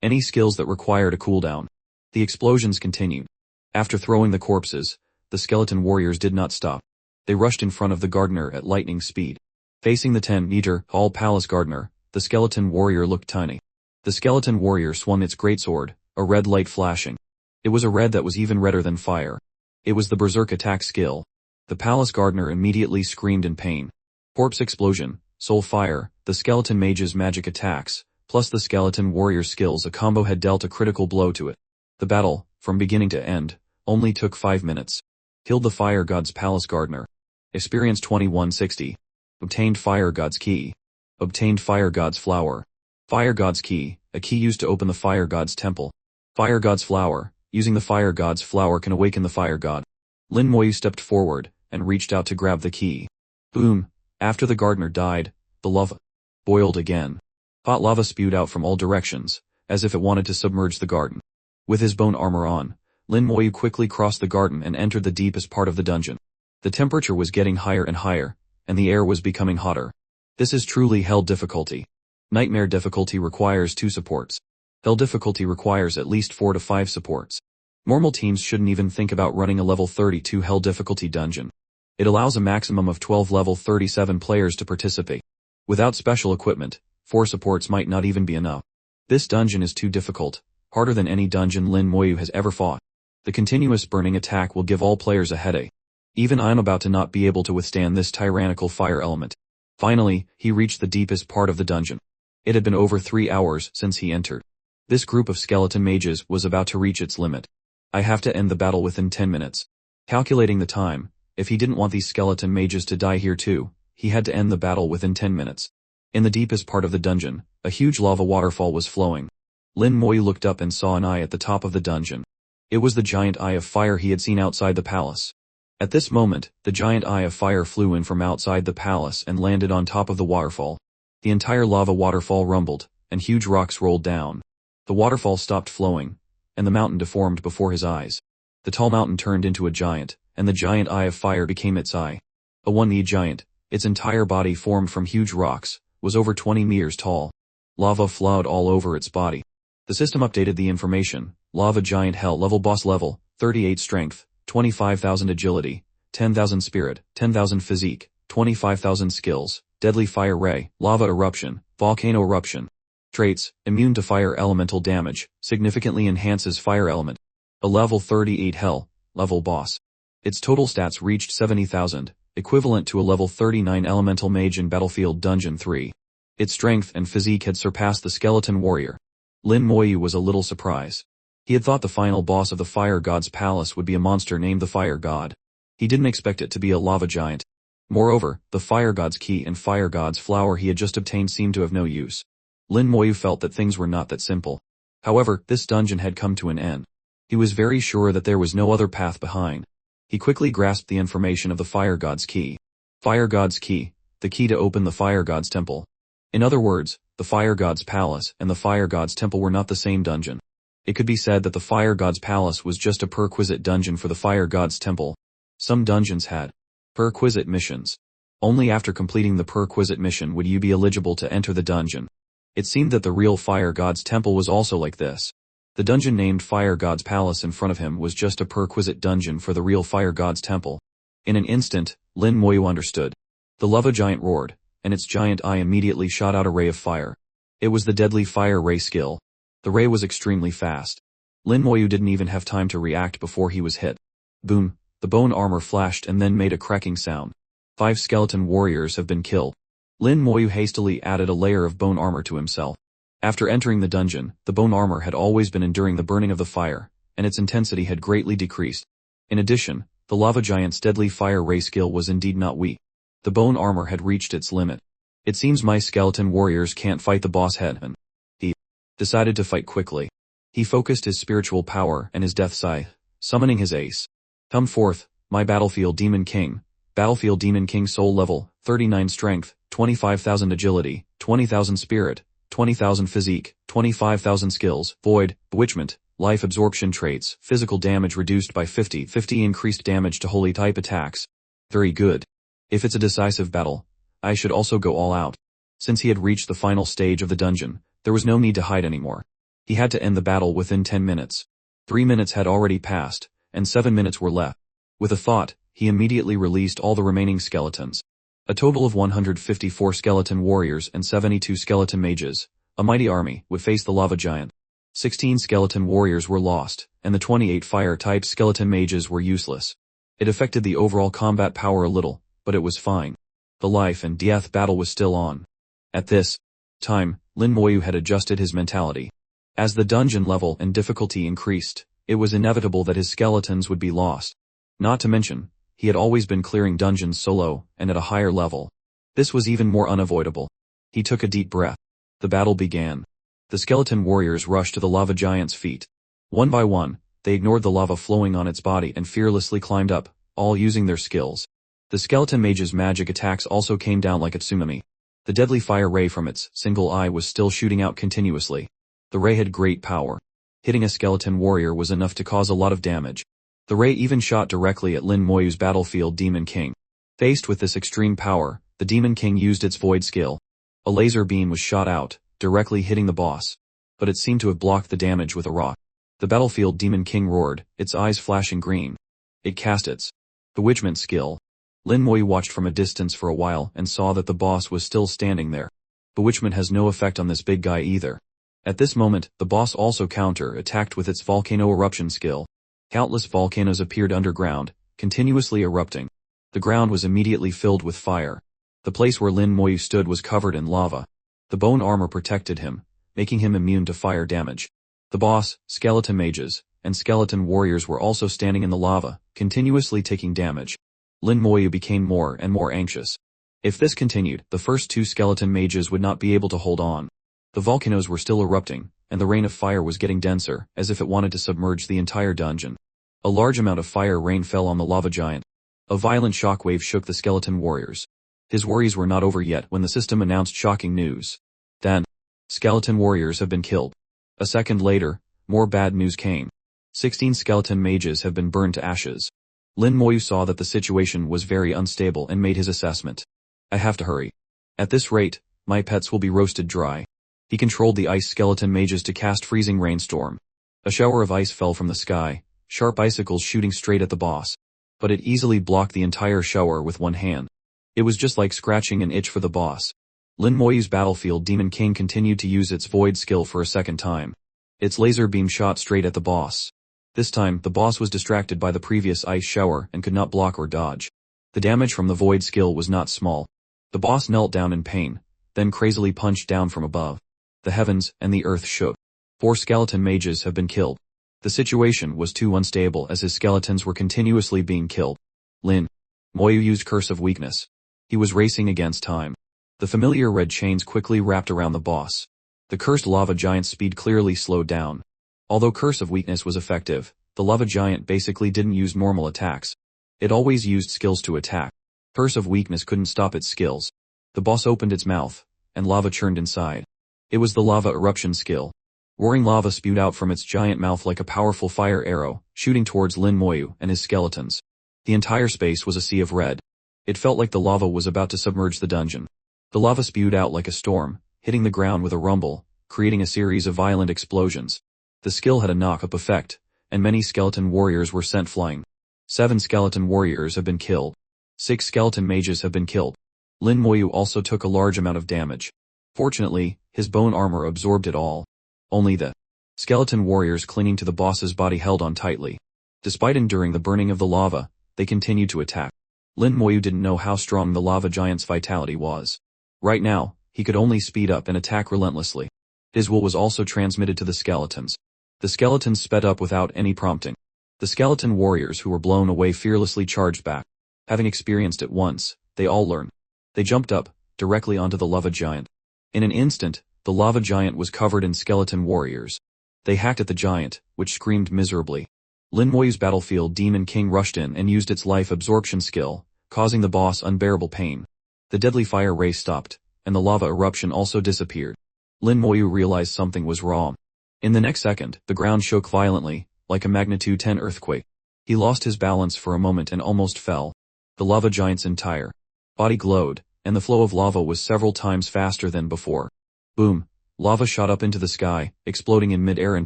any skills that required a cooldown. The explosions continued. After throwing the corpses, the skeleton warriors did not stop. They rushed in front of the gardener at lightning speed. Facing the 10-meter tall palace gardener, the skeleton warrior looked tiny. The skeleton warrior swung its greatsword, a red light flashing. It was a red that was even redder than fire. It was the berserk attack skill. The palace gardener immediately screamed in pain. Corpse Explosion, Soul Fire, the skeleton mage's magic attacks, plus the skeleton warrior's skills, a combo had dealt a critical blow to it. The battle, from beginning to end, only took 5 minutes. Killed the fire god's palace gardener. Experience 2160. Obtained fire god's key. Obtained fire god's flower. Fire god's key, a key used to open the fire god's temple. Fire god's flower, using the fire god's flower can awaken the fire god. Lin Moyu stepped forward, and reached out to grab the key. Boom! After the gardener died, the lava boiled again. Hot lava spewed out from all directions, as if it wanted to submerge the garden. With his bone armor on, Lin Moyu quickly crossed the garden and entered the deepest part of the dungeon. The temperature was getting higher and higher, and the air was becoming hotter. This is truly hell difficulty. Nightmare difficulty requires 2 supports. Hell difficulty requires at least 4 to 5 supports. Normal teams shouldn't even think about running a level 32 Hell difficulty dungeon. It allows a maximum of 12 level 37 players to participate. Without special equipment, 4 supports might not even be enough. This dungeon is too difficult, harder than any dungeon Lin Moyu has ever fought. The continuous burning attack will give all players a headache. Even I'm about to not be able to withstand this tyrannical fire element. Finally, he reached the deepest part of the dungeon. It had been over 3 hours since he entered. This group of skeleton mages was about to reach its limit. I have to end the battle within 10 minutes. Calculating the time, if he didn't want these skeleton mages to die here too, he had to end the battle within 10 minutes. In the deepest part of the dungeon, a huge lava waterfall was flowing. Lin Moyu looked up and saw an eye at the top of the dungeon. It was the giant eye of fire he had seen outside the palace. At this moment, the giant eye of fire flew in from outside the palace and landed on top of the waterfall. The entire lava waterfall rumbled, and huge rocks rolled down. The waterfall stopped flowing, and the mountain deformed before his eyes. The tall mountain turned into a giant, and the giant eye of fire became its eye. A one-knee giant, its entire body formed from huge rocks, was over 20 meters tall. Lava flowed all over its body. The system updated the information. Lava giant hell level boss level, 38 strength, 25,000 agility, 10,000 spirit, 10,000 physique, 25,000 skills, deadly fire ray, lava eruption, volcano eruption. Traits, immune to fire elemental damage, significantly enhances fire element. A level 38 hell, level boss. Its total stats reached 70,000, equivalent to a level 39 elemental mage in Battlefield Dungeon 3. Its strength and physique had surpassed the skeleton warrior. Lin Moyu was a little surprised. He had thought the final boss of the Fire God's palace would be a monster named the Fire God. He didn't expect it to be a lava giant. Moreover, the Fire God's key and Fire God's flower he had just obtained seemed to have no use. Lin Moyu felt that things were not that simple. However, this dungeon had come to an end. He was very sure that there was no other path behind. He quickly grasped the information of the Fire God's key. Fire God's key, the key to open the Fire God's temple. In other words, the Fire God's palace and the Fire God's temple were not the same dungeon. It could be said that the Fire God's palace was just a prerequisite dungeon for the Fire God's temple. Some dungeons had prerequisite missions. Only after completing the prerequisite mission would you be eligible to enter the dungeon. It seemed that the real Fire God's temple was also like this. The dungeon named Fire God's palace in front of him was just a prerequisite dungeon for the real Fire God's temple. In an instant, Lin Moyu understood. The lava giant roared, and its giant eye immediately shot out a ray of fire. It was the deadly fire ray skill. The ray was extremely fast. Lin Moyu didn't even have time to react before he was hit. Boom, the bone armor flashed and then made a cracking sound. 5 skeleton warriors have been killed. Lin Moyu hastily added a layer of bone armor to himself. After entering the dungeon, the bone armor had always been enduring the burning of the fire, and its intensity had greatly decreased. In addition, the lava giant's deadly fire ray skill was indeed not weak. The bone armor had reached its limit. It seems my skeleton warriors can't fight the boss head, and he decided to fight quickly. He focused his spiritual power and his death scythe, summoning his ace. Come forth, my Battlefield Demon King. Battlefield Demon King soul level, 39 strength, 25,000 agility, 20,000 spirit, 20,000 physique, 25,000 skills, void, bewitchment, life absorption traits, physical damage reduced by 50 increased damage to holy type attacks. Very good. If it's a decisive battle, I should also go all out. Since he had reached the final stage of the dungeon, there was no need to hide anymore. He had to end the battle within 10 minutes. 3 minutes had already passed, and 7 minutes were left. With a thought, he immediately released all the remaining skeletons. A total of 154 skeleton warriors and 72 skeleton mages, a mighty army, would face the lava giant. 16 skeleton warriors were lost, and the 28 fire-type skeleton mages were useless. It affected the overall combat power a little, but it was fine. The life and death battle was still on. At this time, Lin Moyu had adjusted his mentality. As the dungeon level and difficulty increased, it was inevitable that his skeletons would be lost. Not to mention, he had always been clearing dungeons solo and at a higher level. This was even more unavoidable. He took a deep breath. The battle began. The skeleton warriors rushed to the lava giant's feet. One by one, they ignored the lava flowing on its body and fearlessly climbed up, all using their skills. The skeleton mage's magic attacks also came down like a tsunami. The deadly fire ray from its single eye was still shooting out continuously. The ray had great power. Hitting a skeleton warrior was enough to cause a lot of damage. The ray even shot directly at Lin Moyu's Battlefield Demon King. Faced with this extreme power, the Demon King used its void skill. A laser beam was shot out, directly hitting the boss. but it seemed to have blocked the damage with a rock. The battlefield Demon King roared, its eyes flashing green. It cast its bewitchment skill. Lin Moyu watched from a distance for a while and saw that the boss was still standing there. Bewitchment has no effect on this big guy either. At this moment, the boss also counter-attacked with its volcano eruption skill. Countless volcanoes appeared underground, continuously erupting. The ground was immediately filled with fire. The place where Lin Moyu stood was covered in lava. The bone armor protected him, making him immune to fire damage. The boss, skeleton mages, and skeleton warriors were also standing in the lava, continuously taking damage. Lin Moyu became more and more anxious. If this continued, the first two skeleton mages would not be able to hold on. The volcanoes were still erupting, and the rain of fire was getting denser, as if it wanted to submerge the entire dungeon. A large amount of fire rain fell on the lava giant. A violent shockwave shook the skeleton warriors. His worries were not over yet when the system announced shocking news. Then, skeleton warriors have been killed. A second later, more bad news came. 16 skeleton mages have been burned to ashes. Lin Moyu saw that the situation was very unstable and made his assessment. I have to hurry. At this rate, my pets will be roasted dry. He controlled the ice skeleton mages to cast freezing rainstorm. A shower of ice fell from the sky, sharp icicles shooting straight at the boss. But it easily blocked the entire shower with one hand. It was just like scratching an itch for the boss. Lin Moyu's battlefield Demon King continued to use its void skill for a second time. Its laser beam shot straight at the boss. This time, the boss was distracted by the previous ice shower and could not block or dodge. The damage from the void skill was not small. The boss knelt down in pain, then crazily punched down from above. The heavens and the earth shook. 4 skeleton mages have been killed. The situation was too unstable as his skeletons were continuously being killed. Lin Moyu used Curse of Weakness. He was racing against time. The familiar red chains quickly wrapped around the boss. The cursed lava giant's speed clearly slowed down. Although Curse of Weakness was effective, the lava giant basically didn't use normal attacks. It always used skills to attack. Curse of Weakness couldn't stop its skills. The boss opened its mouth, and lava churned inside. It was the lava eruption skill. Roaring lava spewed out from its giant mouth like a powerful fire arrow, shooting towards Lin Moyu and his skeletons. The entire space was a sea of red. It felt like the lava was about to submerge the dungeon. The lava spewed out like a storm, hitting the ground with a rumble, creating a series of violent explosions. The skill had a knock-up effect, and many skeleton warriors were sent flying. 7 skeleton warriors have been killed. 6 skeleton mages have been killed. Lin Moyu also took a large amount of damage. Fortunately, his bone armor absorbed it all. Only the skeleton warriors clinging to the boss's body held on tightly. Despite enduring the burning of the lava, they continued to attack. Lin Moyu didn't know how strong the lava giant's vitality was. Right now, he could only speed up and attack relentlessly. His will was also transmitted to the skeletons. The skeletons sped up without any prompting. The skeleton warriors who were blown away fearlessly charged back. Having experienced it once, they all learned. They jumped up, directly onto the lava giant. In an instant, the lava giant was covered in skeleton warriors. They hacked at the giant, which screamed miserably. Lin Moyu's battlefield Demon King rushed in and used its life absorption skill, causing the boss unbearable pain. The deadly fire ray stopped, and the lava eruption also disappeared. Lin Moyu realized something was wrong. In the next second, the ground shook violently, like a magnitude 10 earthquake. He lost his balance for a moment and almost fell. The lava giant's entire body glowed, and the flow of lava was several times faster than before. Boom! Lava shot up into the sky, exploding in mid-air and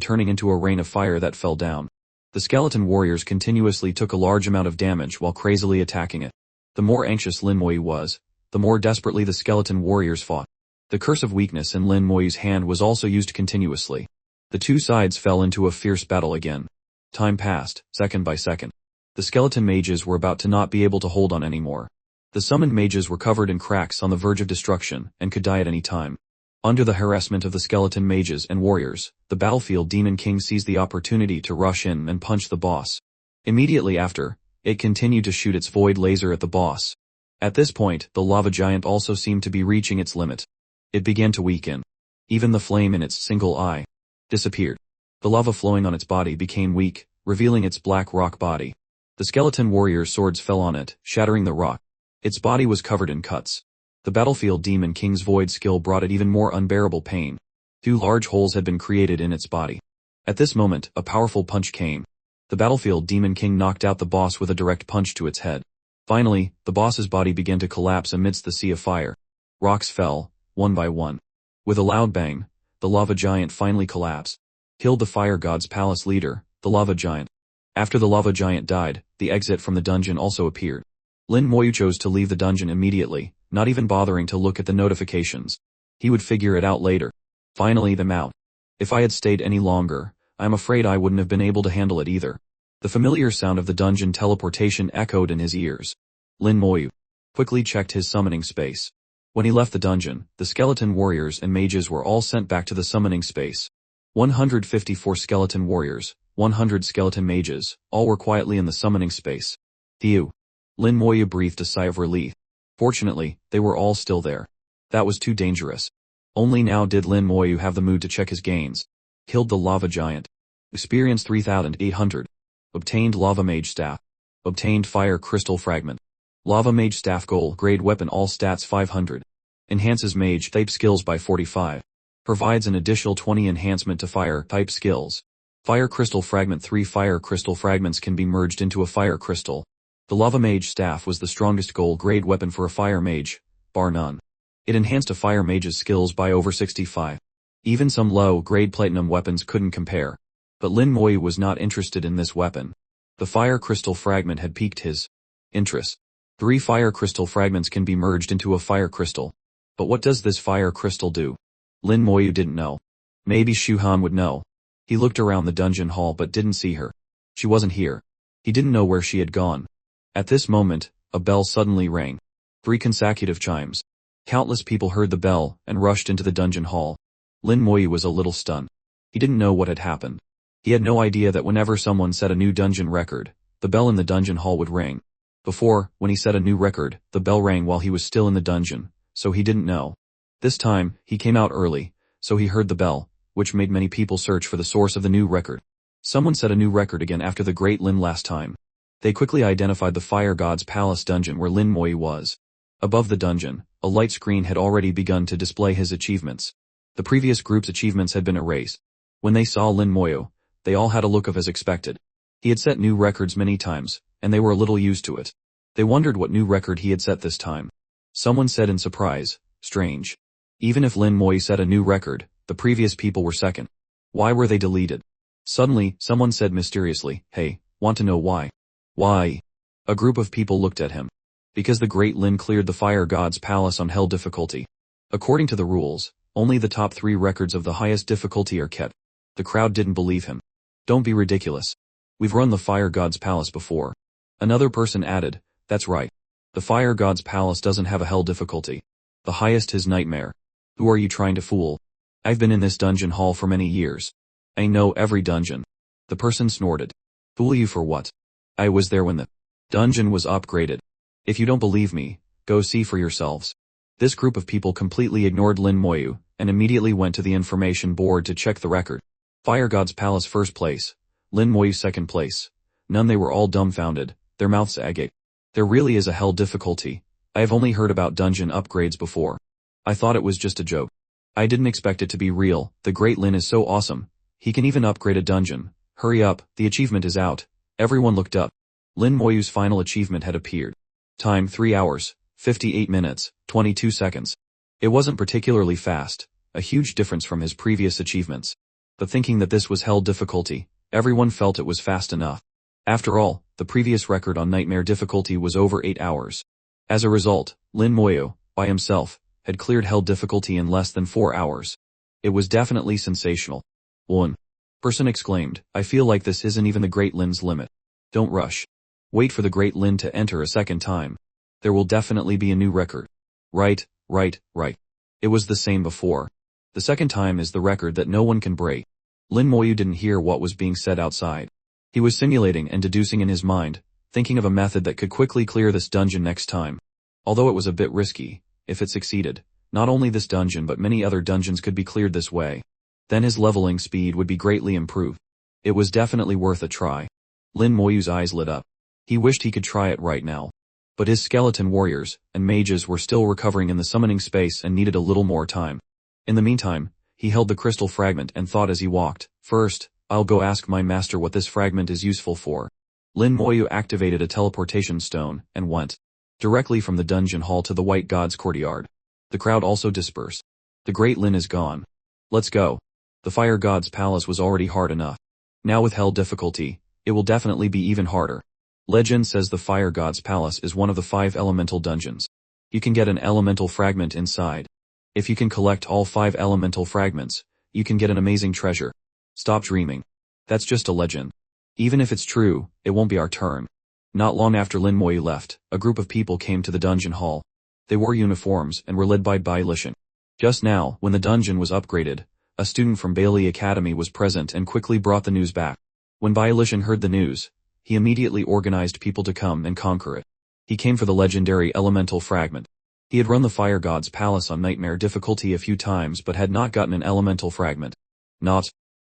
turning into a rain of fire that fell down. The skeleton warriors continuously took a large amount of damage while crazily attacking it. The more anxious Lin Moyu was, the more desperately the skeleton warriors fought. The Curse of Weakness in Lin Moyu's hand was also used continuously. The two sides fell into a fierce battle again. Time passed, second by second. The skeleton mages were about to not be able to hold on anymore. The summoned mages were covered in cracks on the verge of destruction and could die at any time. Under the harassment of the skeleton mages and warriors, the battlefield Demon King seized the opportunity to rush in and punch the boss. Immediately after, it continued to shoot its void laser at the boss. At this point, the lava giant also seemed to be reaching its limit. It began to weaken. Even the flame in its single eye disappeared. The lava flowing on its body became weak, revealing its black rock body. The skeleton warrior's swords fell on it, shattering the rock. Its body was covered in cuts. The battlefield Demon King's void skill brought it even more unbearable pain. 2 large holes had been created in its body. At this moment, a powerful punch came. The battlefield Demon King knocked out the boss with a direct punch to its head. Finally, the boss's body began to collapse amidst the sea of fire. Rocks fell, one by one. With a loud bang, the lava giant finally collapsed. Killed the fire god's palace leader, the lava giant. After the lava giant died, the exit from the dungeon also appeared. Lin Moyu chose to leave the dungeon immediately, not even bothering to look at the notifications. He would figure it out later. Finally them out. If I had stayed any longer, I'm afraid I wouldn't have been able to handle it either. The familiar sound of the dungeon teleportation echoed in his ears. Lin Moyu quickly checked his summoning space. When he left the dungeon, the skeleton warriors and mages were all sent back to the summoning space. 154 skeleton warriors, 100 skeleton mages, all were quietly in the summoning space. Phew. Lin Moyu breathed a sigh of relief. Fortunately, they were all still there. That was too dangerous. Only now did Lin Moyu have the mood to check his gains. Killed the lava giant. Experience 3,800. Obtained lava mage staff. Obtained fire crystal fragment. Lava mage staff goal grade weapon all stats 500. Enhances mage type skills by 45. Provides an additional 20 enhancement to fire type skills. Fire crystal fragment 3 fire crystal fragments can be merged into a fire crystal. The lava mage staff was the strongest goal grade weapon for a fire mage, bar none. It enhanced a fire mage's skills by over 65. Even some low-grade platinum weapons couldn't compare. But Lin Moyu was not interested in this weapon. The fire crystal fragment had piqued his interest. 3 fire crystal fragments can be merged into a fire crystal. But what does this fire crystal do? Lin Moyu didn't know. Maybe Shu Han would know. He looked around the dungeon hall but didn't see her. She wasn't here. He didn't know where she had gone. At this moment, a bell suddenly rang. 3 consecutive chimes. Countless people heard the bell and rushed into the dungeon hall. Lin Moyu was a little stunned. He didn't know what had happened. He had no idea that whenever someone set a new dungeon record, the bell in the dungeon hall would ring. Before, when he set a new record, the bell rang while he was still in the dungeon, so he didn't know. This time, he came out early, so he heard the bell, which made many people search for the source of the new record. Someone set a new record again after the Great Lin last time. They quickly identified the Fire God's Palace dungeon where Lin Moyu was. Above the dungeon, a light screen had already begun to display his achievements. The previous group's achievements had been erased. When they saw Lin Moyu, they all had a look of as expected. He had set new records many times, and they were a little used to it. They wondered what new record he had set this time. Someone said in surprise, "Strange. Even if Lin Moyu set a new record, the previous people were second. Why were they deleted?" Suddenly, someone said mysteriously, "Hey, want to know why?" "Why?" A group of people looked at him. Because the Great Lin cleared the Fire God's Palace on Hell difficulty. According to the rules, only the top 3 records of the highest difficulty are kept. The crowd didn't believe him. "Don't be ridiculous. We've run the Fire God's Palace before." Another person added, "That's right. The Fire God's Palace doesn't have a Hell difficulty. The highest is Nightmare. Who are you trying to fool? I've been in this dungeon hall for many years. I know every dungeon." The person snorted. "Fool you for what? I was there when the dungeon was upgraded. If you don't believe me, go see for yourselves." This group of people completely ignored Lin Moyu, and immediately went to the information board to check the record. Fire God's Palace first place. Lin Moyu second place. None, they were all dumbfounded, their mouths agape. There really is a Hell difficulty. I have only heard about dungeon upgrades before. I thought it was just a joke. I didn't expect it to be real. The Great Lin is so awesome. He can even upgrade a dungeon. Hurry up, the achievement is out. Everyone looked up. Lin Moyu's final achievement had appeared. Time 3 hours, 58 minutes, 22 seconds. It wasn't particularly fast, a huge difference from his previous achievements. But thinking that this was Hell difficulty, everyone felt it was fast enough. After all, the previous record on Nightmare difficulty was over 8 hours. As a result, Lin Moyu, by himself, had cleared Hell difficulty in less than 4 hours. It was definitely sensational. One person exclaimed, "I feel like this isn't even the Great Lin's limit. Don't rush. Wait for the Great Lin to enter a second time. There will definitely be a new record." Right. It was the same before. The second time is the record that no one can break. Lin Moyu didn't hear what was being said outside. He was simulating and deducing in his mind, thinking of a method that could quickly clear this dungeon next time. Although it was a bit risky, if it succeeded, not only this dungeon but many other dungeons could be cleared this way. Then his leveling speed would be greatly improved. It was definitely worth a try. Lin Moyu's eyes lit up. He wished he could try it right now. But his skeleton warriors and mages were still recovering in the summoning space and needed a little more time. In the meantime, he held the crystal fragment and thought as he walked, "First, I'll go ask my master what this fragment is useful for." Lin Moyu activated a teleportation stone and went directly from the dungeon hall to the White God's courtyard. The crowd also dispersed. The Great Lin is gone. Let's go. The fire god's palace was already hard enough. Now with hell difficulty, it will definitely be even harder. Legend says the fire god's palace is one of the 5 elemental dungeons. You can get an elemental fragment inside. If you can collect all 5 elemental fragments, you can get an amazing treasure. Stop dreaming. That's just a legend. Even if it's true, it won't be our turn. Not long after Lin Moyu left, a group of people came to the dungeon hall. They wore uniforms and were led by Bai Lishan. Just now, when the dungeon was upgraded, a student from Bailey Academy was present and quickly brought the news back. When Bai Lishan heard the news, he immediately organized people to come and conquer it. He came for the legendary elemental fragment. He had run the fire god's palace on nightmare difficulty a few times but had not gotten an elemental fragment. Not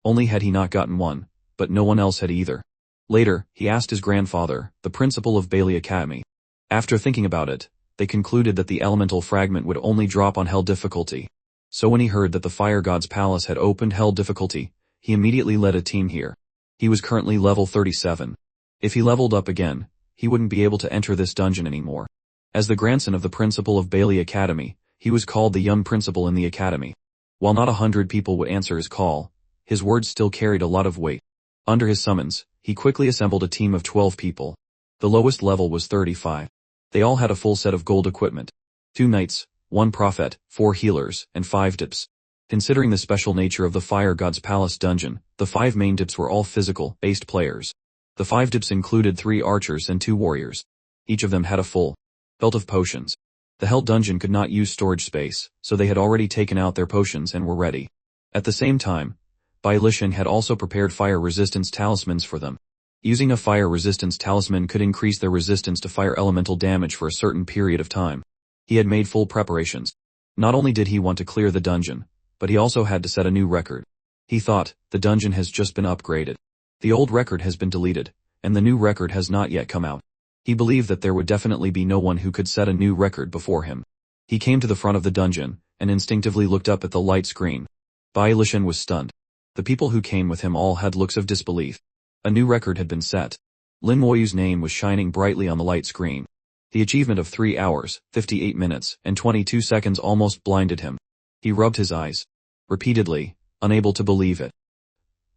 only had he not gotten one, but no one else had either. Later, he asked his grandfather, the principal of Bailey Academy. After thinking about it, they concluded that the elemental fragment would only drop on hell difficulty. So when he heard that the fire god's palace had opened hell difficulty, he immediately led a team here. He was currently level 37. If he leveled up again, he wouldn't be able to enter this dungeon anymore. As the grandson of the principal of Bailey Academy, he was called the young principal in the academy. While not 100 people would answer his call, his words still carried a lot of weight. Under his summons, he quickly assembled a team of 12 people. The lowest level was 35. They all had a full set of gold equipment. 2 knights, 1 prophet, 4 healers, and 5 dips. Considering the special nature of the fire god's palace dungeon, the 5 main dips were all physical-based players. The 5 dips included 3 archers and 2 warriors. Each of them had a full belt of potions. The hell dungeon could not use storage space, so they had already taken out their potions and were ready. At the same time, Bai Lishan had also prepared fire resistance talismans for them. Using a fire resistance talisman could increase their resistance to fire elemental damage for a certain period of time. He had made full preparations. Not only did he want to clear the dungeon, but he also had to set a new record. He thought, the dungeon has just been upgraded. The old record has been deleted, and the new record has not yet come out. He believed that there would definitely be no one who could set a new record before him. He came to the front of the dungeon, and instinctively looked up at the light screen. Bai Lishan was stunned. The people who came with him all had looks of disbelief. A new record had been set. Lin Moyu's name was shining brightly on the light screen. The achievement of 3 hours, 58 minutes, and 22 seconds almost blinded him. He rubbed his eyes repeatedly, unable to believe it.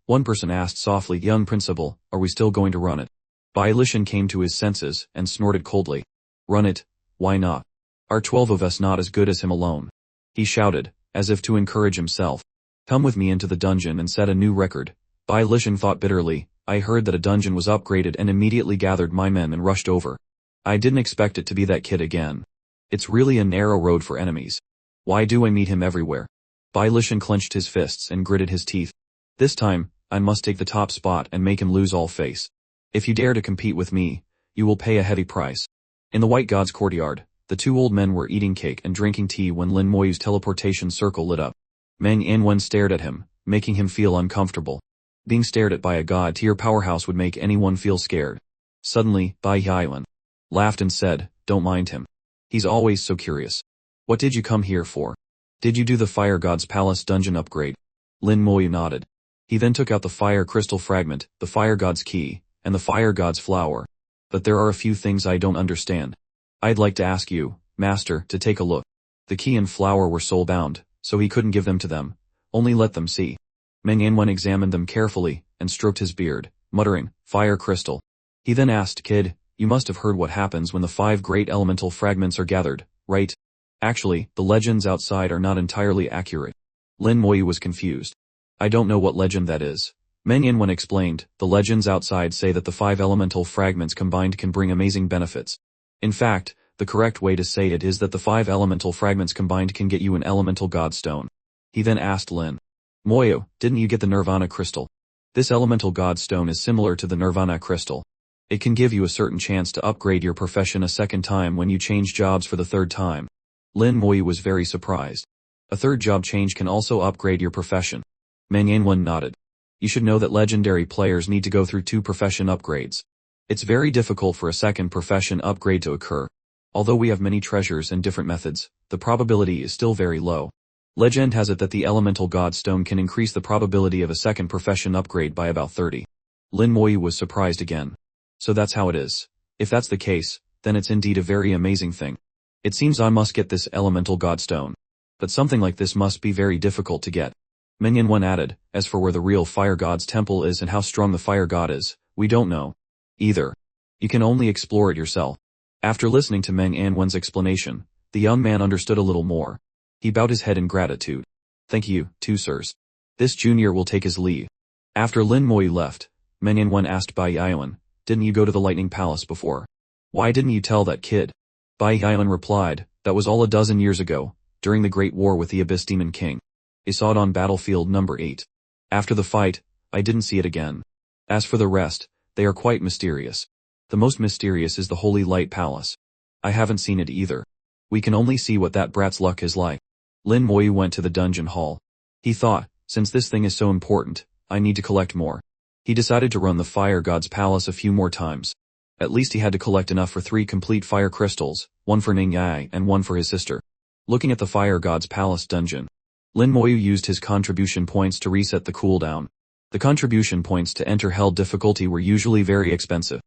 One person asked softly, "Young principal, are we still going to run it?" Bai Lishan came to his senses and snorted coldly. "Run it? Why not? Are 12 of us not as good as him alone?" He shouted, as if to encourage himself. "Come with me into the dungeon and set a new record." Bai Lishan thought bitterly, "I heard that a dungeon was upgraded and immediately gathered my men and rushed over. I didn't expect it to be that kid again. It's really a narrow road for enemies. Why do I meet him everywhere?" Bai Lishan clenched his fists and gritted his teeth. "This time, I must take the top spot and make him lose all face. If you dare to compete with me, you will pay a heavy price." In the White God's courtyard, the 2 old men were eating cake and drinking tea when Lin Moyu's teleportation circle lit up. Meng Yanwen stared at him, making him feel uncomfortable. Being stared at by a god-tier powerhouse would make anyone feel scared. Suddenly, Bai Yaowen laughed and said, "Don't mind him. He's always so curious. What did you come here for? Did you do the Fire God's Palace dungeon upgrade?" Lin Moyu nodded. He then took out the Fire Crystal Fragment, the Fire God's Key, and the Fire God's Flower. "But there are a few things I don't understand. I'd like to ask you, Master, to take a look." The key and flower were soul-bound, so he couldn't give them to them. Only let them see. Meng Yanwen examined them carefully, and stroked his beard, muttering, "Fire Crystal." He then asked, "Kid, you must have heard what happens when the 5 great elemental fragments are gathered, right?" Actually, the legends outside are not entirely accurate. Lin Moyu was confused. "I don't know what legend that is." Meng Yanwen explained, "The legends outside say that the 5 elemental fragments combined can bring amazing benefits. In fact, the correct way to say it is that the 5 elemental fragments combined can get you an elemental godstone." He then asked Lin Moyu, "Didn't you get the Nirvana crystal? This elemental godstone is similar to the Nirvana crystal. It can give you a certain chance to upgrade your profession a second time when you change jobs for the 3rd time." Lin Moyu was very surprised. "A 3rd job change can also upgrade your profession?" Meng Yanwen nodded. "You should know that legendary players need to go through 2 profession upgrades. It's very difficult for a 2nd profession upgrade to occur. Although we have many treasures and different methods, the probability is still very low. Legend has it that the elemental godstone can increase the probability of a 2nd profession upgrade by about 30. Lin Moyu was surprised again. "So that's how it is. If that's the case, then it's indeed a very amazing thing. It seems I must get this elemental godstone. But something like this must be very difficult to get. Meng added, as for where the real fire god's temple is and how strong the fire god is, we don't know. Either. You can only explore it yourself. After listening to Meng Anwen's explanation, the young man understood a little more. He bowed his head in gratitude. Thank you, two sirs. This junior will take his leave. After Lin Moi left, Meng Anwen asked Bai Yaoan, didn't you go to the Lightning Palace before? Why didn't you tell that kid? Bai Yaoan replied, that was all a dozen years ago, during the Great War with the Abyss Demon King. I saw it on battlefield number 8. After the fight, I didn't see it again. As for the rest, they are quite mysterious. The most mysterious is the Holy Light Palace. I haven't seen it either. We can only see what that brat's luck is like. Lin Moi went to the dungeon hall. He thought, since this thing is so important, I need to collect more. He decided to run the fire god's palace a few more times. At least he had to collect enough for 3 complete fire crystals, 1 for Ning Yai and 1 for his sister. Looking at the fire god's palace dungeon, Lin Moi used his contribution points to reset the cooldown. The contribution points to enter hell difficulty were usually very expensive.